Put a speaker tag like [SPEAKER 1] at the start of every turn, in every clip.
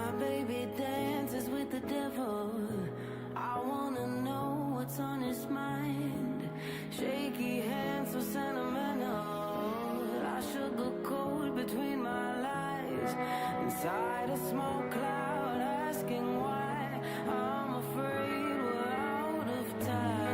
[SPEAKER 1] My baby dances with the devil. I wanna know what's on his mind. Shaky hands so sentimental. I sugarcoat between my lies. Inside a small cloud asking why. I'm afraid we're out of time.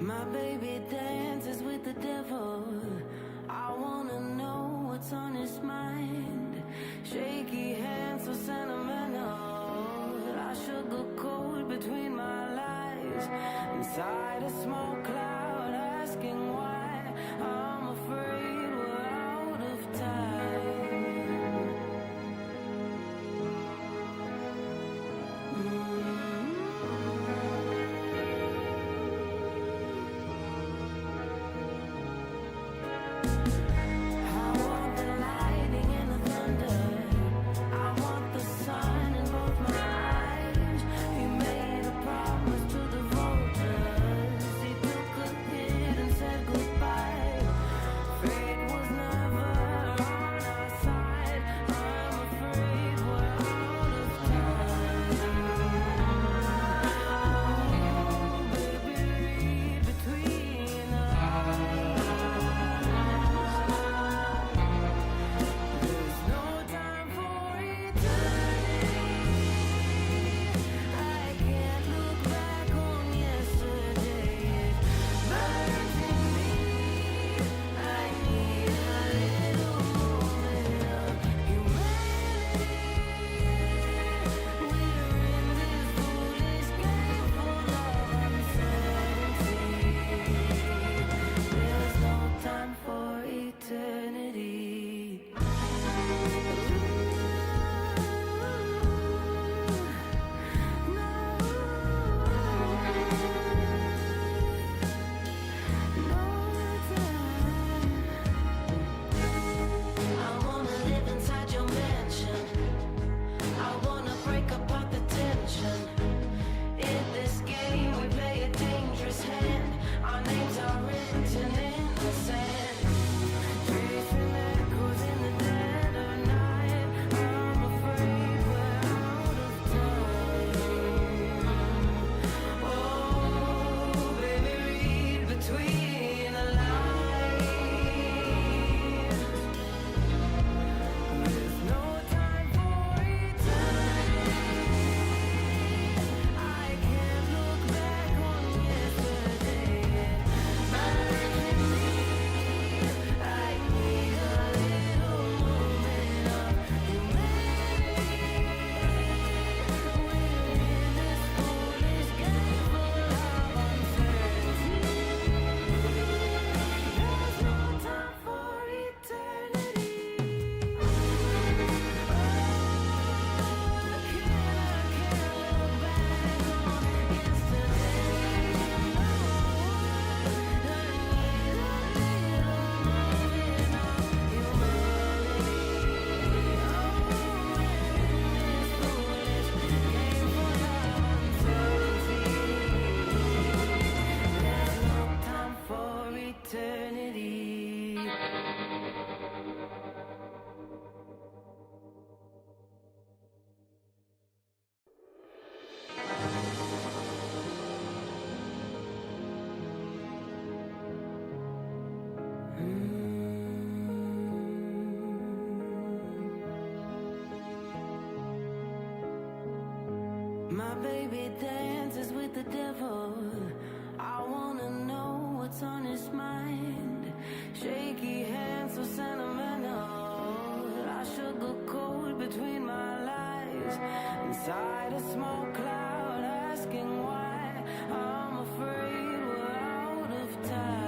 [SPEAKER 1] My baby dances with the devil. I wanna know what's on his mind. Shaky hands so sentimental. I sugarcoat between my lies. Inside a small cloud asking why. I'm afraid we're out of time. Said My baby dances with the devil. I wanna know what's on his mind. Shaky hands, so sentimental. I sugarcoat between my lies. Inside a small cloud, asking why. I'm afraid we're out of time.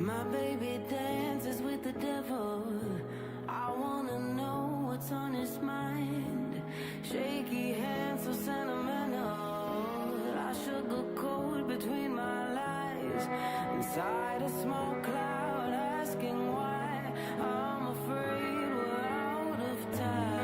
[SPEAKER 1] My baby dances with the devil. I wanna know what's on his mind. Shaky hands, so sentimental. I sugarcoat between my lies. Inside a small cloud, asking why. I'm afraid we're out of time.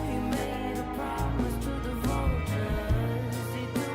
[SPEAKER 1] He made a promise to the vultures. He took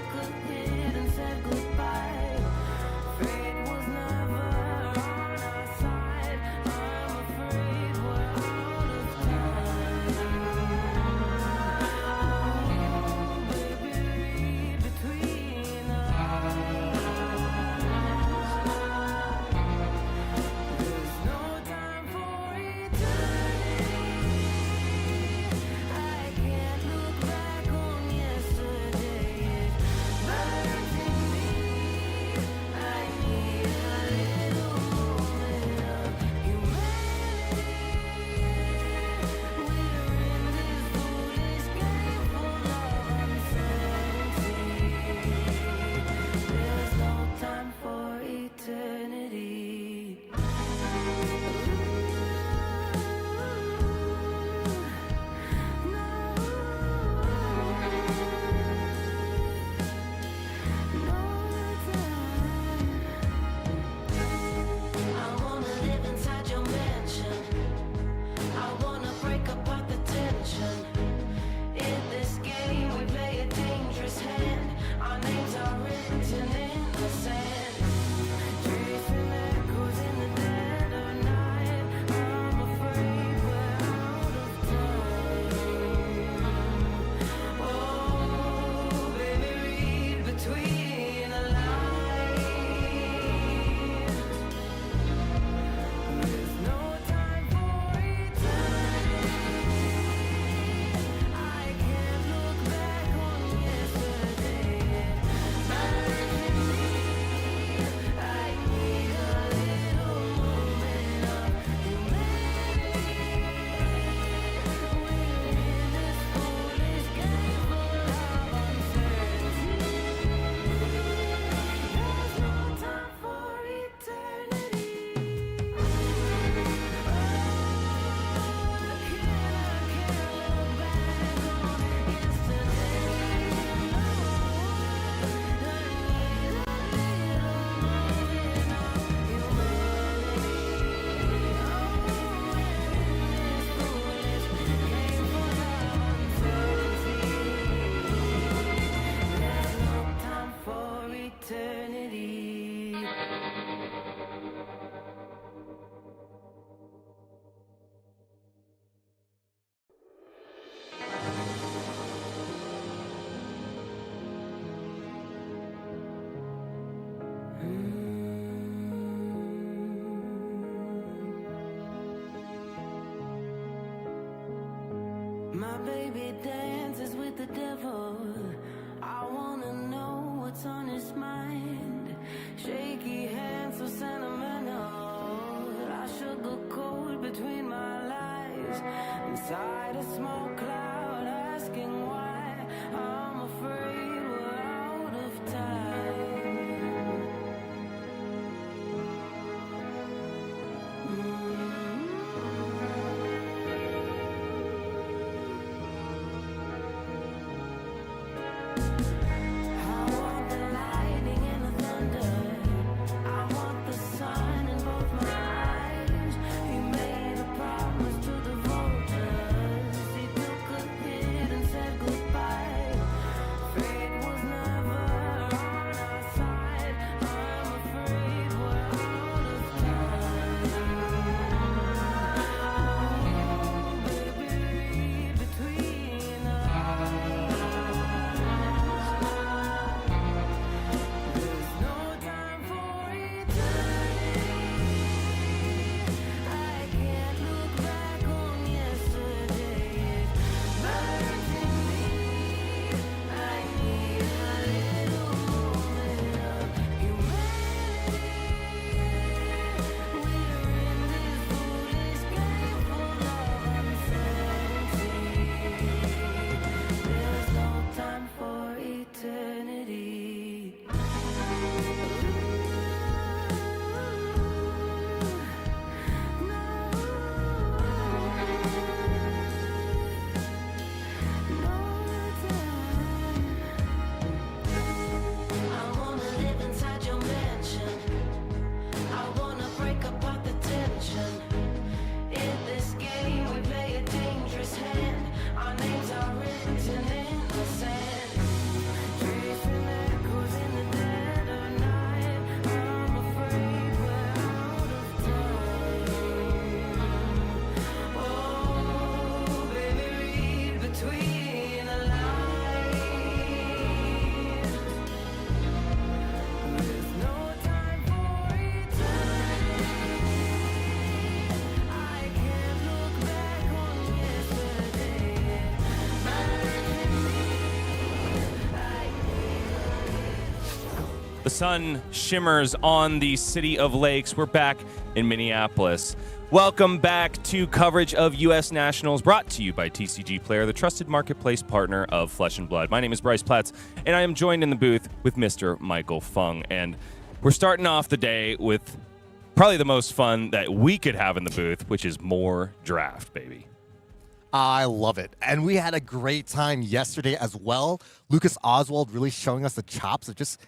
[SPEAKER 1] baby dances with the devil. I wanna know what's on his mind. Shaky hands so sentimental. I sugarcoat between my lies. Inside a small cloud asking why. I'm afraid we're out of time.
[SPEAKER 2] The sun shimmers on the City of Lakes. We're back in Minneapolis. Welcome back to coverage of U.S. Nationals, brought to you by TCG Player, the trusted marketplace partner of Flesh and Blood. My name is Bryce Platz, and I am joined in the booth with Mr. Michael Feng. And we're starting off the day with probably the most fun that we could have in the booth, which is more draft, baby.
[SPEAKER 3] I love it. And we had a great time yesterday as well. Lucas Oswald really showing us the chops of just,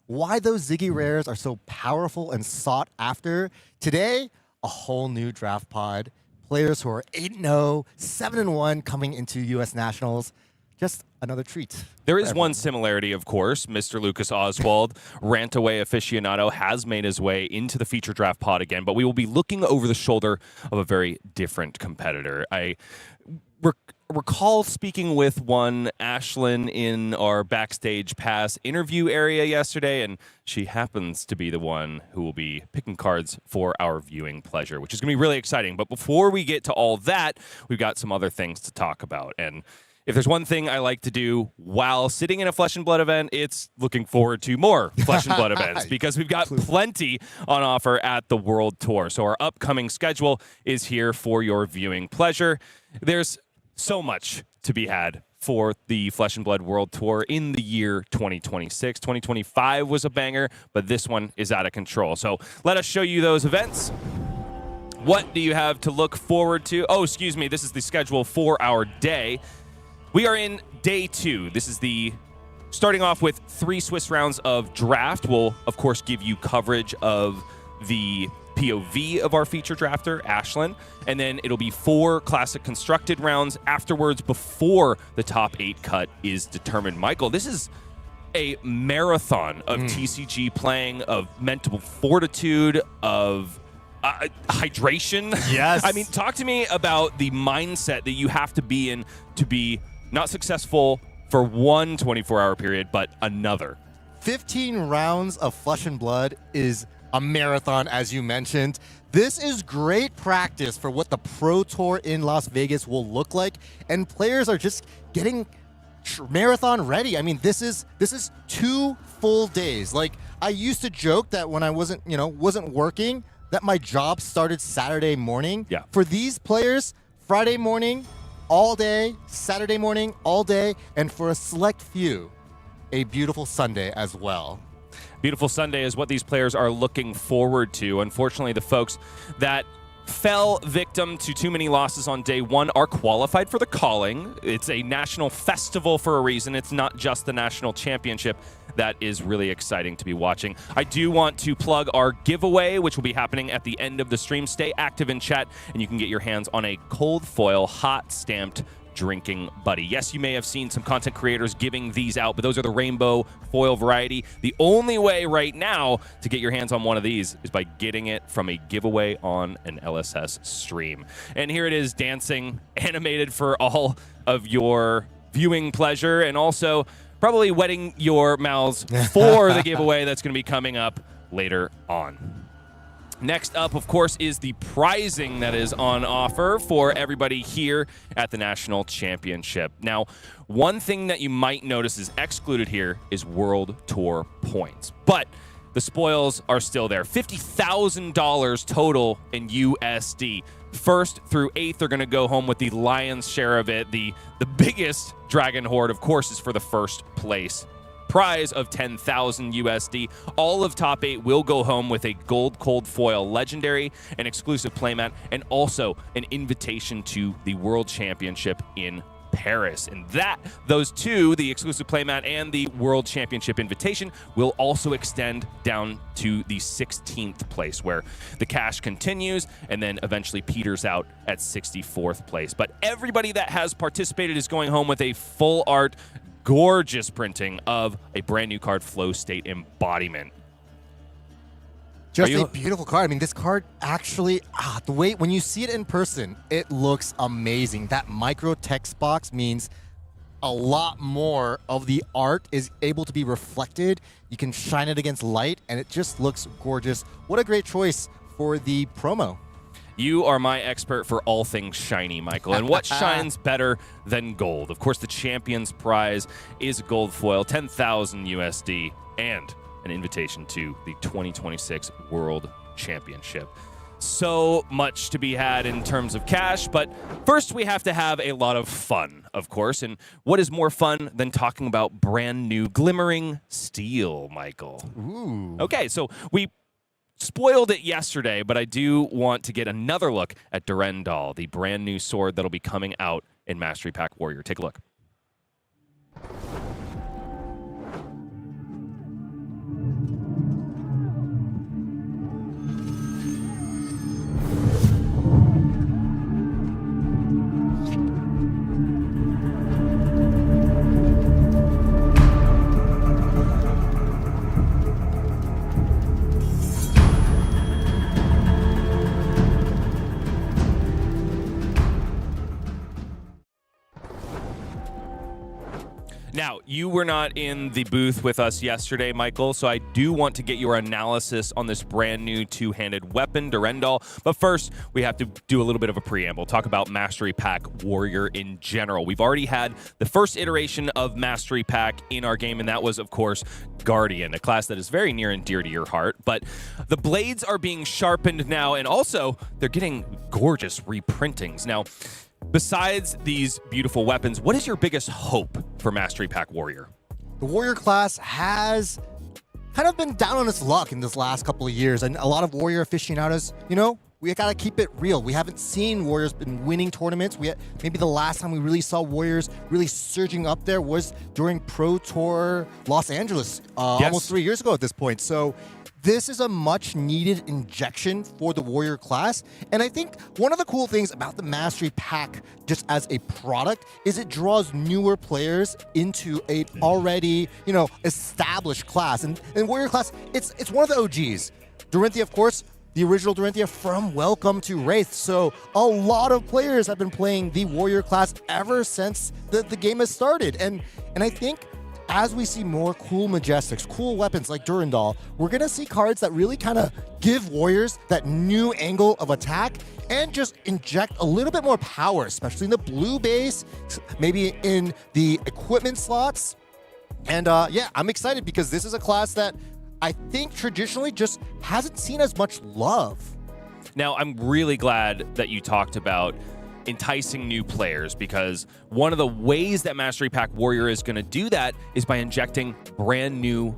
[SPEAKER 3] why those Zyggy rares are so powerful and sought after. Today, a whole new draft pod. Players who are 8-0, 7-1 coming into U.S. Nationals. Just another treat.
[SPEAKER 2] There is one similarity, of course. Mr. Lucas Oswald, rant-away aficionado, has made his way into the feature draft pod again, but we will be looking over the shoulder of a very different competitor. I recall speaking with one Ashlyn in our backstage pass interview area yesterday, and she happens to be the one who will be picking cards for our viewing pleasure, which is going to be really exciting. But before we get to all that, we've got some other things to talk about. And if there's one thing I like to do while sitting in a Flesh and Blood event, it's looking forward to more Flesh and Blood events, because we've got plenty on offer at the World Tour. So our upcoming schedule is here for your viewing pleasure. There's so much to be had for the Flesh and Blood World Tour in the year 2026. 2025 was a banger, but this one is out of control. So let us show you those events. What do you have to look forward to? Oh, excuse me. This is the schedule for our day. We are in day 2. This is the starting off with 3 Swiss rounds of draft. We'll, of course, give you coverage of the POV of our feature drafter, Ashlyn, and then it'll be 4 classic constructed rounds afterwards before the top 8 cut is determined. Michael, this is a marathon of TCG playing, of mental fortitude, of hydration.
[SPEAKER 3] Yes.
[SPEAKER 2] I mean, talk to me about the mindset that you have to be in to be not successful for one 24-hour period, but another.
[SPEAKER 3] 15 rounds of Flesh and Blood is a marathon, as you mentioned. This is great practice for what the Pro Tour in Las Vegas will look like, and players are just getting marathon ready. I mean, this is 2 full days. Like, I used to joke that when I wasn't working, that my job started Saturday morning.
[SPEAKER 2] Yeah.
[SPEAKER 3] For these players, Friday morning, all day, Saturday morning, all day, and for a select few, a beautiful Sunday as well.
[SPEAKER 2] Beautiful Sunday is what these players are looking forward to. Unfortunately, the folks that fell victim to too many losses on day one are qualified for the calling. It's a national festival for a reason. It's not just the national championship. That is really exciting to be watching. I do want to plug our giveaway, which will be happening at the end of the stream. Stay active in chat, and you can get your hands on a cold foil hot stamped drinking buddy. Yes, you may have seen some content creators giving these out, but those are the rainbow foil variety. The only way right now to get your hands on one of these is by getting it from a giveaway on an LSS stream. And here it is, dancing, animated for all of your viewing pleasure, and also probably wetting your mouths for the giveaway that's going to be coming up later on. Next up, of course, is the prizing that is on offer for everybody here at the National Championship. Now, one thing that you might notice is excluded here is World Tour points. But the spoils are still there. $50,000 total in USD. First through 8th are going to go home with the lion's share of it. The biggest Dragon Horde, of course, is for the first place prize of 10,000 USD. All of top 8 will go home with a gold cold foil legendary, an exclusive playmat, and also an invitation to the World Championship in Paris. And those two, the exclusive playmat and the World Championship invitation, will also extend down to the 16th place, where the cash continues and then eventually peters out at 64th place. But everybody that has participated is going home with a full art, gorgeous printing of a brand new card, Flow State Embodiment.
[SPEAKER 3] Just a beautiful card. I mean, this card actually, the way, when you see it in person, it looks amazing. That micro text box means a lot more of the art is able to be reflected. You can shine it against light, and it just looks gorgeous. What a great choice for the promo.
[SPEAKER 2] You are my expert for all things shiny, Michael. And what shines better than gold? Of course, the champion's prize is gold foil, 10,000 USD, and an invitation to the 2026 World Championship. So much to be had in terms of cash, but first we have to have a lot of fun, of course. And what is more fun than talking about brand new glimmering steel, Michael?
[SPEAKER 3] Ooh.
[SPEAKER 2] Okay, so we spoiled it yesterday, but I do want to get another look at Durendal, the brand new sword that'll be coming out in Mastery Pack Warrior. Take a look. Now, you were not in the booth with us yesterday, Michael, so I do want to get your analysis on this brand new two-handed weapon, Durendal. But first, we have to do a little bit of a preamble, talk about Mastery Pack Warrior in general. We've already had the first iteration of Mastery Pack in our game, and that was, of course, Guardian, a class that is very near and dear to your heart. But the blades are being sharpened now, and also they're getting gorgeous reprintings. Now, besides these beautiful weapons, what is your biggest hope for Mastery Pack Warrior?
[SPEAKER 3] The Warrior class has kind of been down on its luck in this last couple of years, and a lot of Warrior aficionados, we got to keep it real. We haven't seen Warriors been winning tournaments. Maybe the last time we really saw Warriors really surging up there was during Pro Tour Los Angeles, almost 3 years ago at this point. So this is a much-needed injection for the Warrior class, and I think one of the cool things about the Mastery Pack, just as a product, is it draws newer players into a already, established class. And Warrior class, it's one of the OGs. Dorinthia, of course, the original Dorinthia from Welcome to Wraith. So a lot of players have been playing the Warrior class ever since the game has started, and I think as we see more cool Majestics, cool weapons like Durandal, we're going to see cards that really kind of give Warriors that new angle of attack and just inject a little bit more power, especially in the blue base, maybe in the equipment slots. And yeah, I'm excited because this is a class that I think traditionally just hasn't seen as much love.
[SPEAKER 2] Now, I'm really glad that you talked about enticing new players, because one of the ways that Mastery Pack Warrior is going to do that is by injecting brand new,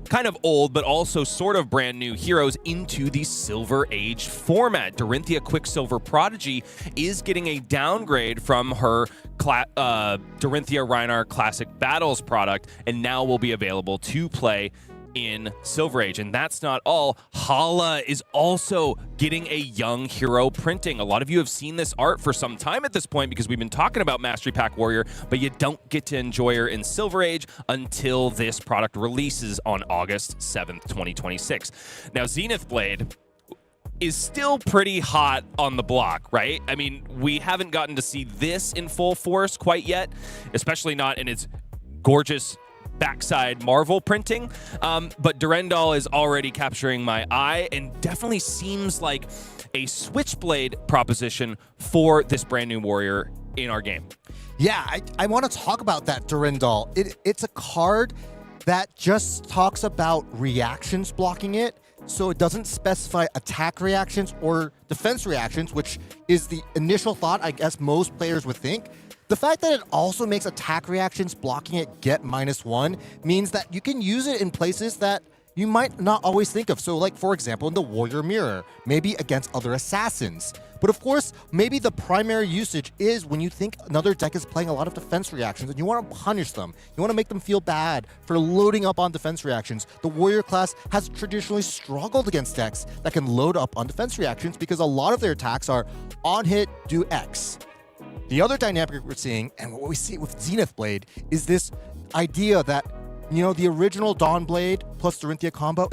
[SPEAKER 2] kind of old, but also sort of brand new heroes into the Silver Age format. Dorinthia Quicksilver Prodigy is getting a downgrade from her Dorinthia Reinar Classic Battles product, and now will be available to play in Silver Age. And that's not all. Hala is also getting a young hero printing. A lot of you have seen this art for some time at this point because we've been talking about Mastery Pack Warrior, but you don't get to enjoy her in Silver Age until this product releases on August 7th, 2026. Now, Zenith Blade is still pretty hot on the block, right? I mean, we haven't gotten to see this in full force quite yet, especially not in its gorgeous backside Marvel printing, but Durandal is already capturing my eye and definitely seems like a Switchblade proposition for this brand new warrior in our game.
[SPEAKER 3] Yeah, I want to talk about that Durandal. It's a card that just talks about reactions blocking it, so it doesn't specify attack reactions or defense reactions, which is the initial thought I guess most players would think. The fact that it also makes attack reactions blocking it get -1 means that you can use it in places that you might not always think of. So like, for example, in the Warrior Mirror, maybe against other assassins. But of course, maybe the primary usage is when you think another deck is playing a lot of defense reactions and you want to punish them. You want to make them feel bad for loading up on defense reactions. The Warrior class has traditionally struggled against decks that can load up on defense reactions because a lot of their attacks are on hit, do X. The other dynamic we're seeing, and what we see with Zenith Blade, is this idea that, you know, the original Dawn Blade plus Dorinthia combo,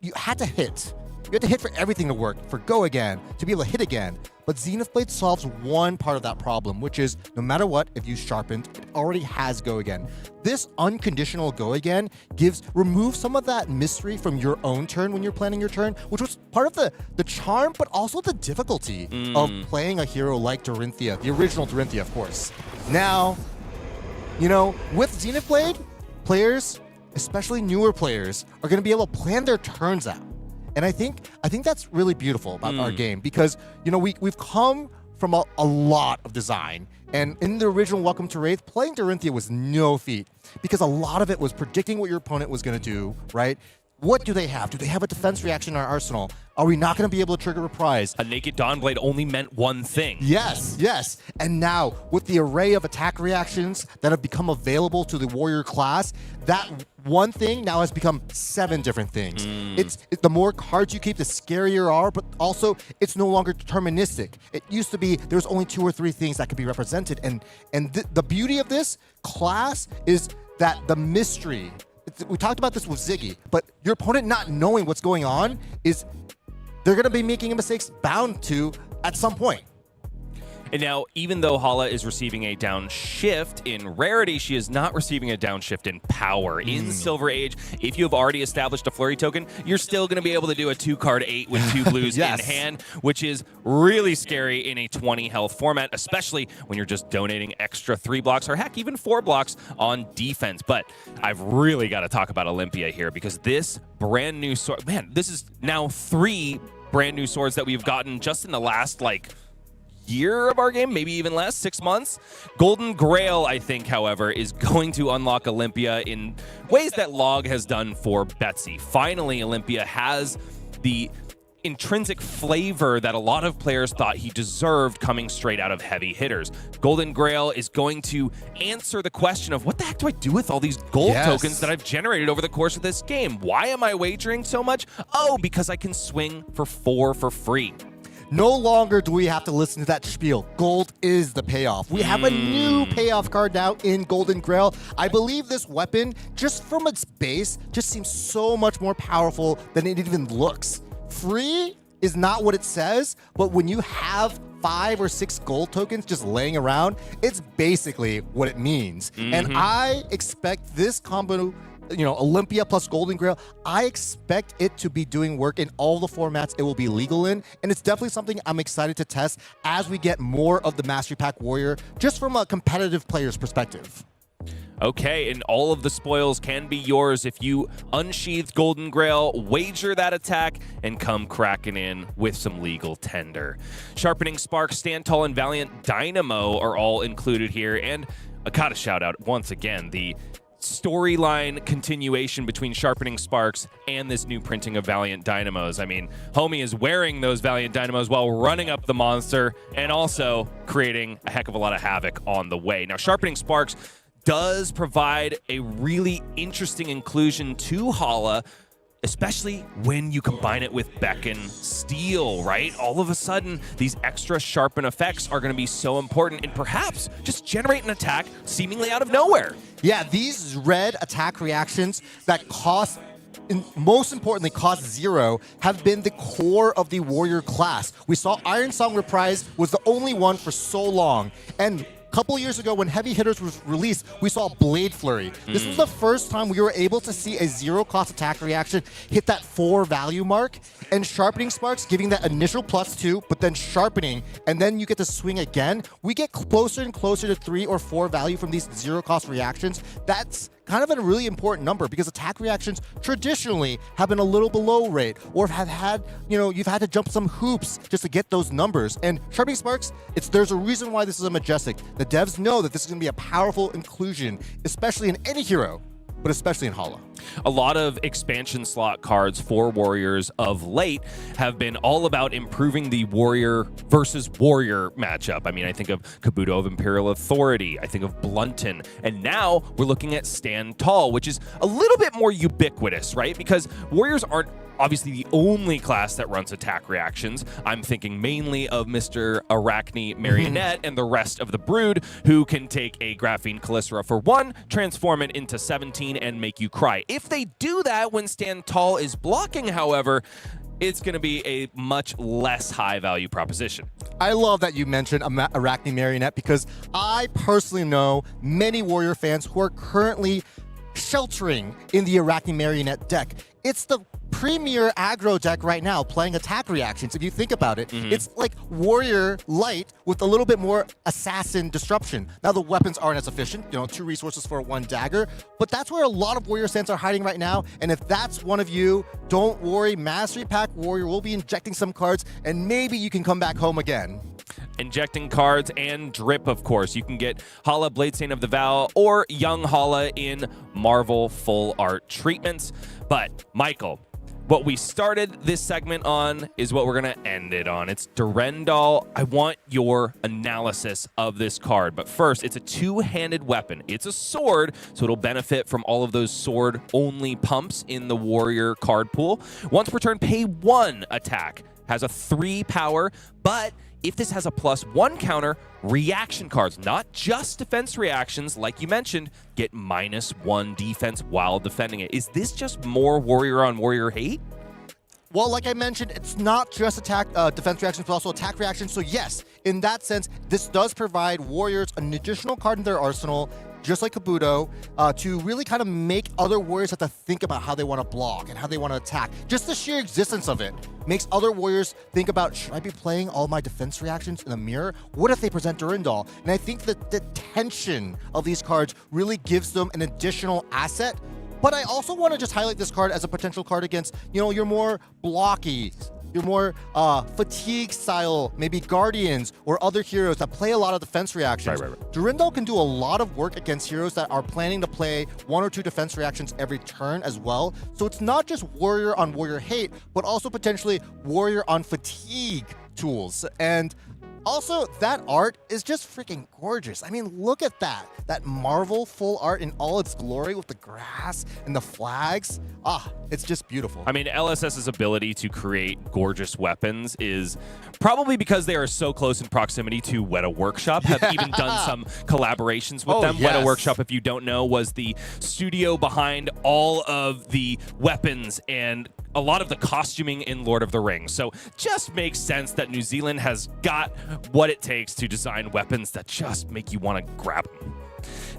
[SPEAKER 3] you had to hit. You had to hit for everything to work, for go again, to be able to hit again. But Zenith Blade solves one part of that problem, which is no matter what, if you sharpened, it already has go again. This unconditional go again removes some of that mystery from your own turn when you're planning your turn, which was part of the charm, but also the difficulty of playing a hero like Dorinthia, the original Dorinthia, of course. Now, you know, with Zenith Blade, players, especially newer players, are going to be able to plan their turns out. And I think that's really beautiful about our game because, you know, we've come from a lot of design. And in the original Welcome to Wraith, playing Dorinthia was no feat because a lot of it was predicting what your opponent was going to do, right? What do they have? Do they have a defense reaction in our arsenal? Are we not going to be able to trigger Reprise?
[SPEAKER 2] A Naked Dawnblade only meant one thing.
[SPEAKER 3] Yes, yes. And now, with the array of attack reactions that have become available to the Warrior class, that one thing now has become 7 different things. It's the more cards you keep, the scarier you are, but also it's no longer deterministic. It used to be there's only 2 or 3 things that could be represented. And the beauty of this class is that the mystery, we talked about this with Zyggy, but your opponent not knowing what's going on is they're going to be making mistakes bound to at some point.
[SPEAKER 2] And now, even though Hala is receiving a downshift in rarity, she is not receiving a downshift in power. In Silver Age, if you have already established a flurry token, you're still going to be able to do a 2-card 8 with 2 blues
[SPEAKER 3] Yes.
[SPEAKER 2] in hand, which is really scary in a 20 health format, especially when you're just donating extra 3 blocks or heck, even 4 blocks on defense. But I've really got to talk about Olympia here because this brand new sword, man, this is now 3 brand new swords that we've gotten just in the last, year of our game, maybe even less, 6 months. Golden Grail, I think, however, is going to unlock Olympia in ways that Log has done for Betsy. Finally, Olympia has the intrinsic flavor that a lot of players thought he deserved coming straight out of heavy hitters. Golden Grail is going to answer the question of what the heck do I do with all these gold tokens that I've generated over the course of this game? Why am I wagering so much? Oh, because I can swing for 4 for free.
[SPEAKER 3] No longer do we have to listen to that spiel. Gold is the payoff. We have a new payoff card now in Golden Grail. I believe this weapon, just from its base, just seems so much more powerful than it even looks. Free is not what it says, but when you have 5 or 6 gold tokens just laying around, it's basically what it means. And I expect this combo, Olympia plus Golden Grail, I expect it to be doing work in all the formats it will be legal in, and it's definitely something I'm excited to test as we get more of the Mastery Pack Warrior, just from a competitive player's perspective.
[SPEAKER 2] Okay, and all of the spoils can be yours if you unsheath Golden Grail, wager that attack, and come cracking in with some legal tender. Sharpening Spark, Stand Tall, and Valiant Dynamo are all included here, and I gotta shout out once again the storyline continuation between Sharpening Sparks and this new printing of Valiant Dynamos. I mean, homie is wearing those Valiant Dynamos while running up the monster and also creating a heck of a lot of havoc on the way. Now, Sharpening Sparks does provide a really interesting inclusion to Hala, especially when you combine it with Beckon Steel, right? All of a sudden, these extra sharpen effects are going to be so important and perhaps just generate an attack seemingly out of nowhere.
[SPEAKER 3] Yeah, these red attack reactions that cost, most importantly, cost 0, have been the core of the warrior class. We saw Iron Song Reprise was the only one for so long, and couple years ago when Heavy Hitters was released, we saw Blade Flurry. This was the first time we were able to see a 0-cost attack reaction hit that 4 value mark, and Sharpening Sparks giving that initial +2, but then sharpening, and then you get to swing again. We get closer and closer to 3 or 4 value from these 0-cost reactions. That's kind of a really important number because attack reactions traditionally have been a little below rate, or have had, you've had to jump some hoops just to get those numbers. And Sharpening Sparks, there's a reason why this is a Majestic. The devs know that this is going to be a powerful inclusion, especially in any hero, but especially in Hala.
[SPEAKER 2] A lot of expansion slot cards for Warriors of late have been all about improving the Warrior versus Warrior matchup. I mean, I think of Kabuto of Imperial Authority, I think of Blunton, and now we're looking at Stand Tall, which is a little bit more ubiquitous, right? Because Warriors aren't obviously the only class that runs attack reactions. I'm thinking mainly of Mr. Arachne Marionette and the rest of the brood, who can take a Graphene Calycera for 1, transform it into 17, and make you cry. If they do that when Stand Tall is blocking, however, it's going to be a much less high-value proposition.
[SPEAKER 3] I love that you mentioned Arachne Marionette because I personally know many Warrior fans who are currently sheltering in the Arachne Marionette deck. It's the premier aggro deck right now playing attack reactions. If you think about it, it's like Warrior Light with a little bit more Assassin Disruption. Now the weapons aren't as efficient, 2 resources for 1 dagger, but that's where a lot of Warrior stands are hiding right now. And if that's one of you, don't worry, Mastery Pack Warrior will be injecting some cards and maybe you can come back home again.
[SPEAKER 2] Injecting cards and drip, of course. You can get Hala Bladestain of the Vow or Young Hala in Marvel Full Art treatments. But, Michael, what we started this segment on is what we're going to end it on. It's Durendal. I want your analysis of this card. But first, it's a 2-handed weapon. It's a sword, so it'll benefit from all of those sword-only pumps in the Warrior card pool. Once per turn, pay 1 attack. Has a 3 power, but if this has a +1 counter, reaction cards, not just defense reactions, like you mentioned, get -1 defense while defending it. Is this just more Warrior on Warrior hate?
[SPEAKER 3] Well, like I mentioned, it's not just attack defense reactions, but also attack reactions. So yes, in that sense, this does provide Warriors an additional card in their arsenal, just like Kabuto, to really kind of make other Warriors have to think about how they want to block and how they want to attack. Just the sheer existence of it makes other Warriors think about, should I be playing all my defense reactions in a mirror? What if they present Durendal? And I think that the tension of these cards really gives them an additional asset. But I also want to just highlight this card as a potential card against, your more blocky, your more fatigue style, maybe Guardians or other heroes that play a lot of defense reactions. Right. Durendal can do a lot of work against heroes that are planning to play 1 or 2 defense reactions every turn as well. So it's not just Warrior on Warrior hate, but also potentially Warrior on fatigue tools. And also, that art is just freaking gorgeous. I mean, look at that. That Marvel full art in all its glory with the grass and the flags. It's just beautiful.
[SPEAKER 2] I mean, LSS's ability to create gorgeous weapons is probably because they are so close in proximity to Weta Workshop, have even done some collaborations with them.
[SPEAKER 3] Yes.
[SPEAKER 2] Weta Workshop, if you don't know, was the studio behind all of the weapons and a lot of the costuming in Lord of the Rings. So just makes sense that New Zealand has got what it takes to design weapons that just make you want to grab them.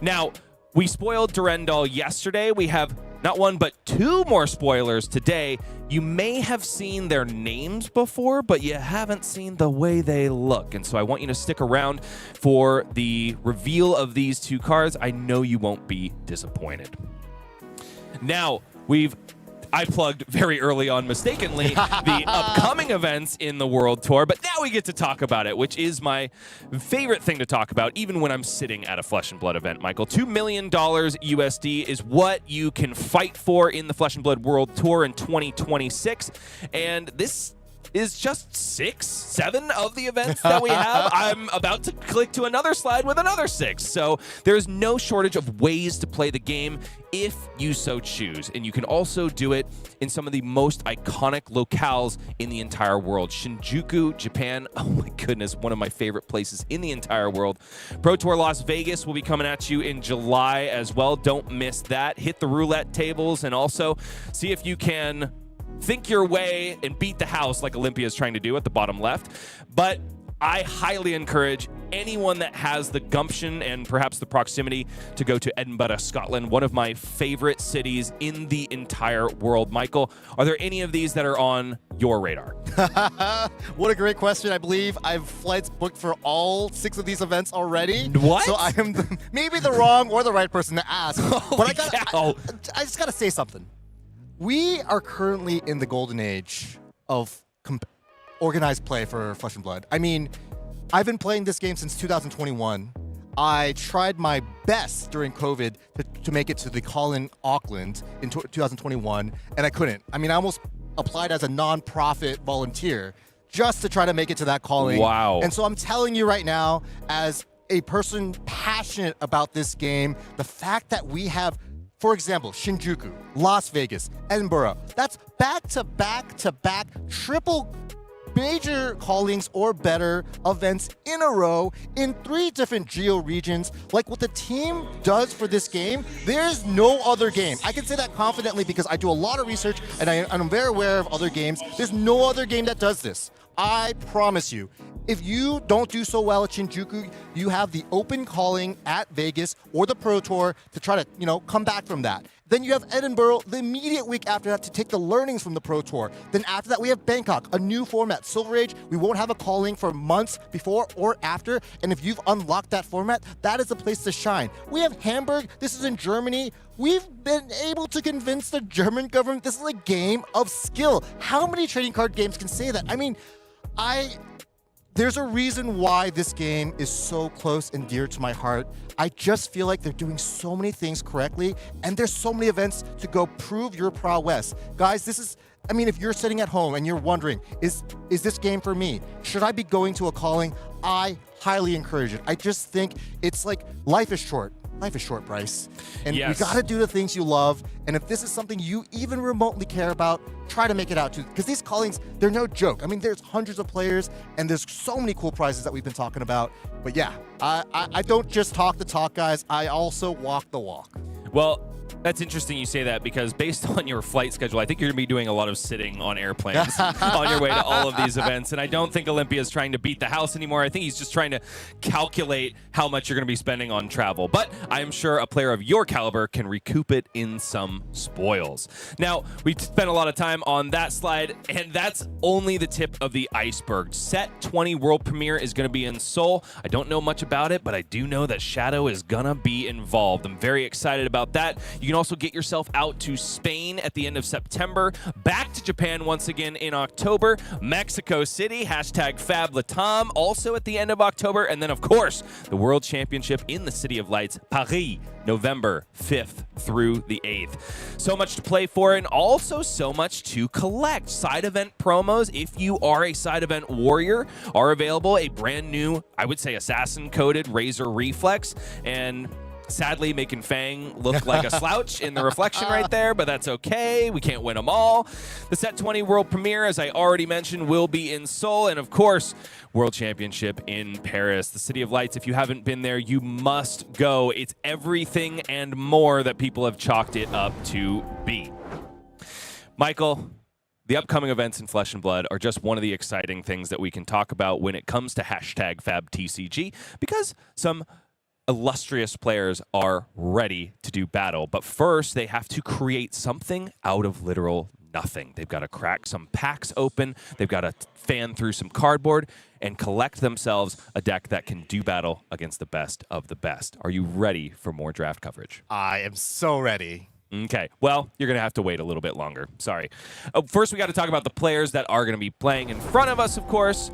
[SPEAKER 2] Now, we spoiled Durendal yesterday. We have not one, but two more spoilers today. You may have seen their names before, but you haven't seen the way they look. And so I want you to stick around for the reveal of these two cards. I know you won't be disappointed. Now, I plugged very early on mistakenly the upcoming events in the World Tour, but now we get to talk about it, which is my favorite thing to talk about, even when I'm sitting at a Flesh and Blood event, Michael. $2 million USD is what you can fight for in the Flesh and Blood World Tour in 2026, and this is just 6, 7 of the events that we have. I'm about to click to another slide with another 6. So there's no shortage of ways to play the game if you so choose. And you can also do it in some of the most iconic locales in the entire world. Shinjuku, Japan. Oh my goodness, one of my favorite places in the entire world. Pro Tour Las Vegas will be coming at you in July as well. Don't miss that. Hit the roulette tables and also see if you can think your way and beat the house like Olympia is trying to do at the bottom left. But I highly encourage anyone that has the gumption and perhaps the proximity to go to Edinburgh, Scotland, one of my favorite cities in the entire world. Michael, are there any of these that are on your radar?
[SPEAKER 3] What a great question. I believe I have flights booked for all 6 of these events already.
[SPEAKER 2] What?
[SPEAKER 3] So I am maybe the wrong or the right person to ask. But I just got to say something. We are currently in the golden age of organized play for Flesh and Blood. I mean, I've been playing this game since 2021. I tried my best during COVID to make it to the Colin Auckland in 2021, and I couldn't. I mean, I almost applied as a non-profit volunteer just to try to make it to that calling.
[SPEAKER 2] Wow.
[SPEAKER 3] And so I'm telling you right now, as a person passionate about this game, the fact that we have, for example, Shinjuku, Las Vegas, Edinburgh, that's back-to-back-to-back triple major callings or better events in a row in 3 different geo regions. Like what the team does for this game, there's no other game. I can say that confidently because I do a lot of research and I'm very aware of other games. There's no other game that does this. I promise you. If you don't do so well at Shinjuku, you have the open calling at Vegas or the Pro Tour to try to, come back from that. Then you have Edinburgh the immediate week after that to take the learnings from the Pro Tour. Then after that, we have Bangkok, a new format. Silver Age, we won't have a calling for months before or after. And if you've unlocked that format, that is the place to shine. We have Hamburg. This is in Germany. We've been able to convince the German government this is a game of skill. How many trading card games can say that? I mean, there's a reason why this game is so close and dear to my heart. I just feel like they're doing so many things correctly, and there's so many events to go prove your prowess. Guys, if you're sitting at home and you're wondering, is this game for me? Should I be going to a calling? I highly encourage it. I just think it's like life is short. Life is short, Bryce. And
[SPEAKER 2] Yes.
[SPEAKER 3] you gotta do the things you love. And if this is something you even remotely care about, try to make it out to. Because these callings, they're no joke. I mean, there's hundreds of players and there's so many cool prizes that we've been talking about. But yeah, I don't just talk the talk, guys. I also walk the walk.
[SPEAKER 2] Well, that's interesting you say that because based on your flight schedule, I think you're going to be doing a lot of sitting on airplanes on your way to all of these events. And I don't think Olympia is trying to beat the house anymore. I think he's just trying to calculate how much you're going to be spending on travel. But I am sure a player of your caliber can recoup it in some spoils. Now, we spent a lot of time on that slide, and that's only the tip of the iceberg. Set 20 World Premiere is going to be in Seoul. I don't know much about it, but I do know that Shadow is going to be involved. I'm very excited about that. You can also get yourself out to Spain at the end of September, back to Japan once again in October, Mexico City, #FabLatam, also at the end of October, and then, of course, the World Championship in the City of Lights, Paris, November 5th through the 8th. So much to play for and also so much to collect. Side event promos, if you are a side event warrior, are available. A brand new, I would say, assassin-coded Razor Reflex, and sadly making Feng look like a slouch in the reflection right there, but that's okay. We can't win them all. The Set 20 World Premiere, as I already mentioned, will be in Seoul, and of course, World Championship in Paris, the City of Lights. If you haven't been there, you must go. It's everything and more that people have chalked it up to be. Michael, The upcoming events in Flesh and Blood are just one of the exciting things that we can talk about when it comes to #FabTCG, because some illustrious players are ready to do battle. But first, they have to create something out of literal nothing. They've got to crack some packs open. They've got to fan through some cardboard and collect themselves a deck that can do battle against the best of the best. Are you ready for more draft coverage?
[SPEAKER 3] I am so ready.
[SPEAKER 2] Okay, well, you're going to have to wait a little bit longer. Sorry. First, we got to talk about the players that are going to be playing in front of us, of course.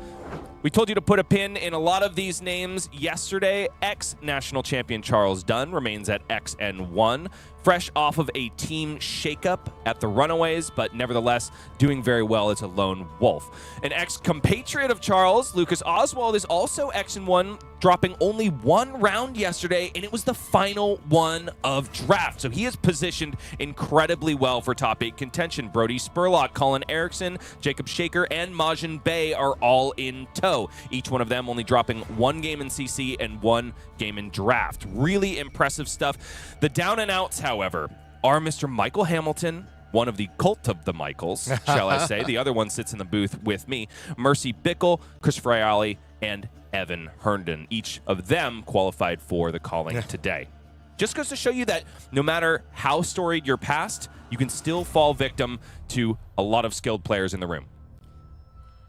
[SPEAKER 2] We told you to put a pin in a lot of these names yesterday. Ex-national champion Charles Dunn remains at XN1, fresh off of a team shakeup at the Runaways, but nevertheless doing very well as a lone wolf. An ex-compatriot of Charles, Lucas Oswald, is also XN1, dropping only one round yesterday, and it was the final one of draft. So he is positioned incredibly well for top 8 contention. Brody Spurlock, Colin Eriksen, Jacob Shaker, and Majin Bay are all in tow. Each one of them only dropping one game in CC and one game in draft. Really impressive stuff. The down and outs, however, are Mr. Michael Hamilton, one of the cult of the Michaels, shall I say. The other one sits in the booth with me. Mercy Bickle, Christopher Ayali, and Evan Herndon. Each of them qualified for the calling today. Just goes to show you that no matter how storied your past, you can still fall victim to a lot of skilled players in the room.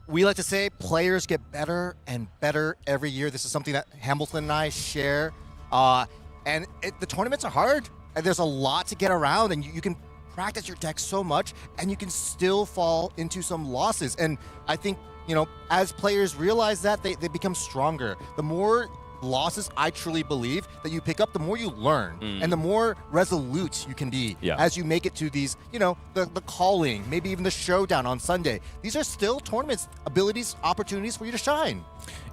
[SPEAKER 3] We like to say players get better and better every year. This is something that Hamilton and I share. And the tournaments are hard. And there's a lot to get around, and you can practice your deck so much, and you can still fall into some losses. And I think, you know, as players realize that, they become stronger. The more losses, I truly believe, that you pick up, the more you learn, and the more resolute you can be as you make it to these, you know, the calling, maybe even the showdown on Sunday. These are still tournaments, abilities, opportunities for you to shine.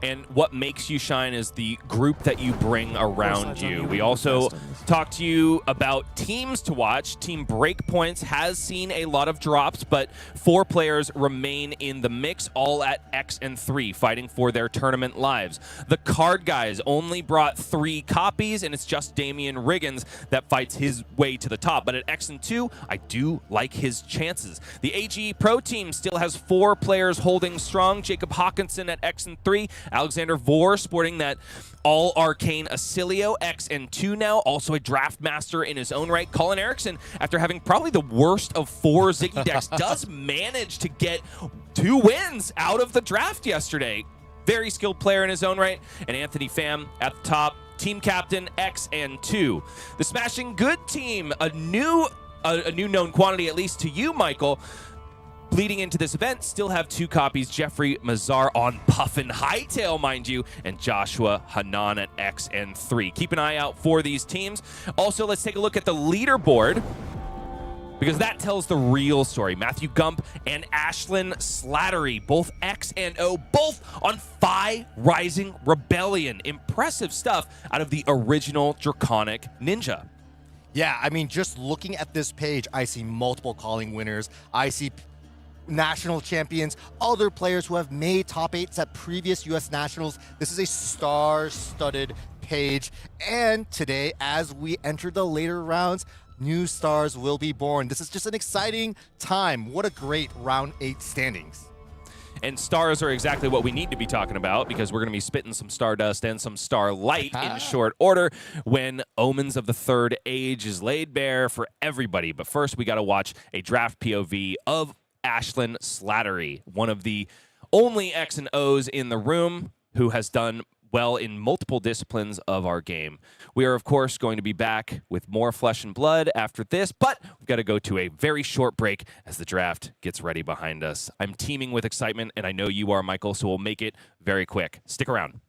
[SPEAKER 2] And what makes you shine is the group that you bring around you. We also talked to you about teams to watch. Team Breakpoints has seen a lot of drops, but 4 players remain in the mix, all at X and 3, fighting for their tournament lives. The Card Guys only brought 3 copies, and it's just Damian Riggins that fights his way to the top. But at X and 2, I do like his chances. The AGE Pro team still has 4 players holding strong. Jacob Hawkinson at X and 3, Alexander Vore sporting that all-arcane Oscilio, X and 2 now, also a draft master in his own right. Colin Eriksen, after having probably the worst of 4 Zyggy decks, does manage to get 2 wins out of the draft yesterday. Very skilled player in his own right. And Anthony Pham at the top, team captain, X and 2. The Smashing Good team, a new known quantity, at least to you, Michael. Leading into this event, still have 2 copies. Jeffrey Mazar on Puffin Hightail, mind you, and Joshua Hanan at X and 3. Keep an eye out for these teams. Also, let's take a look at the leaderboard, because that tells the real story. Matthew Gump and Ashlyn Slattery, both X and O, both on Phi Rising Rebellion. Impressive stuff out of the original Draconic Ninja.
[SPEAKER 3] Yeah, I mean, just looking at this page, I see multiple calling winners. I see national champions, other players who have made top 8s at previous U.S. Nationals. This is a star-studded page. And today, as we enter the later rounds, new stars will be born. This is just an exciting time. What a great round 8 standings.
[SPEAKER 2] And stars are exactly what we need to be talking about, because we're going to be spitting some Stardust and some Starlight in short order when Omens of the Third Age is laid bare for everybody. But first, we got to watch a draft POV of Ashlyn Slattery, one of the only X and O's in the room who has done well in multiple disciplines of our game. We are, of course, going to be back with more Flesh and Blood after this, but we've got to go to a very short break as the draft gets ready behind us. I'm teeming with excitement, and I know you are, Michael, so we'll make it very quick. Stick around.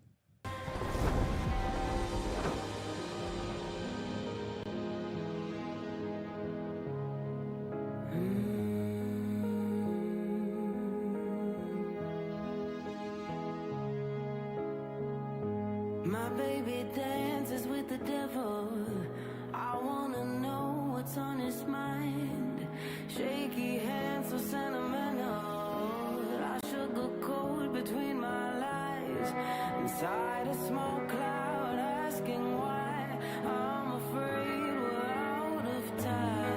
[SPEAKER 1] My baby dances with the devil. I wanna know what's on his mind. Shaky hands, so sentimental. I sugar cold between my lies. Inside a small cloud, asking why. I'm afraid we're out of time.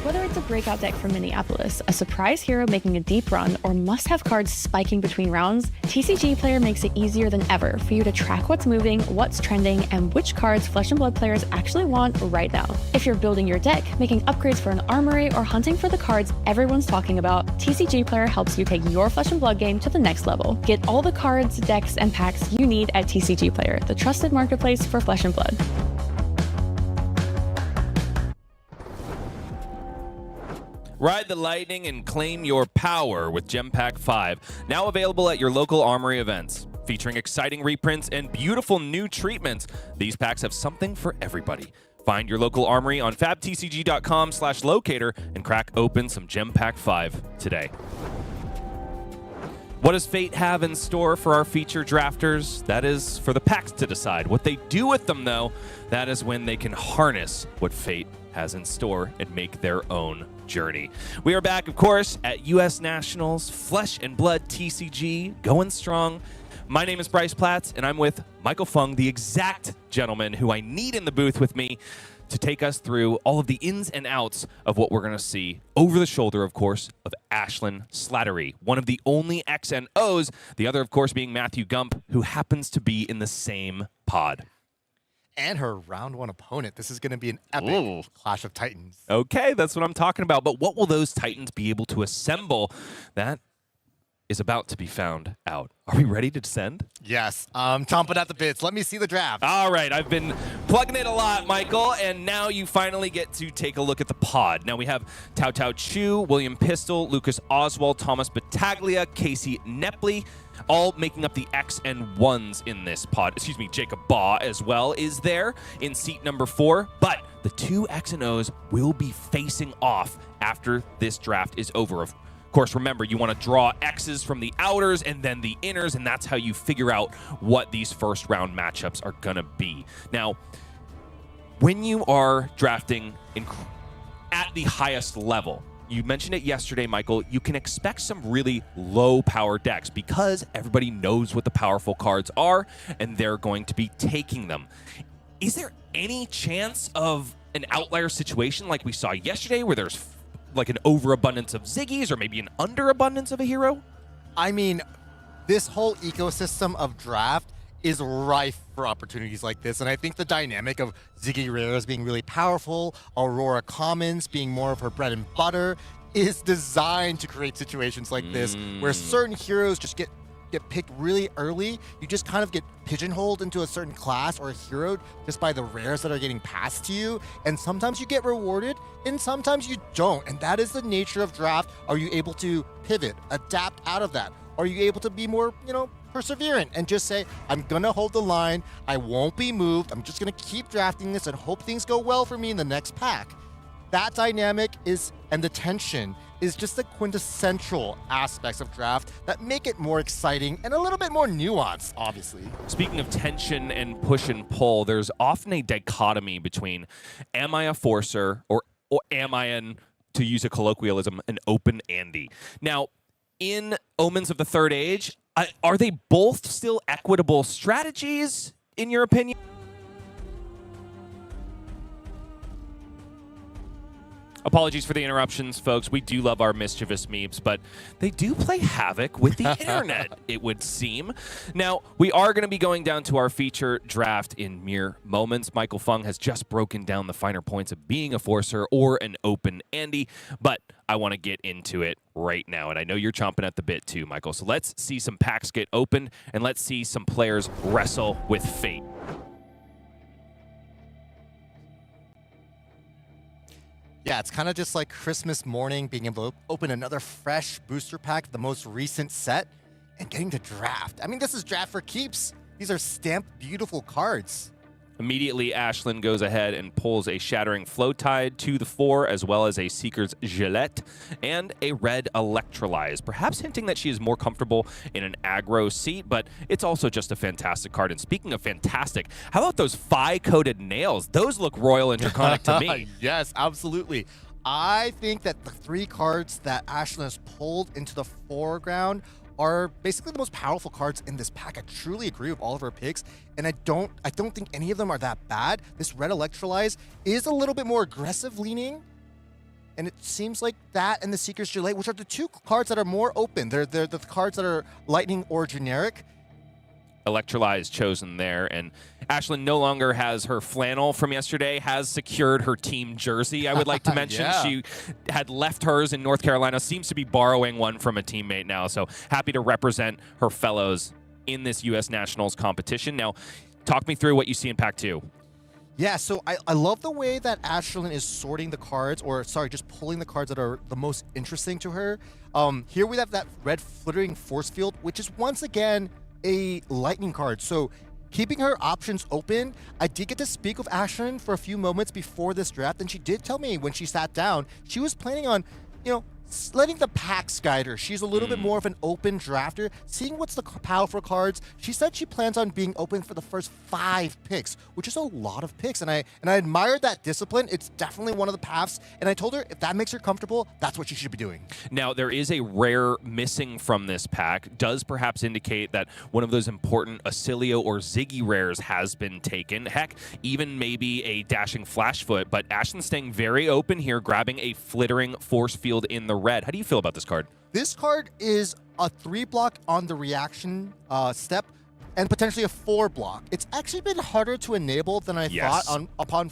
[SPEAKER 4] Whether it's a breakout deck from Minneapolis, a surprise hero making a deep run, or must-have cards spiking between rounds, TCG Player makes it easier than ever for you to track what's moving, what's trending, and which cards Flesh and Blood players actually want right now. If you're building your deck, making upgrades for an armory, or hunting for the cards everyone's talking about, TCG Player helps you take your Flesh and Blood game to the next level. Get all the cards, decks, and packs you need at TCG Player, the trusted marketplace for Flesh and Blood.
[SPEAKER 2] Ride the lightning and claim your power with Gem Pack 5, now available at your local Armory events. Featuring exciting reprints and beautiful new treatments, these packs have something for everybody. Find your local Armory on fabtcg.com/locator and crack open some Gem Pack 5 today. What does Fate have in store for our feature drafters? That is for the packs to decide. What they do with them, though, that is when they can harness what Fate has in store and make their own journey. We are back, of course, at U.S. Nationals, Flesh and Blood TCG, going strong. My name is Bryce Platz, and I'm with Michael Feng, the exact gentleman who I need in the booth with me to take us through all of the ins and outs of what we're going to see over the shoulder, of course, of Ashlyn Slattery, one of the only X and O's, the other, of course, being Matthew Gump, who happens to be in the same pod.
[SPEAKER 3] And her round one opponent. This is going to be an epic Clash of Titans.
[SPEAKER 2] Okay, that's what I'm talking about. But what will those Titans be able to assemble? That is about to be found out. Are we ready to descend?
[SPEAKER 3] Yes, chomping at the bits. Let me see the draft.
[SPEAKER 2] All right, I've been plugging it a lot, Michael, and now you finally get to take a look at the pod. Now we have Tao Tao Chu, William Pistol, Lucas Oswald, Thomas Battaglia, Casey Nepley, all making up the X and 1s in this pod. Excuse me, Jacob Baugh as well is there in seat number 4, but the two X and O's will be facing off after this draft is over. Of course, remember, you want to draw X's from the outers and then the inners, and that's how you figure out what these first round matchups are going to be. Now, when you are drafting at the highest level, you mentioned it yesterday, Michael, you can expect some really low power decks because everybody knows what the powerful cards are and they're going to be taking them. Is there any chance of an outlier situation like we saw yesterday where there's like an overabundance of Zyggies or maybe an underabundance of a hero?
[SPEAKER 3] I mean, this whole ecosystem of draft is rife for opportunities like this, and I think the dynamic of Ziggy Rares being really powerful, Aurora Commons being more of her bread and butter, is designed to create situations like this where certain heroes just get picked really early. You just kind of get pigeonholed into a certain class or a hero just by the rares that are getting passed to you, and sometimes you get rewarded and sometimes you don't, and that is the nature of draft. Are you able to pivot, adapt out of that? Are you able to be more, perseverant and just say, I'm gonna hold the line, I won't be moved, I'm just gonna keep drafting this and hope things go well for me in the next pack? That dynamic and the tension is just the quintessential aspects of draft that make it more exciting and a little bit more nuanced, obviously.
[SPEAKER 2] Speaking of tension and push and pull, there's often a dichotomy between, am I a forcer or am I to use a colloquialism, an open Andy? Now, in Omens of the Third Age, are they both still equitable strategies, in your opinion? Apologies for the interruptions, folks. We do love our mischievous memes, but they do play havoc with the internet, it would seem. Now, we are going to be going down to our feature draft in mere moments. Michael Feng has just broken down the finer points of being a forcer or an open Andy, but I want to get into it right now, and I know you're chomping at the bit too, Michael. So let's see some packs get opened, and let's see some players wrestle with fate.
[SPEAKER 3] Yeah, it's kind of just like Christmas morning, being able to open another fresh booster pack, the most recent set, and getting to draft. I mean, this is draft for keeps. These are stamped, beautiful cards.
[SPEAKER 2] Immediately, Ashlyn goes ahead and pulls a Shattering Flow Tide to the 4, as well as a Seeker's Gillette and a red Electrolyze, perhaps hinting that she is more comfortable in an aggro seat, but it's also just a fantastic card. And speaking of fantastic, how about those Phi-coated nails? Those look royal and draconic to me.
[SPEAKER 3] Yes, absolutely. I think that the 3 cards that Ashlyn has pulled into the foreground are basically the most powerful cards in this pack. I truly agree with all of her picks, and I don't think any of them are that bad. This red Electrolyze is a little bit more aggressive leaning, And it seems like that and the Seeker's Delay, which are the two cards that are more open. They're the cards that are Lightning or generic.
[SPEAKER 2] Electrolyte is chosen there, and Ashlyn no longer has her flannel from yesterday, has secured her team jersey. I would like to mention she had left hers in North Carolina, seems to be borrowing one from a teammate now, so happy to represent her fellows in this U.S. Nationals competition. Now, talk me through what you see in Pack 2.
[SPEAKER 3] Yeah, so I love the way that Ashlyn is sorting the cards, or sorry, just pulling the cards that are the most interesting to her. Here we have that red Flittering Force Field, which is once again a lightning card. So keeping her options open, I did get to speak with Ashlyn for a few moments before this draft, and she did tell me when she sat down, she was planning on, letting the packs guide her. She's a little bit more of an open drafter, seeing what's the powerful cards. She said she plans on being open for the first 5 picks, which is a lot of picks, and I admired that discipline. It's definitely one of the paths, and I told her if that makes her comfortable, that's what she should be doing.
[SPEAKER 2] Now, there is a rare missing from this pack. Does perhaps indicate that one of those important Oscilio or Zyggy rares has been taken. Heck, even maybe a Dashing Flashfoot, but Ashlyn staying very open here, grabbing a Flittering Force Field in the red. How do you feel about this card?
[SPEAKER 3] This card is a 3-block on the reaction step and potentially a 4-block. It's actually been harder to enable than I thought upon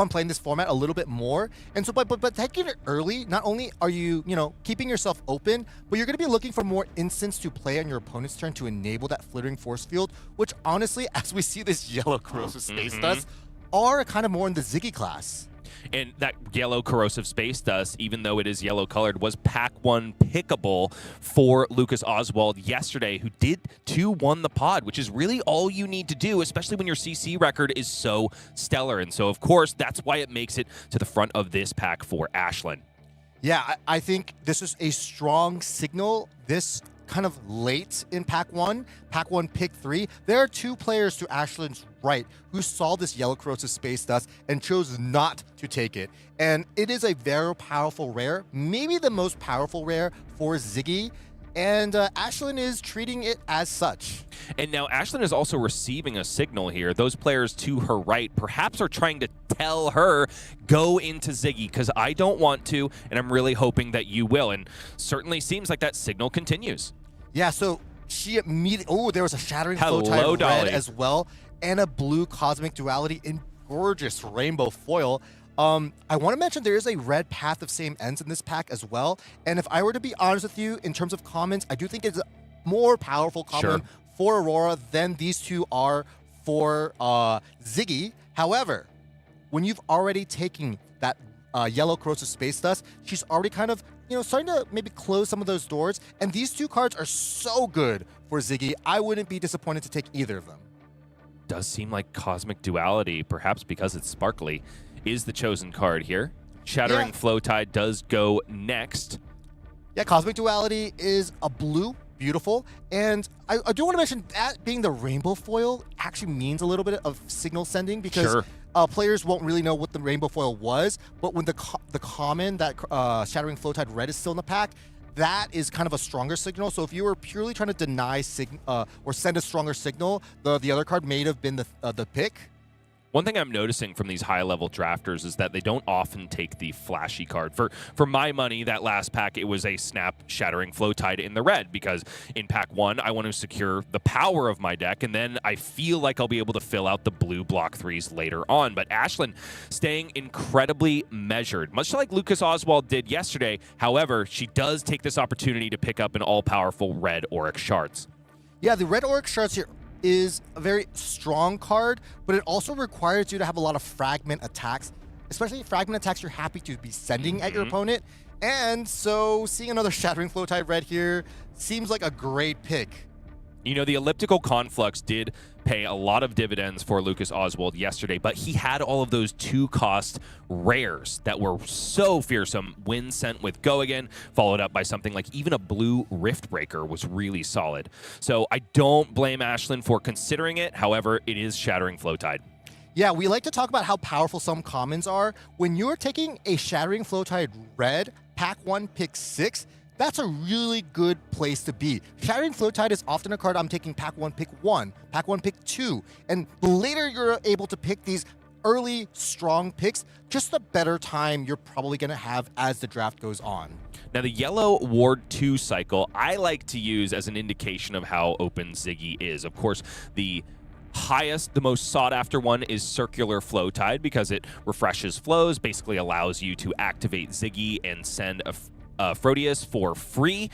[SPEAKER 3] playing this format a little bit more. And so, but taking it early, not only are you, keeping yourself open, but you're going to be looking for more instants to play on your opponent's turn to enable that Flittering Force Field, which honestly, as we see this yellow Corrosive Space Dust, are kind of more in the Zyggy class.
[SPEAKER 2] And that yellow Corrosive Space Dust, even though it is yellow colored, was Pack 1 pickable for Lucas Oswald yesterday, who did 2-1 the pod, which is really all you need to do, especially when your CC record is so stellar. And so, of course, that's why it makes it to the front of this pack for Ashlyn.
[SPEAKER 3] Yeah, I think this is a strong signal. This kind of late in Pack 1, Pick 3, there are 2 players to Ashlyn's right who saw this yellow Corrosive Space Dust and chose not to take it. And it is a very powerful rare, maybe the most powerful rare for Zyggy, and Ashlyn is treating it as such.
[SPEAKER 2] And now Ashlyn is also receiving a signal here. Those players to her right perhaps are trying to tell her, go into Zyggy, because I don't want to, and I'm really hoping that you will. And certainly seems like that signal continues.
[SPEAKER 3] Yeah, so she immediately... there was a Shattering Flowtide red as well, and a blue Cosmic Duality in gorgeous rainbow foil. I want to mention there is a red Path of Same Ends in this pack as well, and if I were to be honest with you, in terms of commons, I do think it's a more powerful common for Aurora than these two are for Zyggy. However, when you've already taken that yellow Corrosive Space Dust, she's already kind of starting to maybe close some of those doors, and these 2 cards are so good for Zyggy. I wouldn't be disappointed to take either of them.
[SPEAKER 2] Does seem like Cosmic Duality, perhaps because it's sparkly, is the chosen card here. Shattering Flowtide does go next.
[SPEAKER 3] Yeah, Cosmic Duality is a blue, beautiful, and I do want to mention that being the rainbow foil actually means a little bit of signal sending, because players won't really know what the rainbow foil was, but when the common, that Shattering Flowtide red is still in the pack, that is kind of a stronger signal. So if you were purely trying to deny or send a stronger signal, the other card may have been the pick.
[SPEAKER 2] One thing I'm noticing from these high-level drafters is that they don't often take the flashy card. For my money, that last pack, it was a Snap Shattering Flowtide in the red, because in Pack 1, I want to secure the power of my deck, and then I feel like I'll be able to fill out the blue block 3s later on. But Ashlyn staying incredibly measured, much like Lucas Oswald did yesterday. However, she does take this opportunity to pick up an all-powerful red Auric Shards.
[SPEAKER 3] Yeah, the red Auric Shards here is a very strong card, but it also requires you to have a lot of fragment attacks, especially fragment attacks you're happy to be sending at your opponent. And so seeing another Shattering Flowtide red here seems like a great pick.
[SPEAKER 2] The elliptical conflux did pay a lot of dividends for Lucas Oswald yesterday, but he had all of those 2-cost rares that were so fearsome. Wind Sent with Go Again, followed up by something like even a blue Riftbreaker was really solid. So I don't blame Ashlyn for considering it. However, it is Shattering Flowtide.
[SPEAKER 3] Yeah, we like to talk about how powerful some commons are. When you're taking a Shattering Flowtide red, Pack 1, Pick 6, that's a really good place to be. Shattering Flowtide is often a card I'm taking Pack 1, Pick 1, Pack 1, Pick 2, and the later you're able to pick these early, strong picks, just the better time you're probably going to have as the draft goes on.
[SPEAKER 2] Now, the yellow Ward 2 cycle, I like to use as an indication of how open Ziggy is. Of course, the highest, the most sought-after one is Circular Flow Tide because it refreshes flows, basically allows you to activate Ziggy and send a Frodius for free.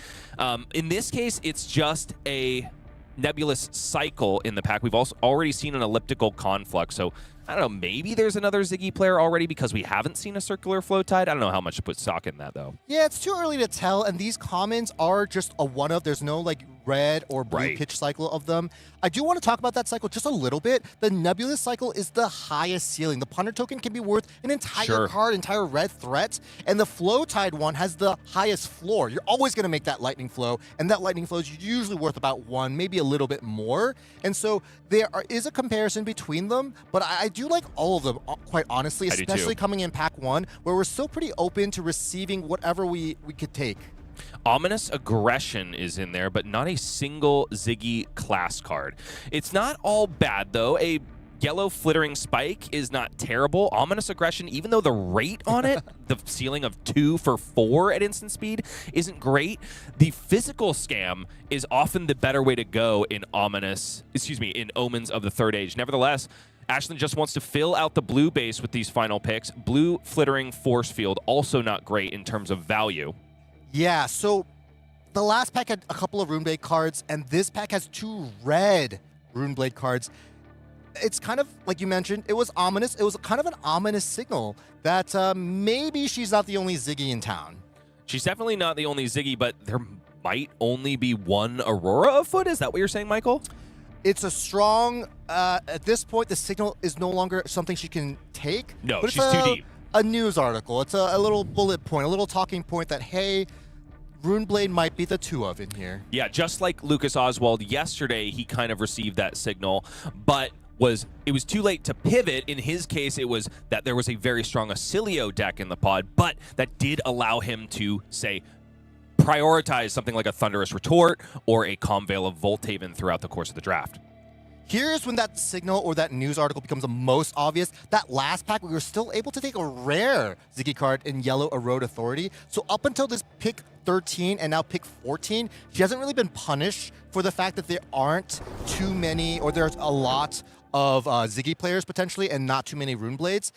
[SPEAKER 2] In this case, it's just a nebulous cycle in the pack. We've also already seen an elliptical conflux, so I don't know, maybe there's another Ziggy player already because we haven't seen a Circular Flow Tide. I don't know how much to put stock in that, though.
[SPEAKER 3] Yeah, it's too early to tell, and these commons are just a one-of. There's no, like, red or blue pitch cycle of them. I do want to talk about that cycle just a little bit. The Nebulous cycle is the highest ceiling. The punter token can be worth an entire card, entire red threat, and the Flow Tide one has the highest floor. You're always going to make that lightning flow, and that lightning flow is usually worth about 1, maybe a little bit more. And so there is a comparison between them, but I do like all of them, quite honestly, especially coming in pack 1, where we're still pretty open to receiving whatever we could take.
[SPEAKER 2] Ominous Aggression is in there, but not a single Ziggy class card. It's not all bad, though. A yellow Flittering Spike is not terrible. Ominous Aggression, even though the rate on it, the ceiling of 2 for 4 at instant speed, isn't great. The physical scam is often the better way to go in Omens of the Third Age. Nevertheless, Ashlyn just wants to fill out the blue base with these final picks. Blue Flittering Force Field, also not great in terms of value.
[SPEAKER 3] Yeah, so the last pack had a couple of Runeblade cards, and this pack has 2 red Runeblade cards. It's kind of, like you mentioned, it was ominous. It was kind of an ominous signal that maybe she's not the only Ziggy in town.
[SPEAKER 2] She's definitely not the only Ziggy, but there might only be one Aurora afoot. Is that what you're saying, Michael?
[SPEAKER 3] It's a strong, at this point, the signal is no longer something she can take.
[SPEAKER 2] No,
[SPEAKER 3] but
[SPEAKER 2] she's too deep.
[SPEAKER 3] A news article. It's a little bullet point, a little talking point that, hey, Runeblade might be the 2 of in here.
[SPEAKER 2] Yeah, just like Lucas Oswald yesterday, he kind of received that signal, but it was too late to pivot. In his case, it was that there was a very strong Oscilio deck in the pod, but that did allow him to, say, prioritize something like a Thunderous Retort or a Comveil of Volthaven throughout the course of the draft.
[SPEAKER 3] Here's when that signal or that news article becomes the most obvious. That last pack, we were still able to take a rare Ziggy card in yellow Erode Authority. So up until this pick 13 and now pick 14, she hasn't really been punished for the fact that there aren't too many, or there's a lot of Ziggy players potentially and not too many Runeblades,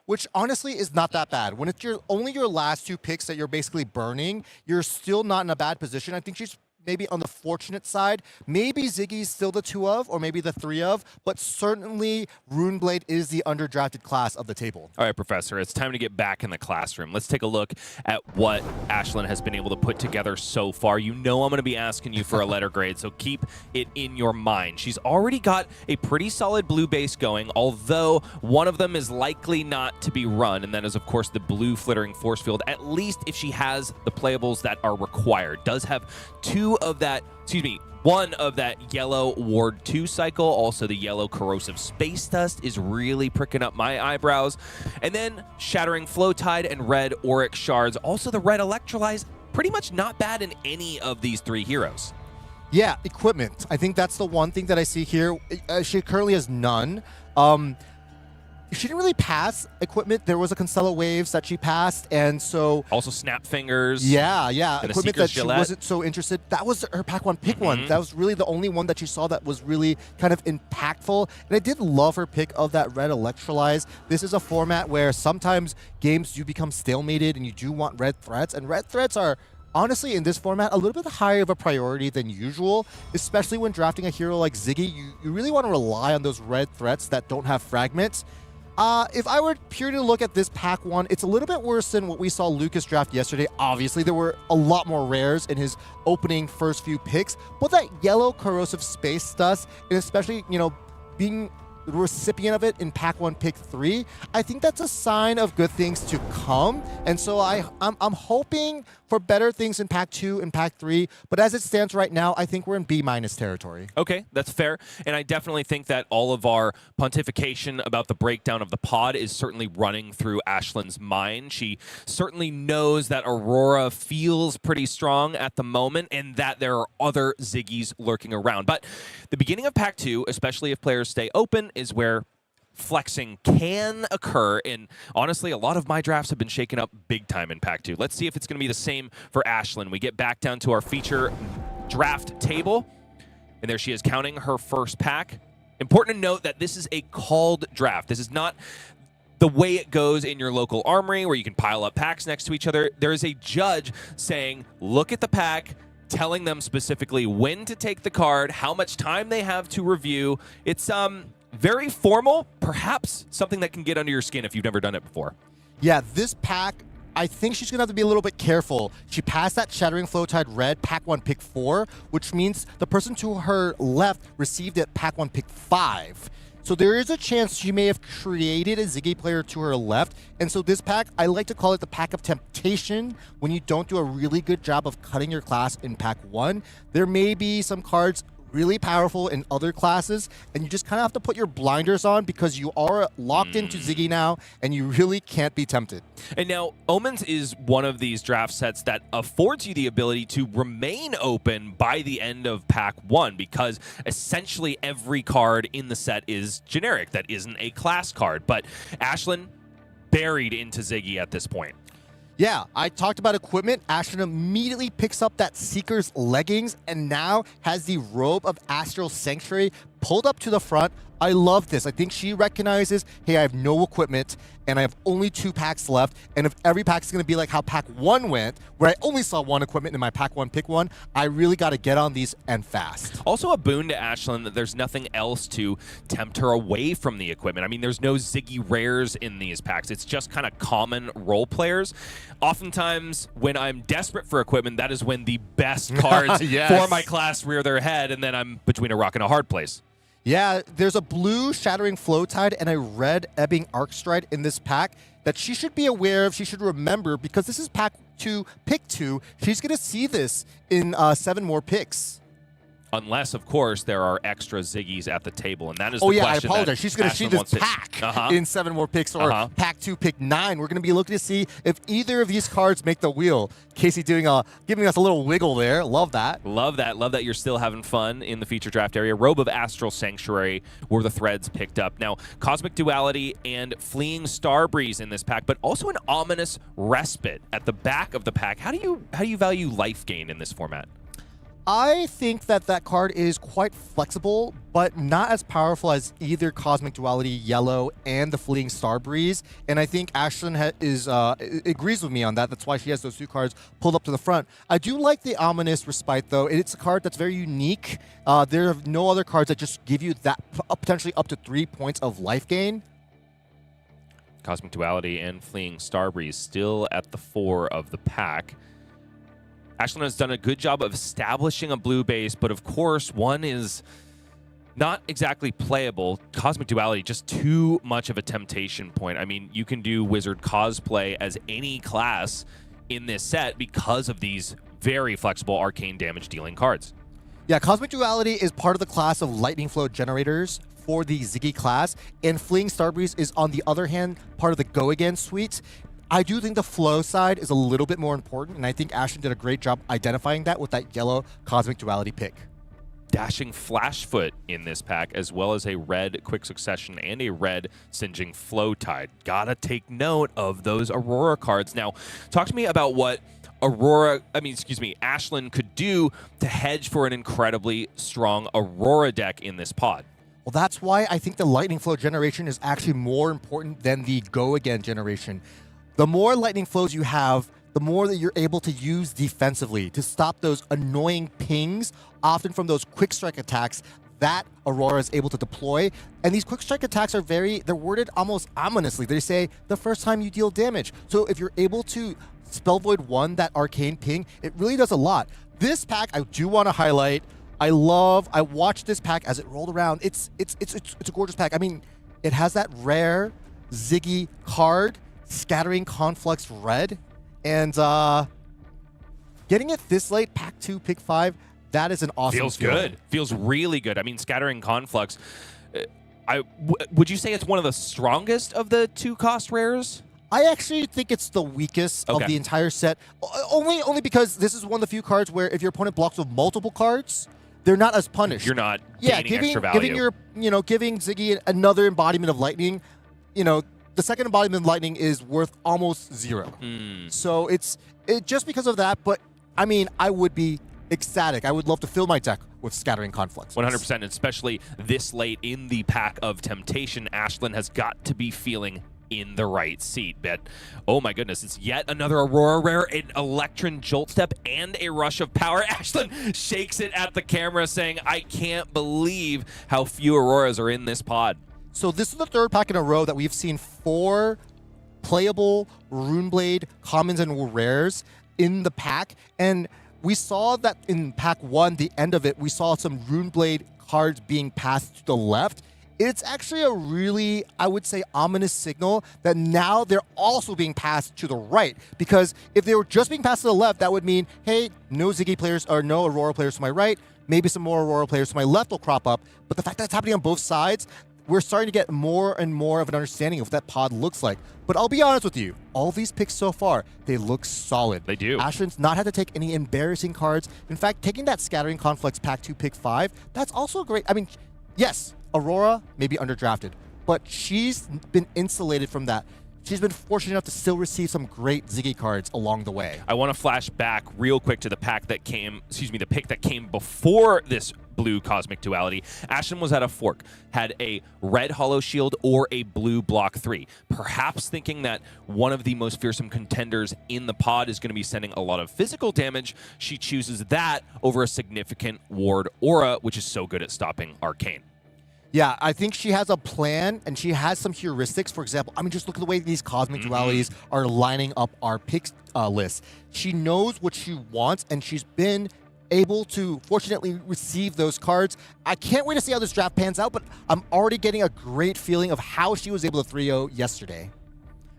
[SPEAKER 3] which honestly is not that bad. When it's only your last 2 picks that you're basically burning, you're still not in a bad position. I think she's maybe on the fortunate side. Maybe Ziggy's still the 2 of, or maybe the 3 of, but certainly Runeblade is the underdrafted class of the table.
[SPEAKER 2] All right, Professor, it's time to get back in the classroom. Let's take a look at what Ashlyn has been able to put together so far. You know I'm going to be asking you for a letter grade, so keep it in your mind. She's already got a pretty solid blue base going, although one of them is likely not to be run, and that is, of course, the blue Flittering Force Field, at least if she has the playables that are required. Does have one of that yellow Ward 2 cycle. Also, the yellow Corrosive Space Dust is really pricking up my eyebrows. And then Shattering Flow Tide and red Auric Shards. Also, the red Electrolyze, pretty much not bad in any of these 3 heroes.
[SPEAKER 3] Yeah, equipment. I think that's the one thing that I see here. She currently has none. She didn't really pass equipment. There was a Constella Waves that she passed, and so...
[SPEAKER 2] Also Snap Fingers.
[SPEAKER 3] Yeah. Equipment that she
[SPEAKER 2] Gillette.
[SPEAKER 3] wasn't so interested. That was her pack 1 pick one. That was really the only one that she saw that was really kind of impactful. And I did love her pick of that red Electrolyze. This is a format where sometimes games do become stalemated and you do want red threats, and red threats are... honestly, in this format, a little bit higher of a priority than usual, especially when drafting a hero like Ziggy. You really want to rely on those red threats that don't have fragments. If I were purely to look at this pack 1, it's a little bit worse than what we saw Lucas draft yesterday. Obviously, there were a lot more rares in his opening first few picks, but that yellow Corrosive Space Dust, and especially, being the recipient of it in pack 1 pick 3, I think that's a sign of good things to come. And so I'm hoping for better things in pack 2 and pack 3, but as it stands right now, I think we're in B- territory.
[SPEAKER 2] Okay, that's fair. And I definitely think that all of our pontification about the breakdown of the pod is certainly running through Ashlyn's mind. She certainly knows that Aurora feels pretty strong at the moment and that there are other Ziggies lurking around. But the beginning of pack 2, especially if players stay open, is where flexing can occur, and honestly, a lot of my drafts have been shaken up big time in Pack 2. Let's see if it's going to be the same for Ashlyn. We get back down to our feature draft table, and there she is counting her first pack. Important to note that this is a called draft. This is not the way it goes in your local armory where you can pile up packs next to each other. There is a judge saying, look at the pack, telling them specifically when to take the card, how much time they have to review. It's very formal, perhaps something that can get under your skin if you've never done it before.
[SPEAKER 3] Yeah, this pack, I think she's going to have to be a little bit careful. She passed that Shattering Flowtide Red, Pack 1, Pick 4, which means the person to her left received it Pack 1, Pick 5. So there is a chance she may have created a Ziggy player to her left. And so this pack, I like to call it the Pack of Temptation when you don't do a really good job of cutting your class in Pack 1. There may be some cards really powerful in other classes, and you just kind of have to put your blinders on because you are locked into Ziggy now, and you really can't be tempted.
[SPEAKER 2] And now, Omens is one of these draft sets that affords you the ability to remain open by the end of Pack 1 because essentially every card in the set is generic. That isn't a class card. But Ashlyn buried into Ziggy at this point.
[SPEAKER 3] Yeah, I talked about equipment. Ashlyn immediately picks up that Seeker's leggings and now has the Robe of Astral Sanctuary pulled up to the front. I love this. I think she recognizes, hey, I have no equipment and I have only 2 packs left. And if every pack is going to be like how Pack 1 went, where I only saw 1 equipment in my Pack 1 Pick 1, I really got to get on these and fast.
[SPEAKER 2] Also a boon to Ashlyn that there's nothing else to tempt her away from the equipment. I mean, there's no Ziggy rares in these packs. It's just kind of common role players. Oftentimes, when I'm desperate for equipment, that is when the best cards
[SPEAKER 3] Yes.
[SPEAKER 2] for my class rear their head, and then I'm between a rock and a hard place.
[SPEAKER 3] Yeah, there's a blue Shattering Flowtide and a red Ebbing Arcstride in this pack that she should be aware of, she should remember, because this is Pack 2, Pick 2. She's going to see this in 7 more picks.
[SPEAKER 2] Unless, of course, there are extra Ziggies at the table, and that is
[SPEAKER 3] Oh,
[SPEAKER 2] the
[SPEAKER 3] yeah, I
[SPEAKER 2] question.
[SPEAKER 3] apologize. She's going to see this pack in 7 more picks, or Pack 2, Pick 9. We're going to be looking to see if either of these cards make the wheel. Casey giving us a little wiggle there. Love that.
[SPEAKER 2] Love that. Love that you're still having fun in the feature draft area. Robe of Astral Sanctuary were the threads picked up. Now, Cosmic Duality and Fleeing Starbreeze in this pack, but also an ominous Respite at the back of the pack. How do you value life gain in this format?
[SPEAKER 3] I think that card is quite flexible, but not as powerful as either Cosmic Duality Yellow and the Fleeting Starbreeze. And I think Ashlyn agrees with me on that. That's why she has those 2 cards pulled up to the front. I do like the Ominous Respite, though. It's a card that's very unique. There are no other cards that just give you that potentially up to 3 points of life gain.
[SPEAKER 2] Cosmic Duality and Fleeing Starbreeze still at the 4 of the pack. Ashlyn has done a good job of establishing a blue base, but of course, one is not exactly playable. Cosmic Duality, just too much of a temptation point. I mean, you can do Wizard cosplay as any class in this set because of these very flexible arcane damage dealing cards.
[SPEAKER 3] Yeah, Cosmic Duality is part of the class of Lightning Flow generators for the Ziggy class, and Fleeing Starbreeze is, on the other hand, part of the Go Again suite. I do think the flow side is a little bit more important, and I think Ashlyn did a great job identifying that with that yellow Cosmic Duality pick.
[SPEAKER 2] Dashing Flashfoot in this pack, as well as a red Quick Succession and a red Singeing Flowtide. Gotta take note of those Aurora cards. Now, talk to me about what Ashlyn could do to hedge for an incredibly strong Aurora deck in this pod.
[SPEAKER 3] Well, that's why I think the Lightning Flow generation is actually more important than the Go Again generation. The more lightning flows you have, the more that you're able to use defensively to stop those annoying pings, often from those quick strike attacks that Aurora is able to deploy. And these quick strike attacks are they're worded almost ominously. They say the first time you deal damage. So if you're able to Spell Void 1 that arcane ping, it really does a lot. This pack I do want to highlight. I watched this pack as it rolled around. It's a gorgeous pack. I mean, it has that rare Ziggy card, Scattering Conflux Red, and getting it this late, Pack 2, Pick 5, that is an awesome
[SPEAKER 2] Feels
[SPEAKER 3] feeling.
[SPEAKER 2] good. Feels really good. I mean, Scattering Conflux, would you say it's one of the strongest of the 2-cost rares?
[SPEAKER 3] I actually think it's the weakest of the entire set, only because this is one of the few cards where if your opponent blocks with multiple cards, they're not as punished.
[SPEAKER 2] You're not
[SPEAKER 3] yeah,
[SPEAKER 2] gaining extra value.
[SPEAKER 3] Giving Ziggy another embodiment of lightning, the second embodiment of lightning is worth almost 0. So it's just because of that, but I mean, I would be ecstatic. I would love to fill my deck with Scattering Conflicts.
[SPEAKER 2] 100%, especially this late in the pack of Temptation. Ashlyn has got to be feeling in the right seat. But oh my goodness, it's yet another Aurora rare, an Electron Jolt Step, and a Rush of Power. Ashlyn shakes it at the camera saying, I can't believe how few Auroras are in this pod.
[SPEAKER 3] So this is the third pack in a row that we've seen 4 playable Runeblade commons and rares in the pack. And we saw that in pack 1, the end of it, we saw some Runeblade cards being passed to the left. It's actually a really, I would say, ominous signal that now they're also being passed to the right. Because if they were just being passed to the left, that would mean, hey, no Ziggy players or no Aurora players to my right. Maybe some more Aurora players to my left will crop up. But the fact that it's happening on both sides, we're starting to get more and more of an understanding of what that pod looks like. But I'll be honest with you, all these picks so far, they look solid.
[SPEAKER 2] They do.
[SPEAKER 3] Ashlyn's not had to take any embarrassing cards. In fact, taking that Scattering Conflicts Pack 2 pick 5, that's also great. I mean, yes, Aurora may be underdrafted, but she's been insulated from that. She's been fortunate enough to still receive some great Ziggy cards along the way.
[SPEAKER 2] I want to flash back real quick to the pack that came, the pick that came before this blue Cosmic Duality. Ashlyn was at a fork, had a red Hollow Shield or a blue Block 3. Perhaps thinking that one of the most fearsome contenders in the pod is going to be sending a lot of physical damage, she chooses that over a significant ward Aura, which is so good at stopping Arcane.
[SPEAKER 3] Yeah, I think she has a plan, and she has some heuristics. For example, I mean, just look at the way these Cosmic Dualities are lining up our pick list. She knows what she wants, and she's been able to, fortunately, receive those cards. I can't wait to see how this draft pans out, but I'm already getting a great feeling of how she was able to 3-0 yesterday.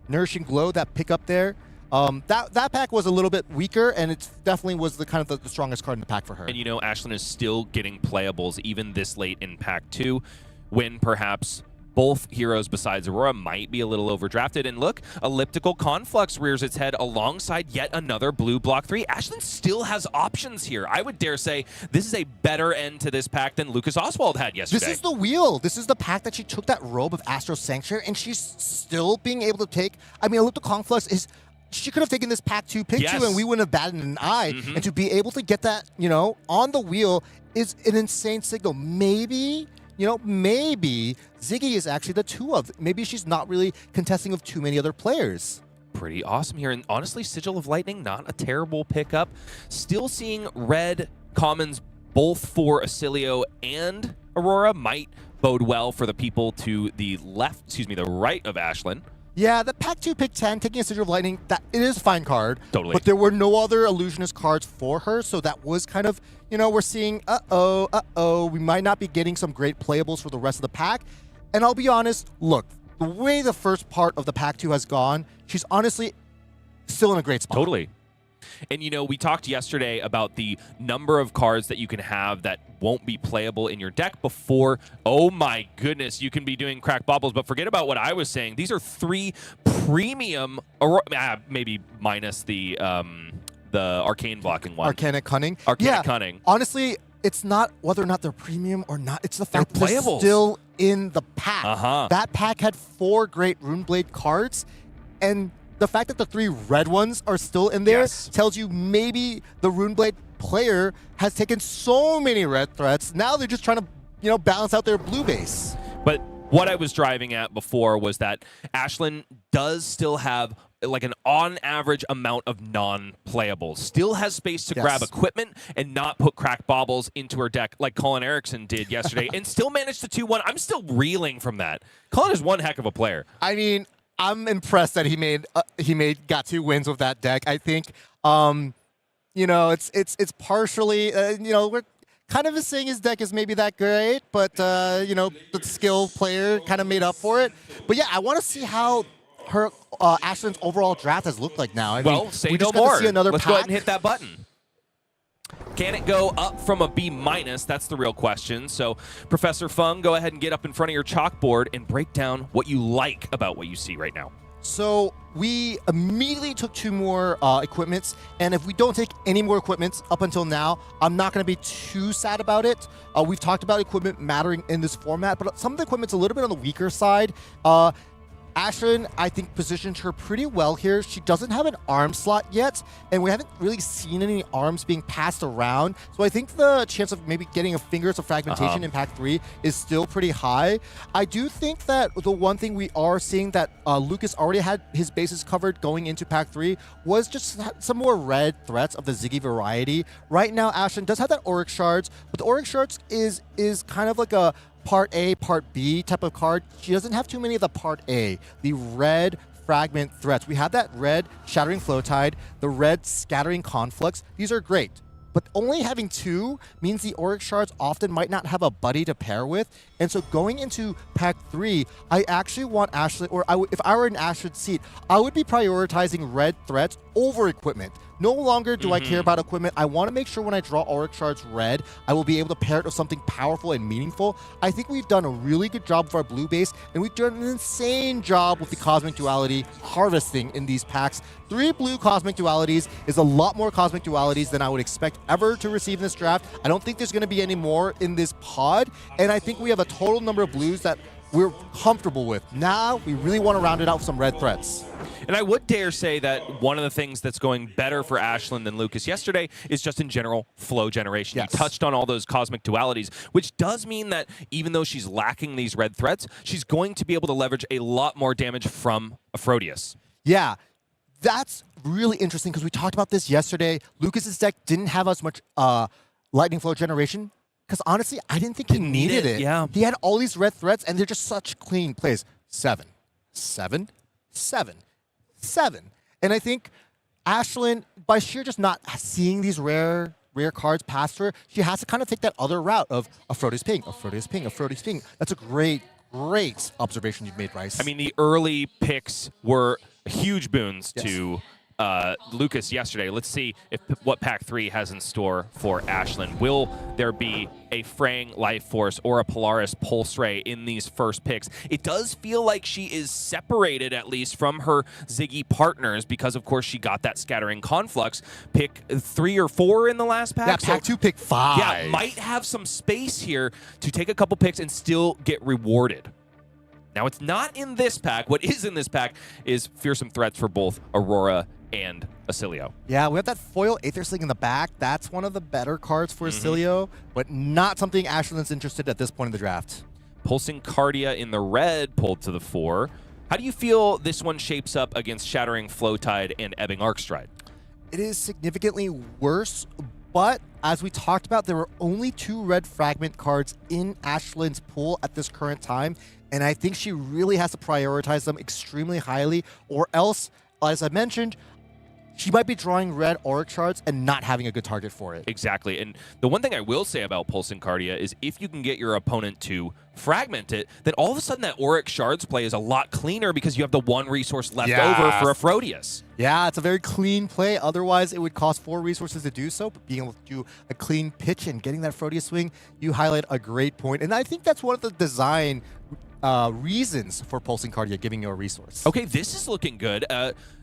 [SPEAKER 3] Nourishing Glow, that pick up there. That pack was a little bit weaker, and it definitely was the strongest card in the pack for her.
[SPEAKER 2] And Ashlyn is still getting playables even this late in pack 2, when perhaps both heroes besides Aurora might be a little overdrafted. And look, Elliptical Conflux rears its head alongside yet another blue Block 3. Ashlyn still has options here. I would dare say this is a better end to this pack than Lucas Oswald had yesterday.
[SPEAKER 3] This is the wheel. This is the pack that she took that robe of Astral Sanctuary, and she's still being able to take. I mean, Elliptical Conflux is. She could have taken this pack 2 pick 2, and we wouldn't have batted an eye. And to be able to get that, on the wheel is an insane signal. Maybe Ziggy is actually the 2 of. Maybe she's not really contesting with too many other players.
[SPEAKER 2] Pretty awesome here. And honestly, Sigil of Lightning, not a terrible pickup. Still seeing red commons both for Oscilio and Aurora might bode well for the people to the the right of Ashlyn.
[SPEAKER 3] Yeah, the pack 2 pick 10, taking a Sigil of Lightning, that it is a fine card.
[SPEAKER 2] Totally.
[SPEAKER 3] But there were no other Illusionist cards for her, so that was kind of, we're seeing, we might not be getting some great playables for the rest of the pack. And I'll be honest, look, the way the first part of the pack 2 has gone, she's honestly still in a great spot.
[SPEAKER 2] Totally. And, we talked yesterday about the number of cards that you can have that won't be playable in your deck before, oh my goodness, you can be doing crack baubles. But forget about what I was saying. These are 3 premium, maybe minus the Arcane blocking one.
[SPEAKER 3] Arcanic Cunning.
[SPEAKER 2] Arcanic Cunning.
[SPEAKER 3] Honestly, it's not whether or not they're premium or not. It's the fact that they're
[SPEAKER 2] playables.
[SPEAKER 3] still in the pack. That pack had 4 great Runeblade cards, and the fact that the 3 red ones are still in there tells you maybe the Runeblade player has taken so many red threats. Now they're just trying to, balance out their blue base.
[SPEAKER 2] But what I was driving at before was that Ashlyn does still have like an on average amount of non-playables. Still has space to grab equipment and not put crack baubles into her deck like Colin Eriksen did yesterday and still managed to 2-1. I'm still reeling from that. Colin is one heck of a player.
[SPEAKER 3] I mean, I'm impressed that he got 2 wins with that deck. I think, it's partially, we're kind of saying his deck is maybe that great, but the skill player kind of made up for it. But yeah, I want to see how her Ashlyn's overall draft has looked like now.
[SPEAKER 2] Say
[SPEAKER 3] we
[SPEAKER 2] no
[SPEAKER 3] just got
[SPEAKER 2] more.
[SPEAKER 3] to see another
[SPEAKER 2] Let's
[SPEAKER 3] pack.
[SPEAKER 2] go ahead and hit that button. Can it go up from a B-? That's the real question. So, Professor Feng, go ahead and get up in front of your chalkboard and break down what you like about what you see right now.
[SPEAKER 3] So we immediately took 2 more equipments, and if we don't take any more equipments up until now, I'm not going to be too sad about it. We've talked about equipment mattering in this format, but some of the equipment's a little bit on the weaker side. Ashlyn, I think, positioned her pretty well here. She doesn't have an arm slot yet, and we haven't really seen any arms being passed around. So I think the chance of maybe getting a Fingers of Fragmentation in Pack 3 is still pretty high. I do think that the one thing we are seeing that Lucas already had his bases covered going into Pack 3 was just some more red threats of the Ziggy variety. Right now, Ashlyn does have that Auric Shards, but the Auric Shards is kind of like a Part A, Part B type of card. She doesn't have too many of the Part A, the red fragment threats. We have that red Shattering Flowtide, the red Scattering Conflux. These are great, but only having 2 means the Auric Shards often might not have a buddy to pair with. And so going into Pack 3, I actually want Ashlyn, or if I were in Ashlyn's seat, I would be prioritizing red threats over equipment. No longer do I care about equipment. I want to make sure when I draw Auric Shards red, I will be able to pair it with something powerful and meaningful. I think we've done a really good job with our blue base, and we've done an insane job with the Cosmic Duality harvesting in these packs. 3 blue Cosmic Dualities is a lot more Cosmic Dualities than I would expect ever to receive in this draft. I don't think there's going to be any more in this pod, and I think we have a total number of blues that we're comfortable with. Now, we really want to round it out with some red threats.
[SPEAKER 2] And I would dare say that one of the things that's going better for Ashlyn than Lucas yesterday is just in general flow generation.
[SPEAKER 3] Yes.
[SPEAKER 2] You touched on all those cosmic dualities, which does mean that even though she's lacking these red threats, she's going to be able to leverage a lot more damage from Aphrodite.
[SPEAKER 3] Yeah, that's really interesting because we talked about this yesterday. Lucas's deck didn't have as much lightning flow generation because honestly, I didn't think he needed it.
[SPEAKER 2] Yeah.
[SPEAKER 3] He had all these red threats and they're just such clean plays. 7, 7, 7, 7. And I think Ashlyn, by sheer just not seeing these rare cards past her, she has to kind of take that other route of Aphrodite's ping, Aphrodite's ping, Aphrodite's ping. That's a great observation you've made, Bryce.
[SPEAKER 2] I mean, the early picks were huge boons to Lucas yesterday. Let's see what Pack 3 has in store for Ashlyn. Will there be a Feng Life Force or a Polaris Pulse Ray in these first picks? It does feel like she is separated, at least, from her Ziggy partners because, of course, she got that Scattering Conflux pick 3 or 4 in the last pack.
[SPEAKER 3] Yeah, Pack 2, pick 5.
[SPEAKER 2] Yeah, might have some space here to take a couple picks and still get rewarded. Now, it's not in this pack. What is in this pack is fearsome threats for both Aurora and Oscilio.
[SPEAKER 3] Yeah, we have that foil Aether Sling in the back. That's one of the better cards for Oscilio, but not something Ashlyn's interested at this point in the draft.
[SPEAKER 2] Pulsing Cardia in the red pulled to the 4. How do you feel this one shapes up against Shattering Flowtide and Ebbing Arcstride?
[SPEAKER 3] It is significantly worse, but as we talked about, there were only 2 red fragment cards in Ashlyn's pool at this current time, and I think she really has to prioritize them extremely highly, or else, as I mentioned, she might be drawing red Auric Shards and not having a good target for it.
[SPEAKER 2] Exactly. And the one thing I will say about Pulsing Cardia is if you can get your opponent to fragment it, then all of a sudden that Auric Shards play is a lot cleaner because you have the 1 resource left over for Aphrodite.
[SPEAKER 3] Yeah, it's a very clean play. Otherwise, it would cost 4 resources to do so, but being able to do a clean pitch and getting that Aphrodite swing, you highlight a great point. And I think that's one of the design reasons for Pulsing Cardia, giving you a resource.
[SPEAKER 2] Okay, this is looking good.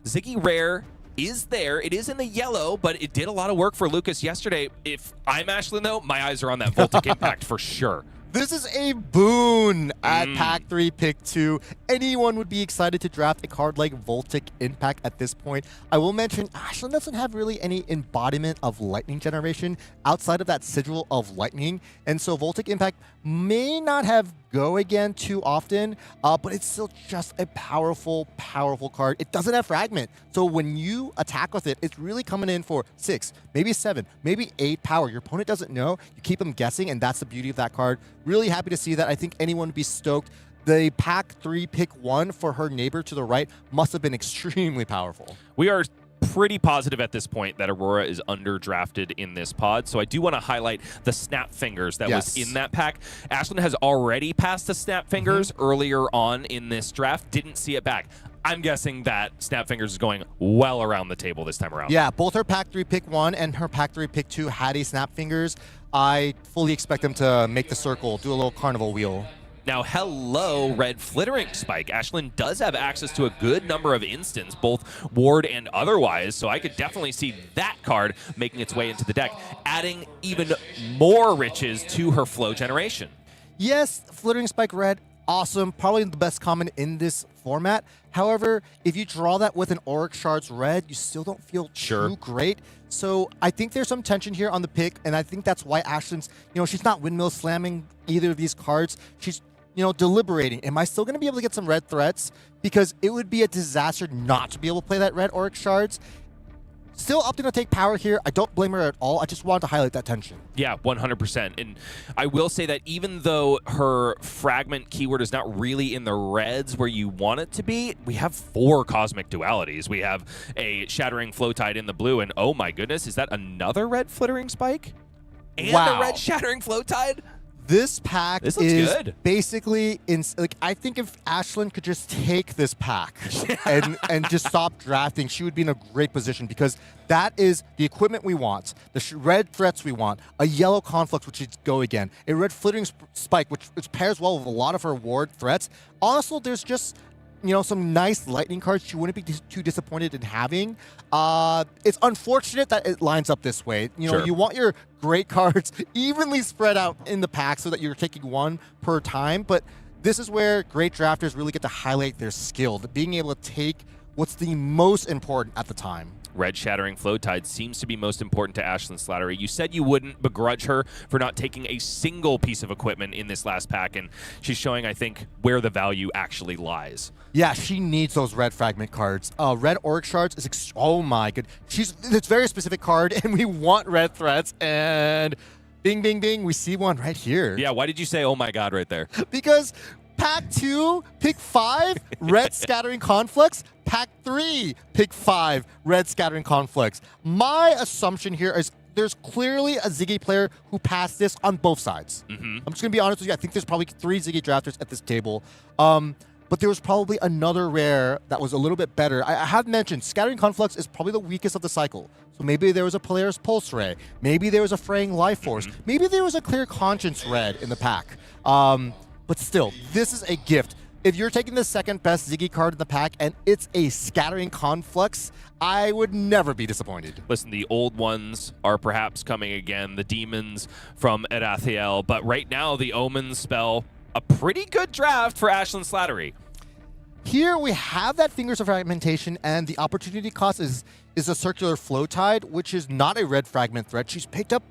[SPEAKER 2] Ziggy Rare is there. It is in the yellow, but it did a lot of work for Lucas yesterday. If I'm Ashlyn, though, my eyes are on that Voltic Impact for sure.
[SPEAKER 3] This is a boon at Pack 3, Pick 2. Anyone would be excited to draft a card like Voltic Impact at this point. I will mention, Ashlyn doesn't have really any embodiment of lightning generation outside of that sigil of lightning. And so Voltic Impact may not have go again too often, but it's still just a powerful, powerful card. It doesn't have fragment. So when you attack with it, it's really coming in for 6, maybe 7, maybe 8 power. Your opponent doesn't know. You keep them guessing, and that's the beauty of that card. Really happy to see that. I think anyone would be stoked. The Pack 3 Pick 1 for her neighbor to the right must have been extremely powerful.
[SPEAKER 2] We are pretty positive at this point that Aurora is underdrafted in this pod, so I do want to highlight the Snap Fingers that was in that pack. Ashlyn has already passed the Snap Fingers earlier on in this draft, didn't see it back. I'm guessing that Snap Fingers is going well around the table this time around.
[SPEAKER 3] Yeah, both her Pack 3 Pick 1 and her Pack 3 Pick 2 had a Snap Fingers. I fully expect them to make the circle, do a little carnival wheel.
[SPEAKER 2] Now, hello, Red Flittering Spike. Ashlyn does have access to a good number of instants, both ward and otherwise, so I could definitely see that card making its way into the deck, adding even more riches to her flow generation.
[SPEAKER 3] Yes, Flittering Spike Red, awesome. Probably the best common in this format. However, if you draw that with an Auric Shards Red, you still don't feel too great. So I think there's some tension here on the pick, and I think that's why Ashlyn's, she's not windmill slamming either of these cards. She's deliberating. Am I still going to be able to get some red threats? Because it would be a disaster not to be able to play that red Auric Shards. Still opting to take power here. I don't blame her at all. I just wanted to highlight that tension.
[SPEAKER 2] Yeah, 100%. And I will say that even though her fragment keyword is not really in the reds where you want it to be, we have 4 cosmic dualities. We have a Shattering Flowtide in the blue, and oh my goodness, is that another red Flittering Spike? And a red Shattering Flowtide?
[SPEAKER 3] This pack
[SPEAKER 2] looks
[SPEAKER 3] is
[SPEAKER 2] good.
[SPEAKER 3] Basically, I think if Ashlyn could just take this pack and just stop drafting, she would be in a great position, because that is the equipment we want, the red threats we want, a yellow Conflux, which should go again, a red Flittering Spike, which pairs well with a lot of her ward threats. Also, there's just some nice lightning cards she wouldn't be too disappointed in having. It's unfortunate that it lines up this way. You want your great cards evenly spread out in the pack so that you're taking 1 per time, but this is where great drafters really get to highlight their skill, being able to take what's the most important at the time.
[SPEAKER 2] Red Shattering Flowtide seems to be most important to Ashlyn Slattery. You said you wouldn't begrudge her for not taking a single piece of equipment in this last pack, and she's showing, I think, where the value actually lies.
[SPEAKER 3] Yeah, she needs those red fragment cards. Red Auric Shards is oh my good. It's a very specific card, and we want red threats, and bing, bing, bing, we see one right here.
[SPEAKER 2] Yeah, why did you say, oh my god, right there?
[SPEAKER 3] Because Pack 2, pick 5, red Scattering Conflicts. Pack 3, pick 5, red Scattering Conflicts. My assumption here is there's clearly a Zyggy player who passed this on both sides. I'm just going to be honest with you. I think there's probably 3 Zyggy drafters at this table. But there was probably another rare that was a little bit better. I have mentioned Scattering Conflux is probably the weakest of the cycle. So maybe there was a Polaris Pulse Ray. Maybe there was a Fraying Life Force. Maybe there was a Clear Conscience Red in the pack. But still, this is a gift. If you're taking the second best Zyggy card in the pack and it's a Scattering Conflux, I would never be disappointed.
[SPEAKER 2] Listen, the old ones are perhaps coming again, the demons from Hightail, but right now the Omens spell a pretty good draft for Ashlyn Slattery.
[SPEAKER 3] Here we have that Fingers of Fragmentation, and the opportunity cost is a Circular Flowtide, which is not a red fragment threat. She's picked up,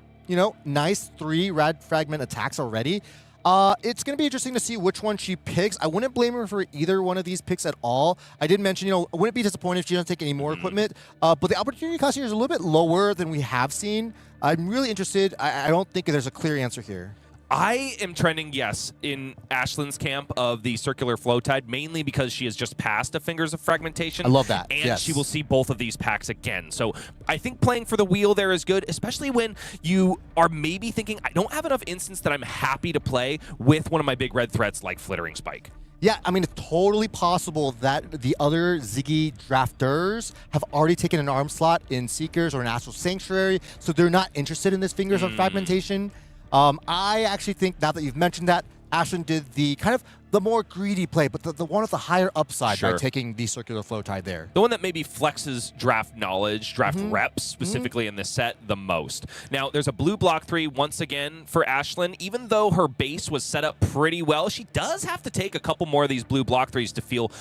[SPEAKER 3] nice 3 red fragment attacks already. It's going to be interesting to see which one she picks. I wouldn't blame her for either one of these picks at all. I did mention, I wouldn't be disappointed if she doesn't take any more equipment. But the opportunity cost here is a little bit lower than we have seen. I'm really interested. I don't think there's a clear answer here.
[SPEAKER 2] I am trending, yes, in Ashlyn's camp of the Circular Flowtide, mainly because she has just passed a Fingers of Fragmentation.
[SPEAKER 3] I love that.
[SPEAKER 2] And she will see both of these packs again. So I think playing for the wheel there is good, especially when you are maybe thinking, I don't have enough instants that I'm happy to play with one of my big red threats like Flittering Spike.
[SPEAKER 3] Yeah, I mean, it's totally possible that the other Zyggy drafters have already taken an arm slot in Seekers or an Astral Sanctuary, so they're not interested in this Fingers of Fragmentation. I actually think, now that you've mentioned that, Ashlyn did the kind of the more greedy play, but the one with the higher upside by taking the Circular Flowtide there.
[SPEAKER 2] The one that maybe flexes draft knowledge, draft reps, specifically in this set, the most. Now, there's a blue block 3 once again for Ashlyn. Even though her base was set up pretty well, she does have to take a couple more of these blue block 3s to feel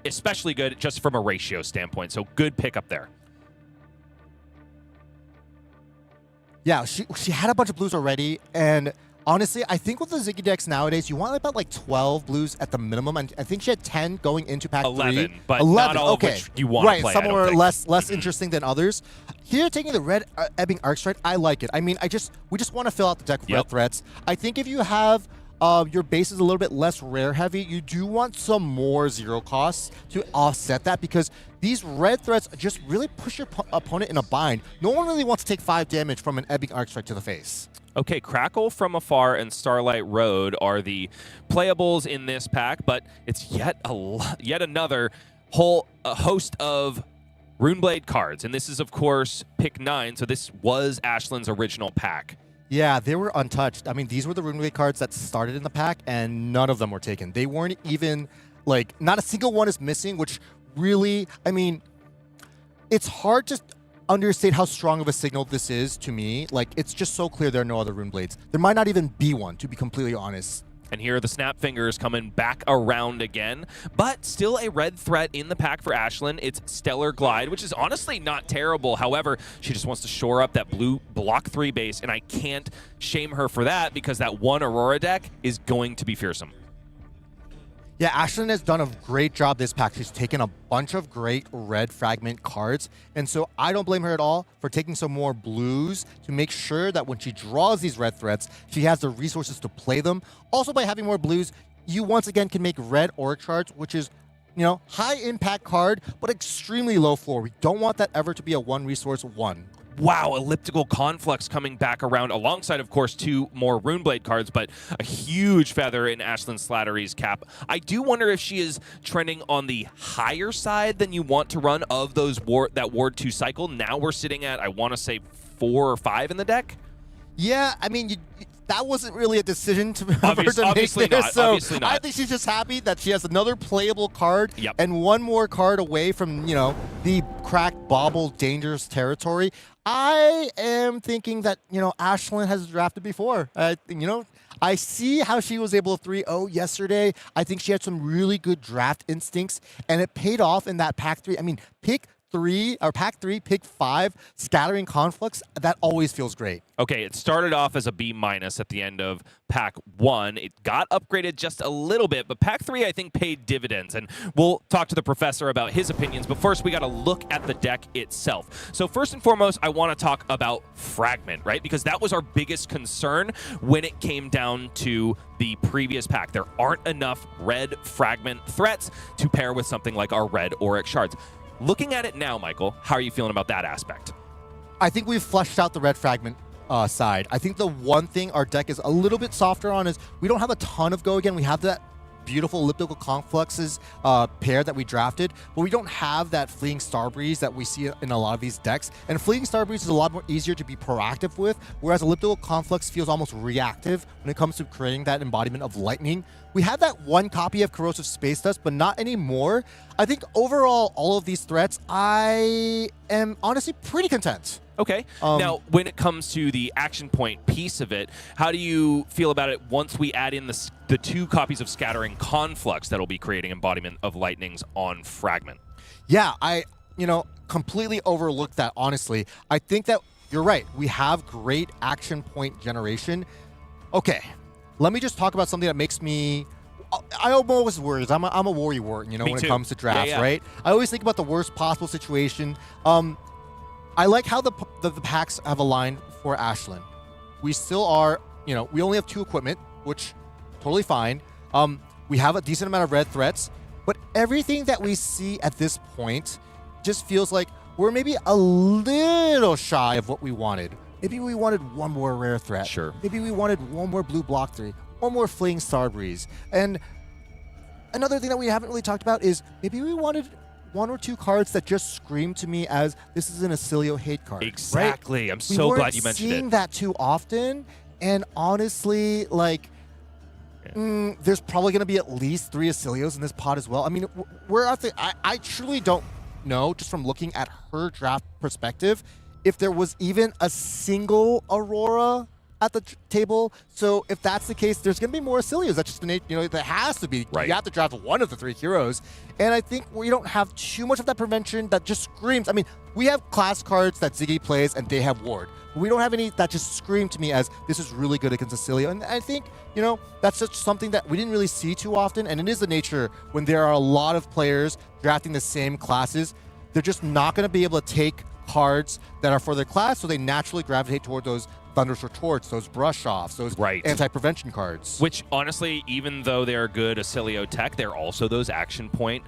[SPEAKER 2] especially good just from a ratio standpoint. So good pickup there.
[SPEAKER 3] Yeah, she had a bunch of blues already, and honestly, I think with the Zyggy decks nowadays, you want about like 12 blues at the minimum, and I think she had 10 going into pack
[SPEAKER 2] 11,
[SPEAKER 3] 3.
[SPEAKER 2] but
[SPEAKER 3] 11,
[SPEAKER 2] not all
[SPEAKER 3] okay.
[SPEAKER 2] of which you want to play.
[SPEAKER 3] Some are less interesting than others. Here, taking the red Ebbing Arcstrike, I like it. I mean, we just want to fill out the deck with red threats. I think if you have your base is a little bit less rare heavy, you do want some more 0 costs to offset that, because these red threats just really push your opponent in a bind. No one really wants to take 5 damage from an Ebbing Arcstrike to the face.
[SPEAKER 2] Okay, Crackle from Afar and Starlight Road are the playables in this pack, but it's yet another host of Runeblade cards, and this is, of course, pick 9, so this was Ashlyn's original pack.
[SPEAKER 3] Yeah, they were untouched. I mean, these were the Runeblade cards that started in the pack, and none of them were taken. They weren't even, like, not a single one is missing, which really, I mean, it's hard to understate how strong of a signal this is to me. Like, it's just so clear there are no other Runeblades. There might not even be one, to be completely honest.
[SPEAKER 2] And here are the Snap Fingers coming back around again, but still a red threat in the pack for Ashlyn. It's Stellar Glide, which is honestly not terrible. However, she just wants to shore up that blue block 3 base, and I can't shame her for that because that one Aurora deck is going to be fearsome.
[SPEAKER 3] Yeah, Ashlyn has done a great job this pack. She's taken a bunch of great red fragment cards, and so I don't blame her at all for taking some more blues to make sure that when she draws these red threats, she has the resources to play them. Also, by having more blues, you once again can make red Auric Shards, which is, you know, high impact card, but extremely low floor. We don't want that ever to be a one resource one.
[SPEAKER 2] Wow, Elliptical Conflux coming back around alongside, of course, 2 more Runeblade cards, but a huge feather in Ashlyn Slattery's cap. I do wonder if she is trending on the higher side than you want to run of those that Ward 2 cycle. Now we're sitting at, I want to say, 4 or 5 in the deck.
[SPEAKER 3] Yeah, I mean, that wasn't really a decision to make
[SPEAKER 2] Obviously
[SPEAKER 3] there,
[SPEAKER 2] not.
[SPEAKER 3] so
[SPEAKER 2] Obviously not.
[SPEAKER 3] I think she's just happy that she has another playable card
[SPEAKER 2] Yep.
[SPEAKER 3] and one more card away from, you know, the cracked, bobble, dangerous territory. I am thinking that, you know, Ashlyn has drafted before. You know, I see how she was able to 3-0 yesterday. I think she had some really good draft instincts, and it paid off in that pack 3. I mean, pack 3, pick 5, Scattering Conflicts, that always feels great.
[SPEAKER 2] Okay, it started off as a B- at the end of Pack 1. It got upgraded just a little bit, but Pack 3, I think, paid dividends. And we'll talk to the professor about his opinions, but first we got to look at the deck itself. So first and foremost, I want to talk about Fragment, right? Because that was our biggest concern when it came down to the previous pack. There aren't enough red Fragment threats to pair with something like our red Auric Shards. Looking at it now, Michael, how are you feeling about that aspect?
[SPEAKER 3] I think we've fleshed out the red fragment side. I think the one thing our deck is a little bit softer on is we don't have a ton of go again. We have that beautiful elliptical confluxes pair that we drafted, but we don't have that Fleeing Starbreeze that we see in a lot of these decks. And Fleeing Starbreeze is a lot more easier to be proactive with, whereas elliptical conflux feels almost reactive when it comes to creating that embodiment of lightning. We had that one copy of Corrosive Space Dust, but not anymore. I think overall, all of these threats, I am honestly pretty content.
[SPEAKER 2] Okay. Now, when it comes to the action point piece of it, how do you feel about it once we add in the 2 copies of Scattering Conflux that'll be creating embodiment of lightnings on Fragment?
[SPEAKER 3] Yeah, I completely overlooked that, honestly. I think that you're right. We have great action point generation. Okay, let me just talk about something that makes me... I almost worry. I'm a worry wart, you know, when it comes to drafts, right? I always think about the worst possible situation. I like how the packs have aligned for Ashlyn. We still are, you know, we only have 2 equipment, which totally fine. We have a decent amount of red threats, but everything that we see at this point just feels like we're maybe a little shy of what we wanted. Maybe we wanted one more rare threat.
[SPEAKER 2] Sure.
[SPEAKER 3] Maybe we wanted one more blue block 3, one more Fleeing Starbreeze. And another thing that we haven't really talked about is maybe we wanted 1 or 2 cards that just scream to me as this is an Oscilio hate card.
[SPEAKER 2] Exactly.
[SPEAKER 3] Right?
[SPEAKER 2] I'm so glad you mentioned it.
[SPEAKER 3] We weren't seeing that too often, and honestly, like, there's probably going to be at least 3 Oscilios in this pot as well. I mean, we're at the... I truly don't know, just from looking at her draft perspective, if there was even a single Aurora at the table. So if that's the case, there's going to be more Oscilios. That's just the nature, you know, that has to be.
[SPEAKER 2] Right.
[SPEAKER 3] You have to draft one of the 3 heroes. And I think we don't have too much of that prevention that just screams. I mean, we have class cards that Zyggy plays and they have Ward. But we don't have any that just scream to me as this is really good against Oscilio. And I think, you know, that's just something that we didn't really see too often. And it is the nature when there are a lot of players drafting the same classes. They're just not going to be able to take cards that are for their class, so they naturally gravitate toward those Thunderous Retorts, those Brush Offs, those anti-prevention cards.
[SPEAKER 2] Which, honestly, even though they're good Oscilio tech, they're also those action point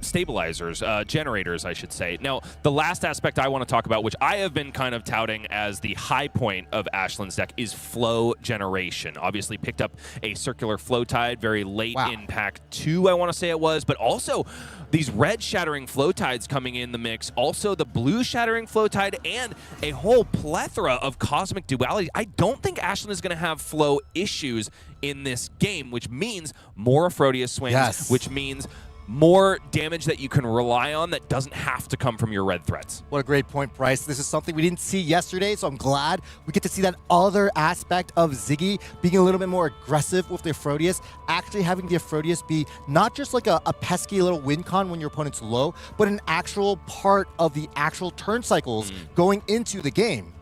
[SPEAKER 2] stabilizers, generators, I should say. Now, the last aspect I want to talk about, which I have been kind of touting as the high point of Ashlyn's deck, is flow generation. Obviously picked up a circular flow tide very late in pack 2, I want to say it was, but also these red shattering flow tides coming in the mix, also the blue shattering flow tide, and a whole plethora of cosmic Cosmic Duality, I don't think Ashlyn is going to have flow issues in this game, which means more Aphrodite swings, which means more damage that you can rely on that doesn't have to come from your red threats.
[SPEAKER 3] What a great point, Bryce. This is something we didn't see yesterday, so I'm glad we get to see that other aspect of Ziggy being a little bit more aggressive with the Aphrodite, actually having the Aphrodite be not just like a pesky little win con when your opponent's low, but an actual part of the actual turn cycles going into the game.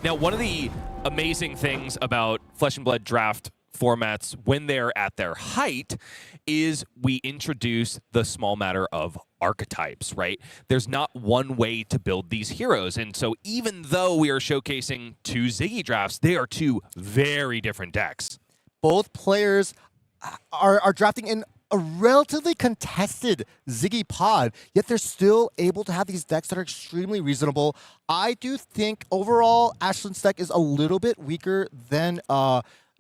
[SPEAKER 2] Now, one of the amazing things about Flesh and Blood draft formats when they're at their height is we introduce the small matter of archetypes, right? There's not one way to build these heroes. And so even though we are showcasing 2 Ziggy drafts, they are 2 very different decks.
[SPEAKER 3] Both players are drafting in a relatively contested Ziggy pod, yet they're still able to have these decks that are extremely reasonable. I do think overall Ashlyn's deck is a little bit weaker than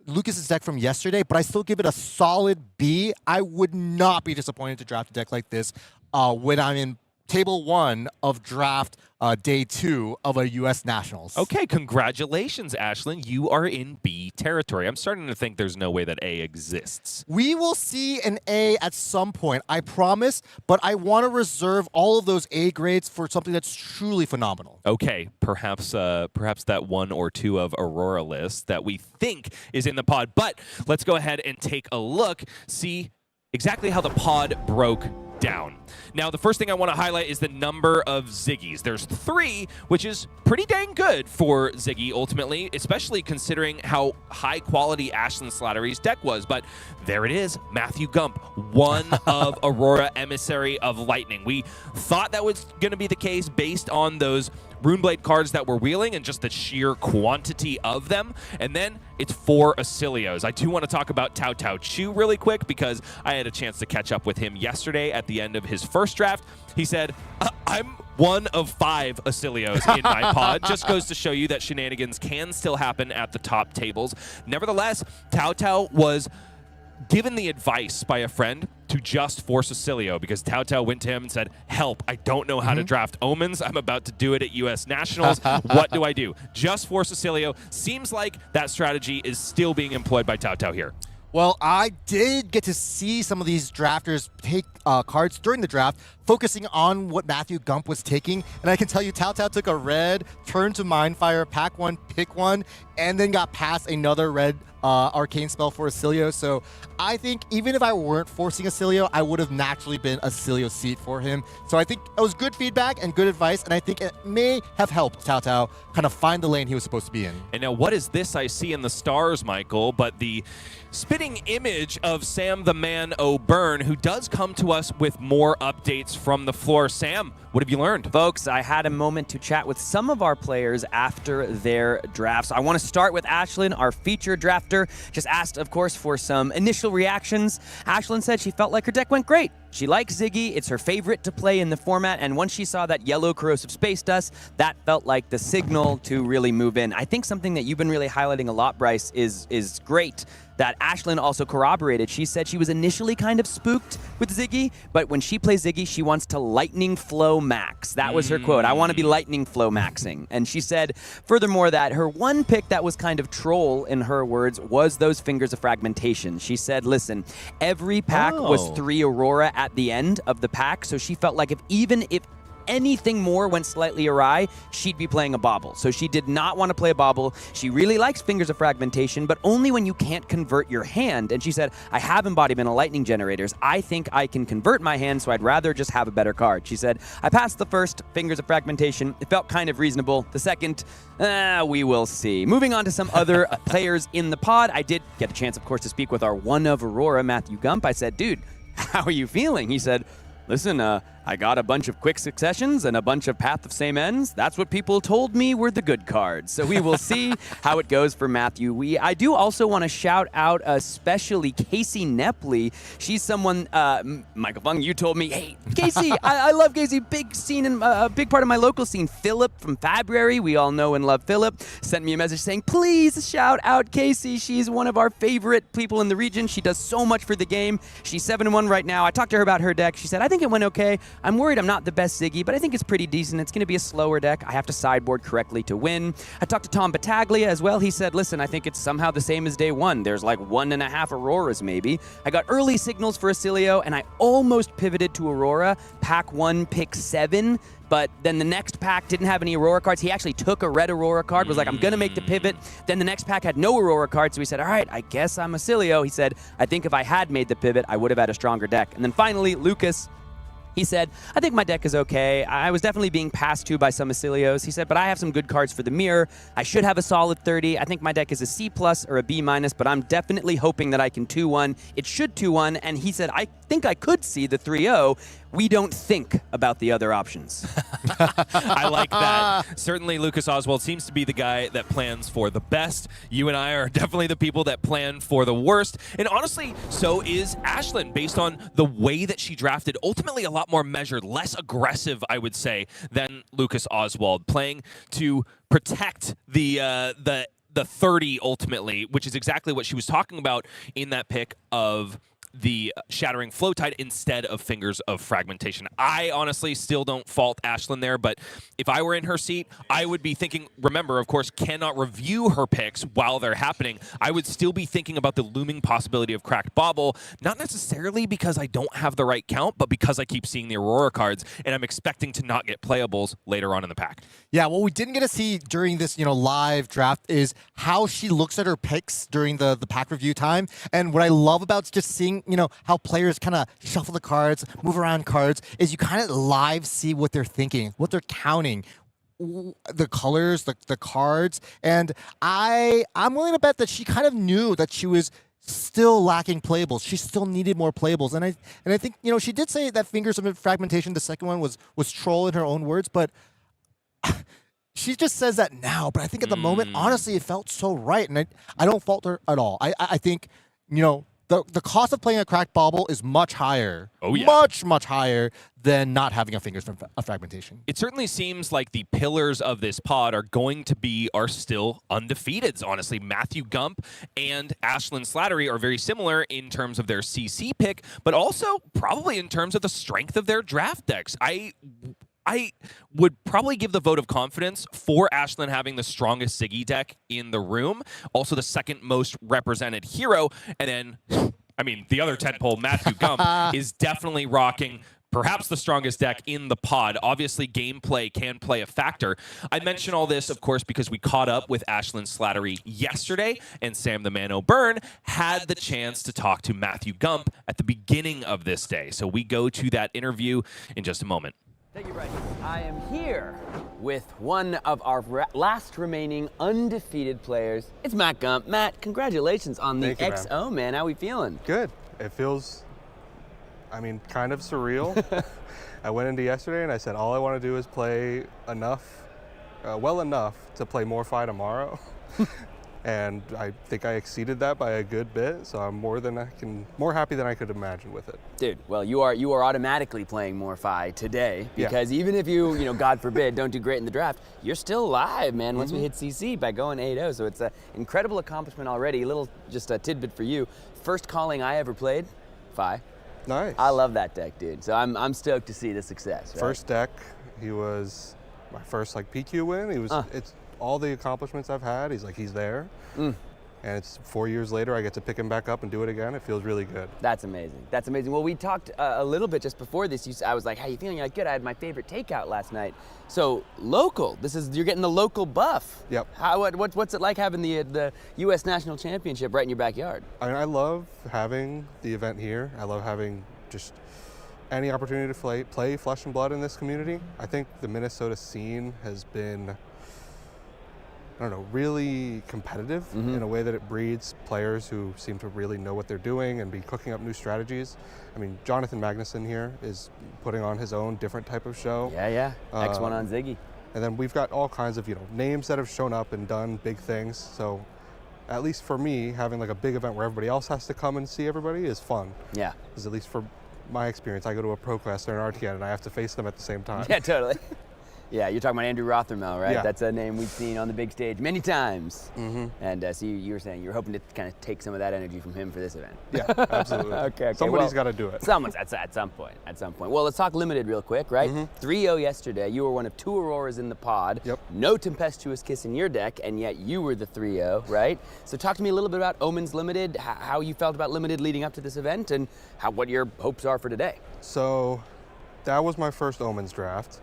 [SPEAKER 3] Lucas's deck from yesterday, but I still give it a solid B. I would not be disappointed to draft a deck like this when I'm in table 1 of draft day 2 of a U.S. Nationals.
[SPEAKER 2] Okay, congratulations, Ashlyn. You are in B territory. I'm starting to think there's no way that A exists.
[SPEAKER 3] We will see an A at some point, I promise, but I want to reserve all of those A grades for something that's truly phenomenal.
[SPEAKER 2] Okay, perhaps that 1 or 2 of Aurora list that we think is in the pod, but let's go ahead and take a look, see exactly how the pod broke down. Now, the first thing I want to highlight is the number of Ziggies. There's 3, which is pretty dang good for Ziggy, ultimately, especially considering how high-quality Ashlyn Slattery's deck was. But there it is, Matthew Gump, 1 of Aurora, Emissary of Lightning. We thought that was going to be the case based on those Runeblade cards that we're wheeling and just the sheer quantity of them. And then it's 4 Oscilios. I do want to talk about Tao Tao Chu really quick because I had a chance to catch up with him yesterday at the end of his first draft. He said, I'm 1 of 5 Oscilios in my pod. Just goes to show you that shenanigans can still happen at the top tables. Nevertheless, Tao Tao was given the advice by a friend to just force Oscilio because Tao Tao went to him and said, help, I don't know how to draft Omens. I'm about to do it at U.S. Nationals. What do I do? Just force Oscilio. Seems like that strategy is still being employed by Tao Tao here.
[SPEAKER 3] Well, I did get to see some of these drafters take cards during the draft, focusing on what Matthew Gump was taking. And I can tell you, Tao Tao took a red, turned to Mindfire, pack 1, pick 1, and then got past another red arcane spell for Oscilio. So I think even if I weren't forcing Oscilio, I would have naturally been Oscilio seat for him. So I think it was good feedback and good advice, and I think it may have helped Tao Tao kind of find the lane he was supposed to be in.
[SPEAKER 2] And now what is this I see in the stars, Michael, but the spitting image of Sam the Man O'Byrne, who does come to us with more updates from the floor. Sam, what have you learned?
[SPEAKER 5] Folks, I had a moment to chat with some of our players after their drafts. I want to start with Ashlyn, our featured drafter. Just asked, of course, for some initial reactions. Ashlyn said she felt like her deck went great. She likes Ziggy, it's her favorite to play in the format, and once she saw that yellow corrosive space dust, that felt like the signal to really move in. I think something that you've been really highlighting a lot, Bryce, is great that Ashlyn also corroborated. She said she was initially kind of spooked with Ziggy, but when she plays Ziggy, she wants to lightning flow max. That was her quote. I want to be lightning flow maxing. And she said, furthermore, that her one pick that was kind of troll, in her words, was those Fingers of Fragmentation. She said, listen, every pack was 3 Aurora at the end of the pack, so she felt like even if anything more went slightly awry, she'd be playing a bauble. So she did not want to play a bauble. She really likes Fingers of Fragmentation, but only when you can't convert your hand. And she said, I have embodiment of lightning generators. I think I can convert my hand, so I'd rather just have a better card. She said, I passed the first Fingers of Fragmentation. It felt kind of reasonable. The second, we will see. Moving on to some other players in the pod. I did get a chance, of course, to speak with our one of Aurora, Matthew Gump. I said, dude, how are you feeling? He said, listen, I got a bunch of quick successions and a bunch of Path of Same Ends. That's what people told me were the good cards. So we will see how it goes for Matthew. I do also want to shout out especially Casey Nepley. She's someone, Michael Feng, you told me, hey, Casey, I love Casey. Big scene, and a big part of my local scene. Philip from February, we all know and love Philip, sent me a message saying, please shout out Casey. She's one of our favorite people in the region. She does so much for the game. She's 7-1 right now. I talked to her about her deck. She said, I think it went okay. I'm worried I'm not the best Ziggy, but I think it's pretty decent. It's going to be a slower deck. I have to sideboard correctly to win. I talked to Tom Battaglia as well. He said, listen, I think it's somehow the same as day one. There's like 1.5 Auroras maybe. I got early signals for Oscilio, and I almost pivoted to Aurora. Pack 1, pick 7. But then the next pack didn't have any Aurora cards. He actually took a red Aurora card, was like, I'm going to make the pivot. Then the next pack had no Aurora cards, so he said, all right, I guess I'm Oscilio. He said, I think if I had made the pivot, I would have had a stronger deck. And then finally, Lucas, he said, I think my deck is okay. I was definitely being passed to by some Oscilios. He said, but I have some good cards for the mirror. I should have a solid 30. I think my deck is a C+ or a B-, but I'm definitely hoping that I can 2-1. It should 2-1. And he said, I think I could see the 3-0. We don't think about the other options.
[SPEAKER 2] I like that. Certainly, Lucas Oswald seems to be the guy that plans for the best. You and I are definitely the people that plan for the worst. And honestly, so is Ashlyn, based on the way that she drafted. Ultimately, a lot more measured, less aggressive, I would say, than Lucas Oswald, playing to protect the 30 ultimately, which is exactly what she was talking about in that pick of the Shattering Flow Tide instead of Fingers of Fragmentation. I honestly still don't fault Ashlyn there, but if I were in her seat, I would be thinking, remember, of course, cannot review her picks while they're happening. I would still be thinking about the looming possibility of Cracked Bauble, not necessarily because I don't have the right count, but because I keep seeing the Aurora cards, and I'm expecting to not get playables later on in the pack.
[SPEAKER 3] Yeah, what we didn't get to see during this, live draft is how she looks at her picks during the pack review time. And what I love about just seeing, how players kind of shuffle the cards, move around cards, is you kind of live see what they're thinking, what they're counting, the colors, the cards. And I'm willing to bet that she kind of knew that she was still lacking playables. She still needed more playables. And I think, she did say that Fingers of Fragmentation, the second one, was troll in her own words, but she just says that now. But I think at the moment, honestly, it felt so right. And I don't fault her at all. I think, the cost of playing a Cracked Bauble is much higher.
[SPEAKER 2] Oh, yeah.
[SPEAKER 3] Much, much higher than not having a Fingers of Fragmentation.
[SPEAKER 2] It certainly seems like the pillars of this pod are still undefeated, honestly. Matthew Gump and Ashlyn Slattery are very similar in terms of their CC pick, but also probably in terms of the strength of their draft decks. I would probably give the vote of confidence for Ashlyn having the strongest Ziggy deck in the room, also the second most represented hero, and then, the other tentpole, Matthew Gump, is definitely rocking perhaps the strongest deck in the pod. Obviously, gameplay can play a factor. I mention all this, of course, because we caught up with Ashlyn Slattery yesterday, and Sam the Man O'Byrne had the chance to talk to Matthew Gump at the beginning of this day. So we go to that interview in just a moment.
[SPEAKER 5] Thank you, Bryce. I am here with one of our last remaining undefeated players. It's Matt Gump. Matt, congratulations on the XO, man. How we feeling?
[SPEAKER 6] Good. It feels, kind of surreal. I went into yesterday and I said, all I want to do is play enough, well enough to play Morphi tomorrow. And I think I exceeded that by a good bit, so I'm more happy than I could imagine with it.
[SPEAKER 5] Dude, well, you are automatically playing Morphi today, because even if you, God forbid, don't do great in the draft, you're still alive, man, once we hit CC by going 8-0. So it's an incredible accomplishment already. Just a tidbit for you. First calling I ever played, Phi.
[SPEAKER 6] Nice.
[SPEAKER 5] I love that deck, dude. So I'm stoked to see the success. Right?
[SPEAKER 6] First deck, he was my first PQ win. He was. It's all the accomplishments I've had. He's there. And it's 4 years later, I get to pick him back up and do it again. It feels really good.
[SPEAKER 5] That's amazing. That's amazing. Well, we talked a little bit just before this. I was like, how you feeling? You're like, good. I had my favorite takeout last night. So local. You're getting the local buff.
[SPEAKER 6] Yep.
[SPEAKER 5] What's it like having the U.S. National Championship right in your backyard?
[SPEAKER 6] I love having the event here. I love having just any opportunity to play Flesh and Blood in this community. I think the Minnesota scene has been, really competitive in a way that it breeds players who seem to really know what they're doing and be cooking up new strategies. Jonathan Magnuson here is putting on his own different type of show.
[SPEAKER 5] Yeah. X1 on Zyggy.
[SPEAKER 6] And then we've got all kinds of, names that have shown up and done big things. So at least for me, having a big event where everybody else has to come and see everybody is fun.
[SPEAKER 5] Yeah.
[SPEAKER 6] Because at least for my experience, I go to a ProQuest or an RTN and I have to face them at the same time.
[SPEAKER 5] Yeah, totally. Yeah, you're talking about Andrew Rothermel, right?
[SPEAKER 6] Yeah.
[SPEAKER 5] That's a name we've seen on the big stage many times.
[SPEAKER 6] Mm-hmm.
[SPEAKER 5] And so you were saying you're hoping to kind of take some of that energy from him for this event.
[SPEAKER 6] Yeah, absolutely.
[SPEAKER 5] Okay,
[SPEAKER 6] Somebody's got to do it.
[SPEAKER 5] Someone's at some point. Well, let's talk limited real quick, right? 3-0 yesterday. You were one of 2 Auroras in the pod.
[SPEAKER 6] Yep.
[SPEAKER 5] No tempestuous kiss in your deck, and yet you were the 3-0, right? So talk to me a little bit about Omens Limited, how you felt about Limited leading up to this event, and what your hopes are for today.
[SPEAKER 6] So that was my first Omens draft.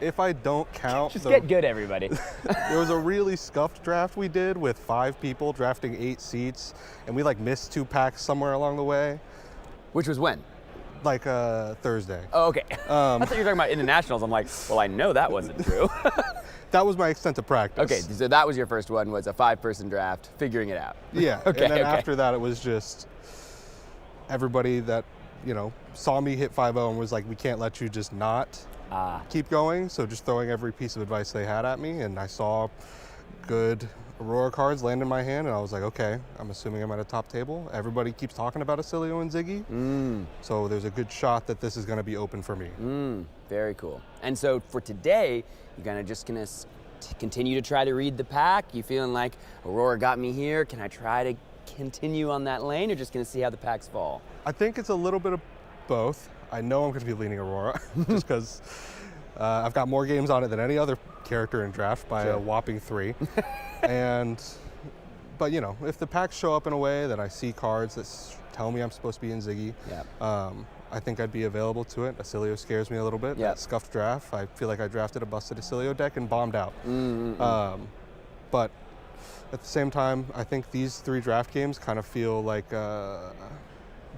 [SPEAKER 6] If I don't count,
[SPEAKER 5] Just get good, everybody.
[SPEAKER 6] there was a really scuffed draft we did with 5 people drafting 8 seats, and we like missed 2 packs somewhere along the way.
[SPEAKER 5] Which was when?
[SPEAKER 6] Like Thursday.
[SPEAKER 5] Oh, okay. I thought you were talking about internationals. I'm like, well, I know that wasn't true.
[SPEAKER 6] That was my extent of practice.
[SPEAKER 5] Okay, so that was your first one, was a 5-person draft, figuring it out.
[SPEAKER 6] Yeah.
[SPEAKER 5] Okay,
[SPEAKER 6] and then
[SPEAKER 5] okay.
[SPEAKER 6] after that, it was just everybody that saw me hit 5-0 and was like, we can't let you just not keep going. So just throwing every piece of advice they had at me, and I saw good Aurora cards land in my hand, and I was like, okay, I'm assuming I'm at a top table. Everybody keeps talking about Oscilio and Zyggy, so there's a good shot that this is going to be open for me.
[SPEAKER 5] Very cool. And so for today, you're kind of just going to continue to try to read the pack? You feeling like Aurora got me here? Can I try to continue on that lane, or just going to see how the packs fall?
[SPEAKER 6] I think it's a little bit of both. I know I'm going to be leaning Aurora just because I've got more games on it than any other character in draft by a whopping 3. But if the packs show up in a way that I see cards that tell me I'm supposed to be in Zyggy, I think I'd be available to it. Oscilio scares me a little bit. That scuffed draft, I feel like I drafted a busted Oscilio deck and bombed out. But at the same time, I think these 3 draft games kind of feel like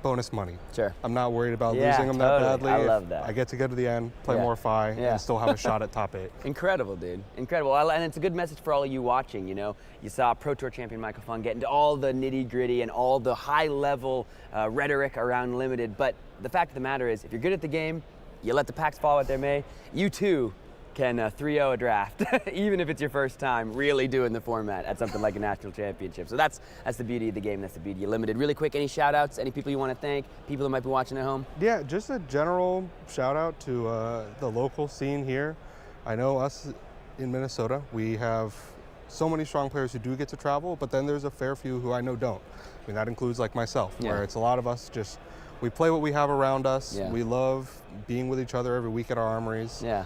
[SPEAKER 6] bonus money.
[SPEAKER 5] Sure.
[SPEAKER 6] I'm not worried about
[SPEAKER 5] Yeah,
[SPEAKER 6] losing them that
[SPEAKER 5] totally.
[SPEAKER 6] badly.
[SPEAKER 5] I
[SPEAKER 6] If
[SPEAKER 5] love that.
[SPEAKER 6] I get to go to the end, play
[SPEAKER 5] Yeah.
[SPEAKER 6] more Fi,
[SPEAKER 5] Yeah.
[SPEAKER 6] and still have a shot at top 8.
[SPEAKER 5] Incredible, dude. Incredible. And it's a good message for all of you watching. You saw Pro Tour champion Michael Feng get into all the nitty-gritty and all the high-level rhetoric around Limited. But the fact of the matter is, if you're good at the game, you let the packs fall what they may, you too can 3-0 a draft, even if it's your first time really doing the format at something like a national championship. So that's the beauty of the game. That's the beauty of Limited. Really quick, any shout-outs? Any people you want to thank? People that might be watching at home?
[SPEAKER 6] Yeah, just a general shout out to the local scene here. I know us in Minnesota, we have so many strong players who do get to travel, but then there's a fair few who I know don't. I mean, that includes like myself, where it's a lot of us just, we play what we have around us.
[SPEAKER 5] Yeah.
[SPEAKER 6] We love being with each other every week at our armories.
[SPEAKER 5] Yeah.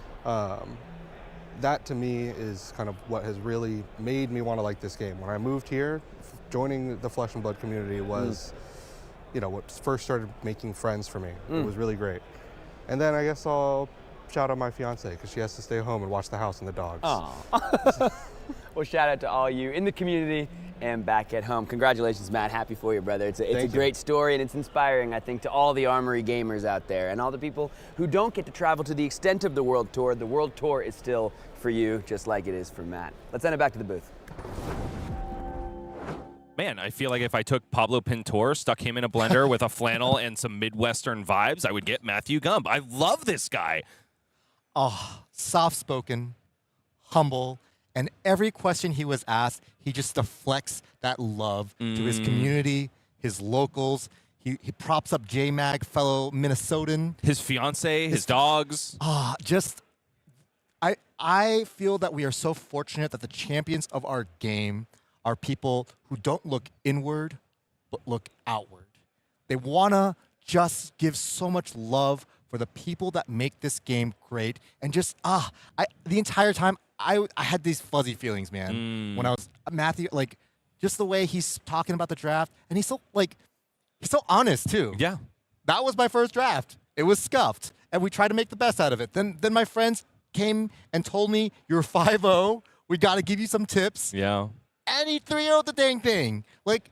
[SPEAKER 6] That to me is kind of what has really made me want to like this game. When I moved here, joining the Flesh and Blood community was, what first started making friends for me. It was really great. And then I guess I'll shout out my fiance because she has to stay home and watch the house and the dogs.
[SPEAKER 5] Aw. Well, shout out to all you in the community and back at home. Congratulations, Matt. Happy for you, brother. It's a great story, and it's inspiring, I think, to all the Armory gamers out there and all the people who don't get to travel to the extent of the World Tour. The World Tour is still for you, just like it is for Matt. Let's send it back to the booth.
[SPEAKER 2] Man, I feel like if I took Pablo Pintor, stuck him in a blender with a flannel and some Midwestern vibes, I would get Matthew Gump. I love this guy.
[SPEAKER 3] Oh, soft-spoken, humble, and every question he was asked, he just deflects that love to his community, his locals. He props up J-Mag, fellow Minnesotan.
[SPEAKER 2] His fiance, his dogs.
[SPEAKER 3] I feel that we are so fortunate that the champions of our game are people who don't look inward, but look outward. They want to just give so much love for the people that make this game great. And just, the entire time, I had these fuzzy feelings, man. When I was, Matthew, like, just the way he's talking about the draft. And he's so honest, too.
[SPEAKER 2] Yeah.
[SPEAKER 3] That was my first draft. It was scuffed. And we tried to make the best out of it. Then my friends came and told me, you're 5-0. We got to give you some tips.
[SPEAKER 2] Yeah.
[SPEAKER 3] And he 3-0'd the dang thing. Like,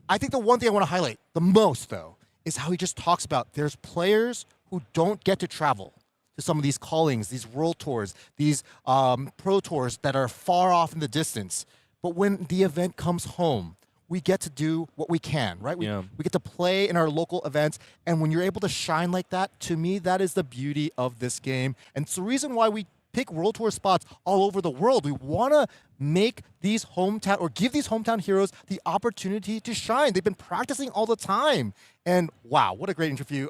[SPEAKER 3] I think the one thing I want to highlight the most, though, is how he just talks about there's players who don't get to travel to some of these callings, these world tours, these pro tours that are far off in the distance. But when the event comes home, we get to do what we can, right? We get to play in our local events. And when you're able to shine like that, to me, that is the beauty of this game. And it's the reason why we pick World Tour spots all over the world. We want to make these hometown, or give these hometown heroes the opportunity to shine. They've been practicing all the time. And wow, what a great interview.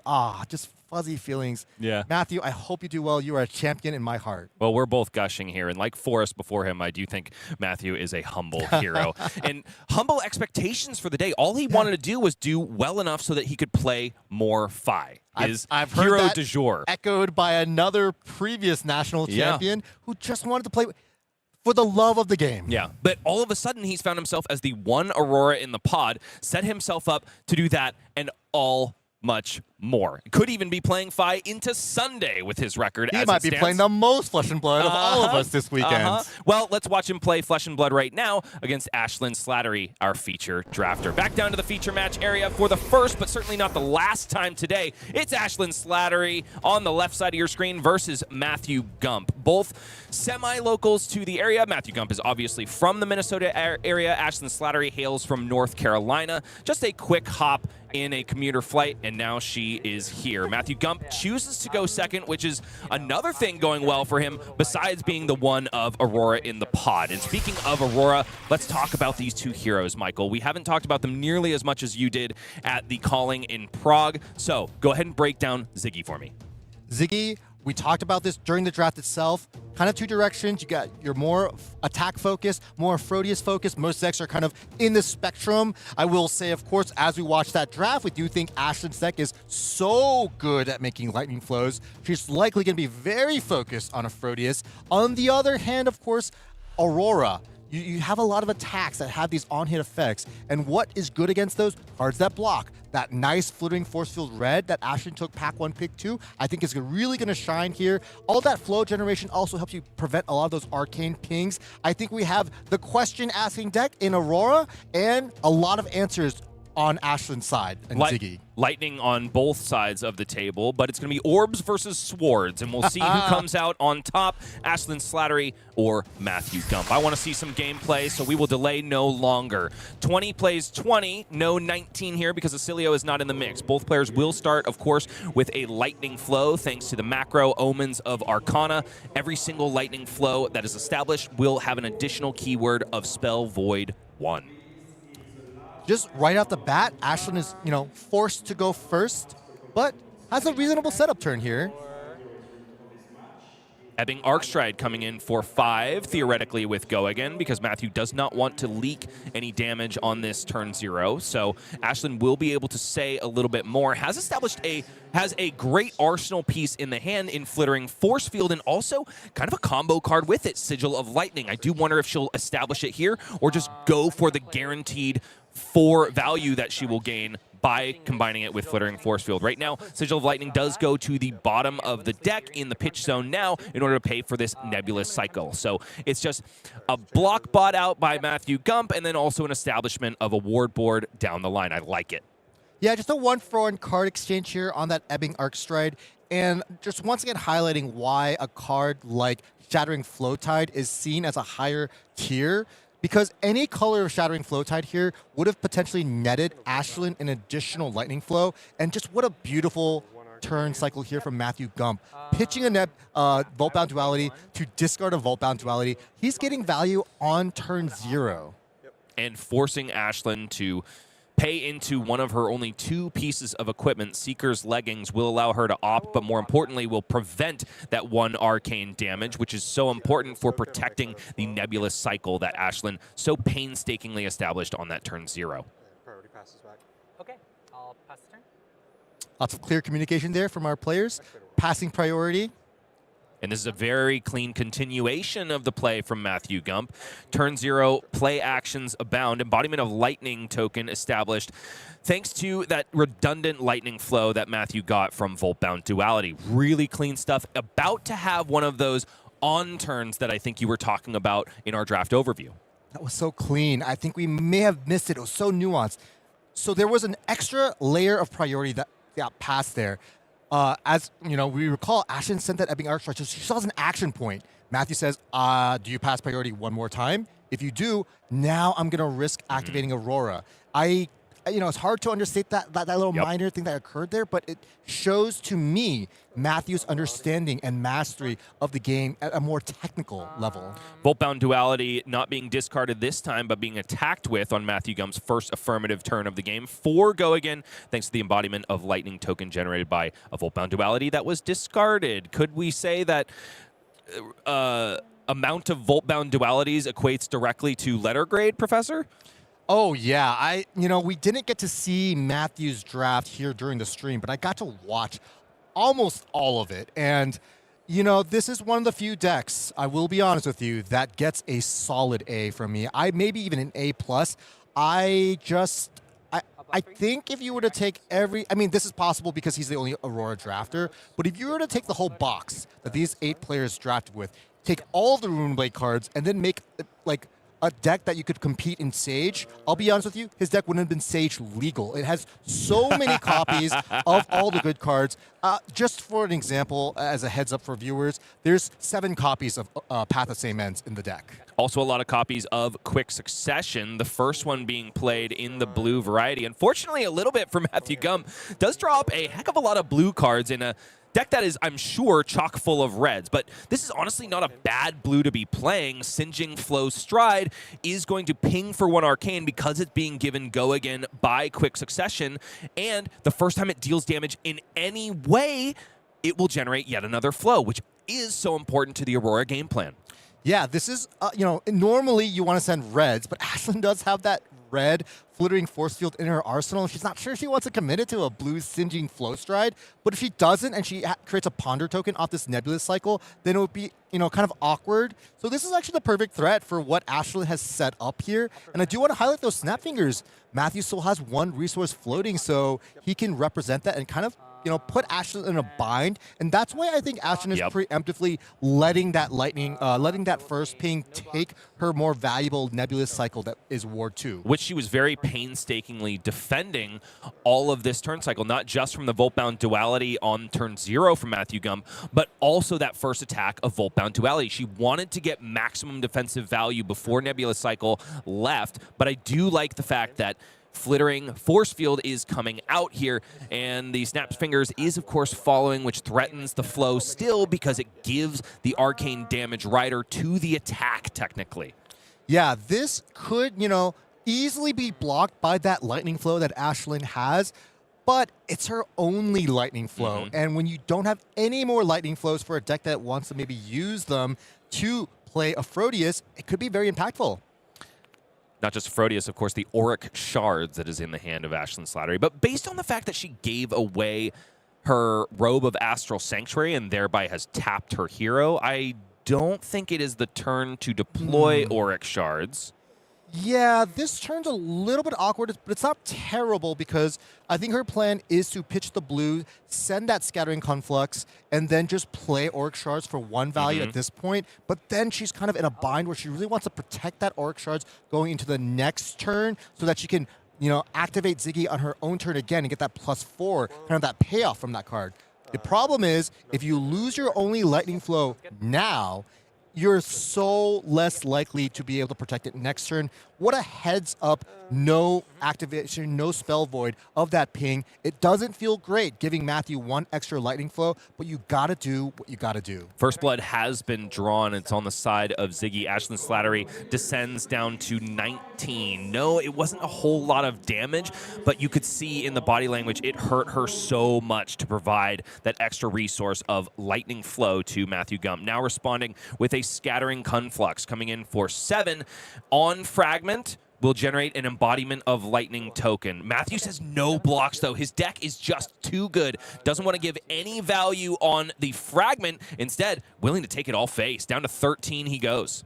[SPEAKER 3] Just fuzzy feelings.
[SPEAKER 2] Yeah.
[SPEAKER 3] Matthew, I hope you do well. You are a champion in my heart.
[SPEAKER 2] Well, we're both gushing here, and like Forrest before him, I do think Matthew is a humble hero. And humble expectations for the day. All he wanted to do was do well enough so that he could play more Fi.
[SPEAKER 3] I've heard
[SPEAKER 2] hero
[SPEAKER 3] that
[SPEAKER 2] du jour.
[SPEAKER 3] echoed by another previous national champion who just wanted to play for the love of the game.
[SPEAKER 2] Yeah, but all of a sudden he's found himself as the one Aurora in the pod, set himself up to do that and all much more. Could even be playing Fi into Sunday with his record.
[SPEAKER 3] He might be playing the most Flesh and Blood of all of us this weekend.
[SPEAKER 2] Well, let's watch him play Flesh and Blood right now against Ashlyn Slattery, our feature drafter. Back down to the feature match area for the first, but certainly not the last time today. It's Ashlyn Slattery on the left side of your screen versus Matthew Gump. Both semi-locals to the area. Matthew Gump is obviously from the Minnesota area. Ashlyn Slattery hails from North Carolina. Just a quick hop in a commuter flight, and now she is here. Matthew Gump chooses to go second, which is another thing going well for him besides being the one of Aurora in the pod. And speaking of Aurora, let's talk about these two heroes, Michael. We haven't talked about them nearly as much as you did at the calling in Prague. So go ahead and break down Zyggy for me.
[SPEAKER 3] Zyggy, we talked about this during the draft itself. Kind of two directions. You got your more attack focused, more Frodius focused. Most decks are kind of in the spectrum. I will say, of course, as we watch that draft, we do think Ashlyn's deck is so good at making lightning flows. She's likely going to be very focused on a Frodius. On the other hand, of course, Aurora. You have a lot of attacks that have these on-hit effects. And what is good against those? Cards that block. That nice flittering force field red that Ashlyn took pack 1, pick 2, I think is really going to shine here. All that flow generation also helps you prevent a lot of those arcane pings. I think we have the question-asking deck in Aurora and a lot of answers on Ashlyn's side and Zyggy.
[SPEAKER 2] Lightning on both sides of the table, but it's going to be orbs versus swords, and we'll see who comes out on top, Ashlyn Slattery or Matthew Gump. I want to see some gameplay, so we will delay no longer. 20 plays 20, no 19 here because Oscilio is not in the mix. Both players will start, of course, with a lightning flow thanks to the macro Omens of Arcana. Every single lightning flow that is established will have an additional keyword of Spell Void 1.
[SPEAKER 3] Just right off the bat, Ashlyn is, forced to go first, but has a reasonable setup turn here.
[SPEAKER 2] Ebbing Arcstride coming in for 5, theoretically with Go again, because Matthew does not want to leak any damage on this turn 0. So Ashlyn will be able to say a little bit more. Has a great arsenal piece in the hand in Flittering Force Field, and also kind of a combo card with it, Sigil of Lightning. I do wonder if she'll establish it here or just go for the guaranteed 4 value that she will gain by combining it with Flittering Force Field. Right now, Sigil of Lightning does go to the bottom of the deck in the pitch zone now in order to pay for this Nebulous Cycle. So it's just a block bot out by Matthew Gump and then also an establishment of a ward board down the line. I like it.
[SPEAKER 3] Yeah, just a 1-for-1 card exchange here on that Ebbing Arcstride. And just once again highlighting why a card like Shattering Flowtide is seen as a higher tier. Because any color of Shattering Flowtide here would have potentially netted Ashlyn an additional lightning flow. And just what a beautiful turn cycle here from Matthew Gump. Pitching a Vaultbound Duality to discard a Vaultbound Duality. He's getting value on turn 0.
[SPEAKER 2] And forcing Ashlyn to pay into one of her only 2 pieces of equipment. Seeker's Leggings will allow her to opt, but more importantly will prevent that 1 arcane damage, which is so important for protecting the Nebulous Cycle that Ashlyn so painstakingly established on that turn 0.
[SPEAKER 6] Priority passes back.
[SPEAKER 5] Okay, I'll pass the turn.
[SPEAKER 3] Lots of clear communication there from our players. Passing priority.
[SPEAKER 2] And this is a very clean continuation of the play from Matthew Gump. Turn 0, play actions abound. Embodiment of Lightning token established thanks to that redundant lightning flow that Matthew got from Vaultbound Duality. Really clean stuff. About to have one of those on turns that I think you were talking about in our draft overview.
[SPEAKER 3] That was so clean. I think we may have missed it. It was so nuanced. So there was an extra layer of priority that got passed there. As we recall, Ashlyn sent that Ebbing Arcstride. So she still has an action point. Matthew says, do you pass priority one more time? If you do, now I'm going to risk activating Aurora. it's hard to understate that little minor thing that occurred there, but it shows to me Matthew's understanding and mastery of the game at a more technical level.
[SPEAKER 2] Voltbound Duality not being discarded this time, but being attacked with on Matthew Gump's first affirmative turn of the game. 4 go again, thanks to the embodiment of lightning token generated by a Voltbound Duality that was discarded. Could we say that amount of Voltbound Dualities equates directly to letter grade, Professor?
[SPEAKER 3] Oh yeah, we didn't get to see Matthew's draft here during the stream, but I got to watch almost all of it. And this is one of the few decks, I will be honest with you, that gets a solid A from me. Maybe even an A+. I think if you were to take this is possible because he's the only Aurora drafter, but if you were to take the whole box that these 8 players drafted with, take all of the Runeblade cards, and then make a deck that you could compete in Sage, I'll be honest with you, his deck wouldn't have been Sage legal. It has so many copies of all the good cards. Just for an example, as a heads up for viewers, there's 7 copies of Path of Same Ends in the deck.
[SPEAKER 2] Also a lot of copies of Quick Succession, the first one being played in the blue variety. Unfortunately, a little bit for Matthew Gump, does draw up a heck of a lot of blue cards in a deck that is, I'm sure, chock full of reds, but this is honestly not a bad blue to be playing. Singeing Flow Stride is going to ping for 1 arcane because it's being given go again by Quick Succession, and the first time it deals damage in any way, it will generate yet another flow, which is so important to the Aurora game plan.
[SPEAKER 3] Yeah, this is, normally you want to send reds, but Ashlyn does have that red Flittering Force Field in her arsenal. She's not sure she wants to commit it to a blue Singeing Flow Stride, but if she doesn't and she creates a Ponder token off this Nebulous cycle, then it would be, kind of awkward. So this is actually the perfect threat for what Ashlyn has set up here. And I do want to highlight those Snap Fingers. Matthew still has 1 resource floating, so he can represent that and kind of put Ashlyn in a bind, and that's why I think Ashlyn is preemptively letting that first ping take her more valuable Nebulous cycle that is Ward 2.
[SPEAKER 2] Which she was very painstakingly defending all of this turn cycle, not just from the Voltbound Duality on turn 0 from Matthew Gump, but also that first attack of Voltbound Duality. She wanted to get maximum defensive value before Nebulous cycle left, but I do like the fact that Flittering Force Field is coming out here, and the Snap Fingers is, of course, following, which threatens the flow still because it gives the arcane damage rider to the attack, technically.
[SPEAKER 3] Yeah, this could, easily be blocked by that lightning flow that Ashlyn has, but it's her only lightning flow. And when you don't have any more lightning flows for a deck that wants to maybe use them to play Aphrodisias, it could be very impactful.
[SPEAKER 2] Not just Aphrodisias, of course, the Auric Shards that is in the hand of Ashlyn Slattery. But based on the fact that she gave away her Robe of Astral Sanctuary and thereby has tapped her hero, I don't think it is the turn to deploy Auric Shards.
[SPEAKER 3] Yeah, this turn's a little bit awkward, but it's not terrible because I think her plan is to pitch the blue, send that Scattering Conflux, and then just play Auric Shards for 1 value at this point. But then she's kind of in a bind where she really wants to protect that Auric Shards going into the next turn so that she can, activate Zyggy on her own turn again and get that +4, kind of that payoff from that card. The problem is, if you lose your only lightning flow now, you're so less likely to be able to protect it next turn. What a heads up, no activation, no spell void of that ping. It doesn't feel great giving Matthew 1 extra lightning flow, but you gotta do what you gotta do.
[SPEAKER 2] First blood has been drawn. It's on the side of Zyggy. Ashlyn Slattery descends down to 19. No, it wasn't a whole lot of damage, but you could see in the body language it hurt her so much to provide that extra resource of lightning flow to Matthew Gump. Now responding with a Scattering Conflux coming in for 7 on Fragment. Will generate an embodiment of lightning token. Matthews has no blocks, though. His deck is just too good. Doesn't want to give any value on the fragment. Instead, willing to take it all face. Down to 13 he goes.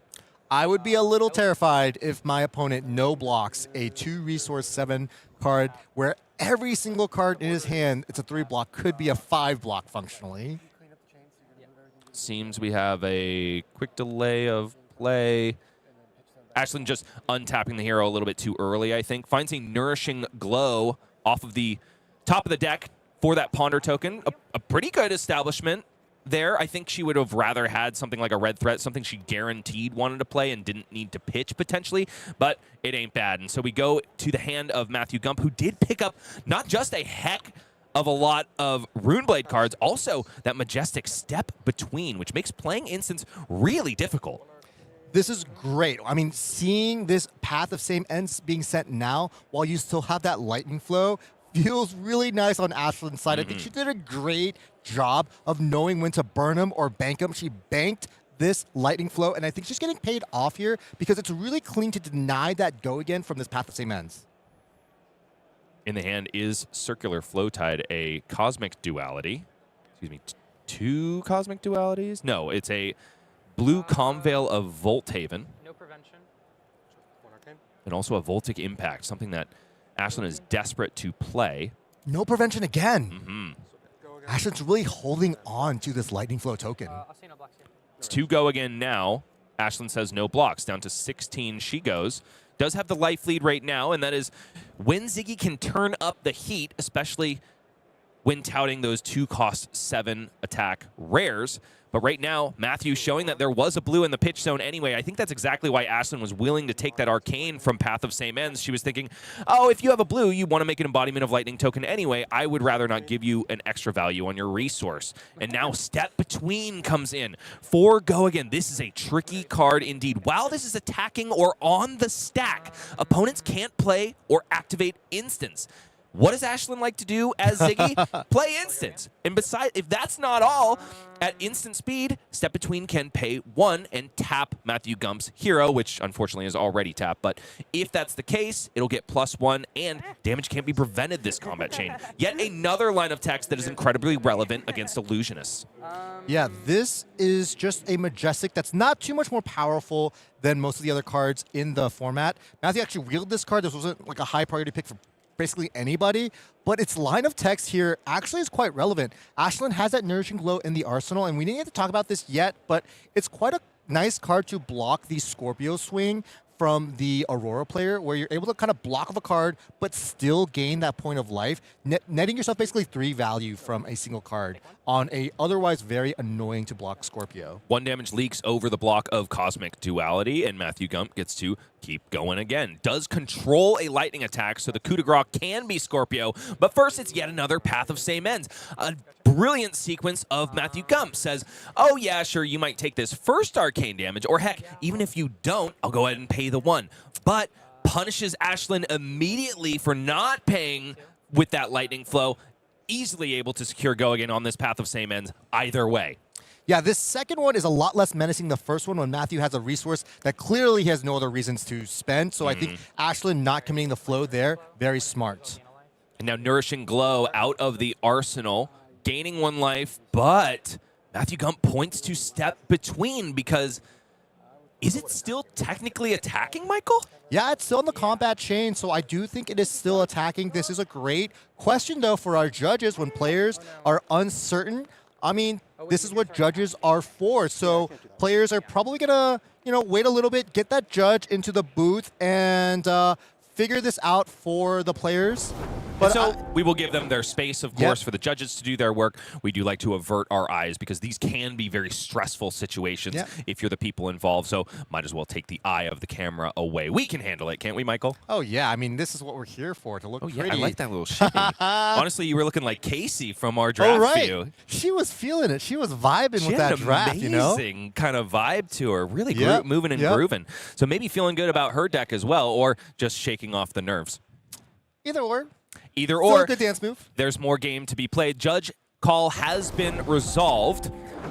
[SPEAKER 3] I would be a little terrified if my opponent no blocks a 2-resource 7 card where every single card in his hand, it's a 3-block, could be a 5-block functionally.
[SPEAKER 2] Seems we have a quick delay of play. Ashlyn just untapping the hero a little bit too early, I think. Finds a Nourishing Glow off of the top of the deck for that Ponder token. A pretty good establishment. there. I think she would have rather had something like a red threat, something she guaranteed wanted to play and didn't need to pitch potentially, but it ain't bad. And so we go to the hand of Matthew Gump, who did pick up not just a heck of a lot of Runeblade cards, also that majestic step between, which makes playing Instance really difficult.
[SPEAKER 3] This is great. I mean, seeing this Path of Same Ends being sent now while you still have that lightning flow feels really nice on Ashlyn's side. I think she did a great job of knowing when to burn him or bank him. She banked this lightning flow, and I think she's getting paid off here because it's really clean to deny that go again from this Path of Same Ends.
[SPEAKER 2] In the hand is Circular Flow Tide, a cosmic duality. Excuse me, 2 cosmic dualities? No, it's a blue Conveil of Volthaven.
[SPEAKER 7] No prevention.
[SPEAKER 2] And also a Voltic Impact, something that Ashlyn is desperate to play.
[SPEAKER 3] No prevention again. Ashlyn's really holding on to this lightning flow token.
[SPEAKER 7] I'll say no blocks here.
[SPEAKER 2] It's 2 go again now. Ashlyn says no blocks. Down to 16 she goes. Does have the life lead right now, and that is when Ziggy can turn up the heat, especially when touting those 2-cost 7 attack rares. But right now, Matthew showing that there was a blue in the pitch zone anyway. I think that's exactly why Ashlyn was willing to take that Arcane from Path of Same Ends. She was thinking, oh, if you have a blue, you want to make an embodiment of Lightning token anyway. I would rather not give you an extra value on your resource. And now Step Between comes in. 4 go again. This is a tricky card indeed. While this is attacking or on the stack, opponents can't play or activate Instance. What does Ashlyn like to do as Ziggy? Play Instance. And besides, if that's not all, at instant speed, Step Between can pay 1 and tap Matthew Gump's hero, which unfortunately is already tapped. But if that's the case, it'll get +1, and damage can't be prevented this combat chain. Yet another line of text that is incredibly relevant against Illusionists.
[SPEAKER 3] Yeah, this is just a Majestic that's not too much more powerful than most of the other cards in the format. Matthew actually wheeled this card. This wasn't like a high priority pick for basically anybody, but its line of text here actually is quite relevant. Ashlyn has that Nourishing Glow in the arsenal, and we didn't get to talk about this yet, but it's quite a nice card to block the Scorpio swing from the Aurora player, where you're able to kind of block off a card, but still gain that point of life, netting yourself basically 3 value from a single card on a otherwise very annoying to block Scorpio.
[SPEAKER 2] 1 damage leaks over the block of Cosmic Duality, and Matthew Gump gets to keep going again. Does control a lightning attack, so the coup de grace can be Scorpio, but first it's yet another Path of Same Ends. A brilliant sequence of Matthew Gump says, oh yeah, sure, you might take this first arcane damage, or heck, even if you don't, I'll go ahead and pay the 1. But punishes Ashlyn immediately for not paying with that lightning flow, easily able to secure go again on this Path of Same Ends either way.
[SPEAKER 3] Yeah, this second one is a lot less menacing than the first one when Matthew has a resource that clearly he has no other reasons to spend. So I think Ashlyn not committing the flow there, very smart.
[SPEAKER 2] And now Nourishing Glow out of the arsenal, gaining 1 life, but Matthew Gump points to Step Between because is it still technically attacking, Michael?
[SPEAKER 3] Yeah, it's still in the combat chain, so I do think it is still attacking. This is a great question, though, for our judges when players are uncertain. I mean, this is what judges are for. So players are probably going to, wait a little bit, get that judge into the booth, and figure this out for the players. But
[SPEAKER 2] so we will give them their space, of course, for the judges to do their work. We do like to avert our eyes because these can be very stressful situations if you're the people involved. So might as well take the eye of the camera away. We can handle it, can't we, Michael?
[SPEAKER 3] Oh, yeah. I mean, this is what we're here for, to look pretty.
[SPEAKER 2] Yeah, I like that little shipping. Honestly, you were looking like Casey from our draft view.
[SPEAKER 3] She was feeling it. She was vibing with that draft,
[SPEAKER 2] amazing kind of vibe to her. Really moving and grooving. So maybe feeling good about her deck as well, or just shaking off the nerves.
[SPEAKER 3] Either or.
[SPEAKER 2] Either
[SPEAKER 3] Still
[SPEAKER 2] or.
[SPEAKER 3] a good dance move.
[SPEAKER 2] There's more game to be played. Judge call has been resolved.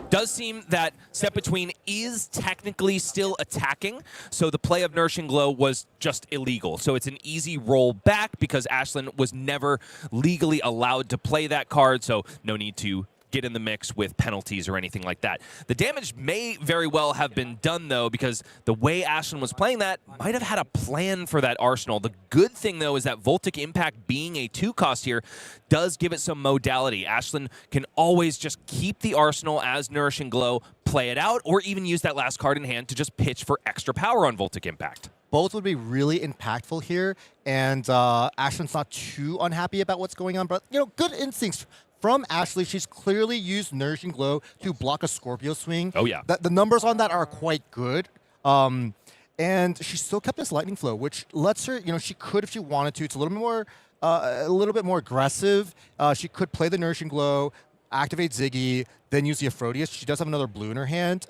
[SPEAKER 2] Does seem that Step Between is technically still attacking, so the play of Nourishing Glow was just illegal. So it's an easy roll back because Ashlyn was never legally allowed to play that card, so no need to get in the mix with penalties or anything like that. The damage may very well have been done, though, because the way Ashlyn was playing that might have had a plan for that arsenal. The good thing, though, is that Voltic Impact being a 2-cost here does give it some modality. Ashlyn can always just keep the arsenal as Nourishing Glow, play it out, or even use that last card in hand to just pitch for extra power on Voltic Impact.
[SPEAKER 3] Both would be really impactful here, and Ashlyn's not too unhappy about what's going on, but, good instincts from Ashley, she's clearly used Nourishing Glow to block a Scorpio swing.
[SPEAKER 2] Oh, yeah.
[SPEAKER 3] The numbers on that are quite good. And she still kept this Lightning Flow, which lets her, she could if she wanted to. It's a little bit more aggressive. She could play the Nourishing Glow, activate Ziggy, then use the Aphrodite. She does have another blue in her hand.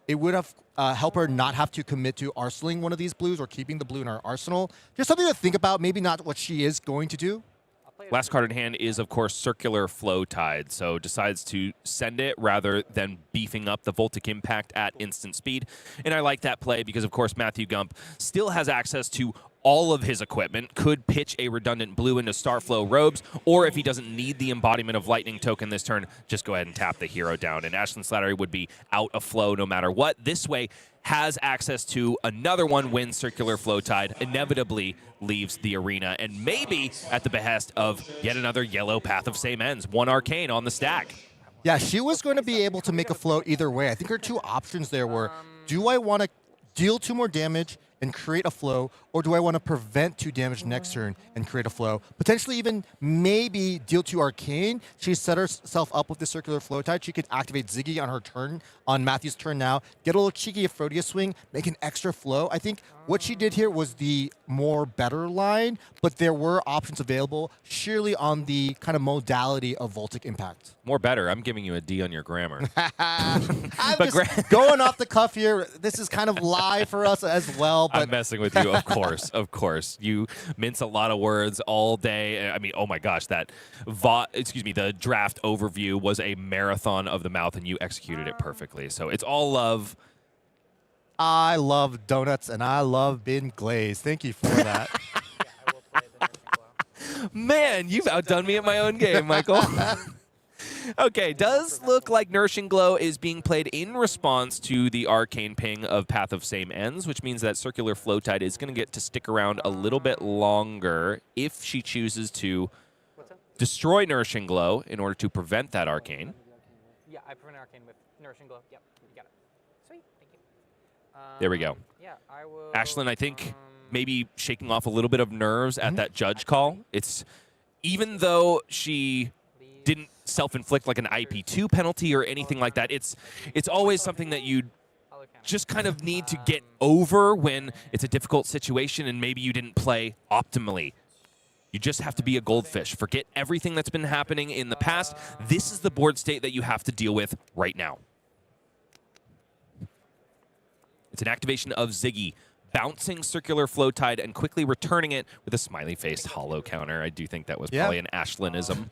[SPEAKER 3] It would have helped her not have to commit to arsenaling one of these blues or keeping the blue in her arsenal. Just something to think about, maybe not what she is going to do.
[SPEAKER 2] Last card in hand is, of course, Circular Flow Tide, so decides to send it rather than beefing up the Voltic Impact at instant speed. And I like that play because, of course, Matthew Gump still has access to all of his equipment, could pitch a redundant blue into Starflow Robes, or if he doesn't need the embodiment of Lightning Token this turn, just go ahead and tap the hero down. And Ashlyn Slattery would be out of flow no matter what. This way, has access to another one when Circular Flow Tide inevitably leaves the arena, and maybe at the behest of yet another yellow Path of Same Ends, one Arcane on the stack.
[SPEAKER 3] Yeah, she was going to be able to make a flow either way. I think her two options there were, do I want to deal 2 more damage and create a flow, or do I want to prevent 2 damage next turn and create a flow? Potentially even maybe deal 2 Arcane. She set herself up with the Circular Flow Tide. She could activate Ziggy on her turn, on Matthew's turn now, get a little cheeky Aphrodite swing, make an extra flow. I think what she did here was the more better line, but there were options available, surely on the kind of modality of Voltic Impact.
[SPEAKER 2] More better. I'm giving you a D on your grammar.
[SPEAKER 3] I'm just going off the cuff here. This is kind of live for us as well. But
[SPEAKER 2] I'm messing with you, of course, of course. You mince a lot of words all day. I mean, oh my gosh, the draft overview was a marathon of the mouth, and you executed it perfectly. So it's all love.
[SPEAKER 3] I love donuts, and I love being glazed. Thank you for that.
[SPEAKER 2] Man, you've outdone me at my own game, Michael. Okay, does look like Nourishing Glow is being played in response to the Arcane Ping of Path of Same Ends, which means that Circular Flow Tide is going to get to stick around a little bit longer if she chooses to destroy Nourishing Glow in order to prevent that Arcane.
[SPEAKER 7] Yeah, I prevent Arcane with Nourishing Glow. Yep, you got it. Sweet, thank you.
[SPEAKER 2] There we go.
[SPEAKER 7] Yeah, I will.
[SPEAKER 2] Ashlyn, I think maybe shaking off a little bit of nerves at that judge call. It's even though she didn't self-inflict like an IP2 penalty or anything like that, it's always something that you just kind of need to get over when it's a difficult situation and maybe you didn't play optimally. You just have to be a goldfish. Forget everything that's been happening in the past. This is the board state that you have to deal with right now. It's an activation of Ziggy, bouncing Circular Flow Tide and quickly returning it with a smiley-faced hollow counter. I do think that was probably an Ashlynism.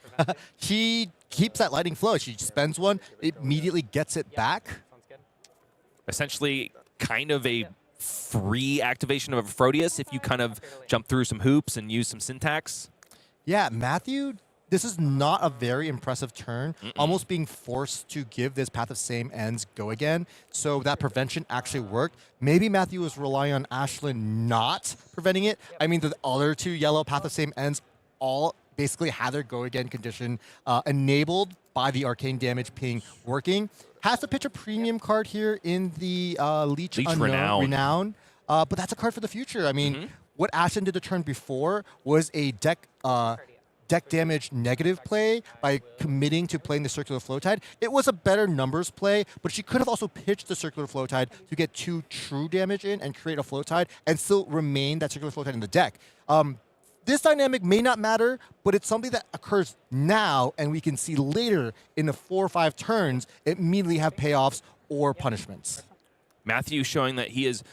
[SPEAKER 3] She keeps that Lightning Flow. She spends one, immediately gets it back.
[SPEAKER 2] Essentially kind of a free activation of Aphrodite if you kind of jump through some hoops and use some syntax.
[SPEAKER 3] Yeah, Matthew, this is not a very impressive turn, almost being forced to give this Path of Same Ends go again. So that prevention actually worked. Maybe Matthew was relying on Ashlyn not preventing it. I mean, the other 2 yellow Path of Same Ends all basically had their go again condition enabled by the Arcane Damage ping working. Has to pitch a premium card here in the Leech Renown. But that's a card for the future. I mean, what Ashlyn did the turn before was a deck damage negative play by committing to playing the Circular Flow Tide. It was a better numbers play, but she could have also pitched the Circular Flow Tide to get 2 true damage in and create a Flow Tide and still remain that Circular Flow Tide in the deck. This dynamic may not matter, but it's something that occurs now, and we can see later in the 4 or 5 turns immediately have payoffs or punishments.
[SPEAKER 2] Matthew showing that he is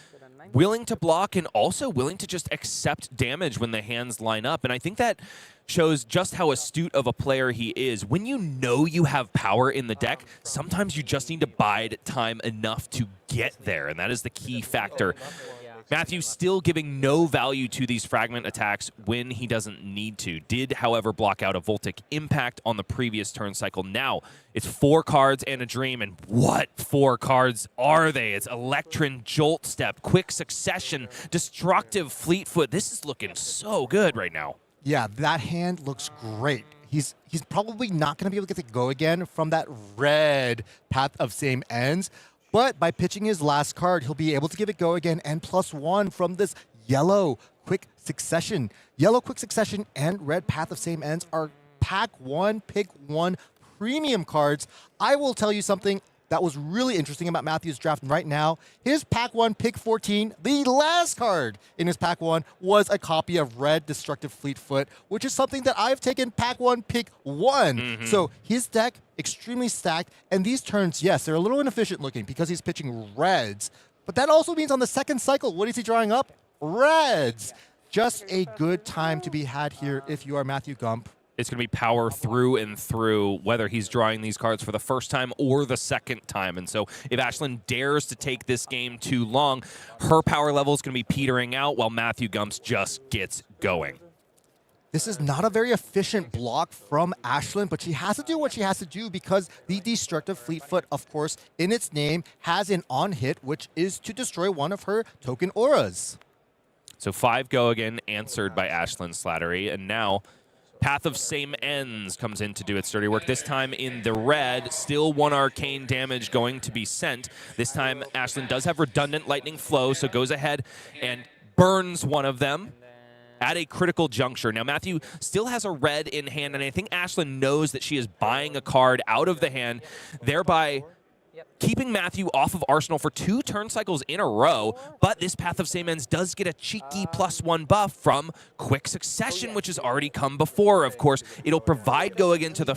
[SPEAKER 2] willing to block and also willing to just accept damage when the hands line up. And I think that shows just how astute of a player he is. When you know you have power in the deck, sometimes you just need to bide time enough to get there, and that is the key factor. Matthew still giving no value to these fragment attacks when he doesn't need to. Did, however, block out a Voltic Impact on the previous turn cycle. Now, it's 4 cards and a Dream, and what 4 cards are they? It's Electron, Jolt Step, Quick Succession, Destructive Fleetfoot. This is looking so good right now.
[SPEAKER 3] Yeah, that hand looks great. He's probably not going to be able to get the go again from that red Path of Same Ends. But by pitching his last card, he'll be able to give it go again and +1 from this yellow Quick Succession. Yellow Quick Succession and red Path of Same Ends are pack 1, pick 1 premium cards. I will tell you something that was really interesting about Matthew's draft right now. His Pack 1 pick 14, the last card in his Pack 1 was a copy of Red Destructive Fleetfoot, which is something that I've taken Pack 1 pick 1. So his deck, extremely stacked, and these turns, yes, they're a little inefficient looking because he's pitching reds, but that also means on the second cycle, what is he drawing up? Reds. Just a good time to be had here if you are Matthew Gump.
[SPEAKER 2] It's going to be power through and through, whether he's drawing these cards for the first time or the second time. And so if Ashlyn dares to take this game too long, her power level is going to be petering out while Matthew Gump's just gets going.
[SPEAKER 3] This is not a very efficient block from Ashlyn, but she has to do what she has to do because the Destructive Fleetfoot, of course, in its name, has an on-hit, which is to destroy one of her token auras.
[SPEAKER 2] So 5 go again, answered by Ashlyn Slattery, and now Path of Same Ends comes in to do its dirty work. This time in the red, still 1 arcane damage going to be sent. This time Ashlyn does have redundant lightning flow, so goes ahead and burns one of them at a critical juncture. Now Matthew still has a red in hand, and I think Ashlyn knows that she is buying a card out of the hand, thereby keeping Matthew off of Arsenal for 2 turn cycles in a row, but this Path of Same Ends does get a cheeky +1 buff from Quick Succession, which has already come before. Of course, it'll provide go again to the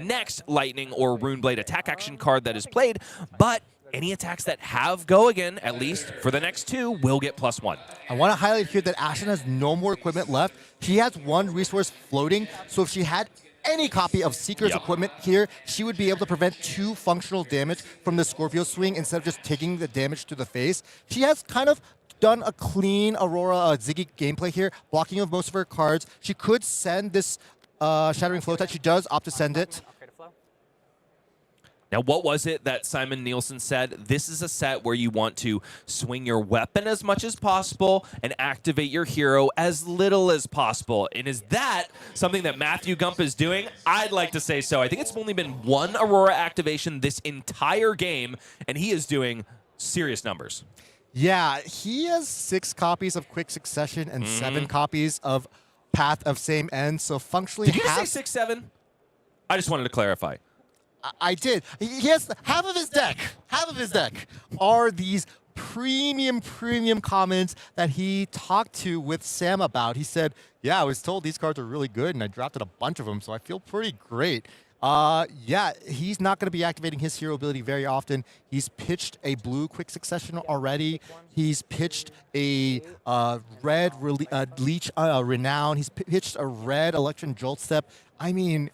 [SPEAKER 2] next Lightning or Runeblade attack action card that is played, but any attacks that have go again, at least for the next 2, will get +1.
[SPEAKER 3] I want to highlight here that Ashlyn has no more equipment left. She has 1 resource floating, so if she had any copy of Seeker's equipment here, she would be able to prevent 2 functional damage from the Scorpio swing instead of just taking the damage to the face. She has kind of done a clean Aurora Zyggy gameplay here, blocking of most of her cards. She could send this Shattering Flow attack. She does opt to send it.
[SPEAKER 2] Now, what was it that Simon Nielsen said? This is a set where you want to swing your weapon as much as possible and activate your hero as little as possible. And is that something that Matthew Gump is doing? I'd like to say so. I think it's only been 1 Aurora activation this entire game, and he is doing serious numbers.
[SPEAKER 3] Yeah, he has 6 copies of Quick Succession and 7 copies of Path of Same Ends, so functionally
[SPEAKER 2] Did you just say 6, 7? I just wanted to clarify.
[SPEAKER 3] I did. He has half of his deck are these premium comments that he talked to with Sam about. He said, yeah, I was told these cards are really good, and I drafted a bunch of them, so I feel pretty great. Yeah, he's not going to be activating his hero ability very often. He's pitched a blue Quick Succession already. He's pitched a red Leech Renown. He's pitched a red Electron Jolt Step. I mean,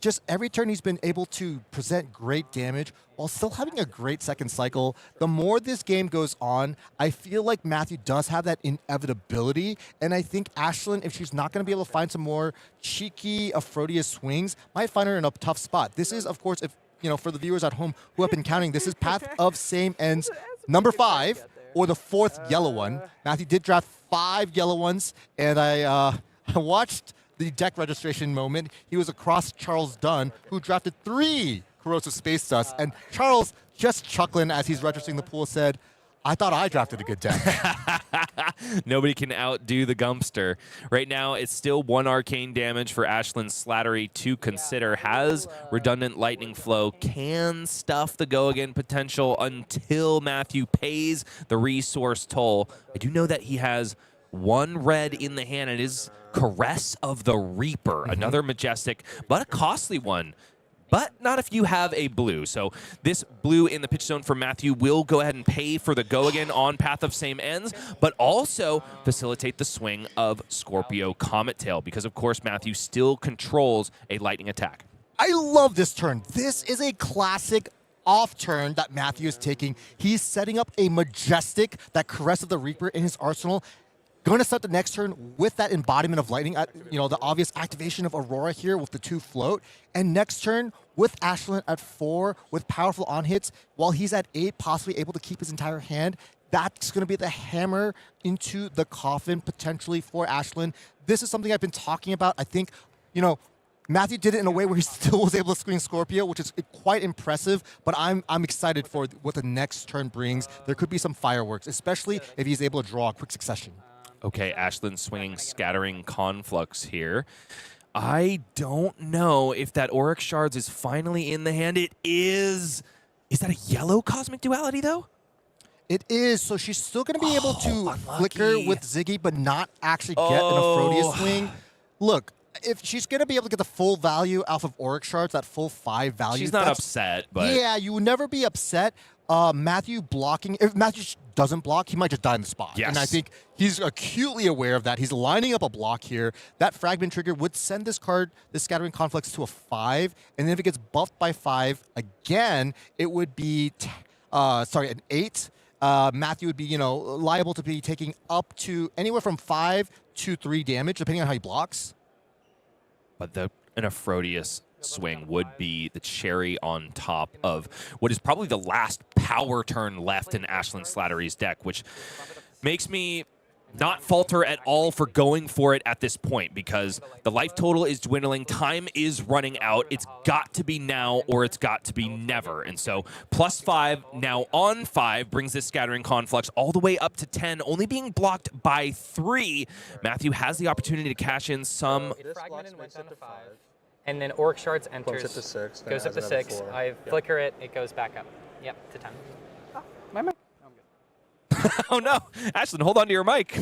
[SPEAKER 3] just every turn he's been able to present great damage while still having a great second cycle. The more this game goes on, I feel like Matthew does have that inevitability, and I think Ashlyn, if she's not going to be able to find some more cheeky Aphrodite swings, might find her in a tough spot. This is, of course, if for the viewers at home who have been counting, this is Path of Same Ends number 5, or the 4th yellow one. Matthew did draft 5 yellow ones, and I watched the deck registration moment. He was across Charles Dunn, who drafted 3 Corrosive Space Dust. And Charles, just chuckling as he's registering the pool, said, I thought I drafted a good deck.
[SPEAKER 2] Nobody can outdo the Gumpster. Right now, it's still 1 arcane damage for Ashlyn Slattery to consider. Has redundant lightning flow, can stuff the go-again potential until Matthew pays the resource toll. I do know that he has 1 red in the hand. It is Caress of the Reaper, another majestic, but a costly one. But not if you have a blue. So this blue in the pitch zone for Matthew will go ahead and pay for the go again on Path of Same Ends, but also facilitate the swing of Scorpio Comet Tail, because of course Matthew still controls a lightning attack.
[SPEAKER 3] I love this turn. This is a classic off turn that Matthew is taking. He's setting up a majestic, that Caress of the Reaper in his arsenal. Going to start the next turn with that embodiment of lightning, the obvious activation of Aurora here with the 2 float. And next turn with Ashlyn at 4 with powerful on hits, while he's at 8, possibly able to keep his entire hand. That's going to be the hammer into the coffin potentially for Ashlyn. This is something I've been talking about. I think, Matthew did it in a way where he still was able to screen Scorpio, which is quite impressive, but I'm excited for what the next turn brings. There could be some fireworks, especially if he's able to draw a Quick Succession.
[SPEAKER 2] Okay, Ashlyn swinging Scattering Conflux here. I don't know if that Oryx Shards is finally in the hand. It is. Is that a yellow Cosmic Duality, though?
[SPEAKER 3] It is, so she's still going to be able to
[SPEAKER 2] unlucky.
[SPEAKER 3] flicker with Ziggy, but not actually get an Aphrodite swing. Look, if she's going to be able to get the full value off of Oryx Shards, that full 5 value.
[SPEAKER 2] She's not upset, but...
[SPEAKER 3] Yeah, you would never be upset. Matthew blocking, if Matthew doesn't block, he might just die in the spot.
[SPEAKER 2] Yes.
[SPEAKER 3] And I think he's acutely aware of that. He's lining up a block here. That fragment trigger would send this card, this Scattering Conflicts, to a 5. And then if it gets buffed by 5 again, it would be, an 8. Matthew would be, liable to be taking up to anywhere from 5 to 3 damage, depending on how he blocks.
[SPEAKER 2] But an Aphrodite swing would be the cherry on top of what is probably the last power turn left in Ashlyn Slattery's deck, which makes me not falter at all for going for it at this point, because the life total is dwindling, time is running out. It's got to be now or it's got to be never. And so +5 now on 5 brings this Scattering Conflux all the way up to 10, only being blocked by 3. Matthew has the opportunity to cash in some.
[SPEAKER 7] It fragmented and went down to 5. And then Oryx Shards enters.
[SPEAKER 6] Goes up to 6.
[SPEAKER 7] Goes up to 6. I flicker it, it goes back up. Yep, to 10. Oh, my mic. I'm good.
[SPEAKER 2] Oh no, Ashlyn, hold on to your mic.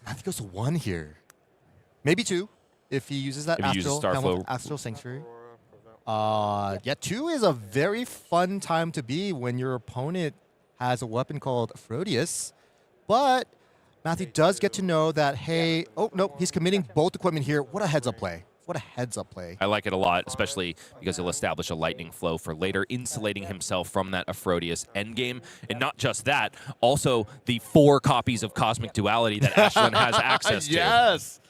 [SPEAKER 3] Matthew goes to 1 here. Maybe 2, if he uses that
[SPEAKER 2] If he uses
[SPEAKER 3] Astral Sanctuary. Yeah, 2 is a very fun time to be when your opponent has a weapon called Aphrodite. But Matthew does get to know that, hey, oh, no, he's committing both equipment here. What a heads-up play. What a heads-up play.
[SPEAKER 2] I like it a lot, especially because he'll establish a lightning flow for later, insulating himself from that Aphrodite endgame. And not just that, also the 4 copies of Cosmic Duality that Ashlyn has access to.
[SPEAKER 3] Yes.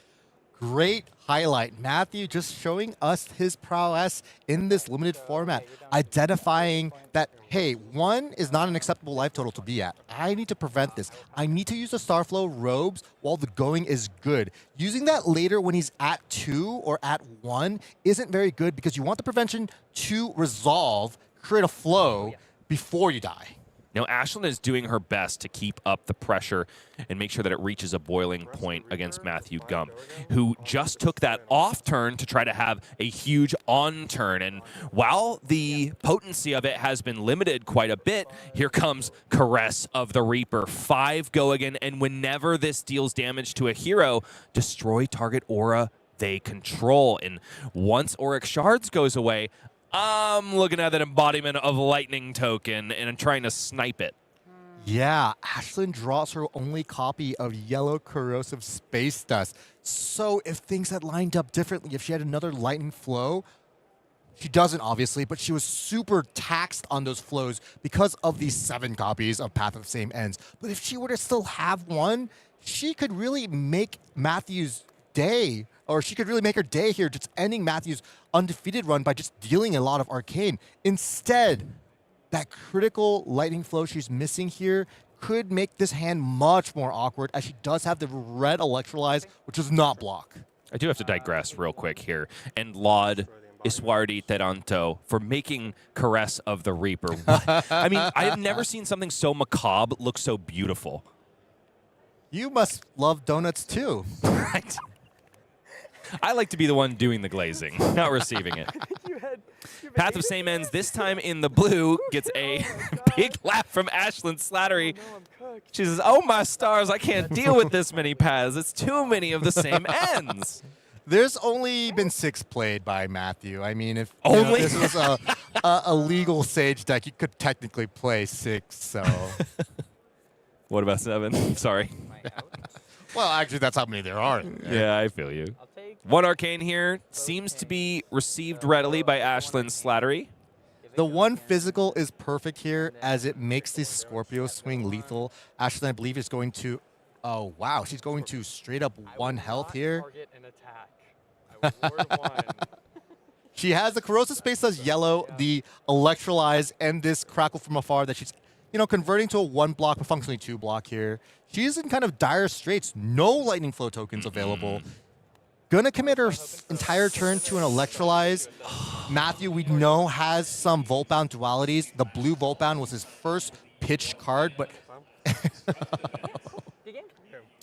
[SPEAKER 3] Great highlight. Matthew just showing us his prowess in this limited format, identifying that, hey, 1 is not an acceptable life total to be at. I need to prevent this. I need to use the Starflow robes while the going is good. Using that later when he's at 2 or at 1 isn't very good, because you want the prevention to resolve, create a flow before you die.
[SPEAKER 2] Now, Ashlyn is doing her best to keep up the pressure and make sure that it reaches a boiling point against Matthew Gump, who just took that off turn to try to have a huge on turn. And while the potency of it has been limited quite a bit, here comes Caress of the Reaper. 5 go again, and whenever this deals damage to a hero, destroy target aura they control. And once Oryx Shards goes away, I'm looking at that embodiment of Lightning Token, and I'm trying to snipe it.
[SPEAKER 3] Yeah, Ashlyn draws her only copy of Yellow Corrosive Space Dust. So if things had lined up differently, if she had another Lightning Flow, she doesn't, obviously, but she was super taxed on those flows because of these 7 copies of Path of Same Ends. But if she were to still have 1, she could really make Matthew's day, or she could really make her day here, just ending Matthew's undefeated run by just dealing a lot of arcane. Instead, that critical lightning flow she's missing here could make this hand much more awkward, as she does have the red Electrolyze, which does not block.
[SPEAKER 2] I do have to digress real quick here and laud Iswardi Teranto for making Caress of the Reaper. I mean, I have never seen something so macabre look so beautiful.
[SPEAKER 3] You must love donuts too.
[SPEAKER 2] Right. I like to be the one doing the glazing, not receiving it. Path of Same Ends, this time in the blue, gets a big laugh from Ashlyn Slattery. She says, oh my stars, I can't deal with this many paths. It's too many of the same ends.
[SPEAKER 3] There's only been 6 played by Matthew. I mean, if
[SPEAKER 2] Only?
[SPEAKER 3] this was a legal Sage deck, you could technically play 6, so...
[SPEAKER 2] What about 7? Sorry.
[SPEAKER 3] Well, actually, that's how many there are.
[SPEAKER 2] Yeah, I feel you. 1 arcane here seems to be received readily by Ashlyn Slattery.
[SPEAKER 3] The 1 physical is perfect here, as it makes this Scorpio swing lethal. Ashlyn, I believe, is going to... Oh, wow. She's going to straight up 1 health here. She has the Corrosive Space Dust yellow, the Electrolyze, and this Crackle from Afar that she's converting to a 1 block, but functionally 2 block here. She's in kind of dire straits. No Lightning Flow tokens available. Gonna commit her entire turn to an Electrolyze. Matthew, we know, has some Voltbound dualities. The blue Voltbound was his first pitch card, but...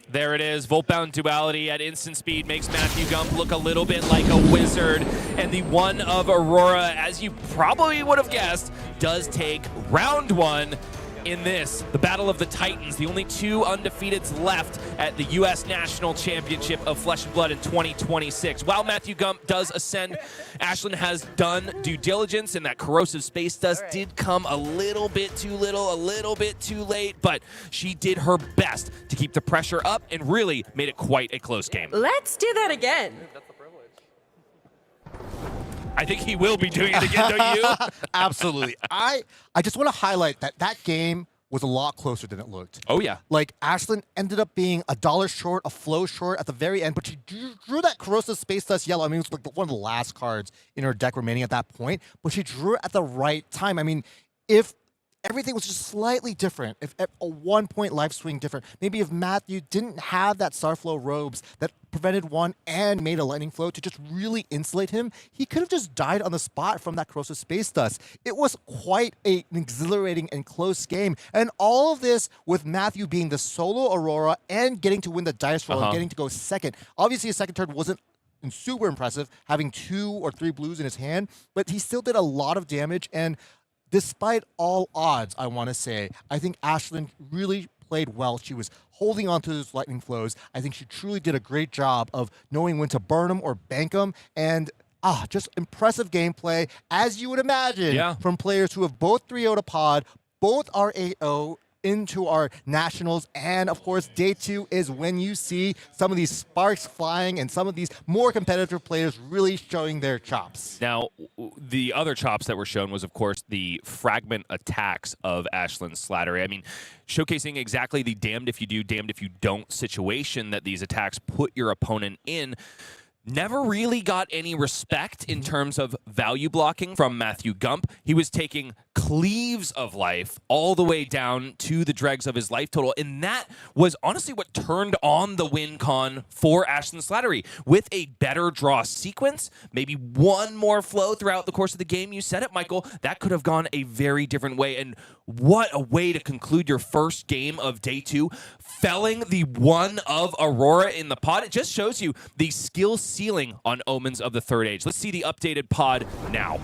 [SPEAKER 2] There it is. Voltbound Duality at instant speed makes Matthew Gump look a little bit like a wizard. And the one of Aurora, as you probably would have guessed, does take round 1 in this, the Battle of the Titans. The only 2 undefeateds left at the U.S. National Championship of Flesh and Blood in 2026. While Matthew Gump does ascend, Ashlyn has done due diligence, and that corrosive space dust did come a little bit too little, a little bit too late, but she did her best to keep the pressure up and really made it quite a close game.
[SPEAKER 8] Let's do that again.
[SPEAKER 2] I think he will be doing it again, don't you?
[SPEAKER 3] Absolutely. I just want to highlight that game was a lot closer than it looked.
[SPEAKER 2] Oh, yeah.
[SPEAKER 3] Like, Ashlyn ended up being a dollar short, a flow short at the very end, but she drew that corrosive space dust yellow. I mean, it was like one of the last cards in her deck remaining at that point, but she drew it at the right time. I mean, if everything was just slightly different, if a 1-point life swing different, maybe if Matthew didn't have that Starflow robes that prevented one and made a lightning flow to just really insulate him, he could have just died on the spot from that corrosive space dust. It was quite an exhilarating and close game, and all of this with Matthew being the solo Aurora and getting to win the dice roll and getting to go second. Obviously, his second turn wasn't super impressive, having 2 or 3 blues in his hand, but he still did a lot of damage, and despite all odds, I want to say, I think Ashlyn really played well. She was holding on to those lightning flows. I think she truly did a great job of knowing when to burn them or bank them. And just impressive gameplay, as you would imagine, from players who have both 3-0'd a pod, both are 8-0 into our nationals. And of course, day 2 is when you see some of these sparks flying and some of these more competitive players really showing their chops.
[SPEAKER 2] Now, the other chops that were shown was, of course, the fragment attacks of Ashlyn Slattery. I mean, showcasing exactly the damned if you do, damned if you don't situation that these attacks put your opponent in. Never really got any respect in terms of value blocking from Matthew Gump. He was taking cleaves of life all the way down to the dregs of his life total, and that was honestly what turned on the win con for Ashlyn Slattery. With a better draw sequence, maybe one more flow throughout the course of the game, you said it, Michael, that could have gone a very different way, and what a way to conclude your first game of day 2, felling the one of Aurora in the pod. It just shows you the skill ceiling on Omens of the Third Age. Let's see the updated pod now.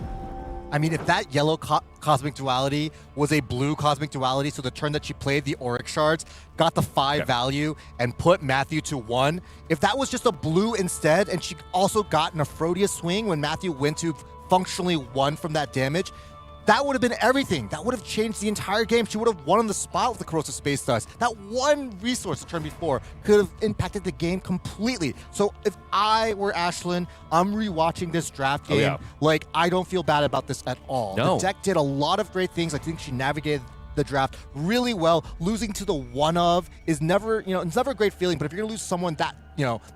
[SPEAKER 3] I mean, if that yellow Cosmic Duality was a blue Cosmic Duality, so the turn that she played the Auric Shards, got the 5 value, and put Matthew to 1, if that was just a blue instead, and she also got an Aphrodite swing when Matthew went to functionally 1 from that damage, that would have been everything. That would have changed the entire game. She would have won on the spot with the corrosive space dust. That one resource the turn before could have impacted the game completely. So if I were Ashlyn, I'm rewatching this draft game. Like, I don't feel bad about this at all.
[SPEAKER 2] No.
[SPEAKER 3] The deck did a lot of great things. I think she navigated the draft really well. Losing to the one of is never, it's never a great feeling, but if you're gonna lose someone that,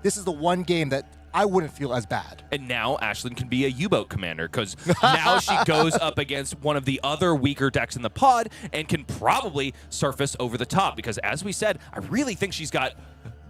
[SPEAKER 3] this is the one game that I wouldn't feel as bad.
[SPEAKER 2] And now Ashlyn can be a U-boat commander, because now she goes up against one of the other weaker decks in the pod and can probably surface over the top, because as we said, I really think she's got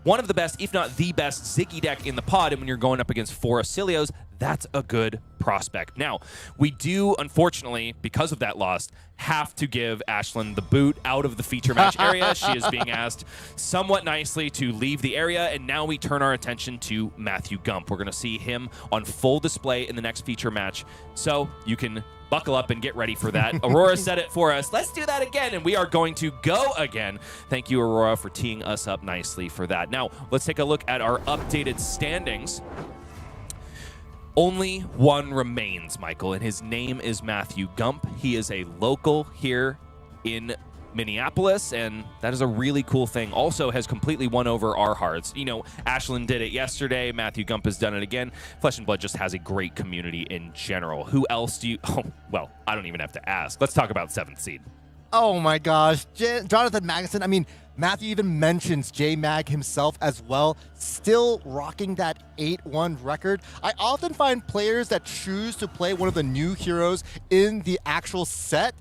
[SPEAKER 2] one of the best, if not the best, Zyggy deck in the pod, and when you're going up against 4 Oscilios, that's a good prospect. Now, we do, unfortunately, because of that loss, have to give Ashlyn the boot out of the feature match area. She is being asked somewhat nicely to leave the area, and now we turn our attention to Matthew Gump. We're going to see him on full display in the next feature match, so you can buckle up and get ready for that. Aurora said it for us. Let's do that again, and we are going to go again. Thank you, Aurora, for teeing us up nicely for that. Now, let's take a look at our updated standings. Only one remains, Michael, and his name is Matthew Gump. He is a local here in Minneapolis, and that is a really cool thing. Also has completely won over our hearts. Ashlyn did it yesterday. Matthew Gump has done it again. Flesh and Blood just has a great community in general. Who else do you... Oh, well, I don't even have to ask. Let's talk about 7th seed.
[SPEAKER 3] Oh my gosh, Jonathan Magnuson. I mean, Matthew even mentions J-Mag himself as well, still rocking that 8-1 record. I often find players that choose to play one of the new heroes in the actual set,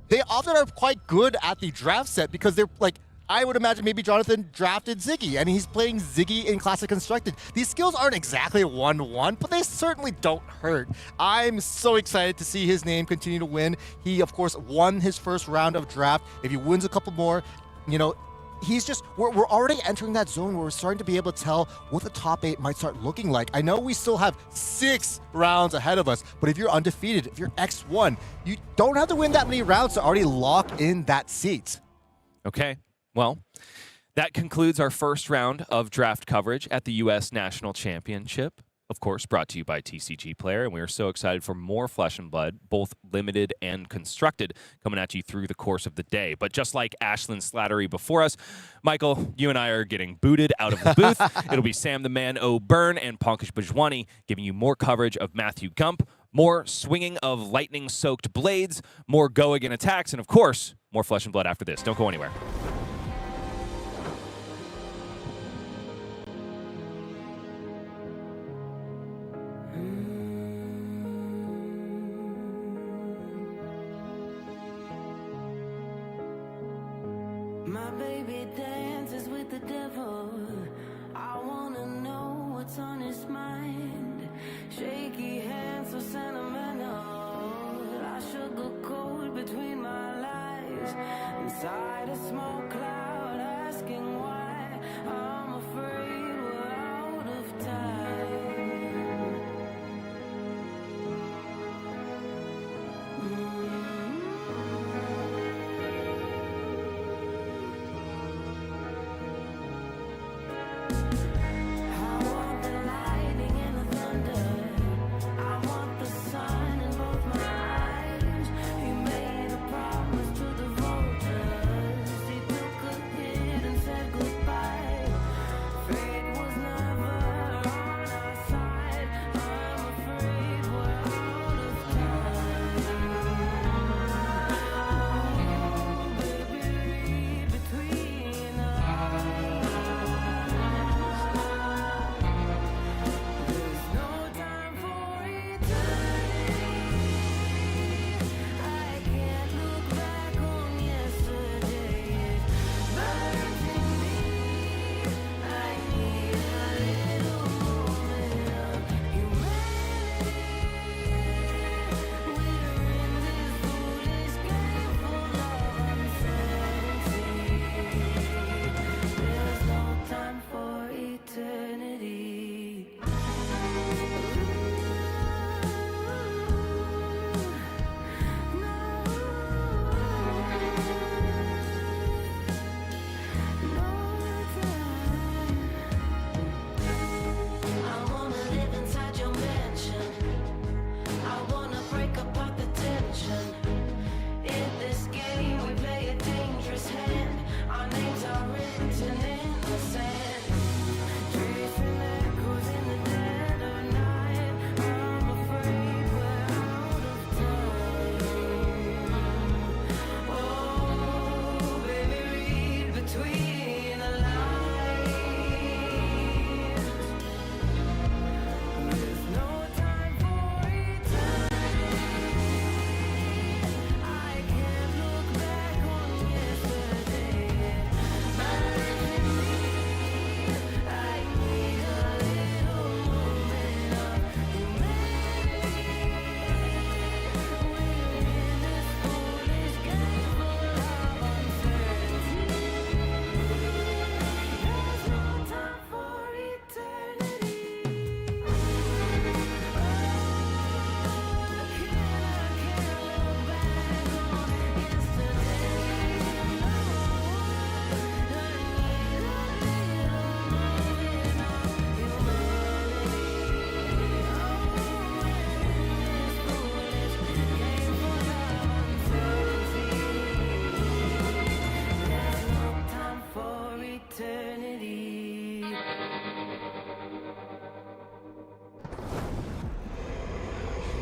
[SPEAKER 3] they often are quite good at the draft set, because they're like, I would imagine maybe Jonathan drafted Zyggy, and he's playing Zyggy in Classic Constructed. These skills aren't exactly 1-1, but they certainly don't hurt. I'm so excited to see his name continue to win. He, of course, won his first round of draft. If he wins a couple more, he's just, we're already entering that zone where we're starting to be able to tell what the top 8 might start looking like. I know we still have 6 rounds ahead of us, but if you're undefeated, if you're X1, you don't have to win that many rounds to already lock in that seat.
[SPEAKER 2] Okay, well, that concludes our first round of draft coverage at the U.S. National Championship. Of course, brought to you by TCG Player, and we are so excited for more Flesh and Blood, both limited and constructed, coming at you through the course of the day. But just like Ashlyn Slattery before us, Michael, you and I are getting booted out of the booth. It'll be Sam the Man O'Byrne and Pankaj Bhojwani giving you more coverage of Matthew Gump, more swinging of lightning-soaked blades, more go-again attacks, and of course, more Flesh and Blood after this. Don't go anywhere.
[SPEAKER 1] My baby dances with the devil. I wanna know what's on his mind. Shaky hands so sentimental. I sugarcoat between my lies. Inside a small cloud asking why. I'm afraid we're out of time.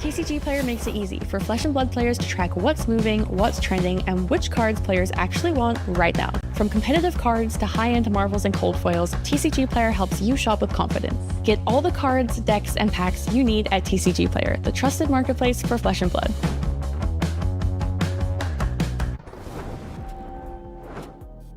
[SPEAKER 4] TCG Player makes it easy for Flesh and Blood players to track what's moving, what's trending, and which cards players actually want right now. From competitive cards to high-end marvels and cold foils, TCG Player helps you shop with confidence. Get all the cards, decks, and packs you need at TCG Player, the trusted marketplace for Flesh and Blood.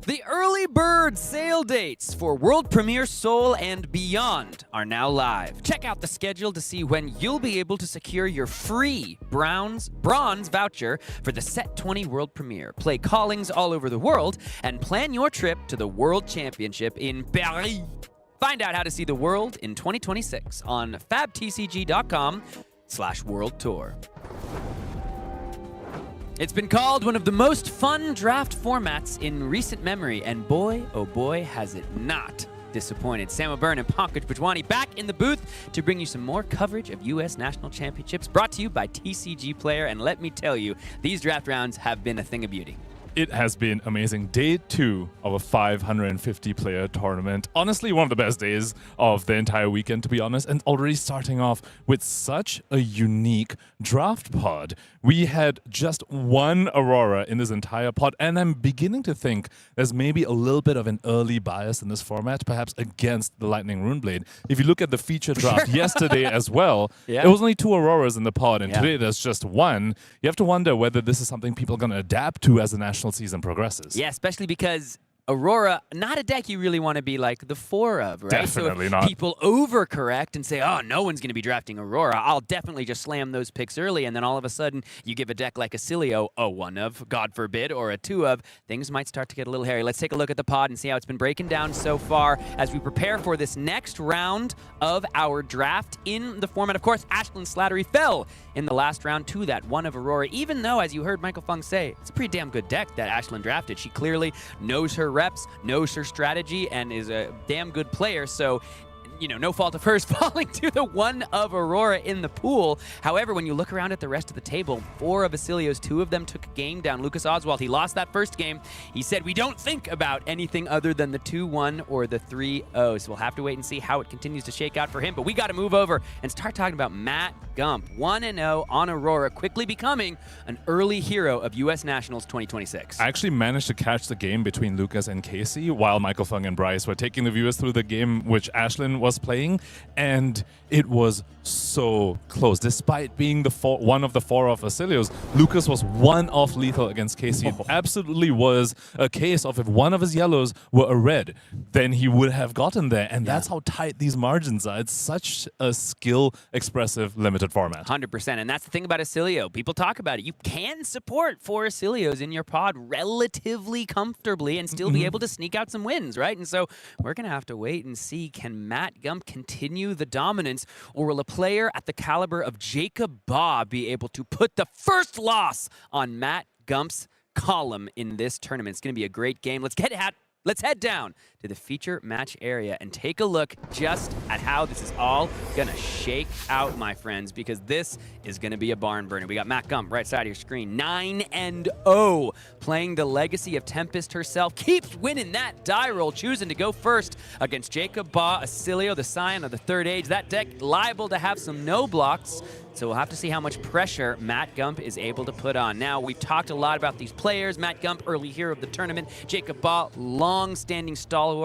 [SPEAKER 5] The early bird Preferred sale dates for World Premiere Seoul and beyond are now live. Check out the schedule to see when you'll be able to secure your free bronze voucher for the Set 20 World Premiere. Play callings all over the world and plan your trip to the World Championship in Paris. Find out how to see the world in 2026 on fabtcg.com/world tour. It's been called one of the most fun draft formats in recent memory, and boy, oh boy, has it not disappointed. Sam O'Byrne and Pankaj Bhojwani back in the booth to bring you some more coverage of U.S. National Championships, brought to you by TCG Player, and let me tell you, these draft rounds have been a thing of beauty.
[SPEAKER 8] It has been amazing. Day 2 of a 550-player tournament. Honestly, one of the best days of the entire weekend, to be honest, and already starting off with such a unique draft pod. We had just one Aurora in this entire pod, and I'm beginning to think there's maybe a little bit of an early bias in this format, perhaps against the Lightning Runeblade. If you look at the feature draft yesterday as well, it was only 2 Auroras in the pod, and today there's just one. You have to wonder whether this is something people are going to adapt to as the national season progresses.
[SPEAKER 5] Yeah, especially because Aurora, not a deck you really want to be like the 4 of, right?
[SPEAKER 8] Definitely
[SPEAKER 5] so if
[SPEAKER 8] not.
[SPEAKER 5] people overcorrect and say, oh, no one's going to be drafting Aurora, I'll definitely just slam those picks early, and then all of a sudden you give a deck like Oscilio a 1 of, God forbid, or a 2 of, things might start to get a little hairy. Let's take a look at the pod and see how it's been breaking down so far as we prepare for this next round of our draft in the format. Of course, Ashlyn Slattery fell in the last round to that 1 of Aurora, even though, as you heard Michael Feng say, it's a pretty damn good deck that Ashlyn drafted. She clearly knows her reps, knows her strategy, and is a damn good player, so no fault of hers falling to the 1 of Aurora in the pool. However, when you look around at the rest of the table, 4 of Oscilio's, 2 of them took a game down. Lucas Oswald, he lost that first game. He said, we don't think about anything other than the 2-1 or the 3-0. So we'll have to wait and see how it continues to shake out for him. But we got to move over and start talking about Matt Gump, 1-0 on Aurora, quickly becoming an early hero of U.S. Nationals 2026.
[SPEAKER 8] I actually managed to catch the game between Lucas and Casey while Michael Feng and Bryce were taking the viewers through the game which Ashlyn was playing, and it was so close. Despite being the 1 of the 4 of Oscilio's, Lucas was 1 off lethal against Casey. It absolutely was a case of if one of his yellows were a red, then he would have gotten there, and that's how tight these margins are. It's such a skill-expressive limited format.
[SPEAKER 5] 100%, and that's the thing about Oscilio. People talk about it. You can support 4 Oscilios in your pod relatively comfortably and still be able to sneak out some wins, right? And so we're going to have to wait and see, can Matt Gump continue the dominance, or will a player at the caliber of Jacob Baugh be able to put the first loss on Matt Gump's column in this tournament? It's going to be a great game. Let's head down to the feature match area and take a look just at how this is all going to shake out, my friends, because this is going to be a barn burner. We got Matt Gump right side of your screen, 9-0, playing the legacy of Tempest herself, keeps winning that die roll, choosing to go first against Jacob Baugh, Oscilio, the Scion of the Third Age. That deck liable to have some no blocks, so we'll have to see how much pressure Matt Gump is able to put on. Now, we've talked a lot about these players. Matt Gump, early hero of the tournament. Jacob Baugh, long-standing stalwart of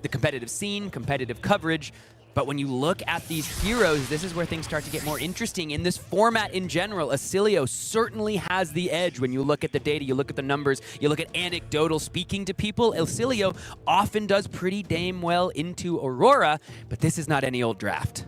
[SPEAKER 5] the competitive scene, competitive coverage. But when you look at these heroes, this is where things start to get more interesting. In this format in general, Oscilio certainly has the edge. When you look at the data, you look at the numbers, you look at anecdotal speaking to people, Oscilio often does pretty damn well into Aurora, but this is not any old draft.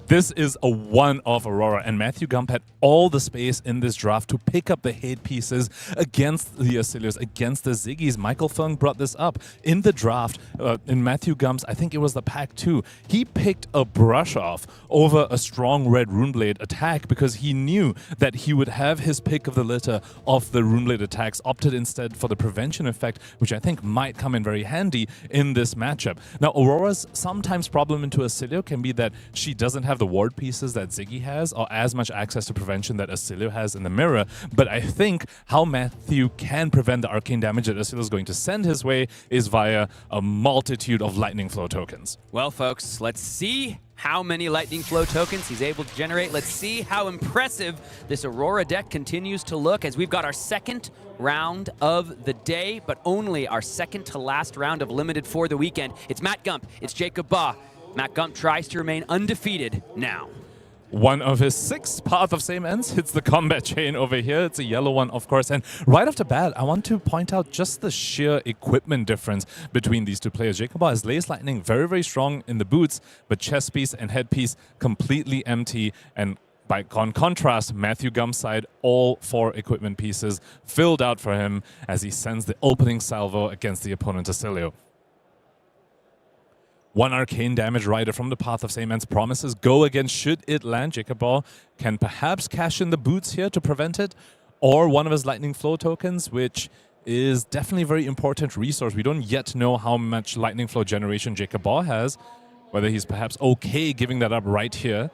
[SPEAKER 8] This is a 1 of Aurora, and Matthew Gump had all the space in this draft to pick up the hate pieces against the Oscilios, against the Zyggies. Michael Feng brought this up in the draft. In Matthew Gump's, I think it was the pack 2, he picked a brush off over a strong red Runeblade attack because he knew that he would have his pick of the litter of the Runeblade attacks, opted instead for the prevention effect, which I think might come in very handy in this matchup. Now, Aurora's sometimes problem into Oscilio can be that she doesn't have the ward pieces that Zyggy has or as much access to prevention that Oscilio has in the mirror, but I think how Matthew can prevent the arcane damage that Oscilio is going to send his way is via a multitude of lightning flow tokens.
[SPEAKER 5] Well, folks, let's see how many lightning flow tokens he's able to generate. Let's see how impressive this Aurora deck continues to look as we've got our second round of the day, but only our second to last round of limited for the weekend. It's Matt Gump, it's Jacob Baugh. Matt Gump tries to remain undefeated now.
[SPEAKER 8] one of his 6 Path of Same Ends hits the combat chain over here. It's a yellow one, of course. And right off the bat, I want to point out just the sheer equipment difference between these two players. Jacob Baugh has Lace Lightning very, very strong in the boots, but chest piece and headpiece completely empty. And by contrast, Matthew Gump's side, all 4 equipment pieces filled out for him as he sends the opening salvo against the opponent, Oscilio. 1 arcane damage rider from the Path of Same Ends promises go again should it land. Jacob Baugh can perhaps cash in the boots here to prevent it, or one of his Lightning Flow tokens, which is definitely a very important resource. We don't yet know how much Lightning Flow generation Jacob Baugh has, whether he's perhaps okay giving that up right here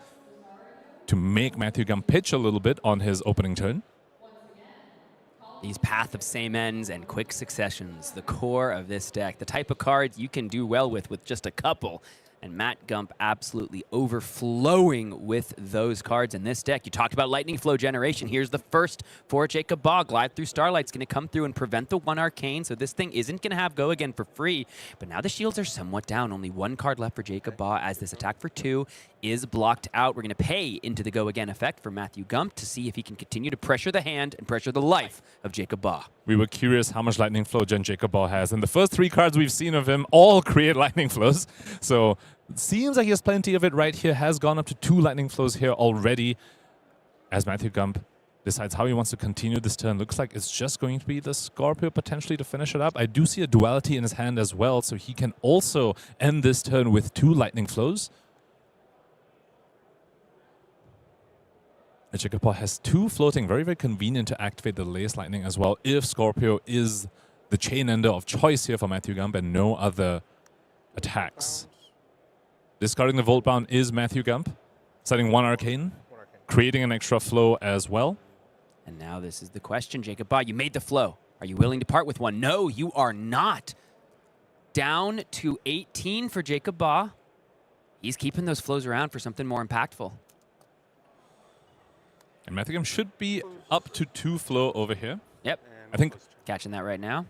[SPEAKER 8] to make Matthew Gump pitch a little bit on his opening turn.
[SPEAKER 5] These Path of Same Ends and quick successions, the core of this deck, the type of cards you can do well with just a couple. And Matt Gump absolutely overflowing with those cards in this deck. You talked about Lightning Flow generation. Here's the first for Jacob Baugh. Glide through Starlight's going to come through and prevent the 1 arcane, so this thing isn't going to have go again for free. But now the shields are somewhat down. Only 1 card left for Jacob Baugh as this attack for 2 is blocked out. We're going to pay into the go again effect for Matthew Gump to see if he can continue to pressure the hand and pressure the life of Jacob Baugh.
[SPEAKER 8] We were curious how much Lightning Flow gen Jacob Baugh has, and the first 3 cards we've seen of him all create Lightning Flows. So it seems like he has plenty of it right here. Has gone up to 2 Lightning Flows here already as Matthew Gump decides how he wants to continue this turn. Looks like it's just going to be the Scorpio potentially to finish it up. I do see a duality in his hand as well, so he can also end this turn with 2 Lightning Flows. Jacob Baugh has 2 floating, very, very convenient to activate the Lace Lightning as well if Scorpio is the chain ender of choice here for Matthew Gump and no other attacks. Discarding the Volt Bound is Matthew Gump, setting 1 arcane, creating an extra flow as well.
[SPEAKER 5] And now this is the question, Jacob Baugh. You made the flow. Are you willing to part with 1? No, you are not. Down to 18 for Jacob Baugh. He's keeping those flows around for something more impactful.
[SPEAKER 8] And Matthew Gump should be up to 2 flow over here.
[SPEAKER 5] Yep.
[SPEAKER 8] I think
[SPEAKER 5] Catching that right now.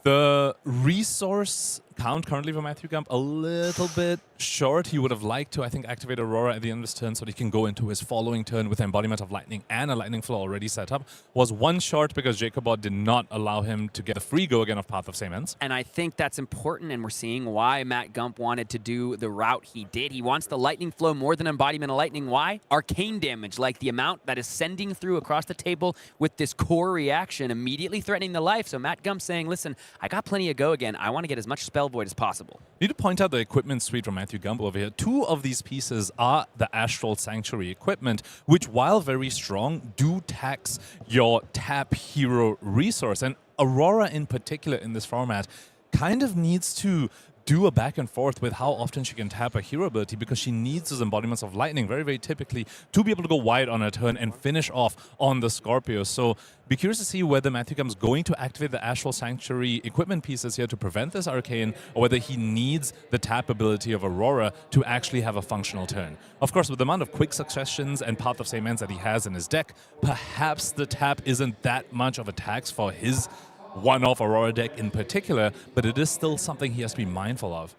[SPEAKER 8] the resource count currently for Matthew Gump a little bit short. He would have liked to, I think, activate Aurora at the end of his turn so that he can go into his following turn with Embodiment of Lightning and a Lightning Flow already set up. Was 1 short because Jacob Baugh did not allow him to get a free go again of Path of Same Ends.
[SPEAKER 5] And I think that's important, and we're seeing why Matt Gump wanted to do the route he did. He wants the Lightning Flow more than Embodiment of Lightning. Why? Arcane damage, like the amount that is sending through across the table with this core reaction, immediately threatening the life. So Matt Gump saying, listen, I got plenty of go again. I want to get as much Spell Void as possible.
[SPEAKER 8] Need to point out the equipment suite from Matthew Gump over here. 2 of these pieces are the Astral Sanctuary equipment, which, while very strong, do tax your tap hero resource. And Aurora, in particular, in this format, kind of needs to do a back and forth with how often she can tap a hero ability, because she needs those embodiments of lightning very, very typically to be able to go wide on her turn and finish off on the Scorpio. So be curious to see whether Matthew Gump's going to activate the Astral Sanctuary equipment pieces here to prevent this arcane, or whether he needs the tap ability of Aurora to actually have a functional turn. Of course, with the amount of quick successions and Path of Same Ends that he has in his deck, perhaps the tap isn't that much of a tax for his one-off Aurora deck in particular, but it is still something he has to be mindful of.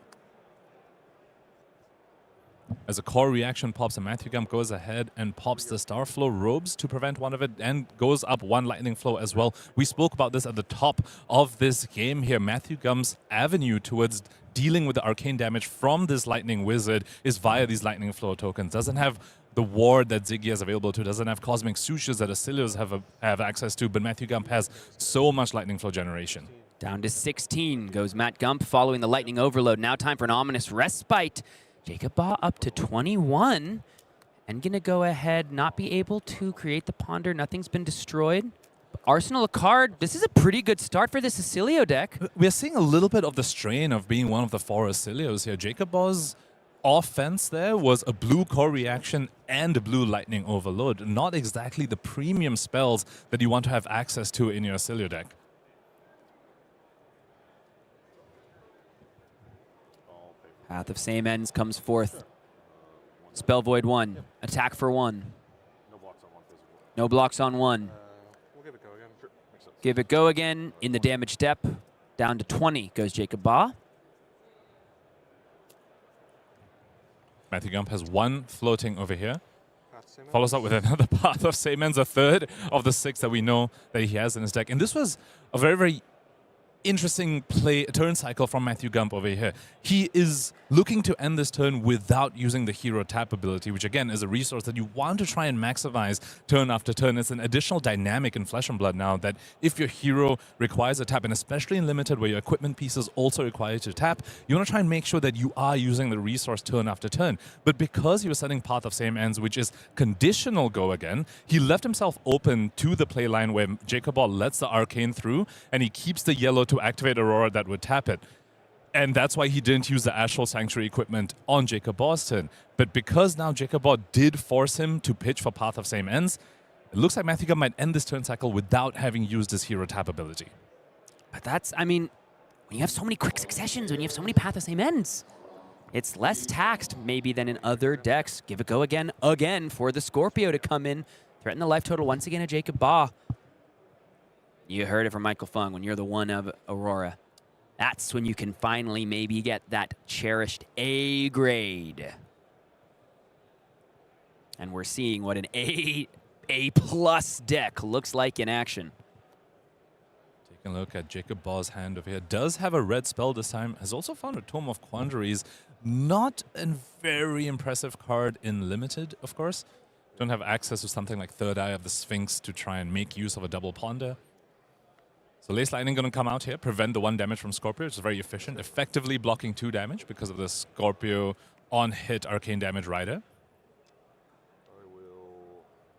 [SPEAKER 8] As a core reaction pops, and Matthew Gump goes ahead and pops the Starflow Robes to prevent one of it, and goes up 1 Lightning Flow as well. We spoke about this at the top of this game here. Matthew Gump's avenue towards dealing with the arcane damage from this Lightning Wizard is via these Lightning Flow tokens. Doesn't have the ward that Zyggy is available to, doesn't have Cosmic Sushas that Oscilios have access to, but Matthew Gump has so much Lightning Flow generation.
[SPEAKER 5] Down to 16 goes Matt Gump following the Lightning Overload. Now time for an ominous respite. Jacob Baugh up to 21 and gonna go ahead, not be able to create the Ponder. Nothing's been destroyed. Arsenal a card. This is a pretty good start for this Oscilio deck.
[SPEAKER 8] We're seeing a little bit of the strain of being one of the 4 Oscilios here. Jacob Baugh's offense there was a blue core reaction and a blue lightning overload. Not exactly the premium spells that you want to have access to in your Oscilio deck.
[SPEAKER 5] Path of Same Ends comes forth. Spell Void 1. Attack for 1. No blocks on 1.
[SPEAKER 6] We'll give it go again. Sure. Makes sense.
[SPEAKER 5] Give it go again in the damage step. Down to 20 goes Jacob Baugh.
[SPEAKER 8] Matthew Gump has one floating over here. Follows up with another Path of Saemons, a third of the 6 that we know that he has in his deck. And this was a very, very interesting turn cycle from Matthew Gump over here. He is looking to end this turn without using the hero tap ability, which again is a resource that you want to try and maximize turn after turn. It's an additional dynamic in Flesh and Blood now that if your hero requires a tap, and especially in Limited where your equipment pieces also require you to tap, you want to try and make sure that you are using the resource turn after turn. But because he was setting Path of Same Ends, which is conditional go again, he left himself open to the play line where Jacob Ball lets the Arcane through and he keeps the yellow to activate Aurora that would tap it. And that's why he didn't use the Astral Sanctuary equipment on Jacob Ball's turn. But because now Jacob Ball did force him to pitch for Path of Same Ends, it looks like Matthew Gump might end this turn cycle without having used his hero tap ability.
[SPEAKER 5] But that's, I mean, when you have so many quick successions, when you have so many Path of Same Ends, it's less taxed maybe than in other decks. Give it go again for the Scorpio to come in, threaten the life total once again at Jacob Baugh. You heard it from Michael Feng. When you're the one of Aurora, that's when you can finally maybe get that cherished A grade. And we're seeing what an A+ deck looks like in action.
[SPEAKER 8] Taking a look at Jacob Ball's hand over here. Does have a red spell this time. Has also found a Tome of Quandaries. Not a very impressive card in Limited, of course. Don't have access to something like Third Eye of the Sphinx to try and make use of a double ponder. So Lace Lightning going to come out here, prevent the 1 damage from Scorpio, which is very efficient, effectively blocking 2 damage because of the Scorpio on-hit Arcane Damage Rider.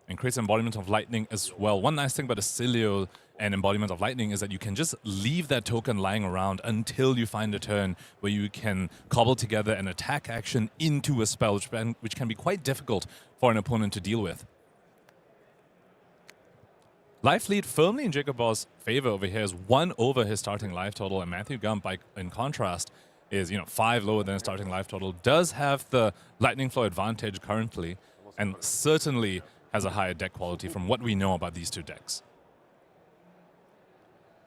[SPEAKER 8] And creates Embodiment of Lightning as well. One nice thing about Oscilio and Embodiment of Lightning is that you can just leave that token lying around until you find a turn where you can cobble together an attack action into a spell, which can be quite difficult for an opponent to deal with. Life lead firmly in Jacob Ball's favor over here is 1 over his starting life total, and Matthew Gump, in contrast, is 5 lower than his starting life total. Does have the Lightning Flow advantage currently, and certainly has a higher deck quality from what we know about these 2 decks.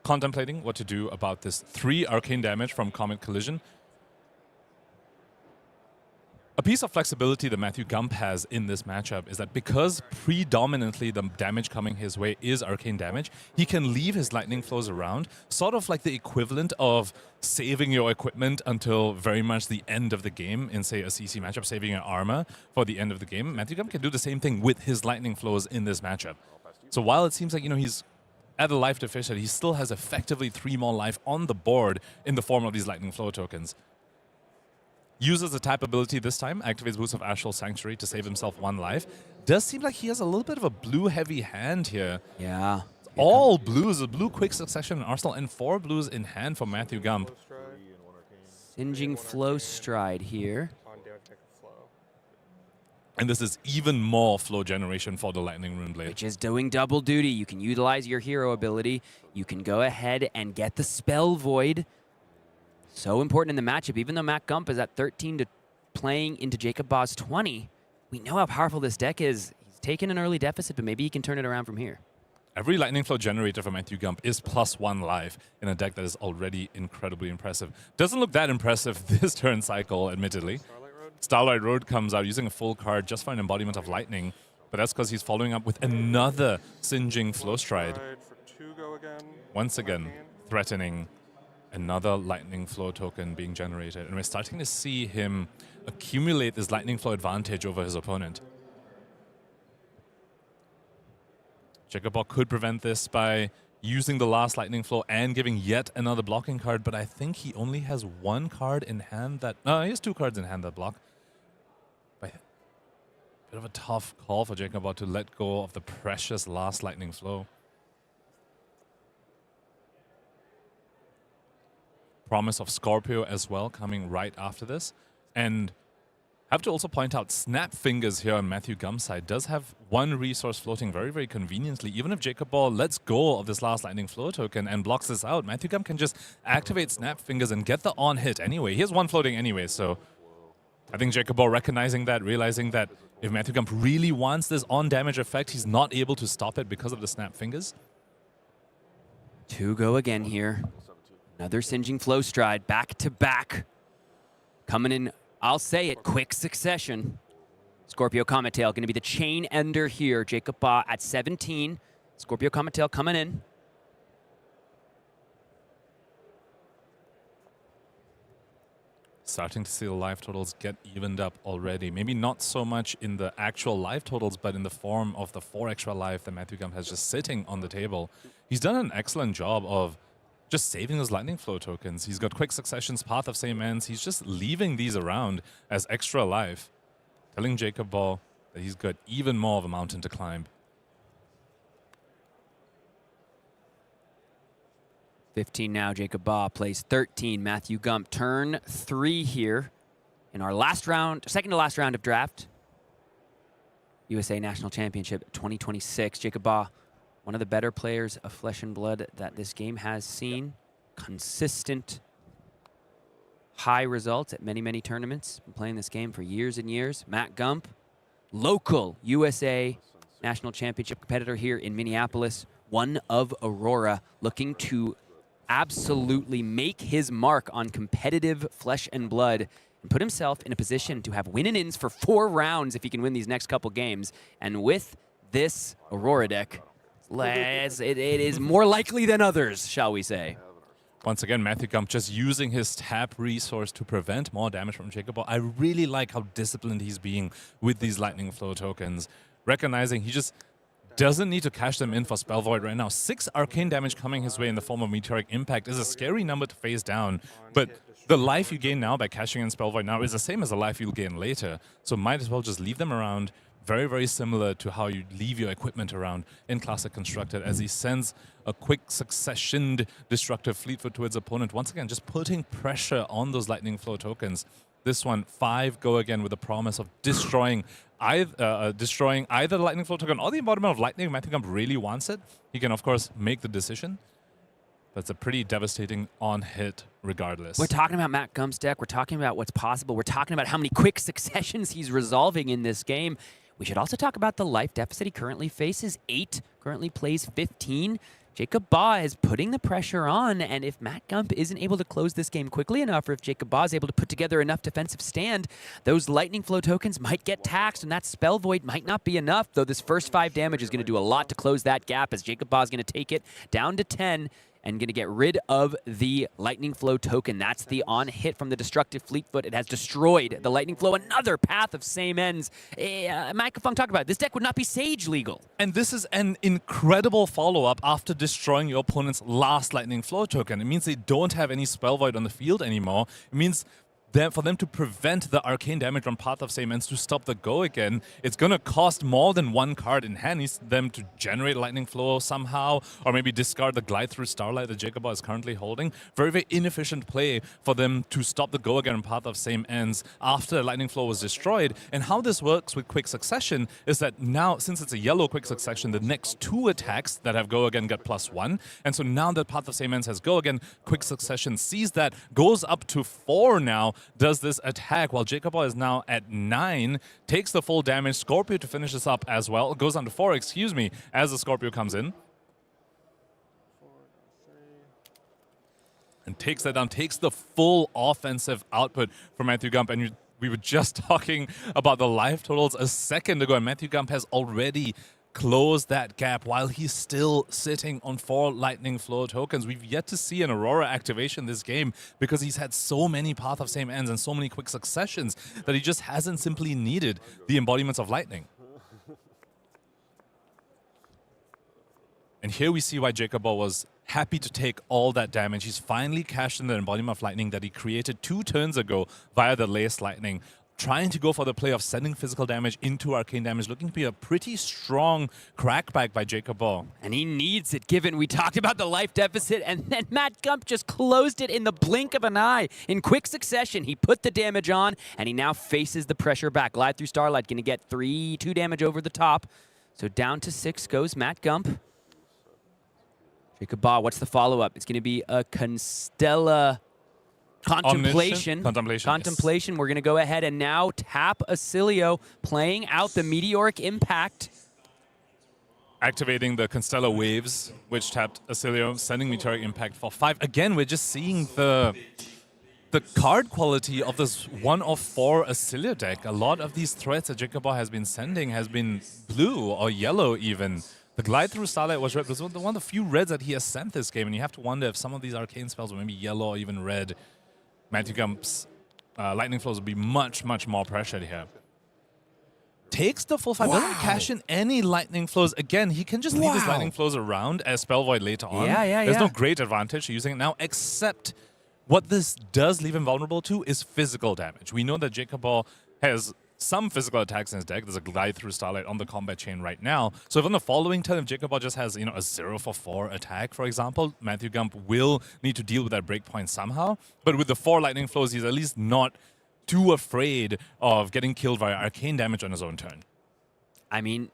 [SPEAKER 8] Contemplating what to do about this 3 arcane damage from Comet Collision. A piece of flexibility that Matthew Gump has in this matchup is that because predominantly the damage coming his way is arcane damage, he can leave his lightning flows around, sort of like the equivalent of saving your equipment until very much the end of the game in, say, a CC matchup, saving your armor for the end of the game. Matthew Gump can do the same thing with his lightning flows in this matchup. So while it seems like, he's at a life deficit, he still has effectively 3 more life on the board in the form of these lightning flow tokens. Uses the tap ability this time, activates Boost of Astral Sanctuary to save himself 1 life. Does seem like he has a little bit of a blue-heavy hand here.
[SPEAKER 5] Yeah.
[SPEAKER 8] All blues, a blue quick succession in arsenal, and 4 blues in hand for Matthew Gump.
[SPEAKER 5] Singeing Flow Stride here.
[SPEAKER 8] And this is even more flow generation for the Lightning Rune Blade.
[SPEAKER 5] Which is doing double duty. You can utilize your hero ability. You can go ahead and get the Spell Void. So important in the matchup. Even though Matt Gump is at 13 to playing into Jacob Baugh's 20, we know how powerful this deck is. He's taken an early deficit, but maybe he can turn it around from here.
[SPEAKER 8] Every Lightning Flow generator for Matthew Gump is +1 life in a deck that is already incredibly impressive. Doesn't look that impressive this turn cycle, admittedly. Starlight Road comes out using a full card just for an embodiment of lightning, but that's because he's following up with another Singeing Flow Stride. Once again, threatening another Lightning Flow token being generated. And we're starting to see him accumulate this Lightning Flow advantage over his opponent. Jacob Ball could prevent this by using the last Lightning Flow and giving yet another blocking card, but I think he only has 1 card in hand that... No, he has 2 cards in hand that block. But bit of a tough call for Jacob Ball to let go of the precious last Lightning Flow. Promise of Scorpio as well coming right after this. And I have to also point out, Snap Fingers here on Matthew Gump's side does have 1 resource floating very, very conveniently. Even if Jacob Ball lets go of this last Lightning Flow token and blocks this out, Matthew Gump can just activate Snap Fingers and get the on-hit anyway. He has 1 floating anyway, so I think Jacob Ball recognizing that, realizing that if Matthew Gump really wants this on-damage effect, he's not able to stop it because of the Snap Fingers.
[SPEAKER 5] 2 go again here. Another Singeing Flow Stride, back to back. Coming in I'll say it, quick succession. Scorpio Comet Tail going to be the chain ender here. Jacob Baugh at 17. Scorpio Comet Tail coming in.
[SPEAKER 8] Starting to see the life totals get evened up already. Maybe not so much in the actual life totals, but in the form of the 4 extra life that Matthew Gump has just sitting on the table. He's done an excellent job of just saving those lightning flow tokens. He's got quick successions, path of same ends. He's just leaving these around as extra life, telling Jacob Baugh that he's got even more of a mountain to climb.
[SPEAKER 5] 15 now, Jacob Baugh plays 13. Matthew Gump, turn 3 here in our last round, second to last round of draft. USA National Championship 2026. Jacob Baugh, one of the better players of Flesh and Blood that this game has seen. Consistent, high results at many, many tournaments. Been playing this game for years and years. Matt Gump, local USA National Championship competitor here in Minneapolis. One of Aurora, looking to absolutely make his mark on competitive Flesh and Blood and put himself in a position to have win-and-ins for 4 rounds if he can win these next couple games. And with this Aurora deck, it is more likely than others, shall we say.
[SPEAKER 8] Once again, Matthew Gump just using his tap resource to prevent more damage from Jacob Baugh. I really like how disciplined he's being with these lightning flow tokens, recognizing he just doesn't need to cash them in for Spell Void right now. 6 arcane damage coming his way in the form of Meteoric Impact is a scary number to face down, but the life you gain now by cashing in Spell Void now is the same as the life you'll gain later, so might as well just leave them around. Very, very similar to how you leave your equipment around in Classic Constructed, as he sends a quick successioned Destructive Fleetfoot to its opponent. Once again, just putting pressure on those Lightning Flow tokens. This one, 5 go again with the promise of destroying either the Lightning Flow token or the embodiment of Lightning. Matthew Gump really wants it. He can, of course, make the decision. But it's a pretty devastating on-hit regardless.
[SPEAKER 5] We're talking about Matt Gump's deck. We're talking about what's possible. We're talking about how many quick successions he's resolving in this game. We should also talk about the life deficit he currently faces. 8, currently plays 15. Jacob Baugh is putting the pressure on, and if Matt Gump isn't able to close this game quickly enough, or if Jacob Baugh is able to put together enough defensive stand, those Lightning Flow tokens might get taxed, and that Spell Void might not be enough, though this first 5 damage is going to do a lot to close that gap, as Jacob Baugh is going to take it down to 10, and going to get rid of the Lightning Flow token. That's the on-hit from the Destructive Fleetfoot. It has destroyed the Lightning Flow. Another path of same ends. Michael Feng talked about it. This deck would not be Sage legal.
[SPEAKER 8] And this is an incredible follow-up after destroying your opponent's last Lightning Flow token. It means they don't have any Spell Void on the field anymore. It means for them to prevent the arcane damage on Path of Same Ends to stop the go again, it's going to cost more than 1 card in hand. Needs them to generate Lightning Flow somehow, or maybe discard the Glide Through Starlight that Jacob Baugh is currently holding. Very, very inefficient play for them to stop the go again on Path of Same Ends after Lightning Flow was destroyed. And how this works with Quick Succession is that now, since it's a yellow Quick Succession, the next 2 attacks that have go again get +1. And so now that Path of Same Ends has go again, Quick Succession sees that, goes up to 4 now, does this attack while Jacob Baugh is now at 9, takes the full damage. Scorpio to finish this up as well. Goes on to 4, excuse me, as the Scorpio comes in. And takes that down, takes the full offensive output from Matthew Gump. And we were just talking about the life totals a second ago, and Matthew Gump has already close that gap while he's still sitting on 4 Lightning Flow tokens. We've yet to see an Aurora activation this game because he's had so many Path of Same Ends and so many quick successions that he just hasn't simply needed the embodiments of Lightning. And here we see why Jacob Baugh was happy to take all that damage. He's finally cashed in the embodiment of Lightning that he created 2 turns ago via the Lace Lightning, trying to go for the play of sending physical damage into arcane damage, looking to be a pretty strong crackback by Jacob Baugh.
[SPEAKER 5] And he needs it, given we talked about the life deficit, and then Matt Gump just closed it in the blink of an eye. In quick succession, he put the damage on, and he now faces the pressure back. Glide Through Starlight, going to get 2 damage over the top. So down to 6 goes Matt Gump. Jacob Baugh, what's the follow-up? It's going to be a Constella Contemplation.
[SPEAKER 8] Contemplation.
[SPEAKER 5] We're going to go ahead and now tap Oscilio, playing out the Meteoric Impact.
[SPEAKER 8] Activating the Constella Waves, which tapped Oscilio, sending Meteoric Impact for 5. Again, we're just seeing the the card quality of this 1 of 4 Oscilio deck. A lot of these threats that Jacob has been sending has been blue or yellow even. The Glide Through Starlight was red. It was one of the few reds that he has sent this game, and you have to wonder if some of these arcane spells were maybe yellow or even red. Matthew Gump's Lightning Flows will be much, much more pressured here. Takes the full 5, doesn't cash in any Lightning Flows. Again, he can just leave his Lightning Flows around as Spell Void later on. There's no great advantage to using it now, except what this does leave him vulnerable to is physical damage. We know that Jacob has some physical attacks in his deck. There's a Glide Through Starlight on the combat chain right now. So if on the following turn, if Jacob just has a 0-for-4 attack, for example, Matthew Gump will need to deal with that breakpoint somehow. But with the 4 Lightning Flows, he's at least not too afraid of getting killed via arcane damage on his own turn.
[SPEAKER 5] I mean,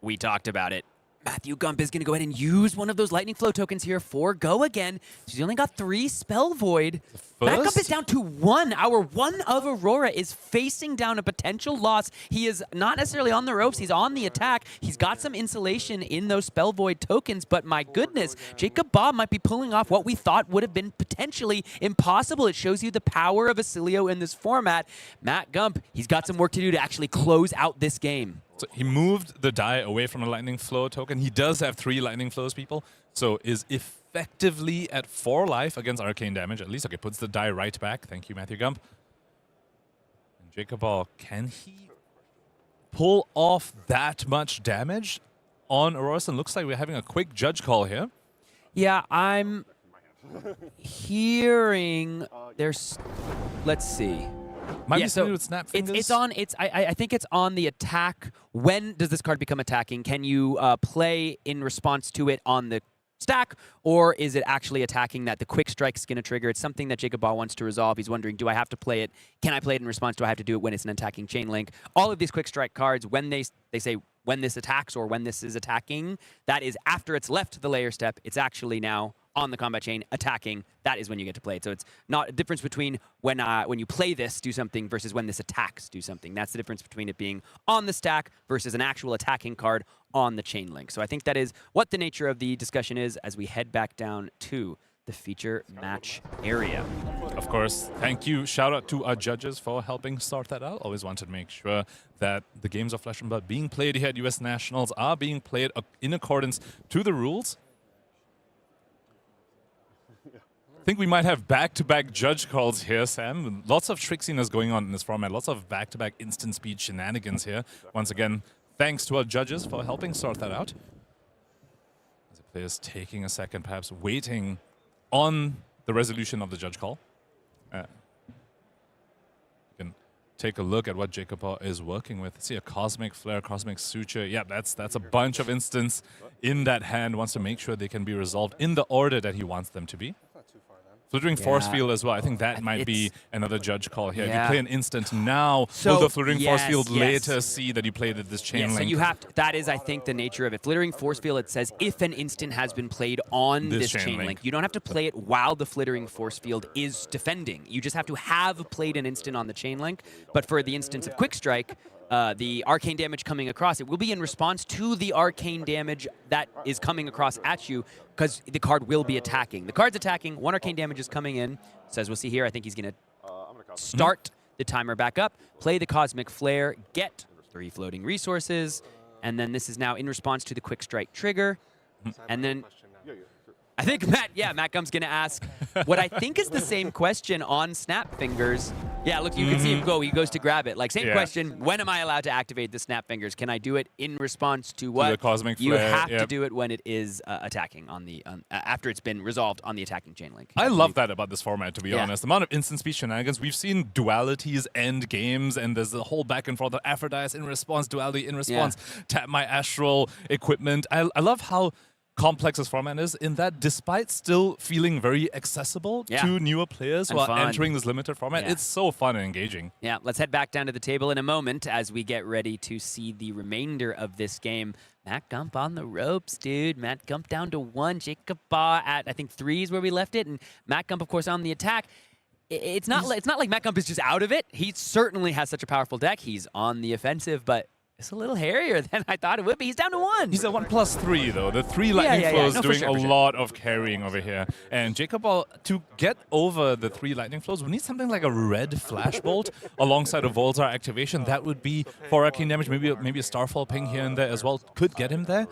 [SPEAKER 5] we talked about it. Matthew Gump is going to go ahead and use one of those Lightning Flow tokens here for Go again. She's only got 3 Spell Void. Matt Gump is down to 1. Our 1 of Aurora is facing down a potential loss. He is not necessarily on the ropes. He's on the attack. He's got some insulation in those Spell Void tokens, but my goodness, Jacob Baugh might be pulling off what we thought would have been potentially impossible. It shows you the power of Oscilio in this format. Matt Gump, he's got some work to do to actually close out this game.
[SPEAKER 8] So he moved the die away from a Lightning Flow token. He does have 3 Lightning Flows, people, so is effectively at 4 life against arcane damage. At least, okay, puts the die right back. Thank you, Matthew Gump. And Jacob Baugh, can he pull off that much damage on Aurora? And looks like we're having a quick judge call here.
[SPEAKER 5] Yeah, I'm hearing there's, let's see.
[SPEAKER 8] Might be something with snap fingers.
[SPEAKER 5] I think it's on the attack. When does this card become attacking? Can you play in response to it on the stack, or is it actually attacking that the quick strike is going to trigger? It's something that Jacob Baugh wants to resolve. He's wondering, do I have to play it? Can I play it in response? Do I have to do it when it's an attacking chain link? All of these quick strike cards, when they say when this attacks or when this is attacking, that is after it's left the layer step. It's actually now on the combat chain attacking. That is when you get to play it. So it's not a difference between when you play this, do something, versus when this attacks, do something. That's the difference between it being on the stack versus an actual attacking card on the chain link. So I think that is what the nature of the discussion is as we head back down to the feature match area.
[SPEAKER 8] Of course, thank you. Shout out to our judges for helping sort that out. Always wanted to make sure that the games of Flesh and Blood being played here at US Nationals are being played in accordance to the rules. I think we might have back-to-back judge calls here, Sam. Lots of tricksiness going on in this format. Lots of back-to-back instant speed shenanigans here. Once again, thanks to our judges for helping sort that out. As the players taking a second, perhaps waiting on the resolution of the judge call. You can take a look at what Jacob Baugh is working with. See a Cosmic Flare, Cosmic Suture. Yeah, that's a bunch of instants in that hand. Wants to make sure they can be resolved in the order that he wants them to be. Flittering Force Field as well. I think that might be another judge call here. If you play an instant now, will the Flittering Force Field later see that you played at this chain link?
[SPEAKER 5] So you have to, that is, I think, the nature of it. Flittering Force Field, it says if an instant has been played on this chain link. You don't have to play it while the Flittering Force Field is defending. You just have to have played an instant on the chain link. But for the instance of Quick Strike, the arcane damage coming across, it will be in response to the arcane damage that is coming across at you, because the card will be attacking. The card's attacking, 1 arcane damage is coming in. So as we'll see here, I think he's going to start the timer back up, play the Cosmic Flare, get 3 floating resources, and then this is now in response to the Quick Strike trigger. And then I think Matt Gump's going to ask what I think is the same question on Snap Fingers. Yeah, look, you can see him go. He goes to grab it. Like, same question, when am I allowed to activate the Snap Fingers? Can I do it in response to what?
[SPEAKER 8] To the Cosmic Flare.
[SPEAKER 5] You have to do it when it is attacking on the after it's been resolved on the attacking chain link.
[SPEAKER 8] I love that about this format, to be honest. The amount of instant speed shenanigans. We've seen dualities end games, and there's the whole back and forth of Aphrodite in response, duality in response, tap my astral equipment. I love how complex this format is in that despite still feeling very accessible to newer players while entering this limited format, it's so fun and engaging.
[SPEAKER 5] Yeah, let's head back down to the table in a moment as we get ready to see the remainder of this game. Matt Gump on the ropes, dude. Matt Gump down to 1. Jacob Baugh at, I think, 3 is where we left it. And Matt Gump, of course, on the attack. It's not like Matt Gump is just out of it. He certainly has such a powerful deck. He's on the offensive, but It's a little hairier than I thought it would be. He's down to 1.
[SPEAKER 8] He's a 1+3 though. The 3 lightning flows
[SPEAKER 5] No, for
[SPEAKER 8] doing
[SPEAKER 5] sure,
[SPEAKER 8] a
[SPEAKER 5] for sure.
[SPEAKER 8] lot of carrying over here. And Jacob Ball, to get over the 3 lightning flows, we need something like a red flash bolt alongside a Volzar activation. That would be for arcane damage. Maybe a Starfall ping here and there as well could get him there.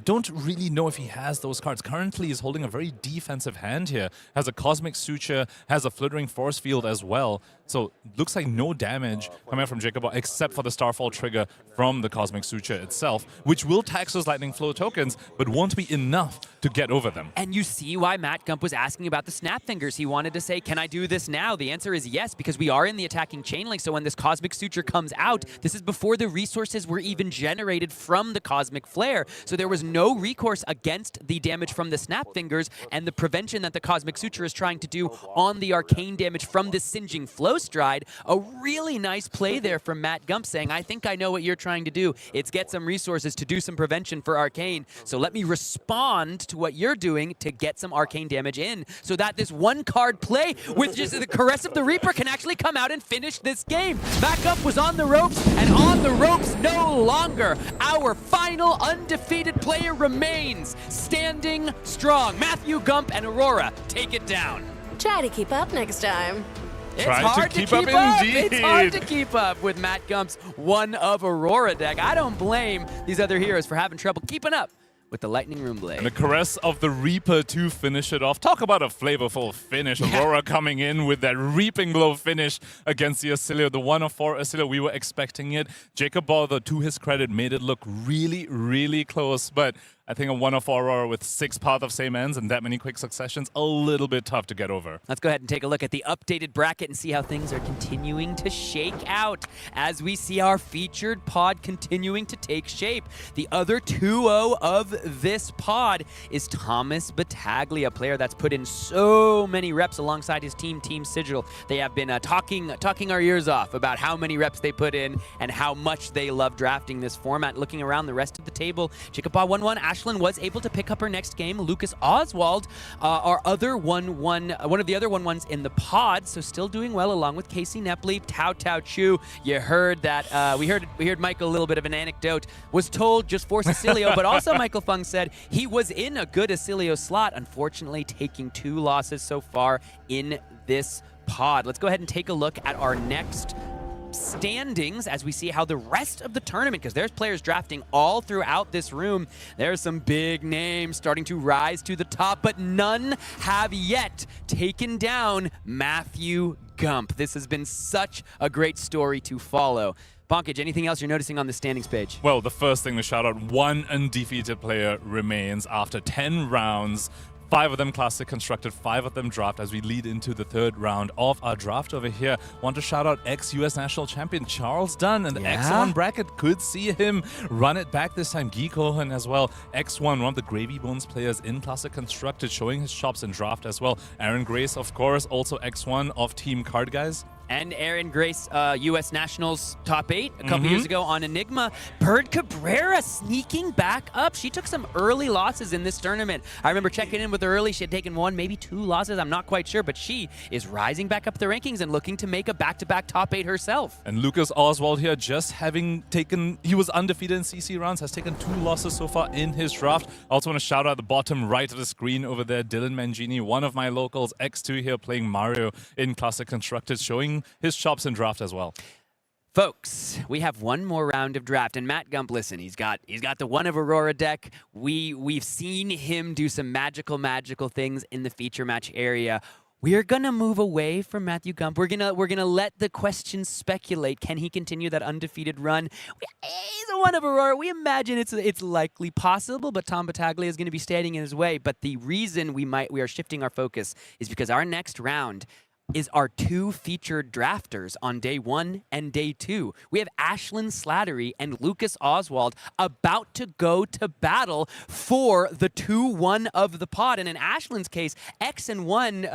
[SPEAKER 8] Don't really know if he has those cards. Currently, he's holding a very defensive hand here. Has a Cosmic Suture, has a Flittering Force Field as well. So, looks like no damage coming out from Jacob except for the Starfall trigger from the Cosmic Suture itself, which will tax those Lightning Flow tokens, but won't be enough to get over them.
[SPEAKER 5] And you see why Matt Gump was asking about the Snap Fingers. He wanted to say, can I do this now? The answer is yes, because we are in the attacking chain link. So when this Cosmic Suture comes out, this is before the resources were even generated from the Cosmic Flare. So there was no recourse against the damage from the Snap Fingers and the prevention that the Cosmic Suture is trying to do on the arcane damage from this Singeing Flow Stride. A really nice play there from Matt Gump saying, I think I know what you're trying to do. It's get some resources to do some prevention for arcane. So let me respond to what you're doing to get some arcane damage in so that this 1-card play with just the Caress of the Reaper can actually come out and finish this game. Matt Gump was on the ropes and on the ropes no longer. Our final undefeated player remains standing strong. Matthew Gump and Aurora take it down.
[SPEAKER 9] Try to keep up next time.
[SPEAKER 5] It's
[SPEAKER 8] Try to
[SPEAKER 5] hard
[SPEAKER 8] keep up indeed.
[SPEAKER 5] It's hard to keep up with Matt Gump's One of Aurora deck. I don't blame these other heroes for having trouble keeping up with the Lightning Room Blade.
[SPEAKER 8] And the Caress of the Reaper to finish it off. Talk about a flavorful finish. Aurora coming in with that Reaping Blow finish against the Oscilio, the 1 of 4 Oscilio. We were expecting it. Jacob Ball, though, to his credit, made it look really, really close. But I think a 1 of 4 Aurora with 6 Path of Same Ends and that many quick successions, a little bit tough to get over.
[SPEAKER 5] Let's go ahead and take a look at the updated bracket and see how things are continuing to shake out as we see our featured pod continuing to take shape. The other 2-0 of this pod is Thomas Battaglia, a player that's put in so many reps alongside his team, Team Sigil. They have been talking our ears off about how many reps they put in and how much they love drafting this format. Looking around the rest of the table, Jacob 1-1, Ashlyn was able to pick up her next game. Lucas Oswald, our other 1-1, one of the other 1-1s in the pod, so still doing well along with Casey Nepley, Tao Chu. You heard that, we heard Michael a little bit of an anecdote, was told just for Oscilio, but also Michael Feng said he was in a good Oscilio slot, unfortunately taking 2 losses so far in this pod. Let's go ahead and take a look at our next standings as we see how the rest of the tournament, because there's players drafting all throughout this room. There's some big names starting to rise to the top, but none have yet taken down Matthew Gump. This has been such a great story to follow. Pankaj, anything else you're noticing on the standings page?
[SPEAKER 8] Well, the first thing to shout out, 1 undefeated player remains after 10 rounds. 5 of them classic constructed, 5 of them draft as we lead into the 3rd round of our draft over here. Want to shout out ex-US national champion Charles Dunn, and the X1 bracket could see him run it back this time. Guy Cohen as well. X1, one of the Gravy Bones players in classic constructed, showing his chops in draft as well. Aaron Grace, of course, also X1 of Team Card Guys.
[SPEAKER 5] And Aaron Grace, U.S. Nationals top 8 a couple years ago on Enigma. Bird Cabrera sneaking back up. She took some early losses in this tournament. I remember checking in with her early. She had taken 1, maybe 2 losses. I'm not quite sure, but she is rising back up the rankings and looking to make a back-to-back top 8 herself.
[SPEAKER 8] And Lucas Oswald here, just having taken, he was undefeated in CC rounds, has taken 2 losses so far in his draft. I also want to shout out the bottom right of the screen over there, Dylan Mangini, one of my locals, X2 here playing Mario in classic constructed, showing his chops in draft as well.
[SPEAKER 5] Folks, we have one more round of draft, and Matt Gump, listen, he's got the One of Aurora deck. We've seen him do some magical things in the feature match area. We're gonna move away from Matthew Gump. We're gonna let the questions speculate. Can he continue that undefeated run? He's a One of Aurora. We imagine it's likely possible, but Tom Battaglia is gonna be standing in his way. But the reason we are shifting our focus is because our next round is our 2 featured drafters on day 1 and day 2. We have Ashlyn Slattery and Lucas Oswald about to go to battle for the 2-1 of the pod. And in Ashlyn's case, X and 1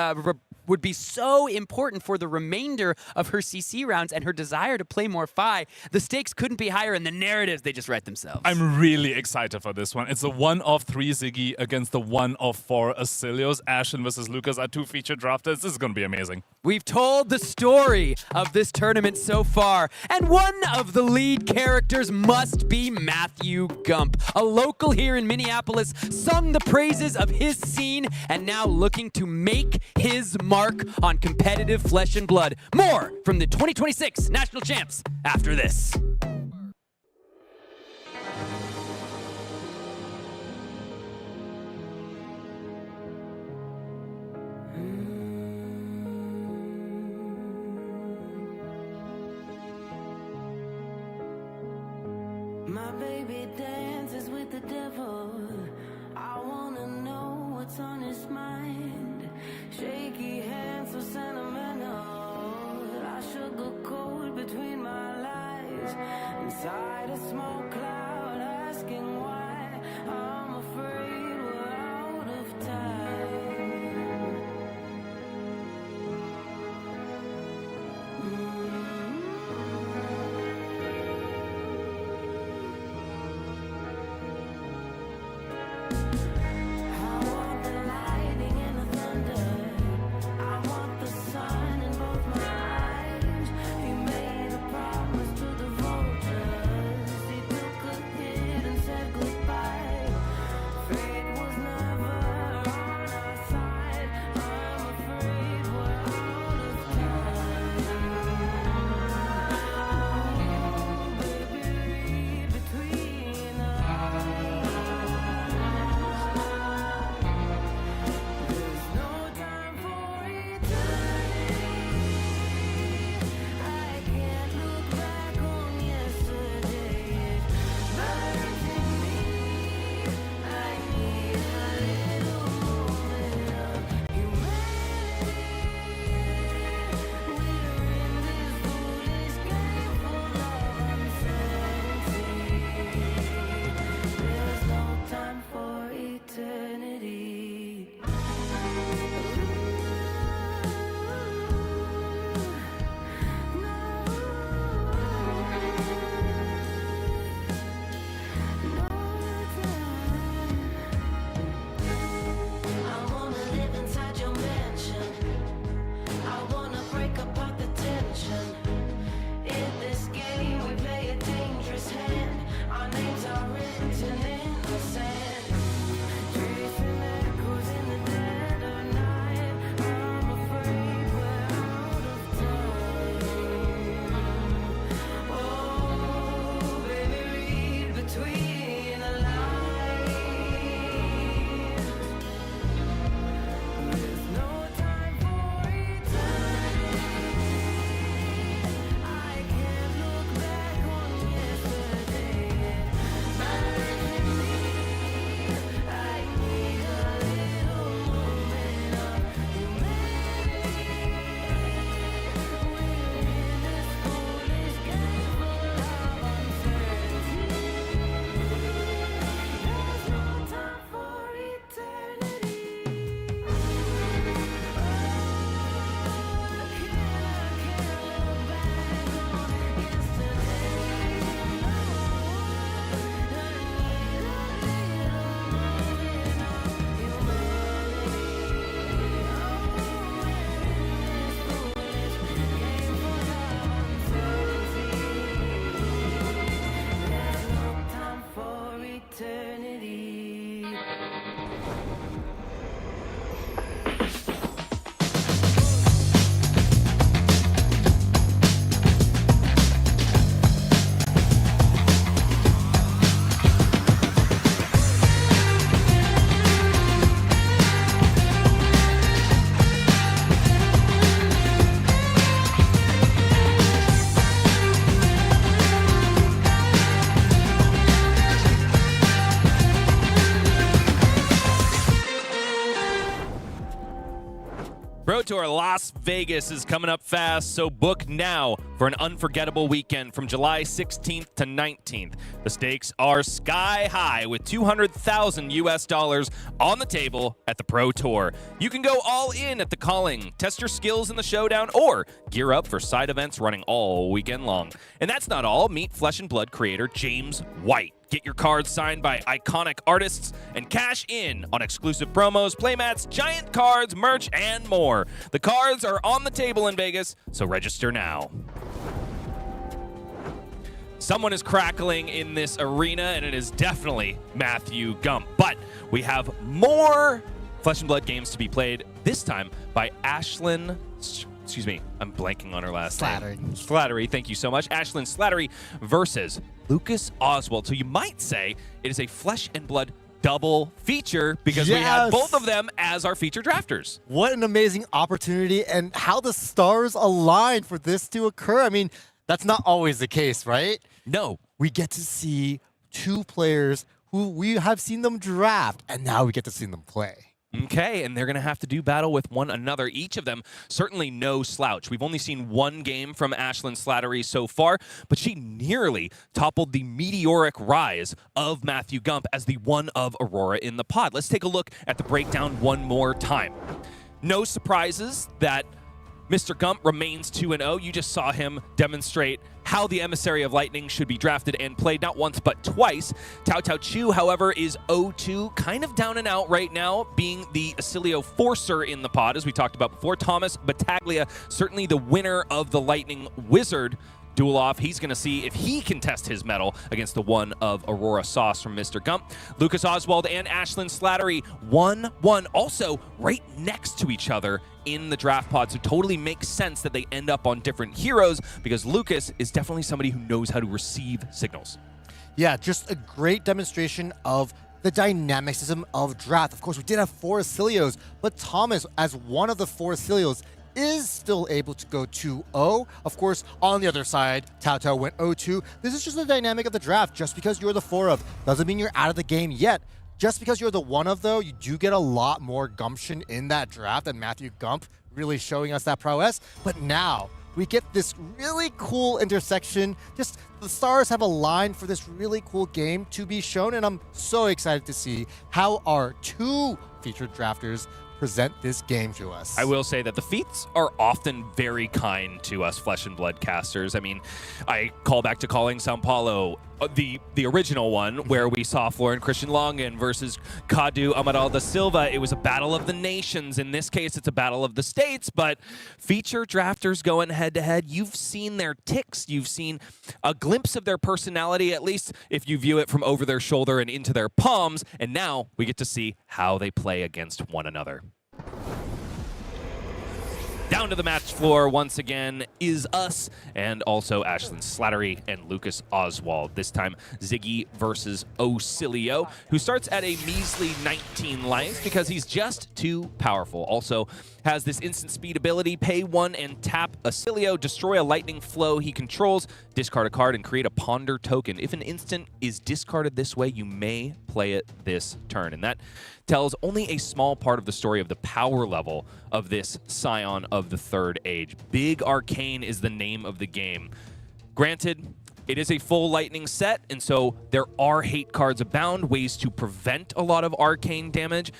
[SPEAKER 5] would be so important for the remainder of her CC rounds and her desire to play more Fi. The stakes couldn't be higher, and the narratives, they just write themselves.
[SPEAKER 8] I'm really excited for this one. It's a 1 of 3 Ziggy against the 1 of 4 Oscilios. Ashlyn versus Lucas are 2 feature drafters. This is going to be amazing.
[SPEAKER 5] We've told the story of this tournament so far, and one of the lead characters must be Matthew Gump. A local here in Minneapolis, sung the praises of his scene, and now looking to make his mark on competitive flesh and blood. More from the 2026 National Champs after this.
[SPEAKER 1] My baby dances with the devil. I wanna know what's on his mind. Shaky hands, so sentimental. I sugarcoat between my lies. Inside a small cloud, asking why. I'm afraid we're out of time.
[SPEAKER 2] Road to our Las Vegas is coming up fast, so book now for an unforgettable weekend from July 16th to 19th. The stakes are sky high with $200,000 US on the table at the Pro Tour. You can go all in at the calling, test your skills in the showdown, or gear up for side events running all weekend long. And that's not all. Meet Flesh and Blood creator James White. Get your cards signed by iconic artists and cash in on exclusive promos, playmats, giant cards, merch, and more. The cards are on the table in Vegas, so register now. Someone is crackling in this arena, and it is definitely Matthew Gump. But we have more Flesh and Blood games to be played, this time by Ashlyn. Excuse me, I'm blanking on her last name. Slattery, thank you so much. Ashlyn Slattery versus Lucas Oswald. So you might say it is a Flesh and Blood double feature because we had both of them as our feature drafters.
[SPEAKER 3] What an amazing opportunity, and how the stars aligned for this to occur. I mean, that's not always the case, right?
[SPEAKER 2] No.
[SPEAKER 3] We get to see two players who we have seen them draft, and now we get to see them play.
[SPEAKER 2] Okay, and they're going to have to do battle with one another. Each of them certainly no slouch. We've only seen one game from Ashlyn Slattery so far, but she nearly toppled the meteoric rise of Matthew Gump as the one of Aurora in the pod. Let's take a look at the breakdown one more time. No surprises that Mr. Gump remains 2-0. You just saw him demonstrate how the Emissary of Lightning should be drafted and played not once but twice. Tao Tao Chu, however, is 0-2, kind of down and out right now, being the Oscilio Forcer in the pod, as we talked about before. Thomas Battaglia, certainly the winner of the Lightning Wizard duel off. He's going to see if he can test his mettle against the one of Aurora Sauce from Mr. Gump. Lucas Oswald and Ashlyn Slattery 1-1, also right next to each other in the draft pod, so totally makes sense that they end up on different heroes because Lucas is definitely somebody who knows how to receive signals.
[SPEAKER 3] Yeah, just a great demonstration of the dynamicism of draft. Of course, we did have 4 Oscilios, but Thomas, as one of the 4 Oscilios, is still able to go 2-0. Of course, on the other side, Tao Tao went 0-2. This is just the dynamic of the draft. Just because you're the 4 of doesn't mean you're out of the game yet. Just because you're the 1 of, though, you do get a lot more gumption in that draft, and Matthew Gump really showing us that prowess. But now we get this really cool intersection. Just the stars have aligned for this really cool game to be shown, and I'm so excited to see how our 2 featured drafters present this game to us.
[SPEAKER 2] I will say that the feats are often very kind to us Flesh and Blood casters. I mean, I call back to Calling Sao Paulo, the original one, where we saw Florian Christian Longen versus Cadu Amaral da Silva. It was a battle of the nations. In this case, it's a battle of the states, but feature drafters going head-to-head, you've seen their ticks. You've seen a glimpse of their personality, at least if you view it from over their shoulder and into their palms, and now we get to see how they play against one another. Down to the match floor once again is us and also Ashlyn Slattery and Lucas Oswald. This time Zyggy versus Oscilio, who starts at a measly 19 life because he's just too powerful. Also has this instant speed ability, pay 1 and tap Oscilio, destroy a lightning flow he controls, discard a card, and create a ponder token. If an instant is discarded this way, you may play it this turn. And that tells only a small part of the story of the power level of this Scion of the Third Age. Big Arcane is the name of the game. Granted, it is a full lightning set, and so there are hate cards abound, ways to prevent a lot of arcane damage.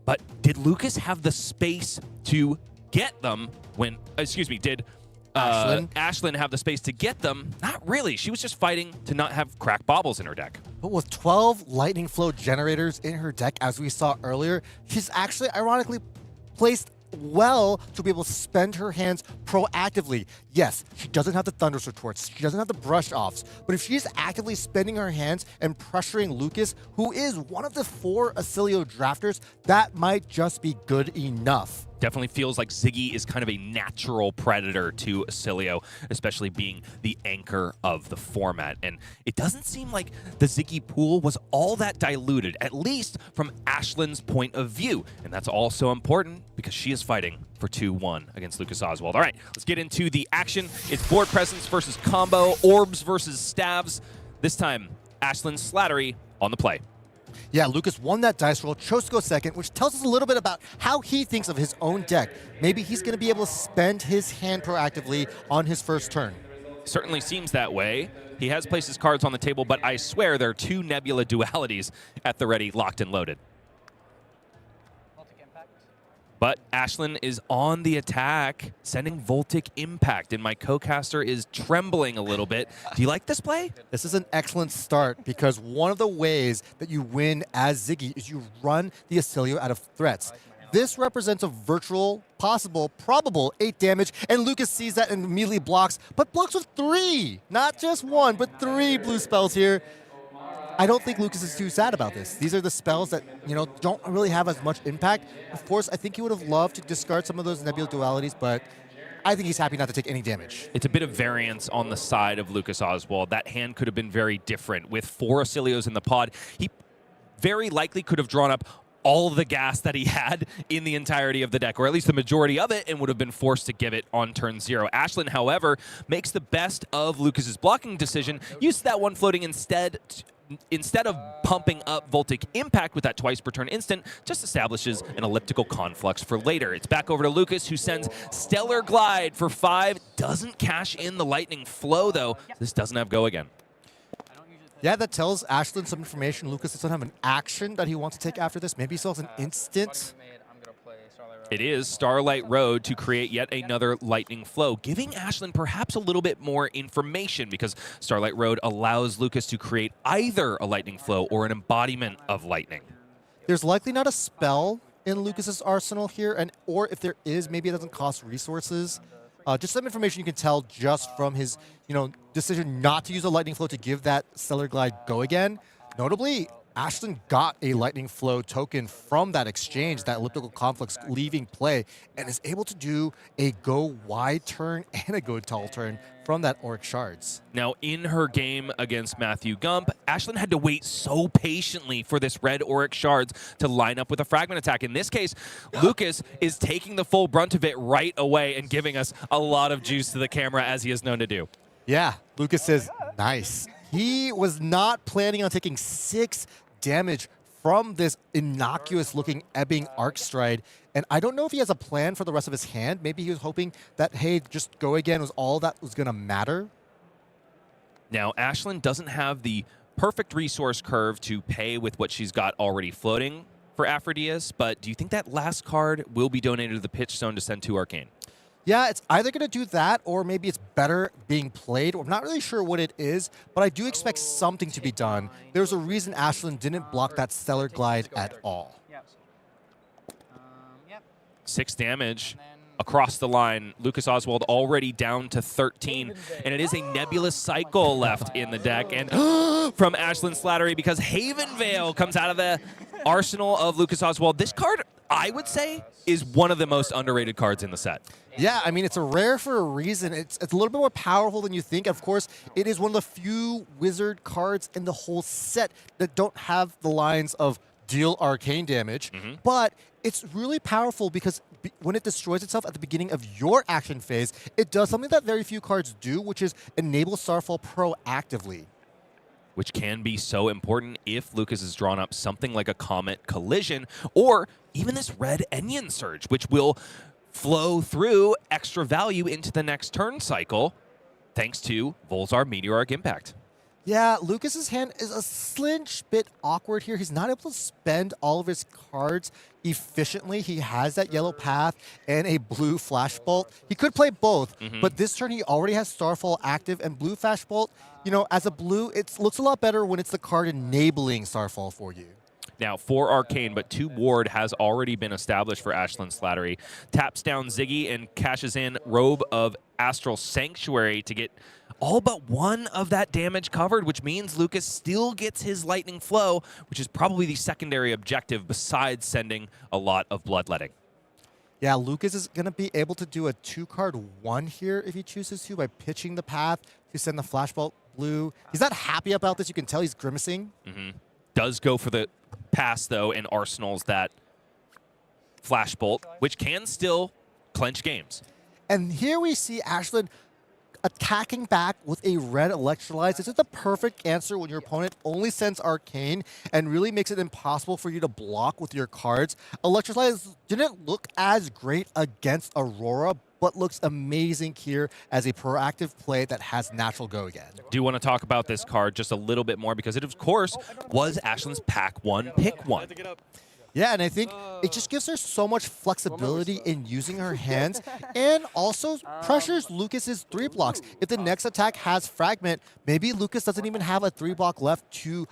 [SPEAKER 2] But did Lucas have the space to get them when, did Ashlyn have the space to get them? Not really. She was just fighting to not have cracked baubles in her deck.
[SPEAKER 3] But with 12 lightning flow generators in her deck, as we saw earlier, she's actually ironically placed well to be able to spend her hands proactively. Yes, she doesn't have the Thunder Retorts, she doesn't have the brush offs, but if she's actively spending her hands and pressuring Lucas, who is one of the 4 Oscilio drafters, that might just be good enough.
[SPEAKER 2] Definitely feels like Zyggy is kind of a natural predator to Oscilio, especially being the anchor of the format. And it doesn't seem like the Zyggy pool was all that diluted, at least from Ashlyn's point of view. And that's also important because she is fighting for 2-1 against Lucas Oswald. All right, let's get into the action. It's board presence versus combo, orbs versus staves. This time, Ashlyn Slattery on the play.
[SPEAKER 3] Yeah, Lucas won that dice roll, chose to go second, which tells us a little bit about how he thinks of his own deck. Maybe he's going to be able to spend his hand proactively on his first turn.
[SPEAKER 2] certainly seems that way. He has placed his cards on the table, but I swear there are 2 Nebula dualities at the ready, locked and loaded. But Ashlyn is on the attack, sending Voltic Impact, and my co-caster is trembling a little bit. Do you like this play?
[SPEAKER 3] This is an excellent start because one of the ways that you win as Ziggy is you run the Oscilio out of threats. This represents a virtual, possible, probable 8 damage, and Lucas sees that and immediately blocks, but blocks with 3. Not just 1, but 3 blue spells here. I don't think Lucas is too sad about this. These are the spells that, don't really have as much impact. Of course, I think he would have loved to discard some of those Nebula dualities, but I think he's happy not to take any damage.
[SPEAKER 2] It's a bit of variance on the side of Lucas Oswald. That hand could have been very different. With 4 Oscilios in the pod, he very likely could have drawn up all the gas that he had in the entirety of the deck, or at least the majority of it, and would have been forced to give it on turn 0. Ashlyn, however, makes the best of Lucas's blocking decision, uses that one floating instead of pumping up Voltic Impact with that twice per turn instant, just establishes an elliptical conflux for later. It's back over to Lucas, who sends Stellar Glide for 5. Doesn't cash in the Lightning Flow, though. This doesn't have go again.
[SPEAKER 3] Yeah, that tells Ashlyn some information. Lucas doesn't have an action that he wants to take after this. Maybe he still has an instant.
[SPEAKER 2] It is Starlight Road to create yet another Lightning Flow, giving Ashlyn perhaps a little bit more information because Starlight Road allows Lucas to create either a Lightning Flow or an embodiment of lightning.
[SPEAKER 3] There's likely not a spell in Lucas's arsenal here, or if there is, maybe it doesn't cost resources. Just some information you can tell just from his, decision not to use a Lightning Flow to give that Stellar Glide go again. Notably, Ashlyn got a Lightning Flow token from that exchange, that elliptical conflux leaving play, and is able to do a go wide turn and a go tall turn from that Auric Shards.
[SPEAKER 2] Now, in her game against Matthew Gump, Ashlyn had to wait so patiently for this red Auric Shards to line up with a fragment attack. In this case, Lucas is taking the full brunt of it right away and giving us a lot of juice to the camera, as he is known to do.
[SPEAKER 3] Yeah, Lucas says, nice. He was not planning on taking 6 damage from this innocuous-looking Ebbing Arc Stride, and I don't know if he has a plan for the rest of his hand. Maybe he was hoping that, hey, just go again was all that was going to matter.
[SPEAKER 2] Now, Ashlyn doesn't have the perfect resource curve to pay with what she's got already floating for Aphroditeus, but do you think that last card will be donated to the Pitch Stone to send to Arcane?
[SPEAKER 3] Yeah, it's either going to do that or maybe it's better being played. I'm not really sure what it is, but I do expect something to be done. There's a reason Ashlyn didn't block that Stellar Glide at all.
[SPEAKER 2] 6 damage across the line. Lucas Oswald already down to 13, and it is a Nebulous Cycle left in the deck. And from Ashlyn Slattery, because Haven Veil comes out of the arsenal of Lucas Oswald. This card, I would say, is one of the most underrated cards in the set.
[SPEAKER 3] Yeah, I mean, it's a rare for a reason. It's a little bit more powerful than you think. Of course, it is one of the few wizard cards in the whole set that don't have the lines of deal arcane damage, but it's really powerful because when it destroys itself at the beginning of your action phase, it does something that very few cards do, which is enable Starfall proactively.
[SPEAKER 2] Which can be so important if Lucas has drawn up something like a Comet Collision, or even this red Enion Surge, which will flow through extra value into the next turn cycle, thanks to Volzar Meteoric Impact.
[SPEAKER 3] Yeah, Lucas's hand is a slinch bit awkward here. He's not able to spend all of his cards efficiently. He has that yellow path and a blue Flashbolt. He could play both, but this turn he already has Starfall active, and blue Flashbolt, as a blue, it looks a lot better when it's the card enabling Starfall for you.
[SPEAKER 2] Now, 4 Arcane, but 2 Ward has already been established for Ashlyn Slattery. Taps down Ziggy and cashes in Robe of Astral Sanctuary to get all but 1 of that damage covered, which means Lucas still gets his Lightning Flow, which is probably the secondary objective besides sending a lot of Bloodletting.
[SPEAKER 3] Yeah, Lucas is going to be able to do a 2-card 1 here if he chooses to by pitching the path to send the Flashbolt blue. He's not happy about this. You can tell he's grimacing.
[SPEAKER 2] Does go for the pass, though, and arsenals that Flashbolt, which can still clinch games.
[SPEAKER 3] And here we see Ashlyn attacking back with a red Electrolyze. This is the perfect answer when your opponent only sends Arcane and really makes it impossible for you to block with your cards. Electrolyze didn't look as great against Aurora, but looks amazing here as a proactive play that has natural go again.
[SPEAKER 2] Do you want to talk about this card just a little bit more? Because it, of course, was Ashlyn's pack 1, pick 1.
[SPEAKER 3] Yeah, and I think it just gives her so much flexibility in using her hands and also pressures Lucas's 3 blocks. If the next attack has Fragment, maybe Lucas doesn't even have a 3 block left to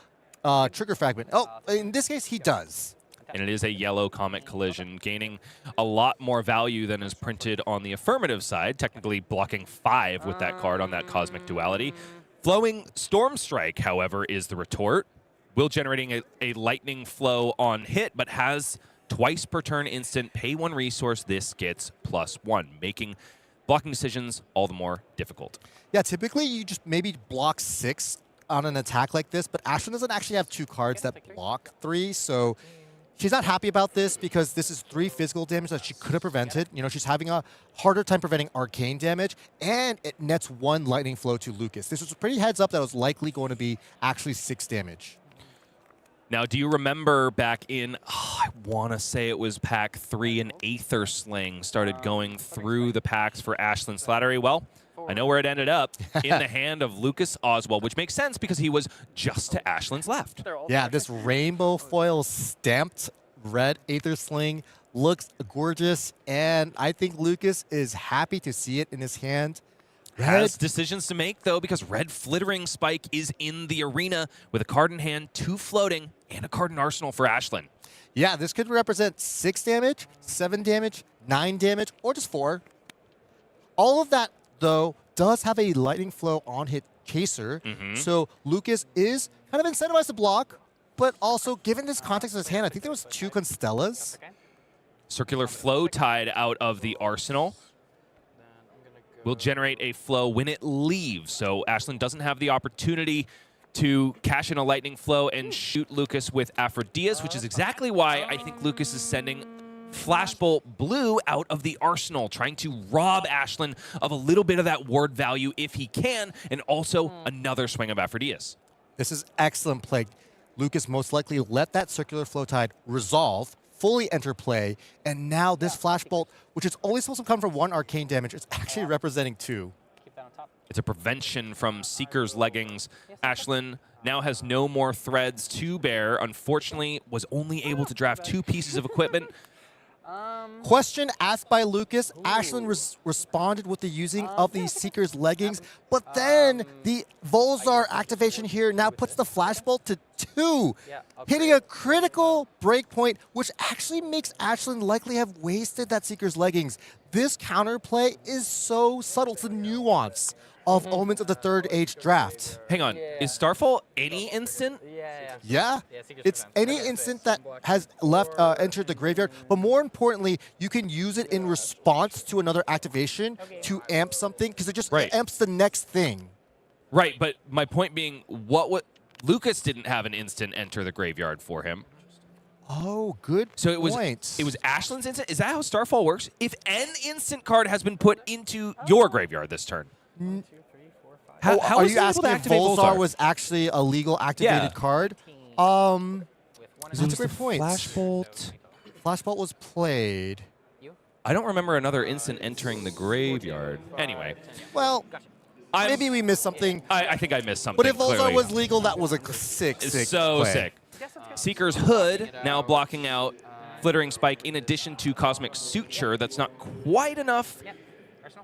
[SPEAKER 3] trigger Fragment. Oh, in this case, he does.
[SPEAKER 2] And it is a yellow Comet Collision, gaining a lot more value than is printed on the affirmative side, technically blocking 5 with that card on that Cosmic Duality. Flowing Storm Strike, however, is the retort. Will generating a lightning flow on hit, but has twice per turn instant, pay 1 resource, this gets +1, making blocking decisions all the more difficult.
[SPEAKER 3] Yeah, typically you just maybe block 6 on an attack like this, but Ashlyn doesn't actually have 2 cards that block 3, so she's not happy about this because this is 3 physical damage that she could have prevented. You know, she's having a harder time preventing arcane damage, and it nets 1 lightning flow to Lucas. This was a pretty heads up that was likely going to be actually 6 damage.
[SPEAKER 2] Now, do you remember back in, I want to say it was pack 3, an Aether Sling started going through the packs for Ashlyn Slattery? Well, I know where it ended up, in the hand of Lucas Oswald, which makes sense because he was just to Ashlyn's left.
[SPEAKER 3] Yeah, this rainbow foil stamped red Aether Sling looks gorgeous, and I think Lucas is happy to see it in his hand.
[SPEAKER 2] Has decisions to make, though, because Red Flittering Spike is in the arena with a card in hand, 2 floating, and a card in arsenal for Ashlyn.
[SPEAKER 3] Yeah, this could represent 6 damage, 7 damage, 9 damage, or just 4. All of that, though, does have a lightning flow on hit chaser, so Lucas is kind of incentivized to block, but also, given this context of his hand, I think there was 2 Constellas.
[SPEAKER 2] Circular Flow tied out of the arsenal. Will generate a flow when it leaves, so Ashlyn doesn't have the opportunity to cash in a lightning flow and shoot Lucas with Aphrodite's, which is exactly why I think Lucas is sending Flashbolt Blue out of the arsenal, trying to rob Ashlyn of a little bit of that ward value if he can, and also another swing of Aphrodite's.
[SPEAKER 3] This is excellent play. Lucas most likely let that Circular Flow Tide resolve, fully enter play, and now this Flashbolt, which is only supposed to come from 1 arcane damage, is actually representing 2.
[SPEAKER 2] It's a prevention from Seeker's Leggings. Ashlyn now has no more threads to bear. Unfortunately, was only able to draft 2 pieces of equipment.
[SPEAKER 3] Question asked by Lucas. Ashlyn responded with the using of the Seeker's Leggings, but then the Volzar activation here now puts the Flashbolt to 2, hitting a critical breakpoint, which actually makes Ashlyn likely have wasted that Seeker's Leggings. This counterplay is so subtle. It's the nuance of Omens of the Third Age draft.
[SPEAKER 2] Hang on, is Starfall any instant?
[SPEAKER 3] Yeah, it's any instant that has left entered the graveyard, but more importantly, you can use it in response to another activation to amp something, because it just amps the next thing.
[SPEAKER 2] Right, but my point being, what Lucas didn't have an instant enter the graveyard for him.
[SPEAKER 3] Oh, good
[SPEAKER 2] So it was Ashlyn's instant? Is that how Starfall works? If an instant card has been put into your graveyard this turn, how
[SPEAKER 3] are
[SPEAKER 2] is
[SPEAKER 3] you
[SPEAKER 2] he able
[SPEAKER 3] asking
[SPEAKER 2] to
[SPEAKER 3] if
[SPEAKER 2] activate
[SPEAKER 3] Volzar was actually a legal activated card? That's a great point.
[SPEAKER 2] Flashbolt.
[SPEAKER 3] Flashbolt was played.
[SPEAKER 2] I don't remember another instant entering the graveyard. Anyway,
[SPEAKER 3] Well, maybe we missed something.
[SPEAKER 2] I think I missed something.
[SPEAKER 3] But if Volzar
[SPEAKER 2] clearly.
[SPEAKER 3] was legal, that was a sick
[SPEAKER 2] It's so
[SPEAKER 3] play.
[SPEAKER 2] sick. Seeker's Hood now blocking out Flittering Spike in addition to Cosmic Suture. That's not quite enough.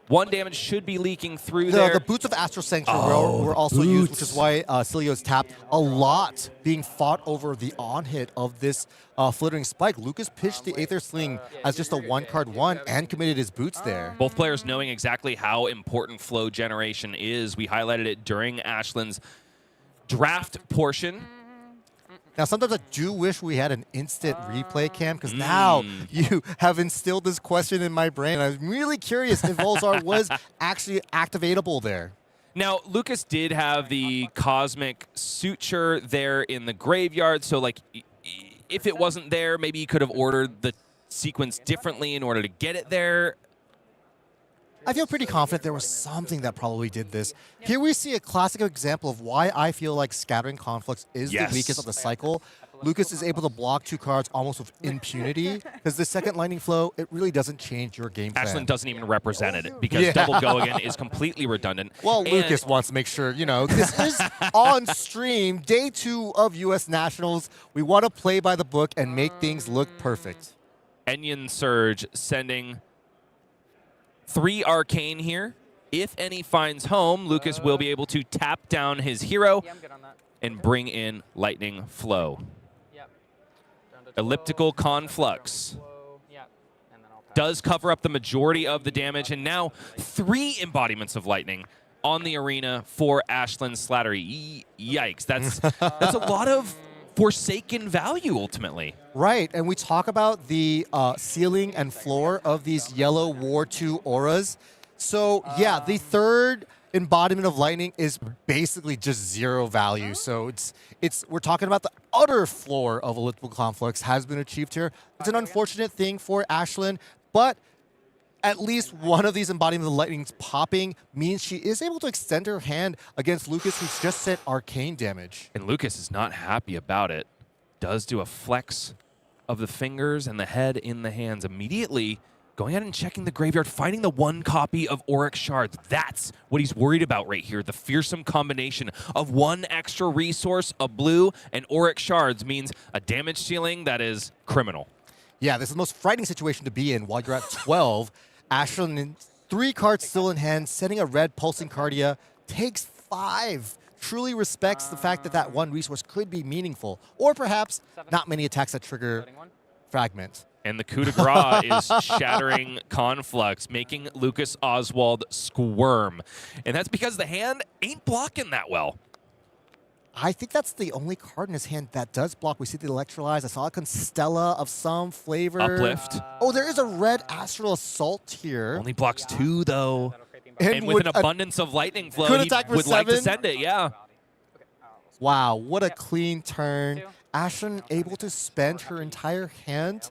[SPEAKER 2] 1 damage should be leaking through there.
[SPEAKER 3] The Boots of Astral Sanctuary were also used, which is why Oscilio's tapped a lot being fought over the on-hit of this Flittering Spike. Lucas pitched the Aether Sling as just a 1-card 1 and committed his Boots there.
[SPEAKER 2] Both players knowing exactly how important flow generation is. We highlighted it during Ashlyn's draft portion.
[SPEAKER 3] Now, sometimes I do wish we had an instant replay cam, because now you have instilled this question in my brain. I'm really curious if Volzar was actually activatable there.
[SPEAKER 2] Now, Lucas did have the Cosmic Suture there in the graveyard, so like, if it wasn't there, maybe he could have ordered the sequence differently in order to get it there.
[SPEAKER 3] I feel pretty confident there was something that probably did this. Here we see a classic example of why I feel like Scattering Conflicts is the weakest of the cycle. Lucas is able to block 2 cards almost with impunity, because the second Lightning Flow, it really doesn't change your game plan.
[SPEAKER 2] Ashlyn doesn't even represent it because double go again is completely redundant.
[SPEAKER 3] Well,
[SPEAKER 2] And
[SPEAKER 3] Lucas wants to make sure, this is on stream, day 2 of U.S. Nationals. We want to play by the book and make things look perfect.
[SPEAKER 2] Enyon Surge sending 3 Arcane here. If any finds home, Lucas will be able to tap down his hero
[SPEAKER 7] Yeah, I'm good on that.
[SPEAKER 2] and bring in Lightning Flow.
[SPEAKER 7] Yep. Down to 12,
[SPEAKER 2] Elliptical Conflux
[SPEAKER 7] flow. Yep. And then I'll pass.
[SPEAKER 2] does cover up the majority of the damage, and now 3 embodiments of lightning on the arena for Ashlyn Slattery. Yikes, that's a lot of Forsaken value ultimately.
[SPEAKER 3] Right, and we talk about the ceiling and floor of these yellow War 2 auras. So yeah, the third embodiment of lightning is basically just 0 value. So we're talking about the utter floor of Elliptical Conflux has been achieved here. It's an unfortunate thing for Ashlyn, but at least one of these embodiments of lightning's popping means she is able to extend her hand against Lucas, who's just sent arcane damage.
[SPEAKER 2] And Lucas is not happy about it. Does do a flex of the fingers and the head in the hands. Immediately going out and checking the graveyard, finding the 1 copy of Auric Shards. That's what he's worried about right here. The fearsome combination of 1 extra resource, a blue, and Auric Shards means a damage ceiling that is criminal.
[SPEAKER 3] Yeah, this is the most frightening situation to be in while you're at 12. Ashlyn, 3 cards still in hand, sending a red Pulsing Cardia, takes 5. Truly respects the fact that that 1 resource could be meaningful. Or perhaps not many attacks that trigger Fragment.
[SPEAKER 2] And the coup de grace is shattering Conflux, making Lucas Oswald squirm. And that's because the hand ain't blocking that well.
[SPEAKER 3] I think that's the only card in his hand that does block. We see the Electrolyze. I saw a Constella of some flavor.
[SPEAKER 2] Uplift.
[SPEAKER 3] Oh, there is a red Astral Assault here.
[SPEAKER 2] Only blocks 2, though. And with an abundance of lightning flow,
[SPEAKER 3] could
[SPEAKER 2] he
[SPEAKER 3] attack for
[SPEAKER 2] would like to
[SPEAKER 3] 7.
[SPEAKER 2] send it, yeah.
[SPEAKER 3] Wow, what a clean turn. Ashlyn able to spend her entire hand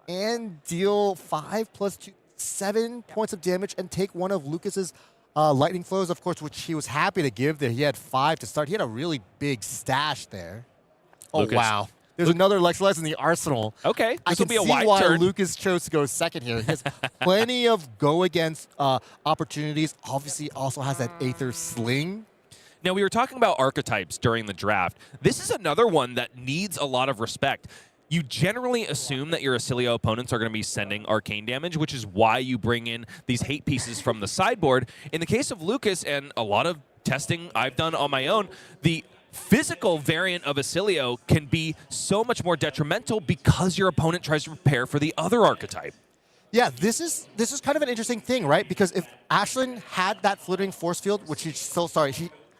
[SPEAKER 3] and deal 5 plus 2, 7 points of damage and take one of Lucas's lightning flows, of course, which he was happy to give there. He had 5 to start. He had a really big stash there. Oh,
[SPEAKER 2] Lucas.
[SPEAKER 3] wow. There's another Electrolyze in the arsenal.
[SPEAKER 2] Okay,
[SPEAKER 3] I
[SPEAKER 2] this will
[SPEAKER 3] can
[SPEAKER 2] be a
[SPEAKER 3] see
[SPEAKER 2] wide
[SPEAKER 3] why
[SPEAKER 2] turn.
[SPEAKER 3] Lucas chose to go second here. He has plenty of go against opportunities. Obviously, also has that Aether Sling.
[SPEAKER 2] Now, we were talking about archetypes during the draft. This is another one that needs a lot of respect. You generally assume that your Oscilio opponents are going to be sending arcane damage, which is why you bring in these hate pieces from the sideboard. In the case of Lucas, and a lot of testing I've done on my own, the physical variant of Oscilio can be so much more detrimental because your opponent tries to prepare for the other archetype.
[SPEAKER 3] Yeah, this is kind of an interesting thing, right? Because if Ashlyn had that Flittering Force Field, which she's so sorry,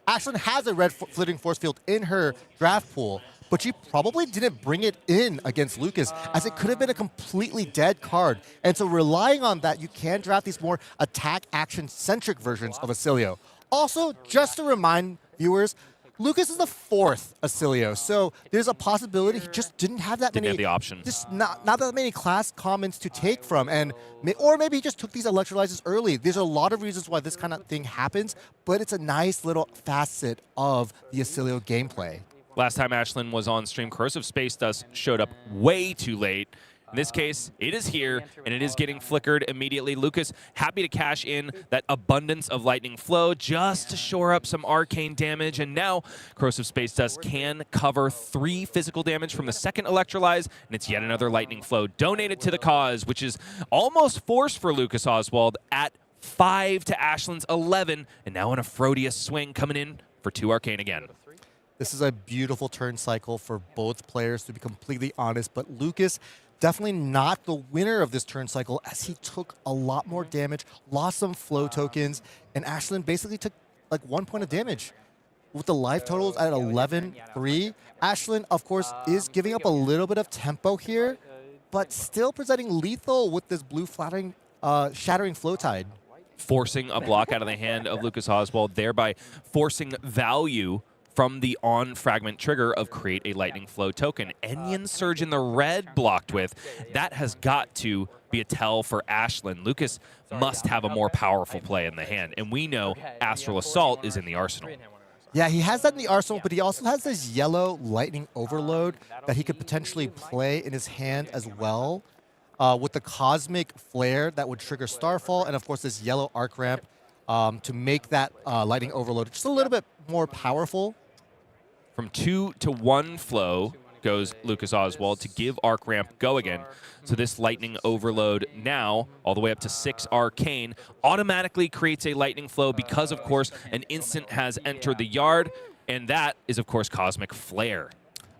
[SPEAKER 3] Ashlyn has a red Flittering Force Field in her draft pool, but she probably didn't bring it in against Lucas, as it could have been a completely dead card. And so relying on that, you can draft these more attack action-centric versions of Oscilio. Also, just to remind viewers, Lucas is the 4th Oscilio, so there's a possibility he just didn't have that
[SPEAKER 2] Didn't
[SPEAKER 3] many.
[SPEAKER 2] have the option.
[SPEAKER 3] Just not that many class commons to take from, or maybe he just took these Electrolyzes early. There's a lot of reasons why this kind of thing happens, but it's a nice little facet of the Oscilio gameplay.
[SPEAKER 2] Last time Ashlyn was on stream, Corrosive Space Dust showed up way too late. In this case, it is here, and it is getting flickered immediately. Lucas happy to cash in that abundance of lightning flow just to shore up some arcane damage. And now Corrosive Space Dust can cover 3 physical damage from the second Electrolyze, and it's yet another lightning flow donated to the cause, which is almost forced for Lucas Oswald at 5 to Ashlyn's 11, and now an Aphrodite swing coming in for 2 arcane again.
[SPEAKER 3] This is a beautiful turn cycle for both players, to be completely honest, but Lucas definitely not the winner of this turn cycle, as he took a lot more damage, lost some flow tokens, and Ashlyn basically took like 1 point of damage. With the life totals at 11-3, Ashlyn, of course, is giving up a little bit of tempo here, but still presenting lethal with this blue shattering flow tide.
[SPEAKER 2] Forcing a block out of the hand of Lucas Oswald, thereby forcing value from the on-fragment trigger of create a lightning flow token. Enyon Surge in the red blocked with. That has got to be a tell for Ashlyn. Lucas must have a more powerful play in the hand, and we know Astral Assault is in the arsenal.
[SPEAKER 3] Yeah, he has that in the arsenal, but he also has this yellow lightning overload that he could potentially play in his hand as well. With the cosmic flare that would trigger Starfall, and of course this yellow arc ramp to make that lightning overload just a little bit more powerful.
[SPEAKER 2] From 2 to 1 flow goes Lucas Oswald to give arc ramp go again. So this lightning overload now, all the way up to 6 arcane, automatically creates a lightning flow because, of course, an instant has entered the yard, and that is, of course, cosmic flare.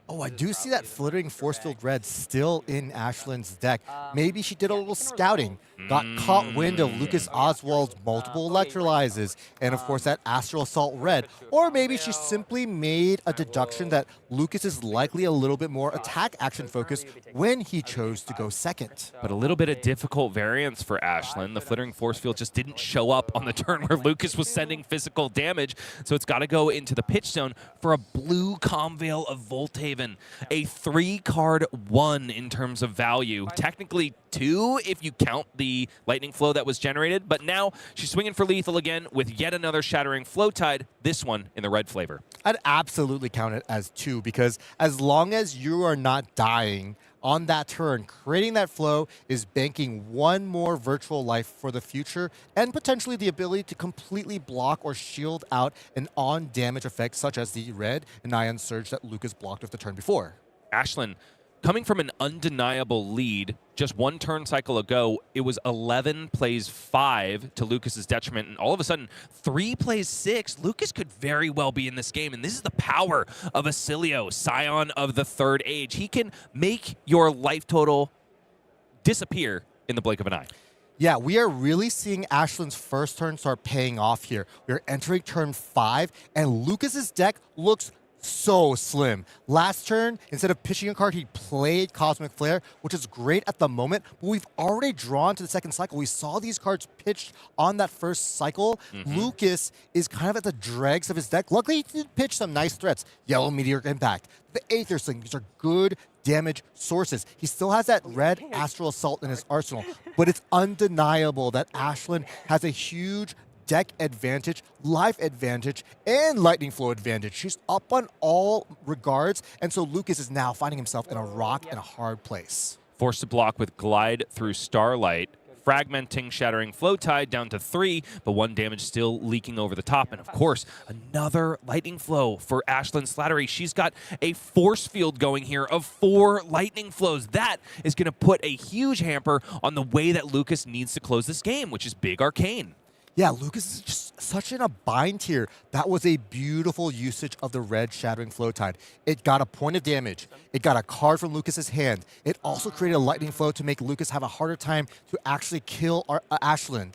[SPEAKER 3] Oh, I do see that flittering force field red still in Ashlyn's deck. Maybe she did a little scouting, got caught wind of Lucas Oswald's multiple electrolyzes, and of course that Astral Assault red. Or maybe she simply made a deduction that Lucas is likely a little bit more attack action focused when he chose to go second.
[SPEAKER 2] But a little bit of difficult variance for Ashlyn. The flittering force field just didn't show up on the turn where Lucas was sending physical damage, so it's got to go into the pitch zone for a blue Comveil of Voltaven. A 3-card 1 in terms of value. Technically 2 if you count the lightning flow that was generated, but now she's swinging for lethal again with yet another shattering flow tide, this one in the red flavor.
[SPEAKER 3] I'd absolutely count it as 2 because as long as you are not dying on that turn, creating that flow is banking 1 more virtual life for the future and potentially the ability to completely block or shield out an on-damage effect such as the red and Ion Surge that Lucas blocked with the turn before.
[SPEAKER 2] Ashlyn, coming from an undeniable lead just 1 turn cycle ago, it was 11 plays 5 to Lucas's detriment, and all of a sudden 3 plays 6. Lucas could very well be in this game, and this is the power of Oscilio, Scion of the Third Age. He can make your life total disappear in the blink of an eye.
[SPEAKER 3] Yeah, we are really seeing Ashlyn's first turn start paying off here. We're entering turn 5, and Lucas's deck looks so slim. Last turn, instead of pitching a card, he played Cosmic Flare, which is great at the moment, but we've already drawn to the second cycle. We saw these cards pitched on that first cycle. Lucas is kind of at the dregs of his deck. Luckily, he did pitch some nice threats. Yellow Meteoric Impact, the Aether Sling, these are good damage sources. He still has that red Astral Assault in his arsenal, but it's undeniable that Ashlyn has a huge deck advantage, life advantage, and lightning flow advantage. She's up on all regards, and so Lucas is now finding himself in a rock and a hard place.
[SPEAKER 2] Forced to block with Glide through Starlight, fragmenting Shattering Flow Tide down to 3, but 1 damage still leaking over the top. And of course, another lightning flow for Ashlyn Slattery. She's got a force field going here of 4 lightning flows. That is going to put a huge hamper on the way that Lucas needs to close this game, which is big arcane.
[SPEAKER 3] Yeah, Lucas is just such in a bind here. That was a beautiful usage of the red Shattering Flow Tide. It got a point of damage. It got a card from Lucas's hand. It also created a lightning flow to make Lucas have a harder time to actually kill Ashlyn.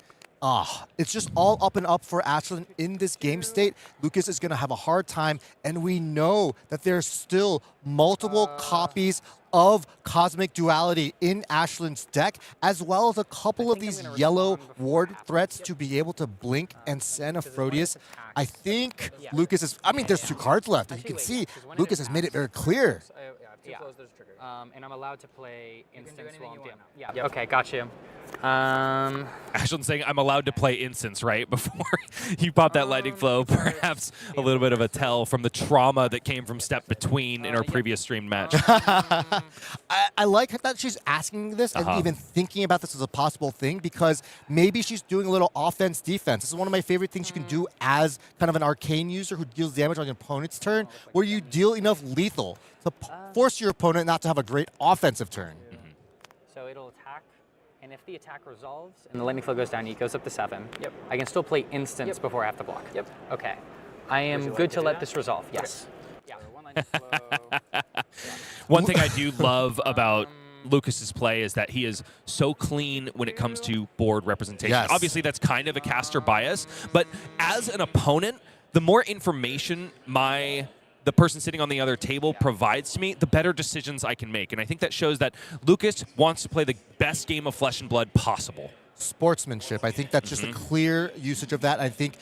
[SPEAKER 3] It's just all up and up for Ashlyn in this game state. Lucas is going to have a hard time, and we know that there's still multiple copies of Cosmic Duality in Ashlyn's deck, as well as a couple of these yellow ward threats to be able to blink and send Aphrodisias. I think Lucas is, I mean, there's 2 cards left. You can see Lucas has made it very clear.
[SPEAKER 7] And I'm allowed to play instance while I'm down. Yeah, okay, got you.
[SPEAKER 2] Ashlyn's saying I'm allowed to play instance, right? Before you pop that lightning flow, perhaps a little bit of a tell from the trauma that came from step between in our previous streamed match.
[SPEAKER 3] I like that she's asking this and even thinking about this as a possible thing, because maybe she's doing a little offense-defense. This is one of my favorite things you can do as kind of an arcane user who deals damage on your opponent's turn, where you deal enough lethal to force your opponent not to have a great offensive turn.
[SPEAKER 7] So it'll attack, and if the attack resolves and the lightning flow goes down, it goes up to 7. Yep. I can still play instance before I have to block. Yep. Okay. I am good to let this resolve. Yes. Yeah.
[SPEAKER 2] One thing I do love about Lucas's play is that he is so clean when it comes to board representation.
[SPEAKER 3] Yes.
[SPEAKER 2] Obviously, that's kind of a caster bias, but as an opponent, the more information the person sitting on the other table provides to me, the better decisions I can make. And I think that shows that Lucas wants to play the best game of Flesh and Blood possible.
[SPEAKER 3] Sportsmanship. I think that's just a clear usage of that. I think,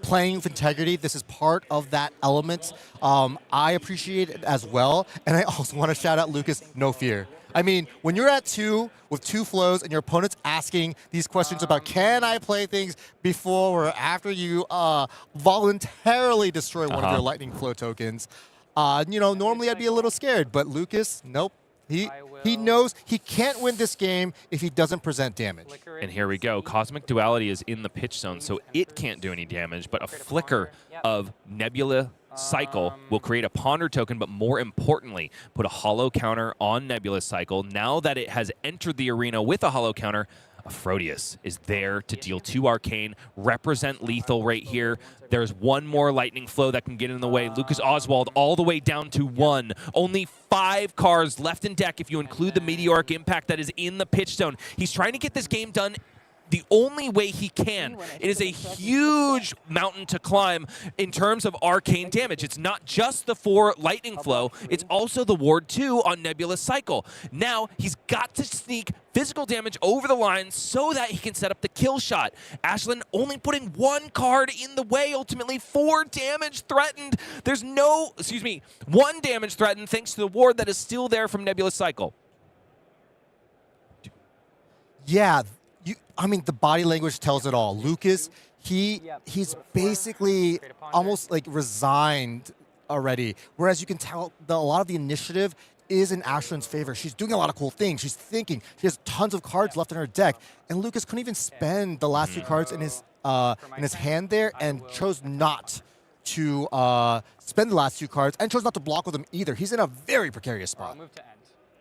[SPEAKER 3] playing with integrity, this is part of that element. I appreciate it as well. And I also want to shout out Lucas, no fear. I mean, when you're at 2 with 2 flows and your opponent's asking these questions about can I play things before or after you voluntarily destroy one of your lightning flow tokens, you know, normally I'd be a little scared, but Lucas, nope. He knows he can't win this game if he doesn't present damage.
[SPEAKER 2] And here we go. Cosmic Duality is in the pitch zone, so it can't do any damage, but a flicker of Nebula Cycle will create a Ponder token, but more importantly, put a hollow counter on Nebula Cycle. Now that it has entered the arena with a hollow counter, Aphrodite is there to deal 2 arcane, represent lethal right here. There's one more lightning flow that can get in the way. Lucas Oswald all the way down to 1. Only 5 cards left in deck if you include the meteoric impact that is in the pitch zone. He's trying to get this game done the only way he can. It is a huge mountain to climb in terms of arcane damage. It's not just the 4 lightning flow, it's also the ward 2 on Nebula Cycle. Now he's got to sneak physical damage over the line so that he can set up the kill shot. Ashlyn only putting 1 card in the way, ultimately 4 damage threatened. There's no, 1 damage threatened thanks to the ward that is still there from Nebula Cycle.
[SPEAKER 3] Yeah, I mean, the body language tells it all. Lucas, he's basically almost like resigned already. Whereas you can tell a lot of the initiative is in Ashlyn's favor. She's doing a lot of cool things. She's thinking. She has tons of cards left in her deck. And Lucas couldn't even spend the last 2 cards in his hand there and chose not to spend the last 2 cards and chose not to block with them either. He's in a very precarious spot.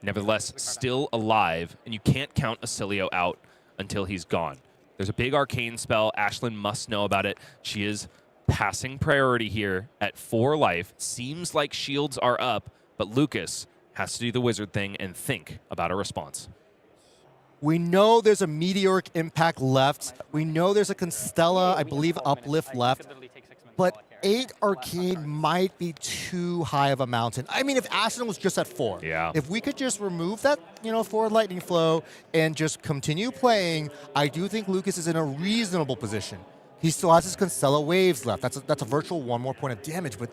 [SPEAKER 2] Nevertheless, still alive, and you can't count Oscilio out until he's gone. There's a big arcane spell. Ashlyn must know about it. She is passing priority here at 4 life. Seems like shields are up, but Lucas has to do the wizard thing and think about a response.
[SPEAKER 3] We know there's a meteoric impact left. We know there's a Constella, I believe, uplift left. But 8 arcane might be too high of a mountain. I mean, if Ashlyn was just at 4, if we could just remove that, 4 lightning flow and just continue playing, I do think Lucas is in a reasonable position. He still has his Constella waves left. That's a virtual 1 more point of damage, but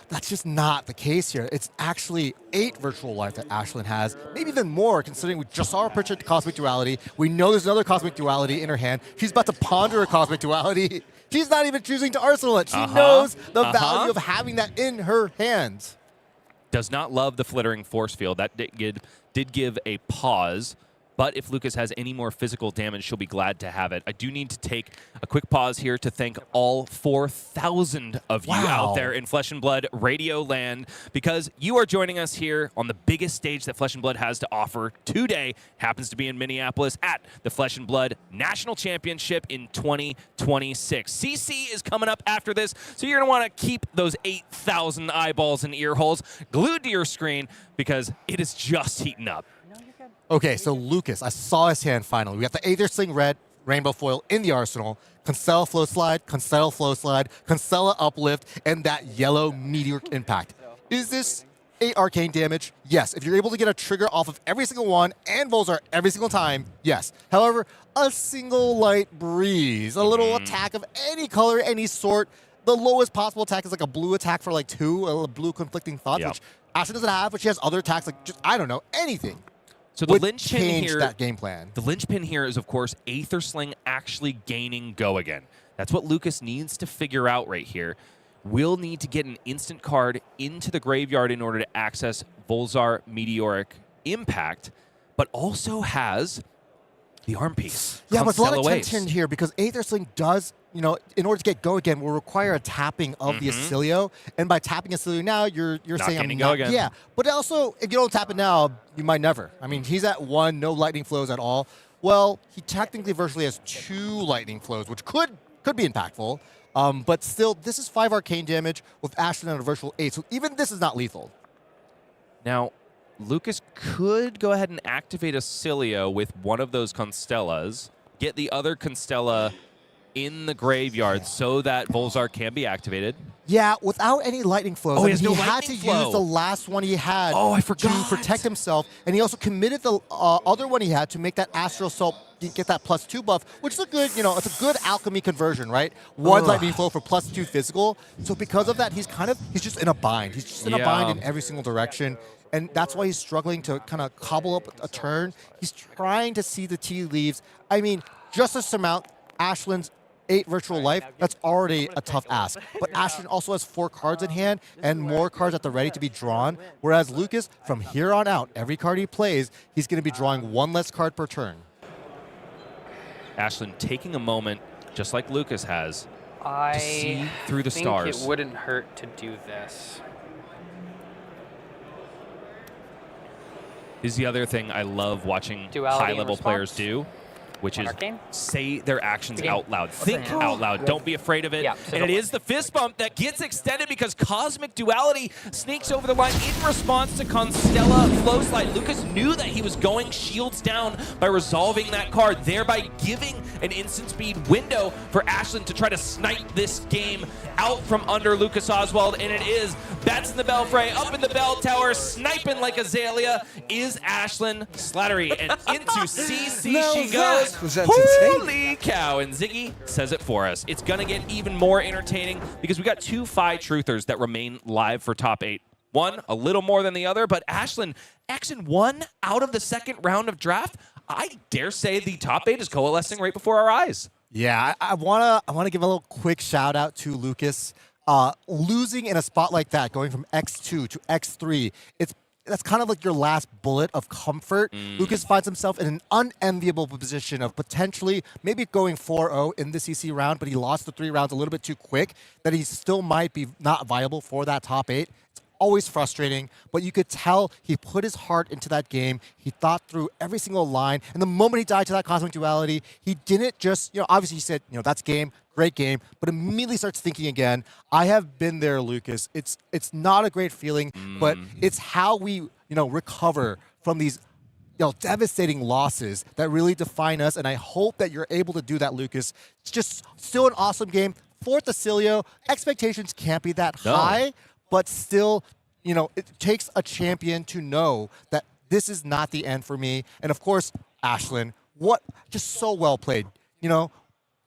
[SPEAKER 3] that's just not the case here. It's actually 8 virtual life that Ashlyn has, maybe even more, considering we just saw her picture Cosmic Duality. We know there's another Cosmic Duality in her hand. She's about to ponder a Cosmic Duality. She's not even choosing to arsenal it. She knows the value of having that in her hands.
[SPEAKER 2] Does not love the flittering force field. That did give a pause. But if Lucas has any more physical damage, she'll be glad to have it. I do need to take a quick pause here to thank all 4,000 of you out there in Flesh and Blood Radio Land, because you are joining us here on the biggest stage that Flesh and Blood has to offer today. Happens to be in Minneapolis at the Flesh and Blood National Championship in 2026. CC is coming up after this, so you're going to want to keep those 8,000 eyeballs and ear holes glued to your screen because it is just heating up.
[SPEAKER 3] Okay, so Lucas, I saw his hand finally. We got the Aether Sling Red Rainbow Foil in the arsenal, Constella Flow Slide, Constella Flow Slide, Constella Uplift, and that yellow Meteoric Impact. Is this 8 arcane damage? Yes. If you're able to get a trigger off of every single one and Volzar every single time, yes. However, a single light breeze, a little attack of any color, any sort, the lowest possible attack is like a blue attack for like 2, a blue conflicting thoughts, which Ashlyn doesn't have, but she has other attacks like just, I don't know, anything.
[SPEAKER 2] So the linchpin here,
[SPEAKER 3] that game plan.
[SPEAKER 2] The linchpin here is, of course, Aether Sling actually gaining go again. That's what Lucas needs to figure out right here. We'll need to get an instant card into the graveyard in order to access Volzar Meteoric Impact, but also has the arm piece.
[SPEAKER 3] Yeah, but there's a lot of tension here because Aether Sling does, in order to get go again, will require a tapping of the Oscilio. And by tapping Oscilio now, you're saying I'm not.
[SPEAKER 2] Go again.
[SPEAKER 3] Yeah, but also, if you don't tap it now, you might never. I mean, he's at 1, no lightning flows at all. Well, he technically virtually has 2 lightning flows, which could be impactful. But still, this is 5 arcane damage with Ashlyn at a virtual 8. So even this is not lethal.
[SPEAKER 2] Now, Lucas could go ahead and activate Oscilio with one of those Constellas, get the other Constella in the graveyard so that Volzar can be activated.
[SPEAKER 3] Yeah, without any lightning flows.
[SPEAKER 2] Oh,
[SPEAKER 3] he had to use the last one he had to protect himself, and he also committed the other one he had to make that Astral Assault get that +2 buff, which is a good, it's a good alchemy conversion, right? 1 lightning flow for +2 physical. So because of that, he's just in a bind. He's just in a bind in every single direction. and that's why he's struggling to kind of cobble up a turn. He's trying to see the tea leaves. I mean, just to surmount Ashlyn's 8 virtual life, that's already a tough ask. But Ashlyn also has 4 cards in hand and more cards at the ready to be drawn, whereas Lucas, from here on out, every card he plays, he's going to be drawing 1 less card per turn.
[SPEAKER 2] Ashlyn taking a moment, just like Lucas has, to see through the
[SPEAKER 7] I
[SPEAKER 2] stars.
[SPEAKER 7] think it wouldn't hurt to do this.
[SPEAKER 2] Is the other thing I love watching
[SPEAKER 7] Duality
[SPEAKER 2] high-level
[SPEAKER 7] and
[SPEAKER 2] players
[SPEAKER 7] response.
[SPEAKER 2] do, which is
[SPEAKER 7] Arcane?
[SPEAKER 2] say their actions
[SPEAKER 7] Game.
[SPEAKER 2] out loud. Think out loud. Don't be afraid of it.
[SPEAKER 7] Yeah,
[SPEAKER 2] And it is the fist bump that gets extended because Cosmic Duality sneaks over the line in response to Constella Flow Slide. Lucas knew that he was going shields down by resolving that card, thereby giving an instant speed window for Ashlyn to try to snipe this game out from under Lucas Oswald, and it is. That's in the Belfray, up in the bell tower, sniping like Azalea is Ashlyn Slattery, and into CC she goes.
[SPEAKER 6] was entertaining.
[SPEAKER 2] Holy cow, and Zyggy says it for us. It's gonna get even more entertaining because we got 2 Phi Truthers that remain live for top 8. One a little more than the other, but Ashlyn Xing 1 out of the 2nd round of draft. I dare say the top 8 is coalescing right before our eyes.
[SPEAKER 3] Yeah, I wanna give a little quick shout out to Lucas. Losing in a spot like that, going from X2 to X3, that's kind of like your last bullet of comfort. Lucas finds himself in an unenviable position of potentially maybe going 4-0 in the CC round, but he lost the 3 rounds a little bit too quick, that he still might be not viable for that top 8. It's always frustrating, but you could tell he put his heart into that game. He thought through every single line, and the moment he died to that Cosmic Duality, he didn't just, obviously he said, that's game, great game, but immediately starts thinking again. I have been there, Lucas. It's not a great feeling, but it's how we, recover from these devastating losses that really define us, and I hope that you're able to do that, Lucas. It's just still an awesome game. 4th Oscilio, expectations can't be that high, but still, it takes a champion to know that this is not the end for me. And of course, Ashlyn, just so well played.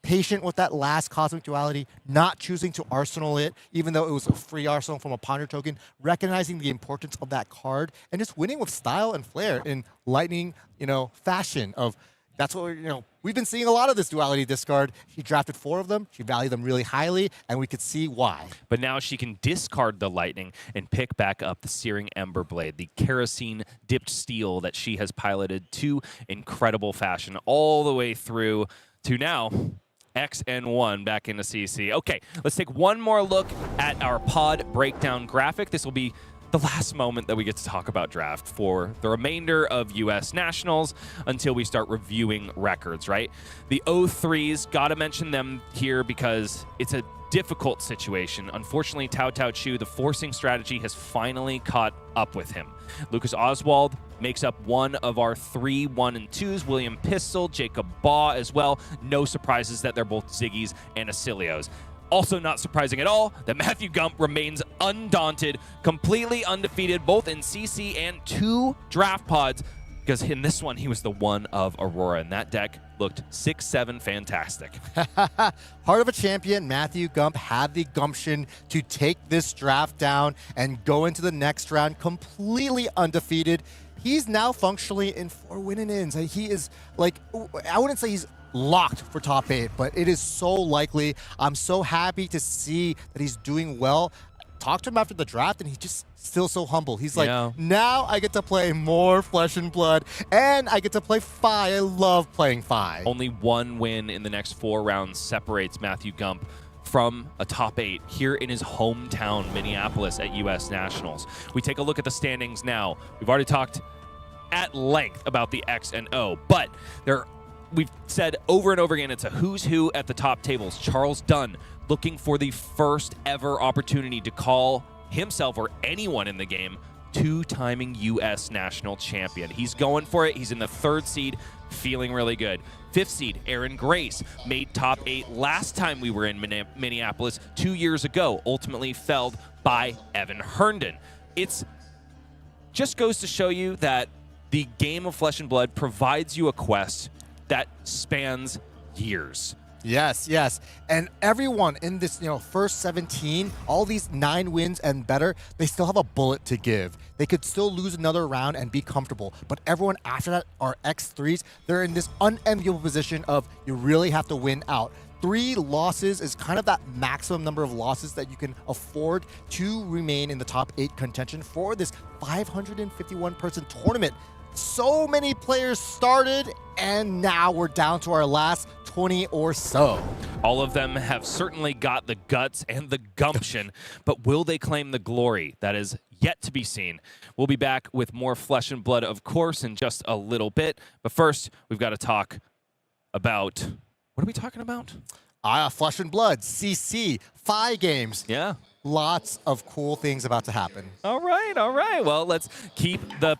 [SPEAKER 3] Patient with that last Cosmic Duality, not choosing to arsenal it, even though it was a free arsenal from a Ponder token, recognizing the importance of that card, and just winning with style and flair in lightning, fashion of, that's what we've been seeing a lot of this Duality discard. She drafted 4 of them. She valued them really highly, and we could see why.
[SPEAKER 2] But now she can discard the lightning and pick back up the Searing Ember Blade, the kerosene-dipped steel that she has piloted to incredible fashion all the way through to now XN1 back into CC. Okay, let's take one more look at our pod breakdown graphic. This will be the last moment that we get to talk about draft for the remainder of US Nationals until we start reviewing records, right? The 03s, gotta mention them here because it's a difficult situation. Unfortunately, Tao Tao Chu, the forcing strategy has finally caught up with him. Lucas Oswald makes up one of our 3 1 and 2s. William Pistol, Jacob Baugh as well. No surprises that they're both Ziggies and Oscilios. Also not surprising at all that Matthew Gump remains undaunted, completely undefeated, both in CC and 2 draft pods, because in this one, he was the one of Aurora, and that deck looked 6-7 fantastic.
[SPEAKER 3] Heart of a champion, Matthew Gump had the gumption to take this draft down and go into the next round completely undefeated. He's now functionally in 4 win-ins. He is, like, I wouldn't say he's locked for top 8, but it is so likely. I'm so happy to see that he's doing well. Talked to him after the draft, and he's just still so humble. He's like, now I get to play more Flesh and Blood, and I get to play Phi. I love playing Phi.
[SPEAKER 2] Only 1 win in the next 4 rounds separates Matthew Gump from a top 8 here in his hometown, Minneapolis, at US Nationals. We take a look at the standings now. We've already talked at length about the X and O, but we've said over and over again, it's a who's who at the top tables. Charles Dunn looking for the first ever opportunity to call himself or anyone in the game 2-timing U.S. national champion. He's going for it. He's in the 3rd seed, feeling really good. 5th seed, Aaron Grace, made top 8 last time we were in Minneapolis 2 years ago, ultimately felled by Evan Herndon. It's just goes to show you that the game of Flesh and Blood provides you a quest that spans years.
[SPEAKER 3] Yes, yes. And everyone in this, first 17, all these 9 wins and better, they still have a bullet to give. They could still lose another round and be comfortable. But everyone after that are X3s. They're in this unenviable position of you really have to win out. 3 losses is kind of that maximum number of losses that you can afford to remain in the top 8 contention for this 551-person tournament. So many players started, and now we're down to our last 20 or so.
[SPEAKER 2] All of them have certainly got the guts and the gumption, but will they claim the glory? That is yet to be seen. We'll be back with more Flesh and Blood, of course, in just a little bit. But first, we've got to talk about... What are we talking about?
[SPEAKER 3] Flesh and Blood, CC, Fi games.
[SPEAKER 2] Yeah.
[SPEAKER 3] Lots of cool things about to happen.
[SPEAKER 2] All right, all right. Well, let's keep the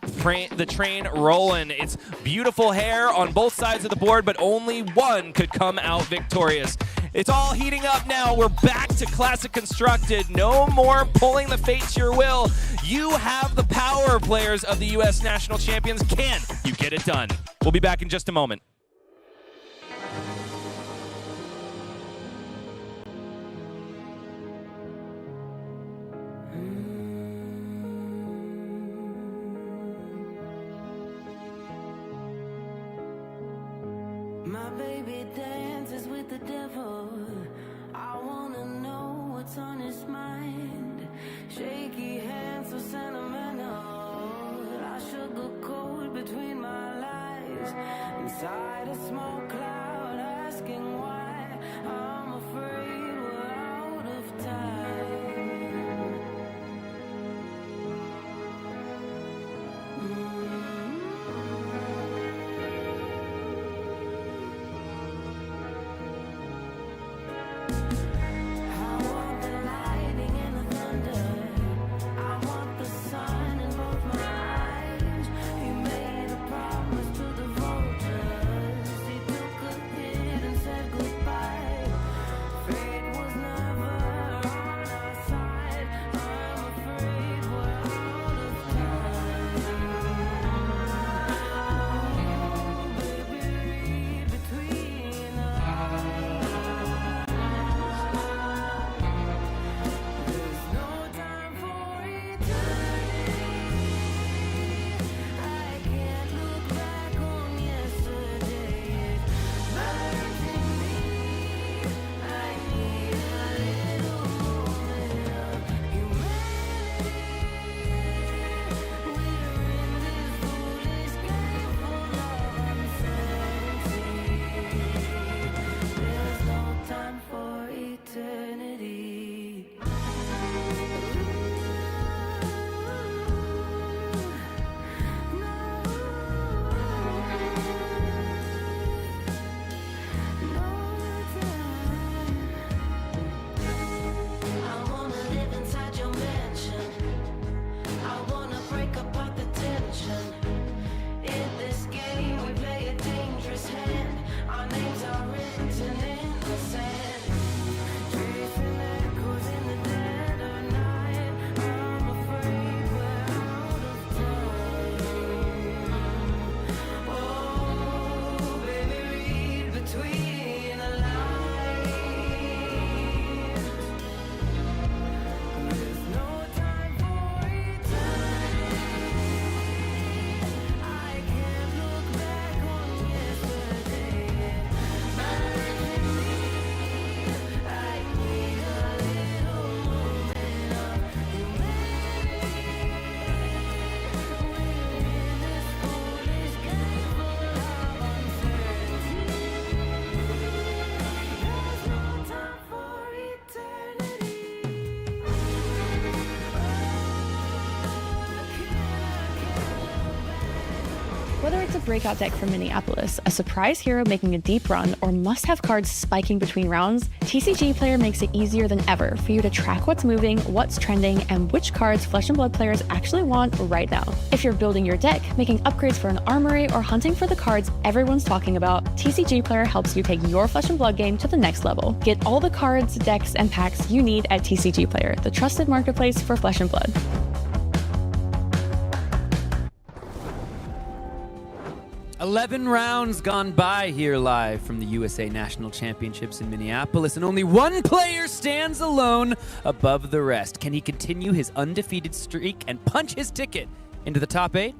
[SPEAKER 2] train rolling. It's beautiful hair on both sides of the board, but only one could come out victorious. It's all heating up now. We're back to Classic Constructed. No more pulling the fate to your will. You have the power, players of the U.S. National Champions. Can you get it done? We'll be back in just a moment.
[SPEAKER 1] My baby dances with the devil. I wanna know what's on his mind. Shaky hands, so sentimental. I sugarcoat between my lies. Inside a small cloud, asking why. I'm afraid we're out of time.
[SPEAKER 4] Whether it's a breakout deck from Minneapolis, a surprise hero making a deep run, or must-have cards spiking between rounds, TCG Player makes it easier than ever for you to track what's moving, what's trending, and which cards Flesh and Blood players actually want right now. If you're building your deck, making upgrades for an armory, or hunting for the cards everyone's talking about, TCG Player helps you take your Flesh and Blood game to the next level. Get all the cards, decks, and packs you need at TCG Player, the trusted marketplace for Flesh and Blood.
[SPEAKER 5] 11 rounds gone by here live from the USA National Championships in Minneapolis, and only one player stands alone above the rest. Can he continue his undefeated streak and punch his ticket into the top 8?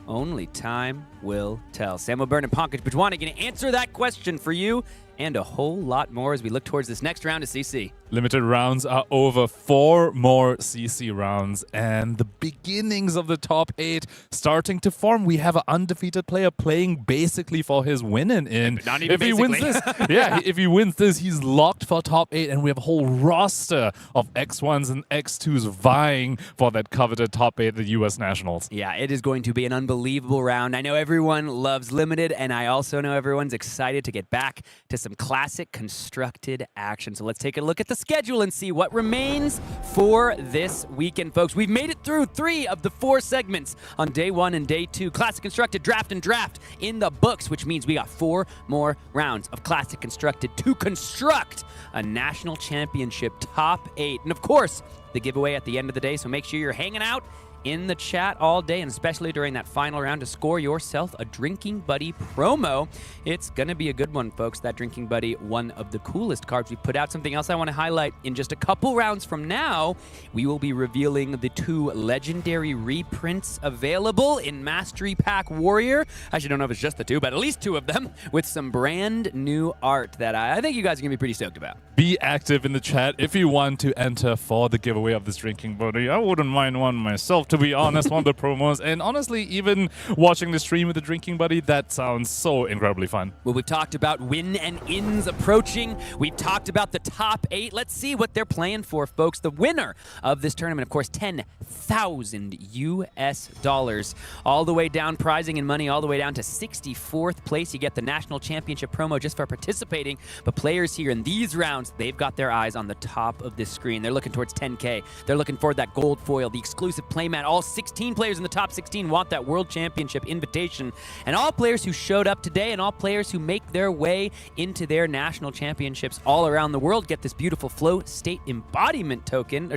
[SPEAKER 5] Only time will tell. Sam O'Byrne and Pankaj Bhojwani going to answer that question for you and a whole lot more as we look towards this next round of CC.
[SPEAKER 8] Limited rounds are over. 4 more CC rounds and the beginnings of the top 8 starting to form. We have an undefeated player playing basically for his winning in.
[SPEAKER 5] Not even
[SPEAKER 8] if he wins this, if he wins this, he's locked for top 8, and we have a whole roster of X1s and X2s vying for that coveted top 8 at the US Nationals.
[SPEAKER 5] Yeah, it is going to be an unbelievable round. I know everyone loves Limited, and I also know everyone's excited to get back to some classic constructed action. So let's take a look at the schedule and see what remains for this weekend, folks. We've made it through 3 of the 4 segments on day 1 and day 2. Classic constructed, draft, and draft in the books, which means we got 4 more rounds of classic constructed to construct a national championship top 8. And of course, the giveaway at the end of the day, so make sure you're hanging out in the chat all day, and especially during that final round to score yourself a Drinking Buddy promo. It's going to be a good one, folks. That Drinking Buddy, one of the coolest cards we put out. Something else I want to highlight, in just a couple rounds from now, we will be revealing the 2 legendary reprints available in Mastery Pack Warrior. I actually don't know if it's just the 2, but at least 2 of them with some brand new art that I think you guys are going to be pretty stoked about.
[SPEAKER 8] Be active in the chat if you want to enter for the giveaway of this Drinking Buddy. I wouldn't mind one myself, to be honest, one of the promos. And honestly, even watching the stream with the Drinking Buddy, that sounds so incredibly fun.
[SPEAKER 5] Well, we've talked about win and ins approaching. We've talked about the top 8. Let's see what they're playing for, folks. The winner of this tournament, of course, $10,000 US. All the way down, prizing and money all the way down to 64th place. You get the National Championship promo just for participating. But players here in these rounds, they've got their eyes on the top of this screen. They're looking towards 10K. They're looking for that gold foil, the exclusive playmat. All 16 players in the top 16 want that World Championship invitation. And all players who showed up today and all players who make their way into their national championships all around the world get this beautiful Flow State embodiment token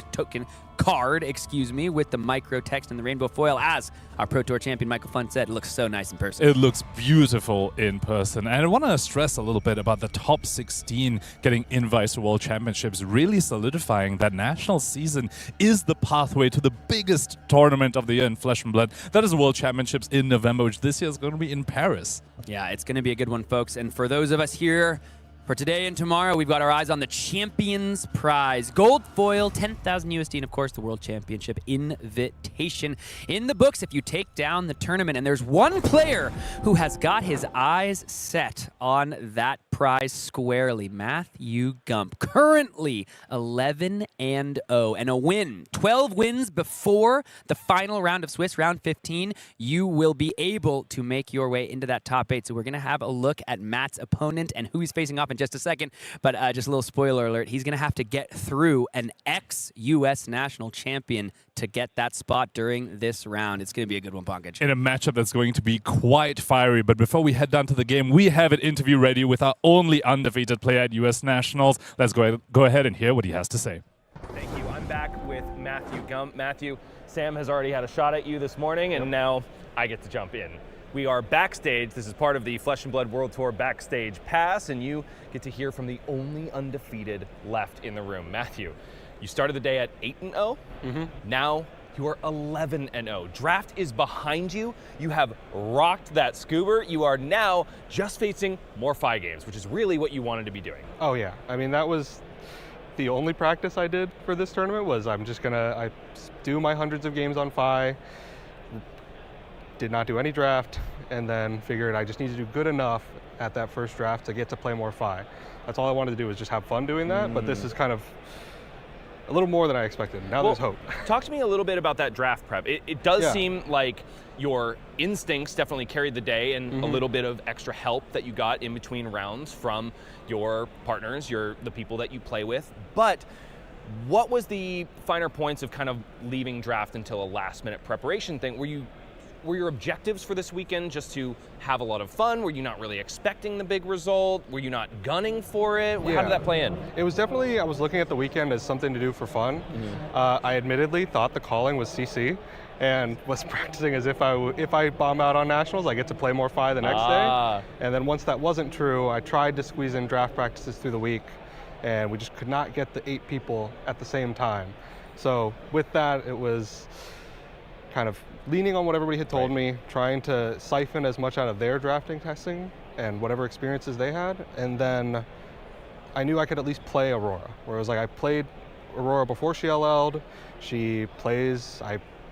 [SPEAKER 5] card, with the micro text and the rainbow foil. As our Pro Tour champion Michael Fun said, it looks so nice in person.
[SPEAKER 8] It looks beautiful in person. And I want to stress a little bit about the top 16 getting invites to World Championships, really solidifying that national season is the pathway to the biggest tournament of the year in Flesh and Blood. That is the World Championships in November, which this year is going to be in Paris.
[SPEAKER 5] Yeah, it's going to be a good one, folks. And for those of us here for today and tomorrow, we've got our eyes on the Champions Prize. Gold foil, 10,000 USD, and of course, the World Championship invitation in the books if you take down the tournament. And there's one player who has got his eyes set on that prize squarely, Matthew Gump. Currently 11-0 and a win. 12 wins before the final round of Swiss, round 15. You will be able to make your way into that top 8. So we're going to have a look at Matt's opponent and who he's facing off in just a second. But just a little spoiler alert, he's going to have to get through an ex-US national champion to get that spot during this round. It's going to be a good one, Pankaj.
[SPEAKER 8] In a matchup that's going to be quite fiery. But before we head down to the game, we have an interview ready with our only undefeated player at US Nationals. Let's go ahead and hear what he has to say.
[SPEAKER 2] Thank you. I'm back with Matthew Gump. Matthew, Sam has already had a shot at you this morning, and now I get to jump in. We are backstage. This is part of the Flesh and Blood World Tour Backstage Pass, and you get to hear from the only undefeated left in the room. Matthew, you started the day at 8-0. Mm-hmm. Now you are 11-0. Draft is behind you. You have rocked that scuba. You are now just facing more Phi games, which is really what you wanted to be doing.
[SPEAKER 6] Oh yeah, I mean that was the only practice I did for this tournament. Was I do my hundreds of games on Phi, did not do any draft, and then figured I just need to do good enough at that first draft to get to play more Phi. That's all I wanted to do, was just have fun doing that, but this is kind of a little more than I expected. Now there's hope.
[SPEAKER 2] Talk to me a little bit about that draft prep. It does seem like your instincts definitely carried the day, and a little bit of extra help that you got in between rounds from your partners, the people that you play with. But what was the finer points of kind of leaving draft until a last-minute preparation thing? Were your objectives for this weekend just to have a lot of fun? Were you not really expecting the big result? Were you not gunning for it? How did that play in?
[SPEAKER 6] It was definitely, I was looking at the weekend as something to do for fun. I admittedly thought the calling was CC, and was practicing as if I bomb out on nationals, I get to play more Fi the next day. And then once that wasn't true, I tried to squeeze in draft practices through the week, and we just could not get the 8 people at the same time. So with that, it was kind of leaning on what everybody had told me, trying to siphon as much out of their drafting testing and whatever experiences they had. And then I knew I could at least play Aurora, where it was like I played Aurora before she LL'd. She plays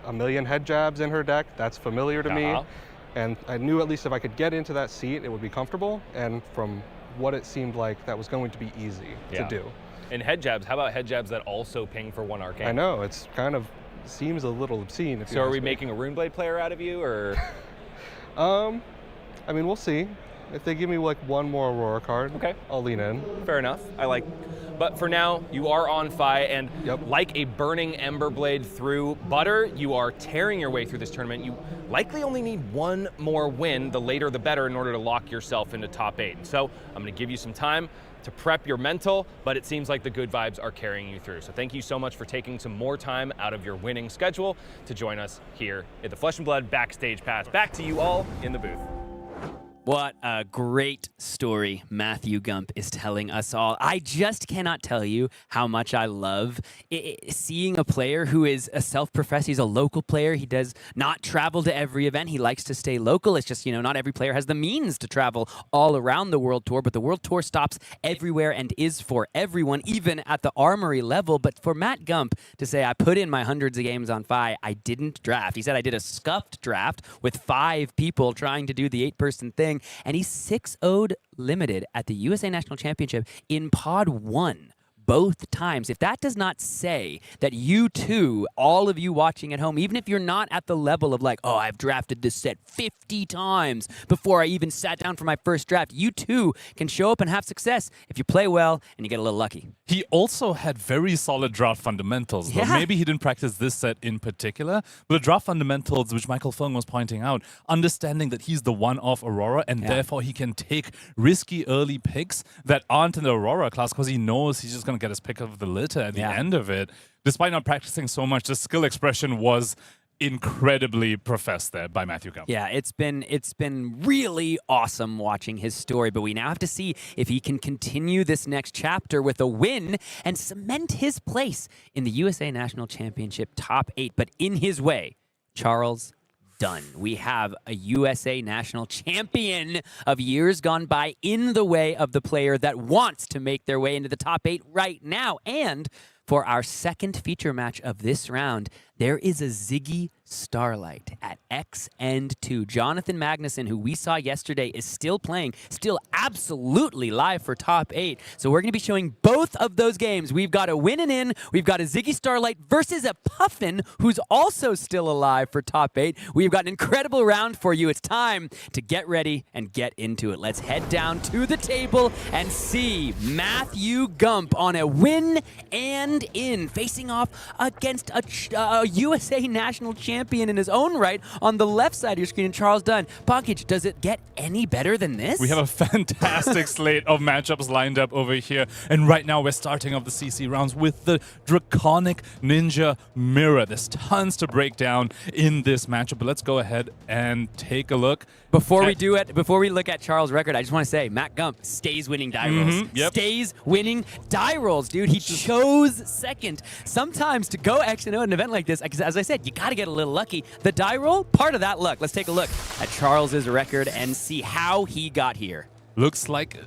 [SPEAKER 6] a million head jabs in her deck. That's familiar to me. And I knew at least if I could get into that seat, it would be comfortable. And from what it seemed like, that was going to be easy to do.
[SPEAKER 2] And head jabs, how about head jabs that also ping for 1 arcane?
[SPEAKER 6] I know, it's kind of seems a little obscene. If
[SPEAKER 2] so are we making a Runeblade player out of you, or?
[SPEAKER 6] I mean, we'll see. If they give me like 1 more Aurora card,
[SPEAKER 2] okay,
[SPEAKER 6] I'll lean in.
[SPEAKER 2] Fair enough. But for now, you are on Fi, and like a burning ember blade through butter, you are tearing your way through this tournament. You likely only need 1 more win, the later the better, in order to lock yourself into top 8. And so I'm going to give you some time to prep your mental, but it seems like the good vibes are carrying you through. So thank you so much for taking some more time out of your winning schedule to join us here at the Flesh and Blood Backstage Pass. Back to you all in the booth.
[SPEAKER 5] What a great story Matthew Gump is telling us all. I just cannot tell you how much I love seeing a player who is a self-professed, he's a local player. He does not travel to every event. He likes to stay local. It's just, not every player has the means to travel all around the World Tour, but the World Tour stops everywhere and is for everyone, even at the Armory level. But for Matt Gump to say, I put in my hundreds of games on Fi, I didn't draft. He said, I did a scuffed draft with 5 people trying to do the 8-person thing. And he's 6-0'd limited at the USA National Championship in Pod 1 both times. If that does not say that you too, all of you watching at home, even if you're not at the level of like, oh, I've drafted this set 50 times before I even sat down for my first draft, you too can show up and have success if you play well and you get a little lucky.
[SPEAKER 8] He also had very solid draft fundamentals, though. Maybe he didn't practice this set in particular, but the draft fundamentals, which Michael Feng was pointing out, understanding that he's the one-off Aurora, and therefore he can take risky early picks that aren't in the Aurora class because he knows he's just going to get his pick of the litter at the end of it. Despite not practicing so much, the skill expression was incredibly professed there by Matthew Gump.
[SPEAKER 5] Yeah, it's been really awesome watching his story, but we now have to see if he can continue this next chapter with a win and cement his place in the USA National Championship top 8. But in his way, Charles Dunn. We have a USA National Champion of years gone by in the way of the player that wants to make their way into the top 8 right now. And for our second feature match of this round, there is a Zyggy Starlight at XN2. Jonathan Magnuson, who we saw yesterday, is still playing, still absolutely live for top 8. So we're going to be showing both of those games. We've got a win and in. We've got a Zyggy Starlight versus a Puffin, who's also still alive for top 8. We've got an incredible round for you. It's time to get ready and get into it. Let's head down to the table and see Matthew Gump on a win and in, facing off against a USA National Champion in his own right on the left side of your screen, Charles Dunn. Pankaj, does it get any better than this?
[SPEAKER 8] We have a fantastic slate of matchups lined up over here. And right now we're starting off the CC rounds with the Draconic Ninja Mirror. There's tons to break down in this matchup, but let's go ahead and take a look.
[SPEAKER 5] Before we look at Charles' record, I just want to say, Matt Gump stays winning die rolls. Stays winning die rolls, dude. He chose second. Sometimes to go X&O at an event like this, as I said, you got to get a little lucky. The die roll, part of that luck. Let's take a look at Charles' record and see how he got here.
[SPEAKER 8] Looks like,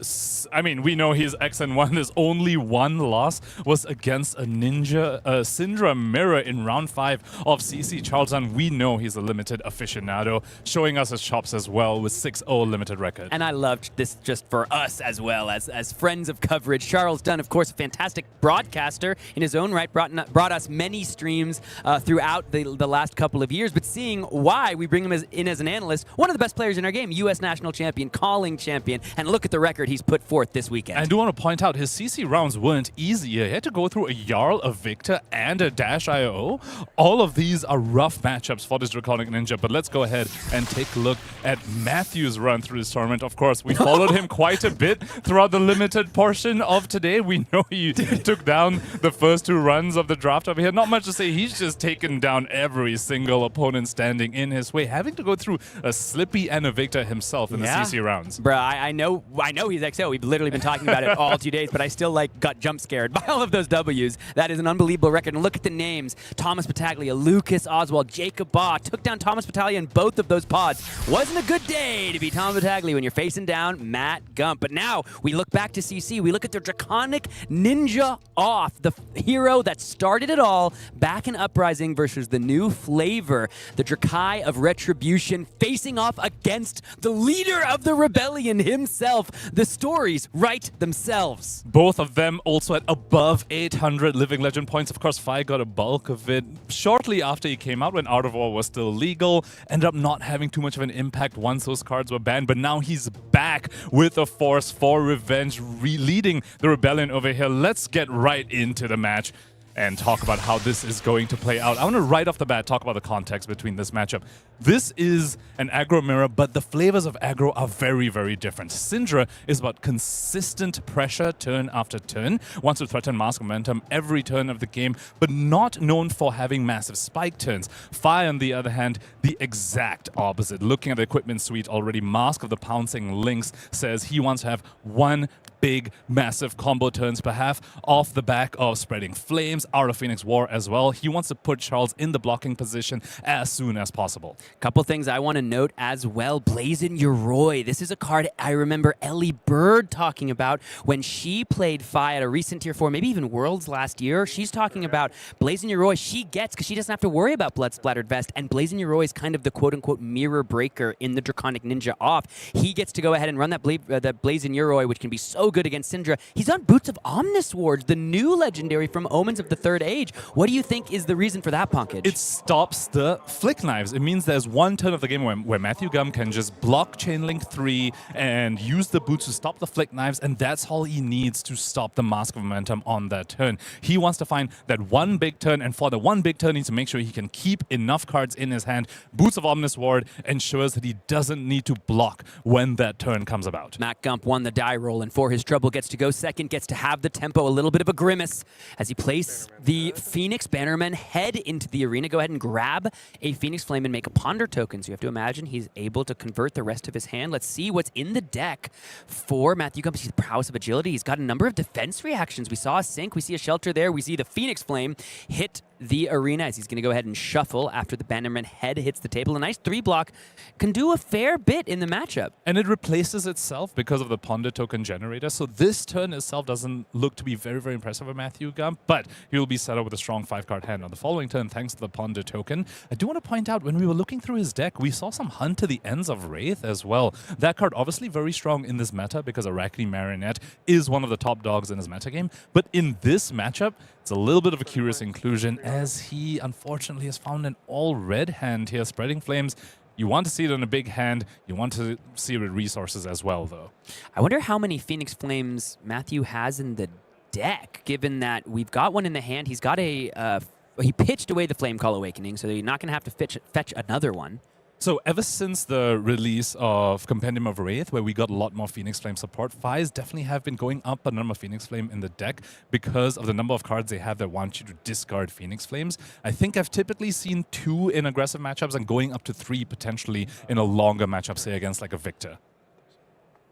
[SPEAKER 8] I mean, we know he's XN1. His only one loss was against a Cindra Mirror in round 5 of CC. Charles Dunn, we know he's a limited aficionado, showing us his chops as well with 6-0 limited record.
[SPEAKER 5] And I loved this just for us as well, as friends of coverage. Charles Dunn, of course, a fantastic broadcaster in his own right, brought us many streams throughout the last couple of years. But seeing why we bring him in as an analyst, one of the best players in our game, U.S. National Champion, calling champion, and look at the record he's put forth this weekend.
[SPEAKER 8] I do want to point out his CC rounds weren't easy. He had to go through a Jarl, a Victor, and a Dash IO. All of these are rough matchups for this Draconic Ninja, but let's go ahead and take a look at Matthew's run through this tournament. Of course, we followed him quite a bit throughout the limited portion of today. We know he took down the first 2 runs of the draft over here. Not much to say. He's just taken down every single opponent standing in his way, having to go through a Slippy and a Victor himself in the CC rounds.
[SPEAKER 5] Bruh, I know he's XO. We've literally been talking about it all 2 days, but I still got jump scared by all of those W's. That is an unbelievable record. And look at the names. Thomas Battaglia, Lucas Oswald, Jacob Baugh took down Thomas Battaglia in both of those pods. Wasn't a good day to be Thomas Battaglia when you're facing down Matt Gump. But now we look back to CC. We look at their Draconic Ninja off, the hero that started it all back in Uprising versus the new flavor, the Dracai of Retribution, facing off against the leader of the rebellion himself. The stories write themselves.
[SPEAKER 8] Both of them also at above 800 Living Legend points. Of course, Fi got a bulk of it shortly after he came out when Art of War was still legal. Ended up not having too much of an impact once those cards were banned, but now he's back with a force for revenge, leading the rebellion over here. Let's get right into the match and talk about how this is going to play out. I want to right off the bat talk about the context between this matchup. This is an aggro mirror, but the flavors of aggro are very, very different. Cindra is about consistent pressure turn after turn, wants to threaten mask momentum every turn of the game, but not known for having massive spike turns. Fi, on the other hand, the exact opposite. Looking at the equipment suite already, Mask of the Pouncing Lynx says he wants to have one big, massive combo turns per half off the back of Spreading Flames, Art of Phoenix War as well. He wants to put Charles in the blocking position as soon as possible.
[SPEAKER 5] Couple things I want to note as well. Blazin' Yoroi. This is a card I remember Ellie Bird talking about when she played Fi at a recent Tier 4, maybe even Worlds last year. She's talking about Blazin' Yoroi she gets because she doesn't have to worry about Blood Splattered Vest, and Blazin' Yoroi is kind of the quote-unquote mirror breaker in the Draconic Ninja off. He gets to go ahead and run that Blazin' Yoroi, which can be so good against Cindra. He's on Boots of Omnis Wards, the new legendary from Omens of the Third Age. What do you think is the reason for that, Pankaj?
[SPEAKER 8] It stops the flick knives. It means there's one turn of the game where Matthew Gump can just block Chainlink 3 and use the boots to stop the flick knives, and that's all he needs to stop the Mask of Momentum on that turn. He wants to find that one big turn, and for the one big turn, he needs to make sure he can keep enough cards in his hand. Boots of Omnis Ward ensures that he doesn't need to block when that turn comes about.
[SPEAKER 5] Matt Gump won the die roll, and for his trouble gets to go second, gets to have the tempo, a little bit of a grimace as he places the Phoenix Bannerman head into the arena. Go ahead and grab a Phoenix Flame and make a Ponder token. So you have to imagine he's able to convert the rest of his hand. Let's see what's in the deck for Matthew Gump. He's Prowess of Agility. He's got a number of defense reactions. We saw a Sync. We see a Shelter there. We see the Phoenix Flame hit the arena as he's going to go ahead and shuffle after the Bannerman head hits the table. A nice 3-block can do a fair bit in the matchup.
[SPEAKER 8] And it replaces itself because of the Ponder token generator. So this turn itself doesn't look to be very, very impressive for Matthew Gump, but he'll be set up with a strong 5-card hand on the following turn thanks to the Ponder token. I do want to point out, when we were looking through his deck, we saw some Hunt to the Ends of Wraith as well. That card obviously very strong in this meta because Arachne Marionette is one of the top dogs in his metagame. But in this matchup, it's a little bit of a curious inclusion as he unfortunately has found an all-red hand here. Spreading Flames, you want to see it in a big hand. You want to see it with resources as well, though.
[SPEAKER 5] I wonder how many Phoenix Flames Matthew has in the deck, given that we've got one in the hand. He's got a... he pitched away the Flame Call Awakening, so you're not going to have to fetch another one.
[SPEAKER 8] So ever since the release of Compendium of Wraith, where we got a lot more Phoenix Flame support, Fis definitely have been going up a number of Phoenix Flame in the deck because of the number of cards they have that want you to discard Phoenix Flames. I think I've typically seen 2 in aggressive matchups and going up to 3 potentially in a longer matchup, say against like a Victor.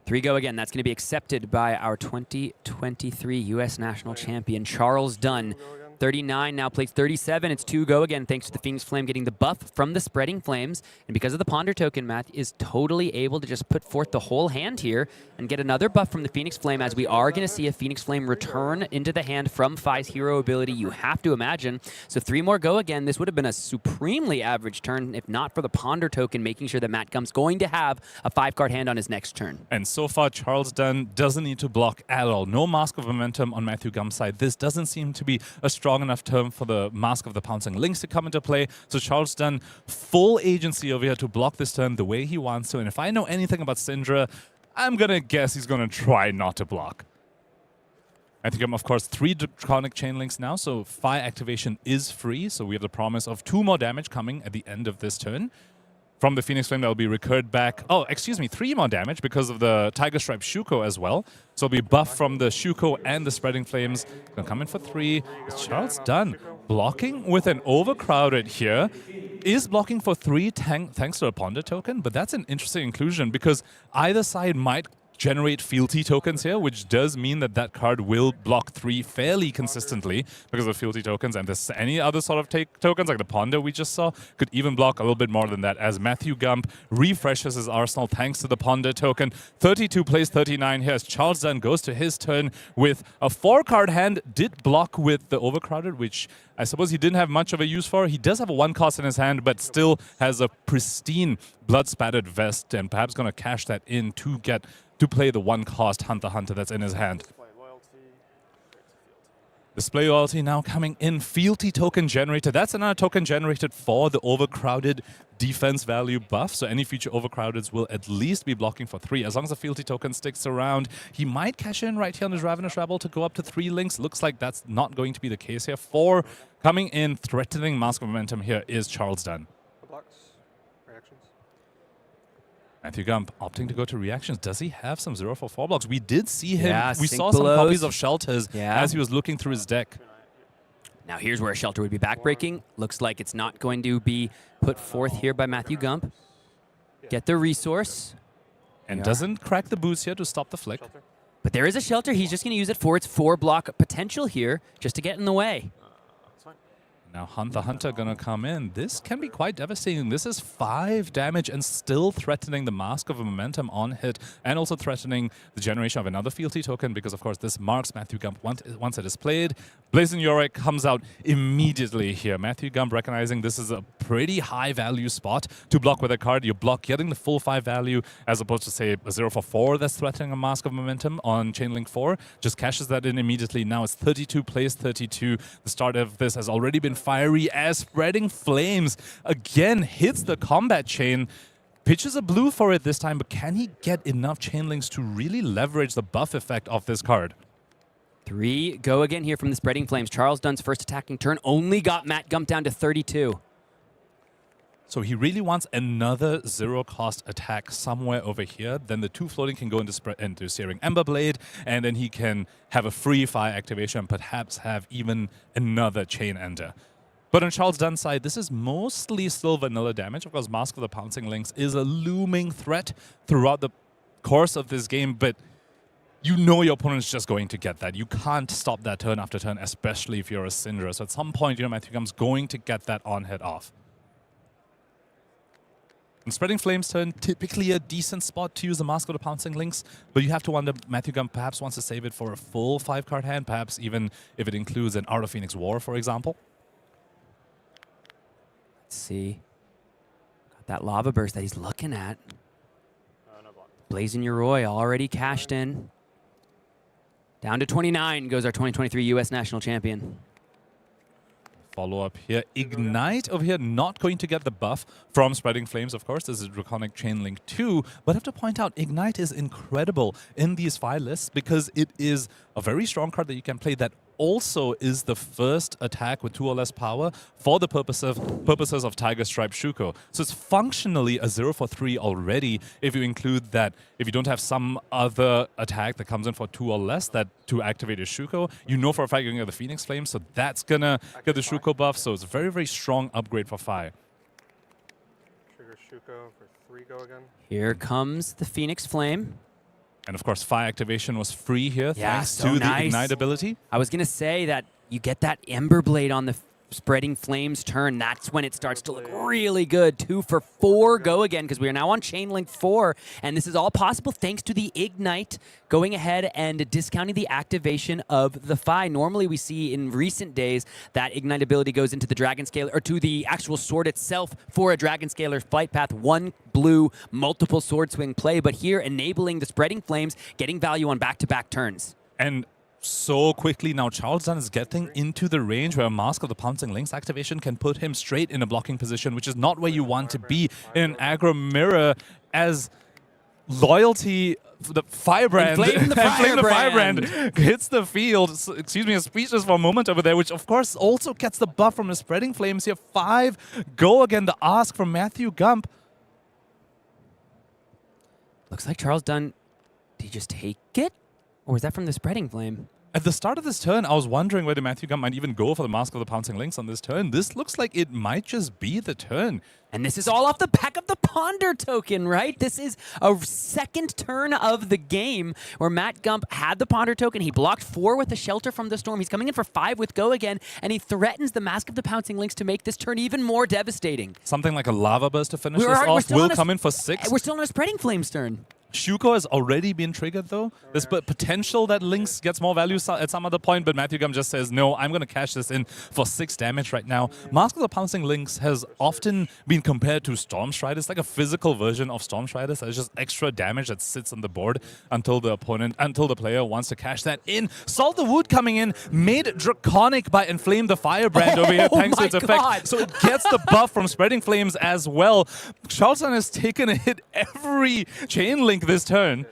[SPEAKER 5] 3 go again. That's going to be accepted by our 2023 U.S. National Champion, Charles Dunn. 39 now plays 37. It's 2 go again thanks to the Phoenix Flame getting the buff from the Spreading Flames. And because of the Ponder token, Matt is totally able to just put forth the whole hand here and get another buff from the Phoenix Flame, as we are going to see a Phoenix Flame return into the hand from Fi's hero ability, you have to imagine. So 3 more go again. This would have been a supremely average turn if not for the Ponder token, making sure that Matt Gump's going to have a 5-card hand on his next turn.
[SPEAKER 8] And so far, Charles Dunn doesn't need to block at all. No Mask of Momentum on Matthew Gump's side. This doesn't seem to be a strong enough term for the Mask of the Pouncing Lynx to come into play. So Charles Dunn, full agency over here to block this turn the way he wants to. And if I know anything about Cindra, I'm going to guess he's going to try not to block. I think of course, 3 Draconic Chain Links now, so fire activation is free, so we have the promise of 2 more damage coming at the end of this turn. From the Phoenix Flame, that will be recurred back. Oh, excuse me, 3 more damage because of the Tiger Stripe Shuko as well. So it'll be buff from the Shuko and the Spreading Flames. Gonna come in for 3. It's Charles Dunn blocking with an Overcrowded here. Is blocking for 3 thanks to a Ponder token, but that's an interesting inclusion because either side might generate fealty tokens here, which does mean that that card will block 3 fairly consistently because of fealty tokens, and this any other sort of tokens like the Ponder we just saw could even block a little bit more than that as Matthew Gump refreshes his arsenal thanks to the Ponder token. 32 plays 39 here as Charles Dunn goes to his turn with a 4-card hand, did block with the Overcrowded, which I suppose he didn't have much of a use for. He does have a 1 cost in his hand, but still has a pristine blood-spattered vest and perhaps going to cash that in to get to play the 1-cost Hunter that's in his hand. Display loyalty now coming in. Fealty token generated. That's another token generated for the Overcrowded defense value buff. So any future Overcrowdeds will at least be blocking for 3. As long as the fealty token sticks around, he might cash in right here on his Ravenous Rebel to go up to 3 links. Looks like that's not going to be the case here. 4 coming in, threatening Mask of Momentum here is Charles Dunn. Matthew Gump opting to go to reactions. Does he have some 0-for-4 blocks? We did see him.
[SPEAKER 5] Yeah,
[SPEAKER 8] we saw
[SPEAKER 5] blows.
[SPEAKER 8] some copies of Shelters as he was looking through his deck.
[SPEAKER 5] Now here's where a Shelter would be backbreaking. Looks like it's not going to be put forth here by Matthew Gump. Get the resource.
[SPEAKER 8] And doesn't crack the boots here to stop the flick.
[SPEAKER 5] But there is a Shelter. He's just going to use it for its 4-block potential here just to get in the way.
[SPEAKER 8] Now Hunter gonna come in. This can be quite devastating. This is 5 damage and still threatening the Mask of Momentum on hit and also threatening the generation of another fealty token because of course this marks Matthew Gump once it is played. Blazing Yorick comes out immediately here. Matthew Gump recognizing this is a pretty high value spot to block with a card. You block getting the full 5 value as opposed to say a 0-for-4 that's threatening a Mask of Momentum on Chainlink 4. Just cashes that in immediately. Now it's 32 plays 32. The start of this has already been fiery as Spreading Flames again hits the combat chain. Pitches a blue for it this time, but can he get enough chain links to really leverage the buff effect of this card?
[SPEAKER 5] 3 go again here from the Spreading Flames. Charles Dunn's first attacking turn only got Matt Gump down to 32.
[SPEAKER 8] So he really wants another 0-cost attack somewhere over here. Then the 2 floating can go into Searing Emberblade, and then he can have a free fire activation and perhaps have even another Chain Ender. But on Charles Dunn's side, this is mostly still vanilla damage. Of course, Mask of the Pouncing Lynx is a looming threat throughout the course of this game, but you know your opponent's just going to get that. You can't stop that turn after turn, especially if you're a Cindra. So at some point, Matthew Gump's going to get that on-hit off. And Spreading Flames turn, typically a decent spot to use the Mask of the Pouncing Lynx, but you have to wonder, Matthew Gump perhaps wants to save it for a full 5-card hand, perhaps even if it includes an Art of Phoenix War, for example.
[SPEAKER 5] Let's see. Got that Lava Burst that he's looking at. Blazing Yoroi already cashed in. Down to 29 goes our 2023 U.S. National Champion.
[SPEAKER 8] Follow-up here. Ignite over here, not going to get the buff from Spreading Flames, of course. This is Draconic Chainlink 2. But I have to point out, Ignite is incredible in these fire lists because it is a very strong card that you can play that also is the first attack with 2 or less power for the purposes of Tiger Stripe Shuko. So it's functionally a 0-for-3 already if you include that. If you don't have some other attack that comes in for 2 or less that to activate your Shuko, you know for a fact you're going to get the Phoenix Flame, so that's going to get the Shuko buff. So it's a very, very strong upgrade for fire.
[SPEAKER 6] Trigger Shuko for 3 go again.
[SPEAKER 5] Here comes the Phoenix Flame.
[SPEAKER 8] And of course, fire activation was free here thanks
[SPEAKER 5] so
[SPEAKER 8] to
[SPEAKER 5] nice.
[SPEAKER 8] the Ignite ability.
[SPEAKER 5] I was going to say that you get that Ember Blade on the Spreading Flames turn. That's when it starts to look really good. 2 for 4 go again because we are now on Chainlink 4. And this is all possible thanks to the Ignite going ahead and discounting the activation of the Fi. Normally we see in recent days that Ignite ability goes into the Dragon Scaler or to the actual sword itself for a Dragon Scaler flight path. 1 blue, multiple sword swing play. But here enabling the Spreading Flames, getting value on back-to-back turns. And so quickly now Charles Dunn is getting into the range where a Mask of the Pouncing Lynx activation can put him straight in a blocking position, which is not where you want to be in an aggro mirror, as loyalty
[SPEAKER 8] the firebrand.
[SPEAKER 5] Inflame the
[SPEAKER 8] Inflame the
[SPEAKER 5] firebrand.
[SPEAKER 8] firebrand hits the field. Excuse me, speechless for a moment over there, which of course also gets the buff from the spreading flames here. 5 go again. The ask from Matthew Gump.
[SPEAKER 5] Looks like Charles Dunn, did he just take it? Or was that from the spreading flame?
[SPEAKER 8] At the start of this turn, I was wondering whether Matthew Gump might even go for the Mask of the Pouncing Lynx on this turn. This looks like it might just be the turn.
[SPEAKER 5] And this is all off the back of the Ponder token, right? This is a second turn of the game where Matt Gump had the Ponder token. He blocked 4 with the Shelter from the Storm. He's coming in for 5 with Go again, and he threatens the Mask of the Pouncing Lynx to make this turn even more devastating.
[SPEAKER 8] Something like a Lava Burst to finish
[SPEAKER 5] We're
[SPEAKER 8] this
[SPEAKER 5] already- we're
[SPEAKER 8] off
[SPEAKER 5] still
[SPEAKER 8] will
[SPEAKER 5] on a-
[SPEAKER 8] come in for 6.
[SPEAKER 5] We're still on a Spreading Flames turn.
[SPEAKER 8] Shuko has already been triggered, though. There's potential that Lynx gets more value at some other point, but Matthew Gump just says, no, I'm going to cash this in for 6 damage right now. Mask of the Pouncing Lynx has often been compared to Storm Striders, like a physical version of Storm Striders. There's just extra damage that sits on the board until the player wants to cash that in. Salt the Wood coming in, made draconic by Inflame the Firebrand over here, thanks to its effect. So it gets the buff from Spreading Flames as well. Charleston has taken a hit every chain link this turn.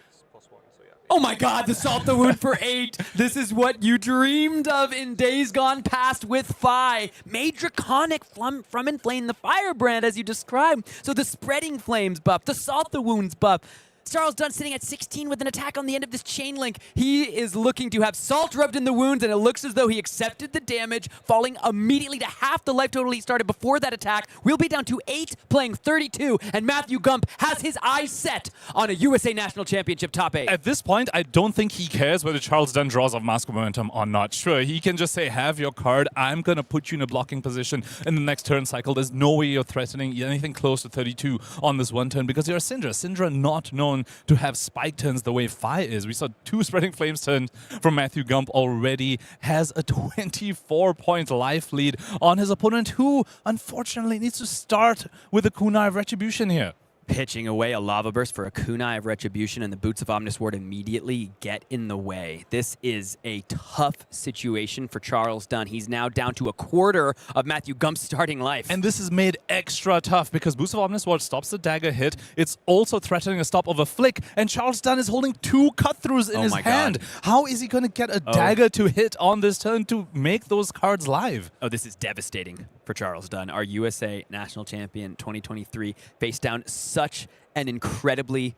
[SPEAKER 5] Oh my god, the Salt the Wound for 8. This is what you dreamed of in days gone past with Fi. Made Draconic from Inflame the Firebrand, as you described. So the Spreading Flames buff, the Salt the Wounds buff. Charles Dunn sitting at 16 with an attack on the end of this chain link. He is looking to have salt rubbed in the wounds, and it looks as though he accepted the damage, falling immediately to half the life total he started before that attack. We'll be down to 8, playing 32, and Matthew Gump has his eyes set on a USA National Championship top 8.
[SPEAKER 8] At this point, I don't think he cares whether Charles Dunn draws off Mask of Momentum or not. Sure, he can just say, have your card, I'm going to put you in a blocking position in the next turn cycle. There's no way you're threatening anything close to 32 on this one turn because you're a Cindra. Cindra not known to have spike turns the way Fi is. We saw 2 Spreading Flames turns from Matthew Gump already. Has a 24-point life lead on his opponent, who unfortunately needs to start with a Kunai of Retribution here.
[SPEAKER 5] Pitching away a Lava Burst for a Kunai of Retribution, and the Boots of Omnis Ward immediately get in the way. This is a tough situation for Charles Dunn. He's now down to a quarter of Matthew Gump's starting life.
[SPEAKER 8] And this is made extra tough because Boots of Omnis Ward stops the dagger hit. It's also threatening a stop of a flick, and Charles Dunn is holding 2 cut-throughs in his hand. How is he going to get a dagger to hit on this turn to make those cards live?
[SPEAKER 5] Oh, this is devastating for Charles Dunn. Our USA National Champion 2023 faced down such an incredibly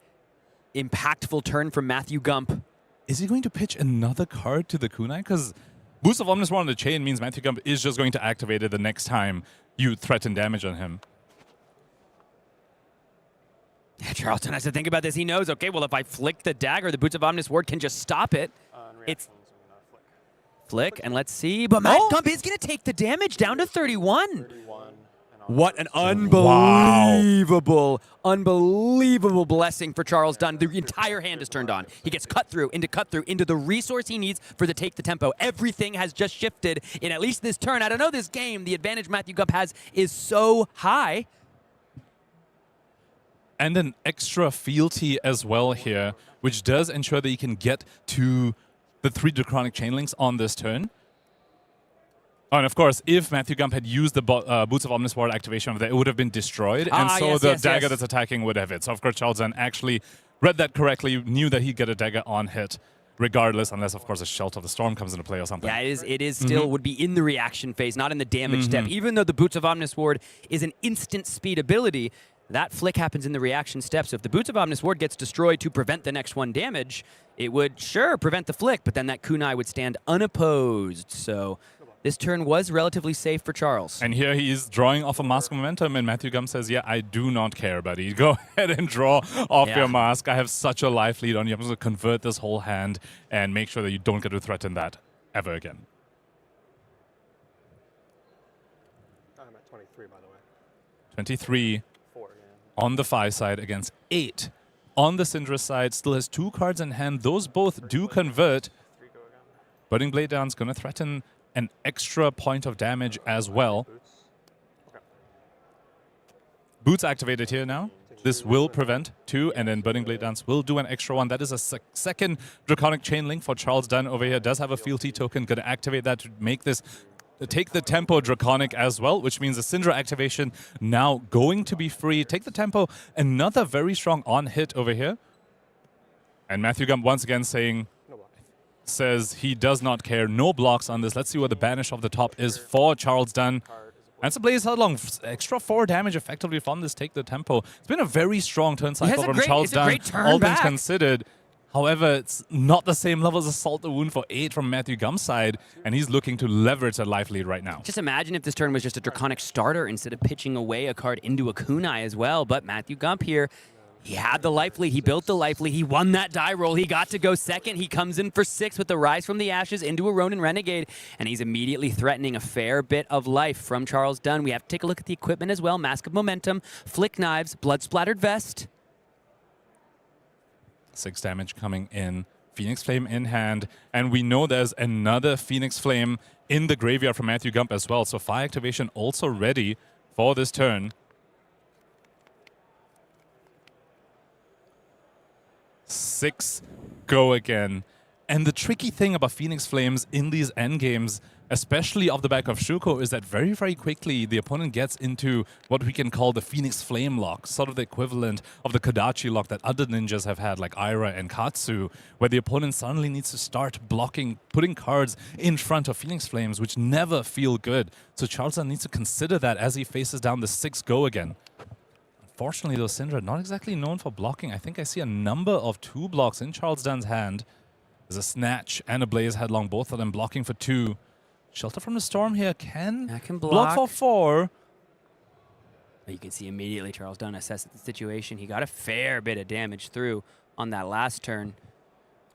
[SPEAKER 5] impactful turn from Matthew Gump.
[SPEAKER 8] Is he going to pitch another card to the Kunai? Because Boost of Omnis Ward on the chain means Matthew Gump is just going to activate it the next time you threaten damage on him.
[SPEAKER 5] Yeah, Charlton has to think about this. He knows, okay, well, if I flick the dagger, the Boots of Omnis Ward can just stop it. It's flick, and let's see. But Matt Gump is going to take the damage down to 31. What an unbelievable, unbelievable blessing for Charles Dunn. The entire hand is turned on. He gets cut through into the resource he needs for the take the tempo. Everything has just shifted in at least this turn. I don't know this game. The advantage Matthew Gump has is so high.
[SPEAKER 8] And an extra fealty as well here, which does ensure that you can get to the 3 Draconic chain links on this turn. Oh, and of course, if Matthew Gump had used the Boots of Omnis Ward activation of that, it would have been destroyed. And so the dagger that's attacking would have hit. So, of course, Charles Dunn actually read that correctly, knew that he'd get a dagger on hit, regardless, unless, of course, a Shelter of the Storm comes into play or something.
[SPEAKER 5] Yeah, it is still would be in the reaction phase, not in the damage step. Even though the Boots of Omnis Ward is an instant speed ability, that flick happens in the reaction step. So if the Boots of Omnis Ward gets destroyed to prevent the next one damage, it would, sure, prevent the flick, but then that Kunai would stand unopposed. So this turn was relatively safe for Charles.
[SPEAKER 8] And here he is drawing off a Mask of Momentum, and Matthew Gump says, yeah, I do not care, buddy. Go ahead and draw off your mask. I have such a life lead on you. I'm going to convert this whole hand and make sure that you don't get to threaten that ever again.
[SPEAKER 6] I'm at 23, by the way.
[SPEAKER 8] 23 on the Fi side against 8 on the Cindra side. Still has 2 cards in hand. Those both do convert. Burning Blade Down's going to threaten an extra point of damage as well. Boots activated here now. This will prevent 2, and then Burning Blade Dance will do an extra 1. That is a second Draconic Chain Link for Charles Dunn over here. Does have a fealty token. Going to activate that to make this take the tempo Draconic as well, which means the Cindra activation now going to be free. Take the tempo. Another very strong on hit over here. And Matthew Gump once again says he does not care. No blocks on this. Let's see what the banish of the top is for Charles Dunn. And it's a Blaze Headlong. Extra 4 damage effectively from this Take the Tempo. It's been a very strong turn cycle from Charles Dunn, all things considered. However, it's not the same level as Assault the Wound for 8 from Matthew Gump's side, and he's looking to leverage a life lead right now.
[SPEAKER 10] Just imagine if this turn was just a Draconic starter instead of pitching away a card into a Kunai as well. But Matthew Gump here, he had the life lead, he built the life lead, he won that die roll, he got to go second, he comes in for 6 with the Rise from the Ashes into a Ronin Renegade, and he's immediately threatening a fair bit of life from Charles Dunn. We have to take a look at the equipment as well. Mask of Momentum, Flick Knives, Blood Splattered Vest.
[SPEAKER 8] 6 damage coming in, Phoenix Flame in hand, and we know there's another Phoenix Flame in the graveyard from Matthew Gump as well, so Fire Activation also ready for this turn. 6 go again. And the tricky thing about Phoenix Flames in these endgames, especially off the back of Shuko, is that very, very quickly the opponent gets into what we can call the Phoenix Flame lock, sort of the equivalent of the Kodachi lock that other ninjas have had, like Aira and Katsu, where the opponent suddenly needs to start blocking, putting cards in front of Phoenix Flames, which never feel good. So Charles Dunn needs to consider that as he faces down the 6 go again. Unfortunately, though, Cindra not exactly known for blocking. I think I see a number of 2 blocks in Charles Dunn's hand. There's a Snatch and a Blaze Headlong, both of them blocking for 2. Shelter from the Storm here can block for 4.
[SPEAKER 10] You can see immediately Charles Dunn assesses the situation. He got a fair bit of damage through on that last turn.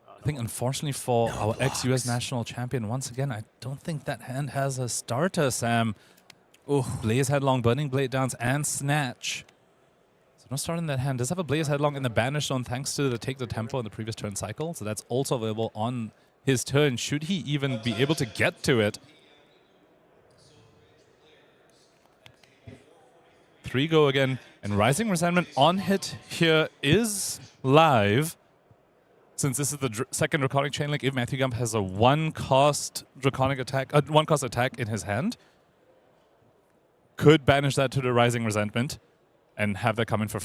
[SPEAKER 8] I think, unfortunately for our ex-US national champion, once again, I don't think that hand has a starter, Sam. Oh, Blaze Headlong, Burning Blade Dance, and Snatch. No start in that hand. Does have a Blaze Headlong in the Banish Zone thanks to the Take the Tempo in the previous turn cycle. So that's also available on his turn, should he even be able to get to it. 3 go again. And Rising Resentment on hit here is live. Since this is the second Draconic Chain Link, if Matthew Gump has a 1-cost Draconic attack, 1-cost attack in his hand, could banish that to the Rising Resentment and have that come in for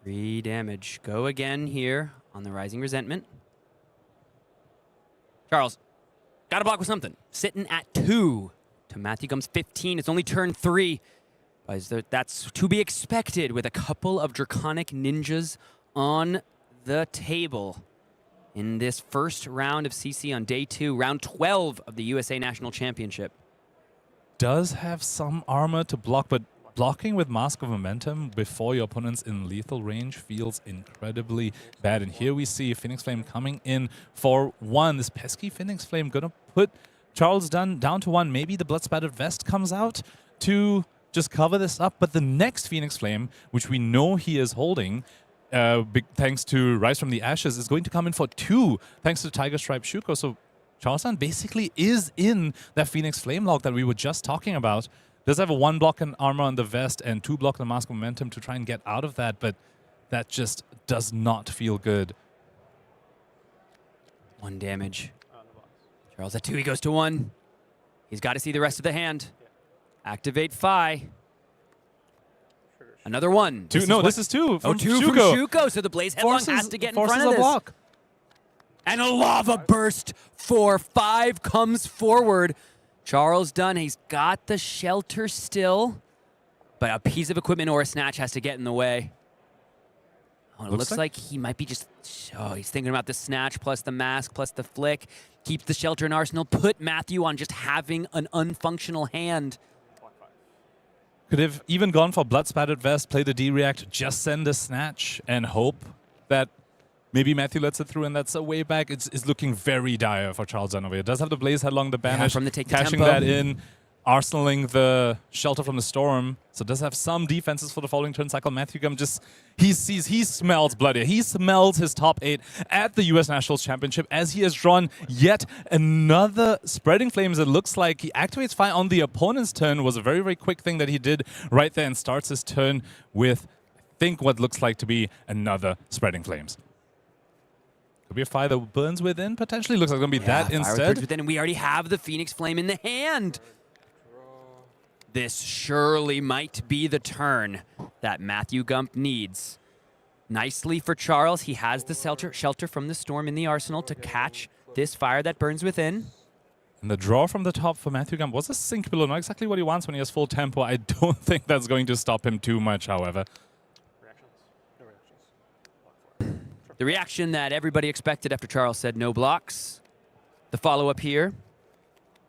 [SPEAKER 10] 3 damage. Go again here on the Rising Resentment. Charles, got to block with something. Sitting at 2 to Matthew Gump's 15. It's only turn 3. That's to be expected with a couple of Draconic Ninjas on the table in this first round of CC on day 2, round 12 of the USA National Championship.
[SPEAKER 8] Does have some armor to block, but blocking with Mask of Momentum before your opponent's in lethal range feels incredibly bad. And here we see Phoenix Flame coming in for 1. This pesky Phoenix Flame gonna put Charles Dunn down to 1. Maybe the Blood Spattered Vest comes out to just cover this up. But the next Phoenix Flame, which we know he is holding, thanks to Rise from the Ashes, is going to come in for 2, thanks to Tiger Stripe Shuko. So Charles Dunn basically is in that Phoenix Flame lock that we were just talking about. Does have a 1 block in armor on the vest and 2 block in the Mask of Momentum to try and get out of that, but that just does not feel good.
[SPEAKER 10] 1 damage. Charles at 2, he goes to 1. He's got to see the rest of the hand. Activate Phi. Another 1.
[SPEAKER 8] 2. No, this is 2 from
[SPEAKER 10] 2 from Shuko, so the Blaze Headlong has to get in front of this.
[SPEAKER 8] Block.
[SPEAKER 10] And a Lava Burst for 5 comes forward. Charles Dunn, he's got the shelter still, but a piece of equipment or a Snatch has to get in the way. Oh, it looks like he might be just... Oh, he's thinking about the Snatch plus the Mask plus the Flick. Keeps the shelter in arsenal. Put Matthew on just having an unfunctional hand.
[SPEAKER 8] Could have even gone for Blood Spattered Vest, play the D-React, just send a Snatch and hope that maybe Matthew lets it through, and that's a way back. It's looking very dire for Charles Dunn over here. Does have the Blaze Headlong, the Banish,
[SPEAKER 10] from the Take the
[SPEAKER 8] cashing
[SPEAKER 10] Tempo.
[SPEAKER 8] that in, arsenaling the Shelter from the Storm. So does have some defenses for the following turn cycle. Matthew Gump just, he smells bloody. He smells his top 8 at the US Nationals Championship as he has drawn yet another Spreading Flames. It looks like he activates Fire on the opponent's turn. Was a very, very quick thing that he did right there and starts his turn with, I think, what looks like to be another Spreading Flames. Could be a Fire that burns within, potentially. Looks like it's going to be that instead.
[SPEAKER 10] Within, and we already have the Phoenix Flame in the hand. This surely might be the turn that Matthew Gump needs Nicely for Charles, he has the shelter from the storm in the arsenal to catch this fire that burns within.
[SPEAKER 8] And the draw from the top for Matthew Gump was a sink below. Not exactly what he wants when he has full tempo. I don't think that's going to stop him too much, however.
[SPEAKER 6] Reactions? No reactions.
[SPEAKER 10] The reaction that everybody expected after Charles said no blocks. The follow-up here.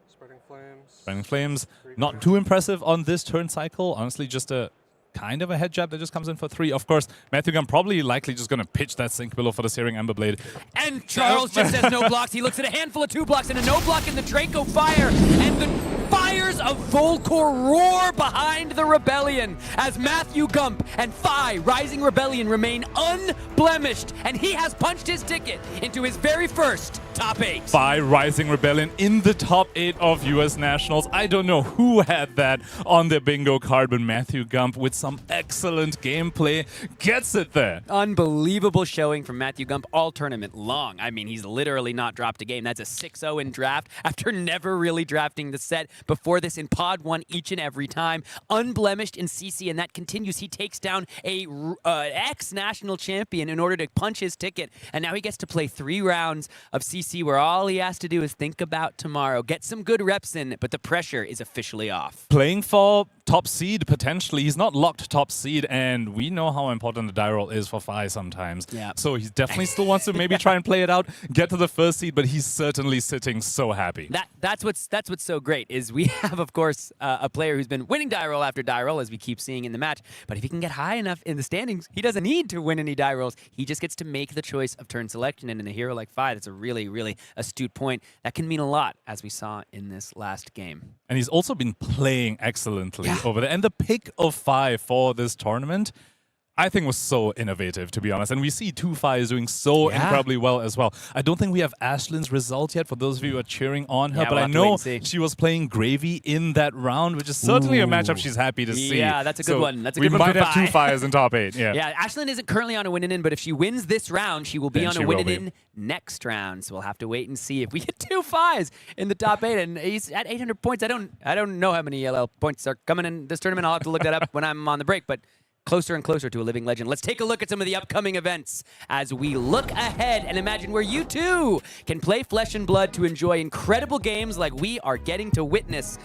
[SPEAKER 6] Spreading flames.
[SPEAKER 8] Spreading flames, not too impressive on this turn cycle. Honestly, just a kind of a head jab that just comes in for 3. Of course, Matthew Gump probably likely just going to pitch that sink below for the Searing Ember Blade.
[SPEAKER 10] And Charles just says no blocks. He looks at a handful of 2 blocks and a no block in the Draco Fire. And the fires of Volcor roar behind the Rebellion as Matthew Gump and Phi Rising Rebellion remain unblemished. And he has punched his ticket into his very first top 8.
[SPEAKER 8] Phi Rising Rebellion in the top 8 of US Nationals. I don't know who had that on their bingo card, but Matthew Gump with some excellent gameplay gets it there.
[SPEAKER 10] Unbelievable showing from Matthew Gump all tournament long. I mean, he's literally not dropped a game. That's a 6-0 in draft after never really drafting the set before this in Pod 1 each and every time. Unblemished in CC, and that continues. He takes down a ex-national champion in order to punch his ticket, and now he gets to play 3 rounds of CC where all he has to do is think about tomorrow, get some good reps in, but the pressure is officially off.
[SPEAKER 8] Playing for top seed, potentially. He's not locked top seed, and we know how important the die roll is for Phi sometimes.
[SPEAKER 10] Yeah.
[SPEAKER 8] So he definitely still wants to maybe try and play it out, get to the first seed, but he's certainly sitting so happy.
[SPEAKER 10] That's what's so great is we have, of course, a player who's been winning die roll after die roll, as we keep seeing in the match. But if he can get high enough in the standings, he doesn't need to win any die rolls. He just gets to make the choice of turn selection. And in a hero like Phi, that's a really, really astute point. That can mean a lot, as we saw in this last game.
[SPEAKER 8] And he's also been playing excellently over there. And the pick of Phi for this tournament, I think, was so innovative, to be honest. And we see 2 Phis doing so incredibly well as well. I don't think we have Ashlyn's result yet for those of you who are cheering on her, but
[SPEAKER 10] we'll
[SPEAKER 8] I know
[SPEAKER 10] see.
[SPEAKER 8] she was playing Gravy in that round, which is certainly a matchup she's happy to see.
[SPEAKER 10] Yeah, that's a good one. That's a good
[SPEAKER 8] we
[SPEAKER 10] one
[SPEAKER 8] might
[SPEAKER 10] for
[SPEAKER 8] have 2
[SPEAKER 10] Phi.
[SPEAKER 8] Phis in top 8. Yeah.
[SPEAKER 10] Yeah, Ashlyn isn't currently on a win-in, but if she wins this round, she will be
[SPEAKER 8] Then
[SPEAKER 10] on
[SPEAKER 8] she
[SPEAKER 10] a
[SPEAKER 8] will
[SPEAKER 10] win-in next round. So we'll have to wait and see if we get 2 Phis in the top 8. And he's at 800 points. I don't know how many LL points are coming in this tournament. I'll have to look that up when I'm on the break, but closer and closer to a living legend. Let's take a look at some of the upcoming events as we look ahead and imagine where you too can play Flesh and Blood to enjoy incredible games like we are getting to witness.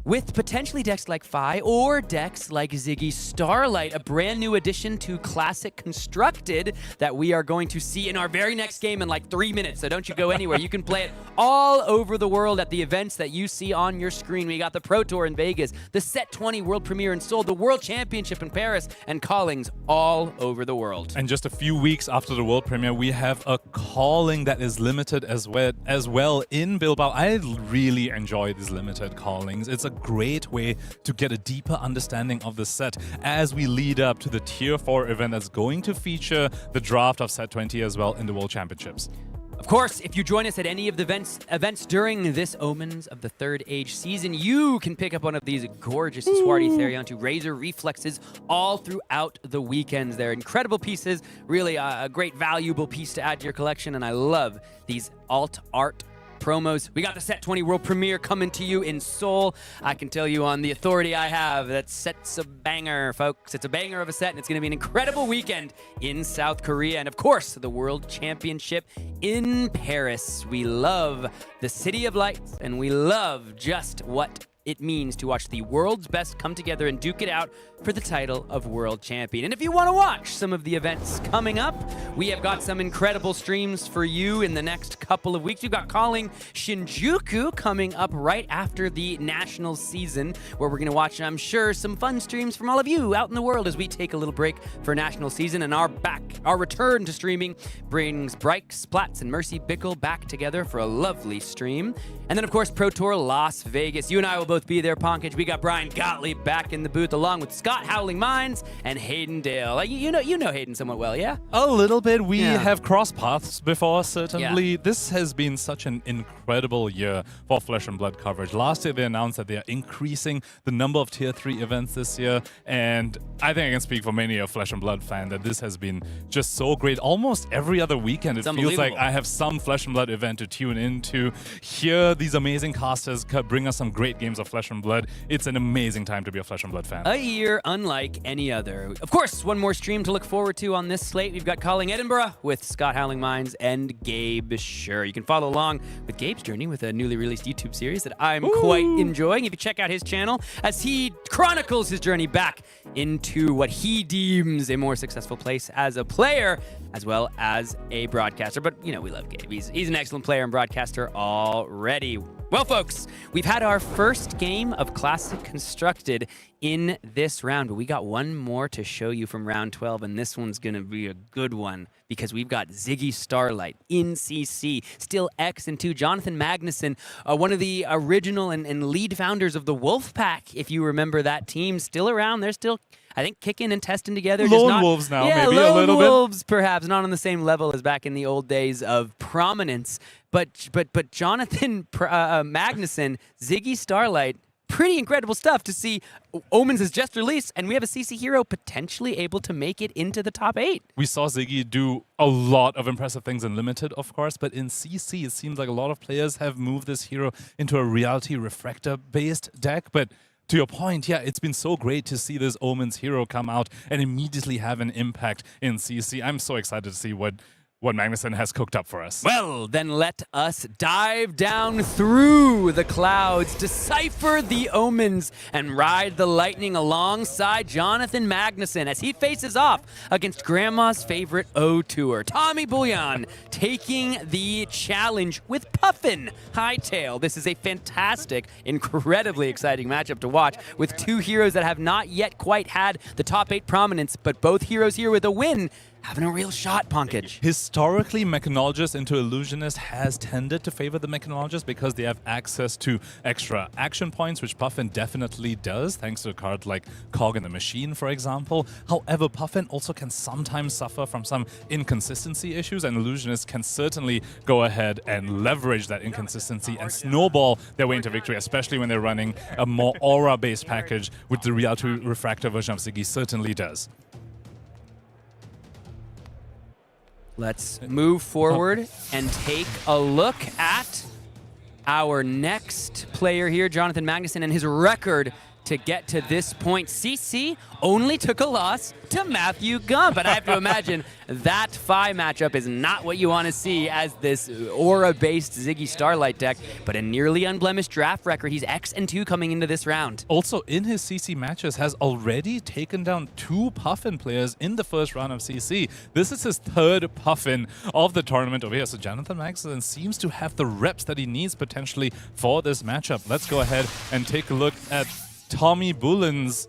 [SPEAKER 10] With potentially decks like Phi or decks like Zyggy Starlight, a brand new addition to Classic Constructed that we are going to see in our very next game in like 3 minutes. So don't you go anywhere. You can play it all over the world at the events that you see on your screen. We got the Pro Tour in Vegas, the Set 20 World Premiere in Seoul, the World Championship in Paris, and callings all over the world.
[SPEAKER 8] And just a few weeks after the world premiere, we have a calling that is limited as well in Bilbao. I really enjoy these limited callings. It's a great way to get a deeper understanding of the set as we lead up to the Tier 4 event that's going to feature the draft of Set 20 as well in the World Championships.
[SPEAKER 10] Of course, if you join us at any of the events during this Omens of the Third Age season, you can pick up one of these gorgeous Swarty Therion to Razor Reflexes all throughout the weekends. They're incredible pieces, really a great valuable piece to add to your collection, and I love these alt art promos. We got the Set 20 World Premiere coming to you in Seoul. I can tell you on the authority I have that set's a banger, folks. It's a banger of a set, and it's going to be an incredible weekend in South Korea. And of course, the World Championship in Paris. We love the City of Lights, and we love just what it means to watch the world's best come together and duke it out for the title of World Champion. And if you want to watch some of the events coming up, we have got some incredible streams for you in the next couple of weeks. We've got Calling Shinjuku coming up right after the national season, where we're going to watch, I'm sure, some fun streams from all of you out in the world as we take a little break for national season. And our return to streaming brings Bryce Platz and Mercy Bickle back together for a lovely stream. And then, of course, Pro Tour Las Vegas. You and I will both be there, Pankaj. We got Brian Gottlieb back in the booth along with Scott Howling Minds and Hayden Dale. You know Hayden somewhat well, yeah?
[SPEAKER 8] A little bit. We have crossed paths before, certainly.
[SPEAKER 10] Yeah.
[SPEAKER 8] This has been such an incredible year for Flesh and Blood coverage. Last year, they announced that they are increasing the number of Tier 3 events this year. And I think I can speak for many a Flesh and Blood fan that this has been just so great. Almost every other weekend, it feels like I have some Flesh and Blood event to tune into. Here, these amazing casters bring us some great games of Flesh and Blood. It's an amazing time to be a Flesh and Blood fan.
[SPEAKER 10] A year unlike any other. Of course, one more stream to look forward to on this slate. We've got Calling Edinburgh with Scott Howling Minds and Gabe Schur. You can follow along with Gabe's journey with a newly released YouTube series that I'm quite enjoying. If you check out his channel as he chronicles his journey back into what he deems a more successful place as a player as well as a broadcaster. But, you know, we love Gabe. He's an excellent player and broadcaster already. Well, folks, we've had our first game of Classic constructed in this round, but we got one more to show you from round 12, and this one's going to be a good one because we've got Ziggy Starlight in CC, still X and 2. Jonathan Magnuson, one of the original and lead founders of the Wolfpack, if you remember that team, still around. They're still, I think, kicking and testing together.
[SPEAKER 8] Lone wolves now, maybe
[SPEAKER 10] lone
[SPEAKER 8] a little bit.
[SPEAKER 10] wolves, perhaps not on the same level as back in the old days of prominence. But Jonathan Magnuson, Ziggy Starlight, pretty incredible stuff to see. Omens is just released, and we have a CC hero potentially able to make it into the top 8.
[SPEAKER 8] We saw Ziggy do a lot of impressive things in Limited, of course, but in CC, it seems like a lot of players have moved this hero into a Reality Refractor-based deck, but to your point, yeah, it's been so great to see this Omens hero come out and immediately have an impact in CC. I'm so excited to see what Magnuson has cooked up for us.
[SPEAKER 10] Well, then let us dive down through the clouds, decipher the omens, and ride the lightning alongside Jonathan Magnuson as he faces off against Grandma's favorite O-Tour, Tommy Buljan, taking the challenge with Puffin Hightail. This is a fantastic, incredibly exciting matchup to watch with two heroes that have not yet quite had the top 8 prominence, but both heroes here with a win having a real shot, Pankaj.
[SPEAKER 8] Historically, Mechanologist into Illusionist has tended to favor the Mechanologist because they have access to extra action points, which Puffin definitely does, thanks to a card like Cog in the Machine, for example. However, Puffin also can sometimes suffer from some inconsistency issues, and Illusionists can certainly go ahead and leverage that inconsistency and snowball their way into victory, especially when they're running a more aura-based package, which the Reality Refractor version of Ziggy certainly does.
[SPEAKER 10] Let's move forward and take a look at our next player here, Jonathan Magnuson, and his record to get to this point. CC only took a loss to Matthew Gump, and I have to imagine that Phi matchup is not what you want to see as this aura-based Ziggy Starlight deck, but a nearly unblemished draft record. He's X and 2 coming into this round.
[SPEAKER 8] Also, in his CC matches, has already taken down 2 Puffin players in the first round of CC. This is his 3rd Puffin of the tournament over here, so Jonathan Magnuson seems to have the reps that he needs potentially for this matchup. Let's go ahead and take a look at Tommy Bullen's.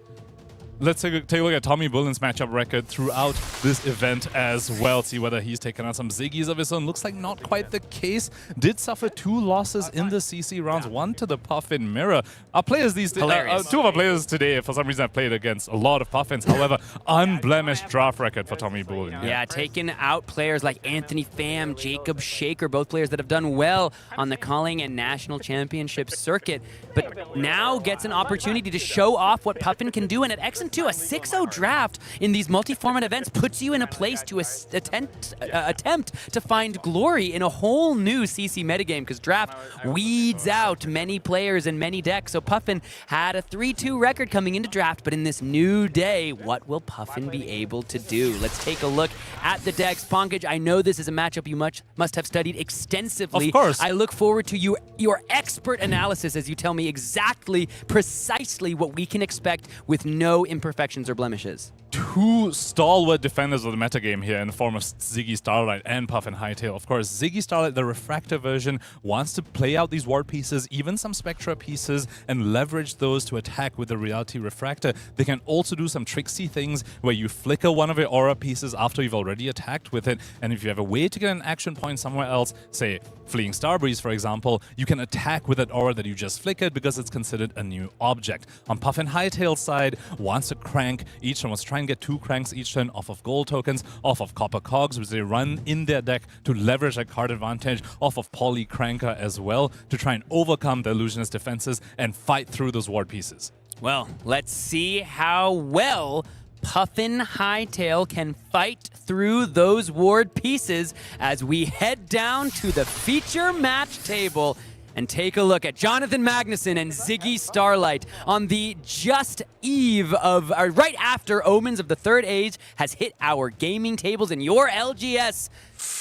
[SPEAKER 8] Let's take a look at Tommy Bullen's matchup record throughout this event as well. See whether he's taken out some Ziggies of his own. Looks like not quite the case. Did suffer 2 losses in the CC rounds, 1 to the Puffin Mirror. Our players these days, 2 of our players today, for some reason, have played against a lot of Puffins. However, unblemished draft record for Tommy Bullen.
[SPEAKER 10] Yeah, taking out players like Anthony Pham, Jacob Shaker, both players that have done well on the Calling and National Championship circuit, but now gets an opportunity to show off what Puffin can do. And at X and 2, a 6-0 draft in these multi-format events puts you in a place to attempt to find glory in a whole new CC metagame, because draft weeds out many players and many decks. So Puffin had a 3-2 record coming into draft, but in this new day, what will Puffin be able to do? Let's take a look at the decks. Pankaj, I know this is a matchup you must have studied extensively.
[SPEAKER 8] Of course.
[SPEAKER 10] I look forward to your expert analysis as you tell me exactly, precisely what we can expect with no imperfections or blemishes.
[SPEAKER 8] 2 stalwart defenders of the metagame here in the form of Ziggy Starlight and Puffin Hightail. Of course, Ziggy Starlight, the Refractor version, wants to play out these ward pieces, even some Spectra pieces, and leverage those to attack with the Reality Refractor. They can also do some tricksy things where you flicker one of your aura pieces after you've already attacked with it, and if you have a way to get an action point somewhere else, say Fleeing Starbreeze, for example, you can attack with that aura that you just flickered because it's considered a new object. On Puffin Hightail's side, wants to crank each turn, wants to try and get 2 cranks each turn off of gold tokens, off of copper cogs, which they run in their deck to leverage that card advantage, off of Poly Cranker as well, to try and overcome the Illusionist defenses and fight through those ward pieces.
[SPEAKER 10] Well, let's see how well Puffin Hightail can fight through those ward pieces as we head down to the feature match table. And take a look at Jonathan Magnuson and Zyggy Starlight on the just eve of, right after Omens of the Third Age has hit our gaming tables in your LGS.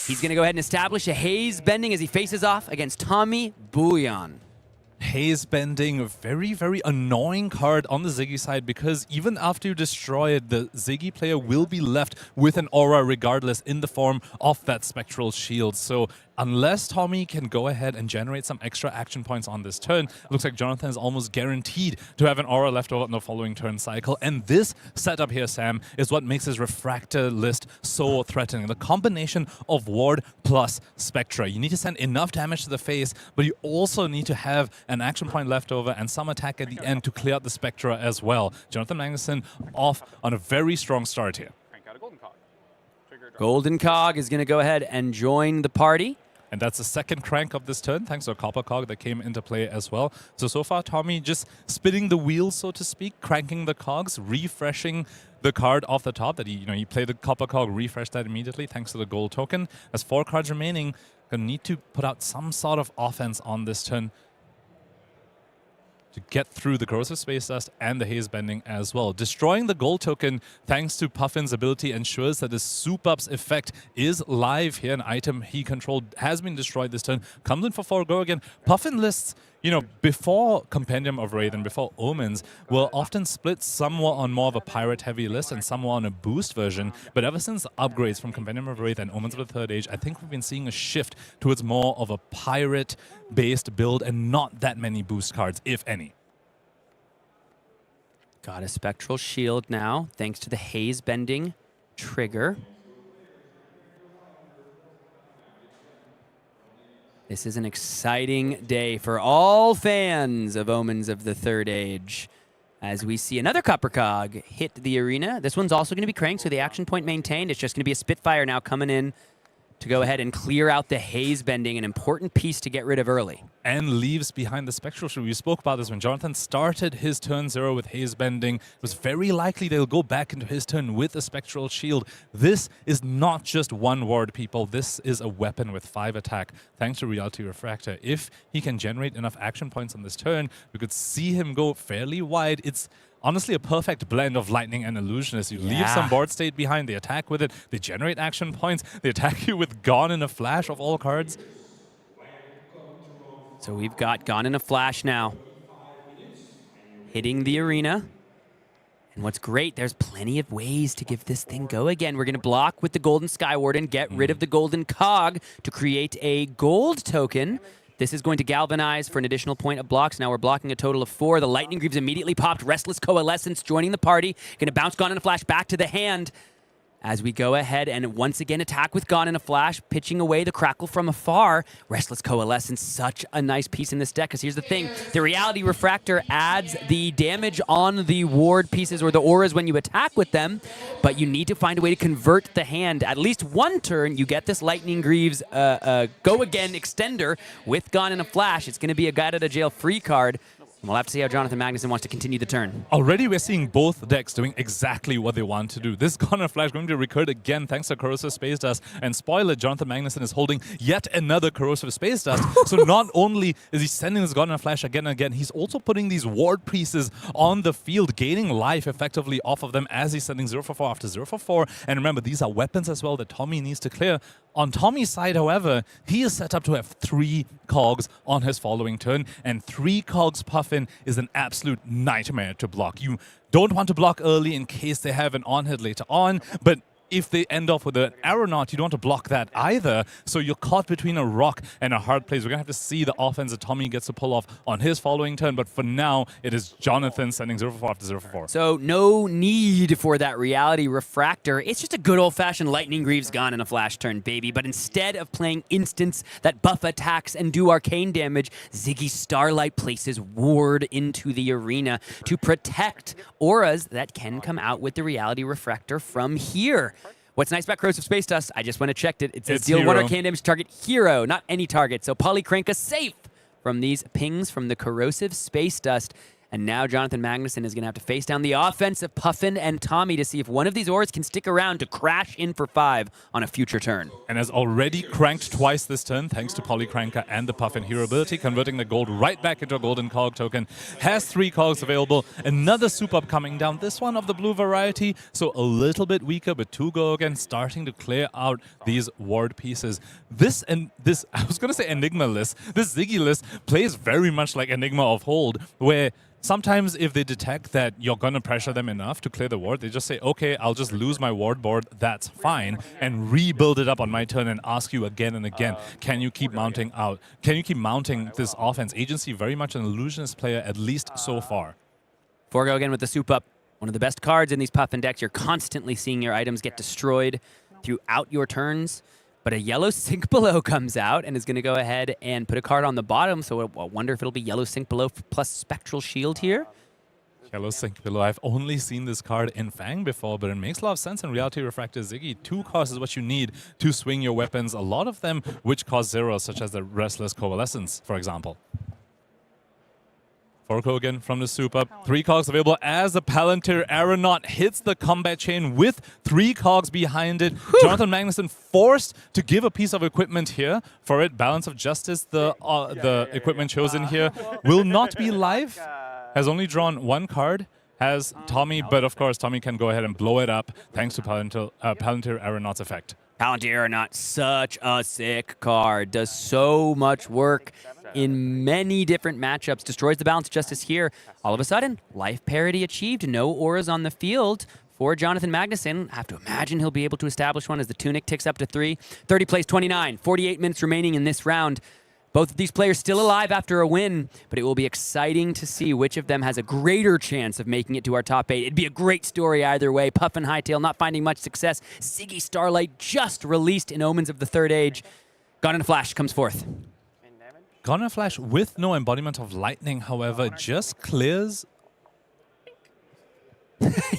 [SPEAKER 10] He's going to go ahead and establish a haze bending as he faces off against Tommy Buljan.
[SPEAKER 8] Haze bending, a very, very annoying card on the Ziggy side, because even after you destroy it, the Ziggy player will be left with an aura regardless in the form of that spectral shield. So unless Tommy can go ahead and generate some extra action points on this turn, it looks like Jonathan is almost guaranteed to have an aura left over in the following turn cycle. And this setup here, Sam, is what makes his Refractor list so threatening. The combination of Ward plus Spectra. You need to send enough damage to the face, but you also need to have an action point left over and some attack at the end to clear out the Spectra as well. Jonathan Magnuson off on a very strong start here.
[SPEAKER 10] Golden Cog is going to go ahead and join the party.
[SPEAKER 8] And that's the second crank of this turn, thanks to a Copper Cog that came into play as well. So far, Tommy just spinning the wheels, so to speak, cranking the cogs, refreshing the card off the top that he played the Copper Cog, refreshed that immediately thanks to the gold token. Has 4 cards remaining, gonna need to put out some sort of offense on this turn to get through the Corrosive Space Dust and the Haze Bending as well. Destroying the gold token, thanks to Puffin's ability, ensures that the Soup Up's effect is live here. An item he controlled has been destroyed this turn. Comes in for 4 go again. Puffin lists, before Compendium of Wraith and before Omens, will often split somewhat on more of a pirate-heavy list and somewhat on a boost version. But ever since upgrades from Compendium of Wraith and Omens of the Third Age, I think we've been seeing a shift towards more of a pirate-based build and not that many boost cards, if any.
[SPEAKER 10] Got a Spectral Shield now, thanks to the Haze Bending trigger. This is an exciting day for all fans of Omens of the Third Age, as we see another Copper Cog hit the arena. This one's also going to be cranked, so the action point maintained. It's just going to be a Spitfire now coming in to go ahead and clear out the Haze Bending, an important piece to get rid of early.
[SPEAKER 8] And leaves behind the Spectral Shield. We spoke about this when Jonathan started his turn 0 with Haze Bending. It was very likely they'll go back into his turn with a Spectral Shield. This is not just one ward, people. This is a weapon with 5 attack, thanks to Reality Refractor. If he can generate enough action points on this turn, we could see him go fairly wide. It's honestly a perfect blend of Lightning and Illusionist. You leave some board state behind, they attack with it, they generate action points, they attack you with Gone in a Flash of all cards.
[SPEAKER 10] So we've got Gone in a Flash now, hitting the arena. And what's great, there's plenty of ways to give this thing go again. We're going to block with the Golden Skywarden, get rid of the Golden Cog to create a gold token. This is going to galvanize for an additional point of blocks. Now we're blocking a total of 4. The Lightning Greaves immediately popped. Restless Coalescence joining the party. Going to bounce Gone in a Flash back to the hand as we go ahead and once again attack with Gone in a Flash, pitching away the Crackle from afar. Restless Coalescence, such a nice piece in this deck, because here's the thing. The Reality Refractor adds the damage on the ward pieces or the auras when you attack with them, but you need to find a way to convert the hand. At least one turn, you get this Lightning Greaves Go Again extender with Gone in a Flash. It's going to be a Guide Out of Jail free card. We'll have to see how Jonathan Magnuson wants to continue the turn.
[SPEAKER 8] Already we're seeing both decks doing exactly what they want to do. This Gone in a Flash going to recur again thanks to Corrosive Space Dust. And spoiler, Jonathan Magnuson is holding yet another Corrosive Space Dust. So not only is he sending this Gone in a Flash again and again, he's also putting these ward pieces on the field, gaining life effectively off of them as he's sending 0 for 4 after 0 for 4. And remember, these are weapons as well that Tommy needs to clear. On Tommy's side, however, he is set up to have 3 cogs on his following turn, and 3 cogs Puffin is an absolute nightmare to block. You don't want to block early in case they have an on-hit later on, but if they end off with an Aeronaut, you don't want to block that either. So you're caught between a rock and a hard place. We're going to have to see the offense that Tommy gets to pull off on his following turn. But for now, it is Jonathan sending 0 for 4 after 0 for 4.
[SPEAKER 10] So no need for that Reality Refractor. It's just a good old-fashioned Lightning Greaves Gone in a Flash turn, baby. But instead of playing instants that buff attacks and do arcane damage, Ziggy Starlight places Ward into the arena to protect auras that can come out with the Reality Refractor from here. What's nice about Corrosive Space Dust, I just went and checked it. It says deal 1 arcane damage to target hero, not any target. So Polykranka safe from these pings from the Corrosive Space Dust. And now Jonathan Magnuson is going to have to face down the offensive Puffin and Tommy to see if one of these auras can stick around to crash in for 5 on a future turn.
[SPEAKER 8] And has already cranked twice this turn, thanks to Polycranker and the Puffin hero ability, converting the gold right back into a golden cog token. Has 3 cogs available. Another soup up coming down, this one of the blue variety, so a little bit weaker, but 2 go again, starting to clear out these ward pieces. This, I was going to say Enigma list, this Ziggy list plays very much like Enigma of Hold, where sometimes if they detect that you're going to pressure them enough to clear the ward, they just say, okay, I'll just lose my ward board, that's fine, and rebuild it up on my turn and ask you again and again, can you keep mounting out? Can you keep mounting this offense? Agency very much an illusionist player, at least so far.
[SPEAKER 10] Forgo again with the soup up. One of the best cards in these Puffin decks. You're constantly seeing your items get destroyed throughout your turns. But a yellow Sink Below comes out and is going to go ahead and put a card on the bottom. So I wonder if it'll be yellow Sink Below plus Spectral Shield here.
[SPEAKER 8] Yellow Sink Below. I've only seen this card in Feng before, but it makes a lot of sense in Reality Refractor Ziggy. 2 costs is what you need to swing your weapons, a lot of them which cost 0, such as the Restless Coalescence, for example. Forko again from the soup up. 3 cogs available as the Palantir Aeronaut hits the combat chain with 3 cogs behind it. Whew. Jonathan Magnuson forced to give a piece of equipment here for it. Balance of Justice, the equipment chosen here, will not be live. Has only drawn 1 card. Has Tommy, but of course Tommy can go ahead and blow it up thanks to Palantir Aeronaut's effect.
[SPEAKER 10] Palantir Aeronaut, such a sick card. Does so much work in many different matchups. Destroys the Balance of Justice here. All of a sudden, life parity achieved. No auras on the field for Jonathan Magnuson. I have to imagine he'll be able to establish one as the Tunic ticks up to 3. 30 plays 29. 48 minutes remaining in this round. Both of these players still alive after a win, but it will be exciting to see which of them has a greater chance of making it to our top 8. It'd be a great story either way. Puffin Hightail not finding much success. Ziggy Starlight just released in Omens of the Third Age. Gone in a Flash comes forth.
[SPEAKER 8] Gone in a Flash with no embodiment of lightning, however, just clears.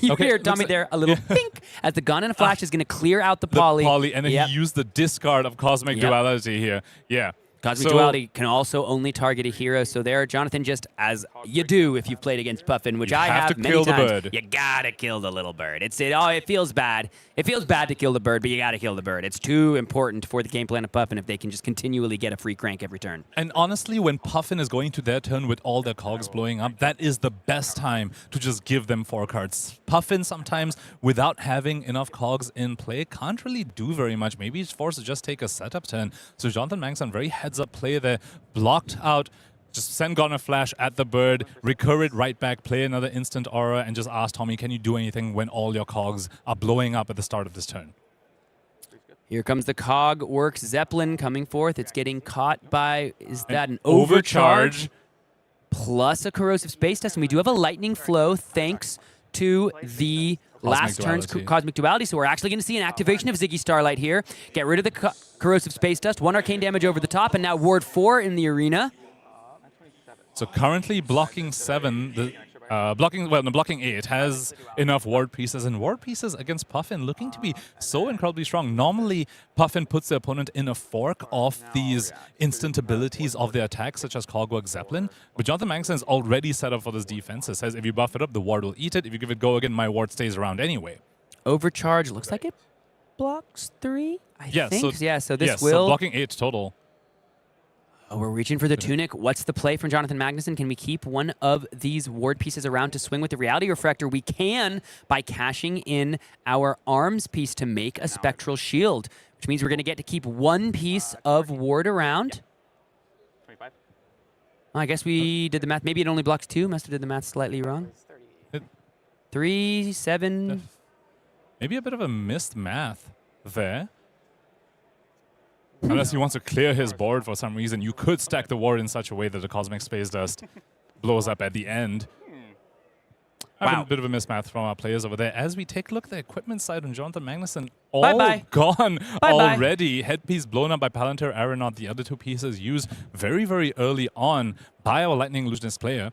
[SPEAKER 10] You hear Tommy there, a little pink, as the Gone in a Flash is going to clear out the poly.
[SPEAKER 8] And then he used the discard of Cosmic Duality here. Yeah.
[SPEAKER 10] Cosmic Duality can also only target a hero, so there, Jonathan, just as you do if you've played against Puffin, which I have many times.
[SPEAKER 8] The bird.
[SPEAKER 10] You gotta kill the little bird. It feels bad. It feels bad to kill the bird, but you gotta kill the bird. It's too important for the game plan of Puffin if they can just continually get a free crank every turn.
[SPEAKER 8] And honestly, when Puffin is going to their turn with all their cogs blowing up, that is the best time to just give them 4 cards. Puffin sometimes, without having enough cogs in play, can't really do very much. Maybe he's forced to just take a setup turn. So Jonathan Magnuson, very heads-up play there, blocked out. Just send Gone in a Flash at the bird, recur it right back, play another instant aura, and just ask Tommy, can you do anything when all your cogs are blowing up at the start of this turn?
[SPEAKER 10] Here comes the Cog Works Zeppelin coming forth. It's getting caught by, is that an overcharge? Plus a Corrosive Space Dust. And we do have a Lightning Flow thanks to the last turn's Cosmic Duality. So we're actually going to see an activation of Ziggy Starlight here. Get rid of the Corrosive Space Dust. 1 arcane damage over the top, and now Ward 4 in the arena.
[SPEAKER 8] So currently blocking 7, blocking 8 has enough ward pieces, and ward pieces against Puffin looking to be so incredibly strong. Normally, Puffin puts the opponent in a fork of these instant abilities of their attack, such as Cogwork Zeppelin, but Jonathan Magnuson is already set up for this defense. It says if you buff it up, the ward will eat it. If you give it go again, my ward stays around anyway.
[SPEAKER 10] Overcharge looks like it blocks 3, I think. So this will...
[SPEAKER 8] So blocking 8 total.
[SPEAKER 10] Oh, we're reaching for the Tunic. What's the play from Jonathan Magnuson? Can we keep one of these ward pieces around to swing with the Reality Refractor? We can by cashing in our arms piece to make a Spectral Shield, which means we're going to get to keep 1 piece of ward around.
[SPEAKER 7] 25.
[SPEAKER 10] I guess we did the math. Maybe it only blocks 2. Must have did the math slightly wrong. 3, 7.
[SPEAKER 8] Maybe a bit of a missed math there. Unless he wants to clear his board for some reason, you could stack the ward in such a way that the Cosmic Space Dust blows up at the end. Wow. A bit of a mismatch from our players over there. As we take a look at the equipment side on Jonathan Magnuson, all gone already. Headpiece blown up by Palantir Aeronaut. The other 2 pieces used very, very early on by our Lightning Illusionist player.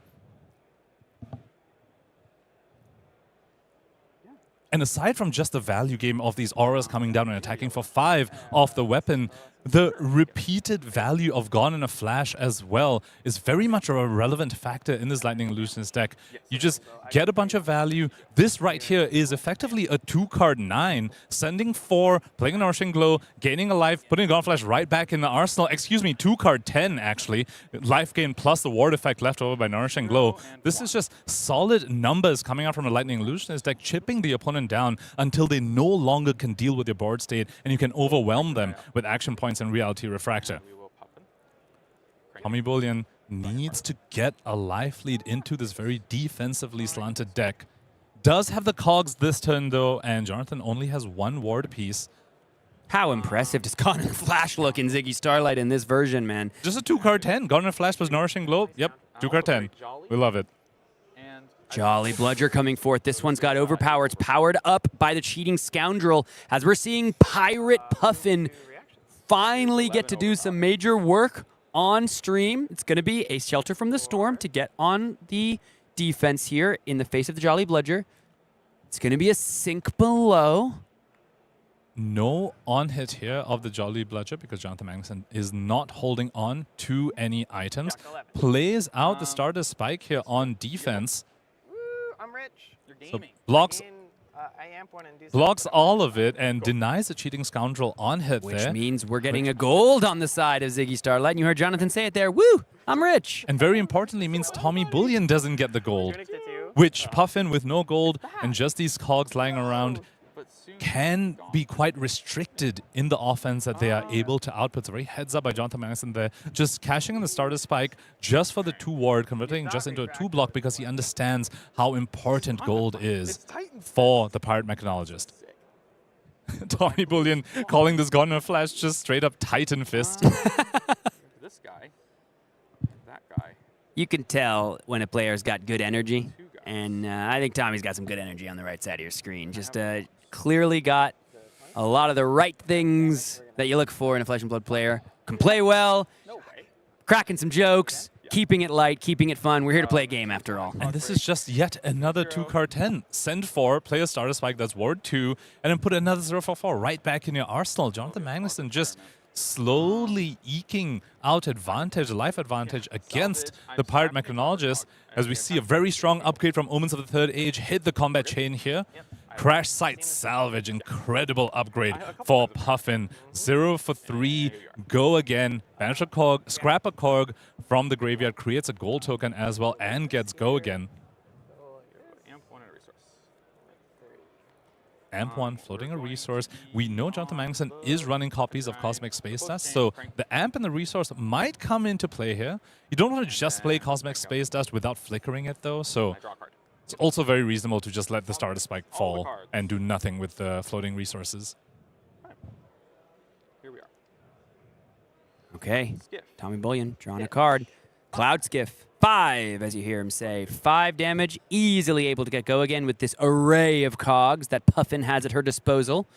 [SPEAKER 8] And aside from just the value game of these auras coming down and attacking for 5 off the weapon, the repeated value of Gone in a Flash as well is very much a relevant factor in this Lightning Illusionist deck. You just get a bunch of value. This right here is effectively a 2-card 9, sending 4, playing a Nourishing Glow, gaining a life, putting a Gone Flash right back in the arsenal. Excuse me, 2-card 10 actually. Life gain plus the ward effect left over by Nourishing Glow. This is just solid numbers coming out from a Lightning Illusionist deck, chipping the opponent down until they no longer can deal with your board state, and you can overwhelm them with action points and Reality Refractor. Tommy Buljan needs to get a life lead into this very defensively slanted deck. Does have the cogs this turn though, and Jonathan only has 1 ward piece.
[SPEAKER 10] How impressive does Gone in a Flash look in Ziggy Starlight in this version, man?
[SPEAKER 8] Just a 2-card 10. Gone in a Flash was Nourishing Glow. Yep, 2-card 10. We love it.
[SPEAKER 10] Jolly Bludger coming forth. This one's got overpower. It's powered up by the cheating scoundrel as we're seeing Pirate Puffin finally get to do some major work on stream. It's going to be a Shelter from the Storm to get on the defense here in the face of the Jolly Bludger. It's going to be a sink below.
[SPEAKER 8] No on-hit here of the Jolly Bludger because Jonathan Magnuson is not holding on to any items. Plays out the starter spike here on defense.
[SPEAKER 11] I'm rich.
[SPEAKER 8] So blocks all of it and denies the cheating scoundrel on hit
[SPEAKER 10] Which
[SPEAKER 8] there.
[SPEAKER 10] means we're getting a gold on the side of Ziggy Starlight. And you heard Jonathan say it there. Woo! I'm rich.
[SPEAKER 8] And very importantly means Tommy Buljan doesn't get the gold. Which Puffin with no gold and just these cogs lying around can be quite restricted in the offense that they are able to output. So very heads up by Jonathan Magnuson there. Just cashing in the starter spike just for the 2 ward, converting just into a 2 block because he understands how important gold is for the Pirate Mechanologist. Tommy Buljan calling this Gone in a Flash just straight up Titan Fist.
[SPEAKER 11] This guy. That guy.
[SPEAKER 10] You can tell when a player's got good energy. And I think Tommy's got some good energy on the right side of your screen. Just clearly got a lot of the right things that you look for in a Flesh and Blood player. Can play well, cracking some jokes, keeping it light, keeping it fun. We're here to play a game after all.
[SPEAKER 8] And this is just yet another 2-card 10. Send 4, play a starter spike that's ward 2, and then put another 0/4 right back in your arsenal. Jonathan Magnuson just slowly eking out advantage, life advantage against the Pirate Mechanologist as we see a very strong upgrade from Omens of the Third Age hit the combat chain here. Crash Site Salvage, incredible upgrade for Puffin. 0 for 3, go again. Banish a cog, scrap a cog from the graveyard, creates a gold token as well, and gets go again. Amp 1 floating a resource. We know Jonathan Magnuson is running copies of Cosmic Space Dust, so the amp and the resource might come into play here. You don't want to just play Cosmic Space Dust without flickering it though, so it's also very reasonable to just let the starter spike fall and do nothing with the floating resources.
[SPEAKER 11] Here we are.
[SPEAKER 10] Okay, Tommy Buljan drawing a card. Cloud Skiff, 5, as you hear him say. 5 damage, easily able to get go again with this array of cogs that Puffin has at her disposal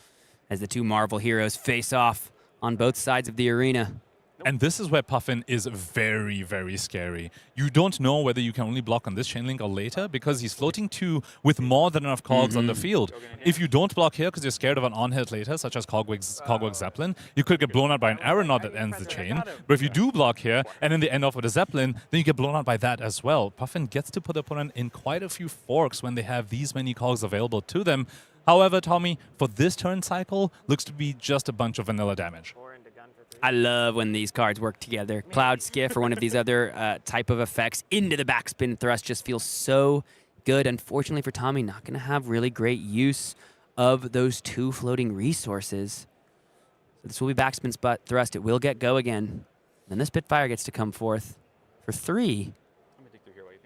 [SPEAKER 10] as the 2 Marvel heroes face off on both sides of the arena.
[SPEAKER 8] And this is where Puffin is very, very scary. You don't know whether you can only block on this chain link or later because he's floating 2 with more than enough cogs on the field. If you don't block here because you're scared of an on-hit later, such as Cogwig Zeppelin, you could get blown out by an aeronaut that ends the chain. But if you do block here and then they end off with a Zeppelin, then you get blown out by that as well. Puffin gets to put the opponent in quite a few forks when they have these many cogs available to them. However, Tommy, for this turn cycle, looks to be just a bunch of vanilla damage.
[SPEAKER 10] I love when these cards work together. Cloud Skiff or one of these other type of effects into the backspin thrust just feels so good. Unfortunately for Tommy, not going to have really great use of those 2 floating resources. So this will be backspin thrust. It will get go again. Then the Spitfire gets to come forth for 3.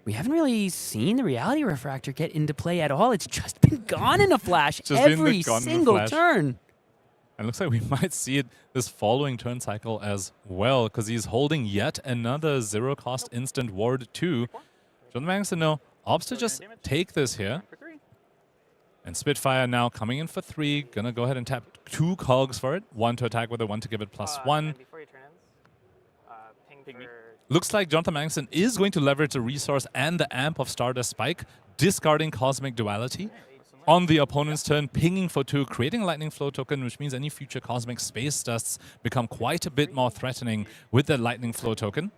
[SPEAKER 10] We haven't really seen the Reality Refractor get into play at all. It's just been Gone in a Flash every single turn.
[SPEAKER 8] And looks like we might see it this following turn cycle as well, because he's holding yet another 0-cost instant ward 2. Jonathan Magnuson, no, opts to just take this here. And Spitfire now coming in for 3. Gonna go ahead and tap 2 cogs for it. 1 to attack with it, 1 to give it +1. Looks like Jonathan Magnuson is going to leverage the resource and the amp of Stardust Spike, discarding Cosmic Duality. on the opponent's turn, pinging for 2, creating a lightning flow token, which means any future cosmic space dusts become quite a bit more threatening with that lightning flow token.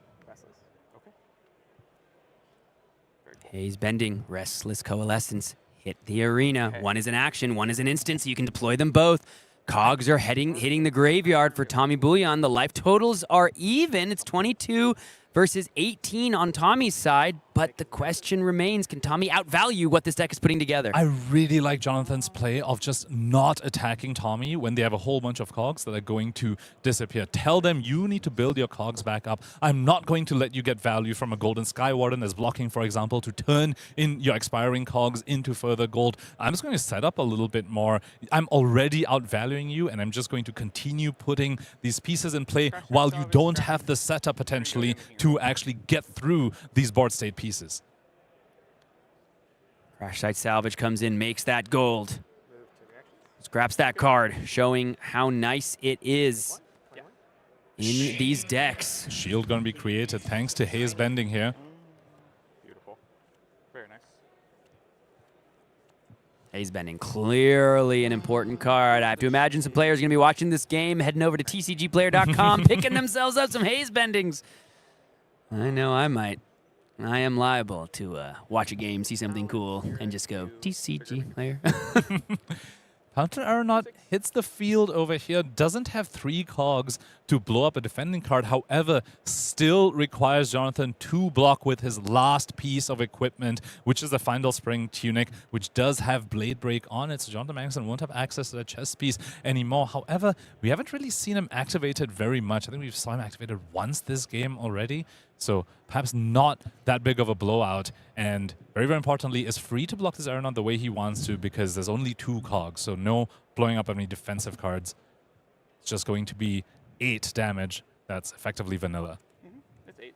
[SPEAKER 10] Haze bending, restless coalescence. Hit the arena. One is an action, one is an instant, so you can deploy them both. Cogs are hitting the graveyard for Tommy Buljan. The life totals are even. It's 22 versus 18 on Tommy's side, but the question remains, can Tommy outvalue what this deck is putting together?
[SPEAKER 8] I really like Jonathan's play of just not attacking Tommy when they have a whole bunch of cogs that are going to disappear. Tell them you need to build your cogs back up. I'm not going to let you get value from a Golden Sky Warden as blocking, for example, to turn in your expiring cogs into further gold. I'm just going to set up a little bit more. I'm already outvaluing you, and I'm just going to continue putting these pieces in play while you don't have the setup potentially to actually get through these board state pieces.
[SPEAKER 10] Crash Site Salvage comes in, makes that gold. Scraps that card, showing how nice it is in these decks.
[SPEAKER 8] Shield going to be created thanks to Haze Bending here.
[SPEAKER 11] Beautiful. Very nice.
[SPEAKER 10] Haze Bending, clearly an important card. I have to imagine some players are going to be watching this game, heading over to tcgplayer.com, picking themselves up some Haze Bendings. I know I might. I am liable to watch a game, see something cool, and just go, TCG player.
[SPEAKER 8] Counter Aeronaut hits the field over here, doesn't have 3 cogs to blow up a defending card, however, still requires Jonathan to block with his last piece of equipment, which is the Findle Spring Tunic, which does have Blade Break on it, so Jonathan Magnuson won't have access to that chest piece anymore. However, we haven't really seen him activated very much. I think we've saw him activated once this game already, so perhaps not that big of a blowout, and very, very importantly, is free to block this Aeronaut the way he wants to because there's only 2 cogs, so no blowing up any defensive cards. It's just going to be 8 damage. That's effectively vanilla.
[SPEAKER 11] It's 8.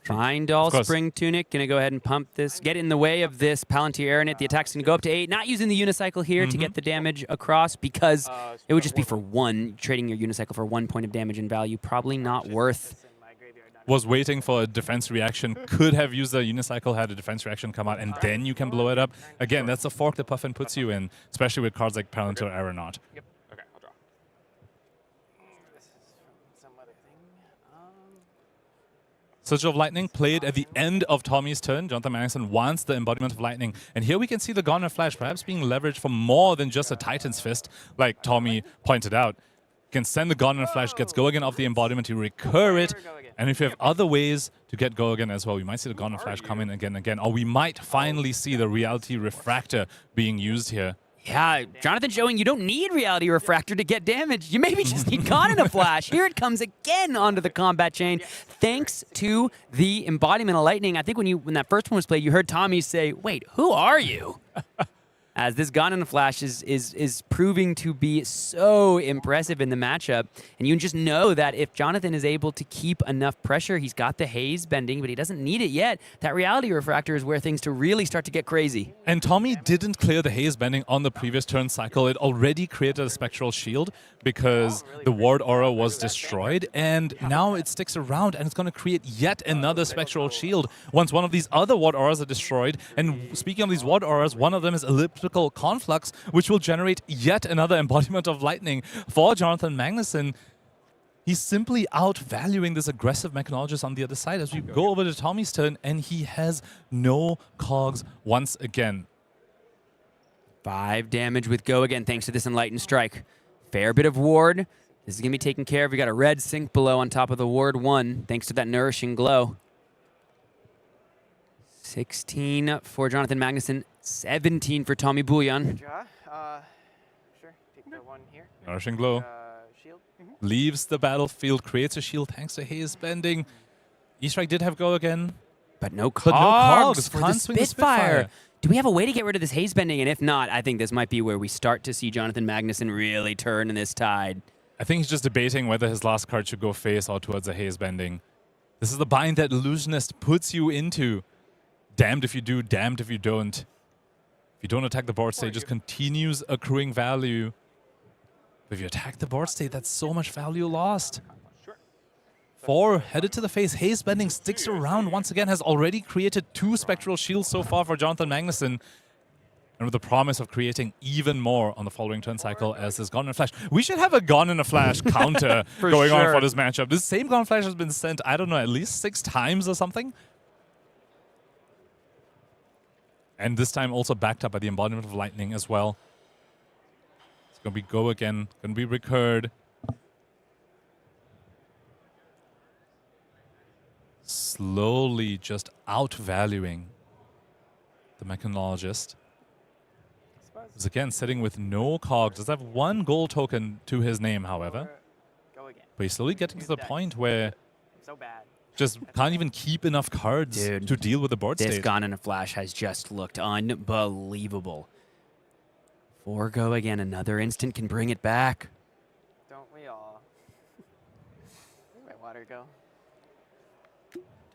[SPEAKER 10] Findall Spring Tunic, gonna go ahead and pump this, get in the way of this Palantir Aeronaut. The attack's gonna go up to 8. Not using the Unicycle here to get the damage across because it would just be for 1. Trading your Unicycle for 1 point of damage in value, probably not worth.
[SPEAKER 8] Was waiting for a defense reaction, could have used the Unicycle, had a defense reaction come out, and then you can blow it up. Again, that's the fork that Puffin puts you in, especially with cards like Palantir Aeronaut.
[SPEAKER 11] Yep. Okay, I'll draw.
[SPEAKER 7] This is from some other thing.
[SPEAKER 8] Surge of Lightning played at the end of Tommy's turn. Jonathan Magnuson wants the Embodiment of Lightning. And here we can see the Goner Flash perhaps being leveraged for more than just a Titan's Fist, like Tommy pointed out. You can send the Goner Flash, gets Go Again off the Embodiment, you recur it. And if you have other ways to get Go Again as well, we might see the Goner Flash come in again and again. Or we might finally see the Reality Refractor being used here.
[SPEAKER 10] Yeah, Jonathan showing you don't need Reality Refractor to get damage. You maybe just need Goner Flash. Here it comes again onto the combat chain. Thanks to the Embodiment of Lightning. I think when that first one was played, you heard Tommy say, wait, who are you? As this Goner Flash is proving to be so impressive in the matchup. And you just know that if Jonathan is able to keep enough pressure, he's got the Haze Bending, but he doesn't need it yet. That Reality Refractor is where things to really start to get crazy.
[SPEAKER 8] And Tommy didn't clear the Haze Bending on the previous turn cycle. It already created a Spectral Shield because the Ward Aura was destroyed. And now it sticks around and it's going to create yet another Spectral Shield once one of these other Ward Auras are destroyed. And speaking of these Ward Auras, one of them is Elliptical Conflux, which will generate yet another Embodiment of Lightning for Jonathan Magnuson. He's simply outvaluing this aggressive Mechanologist on the other side as we go over to Tommy's turn, and he has no cogs once again.
[SPEAKER 10] 5 damage with Go Again thanks to this Enlightened Strike. Fair bit of ward. This is going to be taken care of. We got a red sink below on top of the ward 1 thanks to that Nourishing Glow. 16 for Jonathan Magnuson, 17 for Tommy Buljan.
[SPEAKER 7] Sure, take the one here.
[SPEAKER 8] Nourishing Glow.
[SPEAKER 7] Shield.
[SPEAKER 8] Leaves the battlefield, creates a shield thanks to Haze Bending. E-Strike did have Go Again.
[SPEAKER 10] But no
[SPEAKER 8] cogs
[SPEAKER 10] for
[SPEAKER 8] Can't
[SPEAKER 10] the
[SPEAKER 8] swing the
[SPEAKER 10] Spitfire. Do we have a way to get rid of this Haze Bending? And if not, I think this might be where we start to see Jonathan Magnuson really turn in this tide.
[SPEAKER 8] I think he's just debating whether his last card should go face or towards a Haze Bending. This is the bind that Illusionist puts you into. Damned if you do, damned if you don't. If you don't attack the board state, it just continues accruing value. But if you attack the board state, that's so much value lost. 4 headed to the face. Haze Bending sticks around once again, has already created 2 Spectral Shields so far for Jonathan Magnuson. and with the promise of creating even more on the following turn cycle as this Gone in a Flash. We should have a Gone in a Flash counter going on for this matchup. This same Gone Flash has been sent, I don't know, at least 6 times or something. And this time also backed up by the embodiment of lightning as well. It's going to be go again, going to be recurred. Slowly just outvaluing the mechanologist. Who's again sitting with no cog. Does have 1 gold token to his name, however. But he's slowly getting to the point where just can't even keep enough cards to deal with the board state.
[SPEAKER 10] This Gone in a Flash has just looked unbelievable. 4 go again. Another instant can bring it back.
[SPEAKER 7] Don't we all? Where'd my water go?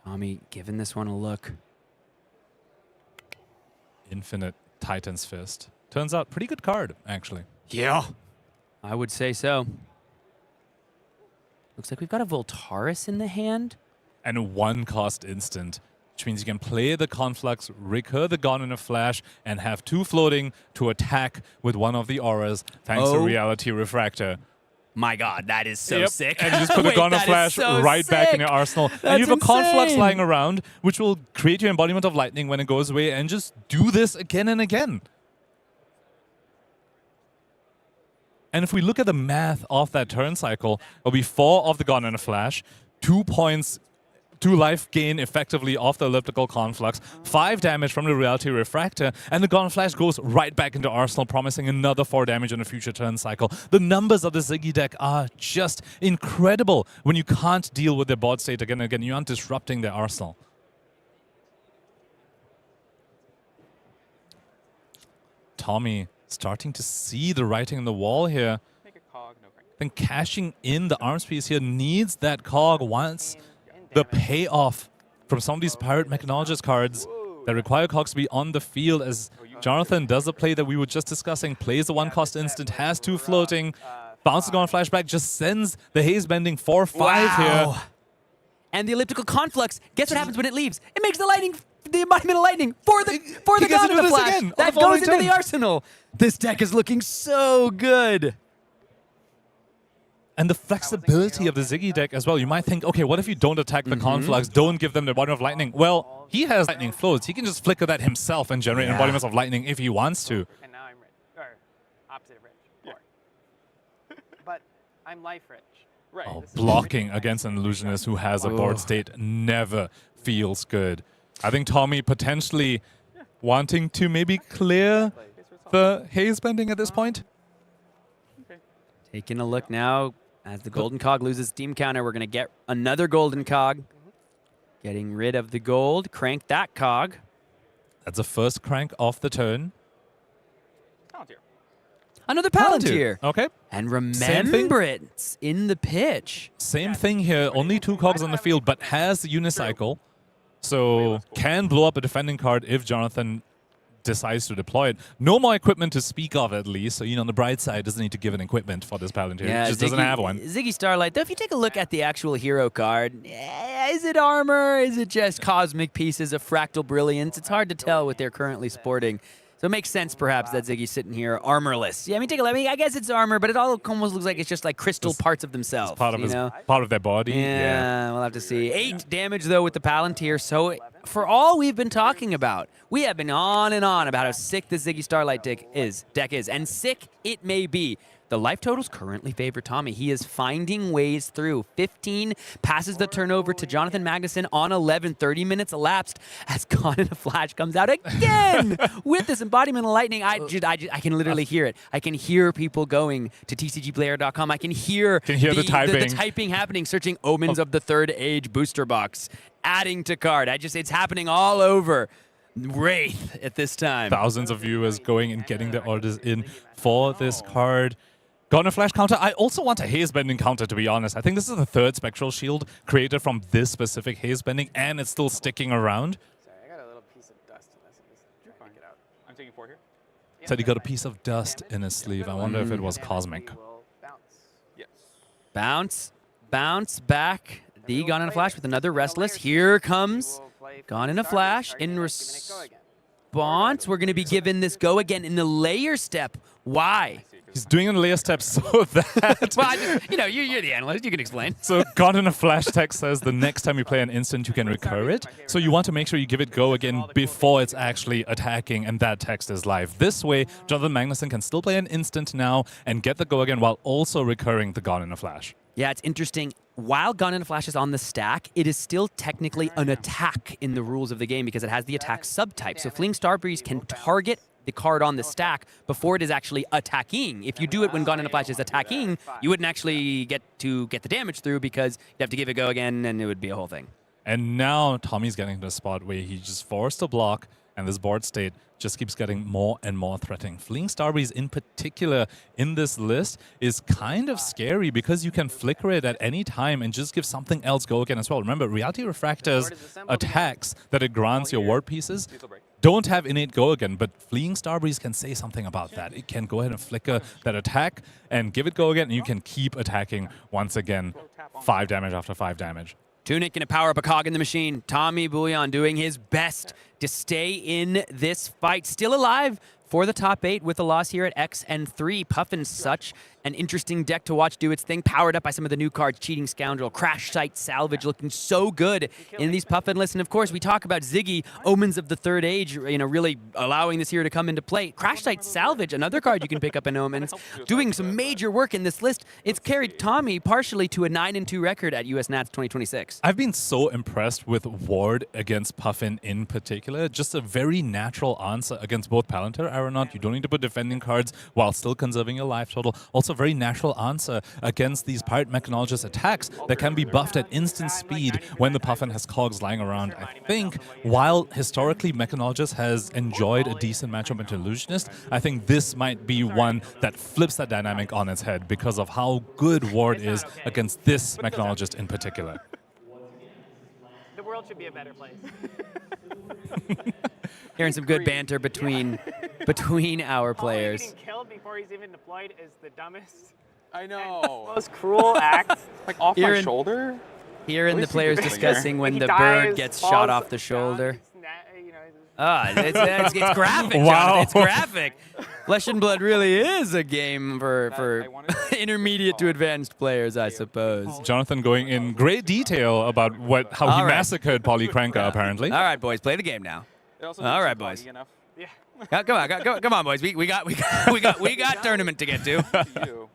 [SPEAKER 10] Tommy giving this one a look.
[SPEAKER 8] Infinite Titan's Fist. Turns out pretty good card, actually.
[SPEAKER 10] Yeah. I would say so. Looks like we've got a Voltaris in the hand.
[SPEAKER 8] And 1 cost instant, which means you can play the Conflux, recur the Gone in a Flash, and have 2 floating to attack with one of the auras, thanks to Reality Refractor.
[SPEAKER 10] My God, that is so sick.
[SPEAKER 8] And you just put the Gone in a Flash right back in your arsenal. And you have a Conflux lying around, which will create your embodiment of lightning when it goes away, and just do this again and again. And if we look at the math of that turn cycle, it'll be 4 of the Gone in a Flash, 2 points, 2 life gain effectively off the elliptical Conflux, 5 damage from the Reality Refractor, and the Gone Flash goes right back into Arsenal, promising another 4 damage on a future turn cycle. The numbers of the Zyggy deck are just incredible when you can't deal with their board state again and again. You aren't disrupting their arsenal. Tommy starting to see the writing on the wall here.
[SPEAKER 11] Make a cog, no crank.
[SPEAKER 8] Then cashing in the arms piece here, needs that cog once the payoff from some of these Pirate Mechanologist cards that require cogs to be on the field, as Jonathan does the play that we were just discussing, plays the 1 cost instant, has 2 floating, bounces on flashback, just sends the Haze Bending 4/5 here.
[SPEAKER 10] And the elliptical Conflux, guess what happens when it leaves? It makes the lightning, the embodiment of lightning for the Gone in a Flash. That goes into the arsenal. This deck is looking so good.
[SPEAKER 8] And the flexibility of the Zyggy deck as well. You might think, okay, what if you don't attack the Conflux, don't give them the embodiment of lightning? Well, he has lightning floats. He can just flicker that himself and generate embodiments of lightning if he wants to.
[SPEAKER 7] And now I'm rich. Or opposite of rich. Poor. But I'm life rich. Right.
[SPEAKER 8] Oh, blocking against an illusionist who has a board state never feels good. I think Tommy potentially wanting to maybe clear the Haze Bending at this point.
[SPEAKER 10] Taking a look now. As the golden cog loses steam counter, we're going to get another golden cog. Getting rid of the gold. Crank that cog.
[SPEAKER 8] That's the first crank off the turn.
[SPEAKER 11] Palantir.
[SPEAKER 10] Another Palantir.
[SPEAKER 8] Okay.
[SPEAKER 10] And Remembrance in the pitch.
[SPEAKER 8] Same thing here. Only 2 cogs on the field, but has the Unicycle. So can blow up a defending card if Jonathan decides to deploy it. No more equipment to speak of, at least. So, on the bright side, doesn't need to give an equipment for this Palantir.
[SPEAKER 10] Yeah,
[SPEAKER 8] it just doesn't have one.
[SPEAKER 10] Ziggy Starlight, though, if you take a look at the actual hero card, is it armor? Is it just cosmic pieces of fractal brilliance? It's hard to tell what they're currently sporting. So it makes sense, perhaps, that Ziggy's sitting here armorless. Yeah, take a look. I guess it's armor, but it all almost looks like it's just like crystal parts of themselves.
[SPEAKER 8] It's part of part of their body.
[SPEAKER 10] Yeah, we'll have to see. 8 damage, though, with the Palantir. So for all we've been talking about, we have been on and on about how sick the Ziggy Starlight deck is. And sick it may be. The life totals currently favor Tommy. He is finding ways through. 15 passes the turnover to Jonathan Magnuson on 11. 30 minutes elapsed as Gone in a Flash comes out again with this embodiment of lightning. I can literally hear it. I can hear people going to tcgplayer.com. I can hear
[SPEAKER 8] the
[SPEAKER 10] typing happening, searching Omens of the Third Age booster box, adding to card. It's happening all over Wraith at this time.
[SPEAKER 8] Thousands of viewers going and getting their orders in for this card. Gone in a Flash counter. I also want a Haze Bending counter, to be honest. I think this is the 3rd Spectral Shield created from this specific Haze Bending, and it's still sticking around.
[SPEAKER 7] Sorry, I got a little piece of dust in this. I'm just trying to get out.
[SPEAKER 11] I'm taking 4 here.
[SPEAKER 8] Said he got a piece of dust in his sleeve. I wonder if it was cosmic.
[SPEAKER 11] Yes.
[SPEAKER 10] Bounce back. The Gone in a Flash with another Restless. Here comes Gone in a Flash. response. We're going to be given this go again in the layer step. Why?
[SPEAKER 8] He's doing a layer step so that...
[SPEAKER 10] Well, you're the analyst. You can explain.
[SPEAKER 8] So God in a Flash text says the next time you play an instant, you can recur it. So you want to make sure you give it go again before it's actually attacking, and that text is live. This way, Jonathan Magnuson can still play an instant now and get the go again while also recurring the God in a Flash.
[SPEAKER 10] Yeah, it's interesting. While Gun and Flash is on the stack, it is still technically an attack in the rules of the game because it has the attack subtype. So Fleeing Starbreeze can target the card on the stack before it is actually attacking. If you do it when Gun and Flash is attacking, you wouldn't actually get the damage through because you'd have to give it go again and it would be a whole thing.
[SPEAKER 8] And now Tommy's getting to a spot where he's just forced to block, and this board state just keeps getting more and more threatening. Fleeing Starbreeze in particular in this list is kind of scary because you can flicker it at any time and just give something else go again as well. Remember, Reality Refractor's attacks that it grants your ward pieces don't have innate go again, but Fleeing Starbreeze can say something about that. It can go ahead and flicker that attack and give it go again, and you can keep attacking once again. 5 damage after 5 damage.
[SPEAKER 10] Tunic gonna power up a cog in the machine. Tommy Buljan doing his best to stay in this fight. Still alive for the top 8 with a loss here at X and 3. Puffin, such an interesting deck to watch do its thing. Powered up by some of the new cards. Cheating Scoundrel, Crash Site, Salvage looking so good in these Puffin lists. And of course, we talk about Zyggy, Omens of the Third Age, really allowing this here to come into play. Crash Site, Salvage, another card you can pick up in Omens, doing some major work in this list. It's carried Tommy partially to a 9-2 record at US Nats 2026.
[SPEAKER 8] I've been so impressed with Ward against Puffin in particular. Just a very natural answer against both Palantir, Aeronaut. You don't need to put defending cards while still conserving your life total. Also, very natural answer against these Pirate Mechanologist attacks that can be buffed at instant speed when the Puffin has cogs lying around. I think while historically Mechanologist has enjoyed a decent matchup into Illusionist, I think this might be one that flips that dynamic on its head because of how good Ward is against this Mechanologist in particular.
[SPEAKER 7] The world should be a better place.
[SPEAKER 10] Hearing some good banter between our players.
[SPEAKER 7] Getting killed before he's even deployed is the dumbest.
[SPEAKER 11] I know.
[SPEAKER 7] Most cruel act.
[SPEAKER 11] Like off
[SPEAKER 10] Here
[SPEAKER 11] my
[SPEAKER 10] in-
[SPEAKER 11] shoulder?
[SPEAKER 10] Hearing the
[SPEAKER 11] least
[SPEAKER 10] players
[SPEAKER 11] he-
[SPEAKER 10] discussing when
[SPEAKER 7] He
[SPEAKER 10] the
[SPEAKER 7] dies,
[SPEAKER 10] bird gets shot
[SPEAKER 7] falls
[SPEAKER 10] off the
[SPEAKER 7] down,
[SPEAKER 10] shoulder.
[SPEAKER 7] it's
[SPEAKER 10] It's graphic,
[SPEAKER 8] Wow.
[SPEAKER 10] Jonathan. It's graphic. Flesh and Blood really is a game for
[SPEAKER 11] I wanted-
[SPEAKER 10] intermediate to advanced players, I suppose.
[SPEAKER 8] Jonathan going in great detail about how
[SPEAKER 10] All
[SPEAKER 8] he
[SPEAKER 10] right.
[SPEAKER 8] massacred Polycranka, apparently.
[SPEAKER 10] All right, boys, play the game now.
[SPEAKER 11] It also
[SPEAKER 10] All
[SPEAKER 11] makes
[SPEAKER 10] right,
[SPEAKER 11] it
[SPEAKER 10] boys.
[SPEAKER 11] foggy enough
[SPEAKER 10] Come on, boys. We got tournament to get to.
[SPEAKER 11] to you.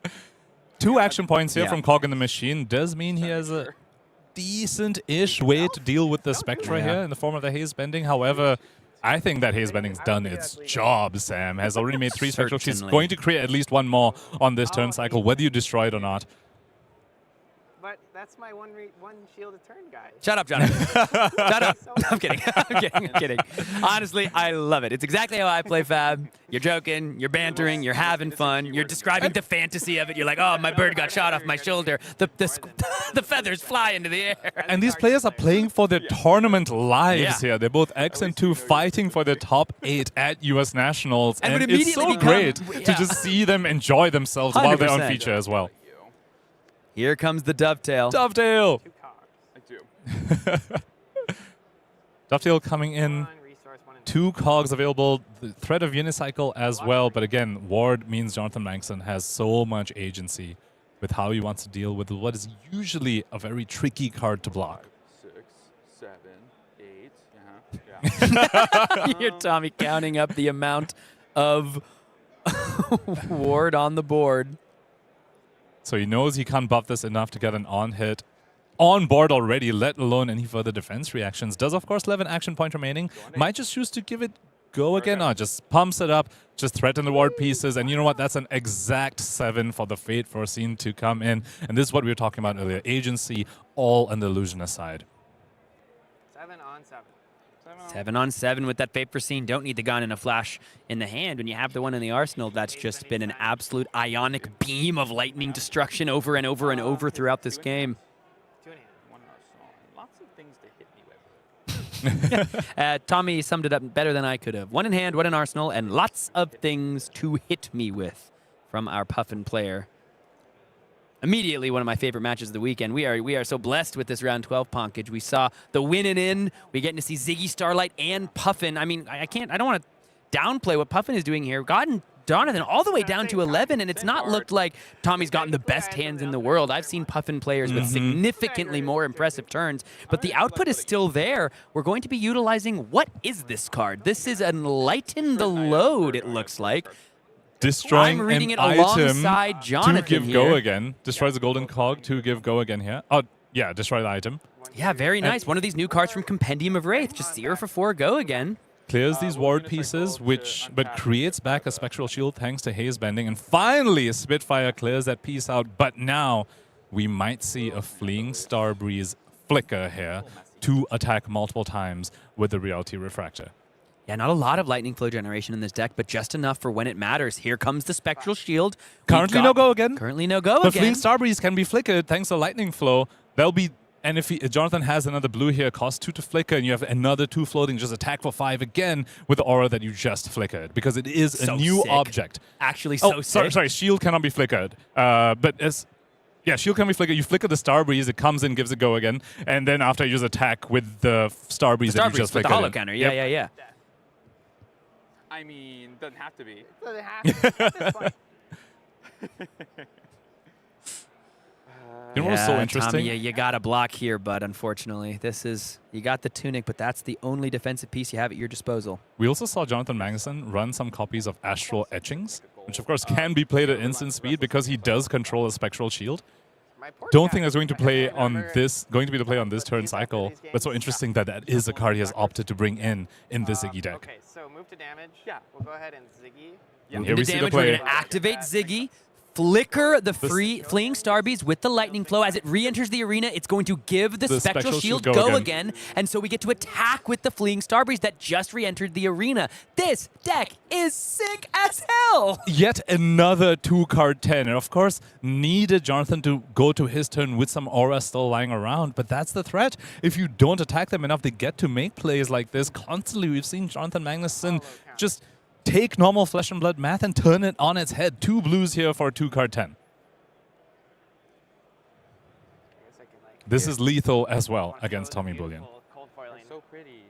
[SPEAKER 8] 2 action points here
[SPEAKER 10] Yeah.
[SPEAKER 8] from Cog in the Machine does mean he has a decent-ish way to deal with the Spectra here in the form of the Haze Bending. However, I think that Haze Bending's done its job, Sam. Has already made 3 Spectral. She's
[SPEAKER 10] Certainly.
[SPEAKER 8] going to create at least 1 more on this turn cycle, whether you destroy it or not.
[SPEAKER 7] But that's my one shield a turn, guys.
[SPEAKER 10] Shut up, Jonathan. Shut up. I'm kidding. I'm kidding. Honestly, I love it. It's exactly how I play Fab. You're joking, you're bantering, you're having fun, you're describing the fantasy of it. You're like, oh, my bird got shot off my shoulder. The feathers fly into the air.
[SPEAKER 8] And these players are playing for their tournament lives
[SPEAKER 10] Yeah.
[SPEAKER 8] here. They're both X and 2 fighting for their top 8 at US Nationals.
[SPEAKER 10] And
[SPEAKER 8] And
[SPEAKER 10] would
[SPEAKER 8] it's so
[SPEAKER 10] immediately
[SPEAKER 8] great
[SPEAKER 10] become-
[SPEAKER 8] to
[SPEAKER 10] yeah.
[SPEAKER 8] just see them enjoy themselves while they're on
[SPEAKER 10] 100%.
[SPEAKER 8] feature as well.
[SPEAKER 10] Here comes the dovetail.
[SPEAKER 8] Dovetail!
[SPEAKER 11] I do.
[SPEAKER 8] Dovetail coming in. 2 cogs available. The threat of Unicycle as well. But again, Ward means Jonathan Magnuson has so much agency with how he wants to deal with what is usually a very tricky card to block.
[SPEAKER 11] 6, 7, 8. Yeah.
[SPEAKER 10] You hear Tommy counting up the amount of Ward on the board.
[SPEAKER 8] So he knows he can't buff this enough to get an on-hit on board already, let alone any further defense reactions. Does, of course, have an action point remaining. Might just choose to give it go again. Or just pumps it up, just threaten the ward pieces. And you know what? That's an exact 7 for the Fate Foreseen to come in. And this is what we were talking about earlier. Agency, all on the Illusionist side.
[SPEAKER 7] 7 on 7.
[SPEAKER 10] 7 on 7 with that Fate Foreseen. Don't need the gun and a flash in the hand. When you have the one in the arsenal, that's just been an absolute ionic beam of lightning destruction over and over and over throughout this game.
[SPEAKER 7] 2 in hand.
[SPEAKER 11] 1 arsenal. And lots of things to hit me with.
[SPEAKER 10] Tommy summed it up better than I could have. 1 in hand, 1 in arsenal, and lots of things to hit me with from our Puffin player. immediately one of my favorite matches of the weekend. We are so blessed with this round 12 Pankaj. We saw the win and in. We're getting to see Ziggy, Starlight, and Puffin. I mean, I don't want to downplay what Puffin is doing here. Gotten Jonathan all the way down to 11, and it's not looked like Tommy's gotten the best hands in the world. I've seen Puffin players with significantly more impressive turns, but the output is still there. We're going to be utilizing, what is this card? This is Enlighten the Load, it looks like.
[SPEAKER 8] Destroying
[SPEAKER 10] I'm reading
[SPEAKER 8] an
[SPEAKER 10] it alongside
[SPEAKER 8] item
[SPEAKER 10] Jonathan
[SPEAKER 8] to give
[SPEAKER 10] here.
[SPEAKER 8] go again. Destroys the golden cog to give go again here. Oh, yeah, destroy the item.
[SPEAKER 10] Yeah, very nice. One of these new cards from Compendium of Wraith. Just 0 for 4, go again.
[SPEAKER 8] Clears these ward pieces, but creates back a Spectral Shield thanks to Haze Bending. And finally, a Spitfire clears that piece out. But now, we might see a Fleeing Starbreeze flicker here to attack multiple times with the Reality Refractor.
[SPEAKER 10] Yeah, not a lot of Lightning Flow generation in this deck, but just enough for when it matters. Here comes the Spectral Shield.
[SPEAKER 8] Currently no go again.
[SPEAKER 10] Currently no go
[SPEAKER 8] The
[SPEAKER 10] again.
[SPEAKER 8] Fleeing Starbreeze can be flickered thanks to Lightning Flow. They'll be... And if Jonathan has another blue here, cost 2 to flicker, and you have another 2 floating, just attack for 5 again with the aura that you just flickered, because it is
[SPEAKER 10] So
[SPEAKER 8] a new
[SPEAKER 10] sick.
[SPEAKER 8] object.
[SPEAKER 10] Actually, so sick.
[SPEAKER 8] Sorry, shield cannot be flickered. Shield can be flickered. You flicker the Starbreeze, it comes in, gives it go again, and then after you just attack with the Starbreeze that you just
[SPEAKER 10] with
[SPEAKER 8] flickered.
[SPEAKER 10] the holo
[SPEAKER 8] in.
[SPEAKER 10] counter.
[SPEAKER 8] Yep.
[SPEAKER 10] Yeah.
[SPEAKER 11] I mean, doesn't have to be.
[SPEAKER 7] Doesn't have to.
[SPEAKER 8] You know what's so interesting?
[SPEAKER 10] Tommy, you got a block here, but unfortunately, you got the tunic, but that's the only defensive piece you have at your disposal.
[SPEAKER 8] We also saw Jonathan Magnuson run some copies of Astral Etchings, which of course can be played at instant speed because he does control a Spectral Shield. Don't think that's going to play on this turn cycle, but so interesting that that is a card he has opted to bring in this Ziggy deck.
[SPEAKER 7] Okay, so move to damage. Yeah, we'll go ahead and Ziggy.
[SPEAKER 8] And here we see the
[SPEAKER 10] We're
[SPEAKER 8] play.
[SPEAKER 10] going to activate Ziggy, flicker the Fleeing Starbreeze with the Lightning Flow. As it re-enters the arena, it's going to give the Spectral Shield go again. And so we get to attack with the Fleeing Starbreeze that just re-entered the arena. This deck is sick as hell!
[SPEAKER 8] Yet another 2-card 10. And of course, needed Jonathan to go to his turn with some aura still lying around. But that's the threat. If you don't attack them enough, they get to make plays like this. Constantly, we've seen Jonathan Magnuson just take normal Flesh and Blood math and turn it on its head. 2 blues here for a 2-card 10. This is lethal as well against Tommy Buljan.
[SPEAKER 11] So pretty.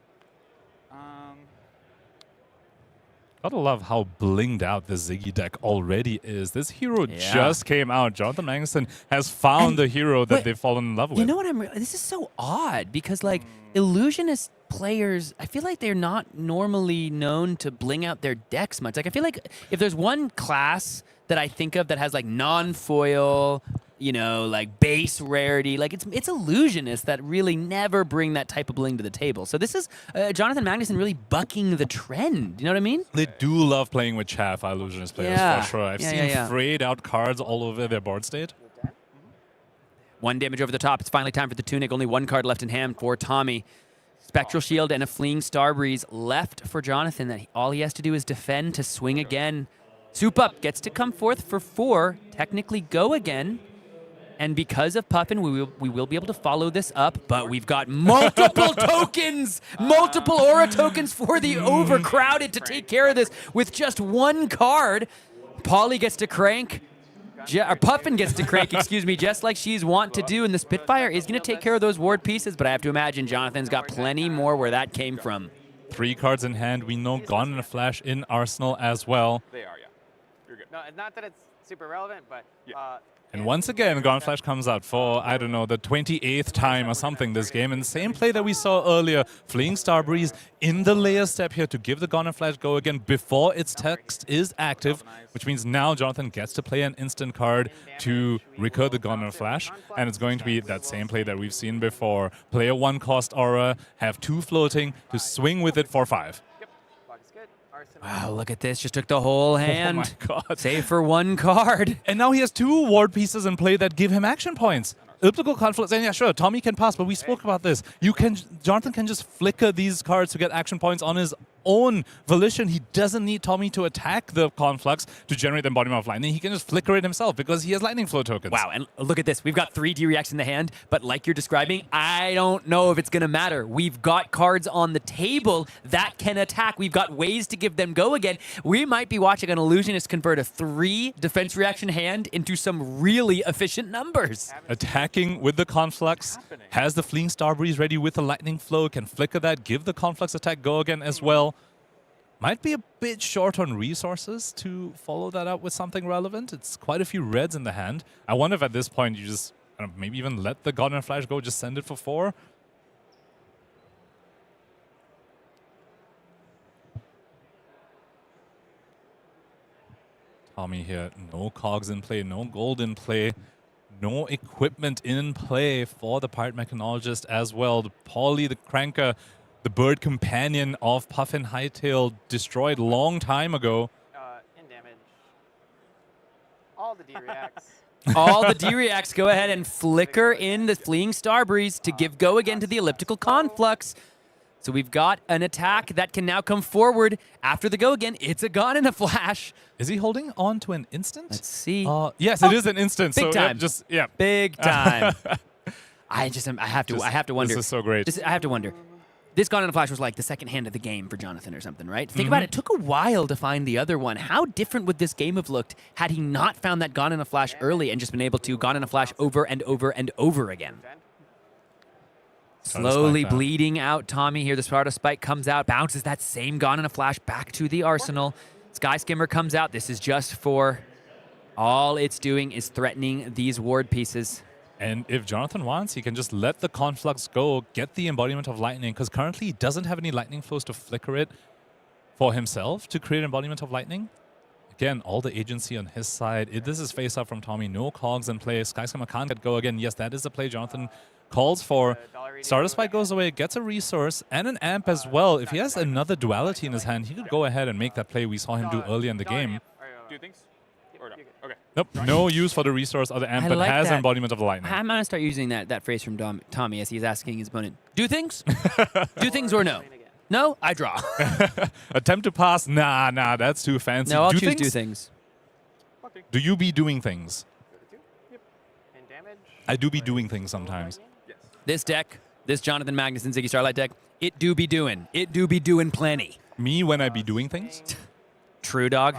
[SPEAKER 8] Gotta love how blinged out the Ziggy deck already is. This hero just came out. Jonathan Magnuson has found the hero that they've fallen in love with.
[SPEAKER 10] You know what this is so odd because like illusionist players, I feel like they're not normally known to bling out their decks much. Like I feel like if there's one class that I think of that has like non-foil, you know, like base rarity, like it's illusionists that really never bring that type of bling to the table. So this is Jonathan Magnuson really bucking the trend. You know what I mean?
[SPEAKER 8] They do love playing with chaff, illusionist players, for sure. I've seen frayed out cards all over their board state.
[SPEAKER 10] 1 damage over the top. It's finally time for the tunic. Only 1 card left in hand for Tommy. Spectral Shield and a Fleeing Starbreeze left for Jonathan. That all he has to do is defend to swing again. Soup Up gets to come forth for 4. Technically go again. And because of Puffin, we will be able to follow this up, but we've got multiple tokens, multiple aura tokens for the overcrowded to take care of this with just 1 card. Polly gets to crank. Or Puffin gets to crank, excuse me, just like she's wont to do, and the Spitfire is going to take care of those ward pieces, but I have to imagine Jonathan's got plenty more where that came from.
[SPEAKER 8] 3 cards in hand. We know Gone in a Flash in Arsenal as well.
[SPEAKER 11] They are, yeah. You're good.
[SPEAKER 7] No, not that it's super relevant, but
[SPEAKER 8] And once again, Gone Flash comes out for, I don't know, the 28th time or something this game. And the same play that we saw earlier, Fleeing Starbreeze in the layer step here to give the Gone Flash go again before its text is active, which means now Jonathan gets to play an instant card to recur the Gone Flash. And it's going to be that same play that we've seen before. Play a 1-cost aura, have 2 floating to swing with it for 5.
[SPEAKER 10] Wow, look at this. Just took the whole hand.
[SPEAKER 8] Oh my god.
[SPEAKER 10] Save for 1 card.
[SPEAKER 8] And now he has 2 ward pieces in play that give him action points. Elliptical Confluence, and yeah, sure, Tommy can pass, but we spoke about this. Jonathan can just flicker these cards to get action points on his own volition. He doesn't need Tommy to attack the Conflux to generate the embodiment of lightning. He can just flicker it himself because he has lightning flow tokens.
[SPEAKER 10] Wow, and look at this. We've got 3 D-Reacts in the hand, but like you're describing, I don't know if it's going to matter. We've got cards on the table that can attack. We've got ways to give them go again. We might be watching an Illusionist convert a 3 defense reaction hand into some really efficient numbers.
[SPEAKER 8] Attacking with the Conflux, has the Fleeing Starbreeze ready with the lightning flow, can flicker that, give the Conflux attack go again as well. Might be a bit short on resources to follow that up with something relevant. It's quite a few reds in the hand. I wonder if at this point you just maybe even let the God and Flash go, just send it for 4. Tommy here, no cogs in play, no gold in play, no equipment in play for the Pirate Mechanologist as well. The Polly, the Cranker, the bird companion of Puffin Hightail, destroyed long time ago.
[SPEAKER 7] In damage. All the D-Reacts.
[SPEAKER 10] All the D-Reacts go ahead and flicker in the Fleeing Starbreeze to give go again to the Elliptical Conflux. So we've got an attack that can now come forward after the go again. It's a Gone in a Flash.
[SPEAKER 8] Is he holding on to an instant?
[SPEAKER 10] Let's see.
[SPEAKER 8] Yes, it is an instant.
[SPEAKER 10] Big
[SPEAKER 8] so
[SPEAKER 10] time. Big time. I have to wonder.
[SPEAKER 8] This is so great.
[SPEAKER 10] I have to wonder. This Gone in a Flash was like the second hand of the game for Jonathan or something, right? Think about it. It took a while to find the other one. How different would this game have looked had he not found that Gone in a Flash early and just been able to Gone in a Flash over and over and over again? Slowly bleeding out Tommy here. The Sparta Spike comes out, bounces that same Gone in a Flash back to the arsenal. Sky Skimmer comes out. This is just for... all it's doing is threatening these ward pieces.
[SPEAKER 8] And if Jonathan wants, he can just let the Conflux go, get the Embodiment of Lightning, because currently he doesn't have any lightning flows to flicker it for himself to create Embodiment of Lightning. Again, all the agency on his side. This is face up from Tommy. No cogs in play. Sky Skimmer can't get go again. Yes, that is the play Jonathan calls for. Starter Spike goes away, gets a resource and an amp as well. If he has another duality in his hand, he could go ahead and make that play we saw him do earlier in the game.
[SPEAKER 11] Do things? Or no? Okay.
[SPEAKER 8] Nope, no use for the resource or the amp, but
[SPEAKER 10] like
[SPEAKER 8] has
[SPEAKER 10] that.
[SPEAKER 8] Embodiment of the Lightning.
[SPEAKER 10] I'm going to start using that phrase from Tommy as he's asking his opponent, do things? Do things or no? No, I draw.
[SPEAKER 8] Attempt to pass? Nah, that's too fancy.
[SPEAKER 10] No, I'll
[SPEAKER 8] do
[SPEAKER 10] choose
[SPEAKER 8] things?
[SPEAKER 10] do things.
[SPEAKER 8] Do you be doing things?
[SPEAKER 7] And damage.
[SPEAKER 8] I do be doing things sometimes.
[SPEAKER 10] This deck, this Jonathan Magnuson Ziggy Starlight deck, it do be doing. It do be doing plenty.
[SPEAKER 8] Me when I be doing things?
[SPEAKER 10] True, dog.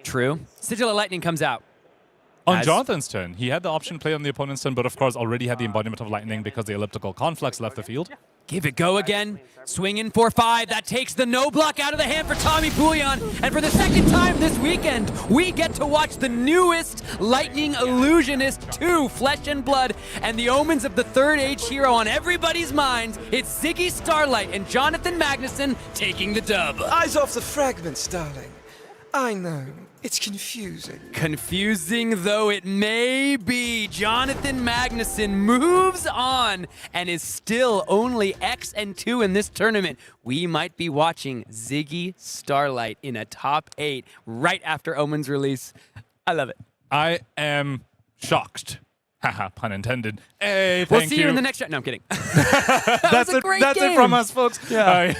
[SPEAKER 10] True. Sigil of Lightning comes out.
[SPEAKER 8] On Jonathan's turn, he had the option play on the opponent's turn, but of course already had the Embodiment of Lightning because the Elliptical Conflux left the field.
[SPEAKER 10] Give it go again. Swinging for 5. That takes the no block out of the hand for Tommy Buljan. And for the second time this weekend, we get to watch the newest Lightning Illusionist 2, Flesh and Blood, and the Omens of the Third Age hero on everybody's minds. It's Ziggy Starlight and Jonathan Magnuson taking the dub.
[SPEAKER 12] Eyes off the fragments, darling. I know. It's confusing.
[SPEAKER 10] Confusing though it may be, Jonathan Magnuson moves on and is still only X and 2 in this tournament. We might be watching Ziggy Starlight in a top 8 right after Omen's release. I love it.
[SPEAKER 8] I am shocked. Haha, pun intended. Hey,
[SPEAKER 10] we'll
[SPEAKER 8] thank
[SPEAKER 10] see you in the next round. No, I'm kidding.
[SPEAKER 8] That's it from us, folks. Yeah.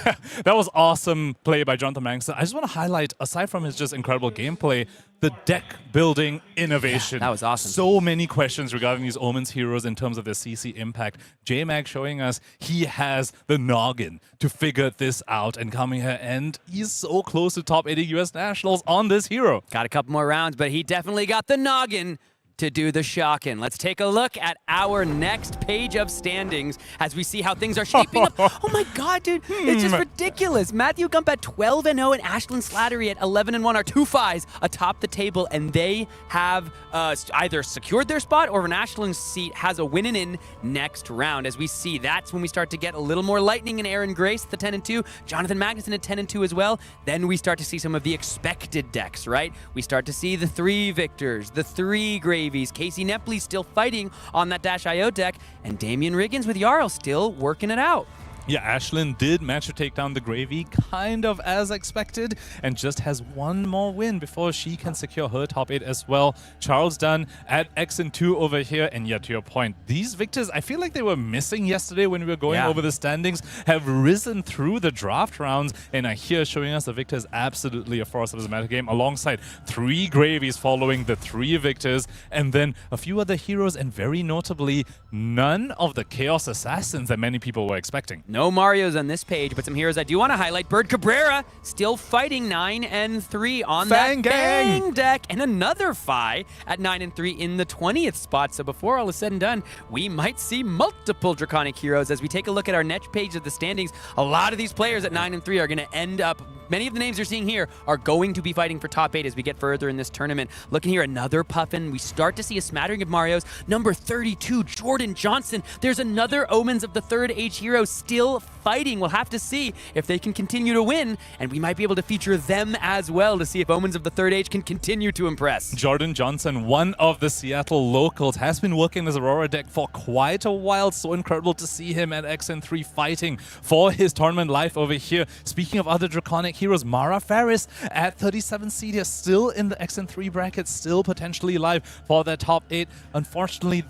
[SPEAKER 8] That was awesome play by Jonathan Magnuson. I just want to highlight, aside from his just incredible gameplay, the deck building innovation.
[SPEAKER 10] Yeah, that was awesome.
[SPEAKER 8] So many questions regarding these Omens heroes in terms of their CC impact. J-Mag showing us he has the noggin to figure this out and coming here, and he's so close to top 80 US Nationals on this hero.
[SPEAKER 10] Got a couple more rounds, but he definitely got the noggin to do the shocking. Let's take a look at our next page of standings as we see how things are shaping up. Oh my god, dude. It's just ridiculous. Matthew Gump at 12-0 and Ashlyn Slattery at 11-1 are 2 5s atop the table, and they have either secured their spot or an Ashlyn's seat has a win in next round. As we see, that's when we start to get a little more lightning in Aaron Grace, the 10-2, Jonathan Magnuson at 10-2 as well. Then we start to see some of the expected decks, right? We start to see the 3 Victors, the 3 Gravies, Casey Nepley still fighting on that Dash.io deck, and Damian Riggins with Jarl still working it out.
[SPEAKER 8] Yeah, Ashlyn did manage to take down the Gravy kind of as expected and just has one more win before she can secure her top 8 as well. Charles Dunn at X and 2 over here. And yeah, to your point, these victors, I feel like they were missing yesterday when we were going over the standings, have risen through the draft rounds and are here showing us the victor is absolutely a force of this meta game alongside 3 Gravies following the 3 victors and then a few other heroes and very notably none of the Chaos Assassins that many people were expecting.
[SPEAKER 10] No Marios on this page, but some heroes I do want to highlight. Bird Cabrera still fighting 9 and 3 on
[SPEAKER 8] Feng
[SPEAKER 10] that
[SPEAKER 8] gang.
[SPEAKER 10] Feng deck. And another Phi at 9 and 3 in the 20th spot. So before all is said and done, we might see multiple Draconic heroes. As we take a look at our next page of the standings, a lot of these players at 9 and 3 are going to end up, many of the names you're seeing here are going to be fighting for top 8 as we get further in this tournament. Looking here, another Puffin. We start to see a smattering of Marios. Number 32, Jordan Johnson. There's another Omens of the 3rd age hero still fighting. We'll have to see if they can continue to win, and we might be able to feature them as well to see if Omens of the 3rd age can continue to impress.
[SPEAKER 8] Jordan Johnson, one of the Seattle locals, has been working this Aurora deck for quite a while. So incredible to see him at XN3 fighting for his tournament life over here. Speaking of other Draconic heroes, Mara Ferris at 37 seed here, still in the XN3 bracket, still potentially live for their top 8. Unfortunately,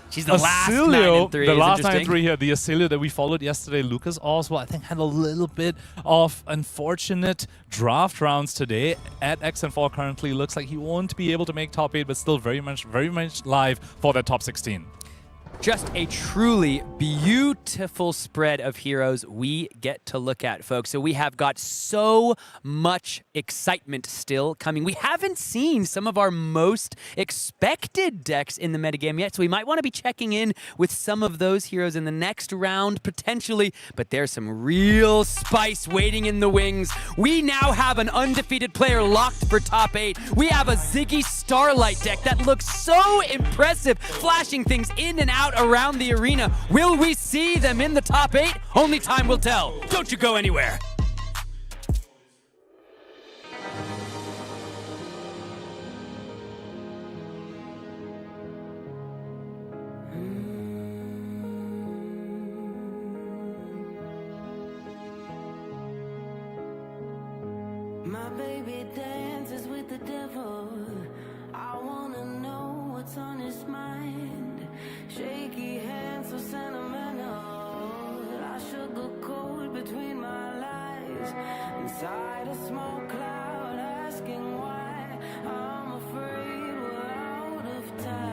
[SPEAKER 10] she's the last 9 and 3.
[SPEAKER 8] The last 9 and 3 here, the Oscilio that we followed yesterday, Lucas Oswald, I think had a little bit of unfortunate draft rounds today. At XN4 currently looks like he won't be able to make top 8, but still very much live for that top 16.
[SPEAKER 10] Just a truly beautiful spread of heroes we get to look at, folks. So we have got so much excitement still coming. We haven't seen some of our most expected decks in the metagame yet, so we might want to be checking in with some of those heroes in the next round, potentially. But there's some real spice waiting in the wings. We now have an undefeated player locked for top 8. We have a Zyggy Starlight deck that looks so impressive, flashing things in and out around the arena. Will we see them in the top 8? Only time will tell. Don't you go anywhere.
[SPEAKER 1] My baby dances with the devil. I wanna know what's on his mind. Shaky hands so sentimental. I sugar coat between my lies. Inside a small cloud asking why. I'm afraid we're out of time.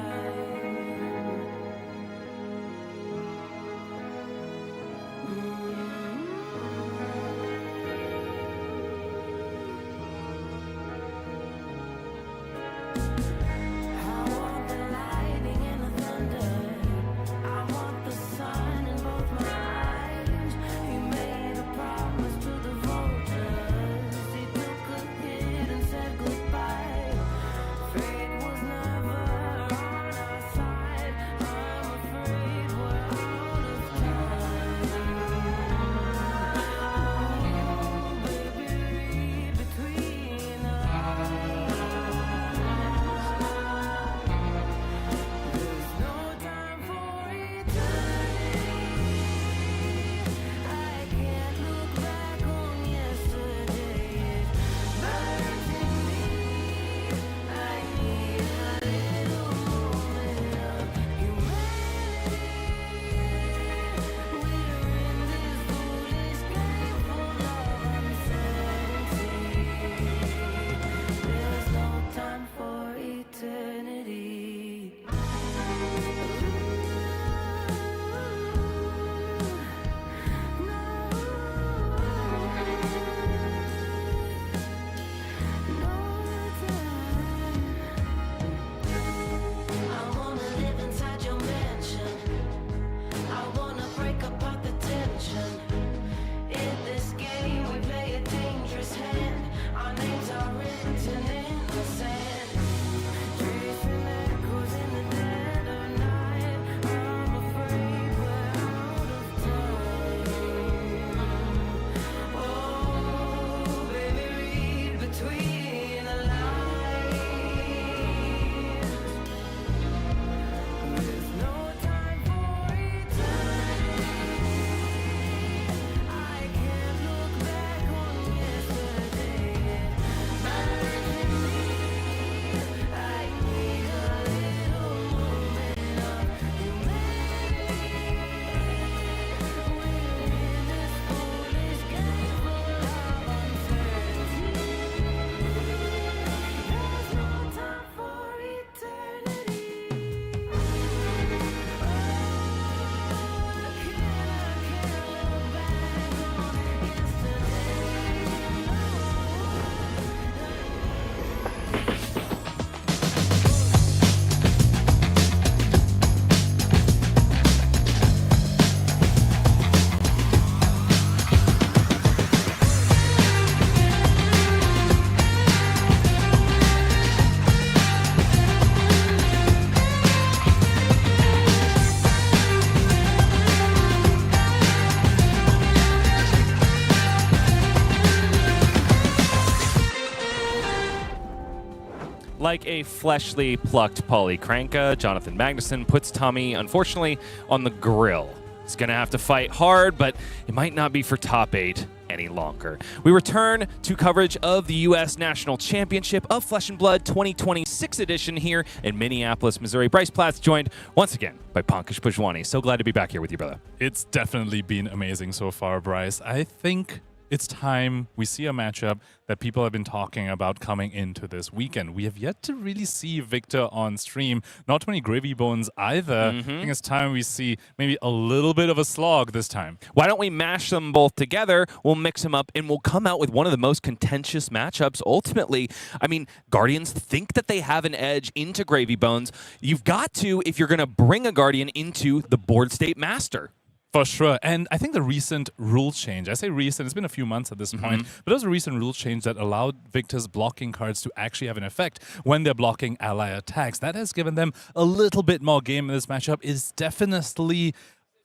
[SPEAKER 2] like a fleshly plucked Polycranka, Jonathan Magnuson puts Tommy, unfortunately, on the grill. He's going to have to fight hard, but it might not be for top 8 any longer. We return to coverage of the U.S. National Championship of Flesh and Blood 2026 edition here in Minneapolis, Missouri. Bryce Platz joined once again by Pankaj Bhojwani. So glad to be back here with you, brother.
[SPEAKER 8] It's definitely been amazing so far, Bryce. I think it's time we see a matchup that people have been talking about coming into this weekend. We have yet to really see Victor on stream. Not too many Gravy Bones either. I think it's time we see maybe a little bit of a slog this time.
[SPEAKER 2] Why don't we mash them both together? We'll mix them up, and we'll come out with one of the most contentious matchups ultimately. I mean, Guardians think that they have an edge into Gravy Bones. You've got to if you're going to bring a Guardian into the Board State Master.
[SPEAKER 8] For sure. And I think the recent rule change, I say recent, it's been a few months at this point, but there was a recent rule change that allowed Victor's blocking cards to actually have an effect when they're blocking ally attacks. That has given them a little bit more game in this matchup. Is definitely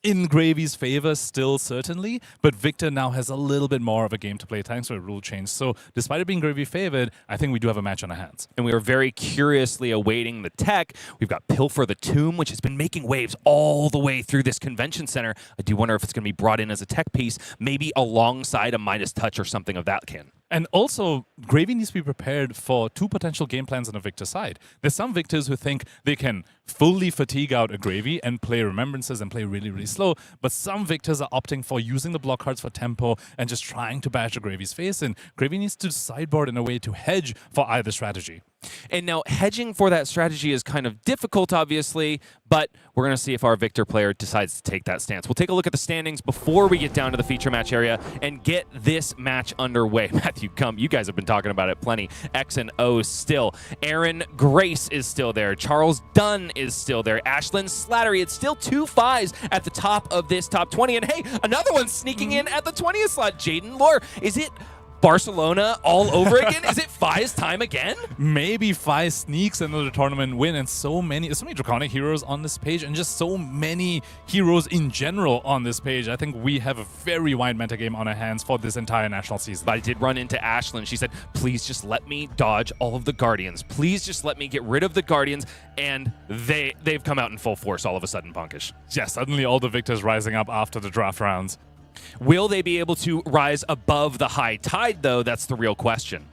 [SPEAKER 8] in Gravy's favor still, certainly, but Victor now has a little bit more of a game to play thanks to a rule change. So despite it being Gravy favored, I think we do have a match on our hands.
[SPEAKER 2] And we are very curiously awaiting the tech. We've got Pilfer the Tomb, which has been making waves all the way through this convention center. I do wonder if it's going to be brought in as a tech piece, maybe alongside a Midas Touch or something of that kin.
[SPEAKER 8] And also, Gravy needs to be prepared for 2 potential game plans on the Victor side. There's some Victors who think they can fully fatigue out a Gravy and play Remembrances and play really, really slow, but some Victors are opting for using the block cards for tempo and just trying to bash a Gravy's face, and Gravy needs to sideboard in a way to hedge for either strategy.
[SPEAKER 2] And now hedging for that strategy is kind of difficult, obviously, but we're going to see if our Victor player decides to take that stance. We'll take a look at the standings before we get down to the feature match area and get this match underway. Matthew Gump, you guys have been talking about it plenty. X and O still. Aaron Grace is still there. Charles Dunn is still there. Ashlyn Slattery. It's still 2 5s at the top of this top 20. And hey, another one sneaking in at the 20th slot. Jaden Lore. Is it Barcelona all over again? Is it Fi's time again?
[SPEAKER 8] Maybe Fi sneaks into the tournament win, and so many Draconic heroes on this page, and just so many heroes in general on this page. I think we have a very wide metagame on our hands for this entire national season.
[SPEAKER 2] But I did run into Ashlyn. She said, please just let me dodge all of the Guardians. Please just let me get rid of the Guardians. And they've come out in full force all of a sudden, Pankaj.
[SPEAKER 8] Yeah, suddenly all the Victors rising up after the draft rounds.
[SPEAKER 2] Will they be able to rise above the high tide, though? That's the real question.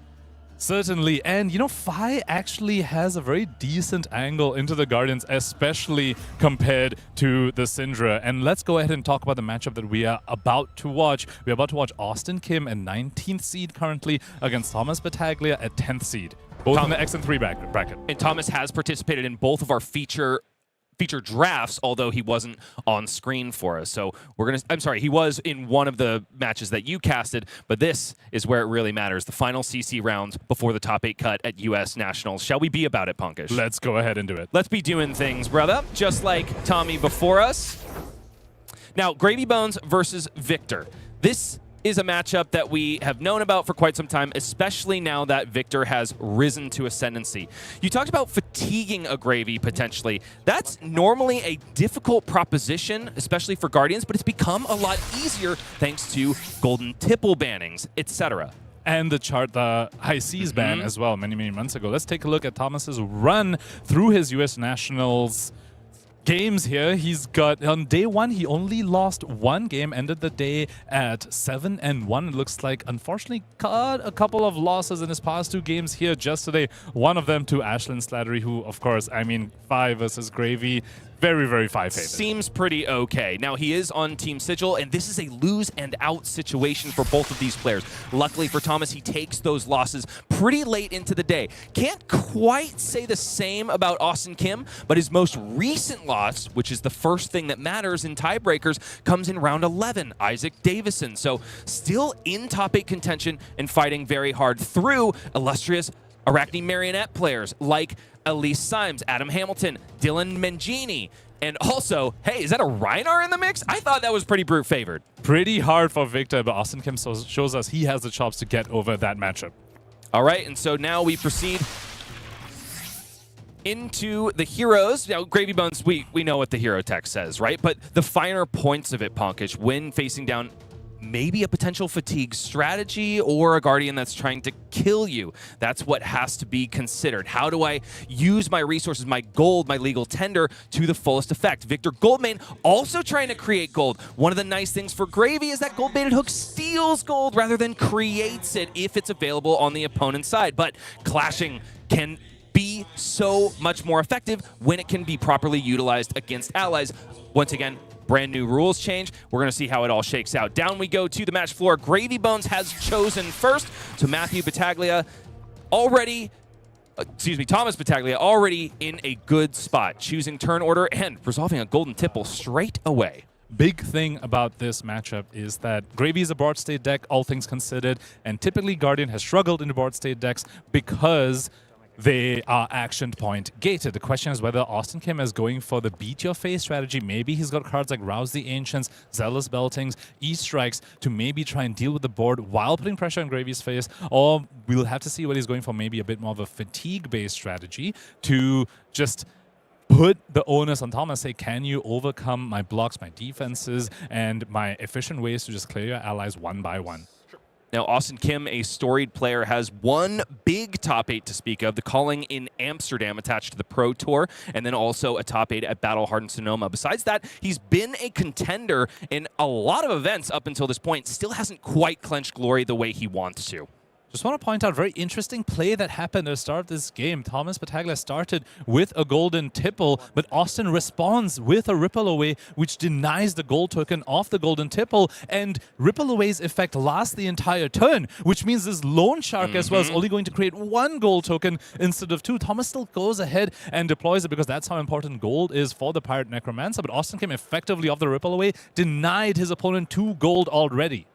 [SPEAKER 8] Certainly, and you know, Fi actually has a very decent angle into the Guardians, especially compared to the Cindra. And let's go ahead and talk about the matchup that we are about to watch. We're about to watch Austin Kim at 19th seed currently against Thomas Battaglia at 10th seed, both in the X and 3 bracket.
[SPEAKER 2] And Thomas has participated in both of our feature drafts, although he wasn't on screen for us. So he was in one of the matches that you casted, but this is where it really matters. The final CC rounds before the top 8 cut at US Nationals. Shall we be about it, Pankaj?
[SPEAKER 8] Let's go ahead and do it.
[SPEAKER 2] Let's be doing things, brother. Just like Tommy before us. Now, Gravy Bones versus Victor. This is a matchup that we have known about for quite some time, especially now that Victor has risen to ascendancy. You talked about fatiguing a Gravy potentially. That's normally a difficult proposition, especially for Guardians, but it's become a lot easier thanks to golden tipple bannings, etc.
[SPEAKER 8] And the High Seas ban as well many, many months ago. Let's take a look at Thomas's run through his US Nationals games here. He's got, on day 1, he only lost 1 game, ended the day at 7-1. It looks like, unfortunately, got a couple of losses in his past 2 games here just today. One of them to Ashlyn Slattery, who, of course, I mean, Fi versus Gravy, very, very Fi favored.
[SPEAKER 2] Seems pretty okay. Now, he is on Team Sigil, and this is a lose and out situation for both of these players. Luckily for Thomas, he takes those losses pretty late into the day. Can't quite say the same about Austin Kim, but his most recent loss, which is the first thing that matters in tiebreakers, comes in round 11, Isaac Davison. So still in top 8 contention and fighting very hard through illustrious Arachne Marionette players like Elise Symes, Adam Hamilton, Dylan Mangini, and also, hey, is that a Reinar in the mix? I thought that was pretty brute favored.
[SPEAKER 8] Pretty hard for Victor, but Austin Kim shows us he has the chops to get over that matchup.
[SPEAKER 2] All right, and so now we proceed into the heroes. Now, Gravy Bones, we know what the hero text says, right? But the finer points of it, Pankaj, when facing down maybe a potential fatigue strategy or a Guardian that's trying to kill you. That's what has to be considered. How do I use my resources, my gold, my legal tender to the fullest effect? Victor Goldmane also trying to create gold. One of the nice things for Gravy is that Gold-Baited Hook steals gold rather than creates it if it's available on the opponent's side. But clashing can be so much more effective when it can be properly utilized against allies. Once again, brand new rules change. We're going to see how it all shakes out. Down we go to the match floor. Gravy Bones has chosen first. So Matthew Battaglia Thomas Battaglia already in a good spot, choosing turn order and resolving a golden tipple straight away.
[SPEAKER 8] Big thing about this matchup is that Gravy is a board state deck, all things considered, and typically Guardian has struggled in the board state decks because they are action point gated. The question is whether Austin Kim is going for the beat your face strategy. Maybe he's got cards like Rouse the Ancients, Zealous Beltings, E-Strikes to maybe try and deal with the board while putting pressure on Gravy's face, or we'll have to see what he's going for, maybe a bit more of a fatigue-based strategy to just put the onus on Thomas, say, can you overcome my blocks, my defenses, and my efficient ways to just clear your allies one by one.
[SPEAKER 2] Now, Austin Kim, a storied player, has one big top 8 to speak of, the Calling in Amsterdam attached to the Pro Tour, and then also a top 8 at Battle Hardened Sonoma. Besides that, he's been a contender in a lot of events up until this point, still hasn't quite clenched glory the way he wants to.
[SPEAKER 8] Just want to point out, very interesting play that happened at the start of this game. Thomas Battaglia started with a golden tipple, but Austin responds with a Ripple Away, which denies the gold token off the golden tipple, and Ripple Away's effect lasts the entire turn, which means this Loan Shark as well is only going to create 1 gold token instead of 2. Thomas still goes ahead and deploys it because that's how important gold is for the Pirate Necromancer, but Austin came effectively off the Ripple Away, denied his opponent 2 gold already.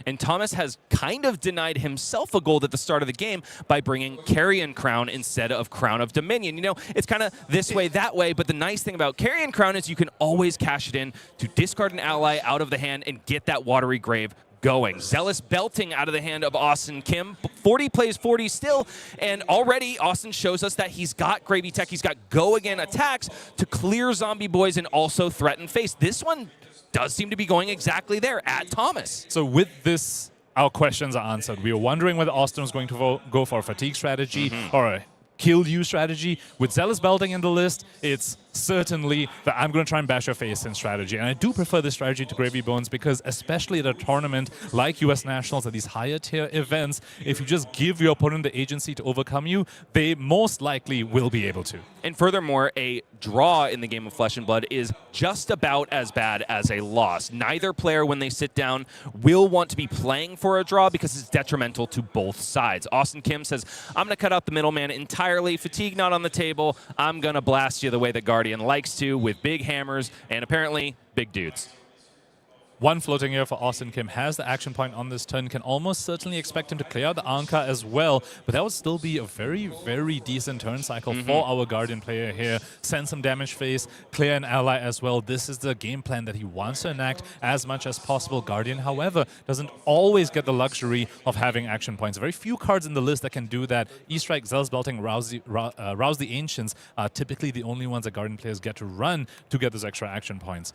[SPEAKER 2] And Thomas has kind of denied himself a gold at the start of the game by bringing Carrion Crown instead of Crown of Dominion. You know, it's kind of this way, that way, but the nice thing about Carrion Crown is you can always cash it in to discard an ally out of the hand and get that Watery Grave going. Zealous Belting out of the hand of Austin Kim. 40 plays 40 still, and already Austin shows us that he's got Gravy Tech, he's got Go Again attacks to clear Zombie Boys and also threaten face. This one does seem to be going exactly there at Thomas.
[SPEAKER 8] So with this, our questions are answered. We were wondering whether Austin was going to go for a fatigue strategy or a kill you strategy. With Zealous Belting in the list, it's certainly the I'm going to try and bash your face in strategy. And I do prefer this strategy to Gravy Bones because especially at a tournament like US Nationals, at these higher tier events, if you just give your opponent the agency to overcome you, they most likely will be able to.
[SPEAKER 2] And furthermore, a draw in the game of Flesh and Blood is just about as bad as a loss. Neither player, when they sit down, will want to be playing for a draw because it's detrimental to both sides. Austin Kim says, I'm going to cut out the middleman entirely. Fatigue not on the table. I'm going to blast you the way that Guardian likes to, with big hammers and apparently big dudes.
[SPEAKER 8] 1 floating here for Austin Kim has the action point on this turn. Can almost certainly expect him to clear out the Anka as well, but that would still be a very, very decent turn cycle for our Guardian player here. Send some damage phase, clear an ally as well. This is the game plan that he wants to enact as much as possible. Guardian, however, doesn't always get the luxury of having action points. Very few cards in the list that can do that. E-Strike, Zealous Belting, Rouse the Ancients are typically the only ones that Guardian players get to run to get those extra action points.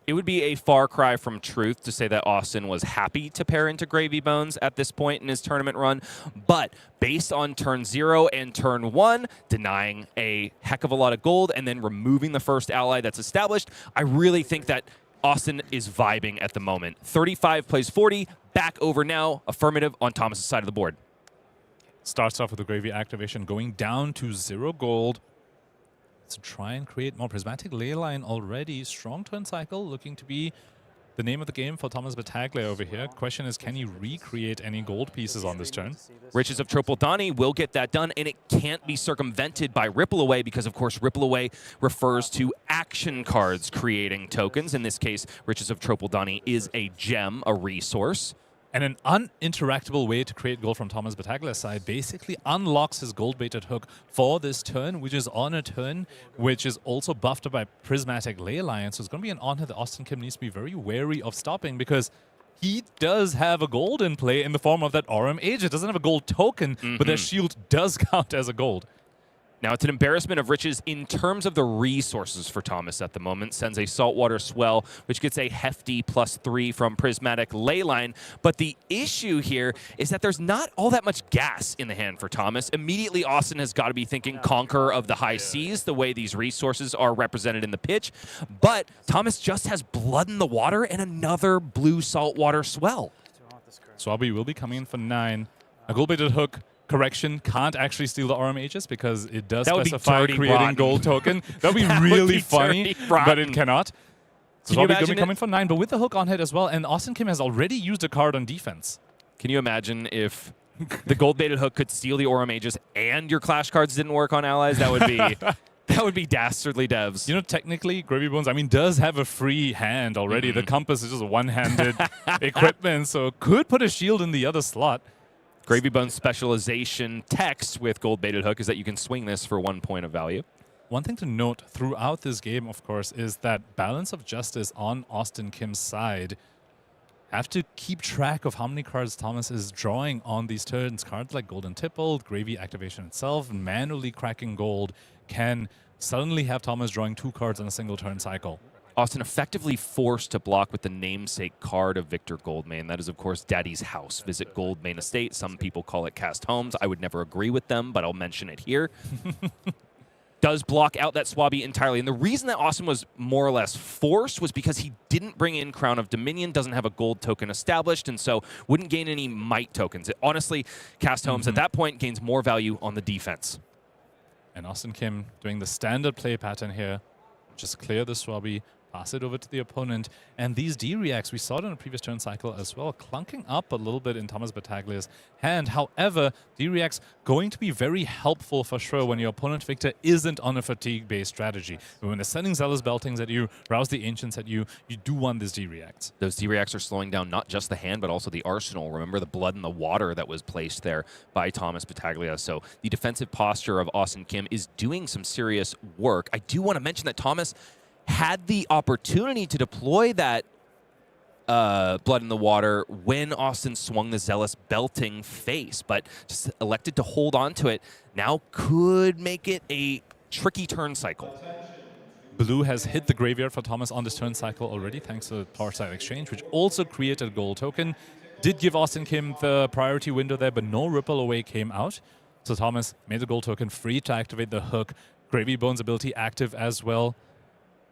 [SPEAKER 2] It would be a far cry from truth to say that Austin was happy to pair into Gravy Bones at this point in his tournament run, but based on turn 0 and turn 1, denying a heck of a lot of gold and then removing the first ally that's established, I really think that Austin is vibing at the moment. 35 plays 40, back over now, affirmative on Thomas' side of the board.
[SPEAKER 8] Starts off with the Gravy activation, going down to 0 gold. To try and create more Prismatic Leyline already. Strong turn cycle, looking to be the name of the game for Thomas Battaglia over here. Question is, can he recreate any gold pieces on this turn?
[SPEAKER 2] Riches of Tropoldani will get that done, and it can't be circumvented by Ripple Away because, of course, Ripple Away refers to action cards creating tokens. In this case, Riches of Tropoldani is a gem, a resource.
[SPEAKER 8] And an uninteractable way to create gold from Thomas Battaglia's side basically unlocks his gold-baited hook for this turn, which is on a turn which is also buffed by Prismatic Leyline. So it's going to be an honor that Austin Kim needs to be very wary of stopping because he does have a gold in play in the form of that Aurum Age. It doesn't have a gold token, but their shield does count as a gold.
[SPEAKER 2] Now, it's an embarrassment of riches in terms of the resources for Thomas at the moment. Sends a Saltwater Swell, which gets a hefty +3 from Prismatic Leyline. But the issue here is that there's not all that much gas in the hand for Thomas. Immediately, Austin has got to be thinking Conqueror of the High Seas, the way these resources are represented in the pitch. But Thomas just has Blood in the Water and another blue Saltwater Swell.
[SPEAKER 8] Swabby will be coming in for 9. A gold-baited hook. Correction, can't actually steal the Aura Mages because it does specify creating gold token. That would be really funny, but it cannot. So Swabby will be coming for 9, but with the hook on hit as well. And Austin Kim has already used a card on defense.
[SPEAKER 2] Can you imagine if the gold-baited hook could steal the Aura Mages and your Clash cards didn't work on allies? That would be that would be dastardly devs.
[SPEAKER 8] You know, technically, Gravy Bones, I mean, does have a free hand already. The compass is just a one-handed equipment, so could put a shield in the other slot.
[SPEAKER 2] Gravy Bones specialization text with gold-baited hook is that you can swing this for 1 point of value.
[SPEAKER 8] One thing to note throughout this game, of course, is that balance of justice on Austin Kim's side. Have to keep track of how many cards Thomas is drawing on these turns. Cards like Golden Tipple, Gravy activation itself, manually cracking gold can suddenly have Thomas drawing 2 cards on a single turn cycle.
[SPEAKER 2] Austin effectively forced to block with the namesake card of Victor Goldmane. That is, of course, Daddy's House. Visit Goldmane Estate. Some people call it Cast Homes. I would never agree with them, but I'll mention it here. Does block out that Swabby entirely. And the reason that Austin was more or less forced was because he didn't bring in Crown of Dominion, doesn't have a gold token established, and so wouldn't gain any might tokens. It, honestly, Cast Homes at that point gains more value on the defense.
[SPEAKER 8] And Austin Kim doing the standard play pattern here. Just clear the Swabby, pass it over to the opponent. And these D-reacts, we saw it in a previous turn cycle as well, clunking up a little bit in Thomas Battaglia's hand. However, D-reacts going to be very helpful for sure when your opponent Victor isn't on a fatigue-based strategy. When they're sending Zealous Beltings at you, Rouse the Ancients at you, you do want these D-reacts.
[SPEAKER 2] Those D-reacts are slowing down not just the hand, but also the arsenal. Remember the Blood in the Water that was placed there by Thomas Battaglia. So the defensive posture of Austin Kim is doing some serious work. I do want to mention that Thomas had the opportunity to deploy that Blood in the Water when Austin swung the Zealous Belting face, but just elected to hold on to it. Now could make it a tricky turn cycle.
[SPEAKER 8] Blue has hit the graveyard for Thomas on this turn cycle already, thanks to the Power Side Exchange, which also created a gold token. Did give Austin Kim the priority window there, but no Ripple Away came out. So Thomas made the gold token free to activate the hook. Gravy Bones ability active as well.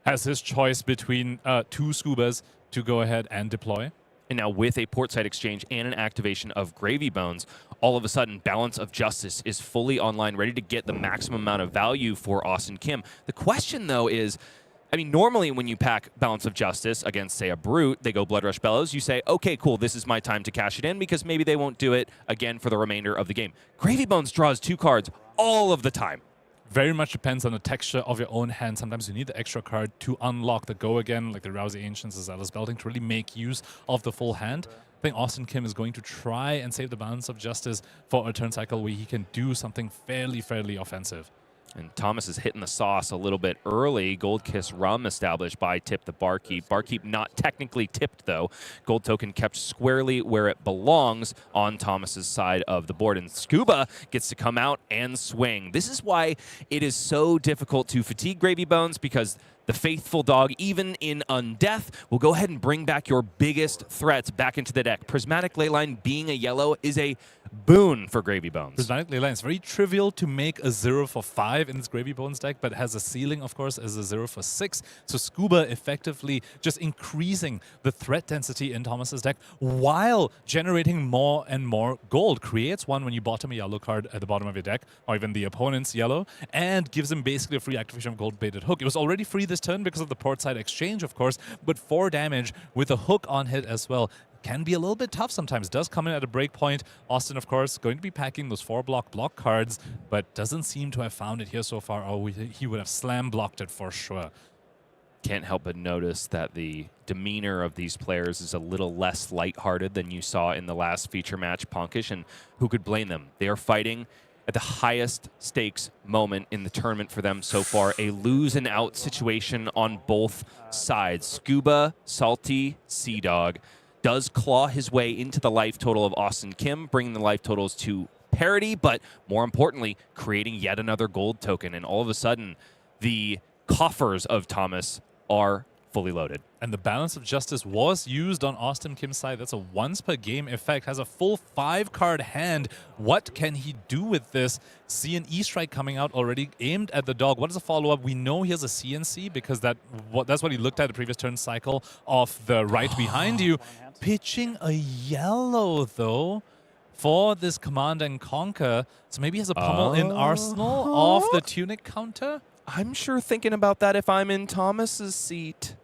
[SPEAKER 8] Has his choice between 2 Scubas to go ahead and deploy.
[SPEAKER 2] And now with a Portside Exchange and an activation of Gravy Bones, all of a sudden Balance of Justice is fully online, ready to get the maximum amount of value for Austin Kim. The question, though, is, I mean, normally when you pack Balance of Justice against, say, a Brute, they go Blood Rush Bellows, you say, okay, cool, this is my time to cash it in because maybe they won't do it again for the remainder of the game. Gravy Bones draws 2 cards all of the time.
[SPEAKER 8] Very much depends on the texture of your own hand. Sometimes you need the extra card to unlock the go again, like the Rouse the Ancients, the Zealous Belting, to really make use of the full hand. I think Austin Kim is going to try and save the Balance of Justice for a turn cycle where he can do something fairly offensive.
[SPEAKER 2] And Thomas is hitting the sauce a little bit early. Gold Kiss Rum established by Tip the Barkeep. Barkeep not technically tipped, though. Gold token kept squarely where it belongs on Thomas's side of the board. And Scuba gets to come out and swing. This is why it is so difficult to fatigue Gravy Bones, because the faithful dog, even in Undeath, will go ahead and bring back your biggest threats back into the deck. Prismatic Leyline being a yellow is a boon for Gravy Bones.
[SPEAKER 8] Prismatic Leyline is very trivial to make a 0 for 5 in its Gravy Bones deck, but has a ceiling, of course, as a 0 for 6. So Scuba effectively just increasing the threat density in Thomas's deck while generating more and more gold. Creates one when you bottom a yellow card at the bottom of your deck, or even the opponent's yellow, and gives him basically a free activation of Gold-Baited Hook. It was already free this turn because of the Portside Exchange, of course, but 4 damage with a hook on hit as well. Can be a little bit tough sometimes. Does come in at a break point. Austin, of course, going to be packing those 4 block cards, but doesn't seem to have found it here so far, or he would have slam blocked it for sure.
[SPEAKER 2] Can't help but notice that the demeanor of these players is a little less lighthearted than you saw in the last feature match, Pankaj, and who could blame them? They are fighting at the highest stakes moment in the tournament for them so far, a lose and out situation on both sides. Scuba, Salty, Sea Dog does claw his way into the life total of Austin Kim, bringing the life totals to parity, but more importantly, creating yet another gold token. And all of a sudden, the coffers of Thomas are fully loaded.
[SPEAKER 8] And the balance of justice was used on Austin Kim's side. That's a once per game effect. Has a full 5-card hand. What can he do with this? See an E-Strike coming out already aimed at the dog. What is a follow-up? We know he has a CNC because that's what he looked at the previous turn cycle of the right behind you. Pitching a yellow, though, for this Command and Conquer. So maybe he has a pummel in arsenal off the Tunic counter.
[SPEAKER 2] I'm sure thinking about that if I'm in Thomas's seat.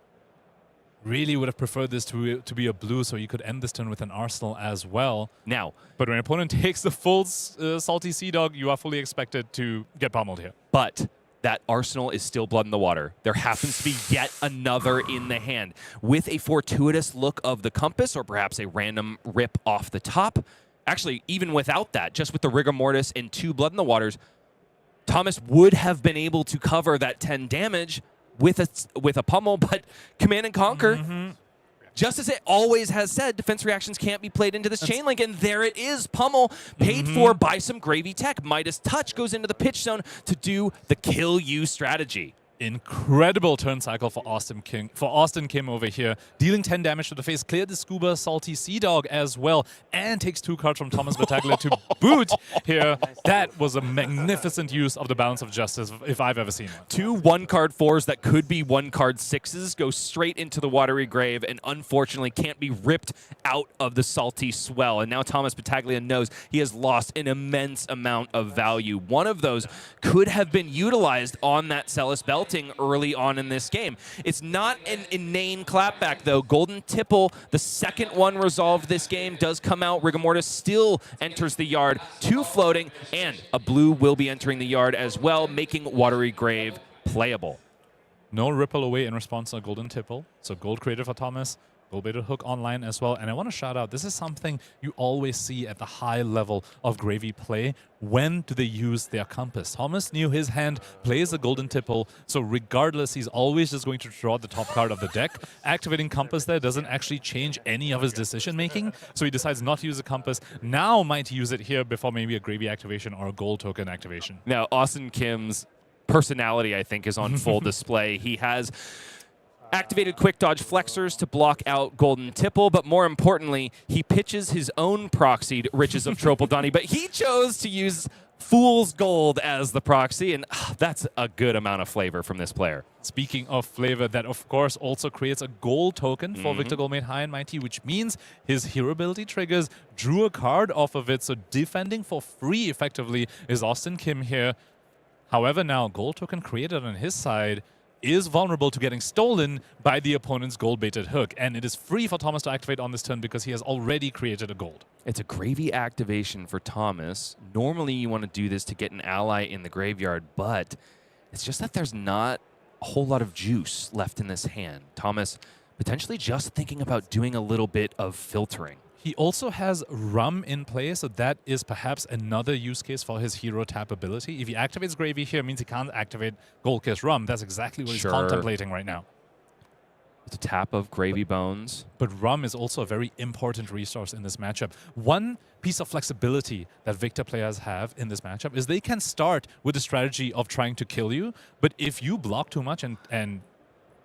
[SPEAKER 8] Really would have preferred this to be a blue so you could end this turn with an arsenal as well.
[SPEAKER 2] Now,
[SPEAKER 8] but when an opponent takes the full Salty Sea Dog, you are fully expected to get pummeled here.
[SPEAKER 2] But that arsenal is still blood in the water. There happens to be yet another in the hand. With a fortuitous look of the compass or perhaps a random rip off the top, actually, even without that, just with the Rigor Mortis and 2 blood in the waters, Thomas would have been able to cover that 10 damage with a pummel, but Command and Conquer, just as it always has said, defense reactions can't be played into this chain link, and there it is, pummel paid for by some gravy tech. Midas Touch goes into the pitch zone to do the kill you strategy.
[SPEAKER 8] Incredible turn cycle for Austin Kim over here. Dealing 10 damage to the face, cleared the Scuba Salty Sea Dog as well, and takes 2 cards from Thomas Battaglia to boot here. That was a magnificent use of the balance of justice if I've ever seen one.
[SPEAKER 2] 2 1-card 4s that could be 1-card 6s go straight into the watery grave and unfortunately can't be ripped out of the salty swell. And now Thomas Battaglia knows he has lost an immense amount of value. One of those could have been utilized on that Celis Belt early on in this game. It's not an inane clapback, though. Golden Tipple, the second one resolved this game, does come out. Rigor Mortis still enters the yard. 2 floating, and a blue will be entering the yard as well, making Watery Grave playable.
[SPEAKER 8] No ripple away in response to Golden Tipple. So gold created for Thomas. Gold-baited hook online as well. And I want to shout out, this is something you always see at the high level of Gravy play. When do they use their compass? Thomas knew his hand plays a Golden Tipple, so regardless, he's always just going to draw the top card of the deck. Activating compass there doesn't actually change any of his decision-making, so he decides not to use a compass. Now might use it here before maybe a Gravy activation or a gold token activation.
[SPEAKER 2] Now, Austin Kim's personality, I think, is on full display. He has activated quick dodge flexors to block out Golden Tipple, but more importantly, he pitches his own proxied Riches of Tropeldani, but he chose to use Fool's Gold as the proxy, and that's a good amount of flavor from this player.
[SPEAKER 8] Speaking of flavor, that of course also creates a gold token for Victor Goldmane High and Mighty, which means his hero ability triggers, drew a card off of it, so defending for free effectively is Austin Kim here. However, now gold token created on his side is vulnerable to getting stolen by the opponent's gold-baited hook, and it is free for Thomas to activate on this turn because he has already created a gold.
[SPEAKER 2] It's a gravy activation for Thomas. Normally you want to do this to get an ally in the graveyard, but it's just that there's not a whole lot of juice left in this hand. Thomas potentially just thinking about doing a little bit of filtering.
[SPEAKER 8] He also has Rum in play, so that is perhaps another use case for his hero tap ability. If he activates Gravy here, it means he can't activate Gold Kiss Rum. That's exactly what he's contemplating right now.
[SPEAKER 2] It's a tap of Gravy Bones.
[SPEAKER 8] But Rum is also a very important resource in this matchup. One piece of flexibility that Victor players have in this matchup is they can start with the strategy of trying to kill you, but if you block too much and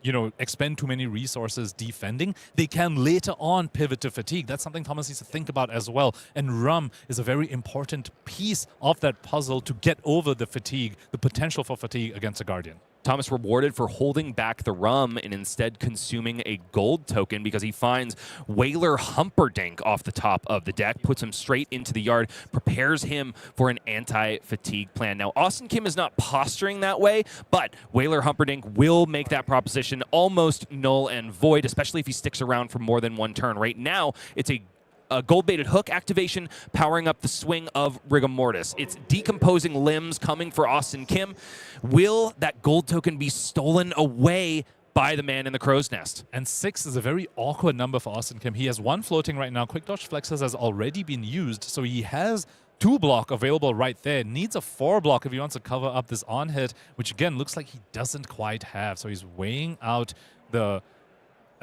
[SPEAKER 8] you know, expend too many resources defending, they can later on pivot to fatigue. That's something Thomas needs to think about as well. And Rum is a very important piece of that puzzle to get over the fatigue, the potential for fatigue against a Guardian.
[SPEAKER 2] Thomas rewarded for holding back the Rum and instead consuming a gold token because he finds Whaler Humperdinck off the top of the deck, puts him straight into the yard, prepares him for an anti-fatigue plan. Now, Austin Kim is not posturing that way, but Whaler Humperdinck will make that proposition almost null and void, especially if he sticks around for more than one turn. Right now, it's a gold-baited hook activation powering up the swing of Rigor Mortis. It's decomposing limbs coming for Austin Kim. Will that gold token be stolen away by the man in the crow's nest?
[SPEAKER 8] And 6 is a very awkward number for Austin Kim. He has 1 floating right now. Quick Dodge Flexes has already been used, so he has 2 block available right there. Needs a 4 block if he wants to cover up this on hit, which again looks like he doesn't quite have. So he's weighing out the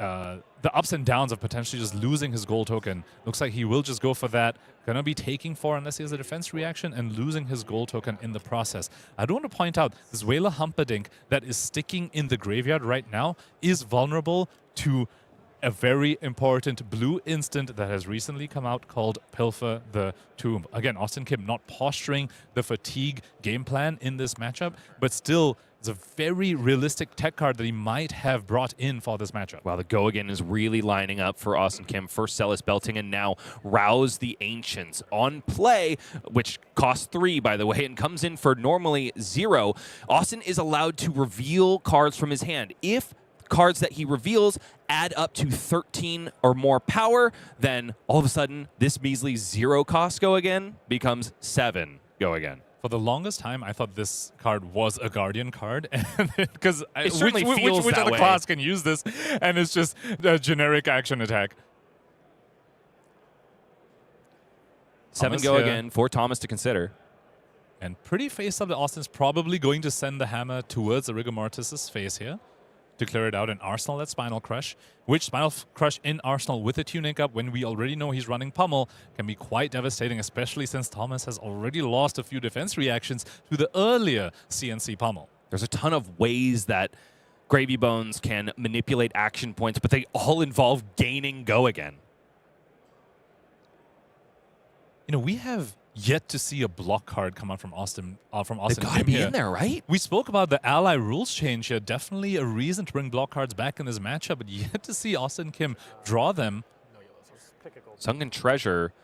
[SPEAKER 8] the ups and downs of potentially just losing his gold token. Looks like he will just go for that. Gonna be taking 4 unless he has a defense reaction and losing his gold token in the process. I do want to point out this Whaler Humperdinck that is sticking in the graveyard right now is vulnerable to a very important blue instant that has recently come out called Pilfer the Tomb. Again, Austin Kim not posturing the fatigue game plan in this matchup, but still it's a very realistic tech card that he might have brought in for this matchup.
[SPEAKER 2] Wow, the go again is really lining up for Austin Kim. First Celis belting and now Rouse the Ancients on play, which costs 3, by the way, and comes in for normally 0. Austin is allowed to reveal cards from his hand. If cards that he reveals add up to 13 or more power, then all of a sudden this measly 0 cost go again becomes 7 go again.
[SPEAKER 8] For the longest time, I thought this card was a Guardian card, because
[SPEAKER 2] It certainly feels
[SPEAKER 8] which
[SPEAKER 2] that
[SPEAKER 8] other
[SPEAKER 2] way.
[SPEAKER 8] class can use this? And it's just a generic action attack.
[SPEAKER 2] 7
[SPEAKER 8] Thomas
[SPEAKER 2] go
[SPEAKER 8] here.
[SPEAKER 2] again for Thomas to consider.
[SPEAKER 8] And pretty face up that Austin's probably going to send the hammer towards the Rigor Mortis' face here to clear it out in Arsenal at Spinal Crush, which Spinal Crush in Arsenal with a tunic up when we already know he's running Pummel can be quite devastating, especially since Thomas has already lost a few defense reactions to the earlier CNC Pummel.
[SPEAKER 2] There's a ton of ways that Gravy Bones can manipulate action points, but they all involve gaining go again.
[SPEAKER 8] You know, we have yet to see a block card come out from Austin.
[SPEAKER 2] They've got to
[SPEAKER 8] Kim
[SPEAKER 2] be
[SPEAKER 8] here.
[SPEAKER 2] in there, right?
[SPEAKER 8] We spoke about the ally rules change here. Definitely a reason to bring block cards back in this matchup, but yet to see Austin Kim draw them.
[SPEAKER 2] Sunken Treasure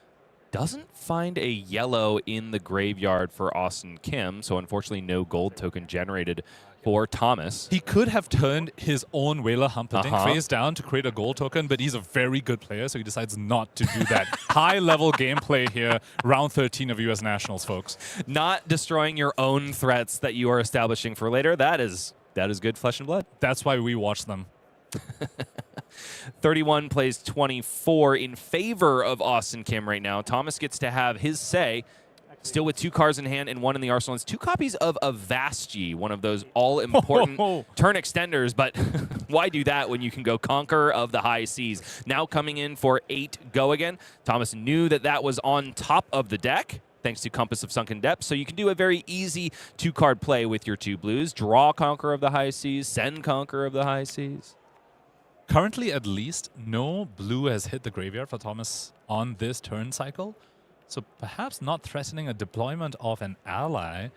[SPEAKER 2] doesn't find a yellow in the graveyard for Austin Kim, so unfortunately no gold token generated for Thomas.
[SPEAKER 8] He could have turned his own Whaler Humperdinck face down to create a gold token, but he's a very good player, so he decides not to do that. High-level gameplay here, round 13 of US Nationals, folks.
[SPEAKER 2] Not destroying your own threats that you are establishing for later. That is good flesh and blood.
[SPEAKER 8] That's why we watch them.
[SPEAKER 2] 31 plays 24 in favor of Austin Kim right now. Thomas gets to have his say. Still with 2 cards in hand and 1 in the arsenal. It's 2 copies of Avasji, one of those all-important turn extenders. But why do that when you can go Conqueror of the High Seas? Now coming in for 8 go again. Thomas knew that that was on top of the deck, thanks to Compass of Sunken Depths. So you can do a very easy 2-card play with your 2 blues. Draw Conqueror of the High Seas, send Conqueror of the High Seas.
[SPEAKER 8] Currently, at least, no blue has hit the graveyard for Thomas on this turn cycle. So perhaps not threatening a deployment of an ally.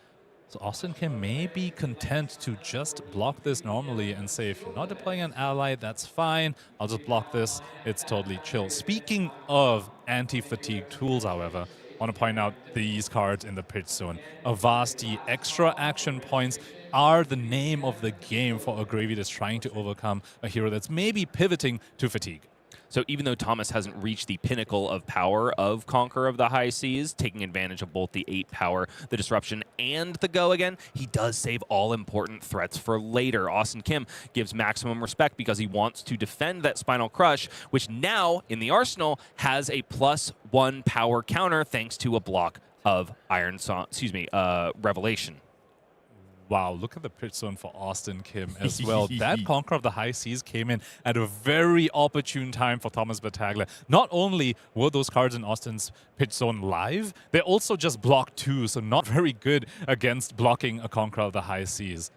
[SPEAKER 8] So Austin Kim may be content to just block this normally and say, if you're not deploying an ally, that's fine. I'll just block this. It's totally chill. Speaking of anti-fatigue tools, however, I want to point out these cards in the pitch zone. Avasti, extra action points are the name of the game for a Gravy that's trying to overcome a hero that's maybe pivoting to fatigue.
[SPEAKER 2] So even though Thomas hasn't reached the pinnacle of power of Conqueror of the High Seas, taking advantage of both the 8 power, the disruption, and the go again, he does save all important threats for later. Austin Kim gives maximum respect because he wants to defend that Spinal Crush, which now in the arsenal has a +1 power counter thanks to a block of Revelation.
[SPEAKER 8] Wow, look at the pitch zone for Austin Kim as well. That Conqueror of the High Seas came in at a very opportune time for Thomas Battaglia. Not only were those cards in Austin's pitch zone live, they also just blocked 2, so not very good against blocking a Conqueror of the High Seas.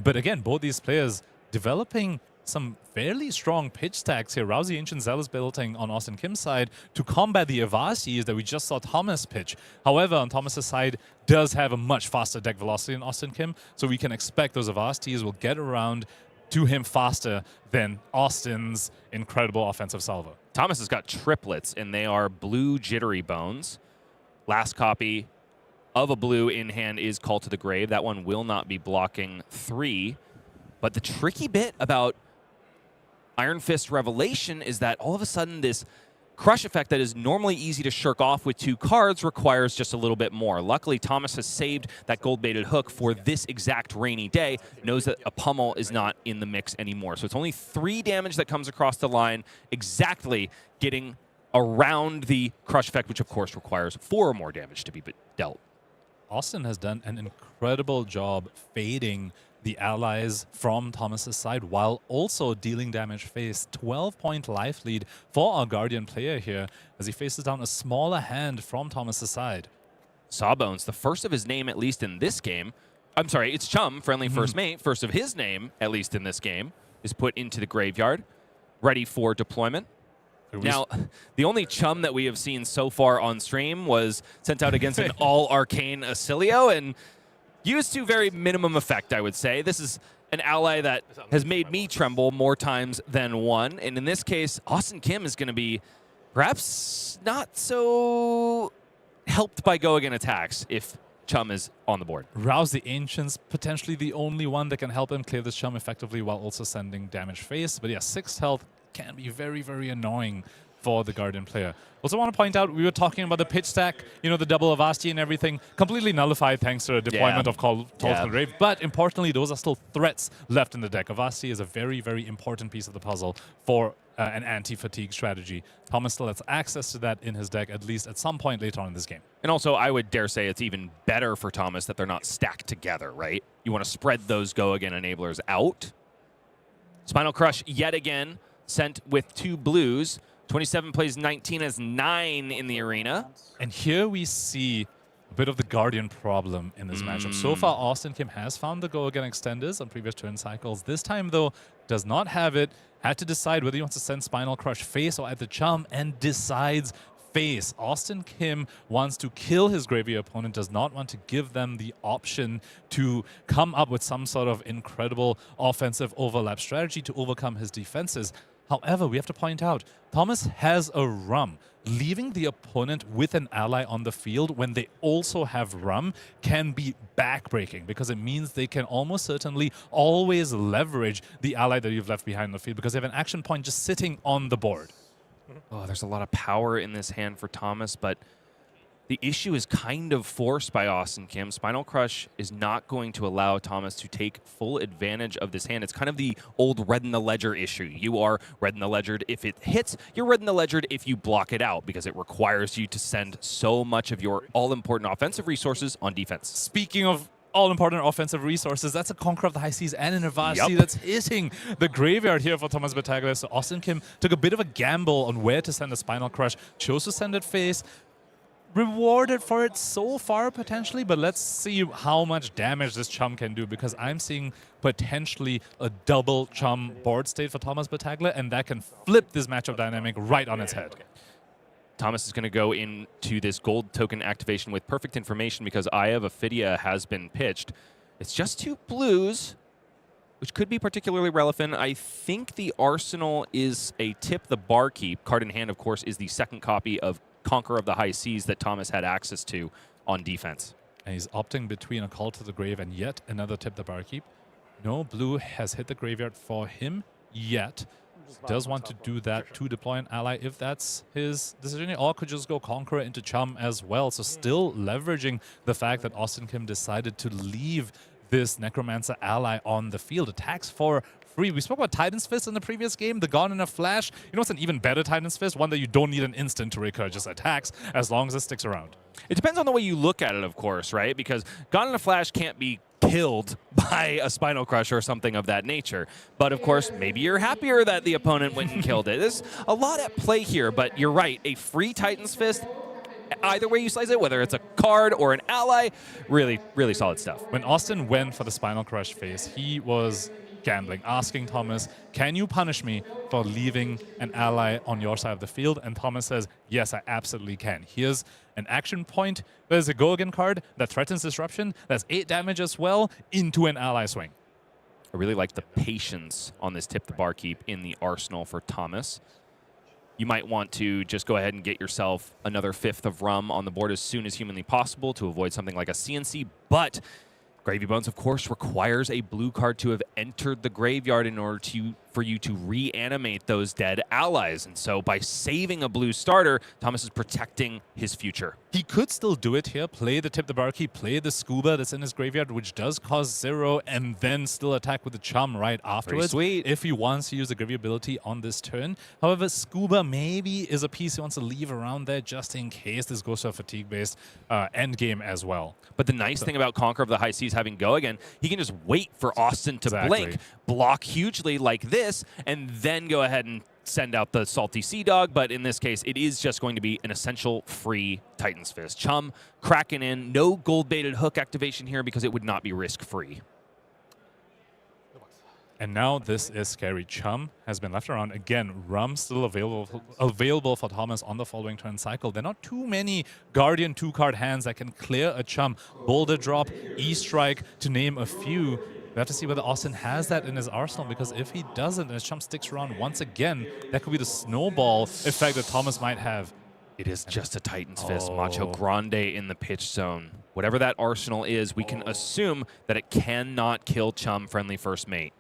[SPEAKER 8] But again, both these players developing some fairly strong pitch stacks here. Rousey Ancient Zealous building on Austin Kim's side to combat the Avastis that we just saw Thomas pitch. However, on Thomas's side, does have a much faster deck velocity than Austin Kim, so we can expect those Avastis will get around to him faster than Austin's incredible offensive salvo.
[SPEAKER 2] Thomas has got triplets, and they are blue Jittery Bones. Last copy of a blue in hand is Call to the Grave. That one will not be blocking 3. But the tricky bit about Iron Fist Revelation is that all of a sudden this crush effect that is normally easy to shirk off with 2 cards requires just a little bit more. Luckily, Thomas has saved that gold-baited hook for this exact rainy day, knows that a pummel is not in the mix anymore. So it's only 3 damage that comes across the line, exactly getting around the crush effect, which of course requires 4 or more damage to be dealt.
[SPEAKER 8] Austin has done an incredible job fading the allies from Thomas's side while also dealing damage face. 12-point life lead for our Guardian player here as he faces down a smaller hand from Thomas's side.
[SPEAKER 2] Sawbones, the first of his name, at least in this game. I'm sorry, it's Chum, friendly first mate. First of his name, at least in this game, is put into the graveyard, ready for deployment. Now, the only Chum that we have seen so far on stream was sent out against an all-arcane Oscilio and used to very minimum effect, I would say. This is an ally that has made me tremble more times than one. And in this case, Austin Kim is going to be perhaps not so helped by go-again attacks if Chum is on the board.
[SPEAKER 8] Rouse the Ancients, potentially the only one that can help him clear this Chum effectively while also sending damage face. But yeah, 6 health can be very, very annoying for the Guardian player. Also want to point out, we were talking about the pitch stack, you know, the double Avasti and everything, completely nullified thanks to the deployment of Toll to the Grave. But importantly, those are still threats left in the deck. Avasti is a very, very important piece of the puzzle for an anti-fatigue strategy. Thomas still has access to that in his deck, at least at some point later on in this game.
[SPEAKER 2] And also, I would dare say it's even better for Thomas that they're not stacked together, right? You want to spread those go-again enablers out. Spinal Crush, yet again, sent with 2 blues. 27 plays 19 as 9 in the arena.
[SPEAKER 8] And here we see a bit of the Guardian problem in this matchup. So far, Austin Kim has found the go-again extenders on previous turn cycles. This time, though, does not have it. Had to decide whether he wants to send Spinal Crush face or at the Chum, and decides face. Austin Kim wants to kill his graveyard opponent, does not want to give them the option to come up with some sort of incredible offensive overlap strategy to overcome his defenses. However, we have to point out, Thomas has a Rum. Leaving the opponent with an ally on the field when they also have Rum can be backbreaking because it means they can almost certainly always leverage the ally that you've left behind on the field because they have an action point just sitting on the board.
[SPEAKER 2] Oh, there's a lot of power in this hand for Thomas, but the issue is kind of forced by Austin Kim. Spinal Crush is not going to allow Thomas to take full advantage of this hand. It's kind of the old red in the ledger issue. You are red in the ledger if it hits. You're red in the ledger if you block it out because it requires you to send so much of your all-important offensive resources on defense.
[SPEAKER 8] Speaking of all-important offensive resources, that's a Conqueror of the High Seas and an Avasti that's hitting the graveyard here for Thomas Battaglia. So Austin Kim took a bit of a gamble on where to send a Spinal Crush, chose to send it face. Rewarded for it so far, potentially, but let's see how much damage this Chum can do, because I'm seeing potentially a double Chum board state for Thomas Battaglia, and that can flip this matchup dynamic right on its head.
[SPEAKER 2] Thomas is going to go into this gold token activation with perfect information because Eye of Ophidia has been pitched. It's just 2 blues, which could be particularly relevant. I think the Arsenal is a Tip the Barkeep. Card in hand, of course, is the second copy of Conqueror of the High Seas that Thomas had access to on defense.
[SPEAKER 8] And he's opting between a Call to the Grave and yet another Tip the Barkeep. No blue has hit the graveyard for him yet. Does want to do that to deploy an ally if that's his decision, or could just go Conqueror into Chum as well. So still leveraging the fact that Austin Kim decided to leave this Necromancer ally on the field. Attacks for free. We spoke about Titan's Fist in the previous game, the Gone in a Flash. You know what's an even better Titan's Fist? One that you don't need an instant to recur, just attacks as long as it sticks around.
[SPEAKER 2] It depends on the way you look at it, of course, right? Because Gone in a Flash can't be killed by a Spinal Crush or something of that nature. But of course, maybe you're happier that the opponent went and killed it. There's a lot at play here, but you're right. A free Titan's Fist, either way you slice it, whether it's a card or an ally, really, really solid stuff.
[SPEAKER 8] When Austin went for the Spinal Crush phase, he was gambling, asking Thomas, can you punish me for leaving an ally on your side of the field? And Thomas says, yes, I absolutely can. Here's an action point. There's a go-again card that threatens disruption. That's 8 damage as well into an ally swing.
[SPEAKER 2] I really like the patience on this Tip the Barkeep in the arsenal for Thomas. You might want to just go ahead and get yourself another 5th of Rum on the board as soon as humanly possible to avoid something like a CNC, but Gravy Bones, of course, requires a blue card to have entered the graveyard in order to for you to reanimate those dead allies. And so by saving a blue starter, Thomas is protecting his future.
[SPEAKER 8] He could still do it here, play the Tip the Barkeep, play the Scuba that's in his graveyard, which does cost 0, and then still attack with the Chum right afterwards.
[SPEAKER 2] Sweet.
[SPEAKER 8] If he wants to use the gravy ability on this turn. However, Scuba maybe is a piece he wants to leave around there just in case this goes to a fatigue-based endgame as well.
[SPEAKER 2] But the nice thing about Conqueror of the High Seas having Go again, he can just wait for Austin to blink, block hugely like this, and then go ahead and send out the Salty Sea Dog. But in this case, it is just going to be an essential free Titan's Fist. Chum cracking in. No gold-baited hook activation here because it would not be risk-free.
[SPEAKER 8] And now this is scary. Chum has been left around. Again, Rum still available for Thomas on the following turn cycle. There are not too many Guardian 2-card hands that can clear a Chum. Boulder Drop, E-Strike, to name a few. We have to see whether Austin has that in his arsenal, because if he doesn't and his Chum sticks around once again, that could be the snowball effect that Thomas might have.
[SPEAKER 2] It is just a Titan's Fist. Macho Grande in the pitch zone. Whatever that arsenal is, we can assume that it cannot kill Chum friendly first mate.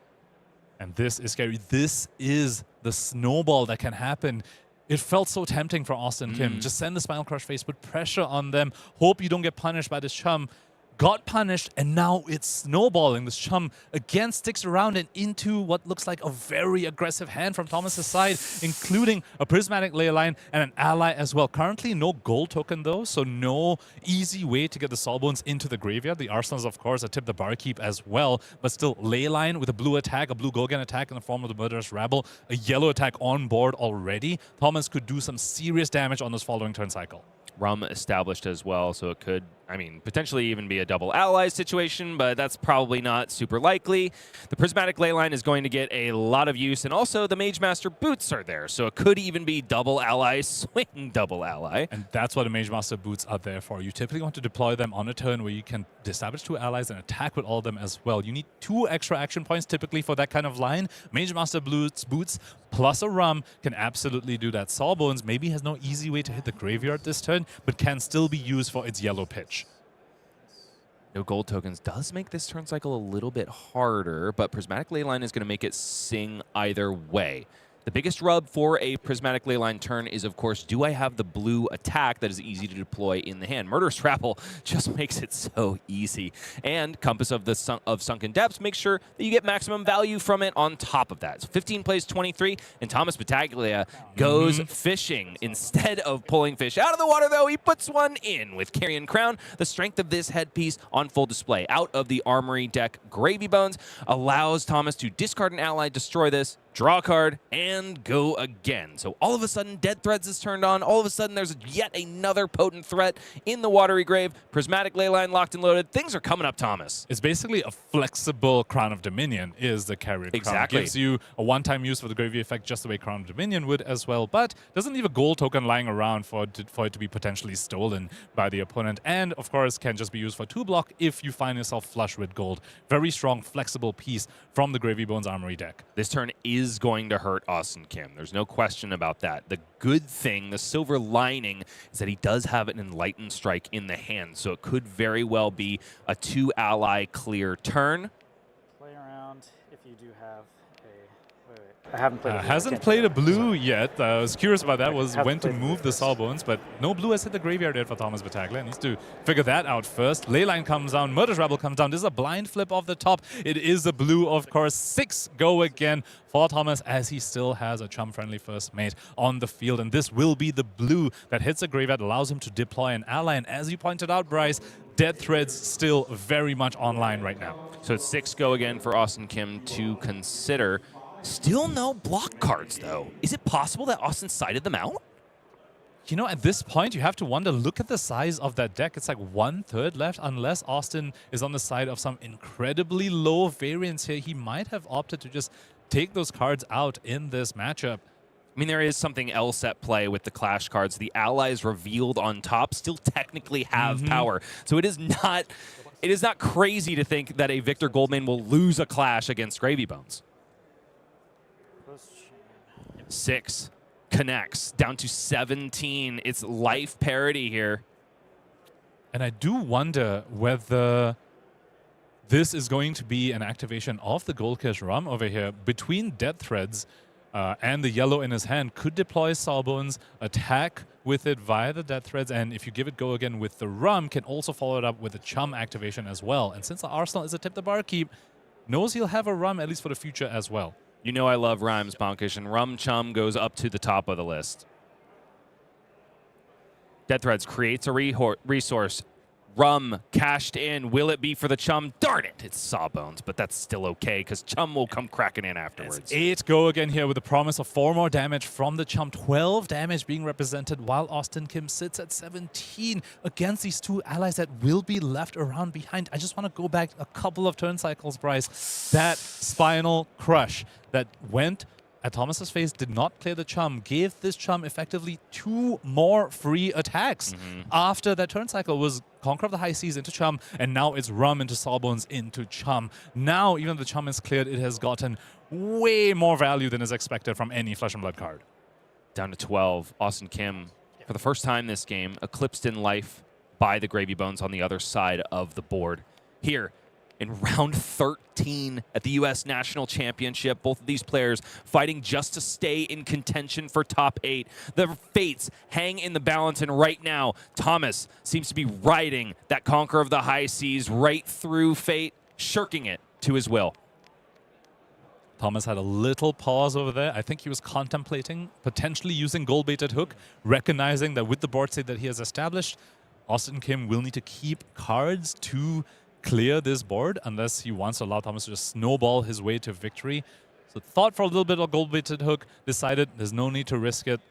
[SPEAKER 8] And this is scary. This is the snowball that can happen. It felt so tempting for Austin Kim. Just send the Spinal Crush face, put pressure on them, hope you don't get punished by this Chum. Got punished, and now it's snowballing. This Chum again sticks around and into what looks like a very aggressive hand from Thomas's side, including a Prismatic Ley Line and an ally as well. Currently, no gold token though, so no easy way to get the Soulbones into the graveyard. The arsenals, of course, are Tip the Barkeep as well, but still Ley Line with a blue attack, a blue Golgan attack in the form of the Murderous Rabble, a yellow attack on board already. Thomas could do some serious damage on this following turn cycle.
[SPEAKER 2] Rum established as well, so it could, I mean, potentially even be a double ally situation, but that's probably not super likely. The Prismatic Ley Line is going to get a lot of use, and also the Mage Master boots are there, so it could even be double ally, swing double ally.
[SPEAKER 8] And that's what the Mage Master boots are there for. You typically want to deploy them on a turn where you can establish 2 allies and attack with all of them as well. You need 2 extra action points typically for that kind of line. Mage Master boots plus a Rum can absolutely do that. Sawbones maybe has no easy way to hit the graveyard this turn, but can still be used for its yellow pitch.
[SPEAKER 2] No gold tokens does make this turn cycle a little bit harder, but Prismatic Ley Line is going to make it sing either way. The biggest rub for a Prismatic Ley Line turn is, of course, do I have the blue attack that is easy to deploy in the hand? Murderous Rabble just makes it so easy. And Compass of the Sunken Depths makes sure that you get maximum value from it on top of that. So 15 plays 23, and Thomas Battaglia goes fishing. Instead of pulling fish out of the water, though, he puts one in with Carrion Crown. The strength of this headpiece on full display out of the Armory deck. Gravy Bones allows Thomas to discard an ally, destroy this, draw a card, and go again. So all of a sudden, Dead Threads is turned on. All of a sudden, there's yet another potent threat in the Watery Grave. Prismatic Ley Line locked and loaded. Things are coming up, Thomas.
[SPEAKER 8] It's basically a flexible Crown of Dominion is the Carrion Crown.
[SPEAKER 2] Exactly.
[SPEAKER 8] It gives you a one-time use for the Gravy effect just the way Crown of Dominion would as well, but doesn't leave a gold token lying around for it to be potentially stolen by the opponent. And, of course, can just be used for 2-block if you find yourself flush with gold. Very strong, flexible piece from the Gravy Bones Armory deck.
[SPEAKER 2] This turn is going to hurt Austin Kim. There's no question about that. The good thing, the silver lining, is that he does have an Enlightened Strike in the hand, so it could very well be a 2-ally clear turn.
[SPEAKER 11] Play around if you do have a... I haven't played
[SPEAKER 8] Hasn't played a blue yet. I was curious about that, was when to move the Sawbones, but no blue has hit the graveyard yet for Thomas Battaglia. Needs to figure that out first. Leyline comes down, Murderous Rabble comes down. This is a blind flip off the top. It is a blue, of course. 6 go again for Thomas, as he still has a Chum-friendly first mate on the field. And this will be the blue that hits the graveyard, allows him to deploy an ally. And as you pointed out, Bryce, Dead Threads still very much online right now.
[SPEAKER 2] So it's 6 go again for Austin Kim to consider. Still no block cards, though. Is it possible that Austin sided them out?
[SPEAKER 8] You know, at this point, you have to wonder, look at the size of that deck. It's like 1/3 left, unless Austin is on the side of some incredibly low variance here. He might have opted to just take those cards out in this matchup.
[SPEAKER 2] I mean, there is something else at play with the Clash cards. The allies revealed on top still technically have power. So it is not crazy to think that a Victor Goldmane will lose a Clash against Gravy Bones. 6 connects down to 17. It's life parity here.
[SPEAKER 8] And I do wonder whether this is going to be an activation of the Gold Cash Rum over here between Dead Threads and the yellow in his hand. Could deploy Sawbones, attack with it via the Dead Threads, and if you give it go again with the Rum, can also follow it up with a Chum activation as well. And since the arsenal is a Tip the Barkeep, knows he'll have a Rum at least for the future as well.
[SPEAKER 2] You know I love rhymes, Pankaj, and Rum Chum goes up to the top of the list. Dead Threads creates a resource. Rum cashed in. Will it be for the Chum? Darn it, it's Sawbones, but that's still okay because Chum will come cracking in afterwards.
[SPEAKER 8] 8 go again here with the promise of 4 more damage from the Chum. 12 damage being represented while Austin Kim sits at 17 against these 2 allies that will be left around behind. I just want to go back a couple of turn cycles, Bryce. That Spinal Crush that went at Thomas's face did not clear the Chum, gave this Chum effectively 2 more free attacks after that turn cycle was Conquer of the High Seas into Chum, and now it's Rum into Sawbones into Chum. Now, even if the Chum is cleared, it has gotten way more value than is expected from any Flesh and Blood card.
[SPEAKER 2] Down to 12. Austin Kim, for the first time this game, eclipsed in life by the Gravy Bones on the other side of the board. Here, in round 13 at the U.S. National Championship, both of these players fighting just to stay in contention for top 8. The fates hang in the balance, and right now, Thomas seems to be riding that Conquer of the High Seas right through fate, shirking it to his will.
[SPEAKER 8] Thomas had a little pause over there. I think he was contemplating potentially using gold-baited hook, recognizing that with the board state that he has established, Austin Kim will need to keep cards to clear this board unless he wants to allow Thomas to just snowball his way to victory. So thought for a little bit of gold-baited hook, decided there's no need to risk it.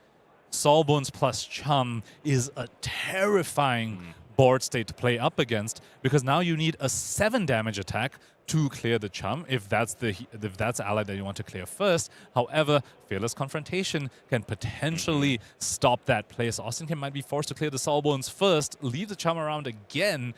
[SPEAKER 8] Sawbones plus Chum is a terrifying board state to play up against because now you need a 7 damage attack to clear the Chum if that's the ally that you want to clear first. However, Fearless Confrontation can potentially stop that play. So Austin Kim might be forced to clear the Sawbones first, leave the Chum around again,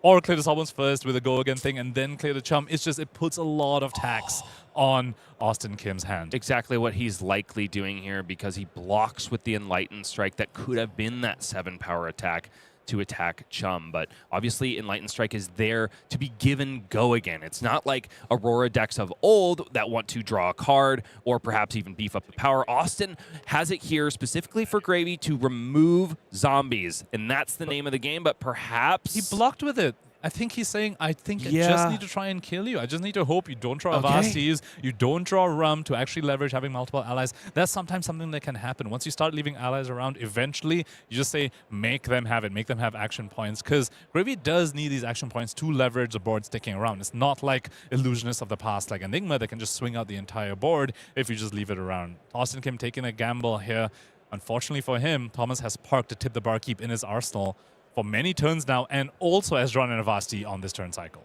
[SPEAKER 8] or clear the Sawbones first with a go again thing and then clear the Chum. It's just, it puts a lot of tax on Austin Kim's hand.
[SPEAKER 2] Exactly what he's likely doing here because he blocks with the Enlightened Strike that could have been that 7 power attack to attack Chum. But obviously Enlightened Strike is there to be given go again. It's not like Aurora decks of old that want to draw a card or perhaps even beef up the power. Austin has it here specifically for Gravy to remove zombies, and that's the name of the game, but perhaps...
[SPEAKER 8] He blocked with it. I think he's saying, I think I just need to try and kill you. I just need to hope you don't draw Avastis, you don't draw Rum to actually leverage having multiple allies. That's sometimes something that can happen. Once you start leaving allies around, eventually you just say, make them have it, make them have action points, because Gravy does need these action points to leverage the board sticking around. It's not like Illusionists of the past, like Enigma, that can just swing out the entire board if you just leave it around. Austin Kim taking a gamble here. Unfortunately for him, Thomas has parked a Tip the Barkeep in his arsenal for many turns now, and also has drawn an Avasti on this turn cycle.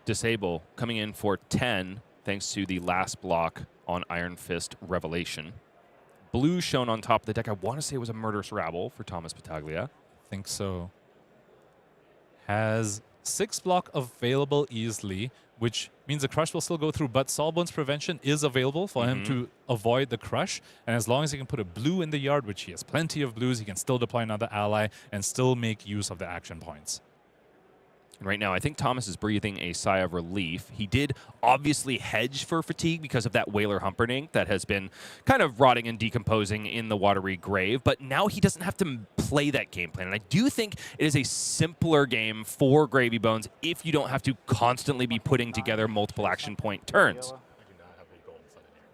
[SPEAKER 2] Disable coming in for 10, thanks to the last block on Iron Fist Revelation. Blue shown on top of the deck. I want to say it was a Murderous Rabble for Thomas Battaglia.
[SPEAKER 8] I think so. Has 6 block available easily, which means the crush will still go through, but Sawbones Prevention is available for him to avoid the crush. And as long as he can put a blue in the yard, which he has plenty of blues, he can still deploy another ally and still make use of the action points.
[SPEAKER 2] And right now, I think Thomas is breathing a sigh of relief. He did obviously hedge for fatigue because of that Whaler Humperdinck that has been kind of rotting and decomposing in the watery grave, but now he doesn't have to play that game plan. And I do think it is a simpler game for Gravy Bones if you don't have to constantly be putting together multiple action point turns.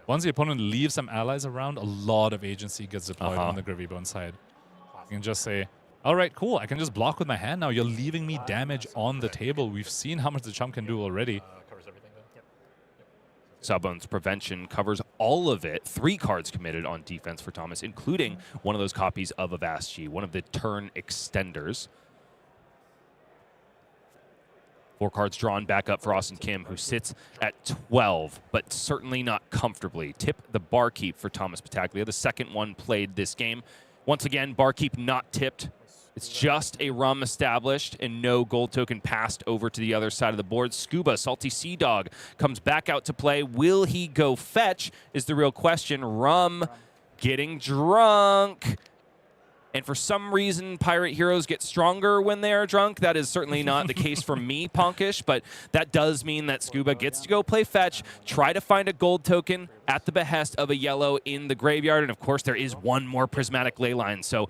[SPEAKER 8] Once the opponent leaves some allies around, a lot of agency gets deployed on the Gravy Bone side. You can just say, all right, cool, I can just block with my hand now. You're leaving me damage on the table. We've seen how much the Chum can do already.
[SPEAKER 2] Sawbones Prevention covers all of it. 3 cards committed on defense for Thomas, including one of those copies of Avastii, one of the turn extenders. 4 cards drawn back up for Austin Kim, who sits at 12, but certainly not comfortably. Tip the Barkeep for Thomas Battaglia, the second one played this game. Once again, Barkeep not tipped. It's just a Rum established and no gold token passed over to the other side of the board. Scuba, Salty Sea Dog, comes back out to play. Will he go fetch is the real question. Rum getting drunk. And for some reason, pirate heroes get stronger when they are drunk. That is certainly not the case for me, Pankaj, but that does mean that Scuba gets to go play fetch, try to find a gold token at the behest of a yellow in the graveyard. And of course, there is one more prismatic ley line. So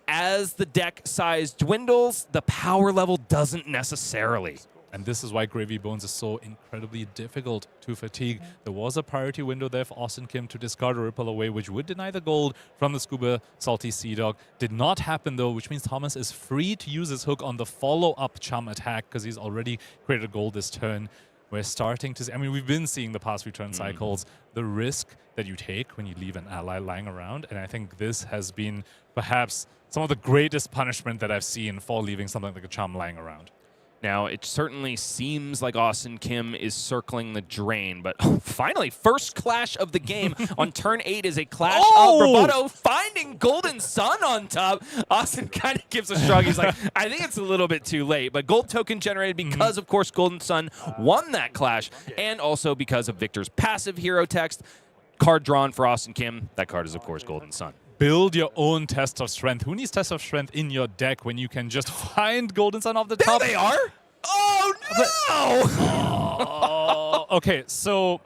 [SPEAKER 2] as the deck size dwindles, the power level doesn't necessarily.
[SPEAKER 8] And this is why Gravy Bones is so incredibly difficult to fatigue. There was a priority window there for Austin Kim to discard a Ripple Away, which would deny the gold from the Scuba Salty Sea Dog. Did not happen, though, which means Thomas is free to use his hook on the follow-up Chum attack because he's already created gold this turn. We're starting to see, I mean, we've been seeing the past few turn cycles, the risk that you take when you leave an ally lying around. And I think this has been perhaps some of the greatest punishment that I've seen for leaving something like a Chum lying around.
[SPEAKER 2] Now, it certainly seems like Austin Kim is circling the drain, but finally, first clash of the game on turn 8 is a clash of Bravado, finding Golden Sun on top. Austin kind of gives a shrug. He's like, I think it's a little bit too late, but gold token generated because, of course, Golden Sun won that clash, and also because of Victor's passive hero text. Card drawn for Austin Kim. That card is, of course, Golden Sun.
[SPEAKER 8] Build your own test of strength. Who needs test of strength in your deck when you can just find Golden Sun off the top?
[SPEAKER 2] There they are! Oh, no!
[SPEAKER 8] Okay, so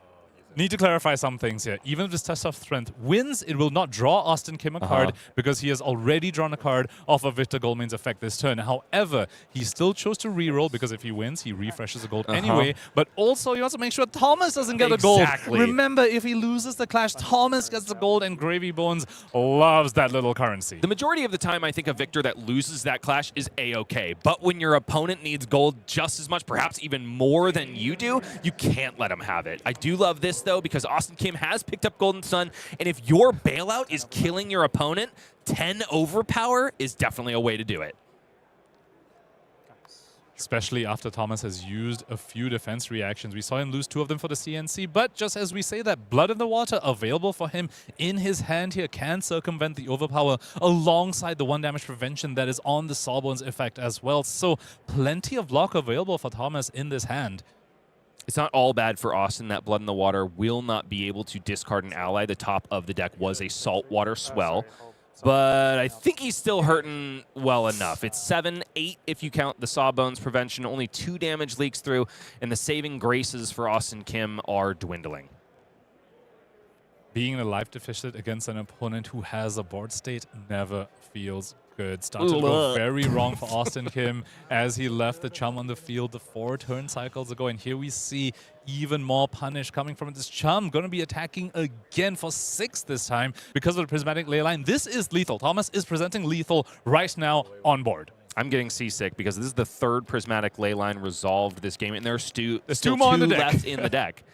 [SPEAKER 8] need to clarify some things here. Even if this test of strength wins, it will not draw Austin Kim a card because he has already drawn a card off of Victor Goldmane's effect this turn. However, he still chose to reroll because if he wins, he refreshes the gold anyway. But also, you also make sure Thomas doesn't get the gold. Remember, if he loses the clash, Thomas gets the gold, and Gravy Bones loves that little currency.
[SPEAKER 2] The majority of the time, I think a Victor that loses that clash is A-okay. But when your opponent needs gold just as much, perhaps even more than you do, you can't let him have it. I do love this, though, because Austin Kim has picked up Golden Sun, and if your bailout is killing your opponent, 10 overpower is definitely a way to do it.
[SPEAKER 8] Especially after Thomas has used a few defense reactions. We saw him lose 2 of them for the CNC, but just as we say that, Blood in the Water available for him in his hand here can circumvent the overpower alongside the 1 damage prevention that is on the Sawbones effect as well. So plenty of block available for Thomas in this hand.
[SPEAKER 2] It's not all bad for Austin that Blood in the Water will not be able to discard an ally. The top of the deck was a Saltwater Swell, but I think he's still hurting well enough. It's 7, 8 if you count the Sawbones prevention. Only 2 damage leaks through, and the saving graces for Austin Kim are dwindling.
[SPEAKER 8] Being a life deficit against an opponent who has a board state never feels good. Started to go very wrong for Austin Kim as he left the Chum on the field the 4 turn cycles ago. And here we see even more punish coming from this Chum. Going to be attacking again for 6 this time because of the Prismatic Ley Line. This is lethal. Thomas is presenting lethal right now on board.
[SPEAKER 2] I'm getting seasick because this is the 3rd Prismatic Ley Line resolved this game, and there's still 2
[SPEAKER 8] more on the deck.
[SPEAKER 2] left in the deck.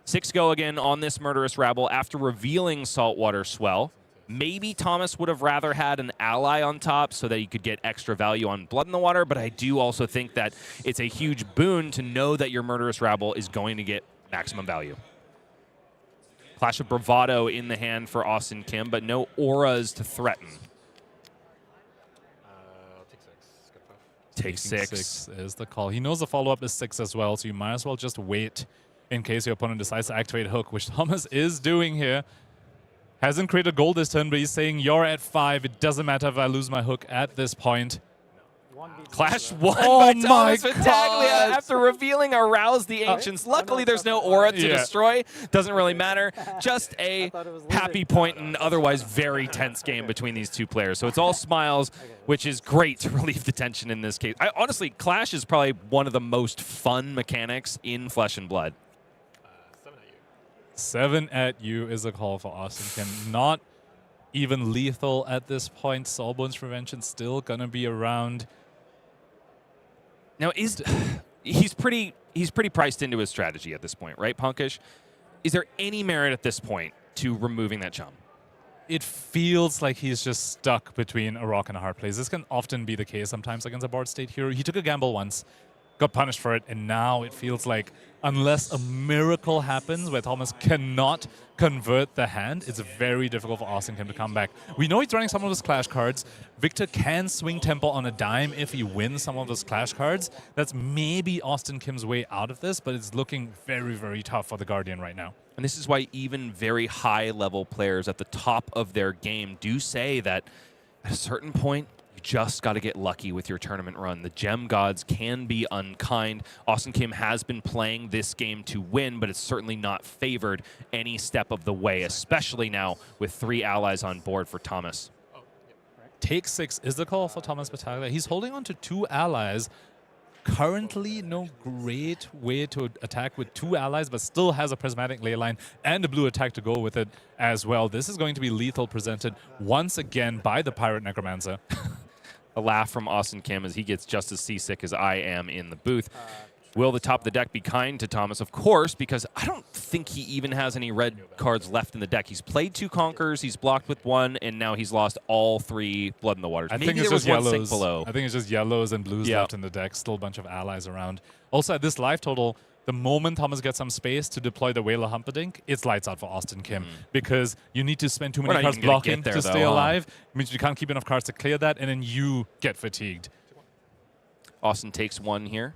[SPEAKER 2] 6 go again on this Murderous Rabble after revealing Saltwater Swell. Maybe Thomas would have rather had an ally on top so that he could get extra value on Blood in the Water, but I do also think that it's a huge boon to know that your Murderous Rabble is going to get maximum value. Clash of Bravado in the hand for Austin Kim, but no auras to threaten.
[SPEAKER 6] I'll take 6. Good puff.
[SPEAKER 2] Take
[SPEAKER 8] Taking
[SPEAKER 2] 6.
[SPEAKER 8] 6 is the call. He knows the follow-up is 6 as well, so you might as well just wait in case your opponent decides to activate Hook, which Thomas is doing here. Hasn't created gold this turn, but he's saying, you're at 5. It doesn't matter if I lose my hook at this point.
[SPEAKER 2] Clash won
[SPEAKER 8] Oh
[SPEAKER 2] by Thomas
[SPEAKER 8] my
[SPEAKER 2] Battaglia
[SPEAKER 8] God.
[SPEAKER 2] after revealing Arouse the Ancients. Luckily, there's no aura to destroy. Doesn't really matter. Just a happy point and otherwise very tense game between these 2 players. So it's all smiles, which is great to relieve the tension in this case. Honestly, Clash is probably one of the most fun mechanics in Flesh and Blood.
[SPEAKER 8] 7 at you is a call for Austin Kim. Not even lethal at this point. Sawbones prevention still gonna be around.
[SPEAKER 2] Now, he's pretty priced into his strategy at this point, right, Pankaj? Is there any merit at this point to removing that Chum?
[SPEAKER 8] It feels like he's just stuck between a rock and a hard place. This can often be the case sometimes against a board state hero. He took a gamble once, got punished for it, and now it feels like unless a miracle happens where Thomas cannot convert the hand, it's very difficult for Austin Kim to come back. We know he's running some of his Clash cards. Victor can swing Temple on a dime if he wins some of those Clash cards. That's maybe Austin Kim's way out of this, but it's looking very, very tough for the Guardian right now.
[SPEAKER 2] And this is why even very high-level players at the top of their game do say that At a certain point, you just got to get lucky with your tournament run. The gem gods can be unkind. Austin Kim has been playing this game to win, but it's certainly not favored any step of the way, especially now with 3 allies on board for Thomas.
[SPEAKER 8] Take 6 is the call for Thomas Battaglia. He's holding on to 2 allies. Currently, no great way to attack with 2 allies, but still has a prismatic ley line and a blue attack to go with it as well. This is going to be lethal presented once again by the Pirate Necromancer.
[SPEAKER 2] A laugh from Austin Kim as he gets just as seasick as I am in the booth. Will the top of the deck be kind to Thomas? Of course, because I don't think he even has any red cards left in the deck. He's played 2 Conquerors, he's blocked with 1, and now he's lost all 3 Blood in the Waters.
[SPEAKER 8] I
[SPEAKER 2] Maybe
[SPEAKER 8] think it's
[SPEAKER 2] there
[SPEAKER 8] just
[SPEAKER 2] was one
[SPEAKER 8] yellows.
[SPEAKER 2] sink below.
[SPEAKER 8] I think it's just yellows and blues left in the deck. Still a bunch of allies around. Also, at this live total, the moment Thomas gets some space to deploy the Whaler Humperdinck, it's lights out for Austin Kim because you need to spend too
[SPEAKER 2] We're
[SPEAKER 8] many
[SPEAKER 2] not
[SPEAKER 8] cards
[SPEAKER 2] even gonna
[SPEAKER 8] blocking
[SPEAKER 2] get there,
[SPEAKER 8] to
[SPEAKER 2] though,
[SPEAKER 8] stay
[SPEAKER 2] huh?
[SPEAKER 8] alive. It means you can't keep enough cards to clear that, and then you get fatigued.
[SPEAKER 2] Austin takes 1 here.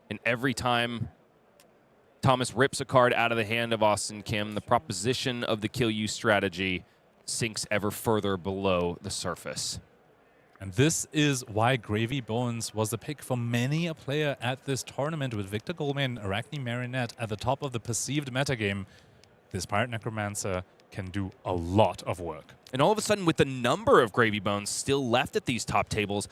[SPEAKER 2] And every time Thomas rips a card out of the hand of Austin Kim, the proposition of the kill you strategy sinks ever further below the surface.
[SPEAKER 8] And this is why Gravy Bones was the pick for many a player at this tournament, with Victor Goldmane, Arachne Marinette at the top of the perceived metagame. This Pirate Necromancer can do a lot of work.
[SPEAKER 2] And all of a sudden, with the number of Gravy Bones still left at these top tables,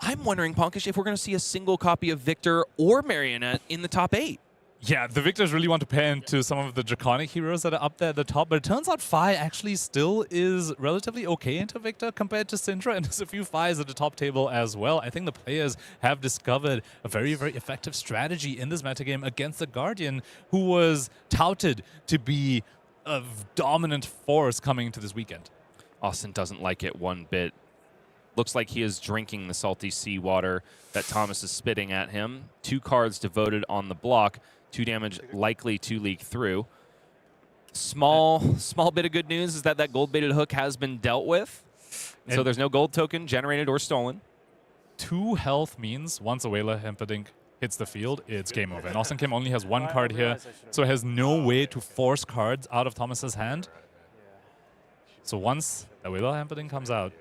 [SPEAKER 2] I'm wondering, Pankaj, if we're going to see a single copy of Victor or Marionette in the top 8.
[SPEAKER 8] Yeah, the Victors really want to pair into some of the Draconic heroes that are up there at the top, but it turns out Phi actually still is relatively okay into Victor compared to Cindra, and there's a few Phis at the top table as well. I think the players have discovered a very, very effective strategy in this metagame against the Guardian, who was touted to be a dominant force coming into this weekend.
[SPEAKER 2] Austin doesn't like it one bit. Looks like he is drinking the salty seawater that Thomas is spitting at him. 2 cards devoted on the block. 2 damage likely to leak through. Small bit of good news is that gold-baited hook has been dealt with. So there's no gold token generated or stolen.
[SPEAKER 8] 2 health means once a Whaler Humperdinck hits the field, it's game over. And Austin Kim only has 1 card here, so has no way to force cards out of Thomas's hand. So once a Whaler Humperdinck comes out,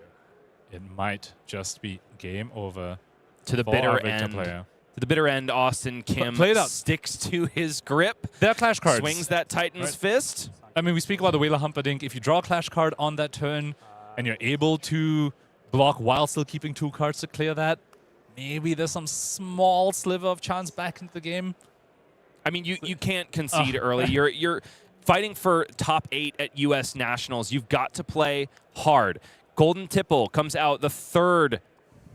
[SPEAKER 8] it might just be game over
[SPEAKER 2] to the bitter end. To the bitter end, Austin Kim sticks to his grip.
[SPEAKER 8] They're clash cards.
[SPEAKER 2] Swings that Titan's fist.
[SPEAKER 8] I mean, we speak about the Whaler Humperdinck. If you draw a clash card on that turn and you're able to block while still keeping 2 cards to clear that, maybe there's some small sliver of chance back into the game.
[SPEAKER 2] I mean, you can't concede early. You're fighting for top 8 at U.S. Nationals. You've got to play hard. Golden Tipple comes out the 3rd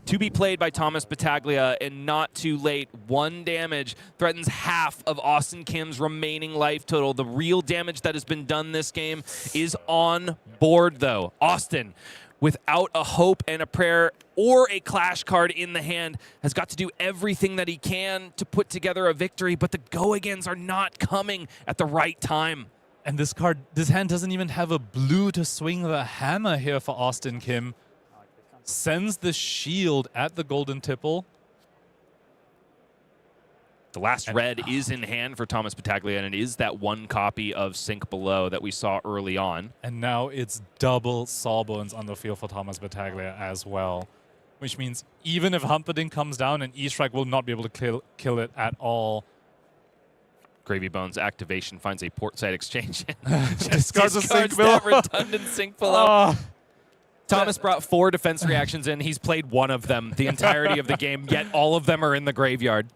[SPEAKER 2] to be played by Thomas Battaglia, and not too late. 1 damage threatens half of Austin Kim's remaining life total. The real damage that has been done this game is on board, though. Austin, without a hope and a prayer or a clash card in the hand, has got to do everything that he can to put together a victory, but the go-agains are not coming at the right time.
[SPEAKER 8] And this hand doesn't even have a blue to swing the hammer here for Austin Kim. Sends the shield at the Golden Tipple.
[SPEAKER 2] The last red is in hand for Thomas Battaglia, and it is that 1 copy of Sink Below that we saw early on.
[SPEAKER 8] And now it's double Sawbones on the field for Thomas Battaglia as well. Which means even if Humperdinck comes down, an E-Strike will not be able to kill it at all.
[SPEAKER 2] Gravy Bones activation finds a portside exchange.
[SPEAKER 8] Discards a Sink
[SPEAKER 2] Below. Redundant Sink Below. Thomas brought 4 defense reactions in. He's played 1 of them the entirety of the game, yet all of them are in the graveyard.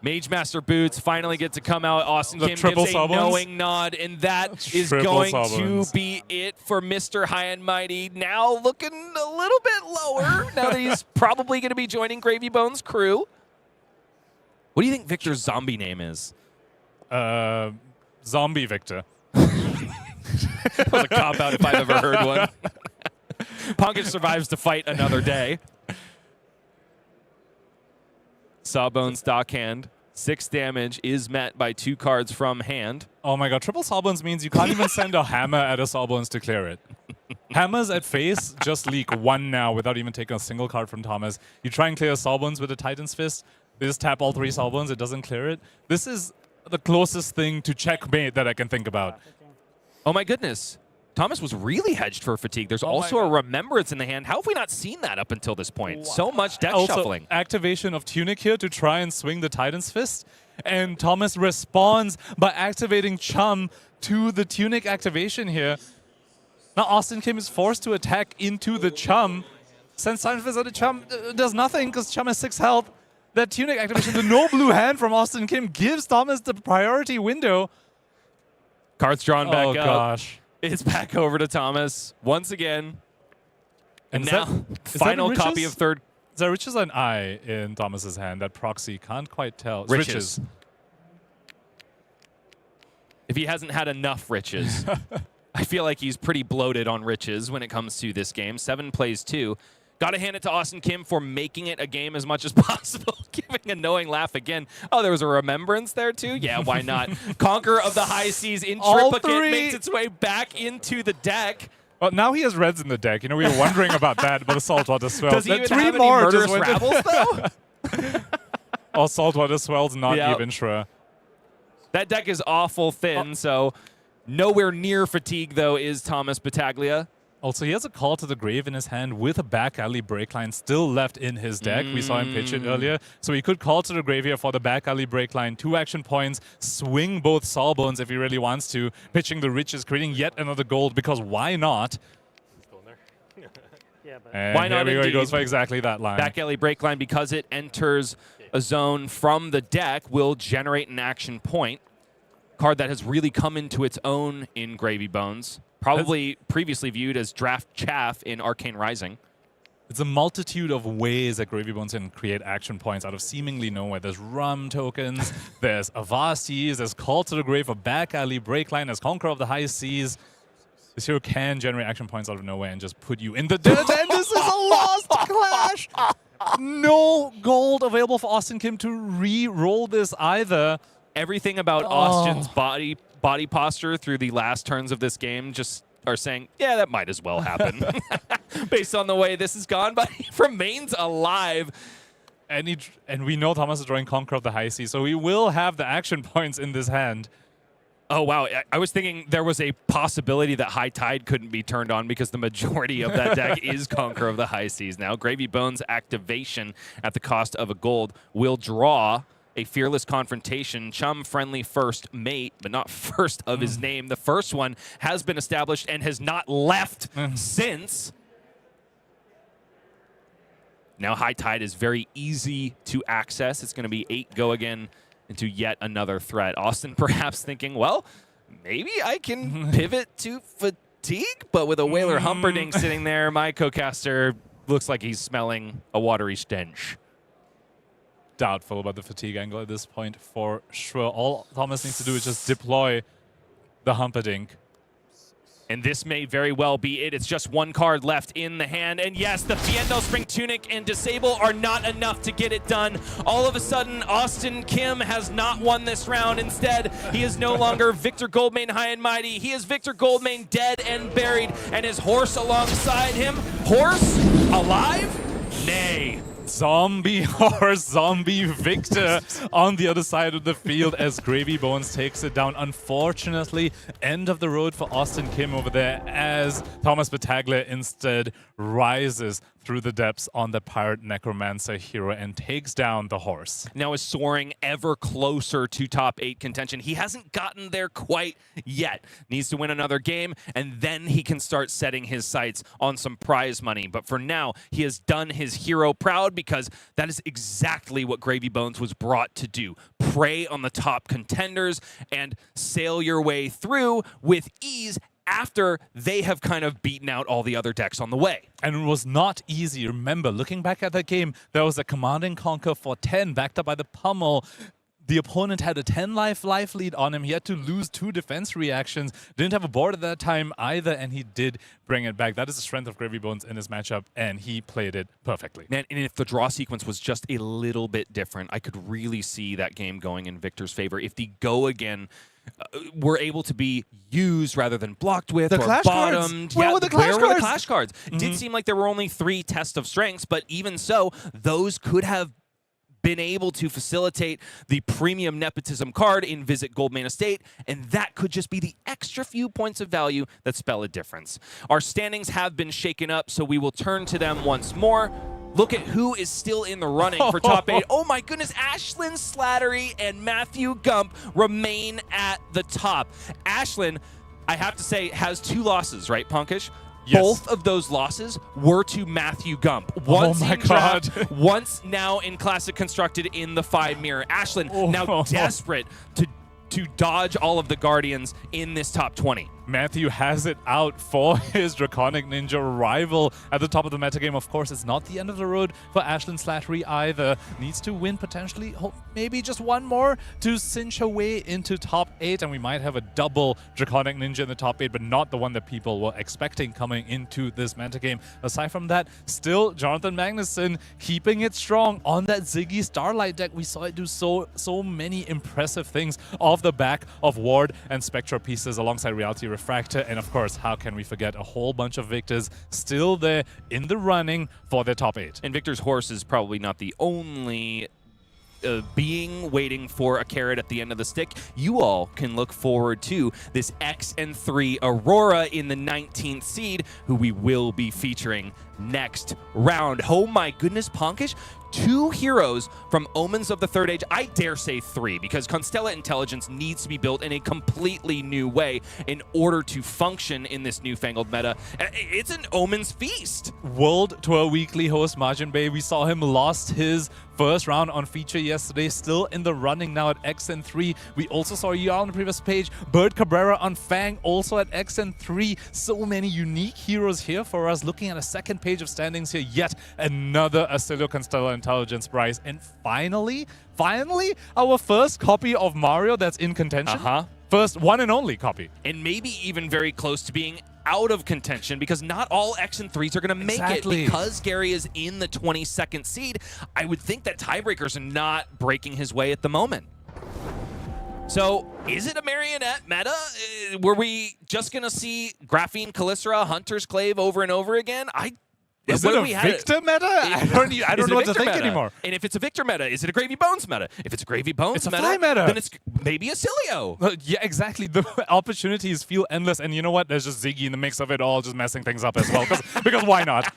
[SPEAKER 2] Mage Master Boots finally get to come out. Austin Kim gives a knowing nod, and that is going to be it for Mr. High and Mighty. Now looking a little bit lower, now that he's probably going to be joining Gravy Bones' crew. What do you think Victor's zombie name is?
[SPEAKER 8] Zombie Victor.
[SPEAKER 2] That was a cop-out if I've ever heard one. Pankaj survives to fight another day. Sawbones Stockhand. 6 damage is met by 2 cards from hand.
[SPEAKER 8] Oh my god, triple Sawbones means you can't even send a hammer at a Sawbones to clear it. Hammers at face just leak 1 now without even taking a single card from Thomas. You try and clear Sawbones with a Titan's Fist. They just tap all 3 Sawbones, it doesn't clear it. This is the closest thing to checkmate that I can think about.
[SPEAKER 2] Oh my goodness. Thomas was really hedged for fatigue. There's also a Remembrance in the hand. How have we not seen that up until this point? So much deck shuffling.
[SPEAKER 8] Activation of Tunic here to try and swing the Titan's Fist. And Thomas responds by activating Chum to the Tunic activation here. Now Austin Kim is forced to attack into the Chum. Sends Titan's Fist at the Chum. Does nothing because Chum has 6 health. That Tunic activation, the no blue hand from Austin Kim, gives Thomas the priority window.
[SPEAKER 2] Cards drawn back up.
[SPEAKER 8] Oh, gosh.
[SPEAKER 2] It's back over to Thomas once again. And
[SPEAKER 8] Is
[SPEAKER 2] now,
[SPEAKER 8] that
[SPEAKER 2] final copy of third.
[SPEAKER 8] Is there Riches or an eye in Thomas's hand? That proxy can't quite tell. It's
[SPEAKER 2] Riches. If he hasn't had enough riches. I feel like he's pretty bloated on riches when it comes to this game. 7 plays 2. Got to hand it to Austin Kim for making it a game as much as possible, giving a knowing laugh again. Oh, there was a Remembrance there too? Yeah, why not? Conqueror of the High Seas in triplicate makes its way back into the deck.
[SPEAKER 8] Well, now he has reds in the deck. You know, we were wondering about that, but the Saltwater Swell.
[SPEAKER 2] Does he even have any murderous rabbles, though?
[SPEAKER 8] Oh, Saltwater Swell's not even sure.
[SPEAKER 2] That deck is awful thin, so nowhere near fatigue, though, is Thomas Battaglia.
[SPEAKER 8] Also, he has a Call to the Grave in his hand with a back alley break line still left in his deck. We saw him pitch it earlier. So he could Call to the Grave here for the back alley break line. 2 action points, swing both Sawbones if he really wants to. Pitching the Riches, creating yet another gold, because why not? And
[SPEAKER 2] why not?
[SPEAKER 8] He goes for exactly that line.
[SPEAKER 2] Back alley break line, because it enters a zone from the deck, will generate an action point. Card that has really come into its own in Gravy Bones. Probably previously viewed as draft chaff in Arcane Rising.
[SPEAKER 8] It's a multitude of ways that Gravy Bones can create action points out of seemingly nowhere. There's Rum tokens, there's Avastis, there's Call to the Grave, a back alley break line, there's Conqueror of the High Seas. This hero can generate action points out of nowhere and just put you in the dirt. And this is a lost clash! No gold available for Austin Kim to re-roll this either.
[SPEAKER 2] Everything about Austin's body posture through the last turns of this game just are saying, yeah, that might as well happen. Based on the way this has gone, but he remains alive.
[SPEAKER 8] And we know Thomas is drawing Conqueror of the High Seas, so he will have the action points in this hand.
[SPEAKER 2] Oh, wow. I was thinking there was a possibility that High Tide couldn't be turned on because the majority of that deck is Conqueror of the High Seas now. Gravy Bones activation at the cost of a gold will draw a Fearless Confrontation, Chum-friendly first mate, but not first of his name. The first one has been established and has not left since. Now High Tide is very easy to access. It's going to be 8 go again into yet another threat. Austin perhaps thinking, well, maybe I can pivot to Fatigue, but with a Whaler Humperdinck sitting there, my co-caster looks like he's smelling a watery stench.
[SPEAKER 8] Doubtful about the Fatigue angle at this point for sure. All Thomas needs to do is just deploy the Humperdinck.
[SPEAKER 2] And this may very well be it. It's just 1 card left in the hand. And yes, the Fiendo Spring Tunic and Disable are not enough to get it done. All of a sudden, Austin Kim has not won this round. Instead, he is no longer Victor Goldmane High and Mighty. He is Victor Goldmane dead and buried, and his horse alongside him. Horse alive? Nay.
[SPEAKER 8] Zombie horse, zombie Victor on the other side of the field as Gravy Bones takes it down. Unfortunately, end of the road for Austin Kim over there as Thomas Battaglia instead rises through the depths on the Pirate Necromancer hero and takes down the horse.
[SPEAKER 2] Now is soaring ever closer to top 8 contention. He hasn't gotten there quite yet. Needs to win another game, and then he can start setting his sights on some prize money. But for now, he has done his hero proud because that is exactly what Gravy Bones was brought to do. Prey on the top contenders and sail your way through with ease after they have kind of beaten out all the other decks on the way.
[SPEAKER 8] And it was not easy. Remember, looking back at that game, there was a Command and Conquer for 10 backed up by the pummel. The opponent had a 10 life lead on him. He had to lose 2 defense reactions. Didn't have a board at that time either, and he did bring it back. That is the strength of Gravy Bones in this matchup, and he played it perfectly.
[SPEAKER 2] Man, and if the draw sequence was just a little bit different, I could really see that game going in Victor's favor. If the go again were able to be used rather than blocked with
[SPEAKER 8] the
[SPEAKER 2] or
[SPEAKER 8] clash
[SPEAKER 2] bottomed.
[SPEAKER 8] Cards. Where were the clash cards?
[SPEAKER 2] It did seem like there were only 3 tests of strengths, but even so, those could have been able to facilitate the premium nepotism card in Visit Goldmane Estate, and that could just be the extra few points of value that spell a difference. Our standings have been shaken up, so we will turn to them once more. Look at who is still in the running for top 8. Oh my goodness, Ashlyn, Slattery, and Matthew Gump remain at the top. Ashlyn, I have to say, has 2 losses, right, Pankaj? Yes. Both of those losses were to Matthew Gump. Once in draft, once now in Classic Constructed in the 5 mirror. Ashlyn now desperate to dodge all of the Guardians in this top 20.
[SPEAKER 8] Matthew has it out for his Draconic Ninja rival at the top of the metagame. Of course, it's not the end of the road for Ashlyn Slattery either. Needs to win potentially, maybe just one more to cinch her way into top 8, and we might have a double Draconic Ninja in the top 8, but not the one that people were expecting coming into this metagame. Aside from that, still Jonathan Magnuson keeping it strong on that Zyggy Starlight deck. We saw it do so many impressive things off the back of Ward and Spectra pieces alongside Reality Refractor, and of course, how can we forget a whole bunch of Victors still there in the running for their top 8.
[SPEAKER 2] And Victor's horse is probably not the only being waiting for a carrot at the end of the stick. You all can look forward to this XN3 Aurora in the 19th seed, who we will be featuring next round. Oh my goodness, Pankaj, 2 heroes from Omens of the Third Age. I dare say 3, because Constella Intelligence needs to be built in a completely new way in order to function in this newfangled meta. It's an Omens feast.
[SPEAKER 8] World Tour Weekly host Majin Bay, we saw him lost his first round on feature yesterday, still in the running now at XN3. We also saw you on the previous page, Bird Cabrera on Feng, also at XN3. So many unique heroes here for us. Looking at a second page of standings here, yet another Oscilio Constella Intelligence, Bryce. And finally, our first copy of Mario that's in contention. First one and only copy.
[SPEAKER 2] And maybe even very close to being out of contention, because not all X and 3s are going to make it. Because Gary is in the 22nd seed, I would think that Tiebreaker's not breaking his way at the moment. So, is it a marionette meta? Were we just going to see Graphene Calycera, Hunter's Clave over and over again?
[SPEAKER 8] Is it a Victor meta? I don't know what to think anymore.
[SPEAKER 2] And if it's a Victor meta, is it a Gravy Bones meta? If it's a Gravy Bones
[SPEAKER 8] meta,
[SPEAKER 2] then it's maybe Oscilio.
[SPEAKER 8] Yeah, exactly. The opportunities feel endless. And you know what? There's just Zyggy in the mix of it all, just messing things up as well. Because why not?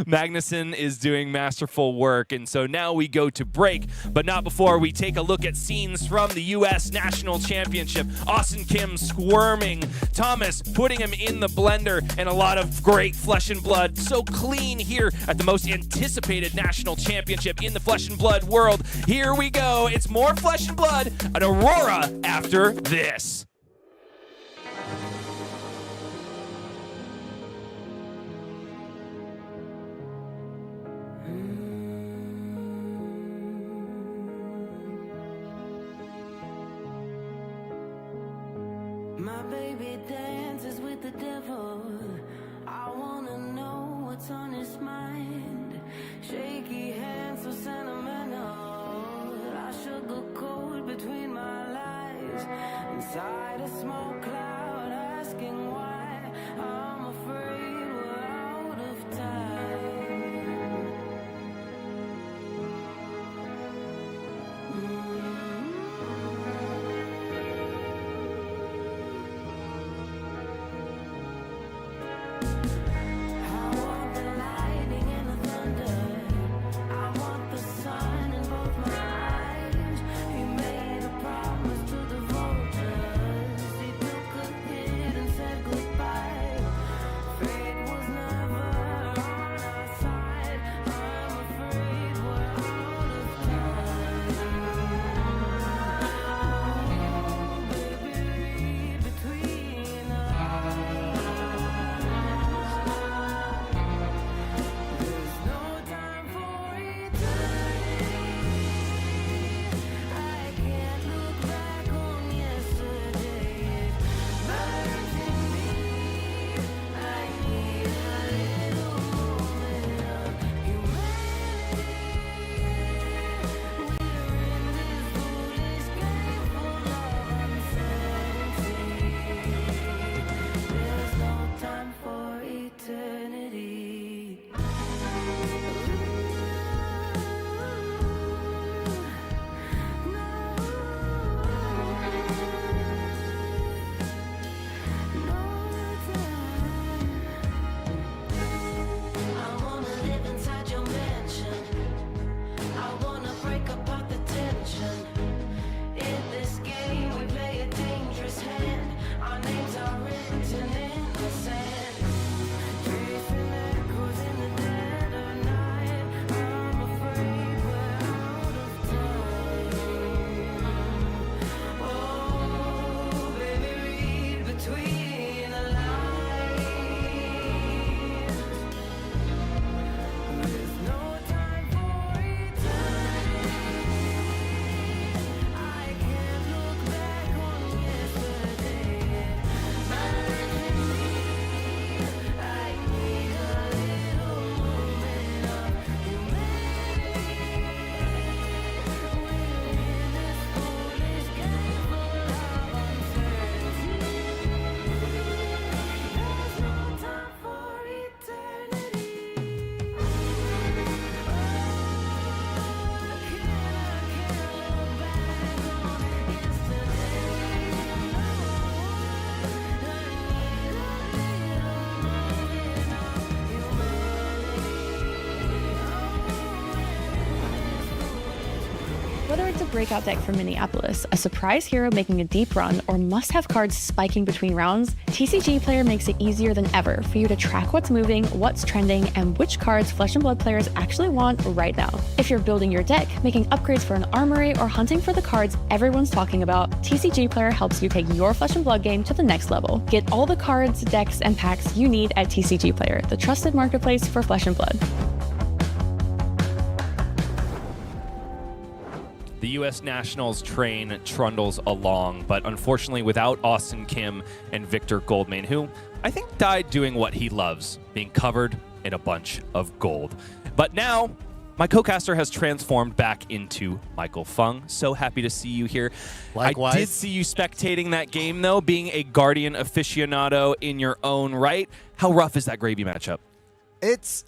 [SPEAKER 2] Magnuson is doing masterful work, and so now we go to break, but not before we take a look at scenes from the U.S. National Championship. Austin Kim squirming, Thomas putting him in the blender, and a lot of great flesh and blood. So clean here at the most anticipated National Championship in the flesh and blood world. Here we go. It's more flesh and blood, an Aurora after this.
[SPEAKER 1] My baby dances with the devil. I wanna know what's on his mind. Shaky hands, so sentimental. I sugar coat between my lies. Inside a small cloud, asking why. I'm afraid we're out of time. Said
[SPEAKER 4] a breakout deck from Minneapolis, a surprise hero making a deep run, or must-have cards spiking between rounds, TCG Player makes it easier than ever for you to track what's moving, what's trending, and which cards Flesh and Blood players actually want right now. If you're building your deck, making upgrades for an armory, or hunting for the cards everyone's talking about, TCG Player helps you take your Flesh and Blood game to the next level. Get all the cards, decks, and packs you need at TCG Player, the trusted marketplace for Flesh and Blood.
[SPEAKER 2] The U.S. Nationals train trundles along, but unfortunately without Austin Kim and Victor Goldmane, who I think died doing what he loves, being covered in a bunch of gold. But now, my co-caster has transformed back into Michael Feng. So happy to see you here.
[SPEAKER 3] Likewise.
[SPEAKER 2] I did see you spectating that game, though, being a Guardian aficionado in your own right. How rough is that gravy matchup?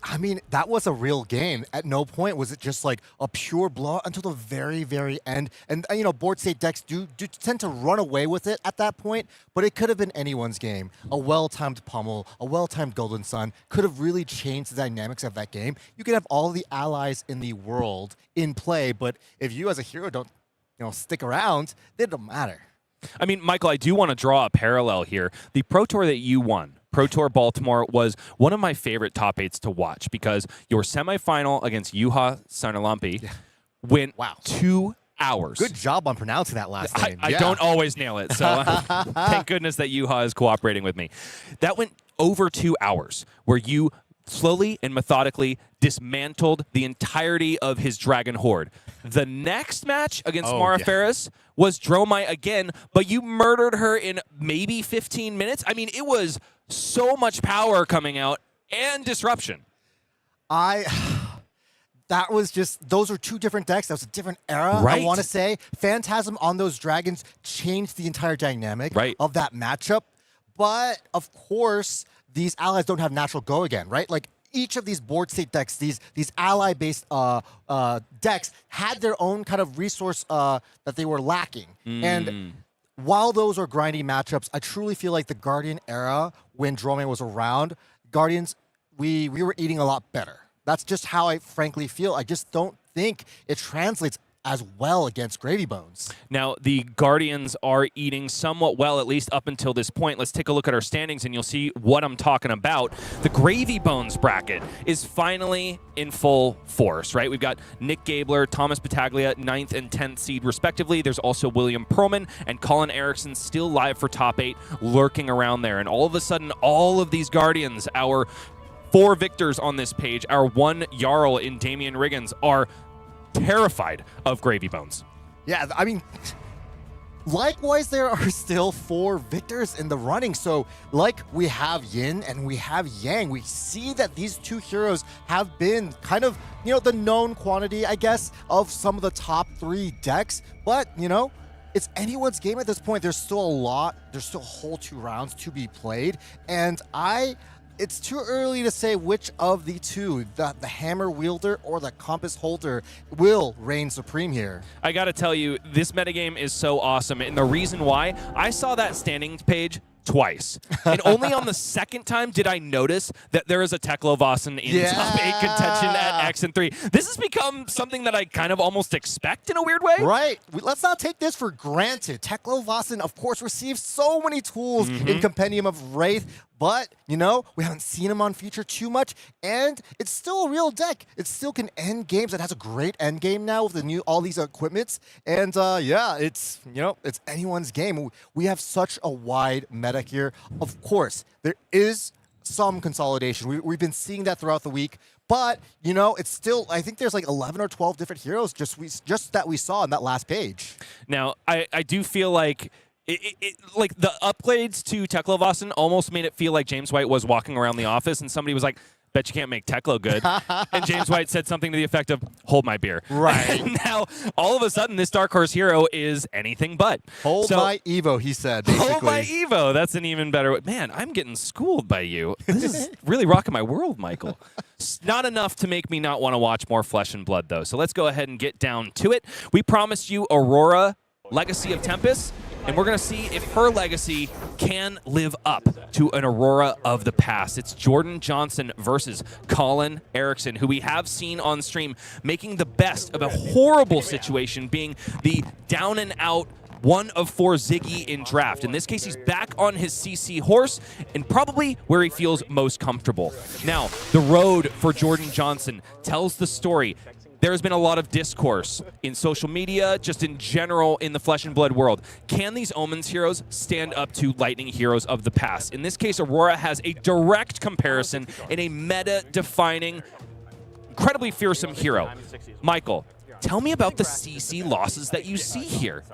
[SPEAKER 3] I mean, that was a real game. At no point was it just like a pure blowout until the very, very end. And, you know, board state decks do tend to run away with it at that point, but it could have been anyone's game. A well-timed pummel, a well-timed Golden Sun could have really changed the dynamics of that game. You could have all the allies in the world in play, but if you as a hero don't, you know, stick around, it don't matter.
[SPEAKER 2] I mean, Michael, I do want to draw a parallel here. The Pro Tour that you won, Pro Tour Baltimore, was one of my favorite top 8s to watch because your semifinal against Juha Sarnalampi went 2 hours.
[SPEAKER 3] Good job on pronouncing that last name.
[SPEAKER 2] I don't always nail it, so thank goodness that Juha is cooperating with me. That went over 2 hours where you slowly and methodically dismantled the entirety of his Dragon Horde. The next match against Mara Ferris was Dromai again, but you murdered her in maybe 15 minutes. I mean, it was so much power coming out and disruption.
[SPEAKER 3] That was just, those are two different decks. That was a different era,
[SPEAKER 2] right.
[SPEAKER 3] I want to say. Phantasm on those dragons changed the entire dynamic of that matchup. But, of course, these allies don't have natural go again, right? Like, each of these board state decks, these ally-based decks, had their own kind of resource that they were lacking. And while those are grindy matchups, I truly feel like the Guardian era, when Dromai was around, Guardians, we were eating a lot better. That's just how I frankly feel. I just don't think it translates as well against Gravy Bones.
[SPEAKER 2] Now, the Guardians are eating somewhat well, at least up until this point. Let's take a look at our standings, and you'll see what I'm talking about. The Gravy Bones bracket is finally in full force, right? We've got Nick Gabler, Thomas Battaglia, 9th and 10th seed, respectively. There's also William Perlman and Colin Eriksen still live for top 8, lurking around there. And all of a sudden, all of these Guardians, our 4 victors on this page, our 1 Jarl in Damian Riggins, are terrified of Gravy Bones.
[SPEAKER 3] Yeah, I mean, likewise, there are still 4 victors in the running. So, like we have Yin and we have Yang, we see that these 2 heroes have been kind of, you know, the known quantity, I guess, of some of the top 3 decks. But, you know, it's anyone's game at this point. There's still a lot. There's still a whole 2 rounds to be played. And it's too early to say which of the 2, the hammer wielder or the compass holder, will reign supreme here.
[SPEAKER 2] I gotta tell you, this metagame is so awesome, and the reason why, I saw that standings page twice. And only on the second time did I notice that there is a Teklo-Vossen in top 8 contention at X and 3. This has become something that I kind of almost expect in a weird way.
[SPEAKER 3] Right. Let's not take this for granted. Teklo-Vossen, of course, receives so many tools in Compendium of Wraith, but, you know, we haven't seen him on feature too much, and it's still a real deck. It still can end games. It has a great end game now with all these equipments, and yeah, it's, you know, it's anyone's game. We have such a wide meta here. Of course, there is some consolidation. We've been seeing that throughout the week, but, you know, it's still, I think there's like 11 or 12 different heroes just that we saw on that last page.
[SPEAKER 2] Now, I do feel like like the upgrades to Teklo-Vossen almost made it feel like James White was walking around the office and somebody was like, bet you can't make Teklo good. And James White said something to the effect of, hold my beer.
[SPEAKER 3] Right.
[SPEAKER 2] And now, all of a sudden, this Dark Horse hero is anything but.
[SPEAKER 3] Hold my Evo, he said, basically.
[SPEAKER 2] Hold my Evo. That's an even better way. Man, I'm getting schooled by you. This is really rocking my world, Michael. Not enough to make me not want to watch more Flesh and Blood, though. So let's go ahead and get down to it. We promised you Aurora, Legacy of Tempest. and we're going to see if her legacy can live up to an Aurora of the past. It's Jordan Johnson versus Colin Eriksen, who we have seen on stream making the best of a horrible situation, being the down and out 1 of 4 Zyggy in draft. In this case, he's back on his CC horse and probably where he feels most comfortable. Now, the road for Jordan Johnson tells the story. There's been a lot of discourse in social media, just in general in the Flesh and Blood world. Can these Omens heroes stand up to Lightning heroes of the past? In this case, Aurora has a direct comparison in a meta-defining, incredibly fearsome hero. Michael, tell me about the CC losses that you see here.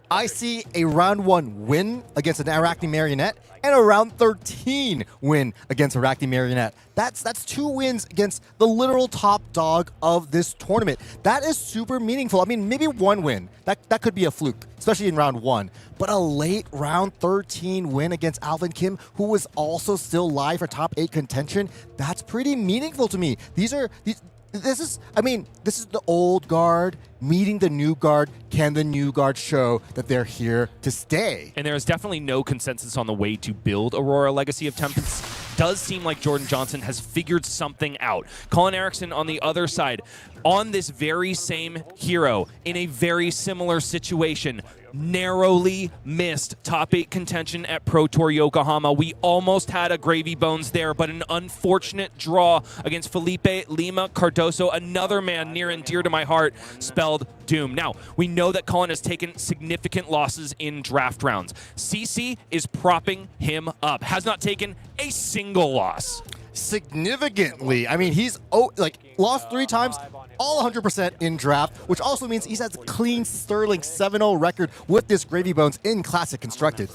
[SPEAKER 3] I see a round 1 win against an Arachne Marionette and a round 13 win against Arachne Marionette. That's 2 wins against the literal top dog of this tournament. That is super meaningful. I mean, maybe 1 win. That could be a fluke, especially in round 1. But a late round 13 win against Alvin Kim, who was also still live for top 8 contention, that's pretty meaningful to me. This is the old guard meeting the new guard. Can the new guard show that they're here to stay?
[SPEAKER 2] And there is definitely no consensus on the way to build Aurora Legacy of Tempest. Does seem like Jordan Johnson has figured something out. Colin Eriksen on the other side, on this very same hero, in a very similar situation, narrowly missed top 8 contention at Pro Tour Yokohama. We almost had a gravy bones there, but an unfortunate draw against Felipe Lima Cardoso, another man near and dear to my heart, spelled doom. Now, we know that Colin has taken significant losses in draft rounds. CC is propping him up, has not taken a single loss.
[SPEAKER 3] Significantly. I mean, he's lost 3 times, all 100% in draft, which also means he has a clean sterling 7-0 record with this Gravy Bones in Classic Constructed.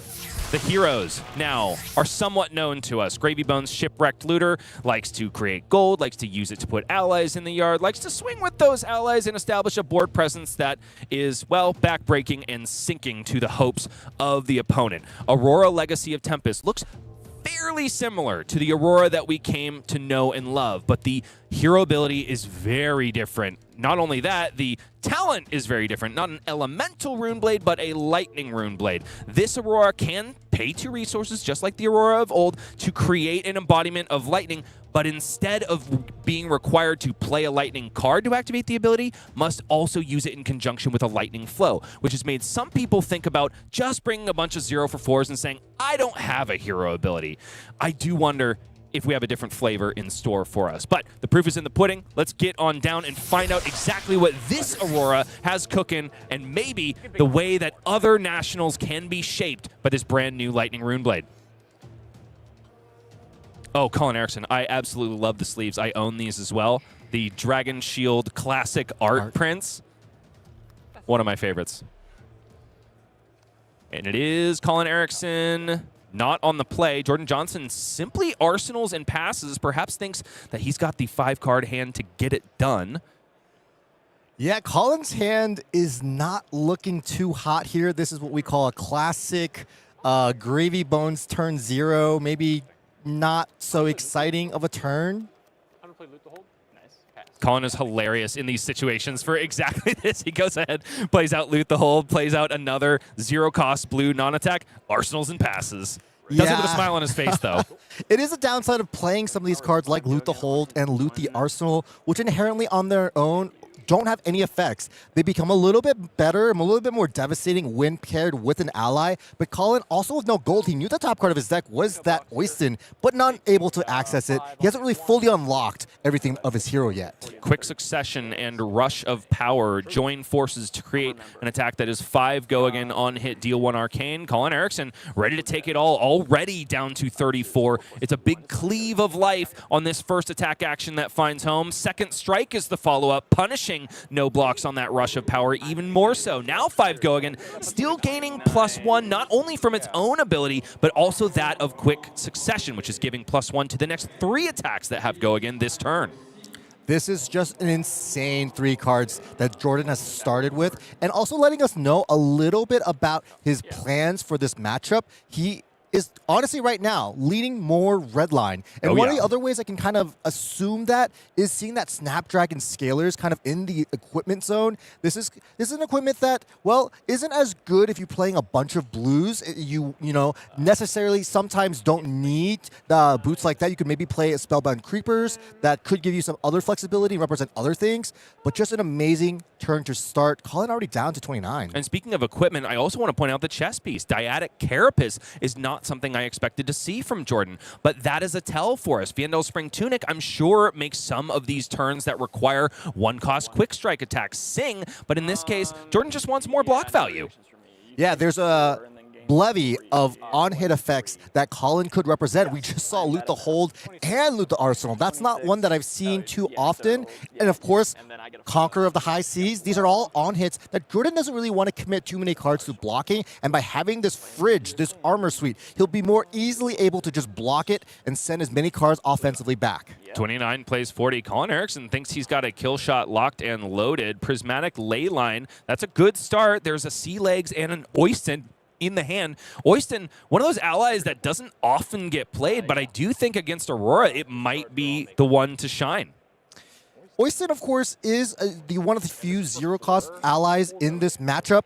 [SPEAKER 2] The heroes now are somewhat known to us. Gravy Bones, Shipwrecked Looter, likes to create gold, likes to use it to put allies in the yard, likes to swing with those allies and establish a board presence that is, well, backbreaking and sinking to the hopes of the opponent. Aurora Legacy of Tempest looks fairly similar to the Aurora that we came to know and love, but the hero ability is very different. Not only that, the talent is very different. Not an elemental rune blade, but a lightning rune blade. This Aurora can pay 2 resources, just like the Aurora of old, to create an embodiment of lightning, but instead of being required to play a lightning card to activate the ability, must also use it in conjunction with a lightning flow, which has made some people think about just bringing a bunch of 0-for-4s and saying, I don't have a hero ability. I do wonder if we have a different flavor in store for us. But the proof is in the pudding. Let's get on down and find out exactly what this Aurora has cooking, and maybe the way that other nationals can be shaped by this brand new Lightning Rune Blade. Oh, Colin Eriksen, I absolutely love the sleeves. I own these as well. The Dragon Shield classic art prints. One of my favorites. And it is Colin Eriksen not on the play. Jordan Johnson simply arsenals and passes, perhaps thinks that he's got the 5-card hand to get it done.
[SPEAKER 3] Yeah, Colin's hand is not looking too hot here. This is what we call a classic Gravy Bones turn 0, maybe not so exciting of a turn.
[SPEAKER 2] Colin is hilarious in these situations for exactly this. He goes ahead, plays out Loot the Hold, plays out another 0-cost blue non-attack, arsenals and passes. Does it with a smile on his face, though.
[SPEAKER 3] It is a downside of playing some of these cards like Loot the Hold and Loot the Arsenal, which inherently on their own don't have any effects. They become a little bit better, a little bit more devastating when paired with an ally. But Colin, also with no gold, he knew the top card of his deck was that Oyston, but not able to access it. He hasn't really fully unlocked everything of his hero yet.
[SPEAKER 2] Quick Succession and Rush of Power join forces to create an attack that is 5 go again on hit, deal 1 arcane. Colin Eriksen ready to take it all, already down to 34. It's a big cleave of life on this first attack action that finds home. Second Strike is the follow-up, punishing no blocks on that Rush of Power even more so. Now 5 go again, still gaining +1, not only from its own ability, but also that of Quick Succession, which is giving +1 to the next 3 attacks that have go again this turn.
[SPEAKER 3] This is just an insane 3 cards that Jordan has started with, and also letting us know a little bit about his plans for this matchup. He is honestly right now leaning more red line. And one of the other ways I can kind of assume that is seeing that Snapdragon scalers kind of in the equipment zone. This is an equipment that, well, isn't as good if you're playing a bunch of blues. You know, necessarily sometimes don't need boots like that. You could maybe play a Spellbound Creepers that could give you some other flexibility and represent other things. But just an amazing turn to start. Colin already down to 29.
[SPEAKER 2] And speaking of equipment, I also want to point out the chess piece. Dyadic Carapace is not something I expected to see from Jordan, but that is a tell for us. Viandel Spring Tunic, I'm sure, makes some of these turns that require one-cost quick strike attacks sing, but in this case, Jordan just wants more block value.
[SPEAKER 3] Yeah, there's a levy of on-hit effects that Colin could represent. We just saw Loot the Hold and Loot the Arsenal. That's not one that I've seen too often. And of course, Conqueror of the High Seas. These are all on-hits that Jordan doesn't really want to commit too many cards to blocking. And by having this fridge, this armor suite, he'll be more easily able to just block it and send as many cards offensively back.
[SPEAKER 2] 29 plays 40. Colin Eriksen thinks he's got a kill shot locked and loaded. Prismatic Leyline, that's a good start. There's a Sea Legs and an Oyston in the hand. Oyston, one of those allies that doesn't often get played, but I do think against Aurora, it might be the one to shine.
[SPEAKER 3] Oyston, of course, is one of the few zero-cost allies in this matchup.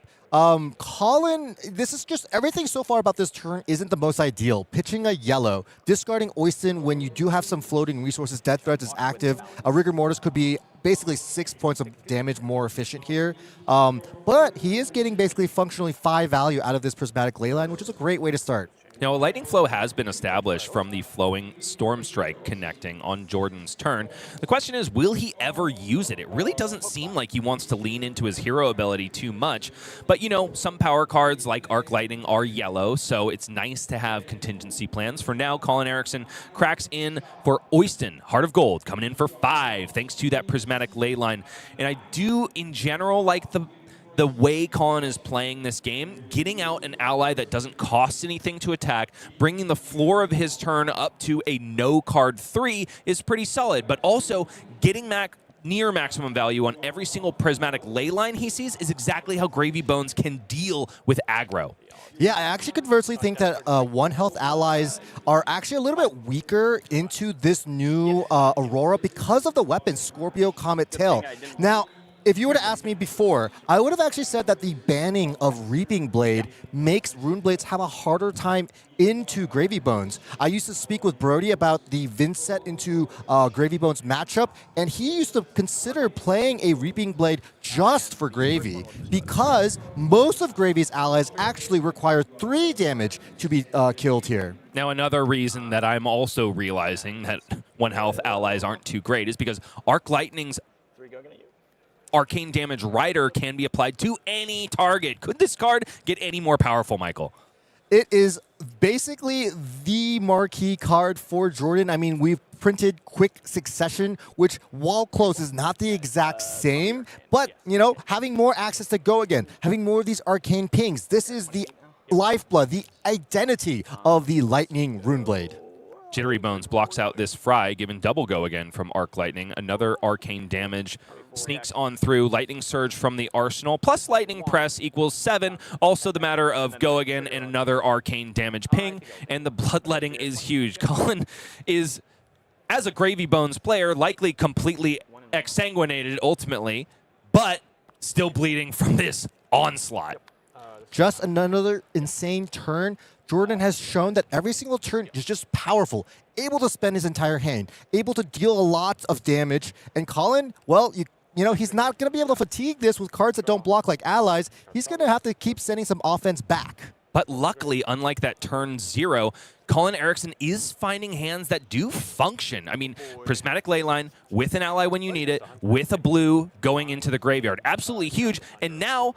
[SPEAKER 3] Colin, this is just everything so far about this turn isn't the most ideal. Pitching a yellow, discarding Oyston when you do have some floating resources. Death Threats is active. A Rigor Mortis could be basically 6 points of damage more efficient here. But he is getting basically functionally 5 value out of this Prismatic Leyline, which is a great way to start.
[SPEAKER 2] Now, a Lightning Flow has been established from the flowing Storm Strike connecting on Jordan's turn. The question is, will he ever use it? It really doesn't seem like he wants to lean into his hero ability too much. But, you know, some power cards like Arc Lightning are yellow, so it's nice to have contingency plans. For now, Colin Eriksen cracks in for Oyston. Heart of Gold coming in for 5, thanks to that Prismatic Leyline. And I do, in general, like the way Colin is playing this game, getting out an ally that doesn't cost anything to attack, bringing the floor of his turn up to a no-card 3 is pretty solid. But also, getting near maximum value on every single Prismatic Leyline he sees is exactly how Gravy Bones can deal with aggro.
[SPEAKER 3] Yeah, I actually conversely think that one-health allies are actually a little bit weaker into this new Aurora because of the weapon, Scorpio Comet Tail. Now, if you were to ask me before, I would have actually said that the banning of Reaping Blade makes Rune Blades have a harder time into Gravy Bones. I used to speak with Brody about the Vincent into Gravy Bones matchup, and he used to consider playing a Reaping Blade just for Gravy because most of Gravy's allies actually require 3 damage to be killed here.
[SPEAKER 2] Now, another reason that I'm also realizing that one-health allies aren't too great is because Arc Lightning's Arcane Damage Rider can be applied to any target. Could this card get any more powerful, Michael?
[SPEAKER 3] It is basically the marquee card for Jordan. I mean, we've printed Quick Succession, which while close is not the exact same, but, you know, having more access to Go Again, having more of these arcane pings, this is the lifeblood, the identity of the Lightning Runeblade.
[SPEAKER 2] Jittery Bones blocks out this Fry, given double Go Again from Arc Lightning. Another arcane damage sneaks on through. Lightning Surge from the Arsenal, plus Lightning Press equals 7. Also the matter of Go Again and another arcane damage ping, and the Bloodletting is huge. Colin is, as a Gravy Bones player, likely completely exsanguinated ultimately, but still bleeding from this onslaught.
[SPEAKER 3] Just another insane turn. Jordan has shown that every single turn is just powerful, able to spend his entire hand, able to deal a lot of damage. And Colin, well, you know, he's not going to be able to fatigue this with cards that don't block like allies. He's going to have to keep sending some offense back.
[SPEAKER 2] But luckily, unlike that turn 0, Colin Eriksen is finding hands that do function. I mean, Prismatic Leyline with an ally when you need it, with a blue going into the graveyard. Absolutely huge. And now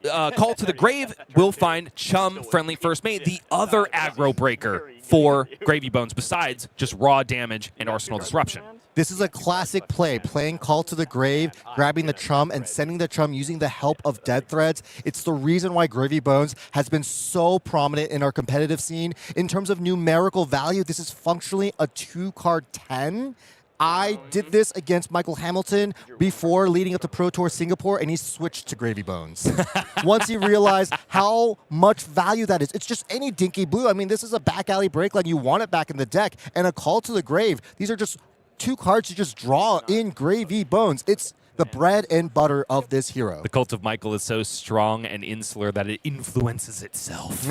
[SPEAKER 2] Call to the Grave will find Chum Friendly First Mate, the other aggro breaker for Gravy Bones, besides just raw damage and Arsenal Disruption.
[SPEAKER 3] This is a classic play, playing Call to the Grave, grabbing the Chum and sending the Chum using the help of Dead Threads. It's the reason why Gravy Bones has been so prominent in our competitive scene. In terms of numerical value, this is functionally a 2-card 10. I did this against Michael Hamilton before leading up to Pro Tour Singapore, and he switched to Gravy Bones. Once he realized how much value that is. It's just any dinky blue. I mean, this is a back alley break line. You want it back in the deck. And a Call to the Grave. These are just 2 cards to just draw in Gravy Bones. It's the bread and butter of this hero.
[SPEAKER 2] The Cult of Michael is so strong and insular that it influences itself.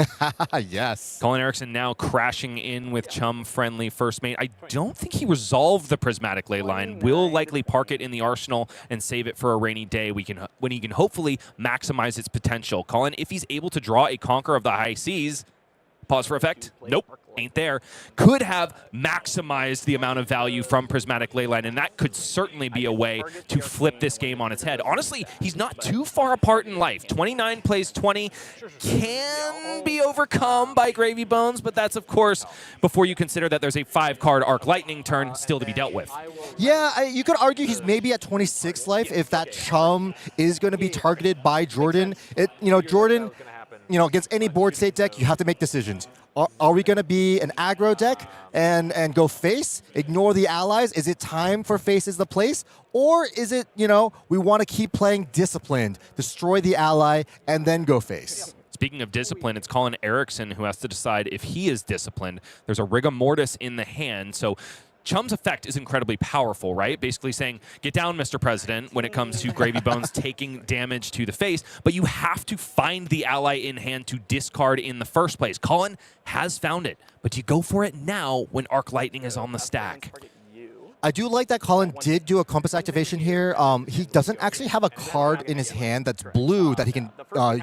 [SPEAKER 3] Yes.
[SPEAKER 2] Colin Eriksen now crashing in with chum-friendly first mate. I don't think he resolved the Prismatic Ley line. Will likely park it in the arsenal and save it for a rainy day when he can hopefully maximize its potential. Colin, if he's able to draw a Conqueror of the High Seas, pause for effect. Nope, ain't there. Could have maximized the amount of value from Prismatic Leyline, and that could certainly be a way to flip this game on its head. Honestly, he's not too far apart in life. 29 plays 20, can be overcome by Gravy Bones, but that's, of course, before you consider that there's a 5-card Arc Lightning turn still to be dealt with.
[SPEAKER 3] Yeah, you could argue he's maybe at 26 life if that chum is going to be targeted by Jordan. Jordan, against any board state deck, you have to make decisions. Are we going to be an aggro deck and go face, ignore the allies? Is it time for face is the place? Or is it, we want to keep playing disciplined, destroy the ally, and then go face?
[SPEAKER 2] Speaking of discipline, it's Colin Eriksen who has to decide if he is disciplined. There's a Rigor Mortis in the hand, so Chum's effect is incredibly powerful, right? Basically saying, get down, Mr. President, when it comes to Gravy Bones taking damage to the face, but you have to find the ally in hand to discard in the first place. Colin has found it, but you go for it now when Arc Lightning is on the stack.
[SPEAKER 3] I do like that Colin did do a Compass activation here. He doesn't actually have a card in his hand that's blue that he can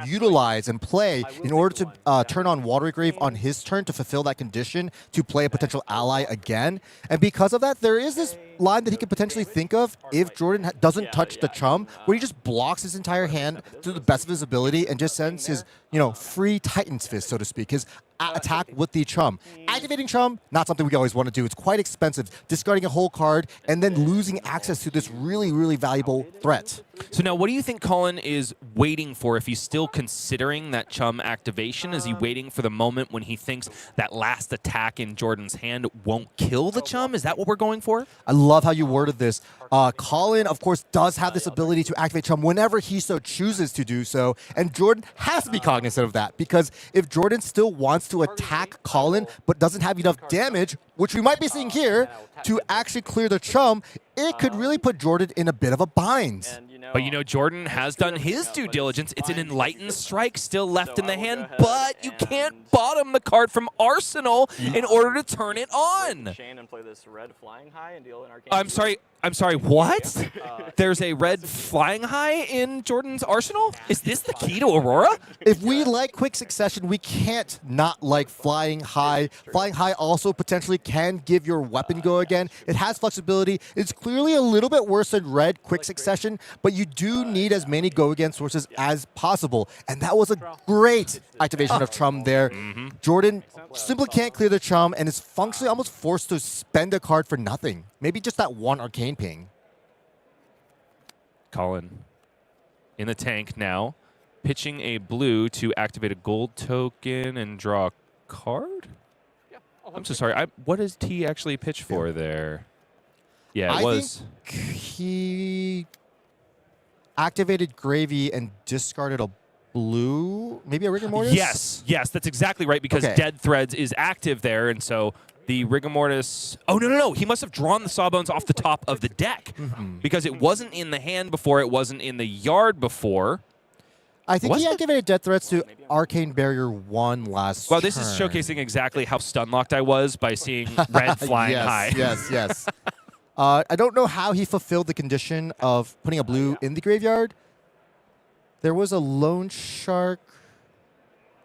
[SPEAKER 3] utilize and play in order to turn on Watery Grave on his turn to fulfill that condition to play a potential ally again. And because of that, there is this line that he could potentially think of if Jordan doesn't touch the chum, where he just blocks his entire hand to the best of his ability and just sends his, free Titan's Fist, so to speak, his attack with the chum. Activating chum, not something we always want to do. It's quite expensive. Discarding a whole card and then losing access to this really, really valuable threat.
[SPEAKER 2] So now what do you think Colin is waiting for if he's still considering that chum activation? Is he waiting for the moment when he thinks that last attack in Jordan's hand won't kill the chum? Is that what we're going for?
[SPEAKER 3] I love how you worded this. Colin, of course, does have this ability to activate chum whenever he so chooses to do so, and Jordan has to be cognizant of that, because if Jordan still wants to attack Colin but doesn't have enough damage, which we might be seeing here, to actually clear the chum, it could really put Jordan in a bit of a bind.
[SPEAKER 2] But Jordan has done his due diligence. It's an Enlightened Strike still left in the hand, but you can't bottom the card from Arsenal in order to turn it on. I'm sorry, what? There's a red flying high in Jordan's arsenal? Is this the key to Aurora?
[SPEAKER 3] If we like quick succession, we can't not like flying high. Flying high also potentially can give your weapon go again. It has flexibility. It's clearly a little bit worse than red quick succession, but you do need as many go again sources as possible. And that was a great activation of chum there. Jordan simply can't clear the chum and is functionally almost forced to spend a card for nothing. Maybe just that one arcane ping.
[SPEAKER 2] Colin in the tank now, pitching a blue to activate a gold token and draw a card? I'm so sorry. What does T actually pitch for there? Yeah, it was.
[SPEAKER 3] Think he activated Gravy and discarded a blue, maybe a Rigor Mortis?
[SPEAKER 2] Yes, that's exactly right, because Dead Threads is active there, and so the Rigor Mortis... Oh, no. He must have drawn the Sawbones off the top of the deck, because it wasn't in the hand before, it wasn't in the yard before.
[SPEAKER 3] I think he activated Death Threats to Arcane Barrier 1 last
[SPEAKER 2] Well, this is showcasing exactly how stun-locked I was by seeing red flying high.
[SPEAKER 3] Yes. I don't know how he fulfilled the condition of putting a blue in the graveyard. There was a Lone Shark.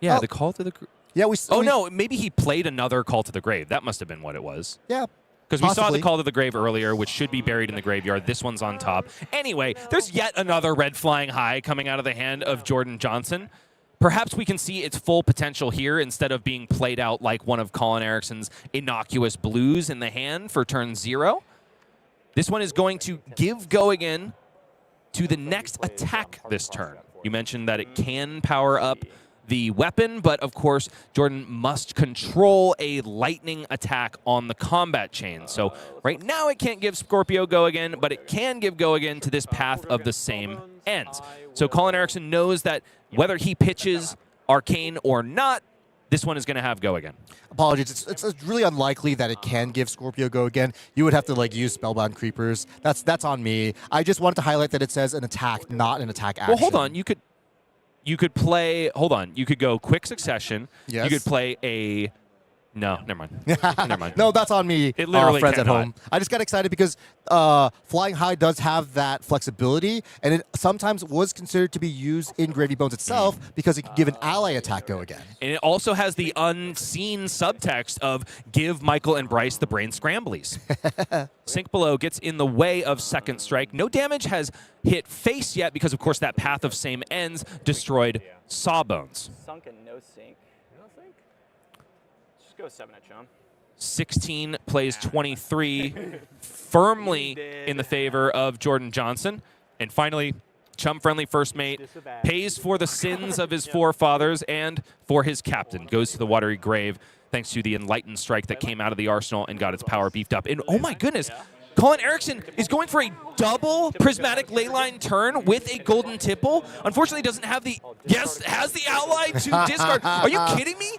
[SPEAKER 2] Yeah, the Call to the...
[SPEAKER 3] Yeah,
[SPEAKER 2] no, maybe he played another Call to the Grave. That must have been what it was.
[SPEAKER 3] Yeah.
[SPEAKER 2] Because we saw the Call to the Grave earlier, which should be buried in the graveyard. This one's on top. Anyway, there's yet another red flying high coming out of the hand of Jordan Johnson. Perhaps we can see its full potential here instead of being played out like one of Colin Eriksen's innocuous blues in the hand for turn 0. This one is going to give go again to the next attack this turn. You mentioned that it can power up the weapon, but of course, Jordan must control a lightning attack on the combat chain. So right now it can't give Scorpio go again, but it can give go again to this path of the same ends. So Colin Eriksen knows that whether he pitches Arcane or not, this one is going to have go again.
[SPEAKER 3] Apologies, it's really unlikely that it can give Scorpio go again. You would have to like use Spellbound Creepers. That's on me. I just wanted to highlight that it says an attack, not an attack action.
[SPEAKER 2] Well, hold on. You could play. Hold on. You could go quick succession.
[SPEAKER 3] Yes.
[SPEAKER 2] You could play a. No, never mind. Never mind.
[SPEAKER 3] No, that's on me.
[SPEAKER 2] It literally
[SPEAKER 3] friends
[SPEAKER 2] cannot.
[SPEAKER 3] at home. I just got excited because Flying High does have that flexibility, and it sometimes was considered to be used in Gravy Bones itself because it can give an ally attack go again.
[SPEAKER 2] And it also has the unseen subtext of give Michael and Bryce the brain scramblies. Sink Below gets in the way of second strike. No damage has hit face yet because, of course, that path of same ends destroyed Sawbones.
[SPEAKER 11] Sunk and no sink. No sink? Just go 7 at Chum.
[SPEAKER 2] 16 plays 23, firmly in the favor of Jordan Johnson. And finally, chum-friendly first mate pays for the sins of his forefathers and for his captain. Goes to the watery grave thanks to the enlightened strike that came out of the arsenal and got its power beefed up. And oh my goodness, Colin Eriksen is going for a double prismatic leyline turn with a golden tipple. Unfortunately, doesn't have the, yes, has the ally to discard. Are you kidding me?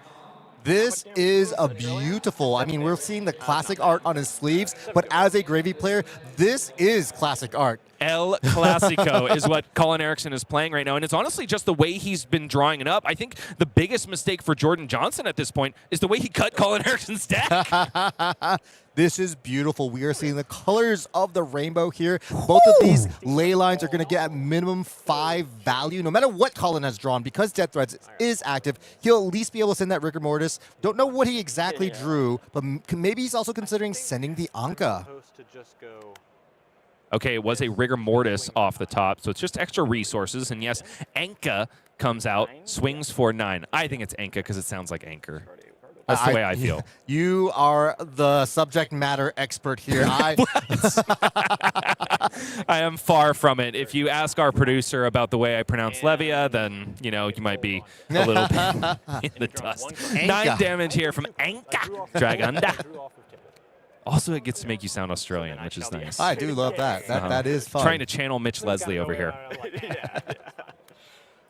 [SPEAKER 3] This is a beautiful, I mean, we're seeing the classic art on his sleeves, but as a Gravy player, this is classic art.
[SPEAKER 2] El Clasico is what Colin Eriksen is playing right now, and it's honestly just the way he's been drawing it up. I think the biggest mistake for Jordan Johnson at this point is the way he cut Colin Eriksen's deck.
[SPEAKER 3] This is beautiful. We are seeing the colors of the rainbow here. Both of these ley lines are going to get at minimum 5 value, no matter what Colin has drawn. Because Death Threads is active, he'll at least be able to send that Rigor Mortis. Don't know what he exactly drew, but maybe he's also considering sending the Anka.
[SPEAKER 2] Okay, it was a Rigor Mortis off the top, so it's just extra resources. And yes, Anka comes out, swings for 9. I think it's Anka because it sounds like anchor. That's the way I feel.
[SPEAKER 3] You are the subject matter expert here.
[SPEAKER 2] I am far from it. If you ask our producer about the way I pronounce Levia, then, you know, you might be a little in the dust. 9 damage here from Anka Dragunda. Also, it gets to make you sound Australian, which is nice.
[SPEAKER 3] I do love that. That is fun.
[SPEAKER 2] Trying to channel Mitch Leslie over here.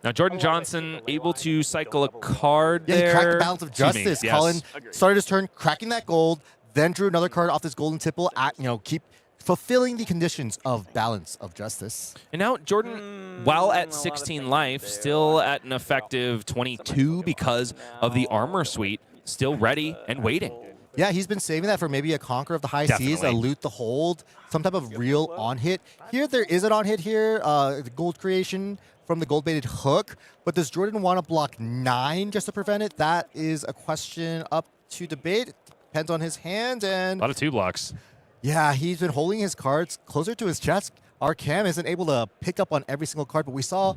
[SPEAKER 2] Now, Jordan Johnson able to cycle a card there.
[SPEAKER 3] He cracked the Balance of Justice.
[SPEAKER 2] Yes.
[SPEAKER 3] Colin started his turn cracking that gold, then drew another card off this golden tipple at, keep fulfilling the conditions of Balance of Justice.
[SPEAKER 2] And now Jordan, while at 16 life, still at an effective 22 because of the armor suite, still ready and waiting.
[SPEAKER 3] Yeah, he's been saving that for maybe a Conquer of the High Seas, a Loot the Hold, some type of real on-hit. Here, there is an on-hit here, the gold creation from the gold-baited hook, but does Jordan want to block 9 just to prevent it? That is a question up to debate. It depends on his hand. And
[SPEAKER 2] a lot of 2 blocks.
[SPEAKER 3] Yeah, he's been holding his cards closer to his chest. Our cam isn't able to pick up on every single card, but we saw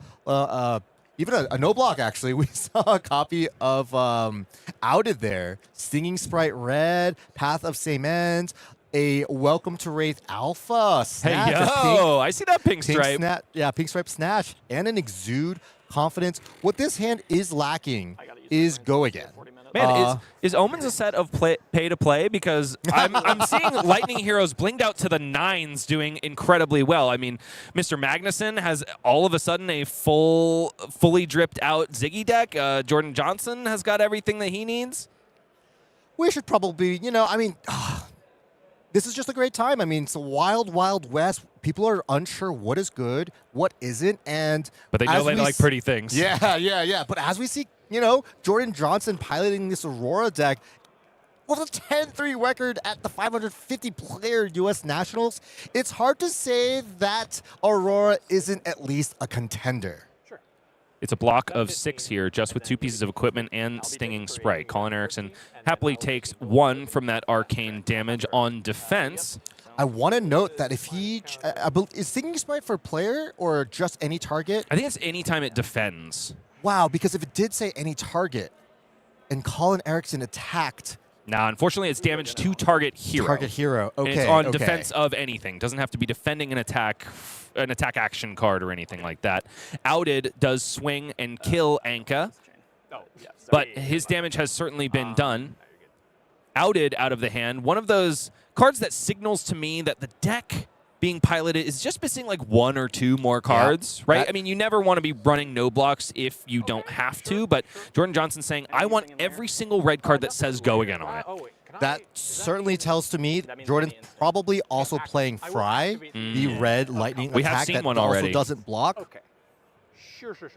[SPEAKER 3] even a no block, actually. We saw a copy of Outed there. Stinging Sprite Red, Path of Same Ends, a Welcome to Wraith Alpha Snatch.
[SPEAKER 2] Hey, yo, I see that pink stripe.
[SPEAKER 3] Pink stripe Snatch, and an Exude Confidence. What this hand is lacking is Go Again.
[SPEAKER 2] Man, is Omens a set of pay to play? Because I'm seeing Lightning Heroes blinged out to the 9s doing incredibly well. I mean, Mr. Magnuson has all of a sudden a fully dripped out Zyggy deck. Jordan Johnson has got everything that he needs.
[SPEAKER 3] We should probably, this is just a great time. I mean, it's a wild, wild west. People are unsure what is good, what isn't,
[SPEAKER 2] but they know they like pretty things.
[SPEAKER 3] Yeah. But as we see, Jordan Johnson piloting this Aurora deck with a 10-3 record at the 550-player U.S. Nationals, it's hard to say that Aurora isn't at least a contender.
[SPEAKER 2] It's a block of 6 here, just with 2 pieces of equipment and Stinging Sprite. Colin Eriksen happily takes 1 from that arcane damage on defense.
[SPEAKER 3] I want to note that if he... is Stinging Sprite for player or just any target?
[SPEAKER 2] I think it's any time it defends.
[SPEAKER 3] Wow, because if it did say any target and Colin Eriksen attacked...
[SPEAKER 2] Nah, unfortunately, it's damage to target hero.
[SPEAKER 3] Target hero, okay.
[SPEAKER 2] And it's on defense of anything. Doesn't have to be defending an attack action card or anything like that. Outed does swing and kill Anka. but his damage has certainly been done. Outed out of the hand. One of those cards that signals to me that the deck being piloted is just missing like 1 or 2 more cards, right? I mean, you never want to be running no blocks if you don't have to, but Jordan Johnson's saying, I want every single red card that says go again on it.
[SPEAKER 3] That certainly tells to me Jordan's probably also playing Fry, the red lightning
[SPEAKER 2] We have
[SPEAKER 3] attack
[SPEAKER 2] seen
[SPEAKER 3] that
[SPEAKER 2] one
[SPEAKER 3] also
[SPEAKER 2] already.
[SPEAKER 3] doesn't block.
[SPEAKER 11] Okay. Sure.
[SPEAKER 3] Sure.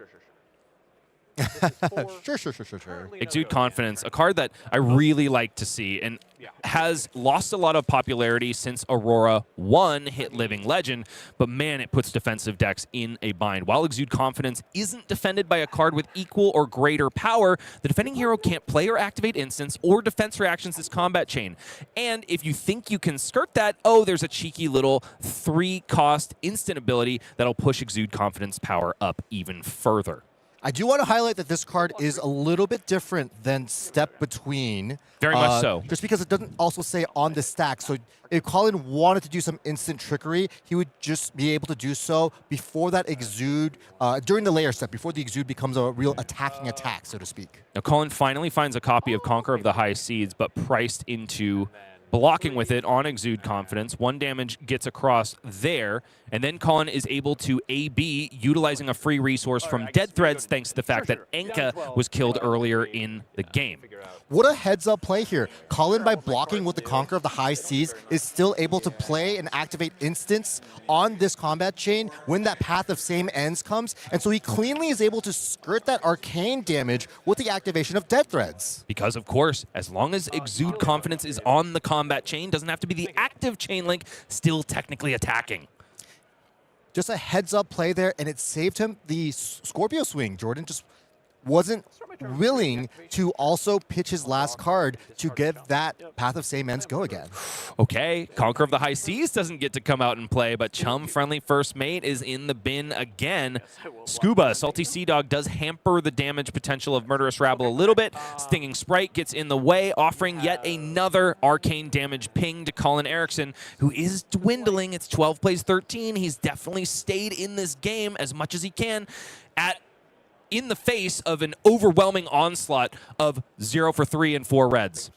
[SPEAKER 2] Exude Confidence, a card that I really like to see and has lost a lot of popularity since Aurora 1 hit Living Legend, but man, it puts defensive decks in a bind. While Exude Confidence isn't defended by a card with equal or greater power, the defending hero can't play or activate instants or defense reactions this combat chain. And if you think you can skirt that, oh, there's a cheeky little 3-cost instant ability that'll push Exude Confidence power up even further.
[SPEAKER 3] I do want to highlight that this card is a little bit different than Step Between.
[SPEAKER 2] Very much so.
[SPEAKER 3] Just because it doesn't also say on the stack. So if Colin wanted to do some instant trickery, he would just be able to do so before that Exude, during the layer step, before the Exude becomes a real attacking attack, so to speak.
[SPEAKER 2] Now, Colin finally finds a copy of Conqueror of the High Seas, but priced into blocking with it on Exude Confidence. 1 damage gets across there, and then Colin is able to AB, utilizing a free resource from Dead Threads, thanks to the fact that Enka was killed earlier in the game.
[SPEAKER 3] What a heads-up play here. Colin, by blocking with the Conqueror of the High Seas, is still able to play and activate instants on this combat chain when that Path of Same Ends comes, and so he cleanly is able to skirt that arcane damage with the activation of Dead Threads.
[SPEAKER 2] Because, of course, as long as Exude Confidence is on the combat chain, doesn't have to be the active chain link, still technically attacking.
[SPEAKER 3] Just a heads-up play there, and it saved him the Scorpio swing. Jordan just wasn't willing to also pitch his last card to get that Path of Same Ends go again.
[SPEAKER 2] Okay, Conqueror of the High Seas doesn't get to come out and play, but Chum-friendly First Mate is in the bin again. Scuba, Salty Sea Dog, does hamper the damage potential of Murderous Rabble a little bit. Stinging Sprite gets in the way, offering yet another arcane damage ping to Colin Eriksen, who is dwindling. It's 12 plays 13. He's definitely stayed in this game as much as he can in the face of an overwhelming onslaught of 0 for 3 and 4 reds.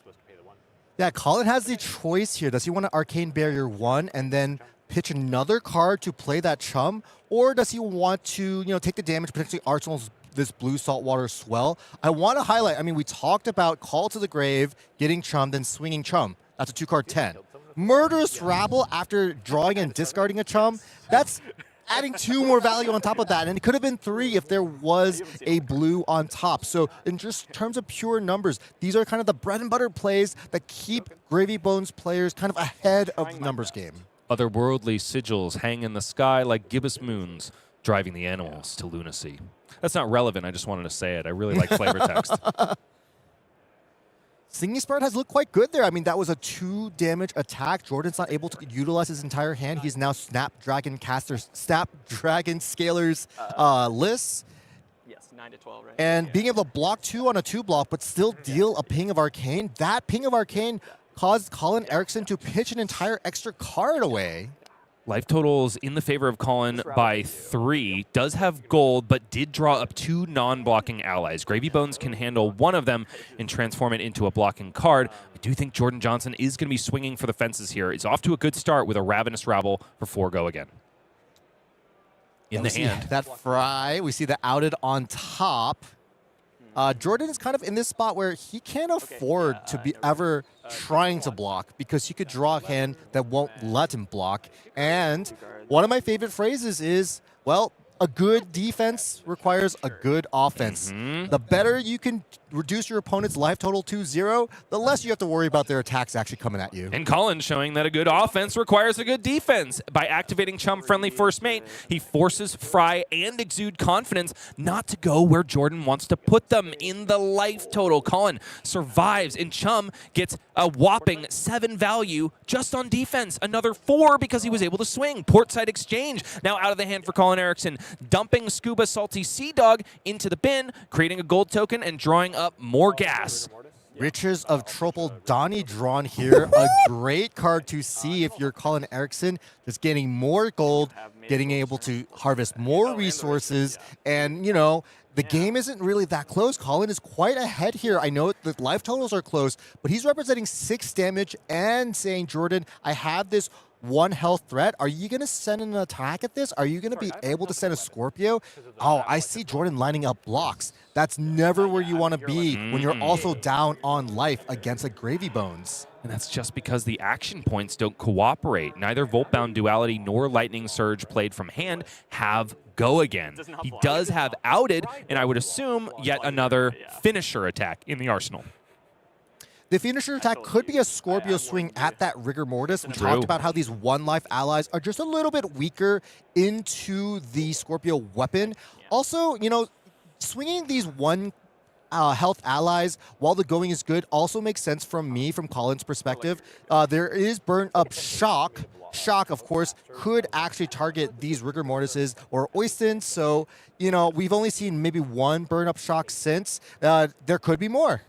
[SPEAKER 3] Yeah, Colin has the choice here. Does he want to Arcane Barrier 1 and then pitch another card to play that Chum? Or does he want to, take the damage, potentially Arsenal's this blue saltwater swell? I want to highlight, we talked about Call to the Grave, getting Chum, then swinging Chum. That's a 2-card 10. Murderous Rabble after drawing and discarding a Chum, that's adding 2 more value on top of that, and it could have been 3 if there was a blue on top. So in just terms of pure numbers, these are kind of the bread and butter plays that keep Gravy Bones players kind of ahead of the numbers game.
[SPEAKER 2] Otherworldly sigils hang in the sky like gibbous moons, driving the animals to lunacy. That's not relevant, I just wanted to say it. I really like flavor text.
[SPEAKER 3] Singing Sprite has looked quite good there. That was a 2 damage attack. Jordan's not able to utilize his entire hand. He's now Snapdragon Scaler's list.
[SPEAKER 11] Yes, 9 to 12, right?
[SPEAKER 3] And being able to block 2 on a 2-block, but still deal a Ping of Arcane. That Ping of Arcane caused Colin Eriksen to pitch an entire extra card away.
[SPEAKER 2] Life totals in the favor of Colin by 3. Does have gold, but did draw up 2 non-blocking allies. Gravy Bones can handle one of them and transform it into a blocking card. I do think Jordan Johnson is going to be swinging for the fences here. He's off to a good start with a Ravenous Rabble for 4 go again. In the hand.
[SPEAKER 3] That Fry, we see the outed on top. Jordan is kind of in this spot where he can't afford to be ever trying to block because he could draw a hand that won't let him block. And one of my favorite phrases is, well, a good defense requires a good offense. The better you can reduce your opponent's life total to 0, the less you have to worry about their attacks actually coming at you.
[SPEAKER 2] And Colin showing that a good offense requires a good defense. By activating Chum-friendly First Mate, he forces Fry and Exude Confidence not to go where Jordan wants to put them in the life total. Colin survives, and Chum gets a whopping 7 value just on defense. Another 4 because he was able to swing. Portside Exchange now out of the hand for Colin Eriksen, dumping Scuba Salty Sea Dog into the bin, creating a gold token and drawing up more gas.
[SPEAKER 3] Riches of Tropal Donnie drawn here. A great card to see if you're Colin Eriksen, just getting more gold, getting able to harvest more resources, and, The game isn't really that close. Colin is quite ahead here. I know the life totals are close, but he's representing 6 damage and saying, Jordan, I have this 1 health threat. Are you going to send an attack at this? Are you going to be able to send a Scorpio? Oh, I see Jordan lining up blocks. That's never where you want to be when you're also down on life against a Gravy Bones.
[SPEAKER 2] And that's just because the action points don't cooperate. Neither Voltbound Duality nor Lightning Surge played from hand have Go Again. He does have Outed, and I would assume yet another finisher attack in the arsenal.
[SPEAKER 3] The finisher attack could be a Scorpio swing at that Rigor Mortis. We talked about how these 1-life allies are just a little bit weaker into the Scorpio weapon. Also, you know, swinging these 1 health allies while the going is good also makes sense from Colin's perspective. There is burn up Shock. Shock, of course, could actually target these Rigor Mortises or Oystons. So, you know, we've only seen maybe 1 burn up Shock since. There could be more.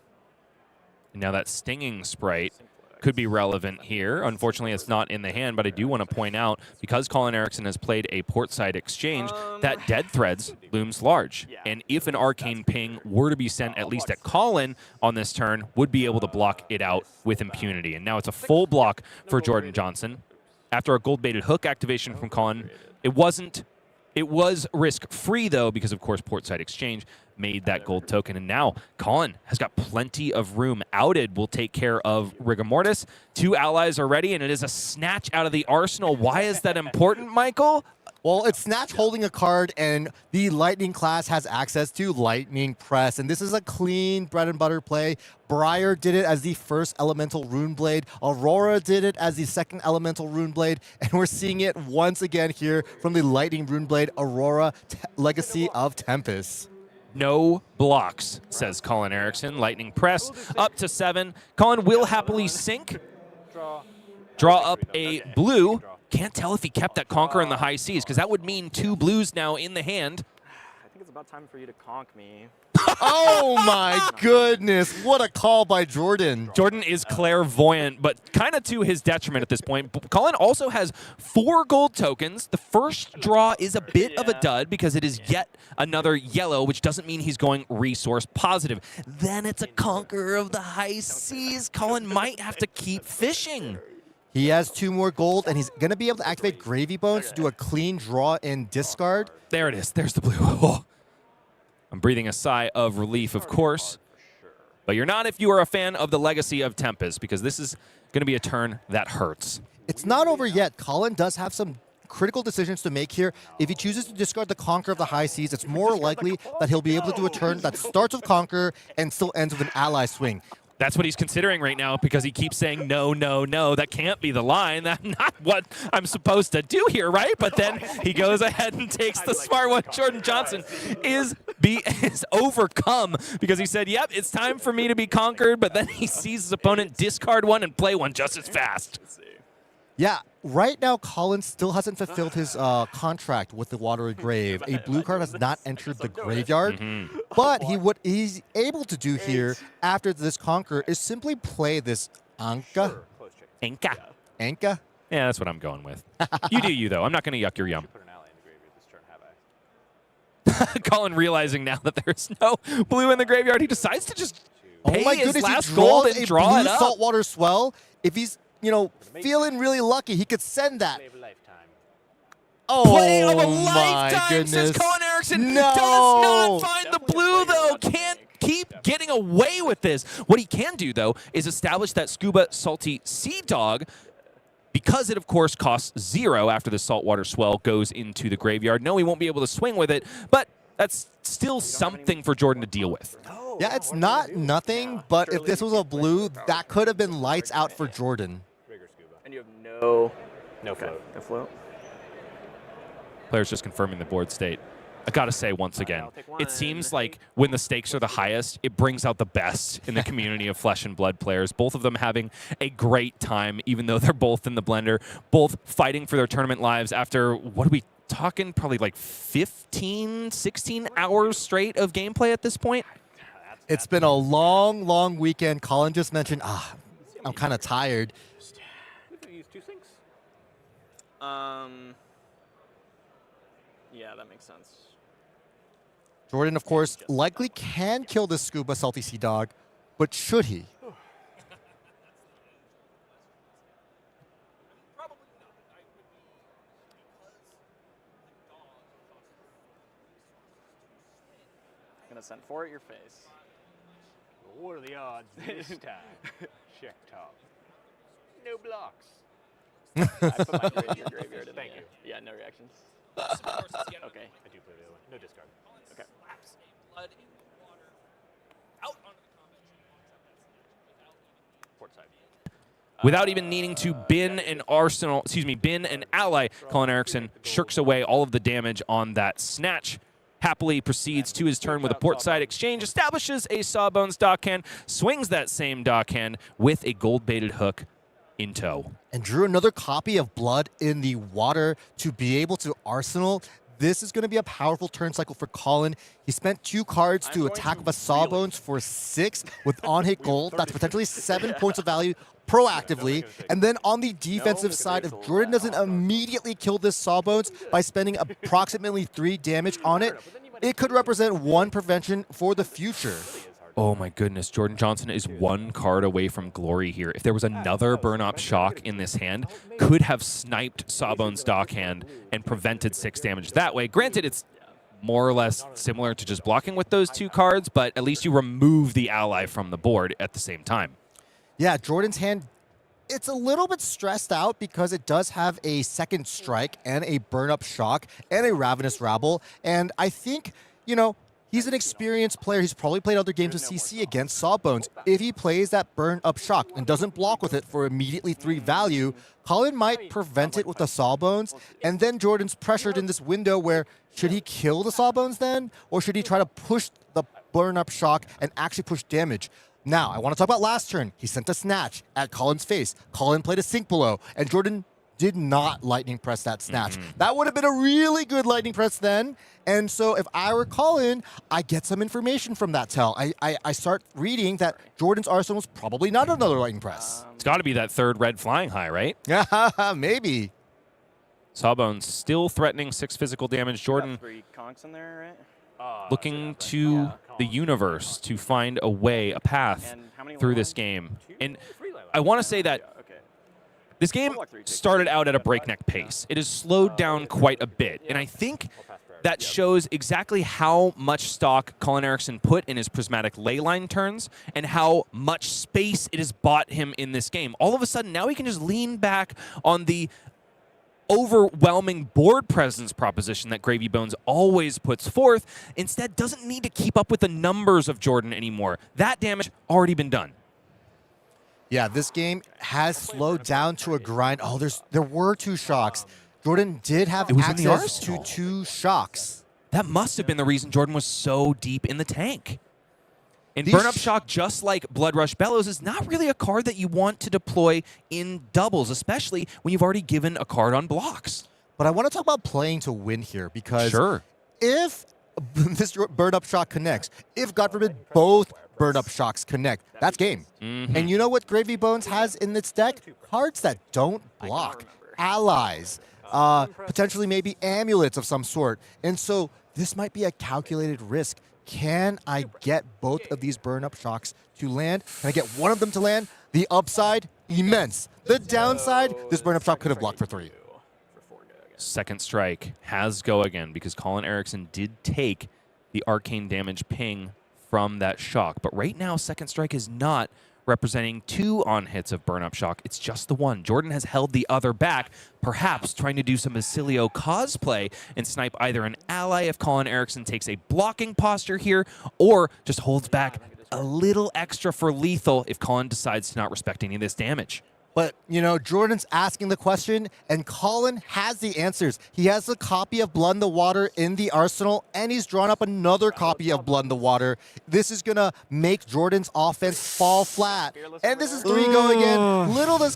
[SPEAKER 2] Now that Stinging Sprite could be relevant here. Unfortunately, it's not in the hand, but I do want to point out, because Colin Eriksen has played a portside exchange, that Dead Threads looms large. And if an Arcane Ping were to be sent at least at Colin on this turn, would be able to block it out with impunity. And now it's a full block for Jordan Johnson. After a gold-baited hook activation from Colin, it was risk-free, though, because, of course, portside exchange made that gold token. And now Colin has got plenty of room. Outed will take care of Rigor Mortis. 2 allies are ready, and it is a snatch out of the arsenal. Why is that important, Michael?
[SPEAKER 3] Well, it's Snatch holding a card, and the Lightning class has access to Lightning Press. And this is a clean bread and butter play. Briar did it as the first Elemental Runeblade. Aurora did it as the second Elemental Runeblade. And we're seeing it once again here from the Lightning Runeblade Aurora Legacy of Tempest.
[SPEAKER 2] No blocks, says Colin Eriksen. Lightning Press up to 7. Colin will happily sink. Draw up a blue. Can't tell if he kept that Conquer in the high seas, because that would mean 2 blues now in the hand.
[SPEAKER 11] I think it's about time for you to conk me.
[SPEAKER 3] Oh my goodness, what a call by Jordan.
[SPEAKER 2] Jordan is clairvoyant, but kind of to his detriment at this point. Colin also has 4 gold tokens. The first draw is a bit of a dud because it is yet another yellow, which doesn't mean he's going resource positive. Then it's a Conqueror of the high seas. Colin might have to keep fishing.
[SPEAKER 3] He has 2 more gold, and he's going to be able to activate Gravy Bones to do a clean draw and discard.
[SPEAKER 2] There it is. There's the blue. Oh. I'm breathing a sigh of relief, of course. But you're not if you are a fan of the Legacy of Tempest, because this is going to be a turn that hurts.
[SPEAKER 3] It's not over yet. Colin does have some critical decisions to make here. If he chooses to discard the Conquer of the High Seas, it's more likely that he'll be able to do a turn that starts with Conquer and still ends with an ally swing.
[SPEAKER 2] That's what he's considering right now, because he keeps saying, no, no, no. That can't be the line. That's not what I'm supposed to do here, right? But then he goes ahead and takes the smart one. Jordan Johnson is overcome because he said, yep, it's time for me to be conquered. But then he sees his opponent discard one and play one just as fast.
[SPEAKER 3] Yeah, right now Colin still hasn't fulfilled his contract with the Watery Grave. A blue card has not entered the graveyard, but what he's able to do here after this Conquer is simply play this Anka.
[SPEAKER 2] Anka? Yeah, that's what I'm going with. You do you, though. I'm not going to yuck your yum. Colin realizing now that there's no blue in the graveyard, he decides to just pay his last gold and draw it up.
[SPEAKER 3] Saltwater Swell. If he's feeling really lucky, he could send that. Oh,
[SPEAKER 2] play of a
[SPEAKER 3] my
[SPEAKER 2] lifetime,
[SPEAKER 3] goodness.
[SPEAKER 2] says Colin Eriksen.
[SPEAKER 3] No.
[SPEAKER 2] Does not find the blue, though. Can't keep getting away with this. What he can do, though, is establish that Scuba Salty Sea Dog, because it, of course, costs 0 after the Saltwater Swell goes into the graveyard. No, he won't be able to swing with it, but that's still something for Jordan to deal with.
[SPEAKER 3] Yeah, it's not nothing, but if this was a blue, that could have been lights out for Jordan.
[SPEAKER 11] And you have no float. No float.
[SPEAKER 2] Players just confirming the board state. I gotta say once again, it seems like when the stakes are the highest, it brings out the best in the community of Flesh and Blood players. Both of them having a great time, even though they're both in the blender, both fighting for their tournament lives after, what are we talking, probably like 15, 16 hours straight of gameplay at this point?
[SPEAKER 3] It's been a long, long weekend. Colin just mentioned, I'm kind of tired.
[SPEAKER 11] Use 2 sinks? Yeah, that makes sense.
[SPEAKER 3] Jordan, of course, likely can kill this Scuba Salty Sea Dog, but should he?
[SPEAKER 11] Gonna send 4 at your face. What are the odds this time? Check top. No blocks. I put my druid in your graveyard. Thank you. Yeah, no reactions. Okay. I do play the other one. No discard. Okay. Port side.
[SPEAKER 2] Without even needing to bin an ally, Colin Eriksen shirks away all of the damage on that snatch. Happily proceeds to his turn with a portside exchange, establishes a Sawbones dockhand, swings that same dockhand with a gold-baited hook in tow.
[SPEAKER 3] And drew another copy of Blood in the water to be able to Arsenal. This is going to be a powerful turn cycle for Colin. He spent 2 cards to attack with a Sawbones for 6 with on-hit gold. That's potentially 7 points of value proactively. And then on the defensive side, if Jordan doesn't immediately kill this Sawbones by spending approximately 3 damage on it, it could represent 1 prevention for the future.
[SPEAKER 2] Oh my goodness, Jordan Johnson is 1 card away from glory here. If there was another burn-up shock in this hand, could have sniped Sawbones' dockhand and prevented 6 damage that way. Granted, it's more or less similar to just blocking with those 2 cards, but at least you remove the ally from the board at the same time.
[SPEAKER 3] Yeah, Jordan's hand, it's a little bit stressed out because it does have a second strike and a burn-up shock and a Ravenous Rabble. And I think, you know, he's an experienced player. He's probably played other games of CC against Sawbones. If he plays that burn-up shock and doesn't block with it for immediately 3 value, Colin might prevent it with the Sawbones. And then Jordan's pressured in this window where, should he kill the Sawbones then? Or should he try to push the burn-up shock and actually push damage? Now, I want to talk about last turn. He sent a snatch at Colin's face. Colin played a sink below, and Jordan did not lightning press that snatch. That would have been a really good lightning press then. And so if I were Colin, I get some information from that tell. I start reading that Jordan's Arsenal is probably not another lightning press.
[SPEAKER 2] It's got to be that 3rd red flying high, right?
[SPEAKER 3] Yeah, maybe.
[SPEAKER 2] Sawbones still threatening 6 physical damage. Jordan
[SPEAKER 11] 3 conks in there, right?
[SPEAKER 2] looking to the universe to find a way, a path through this game. And I want to say that this game started out at a breakneck pace. It has slowed down quite a bit. And I think that shows exactly how much stock Colin Eriksen put in his prismatic leyline turns and how much space it has bought him in this game. All of a sudden, now he can just lean back on the overwhelming board presence proposition that Gravy Bones always puts forth. Instead, doesn't need to keep up with the numbers of Jordan anymore. That damage already been done.
[SPEAKER 3] Yeah, this game has slowed down to a grind. Oh, there were 2 shocks. Jordan did have access to 2 shocks.
[SPEAKER 2] That must have been the reason Jordan was so deep in the tank. And Burn-Up Shock, just like Blood Rush Bellows, is not really a card that you want to deploy in doubles, especially when you've already given a card on blocks.
[SPEAKER 3] But I want to talk about playing to win here, because if this Burn-Up Shock connects, if, God forbid, both Burn-Up Shocks connect, that's game. And you know what Gravy Bones has in its deck? Cards that don't block. Allies. Potentially maybe amulets of some sort. And so this might be a calculated risk. Can I get both of these burn-up shocks to land? Can I get one of them to land? The upside, immense. The downside, this burn-up shock could have blocked for 3.
[SPEAKER 2] Second strike has go again because Colin Eriksen did take the arcane damage ping from that shock. But right now, second strike is not representing 2 on hits of burn-up shock. It's just the 1. Jordan has held the other back, perhaps trying to do some Oscilio cosplay and snipe either an ally if Colin Eriksen takes a blocking posture here, or just holds back a little extra for lethal if Colin decides to not respect any of this damage.
[SPEAKER 3] But, you know, Jordan's asking the question, and Colin has the answers. He has a copy of Blood in the Water in the arsenal, and he's drawn up another copy of Blood in the Water. This is going to make Jordan's offense fall flat. And this is 3 go again. Little does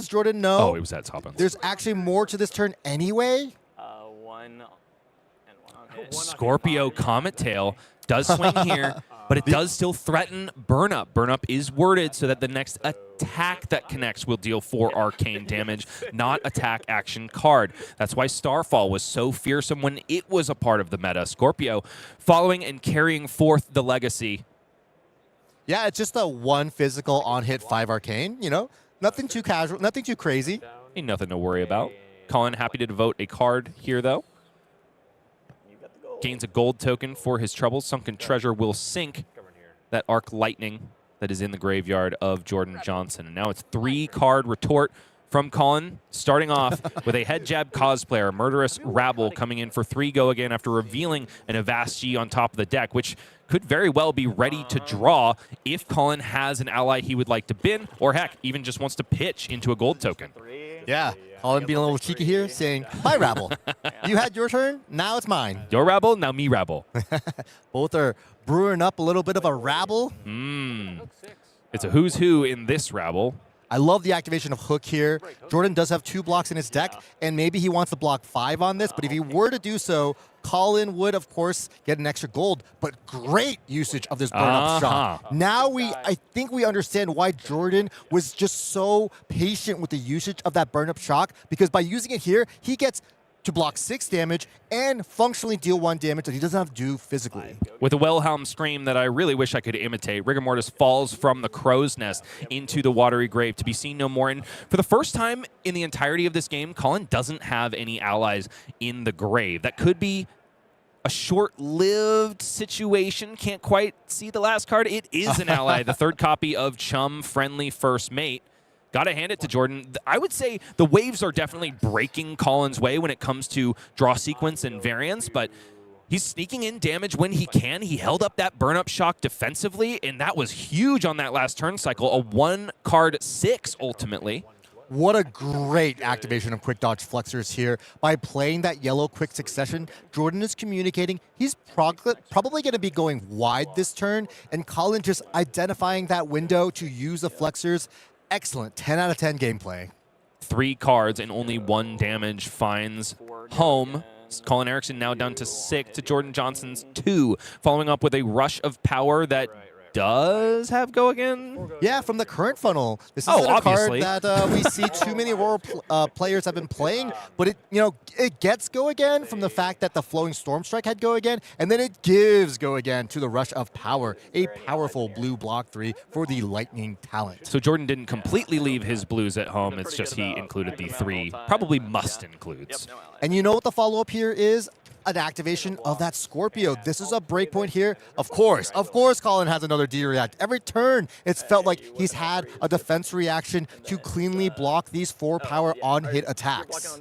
[SPEAKER 3] Jordan know.
[SPEAKER 2] Oh, it was that top.
[SPEAKER 3] There's actually more to this turn anyway.
[SPEAKER 11] 1 and 1 on hit.
[SPEAKER 2] Scorpio Comet Tail does swing here, but it does still threaten Burn Up. Burn Up is worded so that the next attack attack that connects will deal 4 arcane damage, not attack action card. That's why Starfall was so fearsome when it was a part of the meta. Scorpio following and carrying forth the legacy.
[SPEAKER 3] Yeah, it's just a 1 physical on hit 5 arcane, you know? Nothing too casual, nothing too crazy.
[SPEAKER 2] Ain't nothing to worry about. Colin happy to devote a card here, though. Gains a gold token for his troubles. Sunken Treasure will sink that Arc Lightning that is in the graveyard of Jordan Johnson. And now it's 3-card retort from Colin, starting off with a head jab cosplayer, Murderous Rabble, coming in for 3 go again after revealing an Avast on top of the deck, which could very well be ready to draw if Colin has an ally he would like to bin, or heck, even just wants to pitch into a gold token.
[SPEAKER 3] Yeah, Colin being a little cheeky here, saying, "Bye, Rabble. You had your turn, now it's mine."
[SPEAKER 2] Your Rabble, now me Rabble.
[SPEAKER 3] Both are brewing up a little bit of a rabble.
[SPEAKER 2] It's a who's who in this Rabble.
[SPEAKER 3] I love the activation of Hook here. Jordan does have 2 blocks in his deck, and maybe he wants to block 5 on this, but if he were to do so, Colin would, of course, get an extra gold, but great usage of this burn-up shot. Now I think we understand why Jordan was just so patient with the usage of that burn-up shock, because by using it here, he gets to block 6 damage and functionally deal 1 damage that he doesn't have to do physically.
[SPEAKER 2] With a Wilhelm scream that I really wish I could imitate, Rigor Mortis falls from the crow's nest into the watery grave to be seen no more. And for the first time in the entirety of this game, Colin doesn't have any allies in the grave. That could be a short-lived situation. Can't quite see the last card. It is an ally, the 3rd copy of Chum, Friendly First Mate. Got to hand it to Jordan. I would say the waves are definitely breaking Colin's way when it comes to draw sequence and variance, but he's sneaking in damage when he can. He held up that burn-up shock defensively, and that was huge on that last turn cycle. A 1-card 6, ultimately.
[SPEAKER 3] What a great activation of Quick Dodge Flexors here. By playing that yellow Quick Succession, Jordan is communicating he's probably going to be going wide this turn, and Colin just identifying that window to use the Flexors. Excellent. 10 out of 10 gameplay.
[SPEAKER 2] 3 cards and only 1 damage finds home. Colin Eriksen now down to 6 to Jordan Johnson's 2, following up with a Rush of Power that does have go again?
[SPEAKER 3] Yeah, from the current funnel. This is a card that we see too many Aurora players have been playing, but it gets go again from the fact that the Flowing Storm Strike had go again, and then it gives go again to the Rush of Power, a powerful blue block 3 for the Lightning talent.
[SPEAKER 2] So Jordan didn't completely leave his blues at home. It's just he included the 3, probably must includes.
[SPEAKER 3] And you know what the follow-up here is? An activation of that Scorpio. This is a breakpoint here. Of course, Colin has another D-React. Every turn, it's felt like he's had a defense reaction to cleanly block these 4-power on-hit attacks.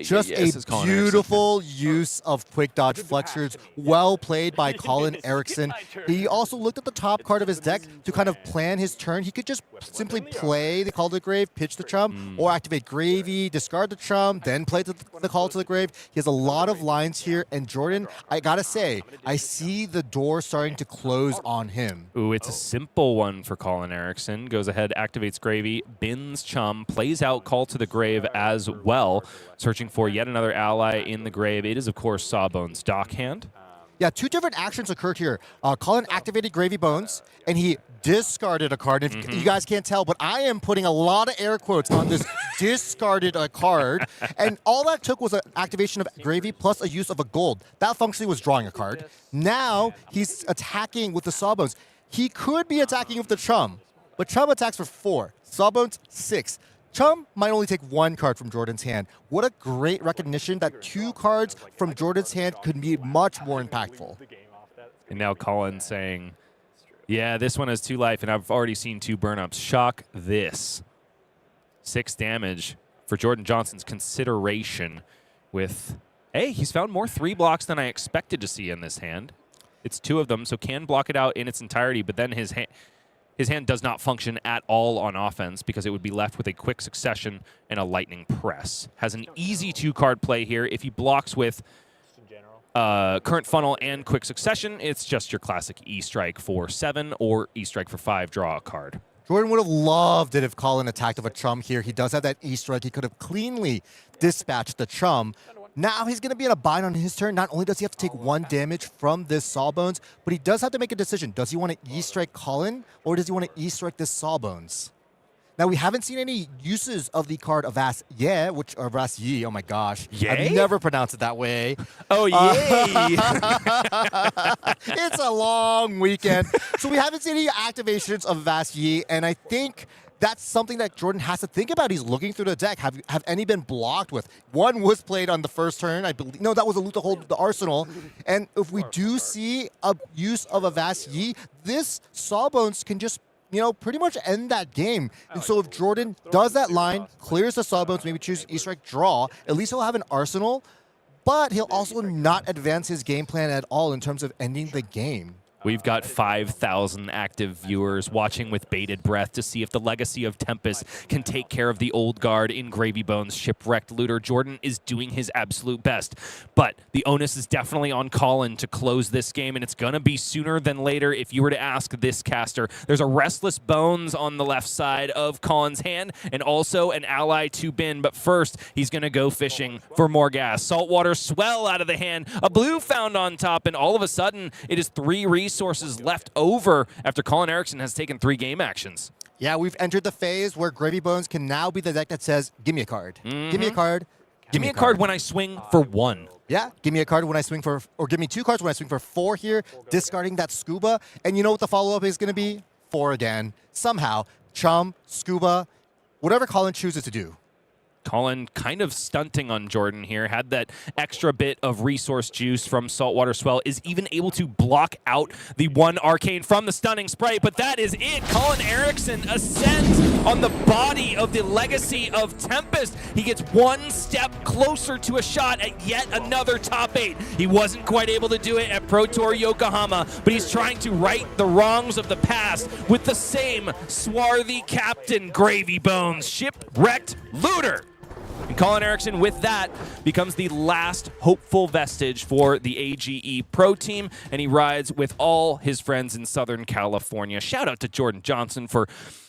[SPEAKER 3] Just a beautiful use of Quick Dodge Flexors. Well played by Colin Eriksen. He also looked at the top card of his deck to kind of plan his turn. He could just simply play the Call to the Grave, pitch the Chum, or activate Gravy, discard the Chum, then play the Call to the Grave. He has a lot of lines here, and Jordan, I gotta say, I see the door starting to close on him.
[SPEAKER 2] Ooh, it's a simple one for Colin Eriksen. Goes ahead, activates Gravy, bins Chum, plays out Call to the Grave as well. Searching for yet another ally in the grave. It is, of course, Sawbones' Dockhand.
[SPEAKER 3] Yeah, 2 different actions occurred here. Colin activated Gravy Bones, and he discarded a card. If you guys can't tell, but I am putting a lot of air quotes on this discarded card. And all that took was an activation of Gravy plus a use of a gold. That functionally was drawing a card. Now he's attacking with the Sawbones. He could be attacking with the Chum, but Chum attacks for 4. Sawbones, 6. Chum might only take 1 card from Jordan's hand. What a great recognition that 2 cards from Jordan's hand could be much more impactful.
[SPEAKER 2] And now Colin saying, yeah, this one has 2 life, and I've already seen 2 burn-ups. Shock this. 6 damage for Jordan Johnson's consideration with, hey, he's found more 3 blocks than I expected to see in this hand. It's 2 of them, so can block it out in its entirety, but then his hand does not function at all on offense because it would be left with a Quick Succession and a Lightning Press. Has an easy 2-card play here. If he blocks with Current Funnel and Quick Succession, it's just your classic E-Strike for 7 or E-Strike for 5, draw a card.
[SPEAKER 3] Jordan would have loved it if Colin attacked with a Chum here. He does have that E-Strike. He could have cleanly dispatched the Chum. Now he's going to be in a bind on his turn. Not only does he have to take 1 damage from this Sawbones, but he does have to make a decision. Does he want to E-strike Colin, or does he want to E-strike this Sawbones? Now, we haven't seen any uses of the card Avast Ye, or Avast Yi. Oh my gosh.
[SPEAKER 2] Yay?
[SPEAKER 3] I've never pronounced it that way.
[SPEAKER 2] Oh, yay!
[SPEAKER 3] It's a long weekend. So we haven't seen any activations of Avast Yi, and I think that's something that Jordan has to think about. He's looking through the deck. Have any been blocked with? One was played on the first turn, I believe. No, that was a loot to hold the arsenal. And if we do see a use of Avast Yi, this Sawbones can just pretty much end that game. And so if Jordan does that line, clears the Sawbones, maybe choose E-strike draw, at least he'll have an arsenal, but he'll also not advance his game plan at all in terms of ending the game.
[SPEAKER 2] We've got 5,000 active viewers watching with bated breath to see if the legacy of Tempest can take care of the old guard in Gravy Bones Shipwrecked Looter. Jordan is doing his absolute best, but the onus is definitely on Colin to close this game, and it's going to be sooner than later if you were to ask this caster. There's a Restless Bones on the left side of Colin's hand, and also an ally to bin, but first he's going to go fishing for more gas. Saltwater Swell out of the hand, a blue found on top, and all of a sudden it is 3 resources left over after Colin Eriksen has taken 3 game actions.
[SPEAKER 3] Yeah, we've entered the phase where Gravy Bones can now be the deck that says, give me a card. Give me a card.
[SPEAKER 2] Give me a card when I swing for 1.
[SPEAKER 3] Yeah, give me a card when I swing for, or give me 2 cards when I swing for 4 here, discarding that Scuba. And you know what the follow-up is going to be? 4 again. Somehow, Chum, Scuba, whatever Colin chooses to do.
[SPEAKER 2] Colin kind of stunting on Jordan here, had that extra bit of resource juice from Saltwater Swell, is even able to block out the 1 Arcane from the Stunning Sprite, but that is it. Colin Eriksen ascends on the body of the legacy of Tempest. He gets 1 step closer to a shot at yet another top 8. He wasn't quite able to do it at Pro Tour Yokohama, but he's trying to right the wrongs of the past with the same swarthy captain, Gravy Bones, Shipwrecked Looter. And Colin Eriksen, with that, becomes the last hopeful vestige for the AGE Pro Team, and he rides with all his friends in Southern California. Shout out to Jordan Johnson for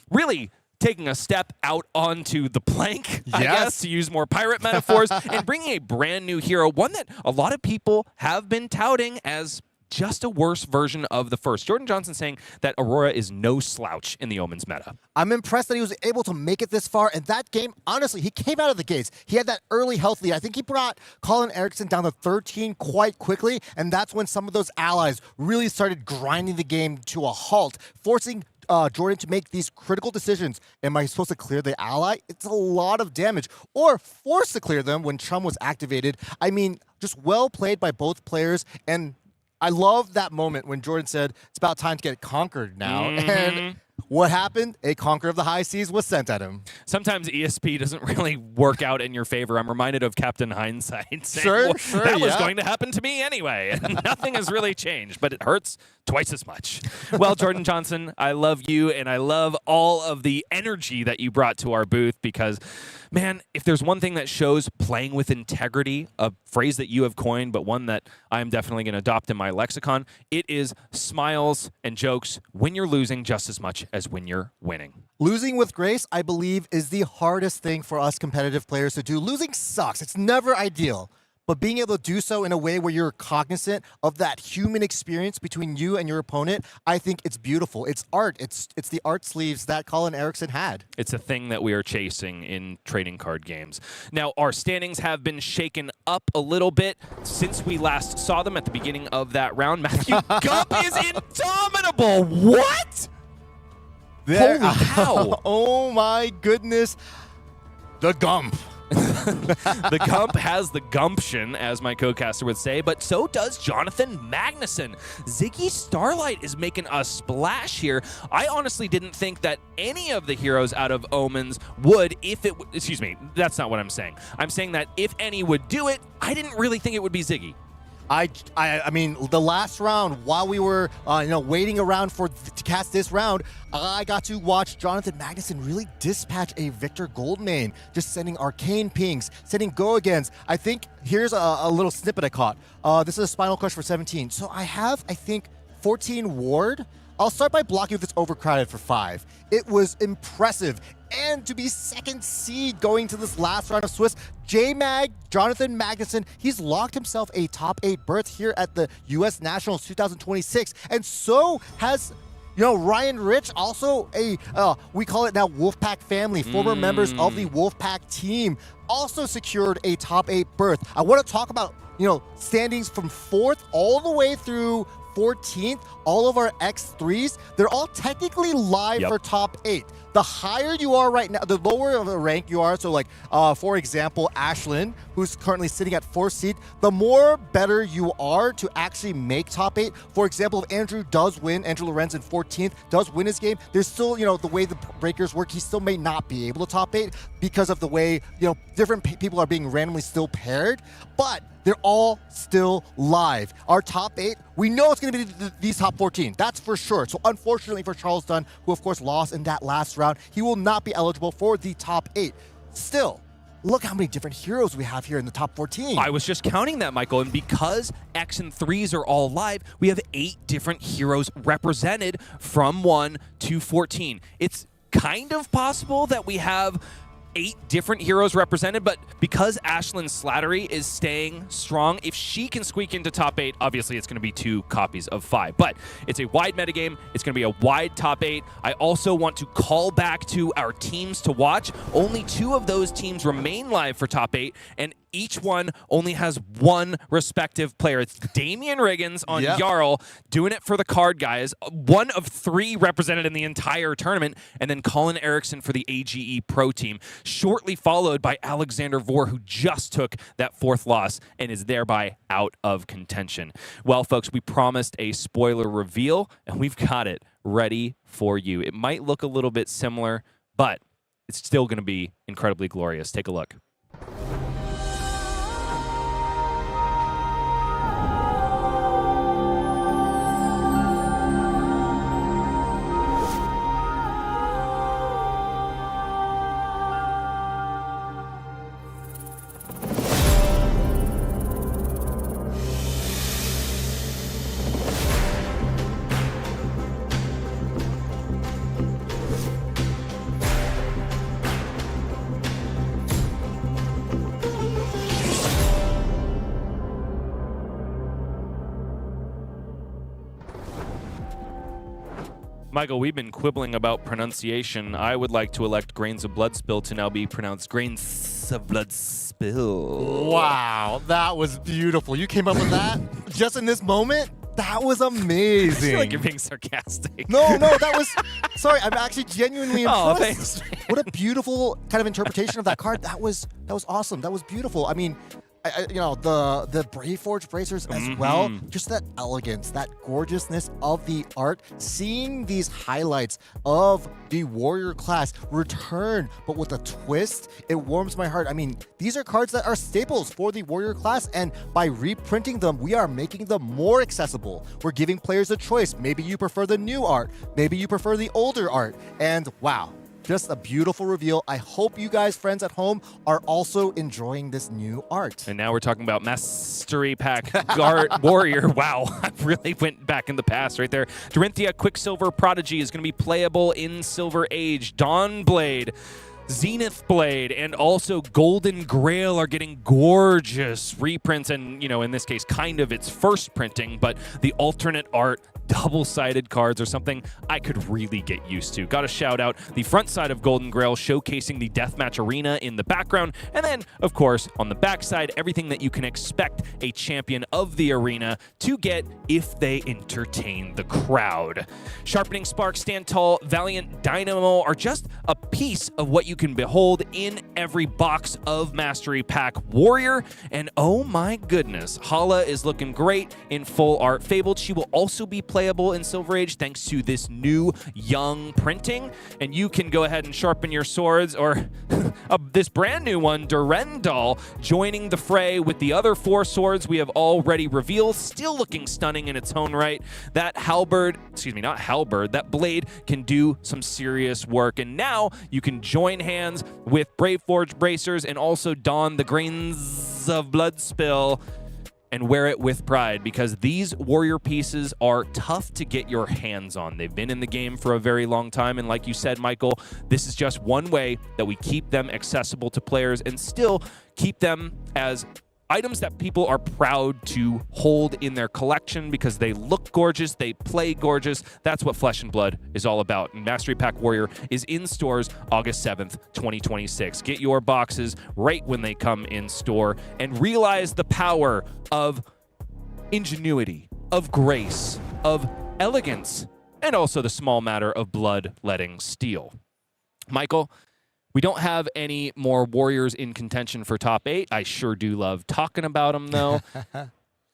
[SPEAKER 2] really taking a step out onto the plank, I guess, to use more pirate metaphors, and bringing a brand new hero, one that a lot of people have been touting as just a worse version of the first. Jordan Johnson saying that Aurora is no slouch in the Omens meta.
[SPEAKER 3] I'm impressed that he was able to make it this far. And that game, honestly, he came out of the gates. He had that early health lead. I think he brought Colin Eriksen down to 13 quite quickly. And that's when some of those allies really started grinding the game to a halt, forcing Jordan to make these critical decisions. Am I supposed to clear the ally? It's a lot of damage. Or forced to clear them when Chum was activated. I mean, just well played by both players. And I love that moment when Jordan said, it's about time to get conquered now. And what happened? A Conqueror of the High Seas was sent at him.
[SPEAKER 2] Sometimes ESP doesn't really work out in your favor. I'm reminded of Captain Hindsight saying,
[SPEAKER 3] sure,
[SPEAKER 2] that was going to happen to me anyway. And nothing has really changed, but it hurts twice as much. Well, Jordan Johnson, I love you, and I love all of the energy that you brought to our booth because, man, if there's one thing that shows playing with integrity, a phrase that you have coined, but one that I'm definitely going to adopt in my lexicon, it is smiles and jokes when you're losing just as much as when you're winning.
[SPEAKER 3] Losing with grace, I believe, is the hardest thing for us competitive players to do. Losing sucks. It's never ideal. But being able to do so in a way where you're cognizant of that human experience between you and your opponent, I think it's beautiful. It's art. It's the art sleeves that Colin Eriksen had.
[SPEAKER 2] It's a thing that we are chasing in trading card games. Now, our standings have been shaken up a little bit since we last saw them at the beginning of that round. Matthew Gump is indomitable. What? Holy cow.
[SPEAKER 3] Oh my goodness. The Gump.
[SPEAKER 2] The Gump has the gumption, as my co-caster would say, but so does Jonathan Magnuson. Zyggy Starlight is making a splash here. I honestly didn't think that any of the heroes out of Omens would, excuse me, that's not what I'm saying. I'm saying that if any would do it, I didn't really think it would be Zyggy.
[SPEAKER 3] I mean, the last round, while we were, waiting around to cast this round, I got to watch Jonathan Magnuson really dispatch a Victor Goldmane, just sending arcane pings, sending go-agains. I think, here's a little snippet I caught. This is a Spinal Crush for 17. So I have, I think, 14 ward. I'll start by blocking if it's overcrowded for 5. It was impressive. and to be second seed going to this last round of Swiss. J-Mag, Jonathan Magnuson, he's locked himself a top 8 berth here at the US Nationals 2026, and so has Ryan Rich, also we call it now Wolfpack family, former members of the Wolfpack team, also secured a top 8 berth. I want to talk about, standings from 4th all the way through 14th. All of our X3s, they're all technically live for top 8. The higher you are right now, the lower of the rank you are, so like, for example, Ashlyn, who's currently sitting at 4th seed, the more better you are to actually make top 8. For example, if Andrew Lorenz in 14th, does win his game, there's still, the way the breakers work, he still may not be able to top 8 because of the way, different people are being randomly still paired, but they're all still live. Our top 8, we know it's going to be these top 14. That's for sure. So unfortunately for Charles Dunn, who of course lost in that last round, he will not be eligible for the top 8. Still, look how many different heroes we have here in the top 14.
[SPEAKER 2] I was just counting that, Michael, and because X and 3s are all live, we have 8 different heroes represented from 1 to 14. It's kind of possible that we have 8 different heroes represented, but because Ashlyn Slattery is staying strong, if she can squeak into top 8, obviously it's going to be 2 copies of 5. But it's a wide metagame. It's going to be a wide top 8. I also want to call back to our teams to watch. Only 2 of those teams remain live for top 8, and each one only has 1 respective player. It's Damian Riggins on Jarl, doing it for the card guys. 1 of 3 represented in the entire tournament, and then Colin Eriksen for the AGE Pro team, shortly followed by Alexander Vore, who just took that 4th loss and is thereby out of contention. Well, folks, we promised a spoiler reveal, and we've got it ready for you. It might look a little bit similar, but it's still going to be incredibly glorious. Take a look. Michael, we've been quibbling about pronunciation. I would like to elect Grains of Blood Spill to now be pronounced Grains of Blood Spill.
[SPEAKER 3] Wow, that was beautiful. You came up with that just in this moment? That was amazing.
[SPEAKER 2] I feel like you're being sarcastic.
[SPEAKER 3] No, that was... Sorry, I'm actually genuinely impressed.
[SPEAKER 2] Oh, thanks.
[SPEAKER 3] What a beautiful kind of interpretation of that card. That was awesome. That was beautiful. I mean... the Brave Forge bracers as well, just that elegance, that gorgeousness of the art, seeing these highlights of the warrior class return, but with a twist, it warms my heart. I mean, these are cards that are staples for the warrior class, and by reprinting them, we are making them more accessible. We're giving players a choice. Maybe you prefer the new art, maybe you prefer the older art, and wow. Just a beautiful reveal. I hope you guys, friends at home, are also enjoying this new art.
[SPEAKER 2] And now we're talking about Mastery Pack Guard Warrior. Wow, I really went back in the past right there. Dorinthia Quicksilver Prodigy is going to be playable in Silver Age. Dawn Blade, Zenith Blade, and also Golden Grail are getting gorgeous reprints, and, in this case, kind of its first printing, but the alternate art, double-sided cards are something I could really get used to. Got to shout out the front side of Golden Grail, showcasing the Deathmatch Arena in the background, and then, of course, on the back side, everything that you can expect a champion of the arena to get if they entertain the crowd. Sharpening Spark, Stand Tall, Valiant Dynamo are just a piece of what you can behold in every box of Mastery Pack Warrior, and oh my goodness, Hala is looking great in full art. Fabled, she will also be playable in Silver Age thanks to this new young printing, and you can go ahead and sharpen your swords, or this brand new one, Durendal, joining the fray with the other 4 swords we have already revealed, still looking stunning in its own right. That that blade can do some serious work, and now you can join hands with Brave Forge bracers and also don the Grains of Blood Spill and wear it with pride, because these warrior pieces are tough to get your hands on. They've been in the game for a very long time, and like you said, Michael, this is just one way that we keep them accessible to players and still keep them as items that people are proud to hold in their collection because they look gorgeous, they play gorgeous. That's what Flesh and Blood is all about. And Mastery Pack Warrior is in stores August 7th, 2026. Get your boxes right when they come in store and realize the power of ingenuity, of grace, of elegance, and also the small matter of blood-letting steel. Michael, we don't have any more warriors in contention for top 8. I sure do love talking about them, though.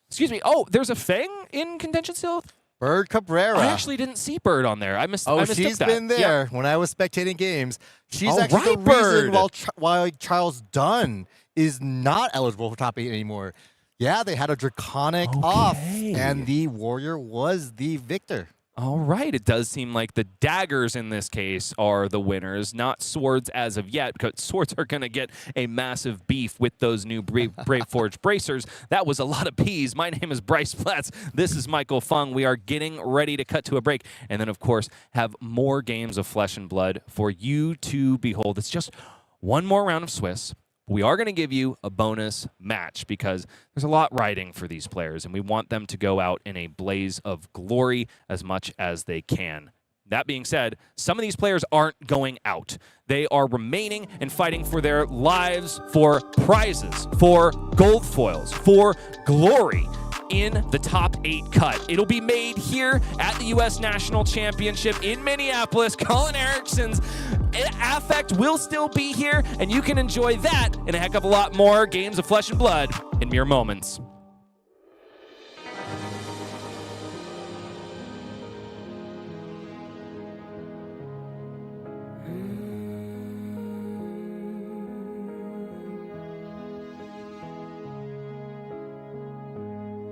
[SPEAKER 2] Excuse me. Oh, there's a Feng in contention still?
[SPEAKER 3] Bird Cabrera.
[SPEAKER 2] I actually didn't see Bird on there. I missed
[SPEAKER 3] she's
[SPEAKER 2] that.
[SPEAKER 3] been there when I was spectating games. She's actually the
[SPEAKER 2] Bird.
[SPEAKER 3] reason why Charles Dunn is not eligible for top 8 anymore. Yeah, they had a draconic off, and the warrior was the victor.
[SPEAKER 2] All right. It does seem like the daggers in this case are the winners, not swords as of yet, because swords are going to get a massive beef with those new Brave Forge bracers. That was a lot of peas. My name is Bryce Platz. This is Michael Feng. We are getting ready to cut to a break, and then, of course, have more games of Flesh and Blood for you to behold. It's just one more round of Swiss. We are going to give you a bonus match because there's a lot riding for these players, and we want them to go out in a blaze of glory as much as they can. That being said, some of these players aren't going out. They are remaining and fighting for their lives, for prizes, for gold foils, for glory in the top 8 cut. It'll be made here at the U.S. National Championship in Minneapolis. Colin Eriksen's affect will still be here, and you can enjoy that and a heck of a lot more games of Flesh and Blood in mere moments.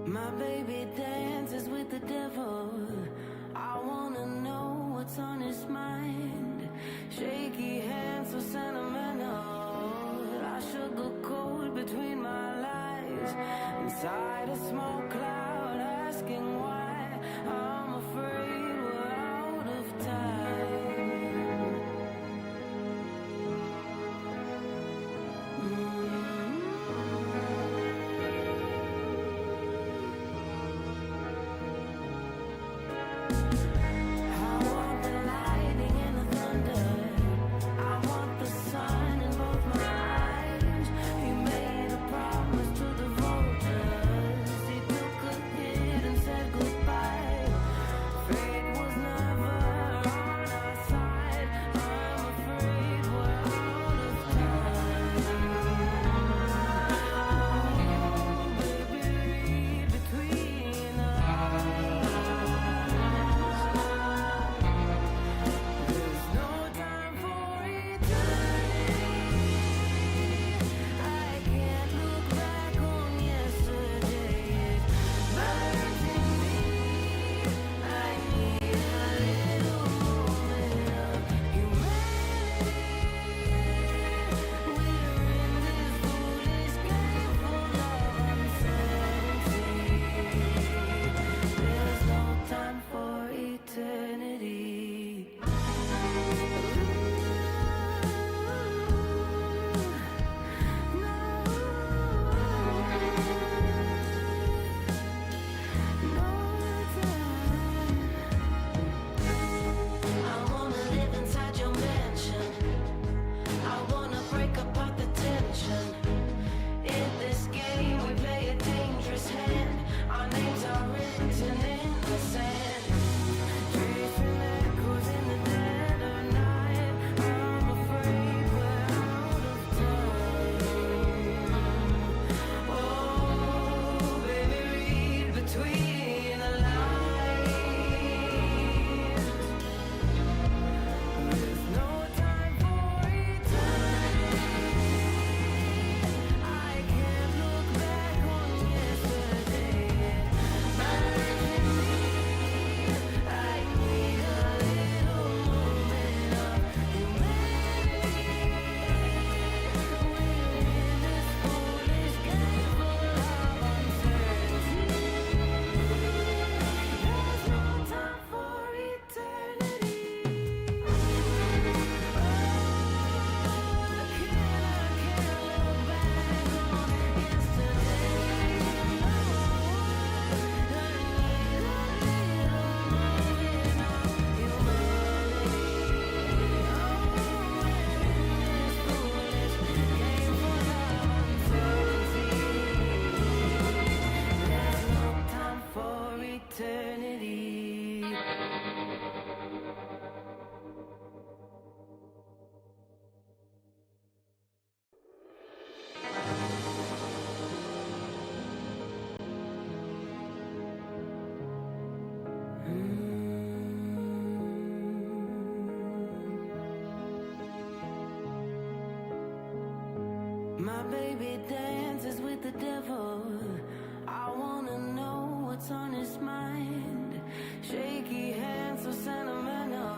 [SPEAKER 1] My baby dances with the devil. I wanna know what's on his mind. Shaky hands so sentimental. I sugarcoat between my lies. Inside a small cloud asking why. I'm afraid we're out of time. My baby dances with the devil. I wanna know what's on his mind. Shaky hands, so sentimental.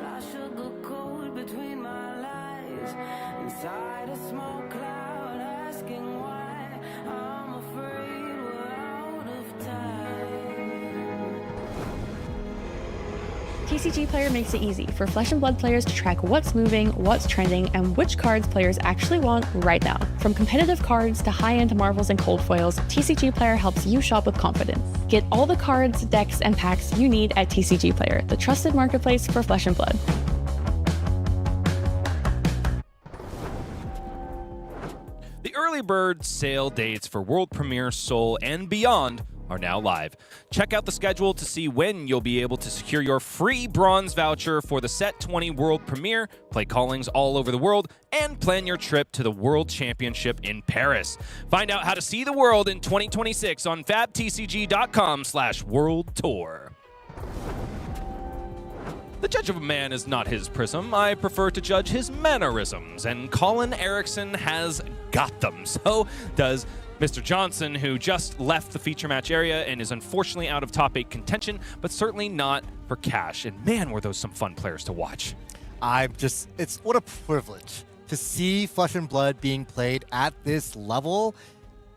[SPEAKER 1] I sugarcoat between my lies. Inside a small cloud, asking why. I'm afraid we're out of time.
[SPEAKER 4] TCG Player makes it easy for Flesh and Blood players to track what's moving, what's trending, and which cards players actually want right now. From competitive cards to high-end marvels and cold foils, TCG Player helps you shop with confidence. Get all the cards, decks, and packs you need at TCG Player, the trusted marketplace for Flesh and Blood.
[SPEAKER 2] The early bird sale dates for World Premiere Seoul and beyond are now live. Check out the schedule to see when you'll be able to secure your free bronze voucher for the Set 20 World Premiere, play callings all over the world, and plan your trip to the World Championship in Paris. Find out how to see the world in 2026 on fabtcg.com/world tour. The judge of a man is not his prism. I prefer to judge his mannerisms, and Colin Eriksen has got them. So does Mr. Johnson, who just left the feature match area and is unfortunately out of top 8 contention, but certainly not for cash. And man, were those some fun players to watch.
[SPEAKER 3] It's what a privilege to see Flesh and Blood being played at this level.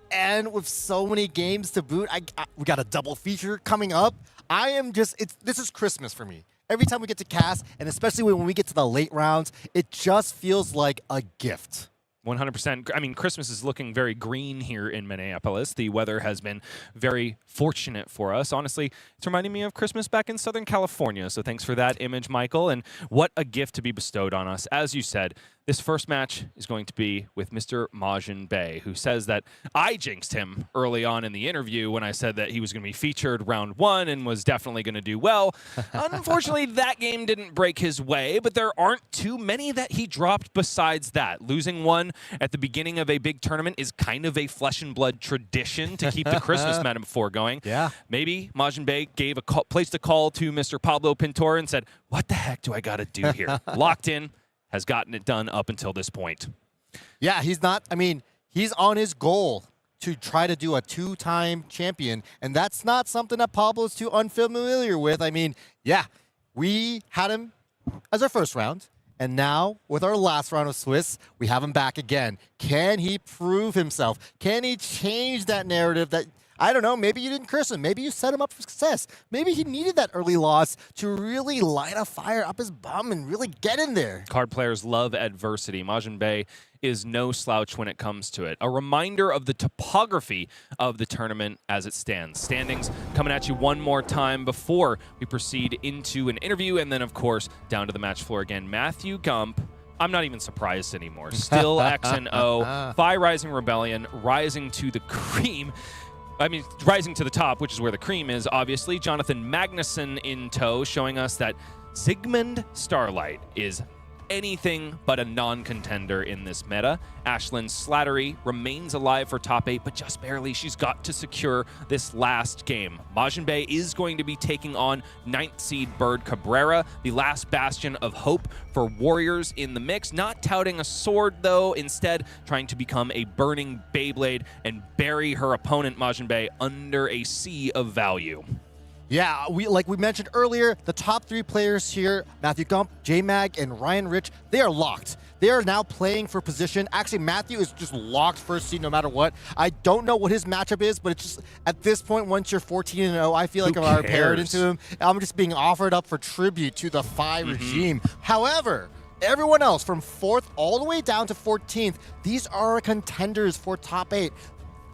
[SPEAKER 3] And with so many games to boot, we got a double feature coming up. This is Christmas for me. Every time we get to cast, and especially when we get to the late rounds, it just feels like a gift.
[SPEAKER 2] 100%. I mean, Christmas is looking very green here in Minneapolis. The weather has been very fortunate for us. Honestly, it's reminding me of Christmas back in Southern California. So thanks for that image, Michael. And what a gift to be bestowed on us. As you said, this first match is going to be with Mr. Majin, who says that I jinxed him early on in the interview when I said that he was going to be featured round 1 and was definitely going to do well. Unfortunately, that game didn't break his way, but there aren't too many that he dropped besides that. Losing one at the beginning of a big tournament is kind of a Flesh and Blood tradition to keep the Christmas metaphor going.
[SPEAKER 3] Yeah.
[SPEAKER 2] Maybe Majin placed a call to Mr. Pablo Pintor and said, what the heck do I got to do here? Locked in. Has gotten it done up until this point.
[SPEAKER 3] Yeah, he's on his goal to try to do a 2-time champion, and that's not something that Pablo's too unfamiliar with. I mean, yeah, we had him as our first round, and now with our last round of Swiss, we have him back again. Can he prove himself? Can he change that narrative that, I don't know, maybe you didn't curse him. Maybe you set him up for success. Maybe he needed that early loss to really light a fire up his bum and really get in there.
[SPEAKER 2] Card players love adversity. Majin is no slouch when it comes to it. A reminder of the topography of the tournament as it stands. Standings coming at you one more time before we proceed into an interview, and then, of course, down to the match floor again. Matthew Gump. I'm not even surprised anymore. Still X and O. Phi Rising Rebellion, rising to the cream. Rising to the top, which is where the cream is, obviously. Jonathan Magnuson in tow, showing us that Sigmund Starlight is anything but a non-contender in this meta. Ashlyn Slattery remains alive for top 8, but just barely. She's got to secure this last game. Majin is going to be taking on 9th seed Bird Cabrera, the last bastion of hope for Warriors in the mix. Not touting a sword, though, instead trying to become a burning Beyblade and bury her opponent, Majin, under a sea of value.
[SPEAKER 3] Yeah, like we mentioned earlier, the top 3 players here, Matthew Gump, J-Mag, and Ryan Rich, they are locked. They are now playing for position. Actually, Matthew is just locked first seed no matter what. I don't know what his matchup is, but it's just, at this point, once you're 14-0, I feel like I'm already paired into him. I'm just being offered up for tribute to the Phi regime. However, everyone else from 4th all the way down to 14th, these are contenders for top 8.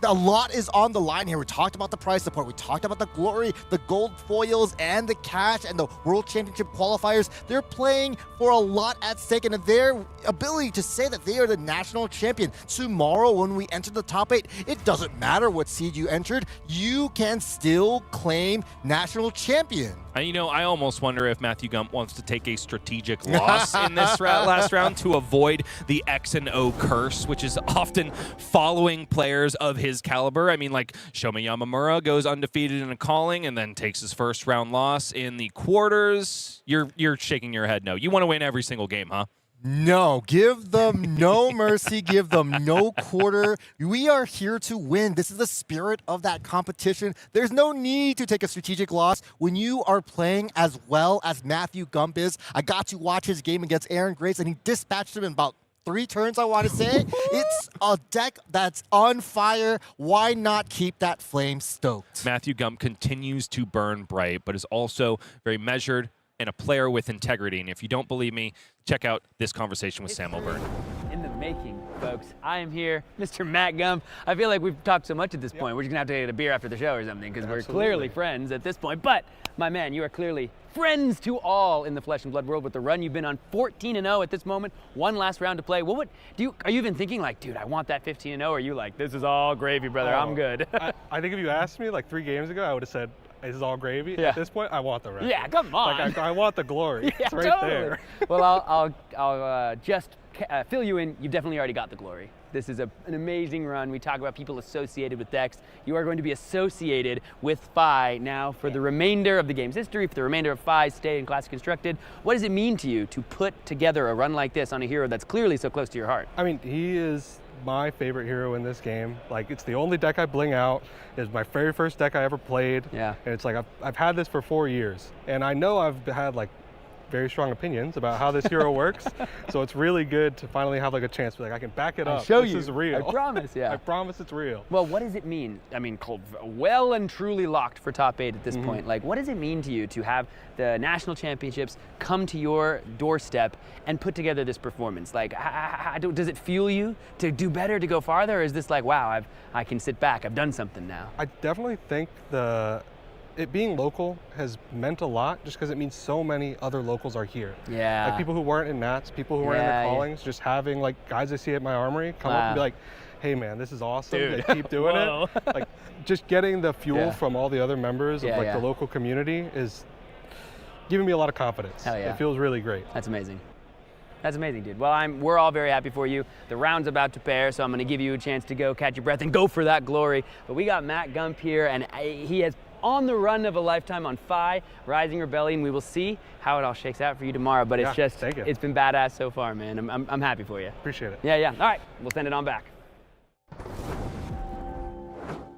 [SPEAKER 3] A lot is on the line here. We talked about the prize support. We talked about the glory, the gold foils, and the cash, and the World Championship qualifiers. They're playing for a lot at stake, and their ability to say that they are the national champion. Tomorrow, when we enter the top 8, it doesn't matter what seed you entered. You can still claim national champion.
[SPEAKER 2] I almost wonder if Matthew Gump wants to take a strategic loss in this last round to avoid the X and O curse, which is often following players of his caliber. I mean, like Shoma Yamamura goes undefeated in a calling and then takes his first round loss in the quarters. You're shaking your head no. You want to win every single game, huh?
[SPEAKER 3] No, give them no mercy, give them no quarter. We are here to win. This is the spirit of that competition. There's no need to take a strategic loss when you are playing as well as Matthew Gump is. I got to watch his game against Aaron Grace, and he dispatched him in about 3 turns, I want to say. It's a deck that's on fire. Why not keep that flame stoked?
[SPEAKER 2] Matthew Gump continues to burn bright, but is also very measured and a player with integrity. And if you don't believe me, check out this conversation with Sam O'Byrne.
[SPEAKER 10] In the making, folks. I am here, Mr. Matt Gump. I feel like we've talked so much at this point. We're just gonna have to get a beer after the show or something, because we're clearly friends at this point. But, my man, you are clearly friends to all in the Flesh and Blood world with the run you've been on. 14-0 at this moment, 1 last round to play. Are you even thinking like, dude, I want that 15-0, or are you like, this is all gravy, brother, I'm good?
[SPEAKER 6] I think if you asked me like 3 games ago, I would have said, this is all gravy.
[SPEAKER 10] Yeah.
[SPEAKER 6] At this point, I want the record.
[SPEAKER 10] Yeah, come on.
[SPEAKER 6] Like, I want the glory.
[SPEAKER 10] Yeah,
[SPEAKER 6] it's right
[SPEAKER 10] totally.
[SPEAKER 6] there.
[SPEAKER 10] Well, I'll just fill you in. You've definitely already got the glory. This is an amazing run. We talk about people associated with decks. You are going to be associated with Phi now for the remainder of the game's history, for the remainder of Phi's stay in Classic Constructed. What does it mean to you to put together a run like this on a hero that's clearly so close to your heart?
[SPEAKER 6] I mean, he is my favorite hero in this game. Like, it's the only deck I bling out. It's my very first deck I ever played.
[SPEAKER 10] Yeah.
[SPEAKER 6] And it's like, I've had this for 4 years. And I know I've had like very strong opinions about how this hero works. So it's really good to finally have like a chance to be like, I can back it up.
[SPEAKER 10] Show
[SPEAKER 6] this
[SPEAKER 10] you.
[SPEAKER 6] is real.
[SPEAKER 10] I promise, yeah.
[SPEAKER 6] I promise it's real.
[SPEAKER 10] Well, what does it mean? I mean, well and truly locked for top 8 at this point. Like, what does it mean to you to have the national championships come to your doorstep and put together this performance? Like, does it fuel you to do better, to go farther? Or is this like, wow, I can sit back, I've done something now?
[SPEAKER 6] I definitely think it being local has meant a lot, just because it means so many other locals are here.
[SPEAKER 10] Yeah.
[SPEAKER 6] Like people who weren't in Nats, people who weren't in the callings, just having like guys I see at my armory come up and be like, hey man, this is awesome.
[SPEAKER 10] Dude.
[SPEAKER 6] Like, keep doing it. Like, just getting the fuel from all the other members of like the local community is giving me a lot of confidence.
[SPEAKER 10] Hell yeah.
[SPEAKER 6] It feels really great.
[SPEAKER 10] That's amazing. That's amazing, dude. Well, we're all very happy for you. The round's about to pair, so I'm going to give you a chance to go catch your breath and go for that glory. But we got Matt Gump here, and he has on the run of a lifetime on Phi, Rising Rebellion. We will see how it all shakes out for you tomorrow, but it's just, it's been badass so far, man. I'm happy for you.
[SPEAKER 6] Appreciate it.
[SPEAKER 10] Yeah. All right, we'll send it on back.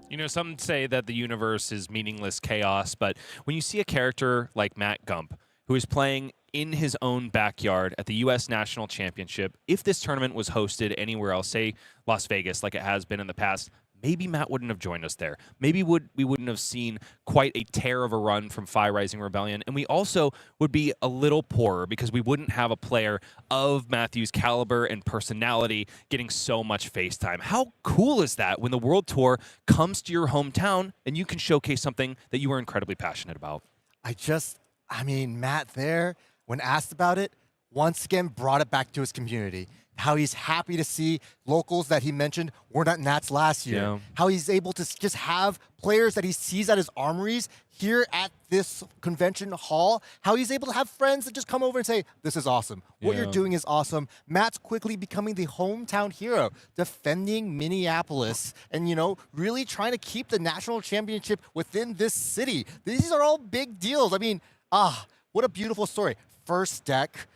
[SPEAKER 2] You know, some say that the universe is meaningless chaos, but when you see a character like Matt Gump, who is playing in his own backyard at the U.S. National Championship, if this tournament was hosted anywhere else, say Las Vegas, like it has been in the past, maybe Matt wouldn't have joined us there. Maybe we wouldn't have seen quite a tear of a run from Phi Rising Rebellion, and we also would be a little poorer because we wouldn't have a player of Matthew's caliber and personality getting so much face time. How cool is that when the World Tour comes to your hometown and you can showcase something that you are incredibly passionate about?
[SPEAKER 3] I mean, Matt there, when asked about it, once again brought it back to his community. How he's happy to see locals that he mentioned were not Nats last year. Yeah. How he's able to just have players that he sees at his armories here at this convention hall. How he's able to have friends that just come over and say, this is awesome. What you're doing is awesome. Matt's quickly becoming the hometown hero, defending Minneapolis and, you know, really trying to keep the national championship within this city. These are all big deals. I mean, what a beautiful story. First deck.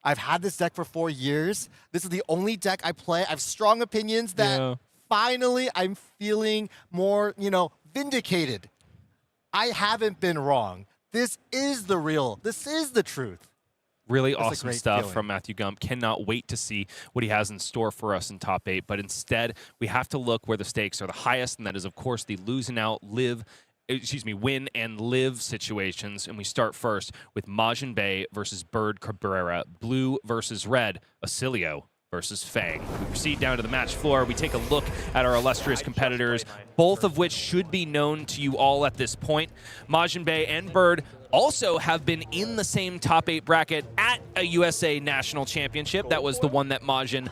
[SPEAKER 3] I've had this deck for 4 years. This is the only deck I play. I have strong opinions that finally I'm feeling more, you know, vindicated. I haven't been wrong. This is the real. This is the truth.
[SPEAKER 2] Really
[SPEAKER 3] That's
[SPEAKER 2] awesome stuff from Matthew Gump. Cannot wait to see what he has in store for us in top 8. But instead, we have to look where the stakes are the highest, and that is, of course, the losing out, win and live situations. And we start first with Majin Bay versus Bird Cabrera, blue versus red, Oscilio versus Feng. We proceed down to the match floor. We take a look at our illustrious competitors, both of which should be known to you all at this point. Majin Bay and Bird also have been in the same top 8 bracket at a USA National Championship. That was the one that Majin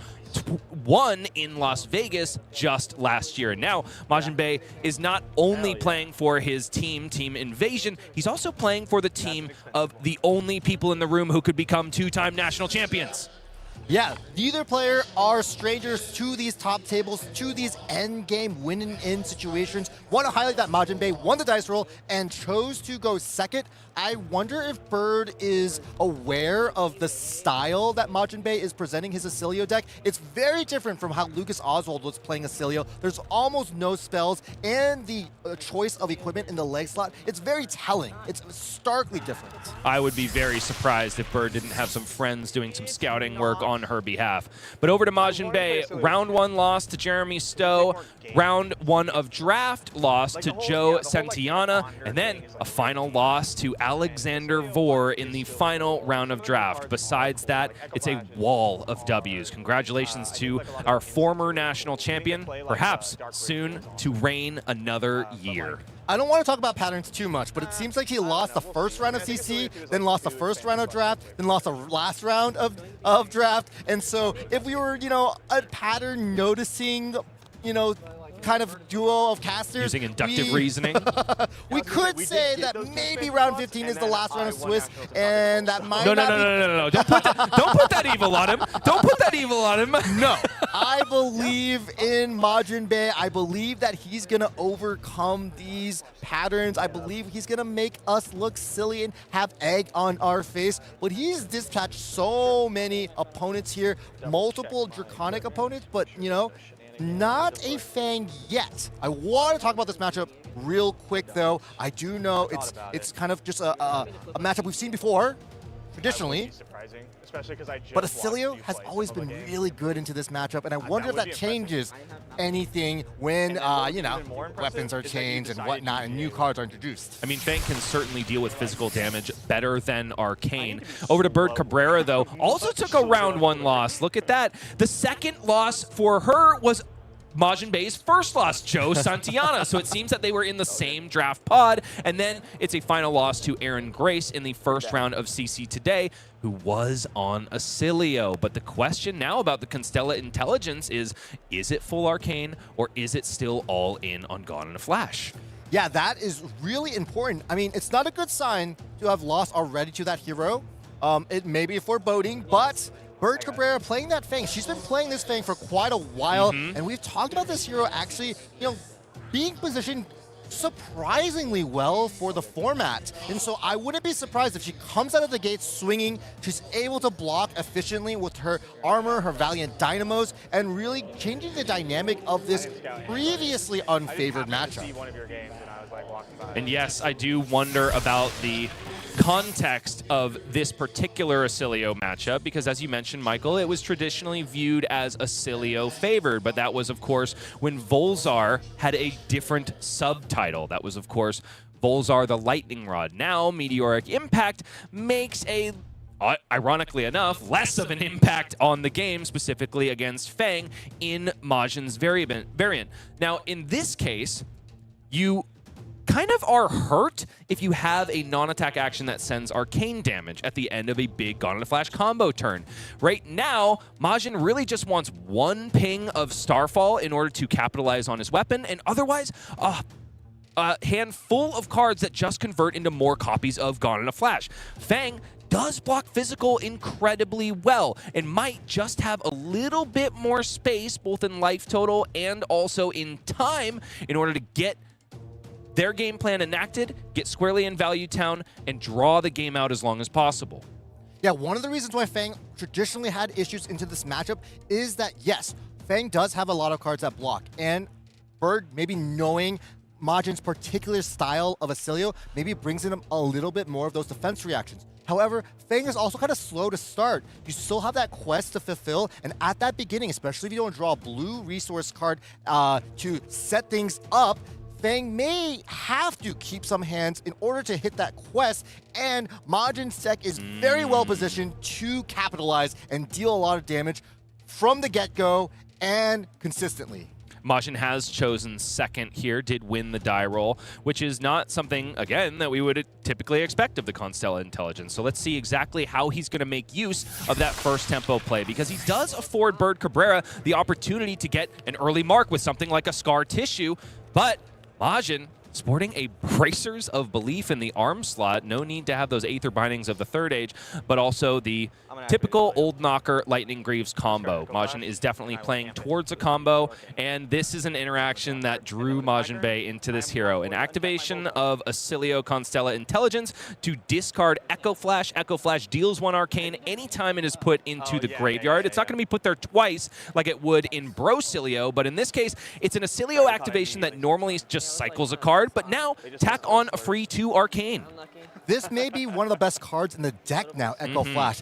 [SPEAKER 2] won in Las Vegas just last year. And now Majin Bay is not only playing for his team, Team Invasion, he's also playing for the team of the only people in the room who could become 2-time national champions.
[SPEAKER 3] Yeah, neither player are strangers to these top tables, to these end-game winning in situations. Want to highlight that Majin Bay won the dice roll and chose to go second. I wonder if Bird is aware of the style that Majin Bey is presenting his Oscilio deck. It's very different from how Lucas Oswald was playing Oscilio. There's almost no spells, and the choice of equipment in the leg slot, it's very telling. It's starkly different.
[SPEAKER 2] I would be very surprised if Bird didn't have some friends doing some scouting work on her behalf. But over to Majin Bey, round 1 loss to Jeremy Stowe, round 1 of draft loss to Joe Santillana, and then a final loss to Alexander Vore in the final round of draft. Besides that, it's a wall of W's. Congratulations to our former national champion, perhaps soon to reign another year.
[SPEAKER 3] I don't want to talk about patterns too much, but it seems like he lost the first round of CC, then lost the first round of draft, then lost the last round of draft. And so if we were, a pattern noticing, kind of duo of casters.
[SPEAKER 2] Using inductive reasoning.
[SPEAKER 3] We could say that maybe round 15 is the last round of Swiss, and that might
[SPEAKER 2] No. Don't put that evil on him. Don't put that evil on him.
[SPEAKER 3] No. I believe in Majin Bey. I believe that he's going to overcome these patterns. I believe he's going to make us look silly and have egg on our face. But he's dispatched so many opponents here, multiple draconic opponents, but, not a Feng yet. I want to talk about this matchup real quick, though. I do know it's kind of just a matchup we've seen before, traditionally. But Oscilio has always been really good into this matchup, and I wonder if that changes anything when, weapons are changed and whatnot, and new cards are introduced.
[SPEAKER 2] I mean, Feng can certainly deal with physical damage better than Arcane. Over to Bird Cabrera, though, also took a round 1 loss. Look at that. The second loss for her was Majin Bey's first loss, Joe Santillana. So it seems that they were in the same draft pod. And then it's a final loss to Aaron Grace in the first round of CC today, who was on Oscilio. But the question now about the Constella intelligence is it full Arcane, or is it still all in on Gone in a Flash?
[SPEAKER 3] Yeah, that is really important. I mean, it's not a good sign to have lost already to that hero. It may be foreboding, but Bird Cabrera playing that Feng. She's been playing this Feng for quite a while, and we've talked about this hero actually, being positioned surprisingly well for the format. And so I wouldn't be surprised if she comes out of the gate swinging. She's able to block efficiently with her armor, her Valiant Dynamos, and really changing the dynamic of this previously unfavored matchup.
[SPEAKER 2] And yes, I do wonder about the context of this particular Oscilio matchup, because as you mentioned, Michael, it was traditionally viewed as Oscilio favored, but that was, of course, when Volzar had a different subtitle. That was, of course, Volzar the Lightning Rod. Now, Meteoric Impact makes a, ironically enough, less of an impact on the game, specifically against Feng in Majin's variant. Now, in this case, you kind of are hurt if you have a non-attack action that sends arcane damage at the end of a big Gone in a Flash combo turn. Right now, Majin really just wants one ping of Starfall in order to capitalize on his weapon, and otherwise, a handful of cards that just convert into more copies of Gone in a Flash. Feng does block physical incredibly well and might just have a little bit more space, both in life total and also in time, in order to get their game plan enacted, get squarely in Value Town, and draw the game out as long as possible.
[SPEAKER 3] Yeah, one of the reasons why Feng traditionally had issues into this matchup is that, yes, Feng does have a lot of cards that block, and Bird, maybe knowing Majin's particular style of Oscilio, maybe brings in a little bit more of those defense reactions. However, Feng is also kind of slow to start. You still have that quest to fulfill, and at that beginning, especially if you don't draw a blue resource card to set things up, Feng may have to keep some hands in order to hit that quest, and Majin's deck is very well positioned to capitalize and deal a lot of damage from the get-go and consistently.
[SPEAKER 2] Majin has chosen second here, did win the die roll, which is not something, again, that we would typically expect of the Constella intelligence. So let's see exactly how he's going to make use of that first tempo play, because he does afford Bird Cabrera the opportunity to get an early mark with something like a Scar Tissue, but Majin sporting a Bracers of Belief in the arm slot. No need to have those Aether Bindings of the third age, but also the typical Old Knocker Lightning Greaves combo. Majin is definitely playing towards a combo, and this is an interaction that drew Majin Bey into this hero. An activation of Oscilio Constella Intelligence to discard Echo Flash. Echo Flash deals 1 arcane anytime it is put into the graveyard. It's not going to be put there twice like it would in Brocilio, but in this case, it's an Oscilio activation that normally just cycles a card, but now tack on a free 2 arcane.
[SPEAKER 3] This may be one of the best cards in the deck now, Echo Flash.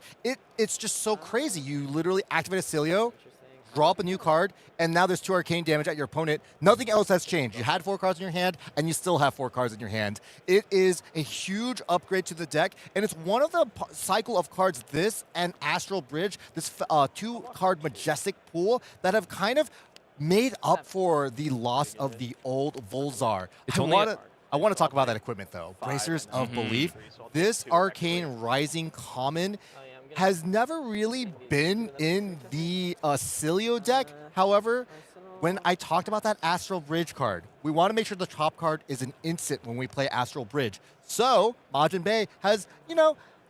[SPEAKER 3] It's just so crazy. You literally activate Oscilio, draw up a new card, and now there's 2 arcane damage at your opponent. Nothing else has changed. You had 4 cards in your hand, and you still have 4 cards in your hand. It is a huge upgrade to the deck, and it's one of the cycle of cards, this and Astral Bridge, this 2-card Majestic pool, that have kind of made up for the loss of the old Volzar. I want to talk about that equipment, though. Bracers of Belief. This Arcane Rising Common has never really been in the Oscilio deck. However, when I talked about that Astral Bridge card, we want to make sure the top card is an instant when we play Astral Bridge. So, Majin Bey has,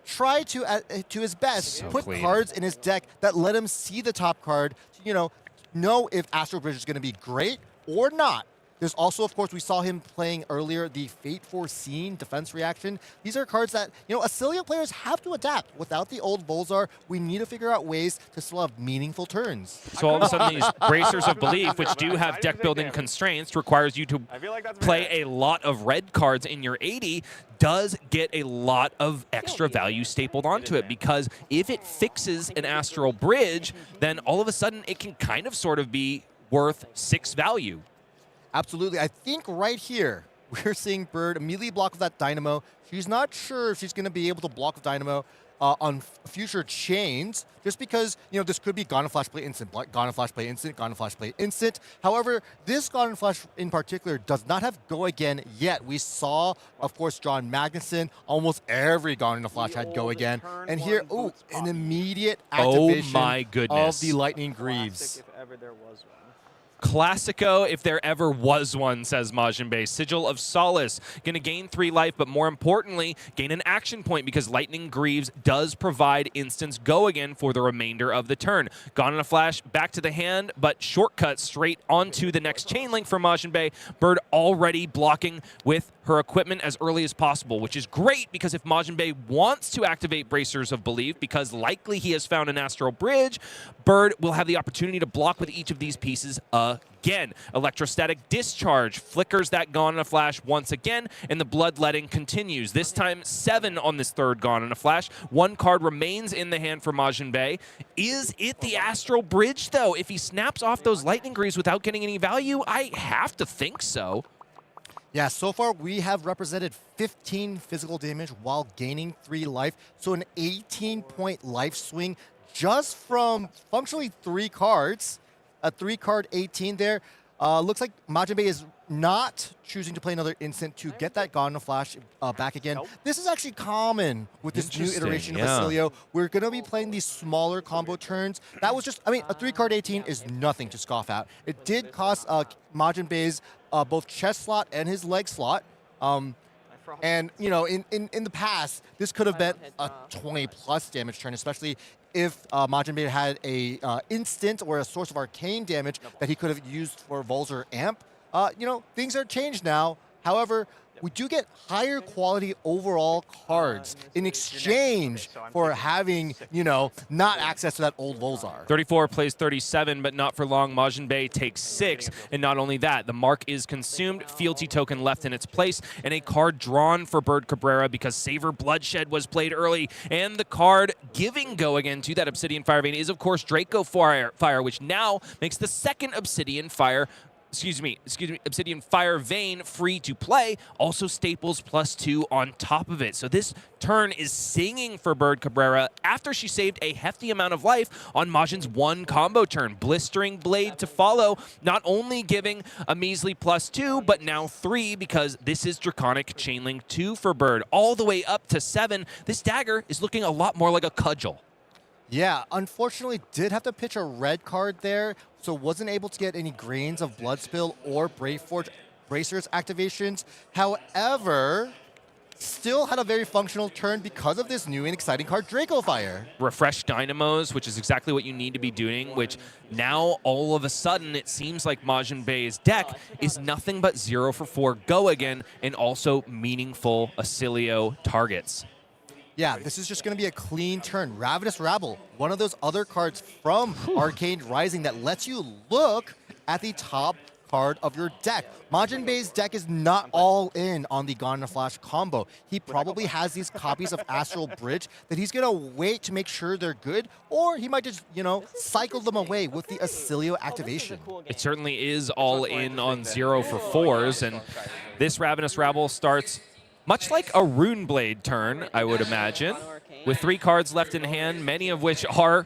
[SPEAKER 3] tried to his best, put cards in his deck that let him see the top card to, know if Astral Bridge is going to be great or not. There's also, of course, we saw him playing earlier, the Fate Foreseen Defense Reaction. These are cards that, Oscilio players have to adapt. Without the old Volzar, we need to figure out ways to still have meaningful turns.
[SPEAKER 2] So all of a sudden, these Bracers of Belief, which do have deck-building constraints, requires you to play a lot of red cards in your 80, does get a lot of extra value stapled onto it, because if it fixes an Astral Bridge, then all of a sudden it can kind of sort of be worth 6 value.
[SPEAKER 3] Absolutely. I think right here, we're seeing Bird immediately block with that Dynamo. She's not sure if she's going to be able to block with Dynamo on future chains, just because, this could be Gone and Flash play instant, Gone and Flash play instant, Gone and Flash play instant. However, this Gone and Flash in particular does not have Go Again yet. We saw, of course, John Magnuson. Almost every Gone and Flash had Go Again. And here, an immediate activation of the Lightning Greaves.
[SPEAKER 11] If ever there was one.
[SPEAKER 2] Classico, if there ever was one, says Majin Bey. Sigil of Solace, going to gain 3 life, but more importantly, gain an action point, because Lightning Greaves does provide instance Go Again for the remainder of the turn. Gone in a Flash, back to the hand, but shortcut straight onto the next chain link for Majin Bey. Bird already blocking with her equipment as early as possible, which is great, because if Majin Bey wants to activate Bracers of Belief, because likely he has found an Astral Bridge, Bird will have the opportunity to block with each of these pieces again. Electrostatic Discharge flickers that Gone in a Flash once again, and the bloodletting continues. This time 7 on this third Gone in a Flash. 1 card remains in the hand for Majin Bey. Is it the Astral Bridge, though? If he snaps off those Lightning Greaves without getting any value, I have to think so.
[SPEAKER 3] Yeah, so far we have represented 15 physical damage while gaining 3 life. So an 18-point life swing just from functionally 3 cards. A 3-card 18 there. Looks like Majin Bey is not choosing to play another instant to get that Gone in a Flash back again. This is actually common with this new iteration of Oscilio. We're going to be playing these smaller combo turns. That was just, a 3-card 18 is nothing to scoff at. It did cost Majin Bey's both chest slot and his leg slot. And, in the past, this could have been a 20-plus damage turn, especially if Majin Bey had a instant or a source of arcane damage that he could have used for Volzar Amp. Things are changed now. However, we do get higher quality overall cards in exchange for having, not access to that old Volzar.
[SPEAKER 2] 34 plays 37, but not for long. Majin Bey takes 6, and not only that, the mark is consumed, fealty token left in its place, and a card drawn for Bird Cabrera because Savor Bloodshed was played early, and the card giving Go Again to that Obsidian Fire Vein is, of course, Draco Fire, which now makes the second Obsidian Fire Obsidian Fire Vein free to play, also staples +2 on top of it. So this turn is singing for Bird Cabrera after she saved a hefty amount of life on Majin's 1 combo turn. Blistering Blade to follow, not only giving a measly +2, but now 3, because this is Draconic Chainlink 2 for Bird. All the way up to 7, this dagger is looking a lot more like a cudgel.
[SPEAKER 3] Yeah, unfortunately did have to pitch a red card there, so wasn't able to get any grains of Bloodspill or Brave Forge Bracers activations. However, still had a very functional turn because of this new and exciting card, Draco Fire.
[SPEAKER 2] Refresh Dynamos, which is exactly what you need to be doing, which now all of a sudden it seems like Majin Bei's deck is nothing but 0 for 4 go again and also meaningful Oscilio targets.
[SPEAKER 3] Yeah, this is just going to be a clean turn. Ravenous Rabble, one of those other cards from Arcane Rising that lets you look at the top card of your deck. Majin Bei's deck is not all in on the Gone in a Flash combo. He probably has these copies of Astral Bridge that he's going to wait to make sure they're good, or he might just, you know, cycle them away with the Oscilio activation.
[SPEAKER 2] It certainly is all in on 0 for 4s, and this Ravenous Rabble starts much like a Rune Blade turn, I would imagine, with 3 cards left in hand, many of which are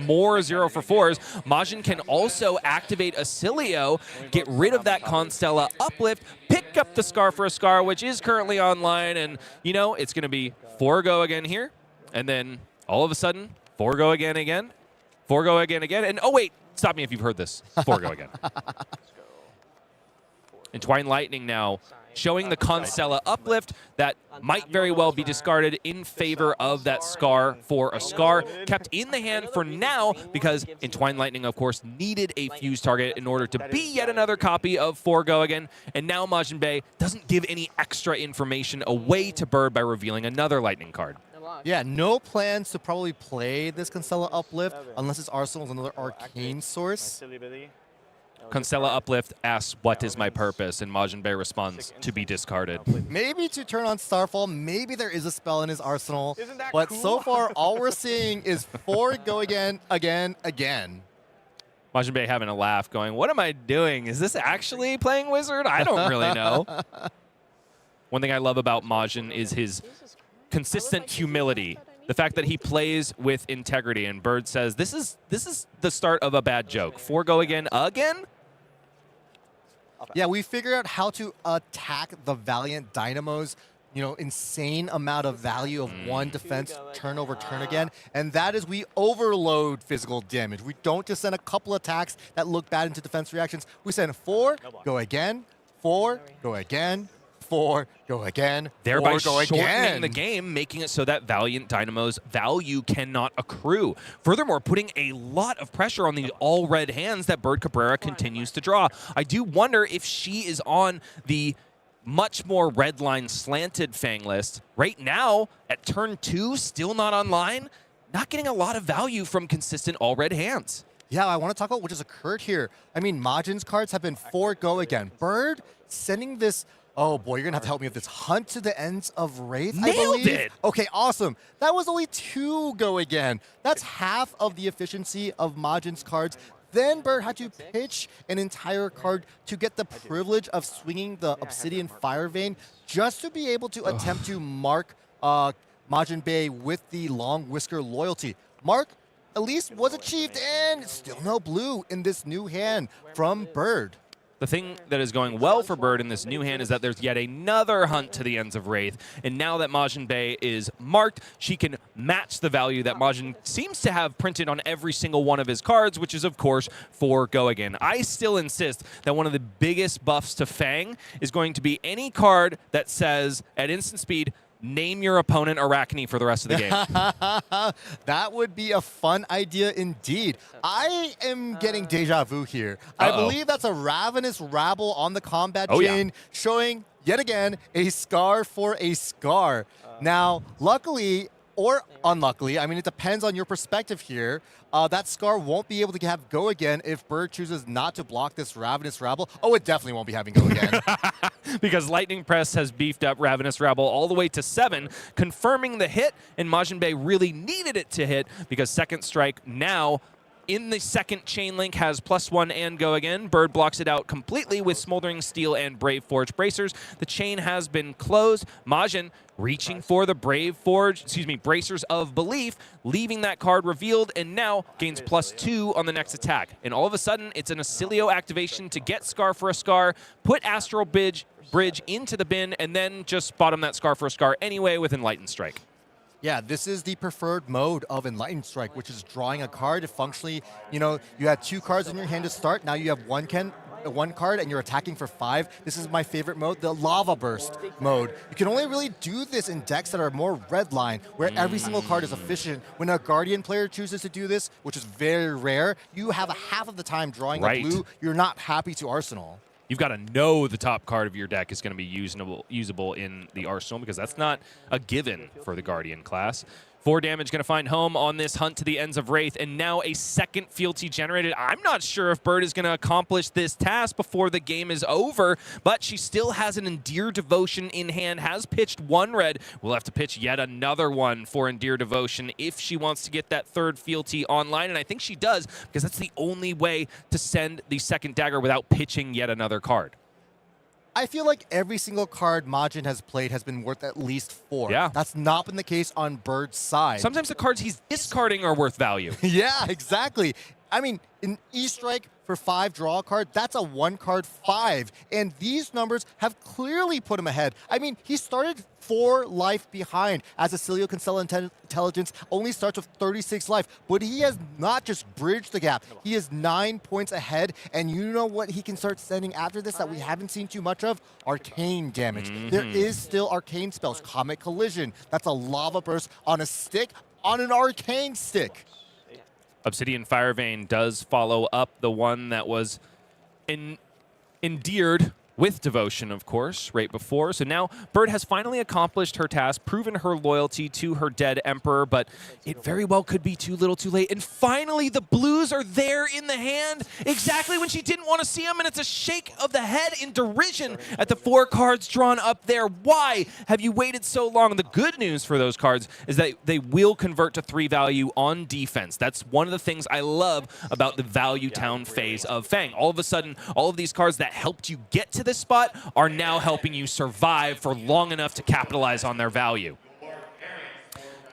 [SPEAKER 2] more 0 for 4s. Majin can also activate Oscilio, get rid of that Constella uplift, pick up the Scar for a Scar, which is currently online, and, you know, it's going to be 4 go again here, and then all of a sudden, 4 go again, 4 go again, and oh wait, stop me if you've heard this, 4 go again. Entwined Lightning now, showing the Constella uplift that might very well be discarded in favor of that Scar for a Scar. Kept in the hand for now because Entwined Lightning, of course, needed a fuse target in order to be yet another copy of 4 go again. And now Majin Bei doesn't give any extra information away to Bird by revealing another Lightning card.
[SPEAKER 3] Yeah, no plans to probably play this Constella uplift unless his arsenal is another arcane source.
[SPEAKER 2] Constella uplift asks, "What is my purpose?" And Majin Bei responds, "To be discarded."
[SPEAKER 3] Maybe to turn on Starfall, maybe there is a spell in his arsenal, but so far all we're seeing is 4 go again.
[SPEAKER 2] Majin Bei having a laugh, going, "What am I doing? Is this actually playing Wizard? I don't really know." One thing I love about Majin is his consistent humility. The fact that he plays with integrity, and Bird says, this is the start of a bad joke. 4 go again?
[SPEAKER 3] Yeah, we figured out how to attack the Valiant Dynamos, you know, insane amount of value of 1 defense turn over turn again, and that is we overload physical damage. We don't just send a couple attacks that look bad into defense reactions. We send 4, go again, 4, go again, 4, go again,
[SPEAKER 2] thereby
[SPEAKER 3] 4, go
[SPEAKER 2] shortening
[SPEAKER 3] again.
[SPEAKER 2] the game, making it so that Valiant Dynamo's value cannot accrue. Furthermore, putting a lot of pressure on the all-red hands that Bird Cabrera continues to draw. I do wonder if she is on the much more red line slanted Feng list. Right now, at turn 2, still not online, not getting a lot of value from consistent all-red hands.
[SPEAKER 3] Yeah, I want to talk about what just occurred here. I mean, Majin's cards have been 4 go again. Bird sending this... Oh boy, you're going to have to help me with this. Hunt to the Ends of Wraith, I believe?
[SPEAKER 2] Nailed it!
[SPEAKER 3] Okay, awesome. That was only 2 go again. That's half of the efficiency of Majin's cards. Then Bird had to pitch an entire card to get the privilege of swinging the Obsidian Fire Vein just to be able to attempt to mark Majin Bei with the Long Whisker Loyalty. Mark at least was achieved, and still no blue in this new hand from Bird.
[SPEAKER 2] The thing that is going well for Bird in this new hand is that there's yet another Hunt to the Ends of Wraith. And now that Majin Bei is marked, she can match the value that Majin seems to have printed on every single one of his cards, which is, of course, 4 go again. I still insist that one of the biggest buffs to Feng is going to be any card that says, at instant speed, name your opponent Arachne for the rest of the game.
[SPEAKER 3] That would be a fun idea indeed. I am getting deja vu here. I believe that's a Ravenous Rabble on the combat chain showing, yet again, a Scar for a Scar. Now, luckily, or unluckily, I mean, it depends on your perspective here, that Scar won't be able to have go again if Bird chooses not to block this Ravenous Rabble. Oh, it definitely won't be having go again.
[SPEAKER 2] Because Lightning Press has beefed up Ravenous Rabble all the way to 7, confirming the hit, and Majin Bei really needed it to hit because Second Strike now in the second chain link has +1 and go again. Bird blocks it out completely with Smoldering Steel and Brave Forge bracers. The chain has been closed. Majin reaching for the Bracers of Belief, leaving that card revealed, and now gains +2 on the next attack. And all of a sudden, it's an Oscilio activation to get Scar for a Scar, put Astral Bridge into the bin, and then just bottom that Scar for a Scar anyway with Enlightened Strike.
[SPEAKER 3] Yeah, this is the preferred mode of Enlightened Strike, which is drawing a card. If functionally, you know, you had 2 cards in your hand to start, now you have 1 one card and you're attacking for 5, this is my favorite mode, the Lava Burst mode. You can only really do this in decks that are more red line, where every single card is efficient. When a Guardian player chooses to do this, which is very rare, you have a half of the time drawing a blue you're not happy to Arsenal.
[SPEAKER 2] You've got to know the top card of your deck is going to be usable in the Arsenal, because that's not a given for the Guardian class. 4 damage going to find home on this hunt to the ends of Wraith, and now a second fealty generated. I'm not sure if Bird is going to accomplish this task before the game is over, but she still has an Endear Devotion in hand, has pitched 1 red. We'll have to pitch yet another one for Endear Devotion if she wants to get that 3rd fealty online, and I think she does, because that's the only way to send the second dagger without pitching yet another card.
[SPEAKER 3] I feel like every single card Majin has played has been worth at least 4.
[SPEAKER 2] Yeah.
[SPEAKER 3] That's not been the case on Bird's side.
[SPEAKER 2] Sometimes the cards he's discarding are worth value.
[SPEAKER 3] Yeah, exactly. I mean, in E-Strike for 5 draw a card, that's a 1-card 5. And these numbers have clearly put him ahead. I mean, he started 4 life behind, as Oscilio Constella Intelligence only starts with 36 life. But he has not just bridged the gap. He is 9 points ahead. And you know what he can start sending after this that we haven't seen too much of? Arcane damage. There is still arcane spells. Comet Collision. That's a Lava Burst on a stick, on an arcane stick.
[SPEAKER 2] Obsidian Firevein does follow up the one that was endeared with devotion, of course, right before. So now Bird has finally accomplished her task, proven her loyalty to her dead Emperor, but it very well could be too little too late. And finally, the blues are there in the hand, exactly when she didn't want to see them, and it's a shake of the head in derision at the 4 cards drawn up there. Why have you waited so long? The good news for those cards is that they will convert to 3 value on defense. That's one of the things I love about the value town phase of Feng. All of a sudden, all of these cards that helped you get to this spot are now helping you survive for long enough to capitalize on their value.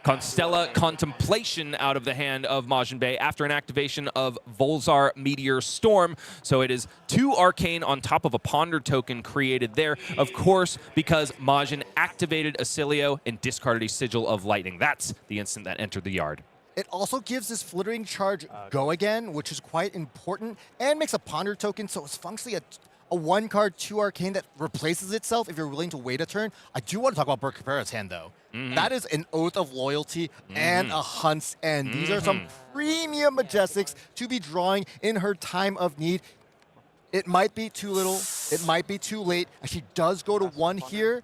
[SPEAKER 2] Constella Contemplation out of the hand of Majin Bey after an activation of Volzar Meteor Storm. So it is 2 Arcane on top of a Ponder token created there, of course, because Majin activated Oscilio and discarded a Sigil of Lightning. That's the instant that entered the yard.
[SPEAKER 3] It also gives this Flittering Charge Go Again, which is quite important, and makes a Ponder token, so it's functionally a 1-card 2 Arcane that replaces itself if you're willing to wait a turn. I do want to talk about Bird Cabrera's hand, though. That is an Oath of Loyalty and a Hunt's End. These are some premium Majestics to be drawing in her time of need. It might be too little. It might be too late. And she does go to 1 here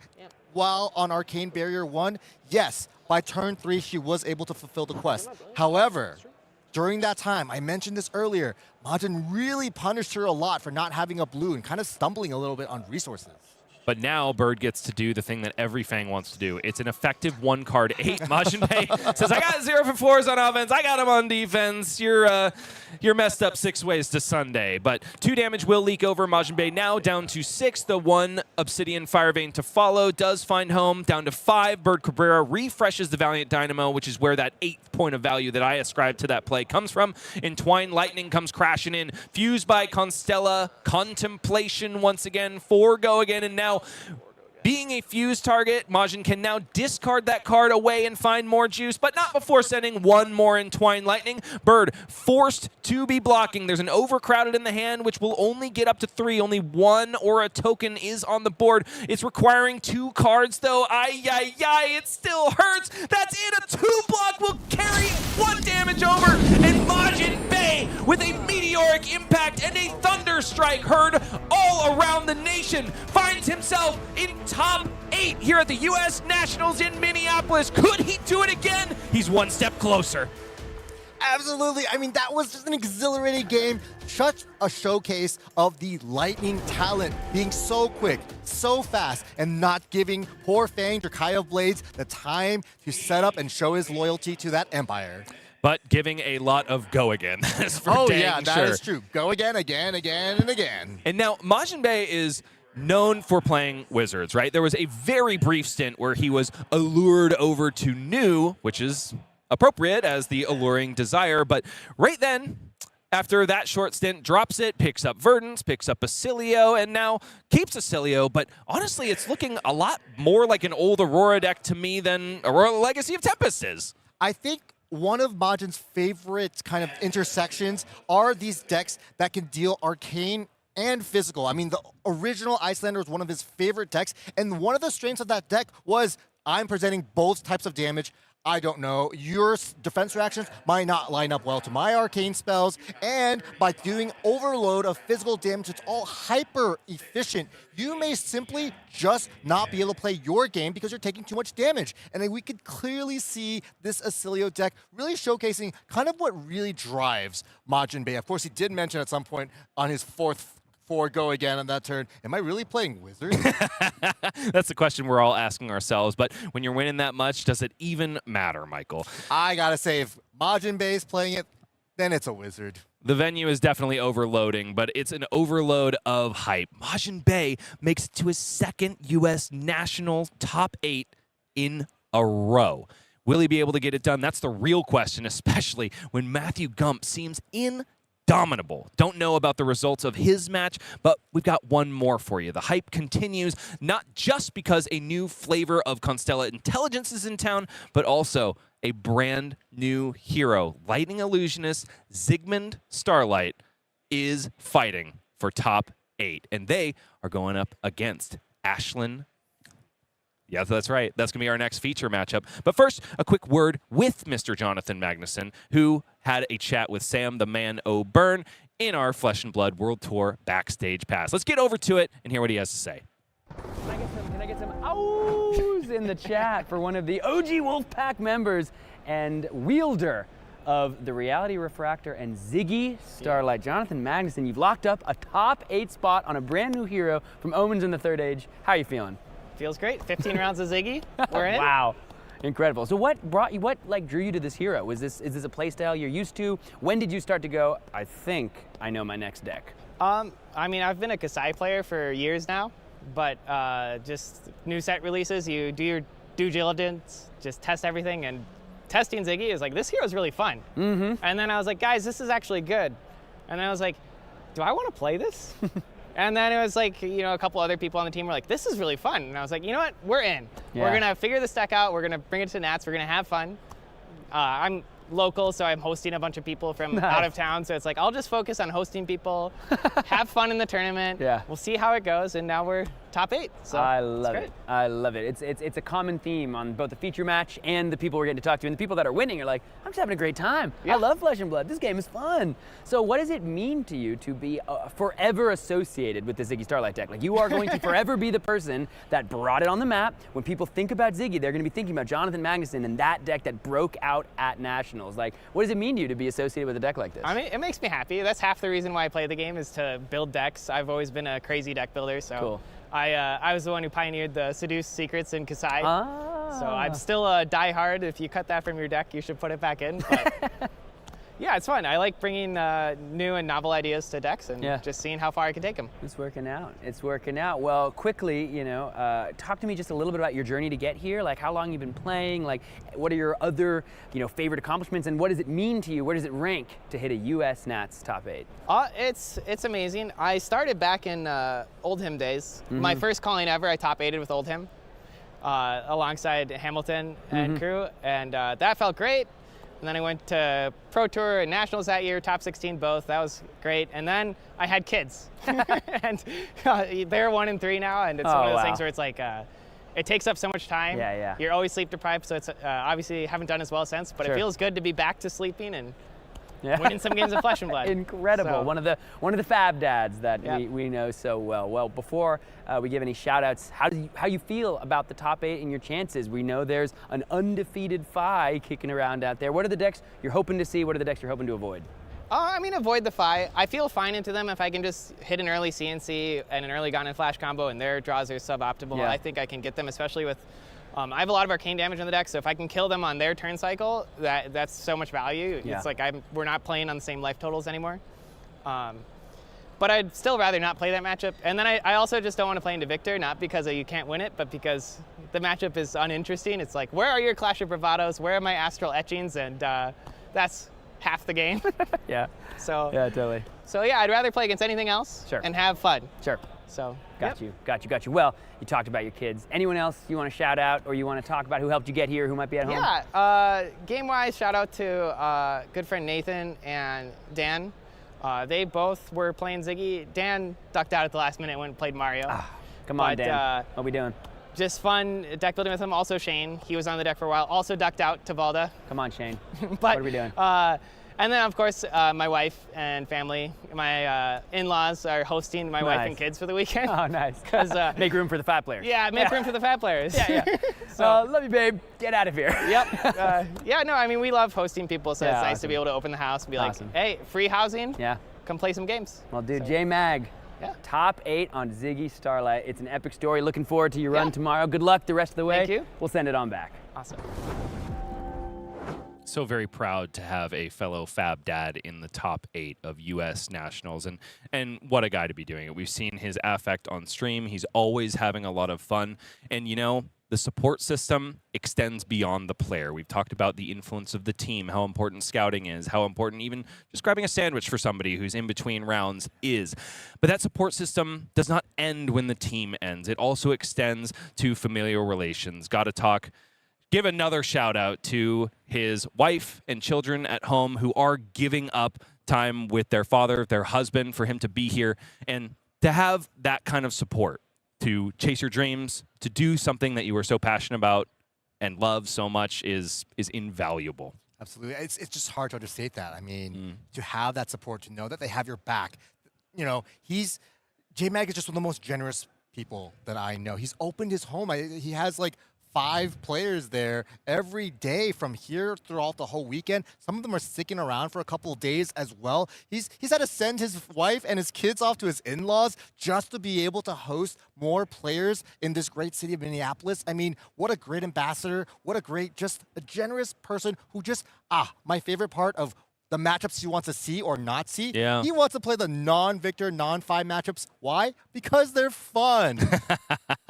[SPEAKER 3] while on Arcane Barrier 1. Yes, by turn 3, she was able to fulfill the quest. However, during that time, I mentioned this earlier, Majin really punished her a lot for not having a blue and kind of stumbling a little bit on resources.
[SPEAKER 2] But now Bird gets to do the thing that every Fang wants to do. It's an effective 1-card 8. Majin Bey says, I got 0 for 4s on offense. I got him on defense. You're messed up 6 ways to Sunday. But 2 damage will leak over. Majin Bey now down to 6. The 1 Obsidian Firevein to follow does find home. Down to 5. Bird Cabrera refreshes the Valiant Dynamo, which is where that 8th point of value that I ascribed to that play comes from. Entwined Lightning comes crashing in. Fused by Constella. Contemplation once again. 4 go again. And now, being a fused target, Majin can now discard that card away and find more juice, but not before sending 1 more Entwined Lightning. Bird forced to be blocking. There's an Overcrowded in the hand, which will only get up to 3. Only 1 or a token is on the board. It's requiring 2 cards, though. Ay, it still hurts. That's it. A 2-block will carry 1 damage over, and Majin Bey with a meteoric impact and a thunder strike heard all around the nation finds himself in top 8 here at the U.S. Nationals in Minneapolis. Could he do it again? He's 1 step closer.
[SPEAKER 3] Absolutely. I mean, that was just an exhilarating game. Such a showcase of the Lightning talent, being so quick, so fast, and not giving poor Fang, Dracai of Blades, the time to set up and show his loyalty to that Empire.
[SPEAKER 2] But giving a lot of go again. That's for dang
[SPEAKER 3] yeah, that
[SPEAKER 2] sure.
[SPEAKER 3] is true. Go again, and again.
[SPEAKER 2] And now Majin Bey is known for playing wizards, right? There was a very brief stint where he was allured over to New, which is appropriate as the alluring desire, but right then, after that short stint, drops it, picks up Verdance, picks up Oscilio, and now keeps Oscilio, but honestly, it's looking a lot more like an old Aurora deck to me than Aurora Legacy of Tempest is.
[SPEAKER 3] I think one of Majin's favorite kind of intersections are these decks that can deal arcane and physical. I mean, the original Icelander was one of his favorite decks, and one of the strengths of that deck was I'm presenting both types of damage. I don't know, your defense reactions might not line up well to my arcane spells, and by doing overload of physical damage, it's all hyper efficient. You may simply just not be able to play your game because you're taking too much damage. And then we could clearly see this Oscilio deck really showcasing kind of what really drives Majin Bey. Of course, he did mention at some point on his fourth go again on that turn, am I really playing Wizard?
[SPEAKER 2] That's the question we're all asking ourselves. But when you're winning that much, does it even matter, Michael?
[SPEAKER 3] I gotta say, if Majin Bey's playing it, then it's a Wizard.
[SPEAKER 2] The venue is definitely overloading, but it's an overload of hype. Majin Bey makes it to his second U.S. national top 8 in a row. Will he be able to get it done? That's the real question, especially when Matthew Gump seems indomitable. Don't know about the results of his match, but we've got one more for you. The hype continues, not just because a new flavor of Constella intelligence is in town, but also a brand new hero. Lightning illusionist Zygmunt Starlight is fighting for top 8, and they are going up against Ashlyn. Yeah, that's right. That's going to be our next feature matchup. But first, a quick word with Mr. Jonathan Magnuson, who had a chat with Sam the Man O'Byrne in our Flesh and Blood World Tour Backstage Pass. Let's get over to it and hear what he has to say.
[SPEAKER 10] Can I get some ows in the chat for one of the OG Wolfpack members and wielder of the Reality Refractor and Zyggy Starlight. Jonathan Magnuson, you've locked up a top 8 spot on a brand new hero from Omens in the Third Age. How are you feeling?
[SPEAKER 13] Feels great. 15 rounds of Zyggy. We're in.
[SPEAKER 10] Wow. Incredible. So what drew you to this hero? Is this a play style you're used to? When did you start to go, I think I know my next deck?
[SPEAKER 13] I mean, I've been a Kasai player for years now, but just new set releases, you do your due diligence, just test everything, and testing Zyggy is like, this hero's really fun. Mm-hmm. And then I was like, guys, this is actually good. And then I was like, do I want to play this? And then it was like, you know, a couple other people on the team were like, this is really fun. And I was like, you know what, we're in. Yeah. We're gonna figure this deck out, we're gonna bring it to Nats, we're gonna have fun. I'm local, so I'm hosting a bunch of people from out of town, so it's like, I'll just focus on hosting people, have fun in the tournament, we'll see how it goes, and now we're top 8. So
[SPEAKER 10] I love it. I love it. It's a common theme on both the feature match and the people we're getting to talk to, and the people that are winning are like, I'm just having a great time. I love Flesh and Blood. This game is fun. So what does it mean to you to be forever associated with the Zyggy Starlight deck? Like, you are going to forever be the person that brought it on the map. When people think about Zyggy, they're going to be thinking about Jonathan Magnuson and that deck that broke out at Nationals. Like, what does it mean to you to be associated with a deck like this?
[SPEAKER 13] I mean, it makes me happy. That's half the reason why I play the game, is to build decks. I've always been a crazy deck builder, so
[SPEAKER 10] cool.
[SPEAKER 13] I was the one who pioneered the Seduce secrets in Kasai. So I'm still a die-hard. If you cut that from your deck, you should put it back in. But yeah, it's fun. I like bringing new and novel ideas to decks and just seeing how far I can take them.
[SPEAKER 10] It's working out. It's working out. Well, quickly, you know, talk to me just a little bit about your journey to get here. Like, how long you've been playing? Like, what are your other, you know, favorite accomplishments? And what does it mean to you? Where does it rank to hit a U.S. Nats top 8?
[SPEAKER 13] It's amazing. I started back in Oldhim days. Mm-hmm. My first calling ever, I top 8'd with Oldhim alongside Hamilton and crew, and that felt great. And then I went to Pro Tour and Nationals that year, top 16 both. That was great. And then I had kids. And they're 1 and 3 now. And it's one of those things where it's like, it takes up so much time.
[SPEAKER 10] Yeah.
[SPEAKER 13] You're always sleep deprived. So it's obviously haven't done as well since. But it feels good to be back to sleeping and winning some games of Flesh and Blood.
[SPEAKER 10] Incredible. So, one of the fab dads that we know so well. Well, before we give any shout outs, how you feel about the top 8 and your chances? We know there's an undefeated Fi kicking around out there. What are the decks you're hoping to see? What are the decks you're hoping to avoid?
[SPEAKER 13] I mean, avoid the Fi. I feel fine into them if I can just hit an early CNC and an early Gone and Flash combo and their draws are suboptimal. I think I can get them, especially with I have a lot of arcane damage on the deck, so if I can kill them on their turn cycle, that's so much value. It's like we're not playing on the same life totals anymore. But I'd still rather not play that matchup. And then I also just don't want to play into Victor, not because you can't win it, but because the matchup is uninteresting. It's like, where are your Clash of Bravados? Where are my Astral Etchings? And that's half the game. So
[SPEAKER 10] totally.
[SPEAKER 13] So yeah, I'd rather play against anything else and have fun. So
[SPEAKER 10] Got you. Well, you talked about your kids. Anyone else you want to shout out or you want to talk about who helped you get here, who might be at home?
[SPEAKER 13] Yeah, game-wise, shout out to good friend Nathan and Dan. They both were playing Ziggy. Dan ducked out at the last minute and went and played Mario.
[SPEAKER 10] Come on, Dan. What are we doing?
[SPEAKER 13] Just fun deck building with him. Also Shane, he was on the deck for a while. Also ducked out to Valda.
[SPEAKER 10] Come on, Shane.
[SPEAKER 13] But,
[SPEAKER 10] what are we doing?
[SPEAKER 13] And then, of course, my wife and family, my in-laws are hosting my wife and kids for the weekend.
[SPEAKER 10] Oh, nice.
[SPEAKER 13] Because
[SPEAKER 10] make room for the fat players.
[SPEAKER 13] Yeah, make room for the fat players.
[SPEAKER 10] Yeah. So, love you, babe. Get out of here.
[SPEAKER 13] Yep. Yeah, no, I mean, we love hosting people, so it's nice to be able to open the house and be like, hey, free housing.
[SPEAKER 10] Yeah.
[SPEAKER 13] Come play some games.
[SPEAKER 10] Well, dude, J-Mag.
[SPEAKER 13] Yeah.
[SPEAKER 10] Top 8 on Ziggy Starlight. It's an epic story. Looking forward to your run tomorrow. Good luck the rest of the way.
[SPEAKER 13] Thank you.
[SPEAKER 10] We'll send it on back.
[SPEAKER 13] Awesome.
[SPEAKER 2] So very proud to have a fellow Fab dad in the top 8 of U.S. Nationals, and what a guy to be doing it. We've seen his affect on stream. He's always having a lot of fun, and you know, the support system extends beyond the player. We've talked about the influence of the team, how important scouting is, how important even just grabbing a sandwich for somebody who's in between rounds is. But that support system does not end when the team ends. It also extends to familial relations. Give another shout out to his wife and children at home who are giving up time with their father, their husband, for him to be here. And to have that kind of support, to chase your dreams, to do something that you are so passionate about and love so much is invaluable.
[SPEAKER 3] Absolutely. It's just hard to understate that. I mean, to have that support, to know that they have your back. You know, J-Mag is just one of the most generous people that I know. He's opened his home. He has like 5 players there every day from here throughout the whole weekend. Some of them are sticking around for a couple of days as well. He's had to send his wife and his kids off to his in-laws just to be able to host more players in this great city of Minneapolis. I mean, what a great ambassador. What a great, just a generous person who just, my favorite part of the matchups he wants to see or not see.
[SPEAKER 2] Yeah.
[SPEAKER 3] He wants to play the non-Victor, non-5 matchups. Why? Because they're fun.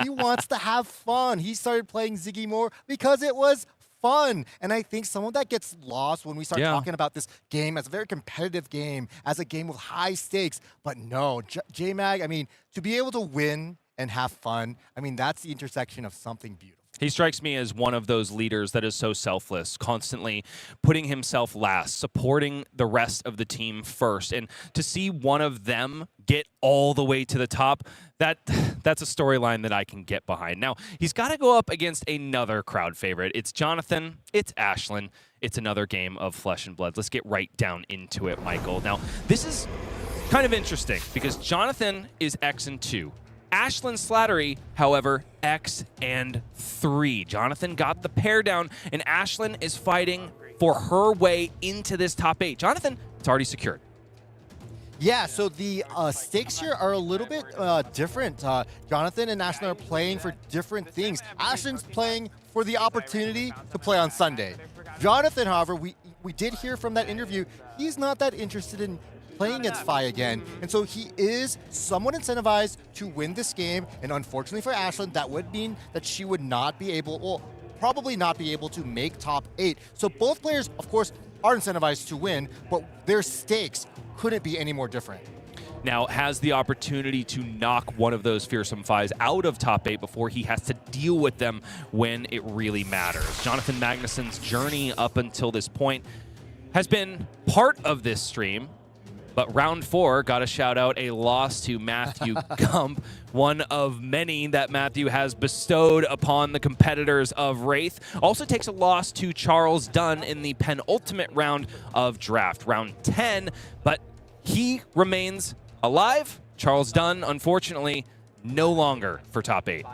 [SPEAKER 3] He wants to have fun. He started playing Ziggy more because it was fun. And I think some of that gets lost when we start talking about this game as a very competitive game, as a game with high stakes. But no, J-Mag, I mean, to be able to win and have fun, I mean, that's the intersection of something beautiful.
[SPEAKER 2] He strikes me as one of those leaders that is so selfless, constantly putting himself last, supporting the rest of the team first. And to see one of them get all the way to the top, that's a storyline that I can get behind. Now, he's got to go up against another crowd favorite. It's Jonathan, it's Ashlyn, it's another game of flesh and blood. Let's get right down into it, Michael. Now, this is kind of interesting because Jonathan is X and 2. Ashlyn Slattery, however, X and 3. Jonathan got the pair down, and Ashlyn is fighting for her way into this top 8. Jonathan, it's already secured.
[SPEAKER 3] Yeah, so the stakes here are a little bit different. Jonathan and Ashlyn are playing for different things. Ashlyn's playing for the opportunity to play on Sunday. Jonathan, however, we did hear from that interview, he's not that interested in playing against Fi again, and so he is somewhat incentivized to win this game, and unfortunately for Ashlyn, that would mean that she would not be able, well, probably not be able to make top 8. So both players, of course, are incentivized to win, but their stakes couldn't be any more different.
[SPEAKER 2] Now has the opportunity to knock one of those fearsome Fis out of top 8 before he has to deal with them when it really matters. Jonathan Magnuson's journey up until this point has been part of this stream. But round 4, got to shout out a loss to Matthew Gump, one of many that Matthew has bestowed upon the competitors of Wraith. Also takes a loss to Charles Dunn in the penultimate round of draft, round 10. But he remains alive. Charles Dunn, unfortunately, no longer for top 8.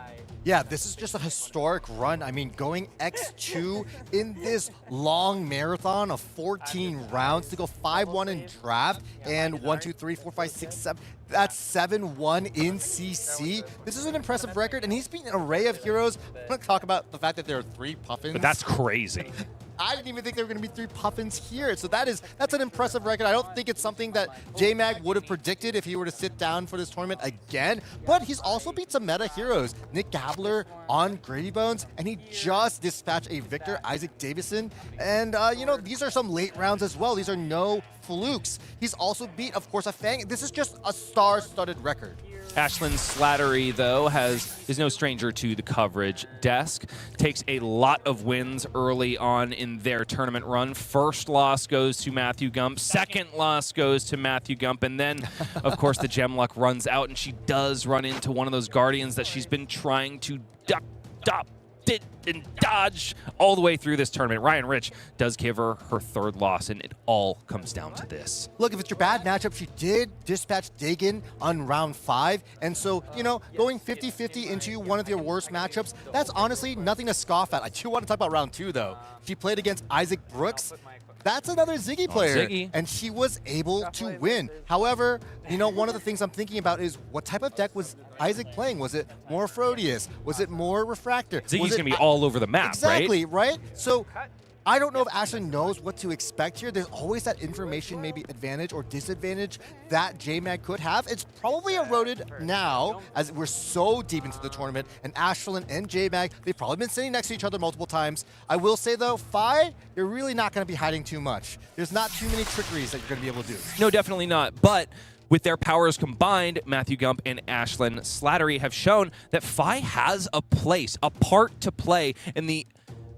[SPEAKER 3] Yeah, this is just a historic run. I mean, going X2 in this long marathon of 14 rounds to go 5-1 in draft and 1, 2, 3, 4, 5, 6, 7. That's 7-1 in CC. This is an impressive record, and he's beaten an array of heroes. I'm going to talk about the fact that there are 3 Puffins.
[SPEAKER 2] But that's crazy.
[SPEAKER 3] I didn't even think there were going to be 3 Puffins here. So that's an impressive record. I don't think it's something that J-Mag would have predicted if he were to sit down for this tournament again. But he's also beat some meta heroes. Nick Gabler on Grady Bones, and he just dispatched a Victor Isaac Davison. And, you know, these are some late rounds as well. These are no flukes. He's also beat, of course, a Feng. This is just a star-studded record.
[SPEAKER 2] Ashlyn Slattery, though, is no stranger to the coverage desk. Takes a lot of wins early on in their tournament run. First loss goes to Matthew Gump. Second loss goes to Matthew Gump. And then, of course, the gem luck runs out, and she does run into one of those guardians that she's been trying to duck, and dodge all the way through this tournament. Ryan Rich does give her her third loss, and it all comes down to this.
[SPEAKER 3] Look, if it's your bad matchup, she did dispatch Dagon on round 5. And so, you know, going 50-50 into one of your worst matchups, that's honestly nothing to scoff at. I do want to talk about round 2, though. She played against Isaac Brooks. That's another Zyggy player,
[SPEAKER 2] Zyggy.
[SPEAKER 3] and she was able to win. However, you know, one of the things I'm thinking about is what type of deck was Isaac playing? Was it more Frodius? Was it more Refractor?
[SPEAKER 2] Ziggy's going to be all over the map,
[SPEAKER 3] exactly, right? So I don't know if Ashlyn knows what to expect here. There's always that information, maybe advantage or disadvantage that JMag could have. It's probably eroded now as we're so deep into the tournament, and Ashlyn and JMag, they've probably been sitting next to each other multiple times. I will say though, Fi, you're really not going to be hiding too much. There's not too many trickeries that you're going to be able to do.
[SPEAKER 2] No, definitely not. But with their powers combined, Matthew Gump and Ashlyn Slattery have shown that Fi has a place, a part to play in the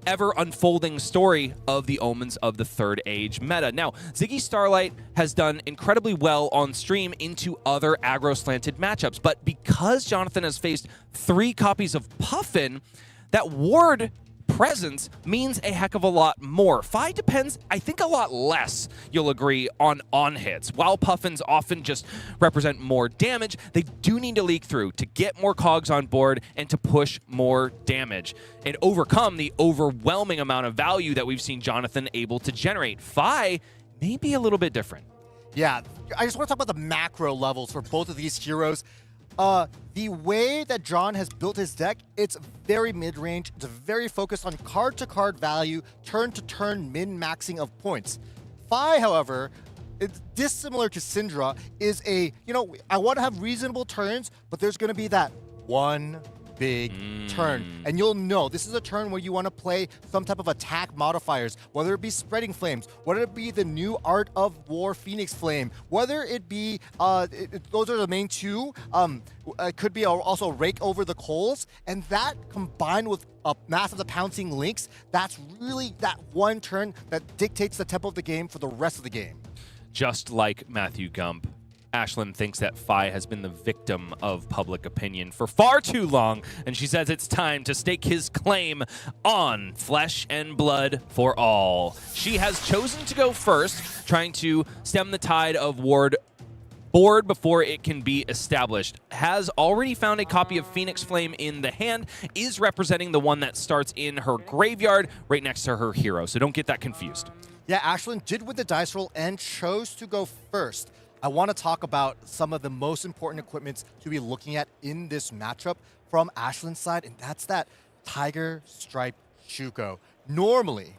[SPEAKER 2] ever-unfolding story of the Omens of the Third Age meta. Now, Ziggy Starlight has done incredibly well on stream into other aggro-slanted matchups, but because Jonathan has faced 3 copies of Puffin, that ward presence means a heck of a lot more. Fi depends, I think, a lot less, you'll agree, on hits. While Puffins often just represent more damage, they do need to leak through to get more cogs on board and to push more damage and overcome the overwhelming amount of value that we've seen Jonathan able to generate. Fi may be a little bit different.
[SPEAKER 3] Yeah, I just want to talk about the macro levels for both of these heroes. The way that John has built his deck, it's very mid-range. It's very focused on card-to-card value, turn-to-turn min-maxing of points. Fi, however, it's dissimilar to Cindra, is a, you know, I want to have reasonable turns, but there's going to be that one big turn. And you'll know this is a turn where you want to play some type of attack modifiers, whether it be Spreading Flames, whether it be the new Art of War Phoenix Flame, whether it be, those are the main 2. It could be also Rake Over the Coals, and that combined with a massive pouncing links, that's really that one turn that dictates the tempo of the game for the rest of the game.
[SPEAKER 2] Just like Matthew Gump, Ashlyn thinks that Fi has been the victim of public opinion for far too long, and she says it's time to stake his claim on Flesh and Blood for All. She has chosen to go first, trying to stem the tide of ward board before it can be established. Has already found a copy of Phoenix Flame in the hand, is representing the one that starts in her graveyard right next to her hero, so don't get that confused.
[SPEAKER 3] Yeah, Ashlyn did with the dice roll and chose to go first. I want to talk about some of the most important equipments to be looking at in this matchup from Ashlyn's side, and that's that Tiger Stripe Shuko. Normally,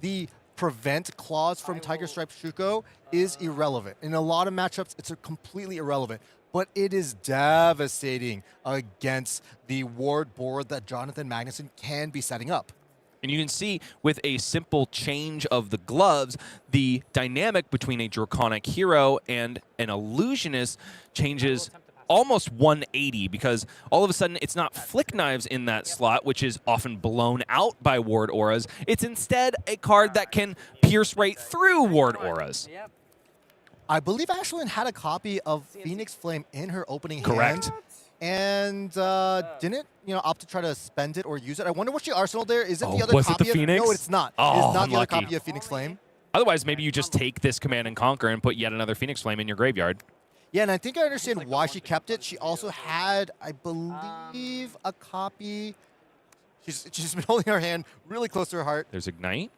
[SPEAKER 3] the prevent clause from Tiger Stripe Shuko is irrelevant. In a lot of matchups, it's completely irrelevant, but it is devastating against the ward board that Jonathan Magnuson can be setting up.
[SPEAKER 2] And you can see with a simple change of the gloves, the dynamic between a Draconic hero and an Illusionist changes almost 180, because all of a sudden it's not Flick Knives in that slot, which is often blown out by Ward Auras. It's instead a card that can pierce right through Ward Auras.
[SPEAKER 3] I believe Ashlyn had a copy of Phoenix Flame in her opening
[SPEAKER 2] Correct.
[SPEAKER 3] hand. And didn't, opt to try to spend it or use it. I wonder what she arsenaled there. Is it the other
[SPEAKER 2] was
[SPEAKER 3] copy
[SPEAKER 2] it the Phoenix?
[SPEAKER 3] No, it's not.
[SPEAKER 2] Oh,
[SPEAKER 3] it's not the other
[SPEAKER 2] unlucky.
[SPEAKER 3] copy of Phoenix Flame.
[SPEAKER 2] Otherwise, maybe you just take this Command and Conquer and put yet another Phoenix Flame in your graveyard.
[SPEAKER 3] Yeah, and I think I understand why she kept it. She also had, I believe, a copy. She's been holding her hand really close to her heart.
[SPEAKER 2] There's Ignite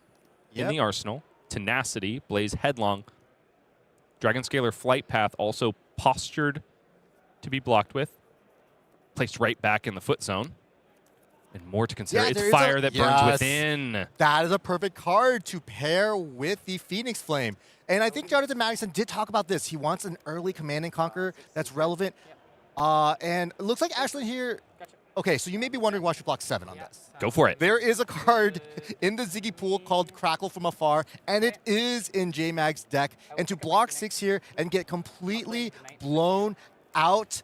[SPEAKER 2] in the arsenal. Tenacity, Blaze Headlong. Dragon Scalar Flight Path also postured to be blocked with. Placed right back in the foot zone. And more to consider.
[SPEAKER 3] Yeah,
[SPEAKER 2] it's fire that burns within.
[SPEAKER 3] That is a perfect card to pair with the Phoenix Flame. And I think Jonathan Magnuson did talk about this. He wants an early Command and Conquer that's relevant. And it looks like Ashlyn here. Okay, so you may be wondering why she blocked 7 on this.
[SPEAKER 2] Go for it.
[SPEAKER 3] There is a card in the Ziggy pool called Crackle from Afar, and it is in JMag's deck. And to block 6 here and get completely blown out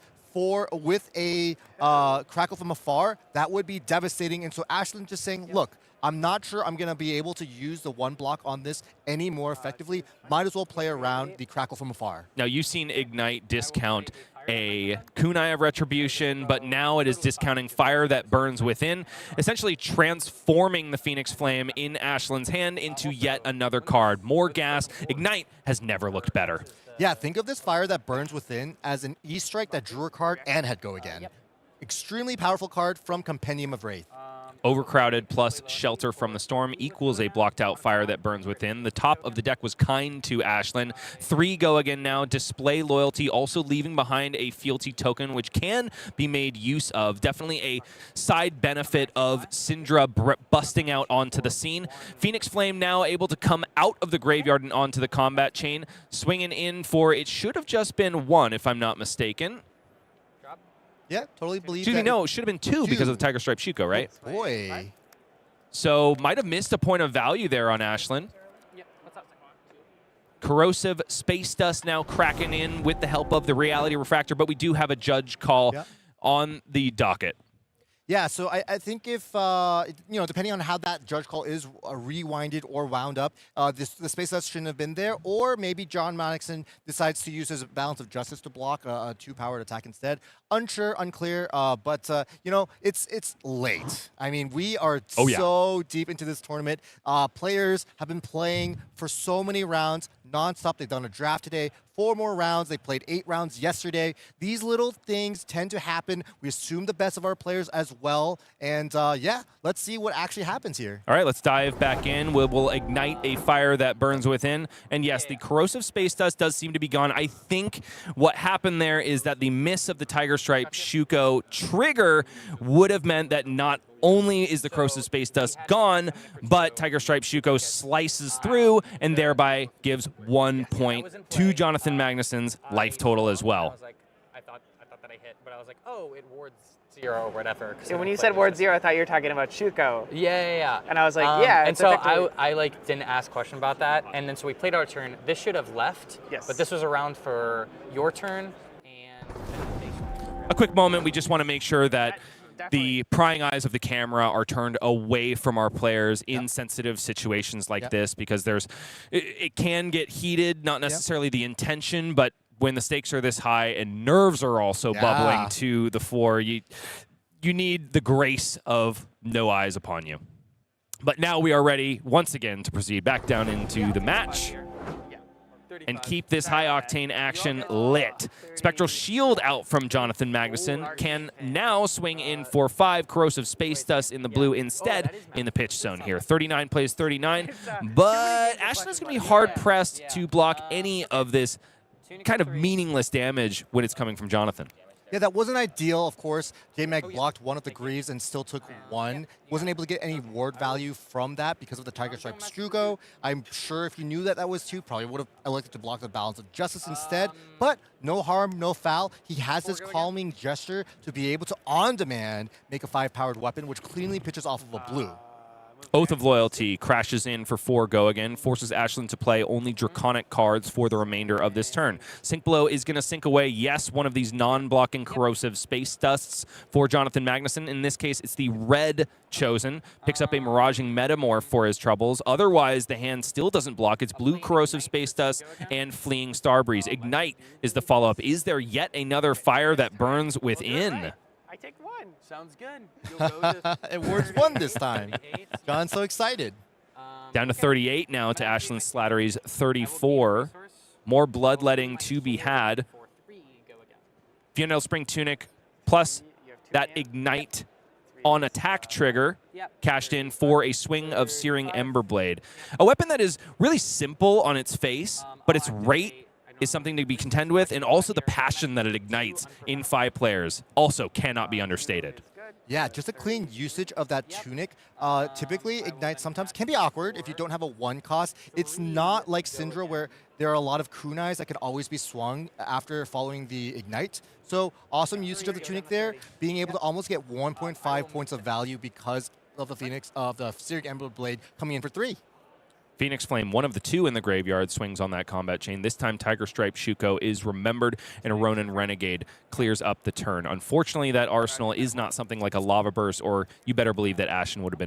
[SPEAKER 3] with a Crackle from afar, that would be devastating. And so Ashlyn just saying, look, I'm not sure I'm going to be able to use the one block on this any more effectively. Might as well play around the Crackle from afar.
[SPEAKER 2] Now, you've seen Ignite discount a kunai of Retribution, but now it is discounting Fire That Burns Within, essentially transforming the Phoenix Flame in Ashlyn's hand into yet another card. More gas. Ignite has never looked better.
[SPEAKER 3] Yeah, think of this Fire That Burns Within as an E-Strike that drew a card and had Go Again. Extremely powerful card from Compendium of Wraith.
[SPEAKER 2] Overcrowded plus Shelter from the Storm equals a blocked out Fire That Burns Within. The top of the deck was kind to Ashlyn. 3 Go Again now. Display Loyalty, also leaving behind a Fealty token, which can be made use of. Definitely a side benefit of Cindra busting out onto the scene. Phoenix Flame now able to come out of the graveyard and onto the combat chain, swinging in for, it should have just been 1, if I'm not mistaken.
[SPEAKER 3] Yeah, totally believe
[SPEAKER 2] Excuse me,
[SPEAKER 3] that.
[SPEAKER 2] no, it should have been 2 because of the Tiger Stripe Shuko, right?
[SPEAKER 3] Boy.
[SPEAKER 2] So might have missed a point of value there on Ashlyn. Corrosive Space Dust now cracking in with the help of the Reality Refractor, but we do have a judge call on the docket.
[SPEAKER 3] Yeah, so I think if, you know, depending on how that judge call is rewinded or wound up, the Space Dust shouldn't have been there, or maybe John Magnuson decides to use his Balance of Justice to block a 2-powered attack instead. Unsure, unclear, but, you know, it's late. I mean, we are so deep into this tournament. Players have been playing for so many rounds, nonstop. They've done a draft today, 4 more rounds. They played 8 rounds yesterday. These little things tend to happen. We assume the best of our players as well. And yeah, let's see what actually happens here.
[SPEAKER 2] All right, let's dive back in. We'll ignite a Fire That Burns Within. And yes, the Corrosive Space Dust does seem to be gone. I think what happened there is that the miss of the Tiger Stripe Shuko trigger would have meant that not only is the Corrosive Space Dust gone, but Tiger Stripe Shuko slices through and thereby gives 1 point to Jonathan Magnuson's life total as well.
[SPEAKER 7] I thought that I hit, but I was like, oh, it wards 0 or whatever.
[SPEAKER 13] So when you said ward 0, I thought you were talking about Shuko.
[SPEAKER 7] Yeah.
[SPEAKER 13] And I was like, yeah.
[SPEAKER 7] And so I like didn't ask a question about that, and then so we played our turn. This should have left, but this was around for your turn.
[SPEAKER 2] A quick moment, we just want to make sure that the prying eyes of the camera are turned away from our players in sensitive situations like this, because it can get heated, not necessarily the intention, but when the stakes are this high and nerves are also bubbling to the fore, you need the grace of no eyes upon you. But now we are ready once again to proceed back down into the match and keep this high-octane action lit. Spectral Shield out from Jonathan Magnuson can now swing in for 5 Corrosive Space Dust in the blue instead in the pitch zone here. 39 plays 39, but Ashlyn's going to be hard-pressed to block any of this kind of meaningless damage when it's coming from Jonathan.
[SPEAKER 3] Yeah, that wasn't ideal, of course. J-Mag blocked one of the Greaves and still took 1. Wasn't able to get any ward value from that because of the Tiger Stripe Shuko. I'm sure if he knew that that was 2, probably would have elected to block the Balance of Justice instead. But no harm, no foul. He has this calming gesture to be able to, on demand, make a 5-powered weapon, which cleanly pitches off of a blue.
[SPEAKER 2] Oath of Loyalty crashes in for 4 Go Again, forces Ashlyn to play only Draconic cards for the remainder of this turn. Sink Blow is going to sink away, yes, one of these non-blocking Corrosive Space Dusts for Jonathan Magnuson. In this case, it's the red chosen. Picks up a Miraging Metamorph for his troubles. Otherwise, the hand still doesn't block. It's blue Corrosive Space Dust and Fleeing Starbreeze. Ignite is the follow-up. Is there yet another Fire That Burns Within?
[SPEAKER 13] I take 1.
[SPEAKER 7] Sounds good.
[SPEAKER 3] It wards 1 this time. John's so excited.
[SPEAKER 2] Down to 38 now to Ashlyn Slattery's 34. More bloodletting to be had. Fionel Spring Tunic plus that Ignite on attack trigger cashed in for a swing of Searing Emberblade. A weapon that is really simple on its face, but its rate is something to be contend with, and also the passion that it ignites in 5 players also cannot be understated.
[SPEAKER 3] Yeah, just a clean usage of that Tunic. Typically, Ignite sometimes can be awkward if you don't have a 1 cost. It's not like Cindra where there are a lot of kunais that can always be swung after following the Ignite. So awesome usage of the Tunic there, being able to almost get 1.5 points of value because of the Phoenix, of the Searing Emberblade coming in for 3.
[SPEAKER 2] Phoenix Flame, one of the two in the graveyard, swings on that combat chain. This time, Tiger Stripe Shuko is remembered, and a Ronin Renegade clears up the turn. Unfortunately, that arsenal is not something like a Lava Burst, or you better believe that Ashlyn would have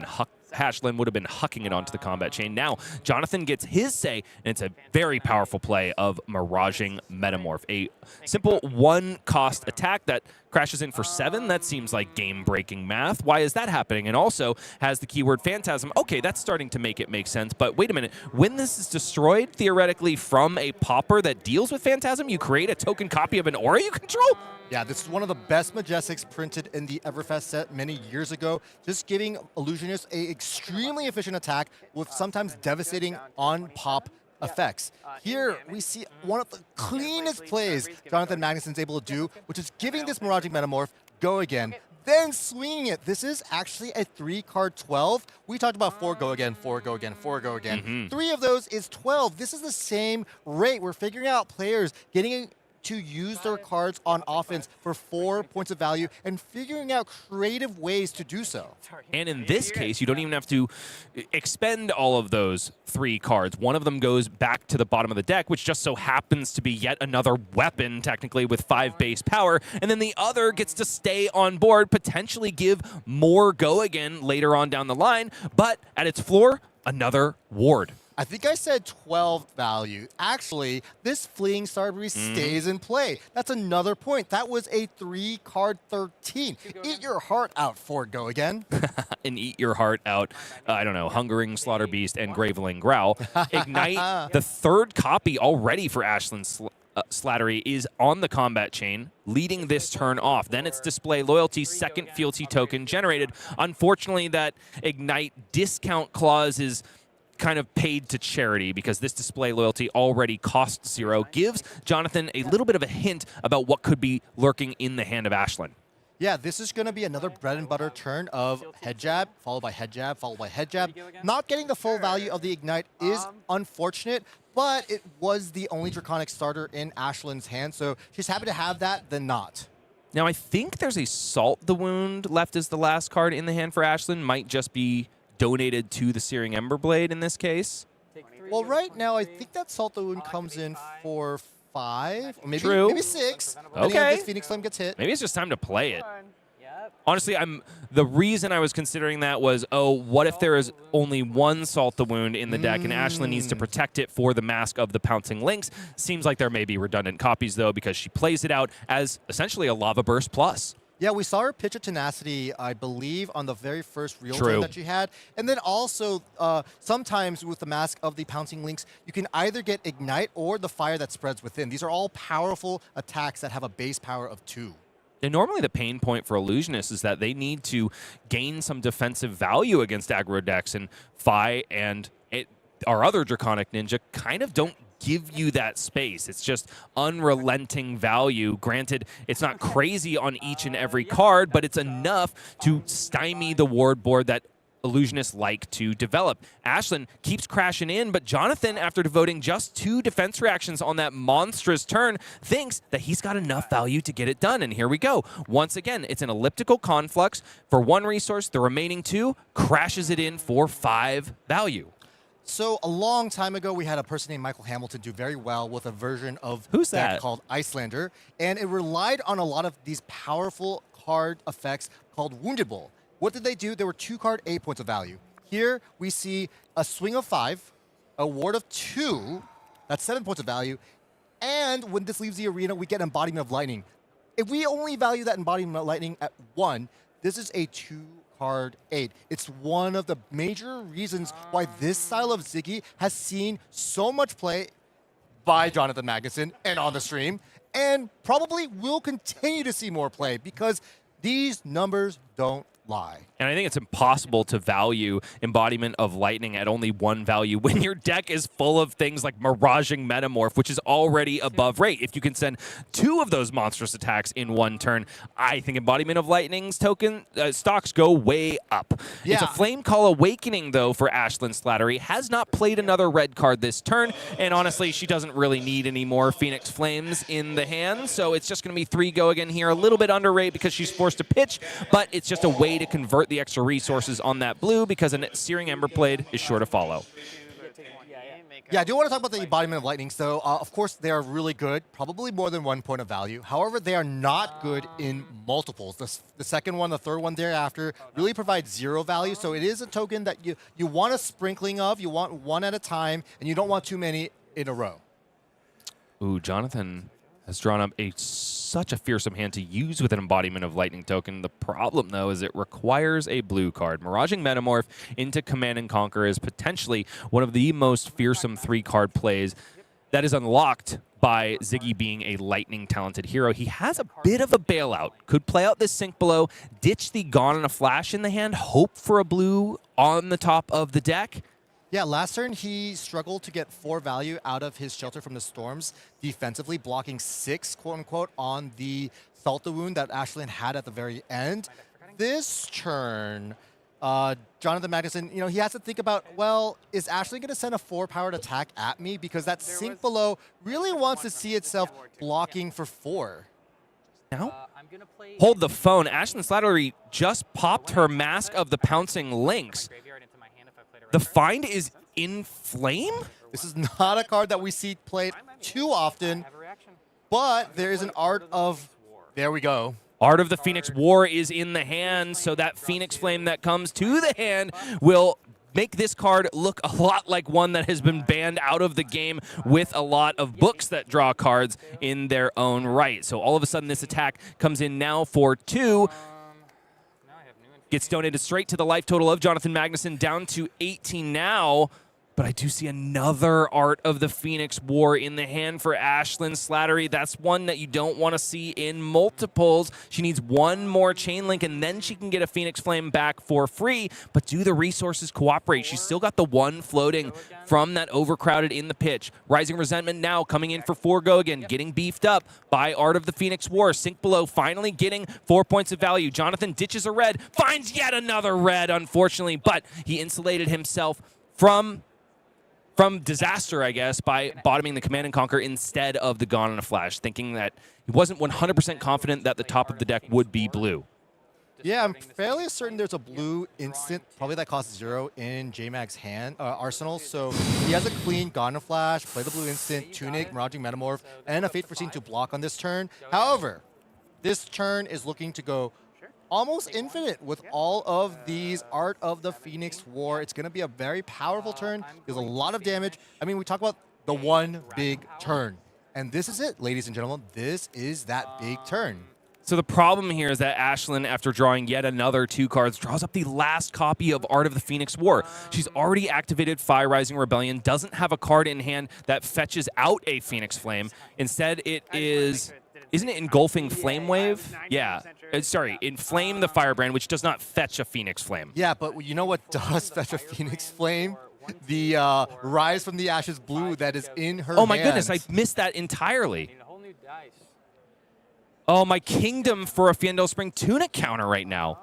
[SPEAKER 2] been hucking it onto the combat chain. Now, Jonathan gets his say, and it's a very powerful play of Miraging Metamorph. A simple one-cost attack that crashes in for 7. That seems like game-breaking math. Why is that happening? And also has the keyword Phantasm. Okay, that's starting to make it make sense, but wait a minute. When this is destroyed, theoretically, from a popper that deals with Phantasm, you create a token copy of an aura you control?
[SPEAKER 3] Yeah, this is one of the best Majestics printed in the Everfest set many years ago, just giving Illusionists a extremely efficient attack with sometimes devastating on-pop effects. Here, we see one of the cleanest plays Jonathan Magnuson's able to do, which is giving this Miraging Metamorph go again, then swinging it. This is actually a 3-card 12. We talked about 4 go again, 4 go again, 4 go again. 3 of those is 12. This is the same rate. We're figuring out players getting to use their cards on offense for 4 points of value and figuring out creative ways to do so.
[SPEAKER 2] And in this case, you don't even have to expend all of those 3 cards. One of them goes back to the bottom of the deck, which just so happens to be yet another weapon, technically, with 5 base power. And then the other gets to stay on board, potentially give more go again later on down the line. But at its floor, another ward.
[SPEAKER 3] I think I said 12 value. Actually, this Fleeing Starbury stays in play. That's another point. That was a 3-card 13. Eat your heart out, Ford Go again.
[SPEAKER 2] And eat your heart out, I don't know, Hungering Slaughter Beast and Graveling Growl. Ignite, the 3rd copy already for Ashlyn Slattery, is on the combat chain, leading this turn off. Then it's Display Loyalty, 2nd fealty token generated. Unfortunately, that Ignite discount clause is kind of paid to charity because this Display Loyalty already costs 0, gives Jonathan a little bit of a hint about what could be lurking in the hand of Ashlyn.
[SPEAKER 3] Yeah, this is going to be another bread and butter turn of head jab, followed by head jab, followed by head jab. Not getting the full value of the Ignite is unfortunate, but it was the only Draconic starter in Ashlyn's hand, so she's happy to have that than not.
[SPEAKER 2] Now, I think there's a Salt the Wound left as the last card in the hand for Ashlyn. Might just be donated to the Searing Emberblade in this case.
[SPEAKER 3] Well, right now, I think that Salt the Wound comes in for 5, or maybe,
[SPEAKER 2] True.
[SPEAKER 3] maybe 6.
[SPEAKER 2] Okay.
[SPEAKER 3] This Phoenix Flame gets hit.
[SPEAKER 2] Maybe it's just time to play it. Honestly, the reason I was considering that was, oh, what if there is only one Salt the Wound in the deck and Ashlyn needs to protect it for the Mask of the Pouncing Lynx? Seems like there may be redundant copies, though, because she plays it out as essentially a Lava Burst plus.
[SPEAKER 3] Yeah, we saw her pitch a Tenacity, I believe, on the very first real turn that she had. And then also, sometimes with the Mask of the Pouncing Lynx, you can either get Ignite or the Fire that spreads within. These are all powerful attacks that have a base power of 2.
[SPEAKER 2] And normally the pain point for Illusionists is that they need to gain some defensive value against aggro decks, and Fi and our other Draconic Ninja kind of don't give you that space. It's just unrelenting value. Granted, it's not crazy on each and every card, but it's enough to stymie the ward board that Illusionists like to develop. Ashlyn keeps crashing in, but Jonathan, after devoting just 2 defense reactions on that monstrous turn, thinks that he's got enough value to get it done. And here we go. Once again, it's an elliptical conflux. For 1 resource, the remaining 2 crashes it in for 5 value.
[SPEAKER 3] So a long time ago, we had a person named Michael Hamilton do very well with a version of
[SPEAKER 2] Who's
[SPEAKER 3] deck
[SPEAKER 2] that?
[SPEAKER 3] called Icelander, and it relied on a lot of these powerful card effects called Wounded Bull. What did they do? There were 2-card 8 points of value. Here we see a swing of 5, a ward of 2, that's 7 points of value, and when this leaves the arena, we get Embodiment of Lightning. If we only value that Embodiment of Lightning at 1, this is a 2-card 8. It's one of the major reasons why this style of Ziggy has seen so much play by Jonathan Magnuson and on the stream, and probably will continue to see more play because these numbers don't lie.
[SPEAKER 2] And I think it's impossible to value Embodiment of Lightning at only 1 value when your deck is full of things like Miraging Metamorph, which is already above rate. If you can send 2 of those monstrous attacks in 1 turn, I think Embodiment of Lightning's token stocks go way up.
[SPEAKER 3] Yeah.
[SPEAKER 2] It's a Flame Call Awakening, though, for Ashlyn Slattery. Has not played another red card this turn, and honestly, she doesn't really need any more Phoenix Flames in the hand, so it's just going to be 3 go again here. A little bit under rate because she's forced to pitch, but it's just a way to convert the extra resources on that blue because a Searing Emberblade is sure to follow.
[SPEAKER 3] Yeah, I do want to talk about the embodiment of lightning. So, of course, they are really good, probably more than 1 point of value. However, they are not good in multiples. The second one, the third one thereafter really provide 0 value. So it is a token that you want a sprinkling of, you want one at a time, and you don't want too many in a row.
[SPEAKER 2] Ooh, Jonathan has drawn up such a fearsome hand to use with an embodiment of lightning token. The problem, though, is it requires a blue card. Miraging Metamorph into Command and Conquer is potentially one of the most fearsome 3-card plays that is unlocked by Zyggy being a lightning-talented hero. He has a bit of a bailout. Could play out this Sink Below, ditch the Gone in a Flash in the hand, hope for a blue on the top of the deck.
[SPEAKER 3] Yeah, last turn he struggled to get 4 value out of his Shelter from the Storms defensively, blocking 6, quote-unquote, on the Salta wound that Ashlyn had at the very end. This turn, Jonathan Magnuson, he has to think about, well, is Ashlyn going to send a 4-powered attack at me? Because that Sink Below really wants to see itself blocking for 4.
[SPEAKER 2] Now, hold the phone. Ashlyn Slattery just popped her Mask of the Pouncing Lynx. The find is in flame?
[SPEAKER 3] This is not a card that we see played too often, but there is an Art of... There we go.
[SPEAKER 2] Art of the Phoenix War is in the hand, so that Phoenix Flame that comes to the hand will make this card look a lot like one that has been banned out of the game with a lot of books that draw cards in their own right. So all of a sudden this attack comes in now for 2. Gets donated straight to the life total of Jonathan Magnuson, down to 18 now. But I do see another Art of the Phoenix War in the hand for Ashlyn Slattery. That's one that you don't want to see in multiples. She needs 1 more chain link, and then she can get a Phoenix Flame back for free. But do the resources cooperate? She's still got the 1 floating from that overcrowded in the pitch. Rising Resentment now coming in for 4 go again, getting beefed up by Art of the Phoenix War. Sink Below finally getting 4 points of value. Jonathan ditches a red, finds yet another red, unfortunately, but he insulated himself from disaster, I guess, by bottoming the Command and Conquer instead of the Gone in a Flash, thinking that he wasn't 100% confident that the top of the deck would be blue.
[SPEAKER 3] Yeah, I'm fairly certain there's a blue instant, probably that costs 0 in JMag's hand arsenal. So he has a clean Gone in a Flash, play the blue instant, Tunic, Miraging Metamorph, and a Fate Foreseen to block on this turn. However, this turn is looking to go almost infinite with all of these Art of the Phoenix War. It's going to be a very powerful turn. There's a lot of damage. I mean, we talk about the one big turn. And this is it, ladies and gentlemen. This is that big turn.
[SPEAKER 2] So the problem here is that Ashlyn, after drawing yet another 2 cards, draws up the last copy of Art of the Phoenix War. She's already activated Fire Rising Rebellion, doesn't have a card in hand that fetches out a Phoenix Flame. Instead, it is... Isn't it Engulfing Flame Wave? Yeah. Sorry, Inflame the Firebrand, which does not fetch a Phoenix Flame.
[SPEAKER 3] Yeah, but you know what does fetch a Phoenix Flame? The Rise from the Ashes blue that is in her
[SPEAKER 2] Oh my
[SPEAKER 3] hands.
[SPEAKER 2] goodness, I missed that entirely. Oh, my Kingdom for a Fiendel Spring Tunic counter right now.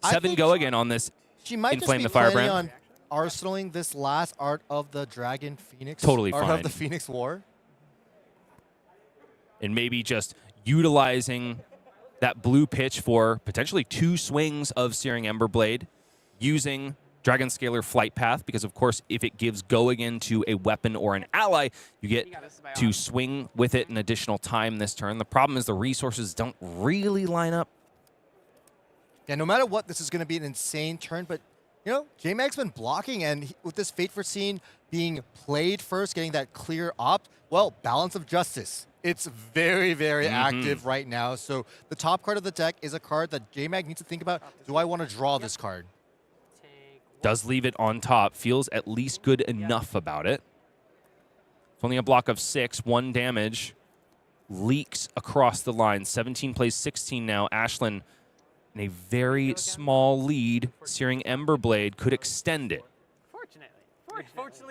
[SPEAKER 2] 7 go again on this
[SPEAKER 3] She might
[SPEAKER 2] Inflame the
[SPEAKER 3] just be planning
[SPEAKER 2] Firebrand.
[SPEAKER 3] on arsenaling this last Art of the Dragon Phoenix.
[SPEAKER 2] Totally
[SPEAKER 3] Art
[SPEAKER 2] fine.
[SPEAKER 3] of the Phoenix War.
[SPEAKER 2] And maybe just utilizing that blue pitch for potentially 2 swings of Searing Emberblade, using Dragon Scalar Flight Path, because of course if it gives go again to a weapon or an ally, you get to swing with it an additional time this turn. The problem is the resources don't really line up.
[SPEAKER 3] Yeah, no matter what, this is going to be an insane turn, but you know, JMag's been blocking, and with this Fate Foreseen being played first, getting that clear opt, well, Balance of Justice. It's very, very active right now. So the top card of the deck is a card that JMag needs to think about. Do I want to draw this card?
[SPEAKER 2] Does leave it on top. Feels at least good enough about it. It's only a block of 6. 1 damage. Leaks across the line. 17 plays 16 now. Ashlyn in a very small lead. Searing Emberblade could extend it.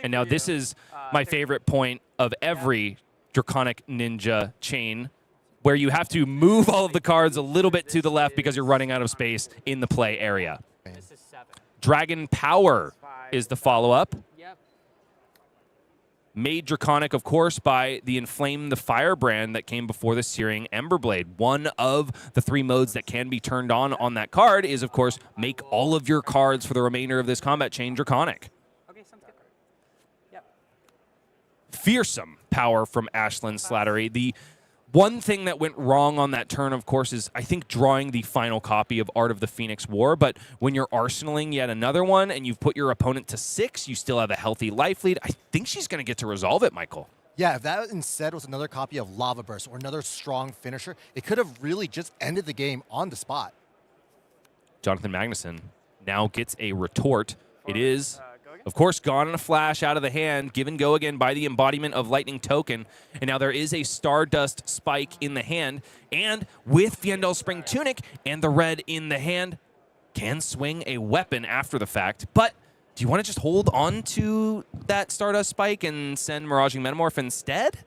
[SPEAKER 2] And now this is my favorite point of every Draconic Ninja chain, where you have to move all of the cards a little bit to the left because you're running out of space in the play area. Dragon Power is the follow-up. Made Draconic, of course, by the Inflame the Firebrand that came before the Searing Emberblade. One of the 3 modes that can be turned on that card is, of course, make all of your cards for the remainder of this combat chain Draconic. Fearsome power from Ashlyn Slattery. The one thing that went wrong on that turn, of course, is I think drawing the final copy of Art of the Phoenix War. But when you're arsenaling yet another one and you've put your opponent to 6, you still have a healthy life lead. I think she's going to get to resolve it, Michael.
[SPEAKER 3] Yeah, if that instead was another copy of Lava Burst or another strong finisher, it could have really just ended the game on the spot.
[SPEAKER 2] Jonathan Magnuson now gets a retort. It is, of course, gone in a flash out of the hand, give and go again by the embodiment of Lightning Token. And now there is a Stardust Spike in the hand. And with Fyendal Spring Tunic and the red in the hand, can swing a weapon after the fact. But do you want to just hold on to that Stardust Spike and send Miraging Metamorph instead?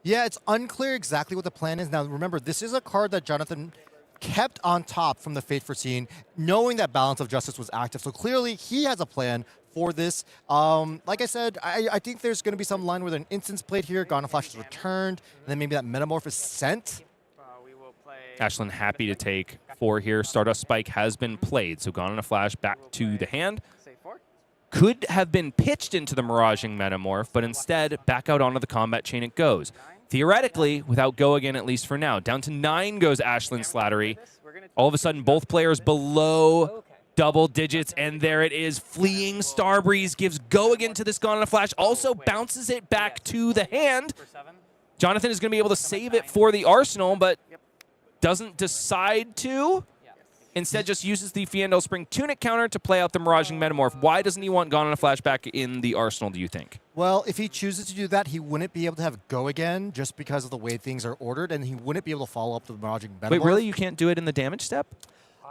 [SPEAKER 3] Yeah, it's unclear exactly what the plan is. Now, remember, this is a card that Jonathan kept on top from the Fate Foreseen, knowing that Balance of Justice was active. So clearly, he has a plan for this. Like I said, I think there's going to be some line with an instance played here, Gone Flash is returned, and then maybe that Metamorph is sent.
[SPEAKER 2] Ashlyn happy to take 4 here. Stardust Spike has been played, so Gone in a Flash back to the hand. Could have been pitched into the Miraging Metamorph, but instead, back out onto the combat chain it goes. Theoretically, without go again, at least for now. Down to 9 goes Ashlyn Slattery. All of a sudden, both players below double digits, and there it is. Fleeing Starbreeze gives go again to this Gone in a Flash, also bounces it back to the hand. Jonathan is going to be able to save it for the Arsenal, but doesn't decide to. Instead, just uses the Fyendal Spring Tunic counter to play out the Miraging Metamorph. Why doesn't he want Gone in a Flash back in the Arsenal, do you think?
[SPEAKER 3] Well, if he chooses to do that, he wouldn't be able to have go again just because of the way things are ordered, and he wouldn't be able to follow up the Miraging Metamorph.
[SPEAKER 2] Wait, really? You can't do it in the damage step?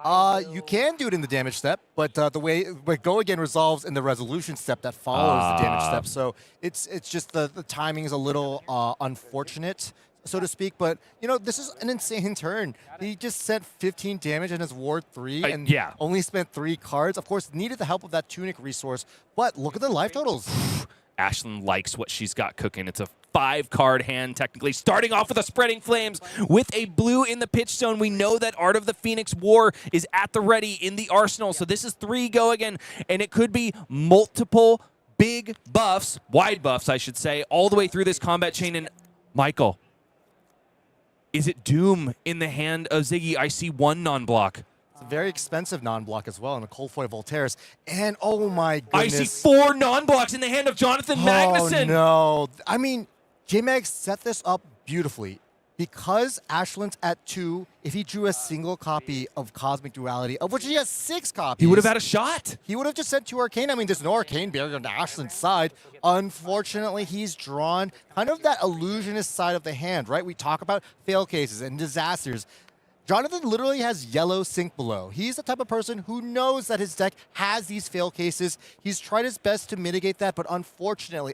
[SPEAKER 3] You can do it in the damage step, but the way go again resolves in the resolution step that follows the damage step. So it's just the timing is a little unfortunate, so to speak. But, you know, this is an insane turn. He just sent 15 damage in his Ward 3 and only spent 3 cards. Of course, needed the help of that Tunic resource, but look at the life totals.
[SPEAKER 2] Ashlyn likes what she's got cooking. It's a 5-card hand, technically. Starting off with a Spreading Flames with a blue in the pitch zone. We know that Art of the Phoenix War is at the ready in the Arsenal, so this is 3 go again, and it could be multiple big buffs, wide buffs, I should say, all the way through this combat chain. And Michael, is it Doom in the hand of Zyggy? I see 1 non-block.
[SPEAKER 3] It's a very expensive non-block as well in the Coldfoy Voltaires. And oh my goodness.
[SPEAKER 2] I see 4 non-blocks in the hand of Jonathan Magnuson.
[SPEAKER 3] Oh no. I mean, J-Mag set this up beautifully. Because Ashlyn's at 2, if he drew a single copy of Cosmic Duality, of which he has 6 copies.
[SPEAKER 2] He would have had a shot.
[SPEAKER 3] He would have just sent 2 Arcane. I mean, there's no Arcane barrier on Ashlyn's side. Unfortunately, he's drawn kind of that illusionist side of the hand, right? We talk about fail cases and disasters. Jonathan literally has yellow sink below. He's the type of person who knows that his deck has these fail cases. He's tried his best to mitigate that, but unfortunately,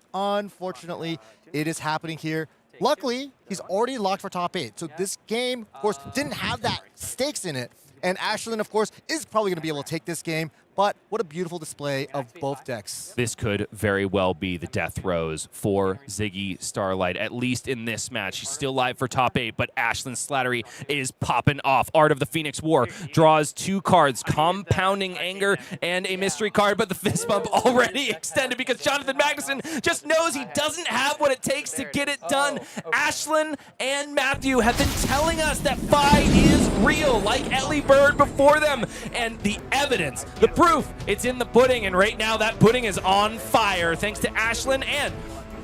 [SPEAKER 3] it is happening here. Luckily, he's already locked for top 8. So this game, of course, didn't have that stakes in it. And Ashlyn, of course, is probably going to be able to take this game. But what a beautiful display of both decks.
[SPEAKER 2] This could very well be the death throes for Ziggy Starlight, at least in this match. She's still live for top 8, but Ashlyn Slattery is popping off. Art of the Phoenix War draws 2 cards, Compounding Anger and a mystery card, but the fist bump already extended because Jonathan Magnuson just knows he doesn't have what it takes to get it done. Ashlyn and Matthew have been telling us that Phi is real, like Ellie Bird before them, and the evidence, the proof, it's in the pudding, and right now that pudding is on fire thanks to Ashlyn and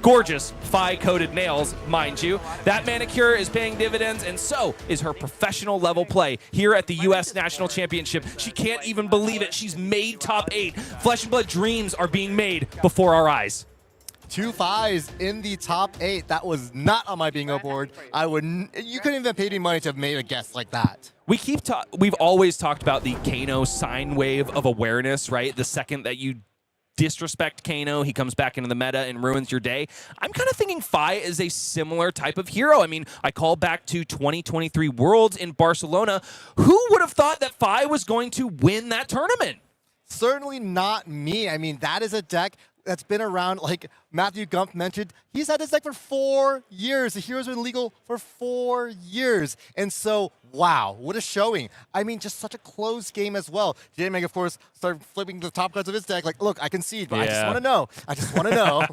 [SPEAKER 2] gorgeous Phi-coated nails, mind you. That manicure is paying dividends, and so is her professional level play here at the U.S. National Championship. She can't even believe it. She's made top 8. Flesh and Blood dreams are being made before our eyes.
[SPEAKER 3] 2 Phis in the top 8. That was not on my bingo board. You couldn't even pay me money to have made a guess like that.
[SPEAKER 2] We've always talked about the Kano sine wave of awareness, right? The second that you disrespect Kano, he comes back into the meta and ruins your day. I'm kind of thinking Phi is a similar type of hero. I mean, I call back to 2023 Worlds in Barcelona. Who would have thought that Phi was going to win that tournament?
[SPEAKER 3] Certainly not me. I mean, that is a deck that's been around, like Matthew Gump mentioned, he's had this deck for 4 years. The hero's been legal for 4 years. And so, wow, what a showing. I mean, just such a close game as well. J-Mag, of course, started flipping the top cards of his deck, like, look, I concede, but I just want to know. I just want to know.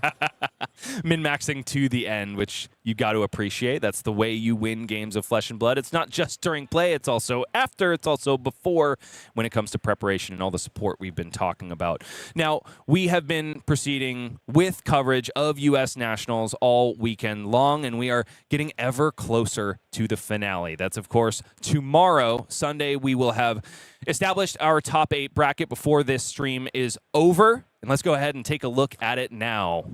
[SPEAKER 2] Min-maxing to the end, which you got to appreciate. That's the way you win games of Flesh and Blood. It's not just during play, it's also after, it's also before when it comes to preparation and all the support we've been talking about. Now, we have been proceeding with coverage of U.S. Nationals all weekend long, and we are getting ever closer to the finale. That's, of course, tomorrow, Sunday. We will have established our top 8 bracket before this stream is over. And let's go ahead and take a look at it now.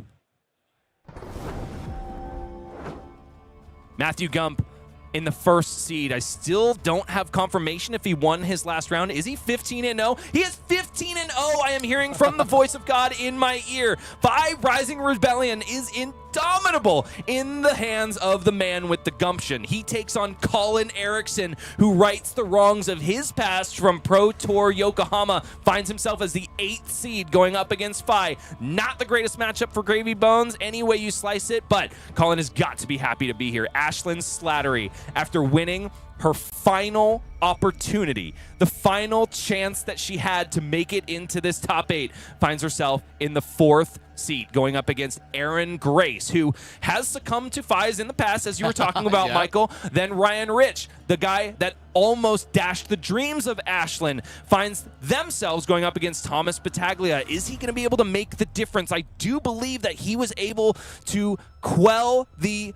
[SPEAKER 2] Matthew Gump in the first seed. I still don't have confirmation if he won his last round. Is he 15-0? He is 15-0. I am hearing from the voice of God in my ear. 5 Rising Rebellion is indomitable in the hands of the man with the gumption. He takes on Colin Eriksen, who rights the wrongs of his past from Pro Tour Yokohama, finds himself as the 8th seed going up against Phi. Not the greatest matchup for Gravy Bones any way you slice it, but Colin has got to be happy to be here. Ashlyn Slattery, after winning her final opportunity, the final chance that she had to make it into this top 8, finds herself in the 4th seat going up against Aaron Grace, who has succumbed to Phi's in the past, as you were talking about, Michael. Then Ryan Rich, the guy that almost dashed the dreams of Ashlyn, finds themselves going up against Thomas Battaglia. Is he going to be able to make the difference? I do believe that he was able to quell the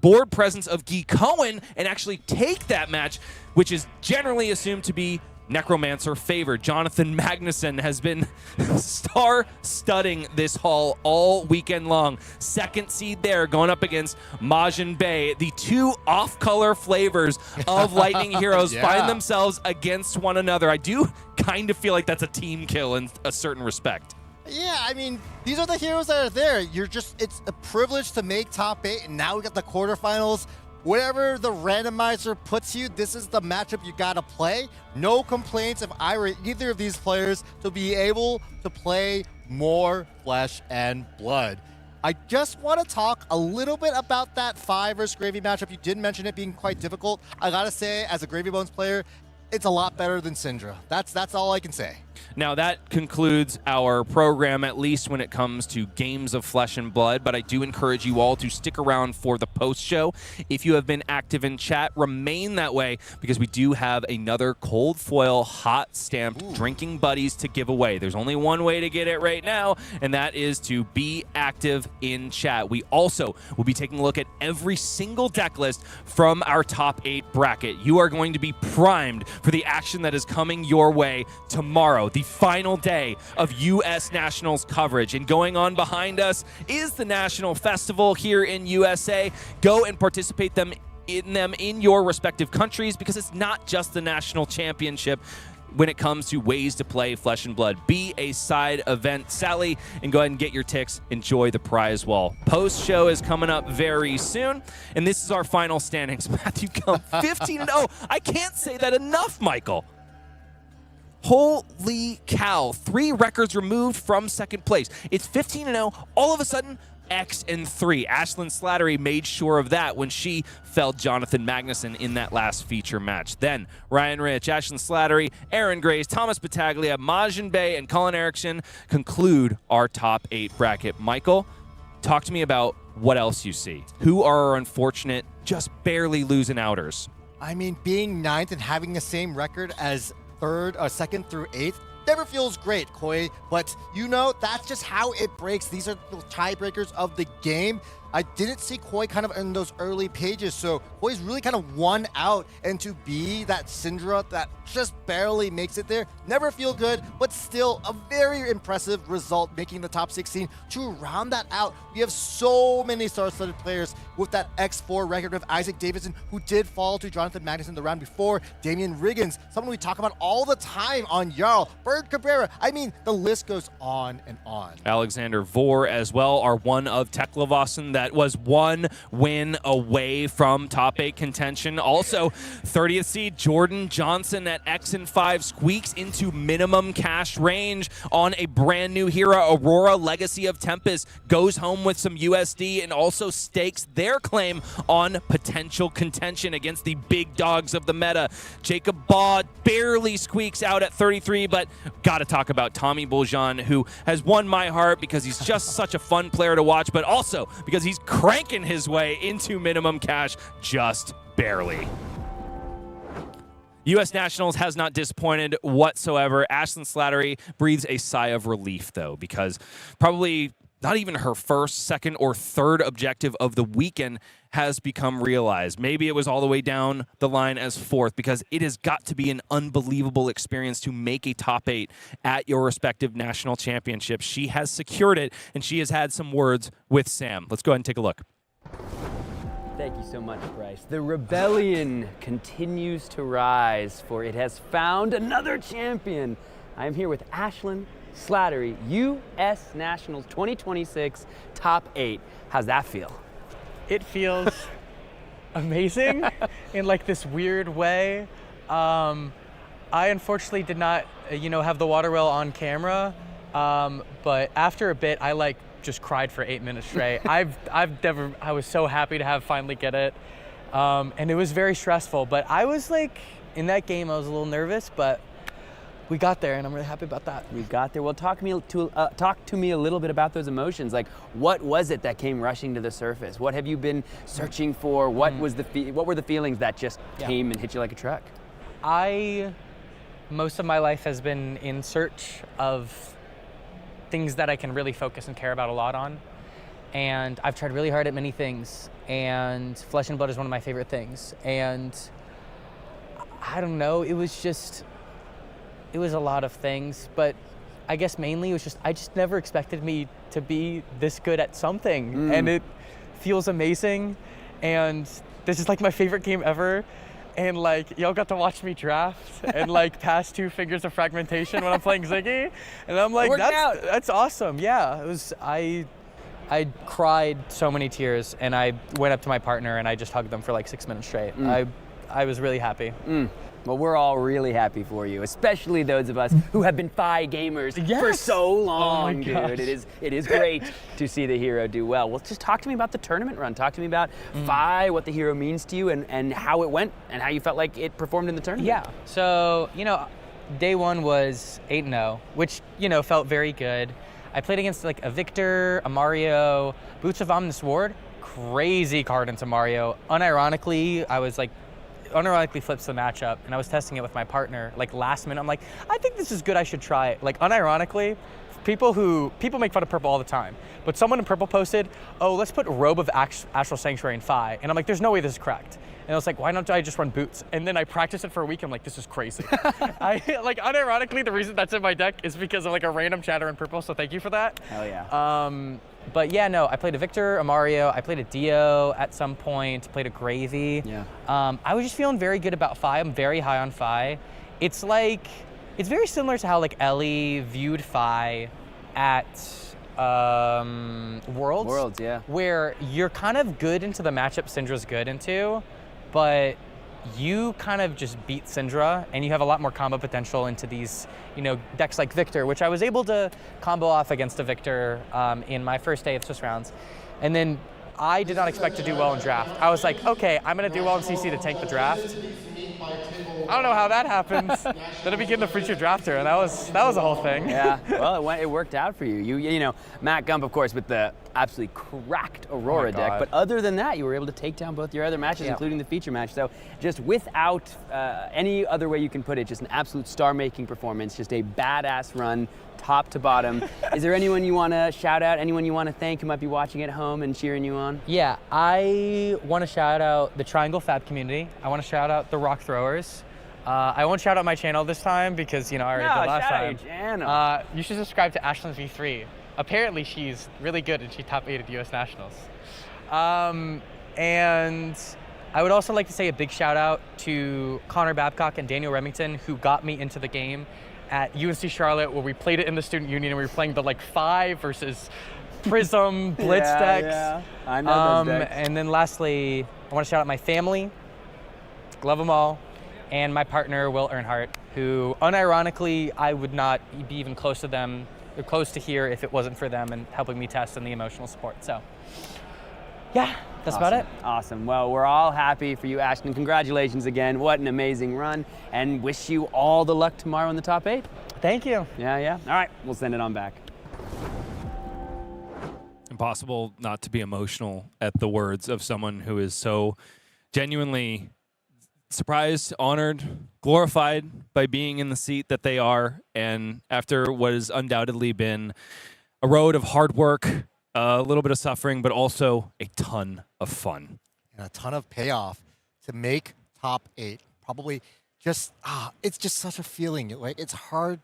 [SPEAKER 2] board presence of Guy Cohen and actually take that match, which is generally assumed to be Necromancer favored. Jonathan Magnuson has been star-studding this haul all weekend long. 2nd seed there, going up against Majin Bay. The 2 off-color flavors of Lightning Heroes find themselves against one another. I do kind of feel like that's a team kill in a certain respect.
[SPEAKER 3] Yeah, I mean, these are the heroes that are there. It's a privilege to make top 8, and now we got the quarterfinals. Whatever the randomizer puts you, this is the matchup you gotta play. No complaints if I were either of these players to be able to play more Flesh and Blood. I just want to talk a little bit about that Phi versus Gravy matchup. You did mention it being quite difficult. I gotta say, as a Gravy Bones player, it's a lot better than Cindra. That's all I can say.
[SPEAKER 2] Now, that concludes our program, at least when it comes to games of Flesh and Blood, but I do encourage you all to stick around for the post-show. If you have been active in chat, remain that way, because we do have another cold foil hot stamped drinking buddies to give away. There's only one way to get it right now, and that is to be active in chat. We also will be taking a look at every single deck list from our top 8 bracket. You are going to be primed for the action that is coming your way tomorrow, the final day of U.S. Nationals coverage. And going on behind us is the National Festival here in USA. Go and participate in them in your respective countries, because it's not just the National Championship when it comes to ways to play Flesh and Blood. Be a side event, Sally, and go ahead and get your ticks. Enjoy the prize wall. Post-show is coming up very soon, and this is our final standings. Matthew Gump, 15-0. I can't say that enough, Michael. Holy cow. 3 records removed from 2nd place. It's 15-0. All of a sudden, X and 3. Ashlyn Slattery made sure of that when she felled Jonathan Magnuson in that last feature match. Then Ryan Rich, Ashlyn Slattery, Aaron Grace, Thomas Battaglia, Majin Bay, and Colin Eriksen conclude our top 8 bracket. Michael, talk to me about what else you see. Who are our unfortunate, just barely losing outers?
[SPEAKER 3] I mean, being 9th and having the same record as 2nd through 8th never feels great, Koi, but you know, that's just how it breaks. These are the tiebreakers of the game. I didn't see Koi kind of in those early pages, so Koi's really kind of won out, and to be that Cindra that just barely makes it there, never feel good, but still a very impressive result, making the top 16. To round that out, we have so many star-studded players with that X4 record of Isaac Davidson, who did fall to Jonathan Magnuson the round before, Damian Riggins, someone we talk about all the time on Jarl, Bird Cabrera. I mean, the list goes on and on.
[SPEAKER 2] Alexander Vore as well are one of Tekla Vossen that that was one win away from top 8 contention. Also, 30th seed Jordan Johnson at X&5 squeaks into minimum cash range on a brand new hero. Aurora, Legacy of Tempest, goes home with some USD and also stakes their claim on potential contention against the big dogs of the meta. Jacob Baugh barely squeaks out at 33, but gotta talk about Tommy Buljan, who has won my heart because he's just such a fun player to watch, but also because he's cranking his way into minimum cash just barely. U.S. Nationals has not disappointed whatsoever. Ashlyn Slattery breathes a sigh of relief, though, because probably not even her first, second, or third objective of the weekend has become realized. Maybe it was all the way down the line as fourth, because it has got to be an unbelievable experience to make a top 8 at your respective national championships. She has secured it, and she has had some words with Sam. Let's go ahead and take a look.
[SPEAKER 10] Thank you so much, Bryce. The rebellion continues to rise, for it has found another champion. I am here with Ashlyn Slattery, U.S. Nationals 2026 Top 8. How's that feel?
[SPEAKER 14] It feels amazing in like this weird way. I unfortunately did not, have the water well on camera, but after a bit, I just cried for 8 minutes straight. I was so happy to have finally get it, and it was very stressful. But I was in that game, I was a little nervous, but we got there, and I'm really happy about that.
[SPEAKER 10] We got there. Well, talk to me a little bit about those emotions. What was it that came rushing to the surface? What have you been searching for? What were the feelings that just came and hit you like a truck?
[SPEAKER 14] Most of my life has been in search of things that I can really focus and care about a lot on. And I've tried really hard at many things, and Flesh and Blood is one of my favorite things. And I don't know, it was a lot of things, but I guess mainly it was I just never expected me to be this good at something. And it feels amazing. And this is my favorite game ever. And y'all got to watch me draft and pass 2 fingers of fragmentation when I'm playing Zyggy. And I'm that's awesome. Yeah, it was, I cried so many tears, and I went up to my partner and I just hugged them for 6 minutes straight. I was really happy.
[SPEAKER 10] Well, we're all really happy for you, especially those of us who have been Fi gamers for so long, dude. It is great to see the hero do well. Well, just talk to me about the tournament run. Talk to me about Fi, what the hero means to you, and how it went, and how you felt like it performed in the tournament.
[SPEAKER 14] Yeah. So, day 1 was 8-0, which, felt very good. I played against a Victor, a Mario, Boots of Omnis Ward, crazy card into Mario. Unironically, I was unironically flips the matchup, and I was testing it with my partner last minute. I'm I think this is good, I should try it. Unironically, people make fun of purple all the time, but someone in purple posted, oh, let's put Robe of Astral Sanctuary in Fi, and I'm there's no way this is correct. And I was why don't I just run Boots? And then I practiced it for a week, and I'm this is crazy. Unironically, the reason that's in my deck is because of a random chatter in purple, so thank you for that.
[SPEAKER 10] Hell yeah.
[SPEAKER 14] But yeah, no, I played a Victor, a Mario, I played a Dio at some point, played a Gravy.
[SPEAKER 10] Yeah.
[SPEAKER 14] I was just feeling very good about Fi. I'm very high on Fi. It's it's very similar to how Ellie viewed Fi at Worlds.
[SPEAKER 10] Worlds, yeah.
[SPEAKER 14] Where you're kind of good into the matchup Cindra's good into, but you kind of just beat Cindra, and you have a lot more combo potential into these, decks like Victor, which I was able to combo off against a Victor in my first day of Swiss rounds. And then I did not expect to do well in draft. I was okay, I'm gonna do well in CC to tank the draft. I don't know how that happens. Then I became the feature drafter, and that was a whole thing.
[SPEAKER 10] Yeah, well, it worked out for you. You Matt Gump, of course, with the absolutely cracked Aurora deck. But other than that, you were able to take down both your other matches, including the feature match. So just without any other way you can put it, just an absolute star-making performance, just a badass run, top to bottom. Is there anyone you want to shout out, anyone you want to thank who might be watching at home and cheering you on?
[SPEAKER 14] Yeah, I want to shout out the Triangle Fab community. I want to shout out the Rock Throwers. I won't shout out my channel this time because, I already did last time.
[SPEAKER 10] Shout out your channel.
[SPEAKER 14] You should subscribe to Ashlyn V3. Apparently, she's really good and she top 8 at US Nationals. And I would also like to say a big shout out to Connor Babcock and Daniel Remington, who got me into the game at UNC Charlotte, where we played it in the Student Union, and we were playing the 5 versus Prism, Blitz decks.
[SPEAKER 5] Yeah, I know those decks.
[SPEAKER 14] And then lastly, I want to shout out my family. Love them all. And my partner, Will Earnhardt, who unironically, I would not be even close to them, or close to here if it wasn't for them and helping me test and the emotional support. So, yeah, that's about it.
[SPEAKER 5] Awesome. Well, we're all happy for you, Ashlyn. Congratulations again. What an amazing run. And wish you all the luck tomorrow in the top 8.
[SPEAKER 14] Thank you.
[SPEAKER 5] Yeah. All right, we'll send it on back.
[SPEAKER 2] Impossible not to be emotional at the words of someone who is so genuinely surprised, honored, glorified by being in the seat that they are. And after what has undoubtedly been a road of hard work, a little bit of suffering, but also a ton of fun.
[SPEAKER 3] And a ton of payoff to make top 8. Probably just, it's just such a feeling. Like, it's hard.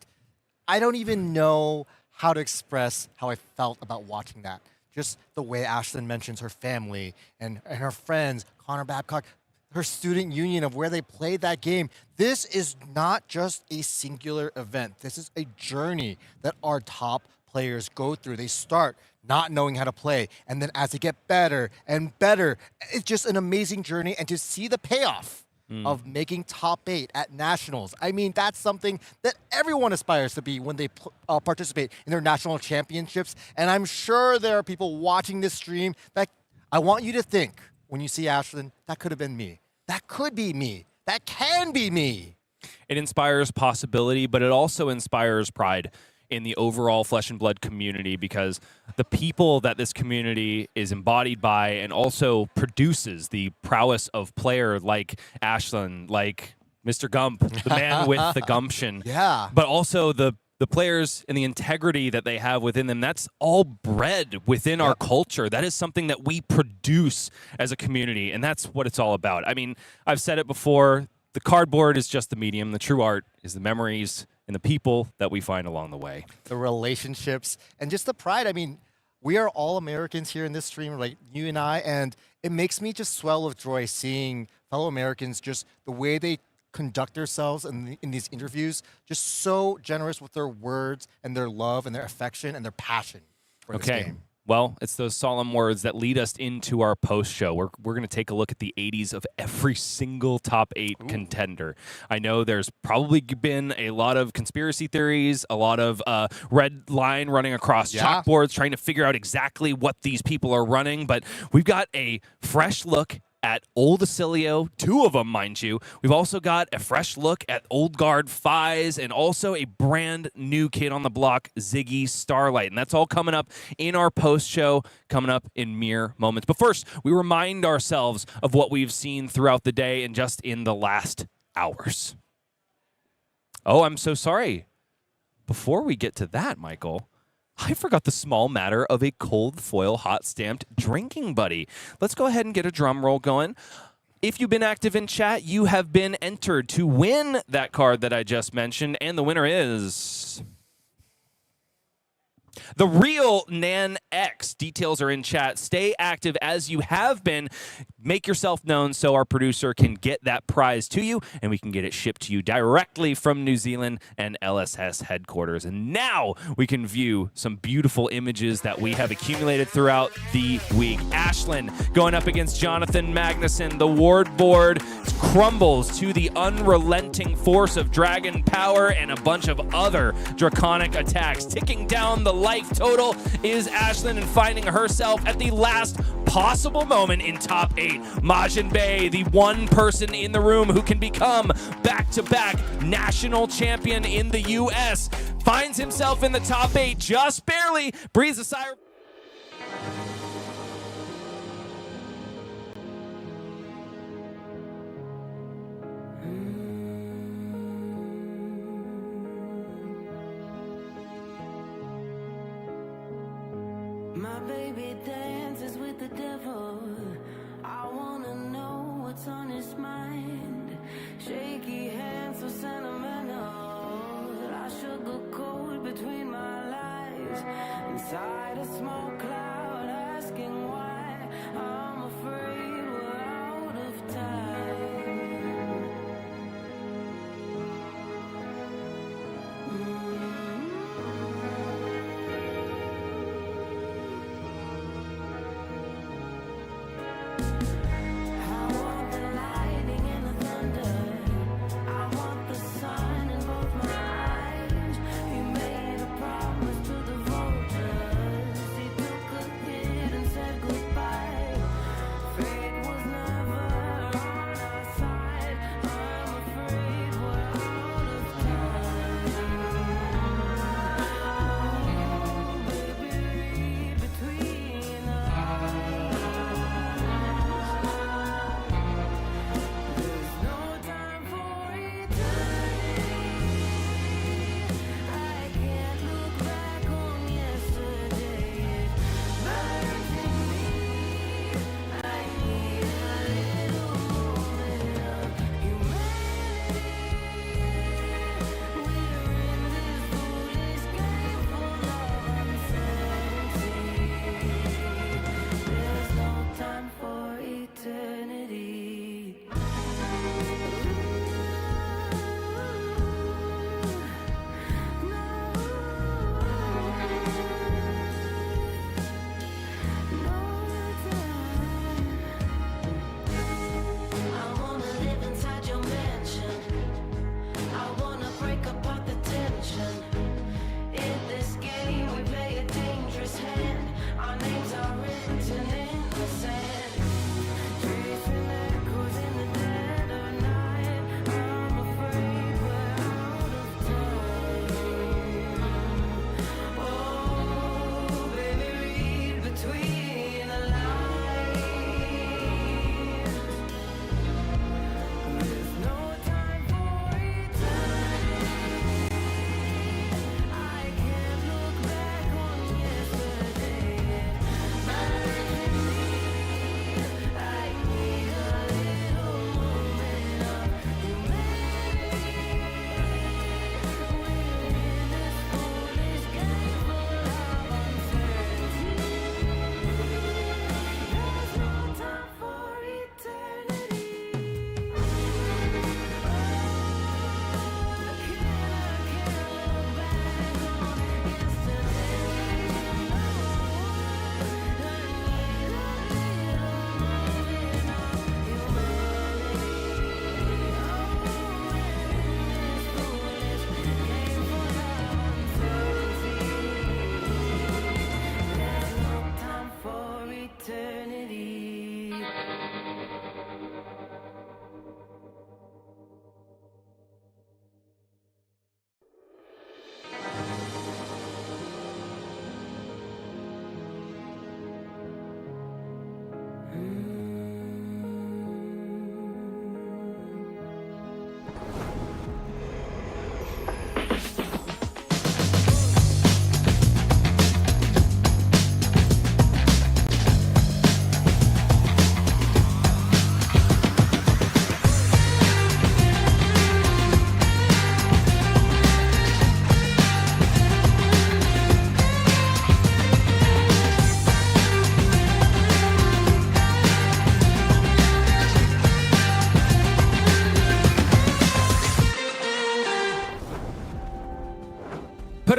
[SPEAKER 3] I don't even know how to express how I felt about watching that. Just the way Ashlyn mentions her family and her friends, Connor Babcock, her student union of where they played that game. This is not just a singular event. This is a journey that our top players go through. They start not knowing how to play, and then as they get better and better, it's just an amazing journey. And to see the payoff of making top 8 at nationals, I mean, that's something that everyone aspires to be when they participate in their national championships. And I'm sure there are people watching this stream that I want you to think, when you see Ashlyn, that could have been me. That could be me. That can be me.
[SPEAKER 2] It inspires possibility, but it also inspires pride in the overall Flesh and Blood community, because the people that this community is embodied by and also produces the prowess of player like Ashlyn, like Mr. Gump, the man with the gumption.
[SPEAKER 3] Yeah.
[SPEAKER 2] But also the players and the integrity that they have within them, that's all bred within our culture. That is something that we produce as a community, and that's what it's all about. I mean, I've said it before, the cardboard is just the medium. The true art is the memories and the people that we find along the way.
[SPEAKER 3] The relationships and just the pride. I mean, we are all Americans here in this stream, like you and I, and it makes me just swell with joy seeing fellow Americans, just the way they conduct themselves in these interviews, just so generous with their words and their love and their affection and their passion for this game.
[SPEAKER 2] Well, it's those solemn words that lead us into our post-show. We're going to take a look at the 80s of every single top 8 contender. I know there's probably been a lot of conspiracy theories, a lot of red line running across chalkboards, trying to figure out exactly what these people are running, but we've got a fresh look at old Oscilio, 2 of them, mind you. We've also got a fresh look at old guard Fies and also a brand new kid on the block, Zyggy Starlight. And that's all coming up in our post-show, coming up in mere moments. But first, we remind ourselves of what we've seen throughout the day and just in the last hours. Oh, I'm so sorry. Before we get to that, Michael, I forgot the small matter of a cold foil hot stamped drinking buddy. Let's go ahead and get a drum roll going. If you've been active in chat, you have been entered to win that card that I just mentioned, and the winner is the real Nan X. Details are in chat. Stay active as you have been. Make yourself known so our producer can get that prize to you, and we can get it shipped to you directly from New Zealand and LSS headquarters. And now we can view some beautiful images that we have accumulated throughout the week. Ashlyn going up against Jonathan Magnuson. The ward board crumbles to the unrelenting force of dragon power and a bunch of other draconic attacks. Ticking down the life total is Ashlyn, and finding herself at the last possible moment in top 8. Majin Bay, the one person in the room who can become back-to-back national champion in the U.S., finds himself in the top 8, just barely, breathes a sigh.
[SPEAKER 1] My baby dances with the devil. I wanna know what's on his mind. Shaky hands, so sentimental. I sugarcoat between my lies. Inside a small cloud, asking why. I'm afraid we're out of time.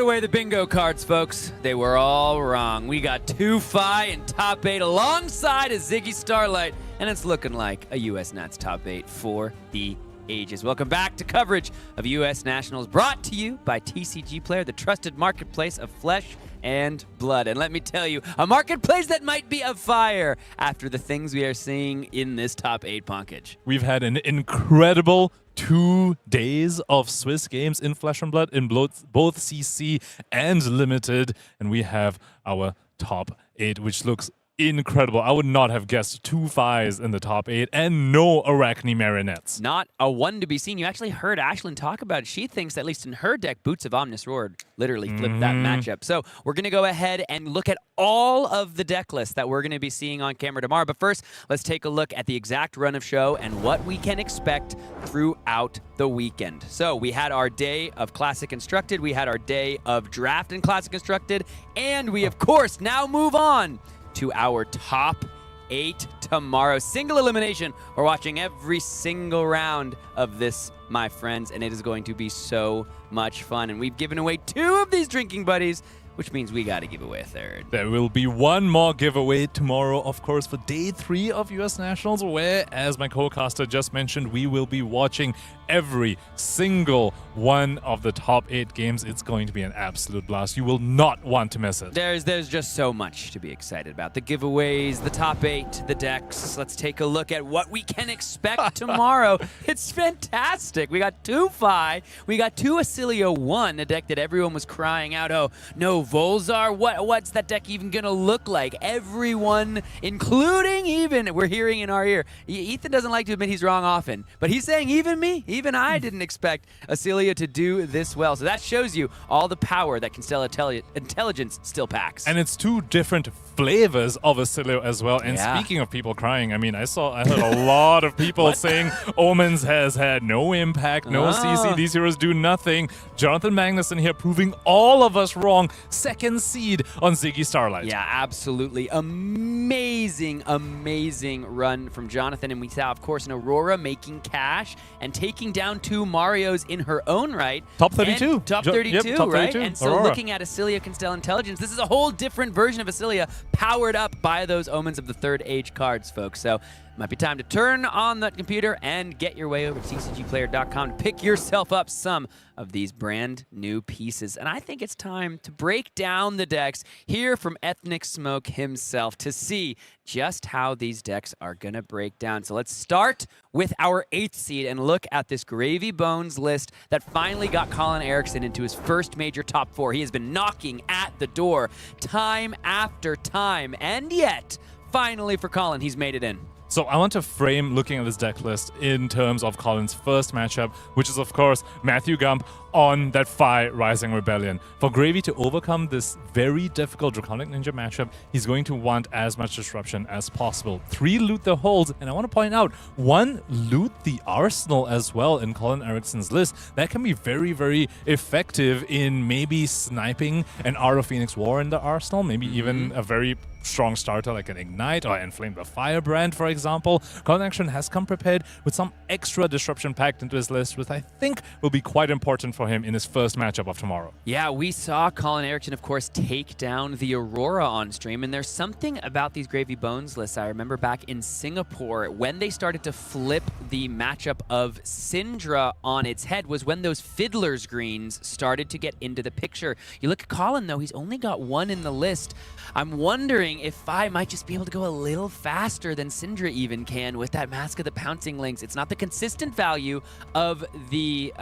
[SPEAKER 10] Put away the bingo cards, folks. They were all wrong. We got 2-Fi in top 8 alongside a Ziggy Starlight, and it's looking like a US Nats top 8 for the ages. Welcome back to coverage of US Nationals, brought to you by TCG Player, the trusted marketplace of flesh and blood. And let me tell you, a marketplace that might be afire after the things we are seeing in this top 8, Pankaj.
[SPEAKER 8] We've had an incredible 2 days of Swiss games in Flesh and Blood in both CC and Limited, and we have our top 8, which looks incredible. I would not have guessed 2 Phis in the top 8 and no Arachne Marionettes.
[SPEAKER 10] Not a one to be seen. You actually heard Ashlyn talk about it. She thinks, at least in her deck, Boots of Omnis Roared literally flipped that matchup. So we're going to go ahead and look at all of the deck lists that we're going to be seeing on camera tomorrow. But first, let's take a look at the exact run of show and what we can expect throughout the weekend. So we had our day of Classic Constructed. We had our day of Draft and Classic Constructed. And we, of course, now move on to our top 8 tomorrow. Single elimination. We're watching every single round of this, my friends, and it is going to be so much fun. And we've given away 2 of these drinking buddies, which means we got to give away a 3rd.
[SPEAKER 8] There will be one more giveaway tomorrow, of course, for day 3 of US Nationals, where, as my co-caster just mentioned, we will be watching every single one of the top 8 games. It's going to be an absolute blast. You will not want to miss it.
[SPEAKER 10] There's just so much to be excited about. The giveaways, the top 8, the decks. Let's take a look at what we can expect tomorrow. It's fantastic. We got 2 Phi. We got 2 Oscilio 1, a deck that everyone was crying out, oh, no, Volzar, what's that deck even going to look like? Everyone, including even, we're hearing in our ear, Ethan doesn't like to admit he's wrong often, but he's saying even me, even I didn't expect Oscilio to do this well. So that shows you all the power that Constella Intelligence still packs.
[SPEAKER 8] And it's 2 different flavors of Oscilio as well. And speaking of people crying, I mean, I heard a lot of people saying Omens has had no impact, no CC, these heroes do nothing. Jonathan Magnuson here proving all of us wrong. 2nd seed on Ziggy Starlight.
[SPEAKER 10] Yeah, absolutely. Amazing, amazing run from Jonathan. And we saw, of course, an Aurora making cash and taking down 2 Marios in her own right.
[SPEAKER 8] Top 32.
[SPEAKER 10] Top 32,
[SPEAKER 8] yep, top
[SPEAKER 10] right?
[SPEAKER 8] 32.
[SPEAKER 10] And so
[SPEAKER 8] Aurora.
[SPEAKER 10] looking at Oscilio Constella Intelligence, this is a whole different version of Oscilio powered up by those Omens of the 3rd age cards, folks. So might be time to turn on that computer and get your way over to tcgplayer.com to pick yourself up some of these brand new pieces. And I think it's time to break down the decks, hear from Ethnic Smoke himself to see just how these decks are going to break down. So let's start with our 8th seed and look at this Gravy Bones list that finally got Colin Eriksen into his first major top 4. He has been knocking at the door time after time, and yet, finally for Colin, he's made it in.
[SPEAKER 8] So I want to frame looking at this deck list in terms of Colin's first matchup, which is, of course, Matthew Gump on that Phi Rising Rebellion. For Gravy to overcome this very difficult Draconic Ninja matchup, he's going to want as much disruption as possible. 3, loot the holds, and I want to point out, 1, loot the arsenal as well in Colin Eriksen's list. That can be very, very effective in maybe sniping an Art of Phoenix War in the arsenal, maybe even a very strong starter like an Ignite or Inflame the Firebrand, for example. Colin Eriksen has come prepared with some extra disruption packed into his list, which I think will be quite important for him in his first matchup of tomorrow.
[SPEAKER 10] Yeah, we saw Colin Eriksen, of course, take down the Aurora on stream, and there's something about these Gravy Bones lists. I remember back in Singapore when they started to flip the matchup of Cindra on its head was when those Fiddler's Greens started to get into the picture. You look at Colin, though, he's only got 1 in the list. I'm wondering if Phi might just be able to go a little faster than Cindra even can with that Mask of the Pouncing Lynx. It's not the consistent value of the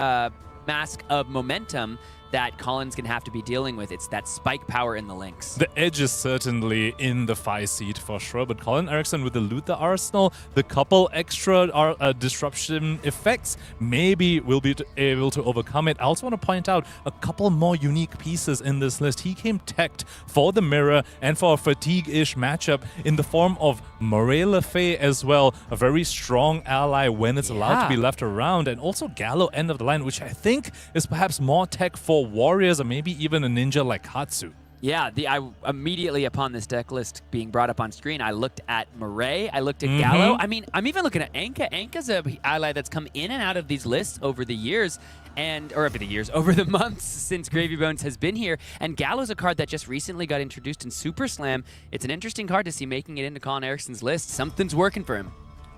[SPEAKER 10] Mask of Momentum that Colin's going to have to be dealing with. It's that spike power in the Lynx.
[SPEAKER 8] The edge is certainly in the Phi seed for sure, but Colin Eriksen with the loot the arsenal, the couple extra disruption effects, maybe will be able to overcome it. I also want to point out a couple more unique pieces in this list. He came teched for the mirror and for a fatigue-ish matchup in the form of Moray Le Fay as well, a very strong ally when it's allowed to be left around, and also Gallo end of the line, which I think is perhaps more tech for warriors or maybe even a ninja like Hatsu.
[SPEAKER 10] Yeah, I immediately upon this deck list being brought up on screen, I looked at Murray, I looked at Gallo. I mean, I'm even looking at Anka. Anka's a ally that's come in and out of these lists over the years, over the months since Gravy Bones has been here. And Gallo's a card that just recently got introduced in Super Slam. It's an interesting card to see making it into Colin Eriksen's list. Something's working for him.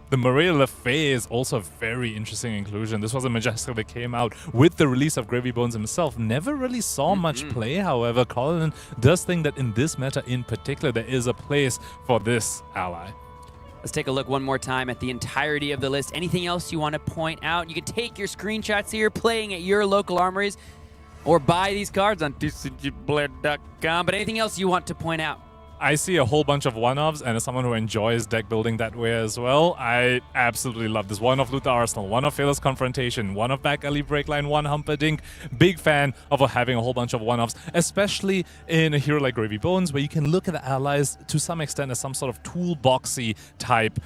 [SPEAKER 8] The Maria Lefay is also a very interesting inclusion. This was a Majestic that came out with the release of Gravy Bones himself. Never really saw much play, however. Colin does think that in this meta in particular, there is a place for this ally.
[SPEAKER 10] Let's take a look one more time at the entirety of the list. Anything else you want to point out? You can take your screenshots here, playing at your local armories, or buy these cards on tcgbled.com. But anything else you want to point out?
[SPEAKER 8] I see a whole bunch of one-offs, and as someone who enjoys deck building that way as well, I absolutely love this. One of Loot the Arsenal, one of Fearless Confrontation, one of Back Alley Breakline, one Humperdinck. Big fan of having a whole bunch of one-offs, especially in a hero like Gravy Bones, where you can look at the allies to some extent as some sort of toolboxy type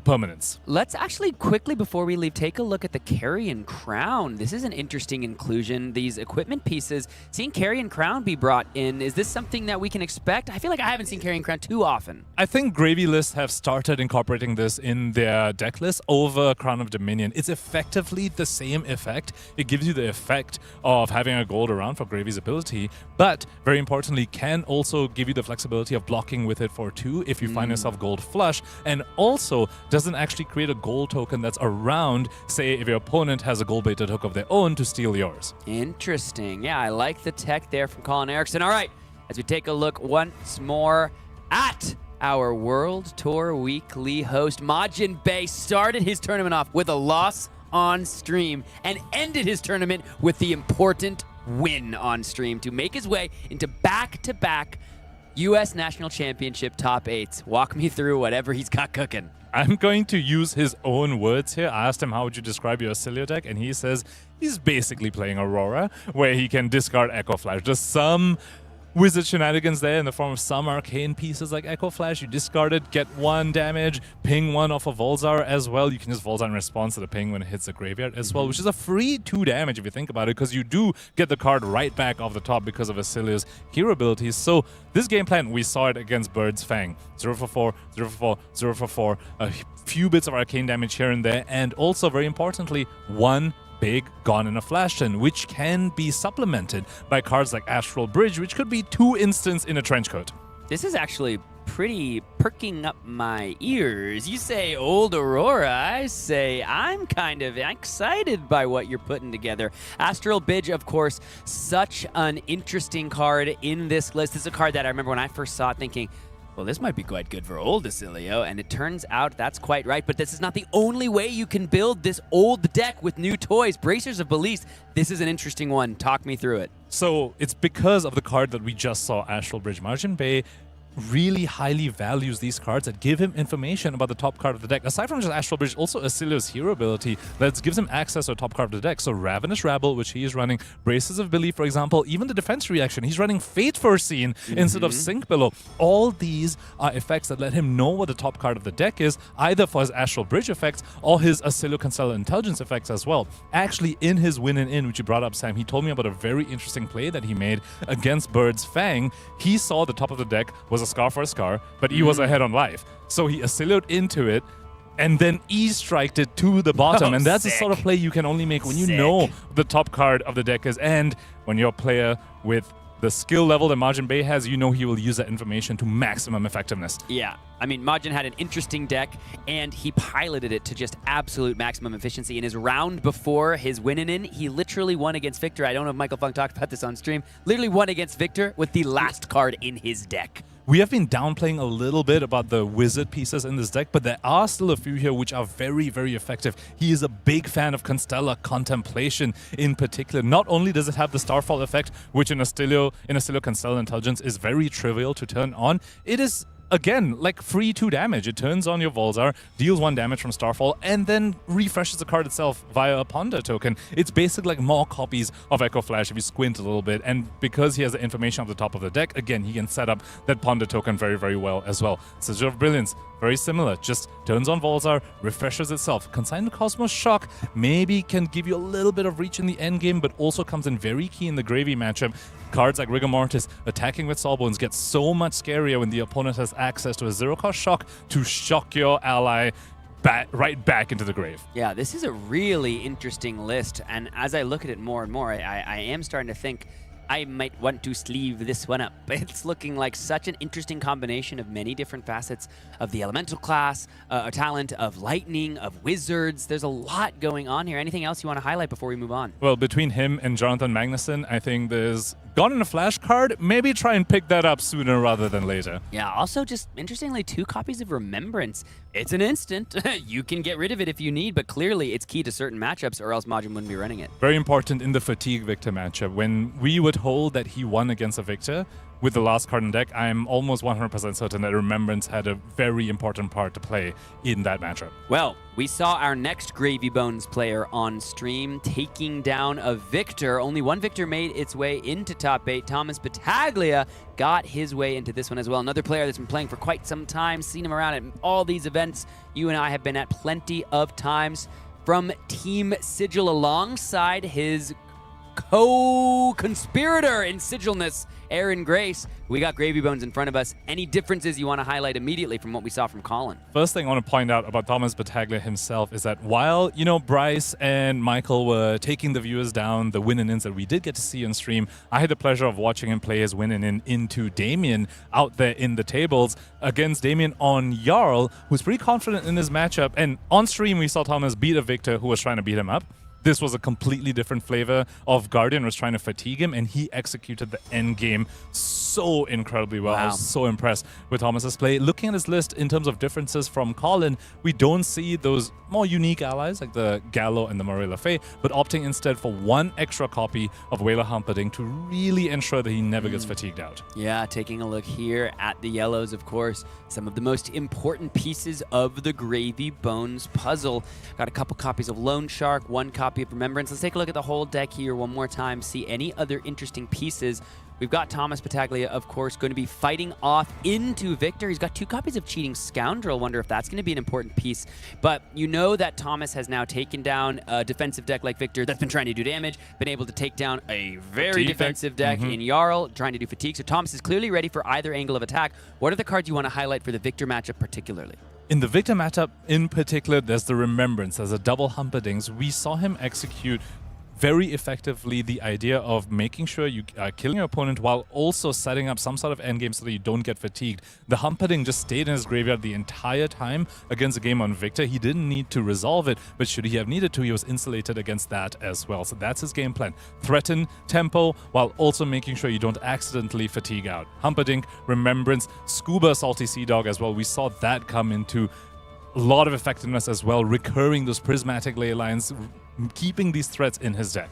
[SPEAKER 8] permanence.
[SPEAKER 10] Let's actually quickly, before we leave, take a look at the Carrion Crown. This is an interesting inclusion. These equipment pieces, seeing Carrion Crown be brought in, is this something that we can expect? I feel like I haven't seen Carrion Crown too often.
[SPEAKER 8] I think Gravy lists have started incorporating this in their deck list over Crown of Dominion. It's effectively the same effect. It gives you the effect of having a gold around for Gravy's ability, but very importantly, can also give you the flexibility of blocking with it for 2 if you find yourself gold flush, and also doesn't actually create a gold token that's around, say, if your opponent has a gold-baited hook of their own to steal yours.
[SPEAKER 10] Interesting. Yeah, I like the tech there from Colin Eriksen. All right, as we take a look once more at our World Tour Weekly host, Majin Bay started his tournament off with a loss on stream and ended his tournament with the important win on stream to make his way into back-to-back U.S. National Championship top 8s. Walk me through whatever he's got cooking.
[SPEAKER 8] I'm going to use his own words here. I asked him, how would you describe your Oscilio deck? And he says he's basically playing Aurora, where he can discard Echo Flash. Just some wizard shenanigans there in the form of some arcane pieces like Echo Flash. You discard it, get 1 damage, ping 1 off of Volzar as well. You can just Volzar in response to the ping when it hits the graveyard as well, which is a free 2 damage if you think about it, because you do get the card right back off the top because of Oscilio's hero abilities. So this game plan, we saw it against Bird's Fang. 0 for 4, 0 for 4, 0 for 4. A few bits of arcane damage here and there, and also, very importantly, 1 big Gone in a Flash turn, which can be supplemented by cards like Astral Bridge, which could be 2 instants in a trenchcoat.
[SPEAKER 10] This is actually pretty perking up my ears. You say old Aurora, I say I'm kind of excited by what you're putting together. Astral Bridge, of course, such an interesting card in this list. This is a card that I remember when I first saw it thinking, well, this might be quite good for old Oscilio, and it turns out that's quite right, but this is not the only way you can build this old deck with new toys. Bracers of Belief, this is an interesting one. Talk me through it.
[SPEAKER 8] So it's because of the card that we just saw, Astral Bridge. Majin Bay really highly values these cards that give him information about the top card of the deck. Aside from just Astral Bridge, also Oscilio's hero ability that gives him access to the top card of the deck. So Ravenous Rabble, which he is running, Braces of Belief, for example, even the defense reaction, he's running Fate Foreseen instead of Sink Below. All these are effects that let him know what the top card of the deck is, either for his Astral Bridge effects or his Oscilio Constella Intelligence effects as well. Actually, in his win and in, which you brought up, Sam, he told me about a very interesting play that he made against Bird's Fang. He saw the top of the deck was a Scar for a Scar, but he was ahead on life. So he Oscilioed into it and then E-striked it to the bottom. And that's the sort of play you can only make when you know the top card of the deck is. And when you're a player with the skill level that Majin Bay has, you know he will use that information to maximum effectiveness.
[SPEAKER 10] Yeah. I mean, Majin had an interesting deck, and he piloted it to just absolute maximum efficiency. In his round before his win-in, he literally won against Victor. I don't know if Michael Feng talked about this on stream. Literally won against Victor with the last card in his deck.
[SPEAKER 8] We have been downplaying a little bit about the wizard pieces in this deck, but there are still a few here which are very, very effective. He is a big fan of Constella Contemplation in particular. Not only does it have the Starfall effect, which in Oscilio Constella Intelligence is very trivial to turn on, it is, again, like free 2 damage. It turns on your Volzar, deals 1 damage from Starfall, and then refreshes the card itself via a Ponder token. It's basically like more copies of Echo Flash if you squint a little bit, and because he has the information on the top of the deck, again, he can set up that Ponder token very, very well as well. Sigil of Brilliance, very similar. Just turns on Volzar, refreshes itself. Consigned Cosmos Shock maybe can give you a little bit of reach in the end game, but also comes in very key in the Gravy matchup. Cards like Rigor Mortis attacking with Sawbones get so much scarier when the opponent has access to a zero-cost shock to shock your ally right back into the grave.
[SPEAKER 10] Yeah, this is a really interesting list, and as I look at it more and more, I am starting to think I might want to sleeve this one up. It's looking like such an interesting combination of many different facets of the elemental class, a talent of lightning, of wizards. There's a lot going on here. Anything else you want to highlight before we move on?
[SPEAKER 8] Well, between him and Jonathan Magnuson, I think there's Gone in a Flash card. Maybe try and pick that up sooner rather than later.
[SPEAKER 10] Yeah, also just interestingly, 2 copies of Remembrance. It's an instant. You can get rid of it if you need, but clearly it's key to certain matchups or else Majin wouldn't be running it.
[SPEAKER 8] Very important in the Fatigue Victor matchup. When we would hold that he won against a Victor with the last card in deck, I'm almost 100% certain that Remembrance had a very important part to play in that matchup.
[SPEAKER 10] Well, we saw our next Gravy Bones player on stream taking down a Victor. Only one Victor made its way into top 8. Thomas Battaglia got his way into this one as well. Another player that's been playing for quite some time, seen him around at all these events you and I have been at plenty of times. From Team Sigil alongside his co-conspirator in Sigilness, Aaron Grace. We got Gravy Bones in front of us. Any differences you want to highlight immediately from what we saw from Colin?
[SPEAKER 8] First thing I want to point out about Thomas Battaglia himself is that while, Bryce and Michael were taking the viewers down, the win and ins that we did get to see on stream, I had the pleasure of watching him play his win and in into Damien out there in the tables against Damien on Jarl, who's pretty confident in his matchup. And on stream, we saw Thomas beat a Victor who was trying to beat him up. This was a completely different flavor of Guardian, was trying to fatigue him, and he executed the end game so incredibly well. I was so impressed with Thomas's play. Looking at his list in terms of differences from Colin, we don't see those more unique allies like the Gallo and the Marie Lafay, but opting instead for 1 extra copy of Whaler Humperdinck to really ensure that he never gets fatigued out.
[SPEAKER 10] Yeah, taking a look here at the yellows, of course, some of the most important pieces of the Gravy Bones puzzle. Got a couple copies of Lone Shark, 1 copy of Remembrance. Let's take a look at the whole deck here one more time, see any other interesting pieces. We've got Thomas Battaglia, of course, going to be fighting off into Victor. He's got 2 copies of Cheating Scoundrel. Wonder if that's going to be an important piece. But you know that Thomas has now taken down a defensive deck like Victor that's been trying to do damage, been able to take down a very defensive deck in Jarl, trying to do fatigue. So Thomas is clearly ready for either angle of attack. What are the cards you want to highlight for the Victor matchup particularly?
[SPEAKER 8] In the Victor matchup in particular, there's the Remembrance. There's a double Humperdinks. We saw him execute very effectively the idea of making sure you are killing your opponent while also setting up some sort of endgame so that you don't get fatigued. The Humperdinck just stayed in his graveyard the entire time against the game on Victor. He didn't need to resolve it, but should he have needed to, he was insulated against that as well. So that's his game plan. Threaten tempo while also making sure you don't accidentally fatigue out. Humperdinck, Remembrance, Scuba, Salty Sea Dog as well. We saw that come into a lot of effectiveness as well, recurring those prismatic ley lines, keeping these threats in his deck.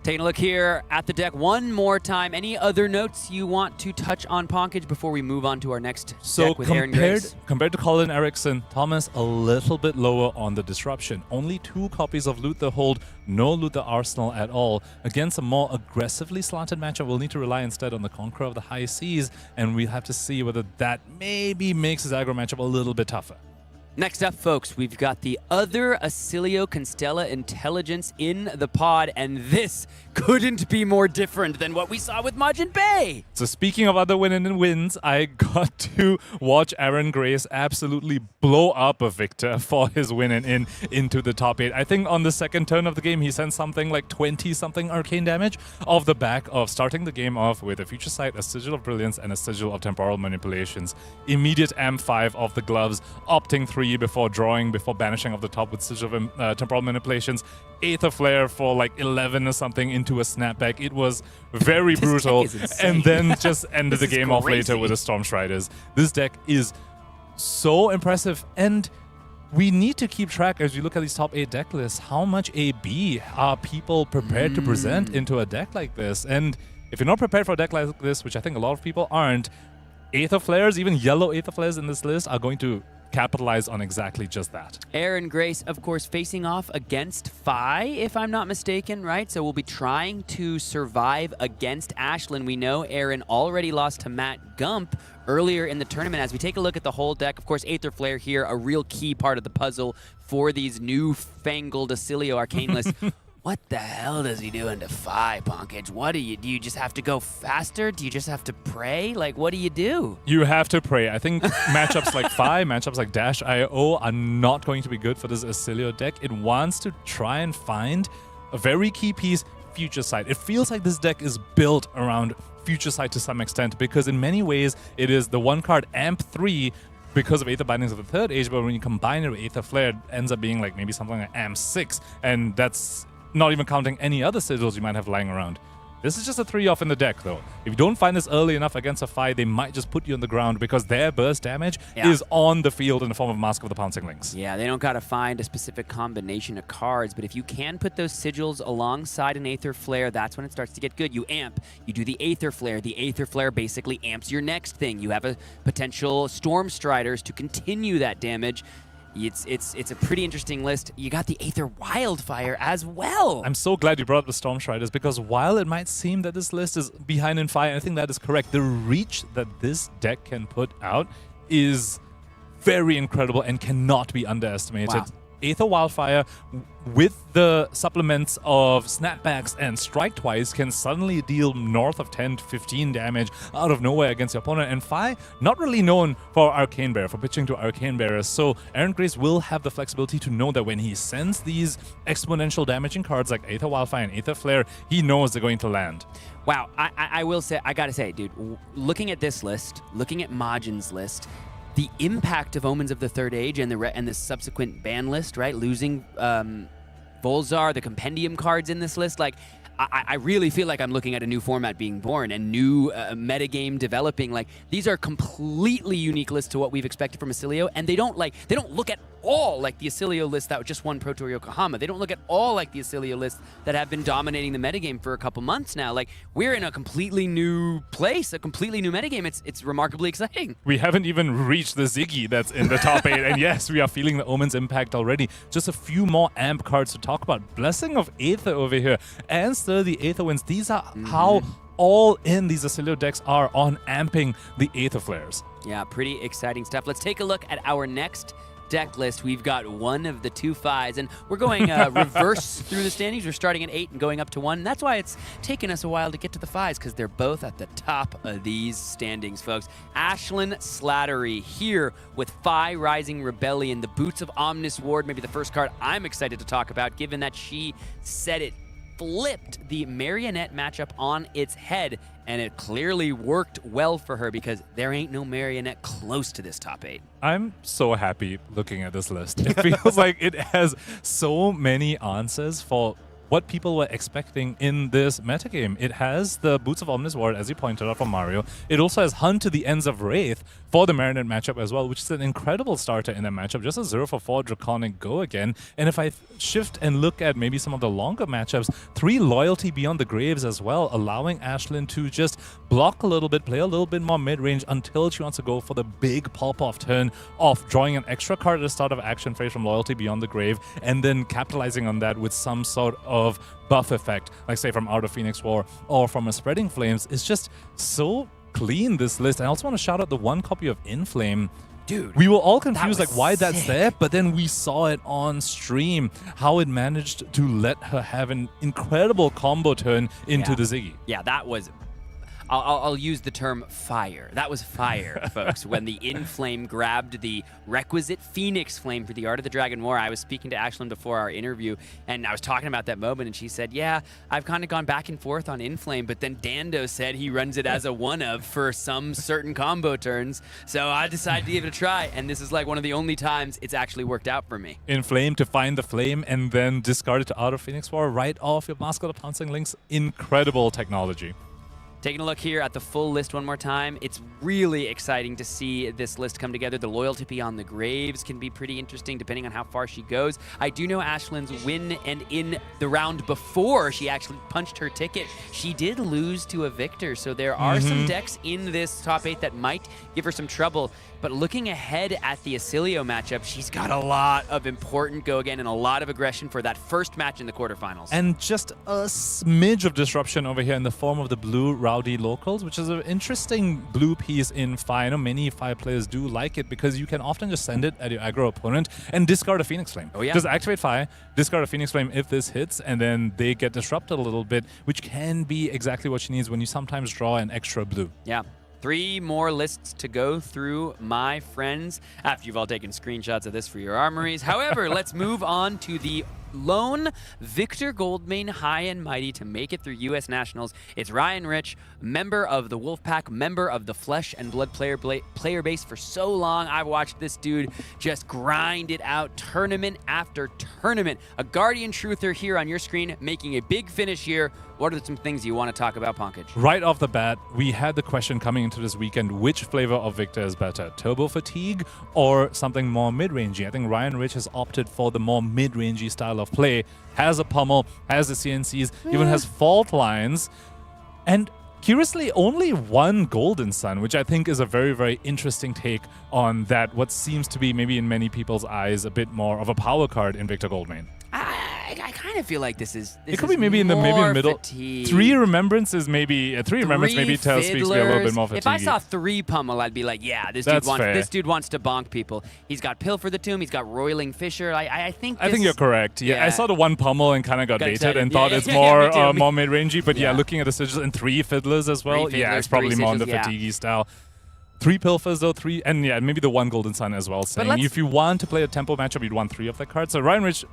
[SPEAKER 10] Taking a look here at the deck one more time. Any other notes you want to touch on, Pankaj, before we move on to our next deck with Aaron Grace?
[SPEAKER 8] Compared to Colin Eriksen, Thomas a little bit lower on the disruption. Only 2 copies of Loot the Hold, no Loot the Arsenal at all. Against a more aggressively slanted matchup, we'll need to rely instead on the Conqueror of the High Seas, and we'll have to see whether that maybe makes his aggro matchup a little bit tougher.
[SPEAKER 10] Next up, folks, we've got the other Oscilio Constella intelligence in the pod, and this couldn't be more different than what we saw with Majin Bay.
[SPEAKER 8] So speaking of other wins, I got to watch Aaron Grace absolutely blow up a Victor for his win and into the top 8. I think on the second turn of the game, he sent something like 20-something arcane damage off the back of starting the game off with a Future Sight, a Sigil of Brilliance, and a Sigil of Temporal Manipulations. Immediate M5 of the gloves, opting 3 before drawing, before banishing off the top with Sigil of Temporal Manipulations. Aether Flare for like 11 or something into a snapback. It was very brutal. And then just ended the game off later with the Storm Striders. This deck is so impressive. And we need to keep track as we look at these top 8 deck lists. How much AB are people prepared to present into a deck like this? And if you're not prepared for a deck like this, which I think a lot of people aren't, Aether Flares, even yellow Aether Flares in this list, are going to capitalize on exactly just that.
[SPEAKER 10] Aaron Grace, of course, facing off against Phi, if I'm not mistaken, right? So we'll be trying to survive against Ashlyn. We know Aaron already lost to Matt Gump earlier in the tournament. As we take a look at the whole deck, of course, Aether Flare here, a real key part of the puzzle for these new-fangled Oscilio Arcane lists. What the hell does he do in Defy, Pankaj? What do? You just have to go faster? Do you just have to pray? Like, what do you do?
[SPEAKER 8] You have to pray. I think matchups like Fi, matchups like Dash IO are not going to be good for this Oscilio deck. It wants to try and find a very key piece, Future Sight. It feels like this deck is built around Future Sight to some extent, because in many ways it is the one card Amp 3 because of Aether Bindings of the Third Age, but when you combine it with Aether Flare, it ends up being like maybe something like Amp 6, and that's not even counting any other sigils you might have lying around. This is just a 3-off in the deck, though. If you don't find this early enough against a Fi, they might just put you on the ground because their burst damage is on the field in the form of Mask of the Pouncing Lynx.
[SPEAKER 10] Yeah, they don't got to find a specific combination of cards, but if you can put those sigils alongside an Aether Flare, that's when it starts to get good. You amp, you do the Aether Flare. The Aether Flare basically amps your next thing. You have a potential Storm Striders to continue that damage. It's a pretty interesting list. You got the Aether Wildfire as well.
[SPEAKER 8] I'm so glad you brought up the Storm Striders, because while it might seem that this list is behind in Fire, I think that is correct. The reach that this deck can put out is very incredible and cannot be underestimated.
[SPEAKER 10] Wow.
[SPEAKER 8] Aether Wildfire with the supplements of Snapbacks and Strike Twice can suddenly deal north of 10 to 15 damage out of nowhere against your opponent. And Fi, not really known for Arcane Bearer, for pitching to Arcane Bearers. So Aaron Grace will have the flexibility to know that when he sends these exponential damaging cards like Aether Wildfire and Aether Flare, he knows they're going to land.
[SPEAKER 10] Wow, I will say, I gotta say, dude, looking at this list, looking at Majin's list, the impact of Omens of the Third Age and the subsequent ban list, right? Losing Volzar, the compendium cards in this list, like, I really feel like I'm looking at a new format being born and new metagame developing. Like, these are completely unique lists to what we've expected from Oscilio, and they don't look at all like the Oscilio list that just won Pro Tour Yokohama. They don't look at all like the Oscilio list that have been dominating the metagame for a couple months now. Like, we're in a completely new place, a completely new metagame. It's remarkably exciting.
[SPEAKER 8] We haven't even reached the Zyggy that's in the top 8, and yes, we are feeling the Omen's impact already. Just a few more amp cards to talk about. Blessing of Aether over here, and still the Aether Winds. These are how all in these Oscilio decks are on amping the Aether Flares.
[SPEAKER 10] Yeah, pretty exciting stuff. Let's take a look at our next deck list. We've got one of the two Fis, and we're going reverse through the standings. We're starting at 8 and going up to 1. And that's why it's taken us a while to get to the Fis, because they're both at the top of these standings, folks. Ashlyn Slattery here with Fi Rising Rebellion, the Boots of Omnis Ward, maybe the first card I'm excited to talk about, given that she said it flipped the Marionette matchup on its head, and it clearly worked well for her because there ain't no Marionette close to this top 8.
[SPEAKER 8] I'm so happy looking at this list. It feels like it has so many answers for what people were expecting in this metagame. It has the Boots of Omnis Ward, as you pointed out, from Mario. It also has Hunt to the Ends of Wraith for the Marionette matchup as well, which is an incredible starter in that matchup. Just a 0-for-4 Draconic Go again. And if I shift and look at maybe some of the longer matchups, 3 Loyalty Beyond the Graves as well, allowing Ashlyn to just block a little bit, play a little bit more mid-range until she wants to go for the big pop-off turn of drawing an extra card at the start of action phase from Loyalty Beyond the Grave, and then capitalizing on that with some sort of buff effect, like say from Out of Phoenix War or from a Spreading Flames. Is just so clean, this list. I also want to shout out the one copy of Inflame.
[SPEAKER 10] Dude,
[SPEAKER 8] we were all confused, like, why
[SPEAKER 10] sick.
[SPEAKER 8] that's there, but then we saw it on stream, how it managed to let her have an incredible combo turn into the Zyggy.
[SPEAKER 10] Yeah, that was... I'll use the term fire. That was fire, folks. When the Inflame grabbed the requisite Phoenix Flame for the Art of the Dragon War, I was speaking to Ashlyn before our interview, and I was talking about that moment, and she said, yeah, I've kind of gone back and forth on Inflame, but then Dando said he runs it as a one-of for some certain combo turns, so I decided to give it a try, and this is like one of the only times it's actually worked out for me.
[SPEAKER 8] Inflame to find the flame and then discard it to Out of Phoenix War right off your Mask of the Pouncing Lynx. Incredible technology.
[SPEAKER 10] Taking a look here at the full list one more time, it's really exciting to see this list come together. The Loyalty Beyond the Graves can be pretty interesting depending on how far she goes. I do know Ashlyn's win, and in the round before she actually punched her ticket, she did lose to a Victor. So there are some decks in this top 8 that might give her some trouble. But looking ahead at the Oscilio matchup, she's got a lot of important go again and a lot of aggression for that first match in the quarterfinals.
[SPEAKER 8] And just a smidge of disruption over here in the form of the blue Rowdy locals, which is an interesting blue piece in Fi. I know many Fi players do like it because you can often just send it at your aggro opponent and discard a Phoenix Flame.
[SPEAKER 10] Oh, yeah.
[SPEAKER 8] Just activate Fi, discard a Phoenix Flame if this hits, and then they get disrupted a little bit, which can be exactly what she needs when you sometimes draw an extra blue.
[SPEAKER 10] Yeah. 3 more lists to go through, my friends, after you've all taken screenshots of this for your armories. However, let's move on to the lone Victor Goldmane high and mighty to make it through U.S. Nationals. It's Ryan Rich, member of the Wolfpack, member of the Flesh and Blood player base for so long. I've watched this dude just grind it out tournament after tournament. A Guardian Truther here on your screen, making a big finish here. What are some things you want to talk about, Pankaj?
[SPEAKER 8] Right off the bat, we had the question coming into this weekend, which flavor of Victor is better, Turbo Fatigue or something more mid-rangey? I think Ryan Rich has opted for the more mid-rangey style of play, has a pummel, has the CNCs, even has fault lines, and curiously only 1 Golden Sun, which I think is a very, very interesting take on that, what seems to be maybe in many people's eyes a bit more of a power card in Victor Goldmane.
[SPEAKER 10] I kind of feel like this is.
[SPEAKER 8] It could be maybe in the middle.
[SPEAKER 10] Fatigue.
[SPEAKER 8] 3 remembrances maybe. 3 remembrance maybe speaks me a little bit more fatigue.
[SPEAKER 10] If I saw 3 pummel, I'd be like, yeah, this dude wants to bonk people. He's got Pill for the Tomb. He's got Roiling Fisher. I think
[SPEAKER 8] you're correct. Yeah, I saw the 1 pummel and kind of got baited and thought it's more more mid rangey. But yeah, looking at the sigils and 3 fiddlers as well. Yeah, it's probably more on the fatiguey style. 3 Pilfers though, 3, and yeah, maybe the 1 Golden Sun as well. Saying if you want to play a tempo matchup, you'd want 3 of the cards. So Ryan Rich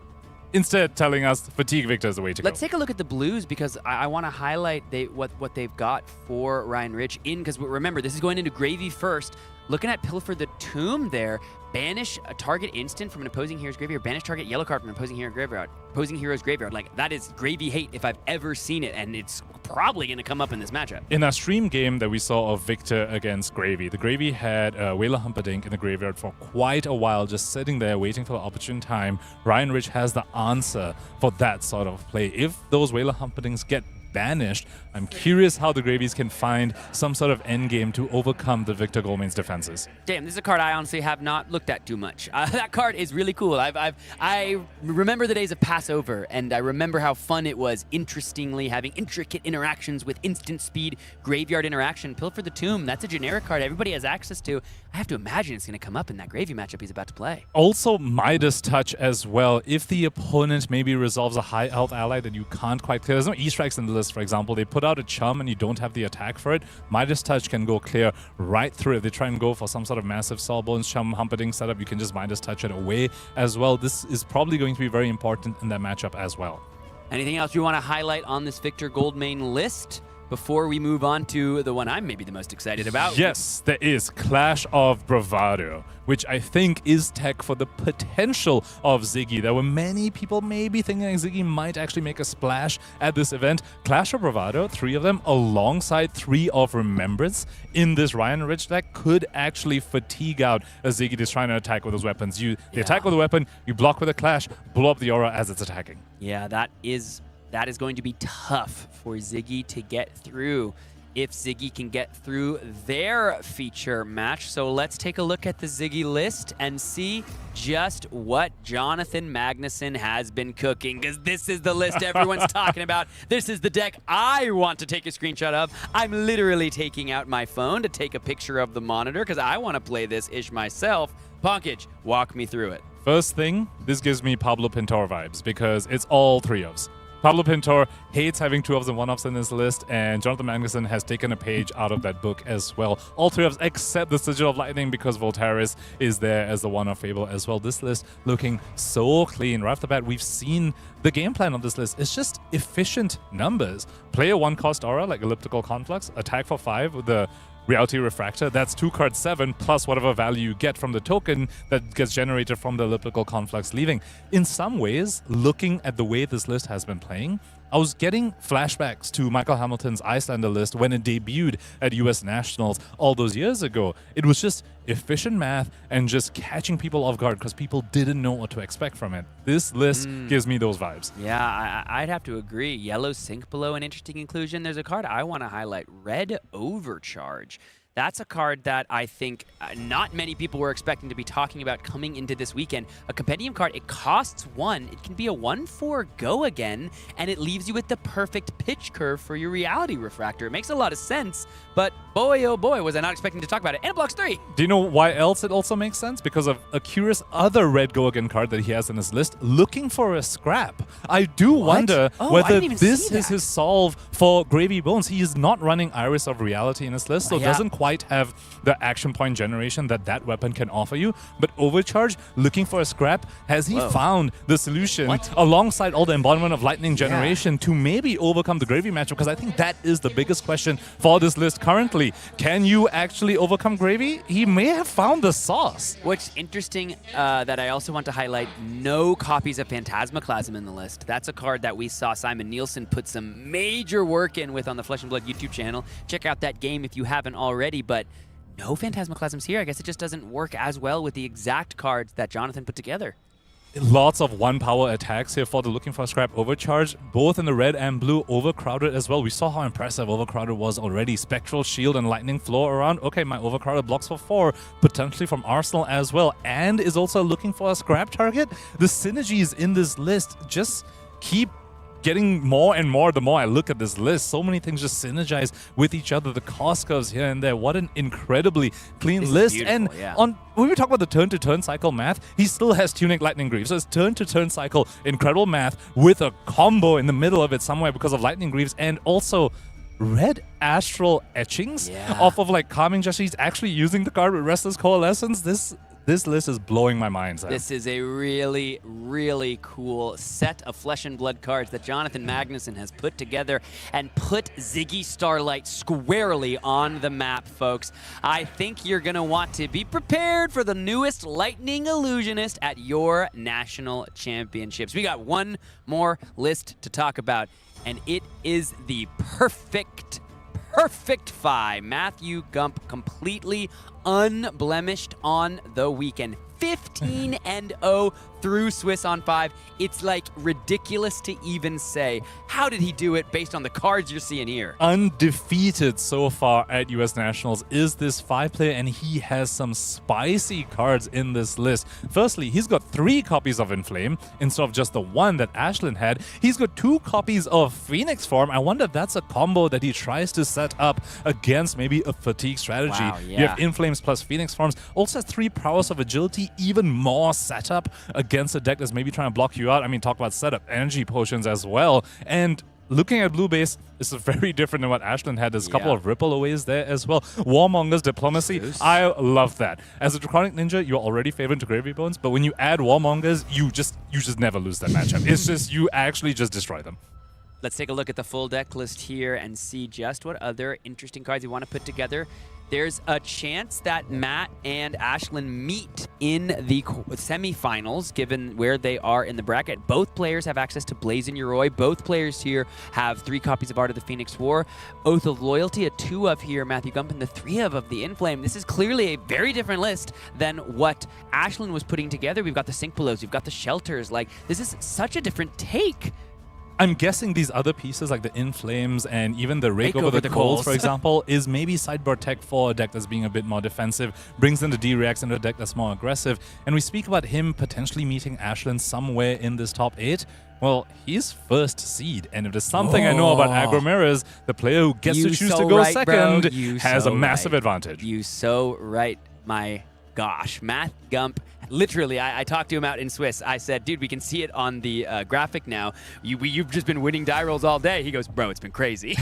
[SPEAKER 8] instead telling us Fatigue Victor is the way to go.
[SPEAKER 10] Let's take a look at the Blues because I want to highlight what they've got for Ryan Rich because remember, this is going into Gravy first. Looking at Pilfer the Tomb there, banish a target instant from an opposing hero's graveyard, banish target yellow card from an opposing hero's graveyard. Like, that is Gravy hate if I've ever seen it, and it's probably going to come up in this matchup.
[SPEAKER 8] In our stream game that we saw of Victor against Gravy, the Gravy had Whaler Humperdinck in the graveyard for quite a while, just sitting there waiting for the opportune time. Ryan Rich has the answer for that sort of play. If those Whaler Humperdinks get banished, I'm curious how the Gravies can find some sort of endgame to overcome the Victor Goldmane's defenses.
[SPEAKER 10] Damn, this is a card I honestly have not looked at too much. That card is really cool. I remember the days of Passover, and I remember how fun it was, interestingly, having intricate interactions with instant speed, graveyard interaction. Pill for the Tomb, that's a generic card everybody has access to. I have to imagine it's going to come up in that Gravy matchup he's about to play.
[SPEAKER 8] Also, Midas Touch as well. If the opponent maybe resolves a high health ally that you can't quite clear, there's no E-strikes in the list, for example. They put out a Chum and you don't have the attack for it. Midas Touch can go clear right through it. If they try and go for some sort of massive Sawbones Chum Humperdinck setup, you can just Midas Touch it away as well. This is probably going to be very important in that matchup as well.
[SPEAKER 10] Anything else you want to highlight on this Victor Goldmane list before we move on to the one I'm maybe the most excited about?
[SPEAKER 8] Yes, there is Clash of Bravado, which I think is tech for the potential of Zyggy. There were many people maybe thinking Zyggy might actually make a splash at this event. Clash of Bravado, 3 of them, alongside 3 of Remembrance in this Ryan Rich deck could actually fatigue out a Zyggy that's trying to attack with those weapons. They attack with a weapon, you block with a Clash, blow up the aura as it's attacking.
[SPEAKER 10] Yeah, that is going to be tough for Zyggy to get through if Zyggy can get through their feature match. So let's take a look at the Zyggy list and see just what Jonathan Magnuson has been cooking, because this is the list everyone's talking about. This is the deck I want to take a screenshot of. I'm literally taking out my phone to take a picture of the monitor because I want to play this ish myself. Pankaj, walk me through it.
[SPEAKER 8] First thing, this gives me Pablo Pintor vibes because it's all 3-ofs. Pablo Pintor hates having 2-ofs and 1-ofs in his list, and Jonathan Magnuson has taken a page out of that book as well. All 3-ofs except the Sigil of Lightning because Voltaris is there as the 1-off Fable as well. This list looking so clean. Right off the bat, we've seen the game plan of this list. It's just efficient numbers. Play a 1-cost aura like Elliptical Conflux, attack for 5 with the Reality Refractor, that's 2 cards 7 plus whatever value you get from the token that gets generated from the Elliptical Conflux leaving. In some ways, looking at the way this list has been playing, I was getting flashbacks to Michael Hamilton's Icelander list when it debuted at US Nationals all those years ago. It was just efficient math and just catching people off guard because people didn't know what to expect from it. This list gives me those vibes.
[SPEAKER 10] Yeah, I'd have to agree. Yellow Sink Below, an interesting inclusion. There's a card I want to highlight, Red Overcharge. That's a card that I think not many people were expecting to be talking about coming into this weekend. A compendium card, it costs 1. It can be a 1/4 go again, and it leaves you with the perfect pitch curve for your reality refractor. It makes a lot of sense, but boy, oh boy, was I not expecting to talk about it. And it blocks 3.
[SPEAKER 8] Do you know why else it also makes sense? Because of a curious other red go again card that he has in his list, looking for a scrap. I do wonder whether this is his solve for Gravy Bones. He is not running Iris of Reality in his list, so doesn't quite have the action point generation that weapon can offer you. But Overcharge, looking for a scrap, has he found the solution alongside all the embodiment of lightning generation to maybe overcome the Gravy matchup? Because I think that is the biggest question for this list currently. Can you actually overcome Gravy? He may have found the sauce.
[SPEAKER 10] What's interesting that I also want to highlight, no copies of Phantasmaclasm in the list. That's a card that we saw Simon Nielsen put some major work in with on the Flesh and Blood YouTube channel. Check out that game if you haven't already, but no Phantasmaclasms here. I guess it just doesn't work as well with the exact cards that Jonathan put together.
[SPEAKER 8] Lots of 1-power attacks here for the Looking for Scrap Overcharge, both in the red and blue. Overcrowded as well. We saw how impressive Overcrowded was already. Spectral Shield and Lightning Floor around. Okay, my Overcrowded blocks for 4, potentially from Arsenal as well, and is also looking for a scrap target. The synergies in this list just keep getting more and more the more I look at this list. So many things just synergize with each other. The cost curves here and there. What an incredibly clean list. And when we talk about the turn-to-turn cycle math, he still has Tunic Lightning Greaves. So it's turn-to-turn cycle, incredible math with a combo in the middle of it somewhere because of Lightning Greaves, and also red astral etchings off of like Calming Gesture. He's actually using the card with Restless Coalescence. This list is blowing my mind, Sam.
[SPEAKER 10] This is a really, really cool set of Flesh and Blood cards that Jonathan Magnuson has put together and put Ziggy Starlight squarely on the map, folks. I think you're going to want to be prepared for the newest Lightning Illusionist at your national championships. We got one more list to talk about, and it is the perfect Phi. Matthew Gump, completely unblemished on the weekend. 15-0 through Swiss on 5. It's like ridiculous to even say. How did he do it based on the cards you're seeing here?
[SPEAKER 8] Undefeated so far at US Nationals is this 5-player, and he has some spicy cards in this list. Firstly, he's got 3 copies of Inflame instead of just the 1 that Ashlyn had. He's got 2 copies of Phoenix Form. I wonder if that's a combo that he tries to set up against maybe a fatigue strategy.
[SPEAKER 10] Wow,
[SPEAKER 8] You have Inflames plus Phoenix Forms. Also has 3 Prowess of Agility, even more setup against a deck that's maybe trying to block you out. I mean, talk about setup, energy potions as well. And looking at blue base, this is very different than what Ashlyn had. There's a couple of ripple aways there as well. Warmonger's Diplomacy, I love that. As a Draconic Ninja, you're already favored to Gravy Bones, but when you add Warmongers, you just never lose that matchup. It's just, you actually just destroy them.
[SPEAKER 10] Let's take a look at the full deck list here and see just what other interesting cards you want to put together. There's a chance that Matt and Ashlyn meet in the semifinals, given where they are in the bracket. Both players have access to Blazing Yoroi. Both players here have 3 copies of Art of the Phoenix War. Oath of Loyalty, a 2 of here, Matthew Gump, and the 3 of the Inflame. This is clearly a very different list than what Ashlyn was putting together. We've got the Sync Belows, we've got the Shelters. Like, this is such a different take.
[SPEAKER 8] I'm guessing these other pieces, like the Inflames and even the Rake over the Coals, for example, is maybe sideboard tech for a deck that's being a bit more defensive, brings in the D-Reacts into a deck that's more aggressive. And we speak about him potentially meeting Ashlyn somewhere in this top 8. Well, he's first seed, and if there's something I know about Aggro Mirrors, the player who gets to choose to go second has a massive advantage.
[SPEAKER 10] You so right, my gosh. Matt Gump, literally, I talked to him out in Swiss. I said, dude, we can see it on the graphic now. You've just been winning die rolls all day. He goes, bro, it's been crazy.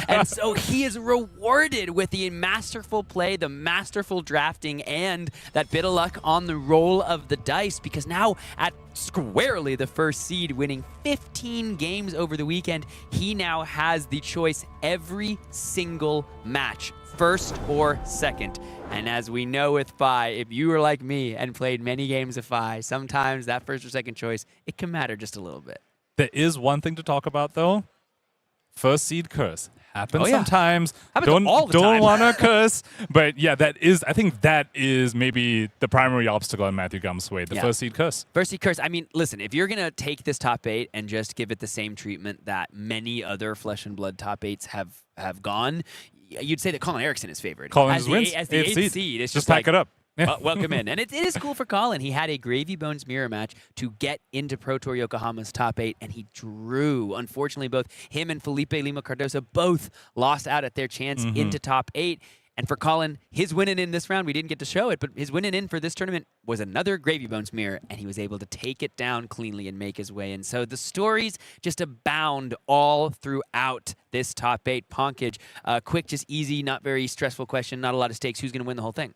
[SPEAKER 10] And so he is rewarded with the masterful play, the masterful drafting, and that bit of luck on the roll of the dice, because now at squarely the first seed, winning 15 games over the weekend, he now has the choice every single match, first or second. And as we know with Phi, if you were like me and played many games of Phi, sometimes that first or second choice, it can matter just a little bit.
[SPEAKER 8] There is one thing to talk about, though. First seed curse. Happens sometimes.
[SPEAKER 10] Happens all the time.
[SPEAKER 8] Don't want to curse. But yeah, I think that is maybe the primary obstacle in Matthew Gump's way, the first seed curse.
[SPEAKER 10] First seed curse. I mean, listen, if you're going to take this top 8 and just give it the same treatment that many other Flesh and Blood top 8s have gone, you'd say that Colin Eriksen is favored.
[SPEAKER 8] Colin
[SPEAKER 10] as
[SPEAKER 8] wins.
[SPEAKER 10] the eighth seed. It's
[SPEAKER 8] just pack
[SPEAKER 10] like,
[SPEAKER 8] it up.
[SPEAKER 10] welcome in. And it is cool for Colin. He had a Gravy Bones mirror match to get into Pro Tour Yokohama's top 8, and he drew. Unfortunately, both him and Felipe Lima Cardoso both lost out at their chance into top 8. And for Colin, his winning in this round, we didn't get to show it, but his winning in for this tournament was another Gravy Bones mirror, and he was able to take it down cleanly and make his way in. So the stories just abound all throughout this top 8. Pankaj, quick, just easy, not very stressful question, not a lot of stakes. Who's going to win the whole thing?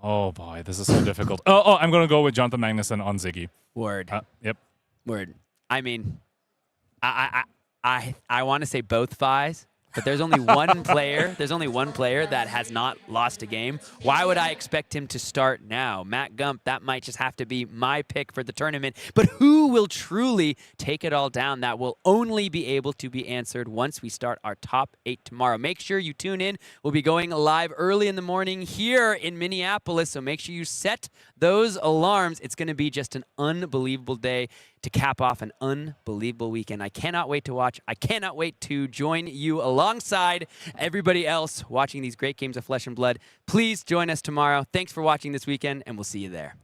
[SPEAKER 8] Oh boy, this is so difficult. I'm going to go with Jonathan Magnuson on Ziggy.
[SPEAKER 10] Word.
[SPEAKER 8] Yep.
[SPEAKER 10] Word. I mean, I want to say both Phis, but there's only one player. There's only one player that has not lost a game. Why would I expect him to start now? Matt Gump, that might just have to be my pick for the tournament. But who will truly take it all down? That will only be able to be answered once we start our top 8 tomorrow. Make sure you tune in. We'll be going live early in the morning here in Minneapolis, so make sure you set those alarms. It's going to be just an unbelievable day to cap off an unbelievable weekend. I cannot wait to watch. I cannot wait to join you alongside everybody else watching these great games of Flesh and Blood. Please join us tomorrow. Thanks for watching this weekend, and we'll see you there.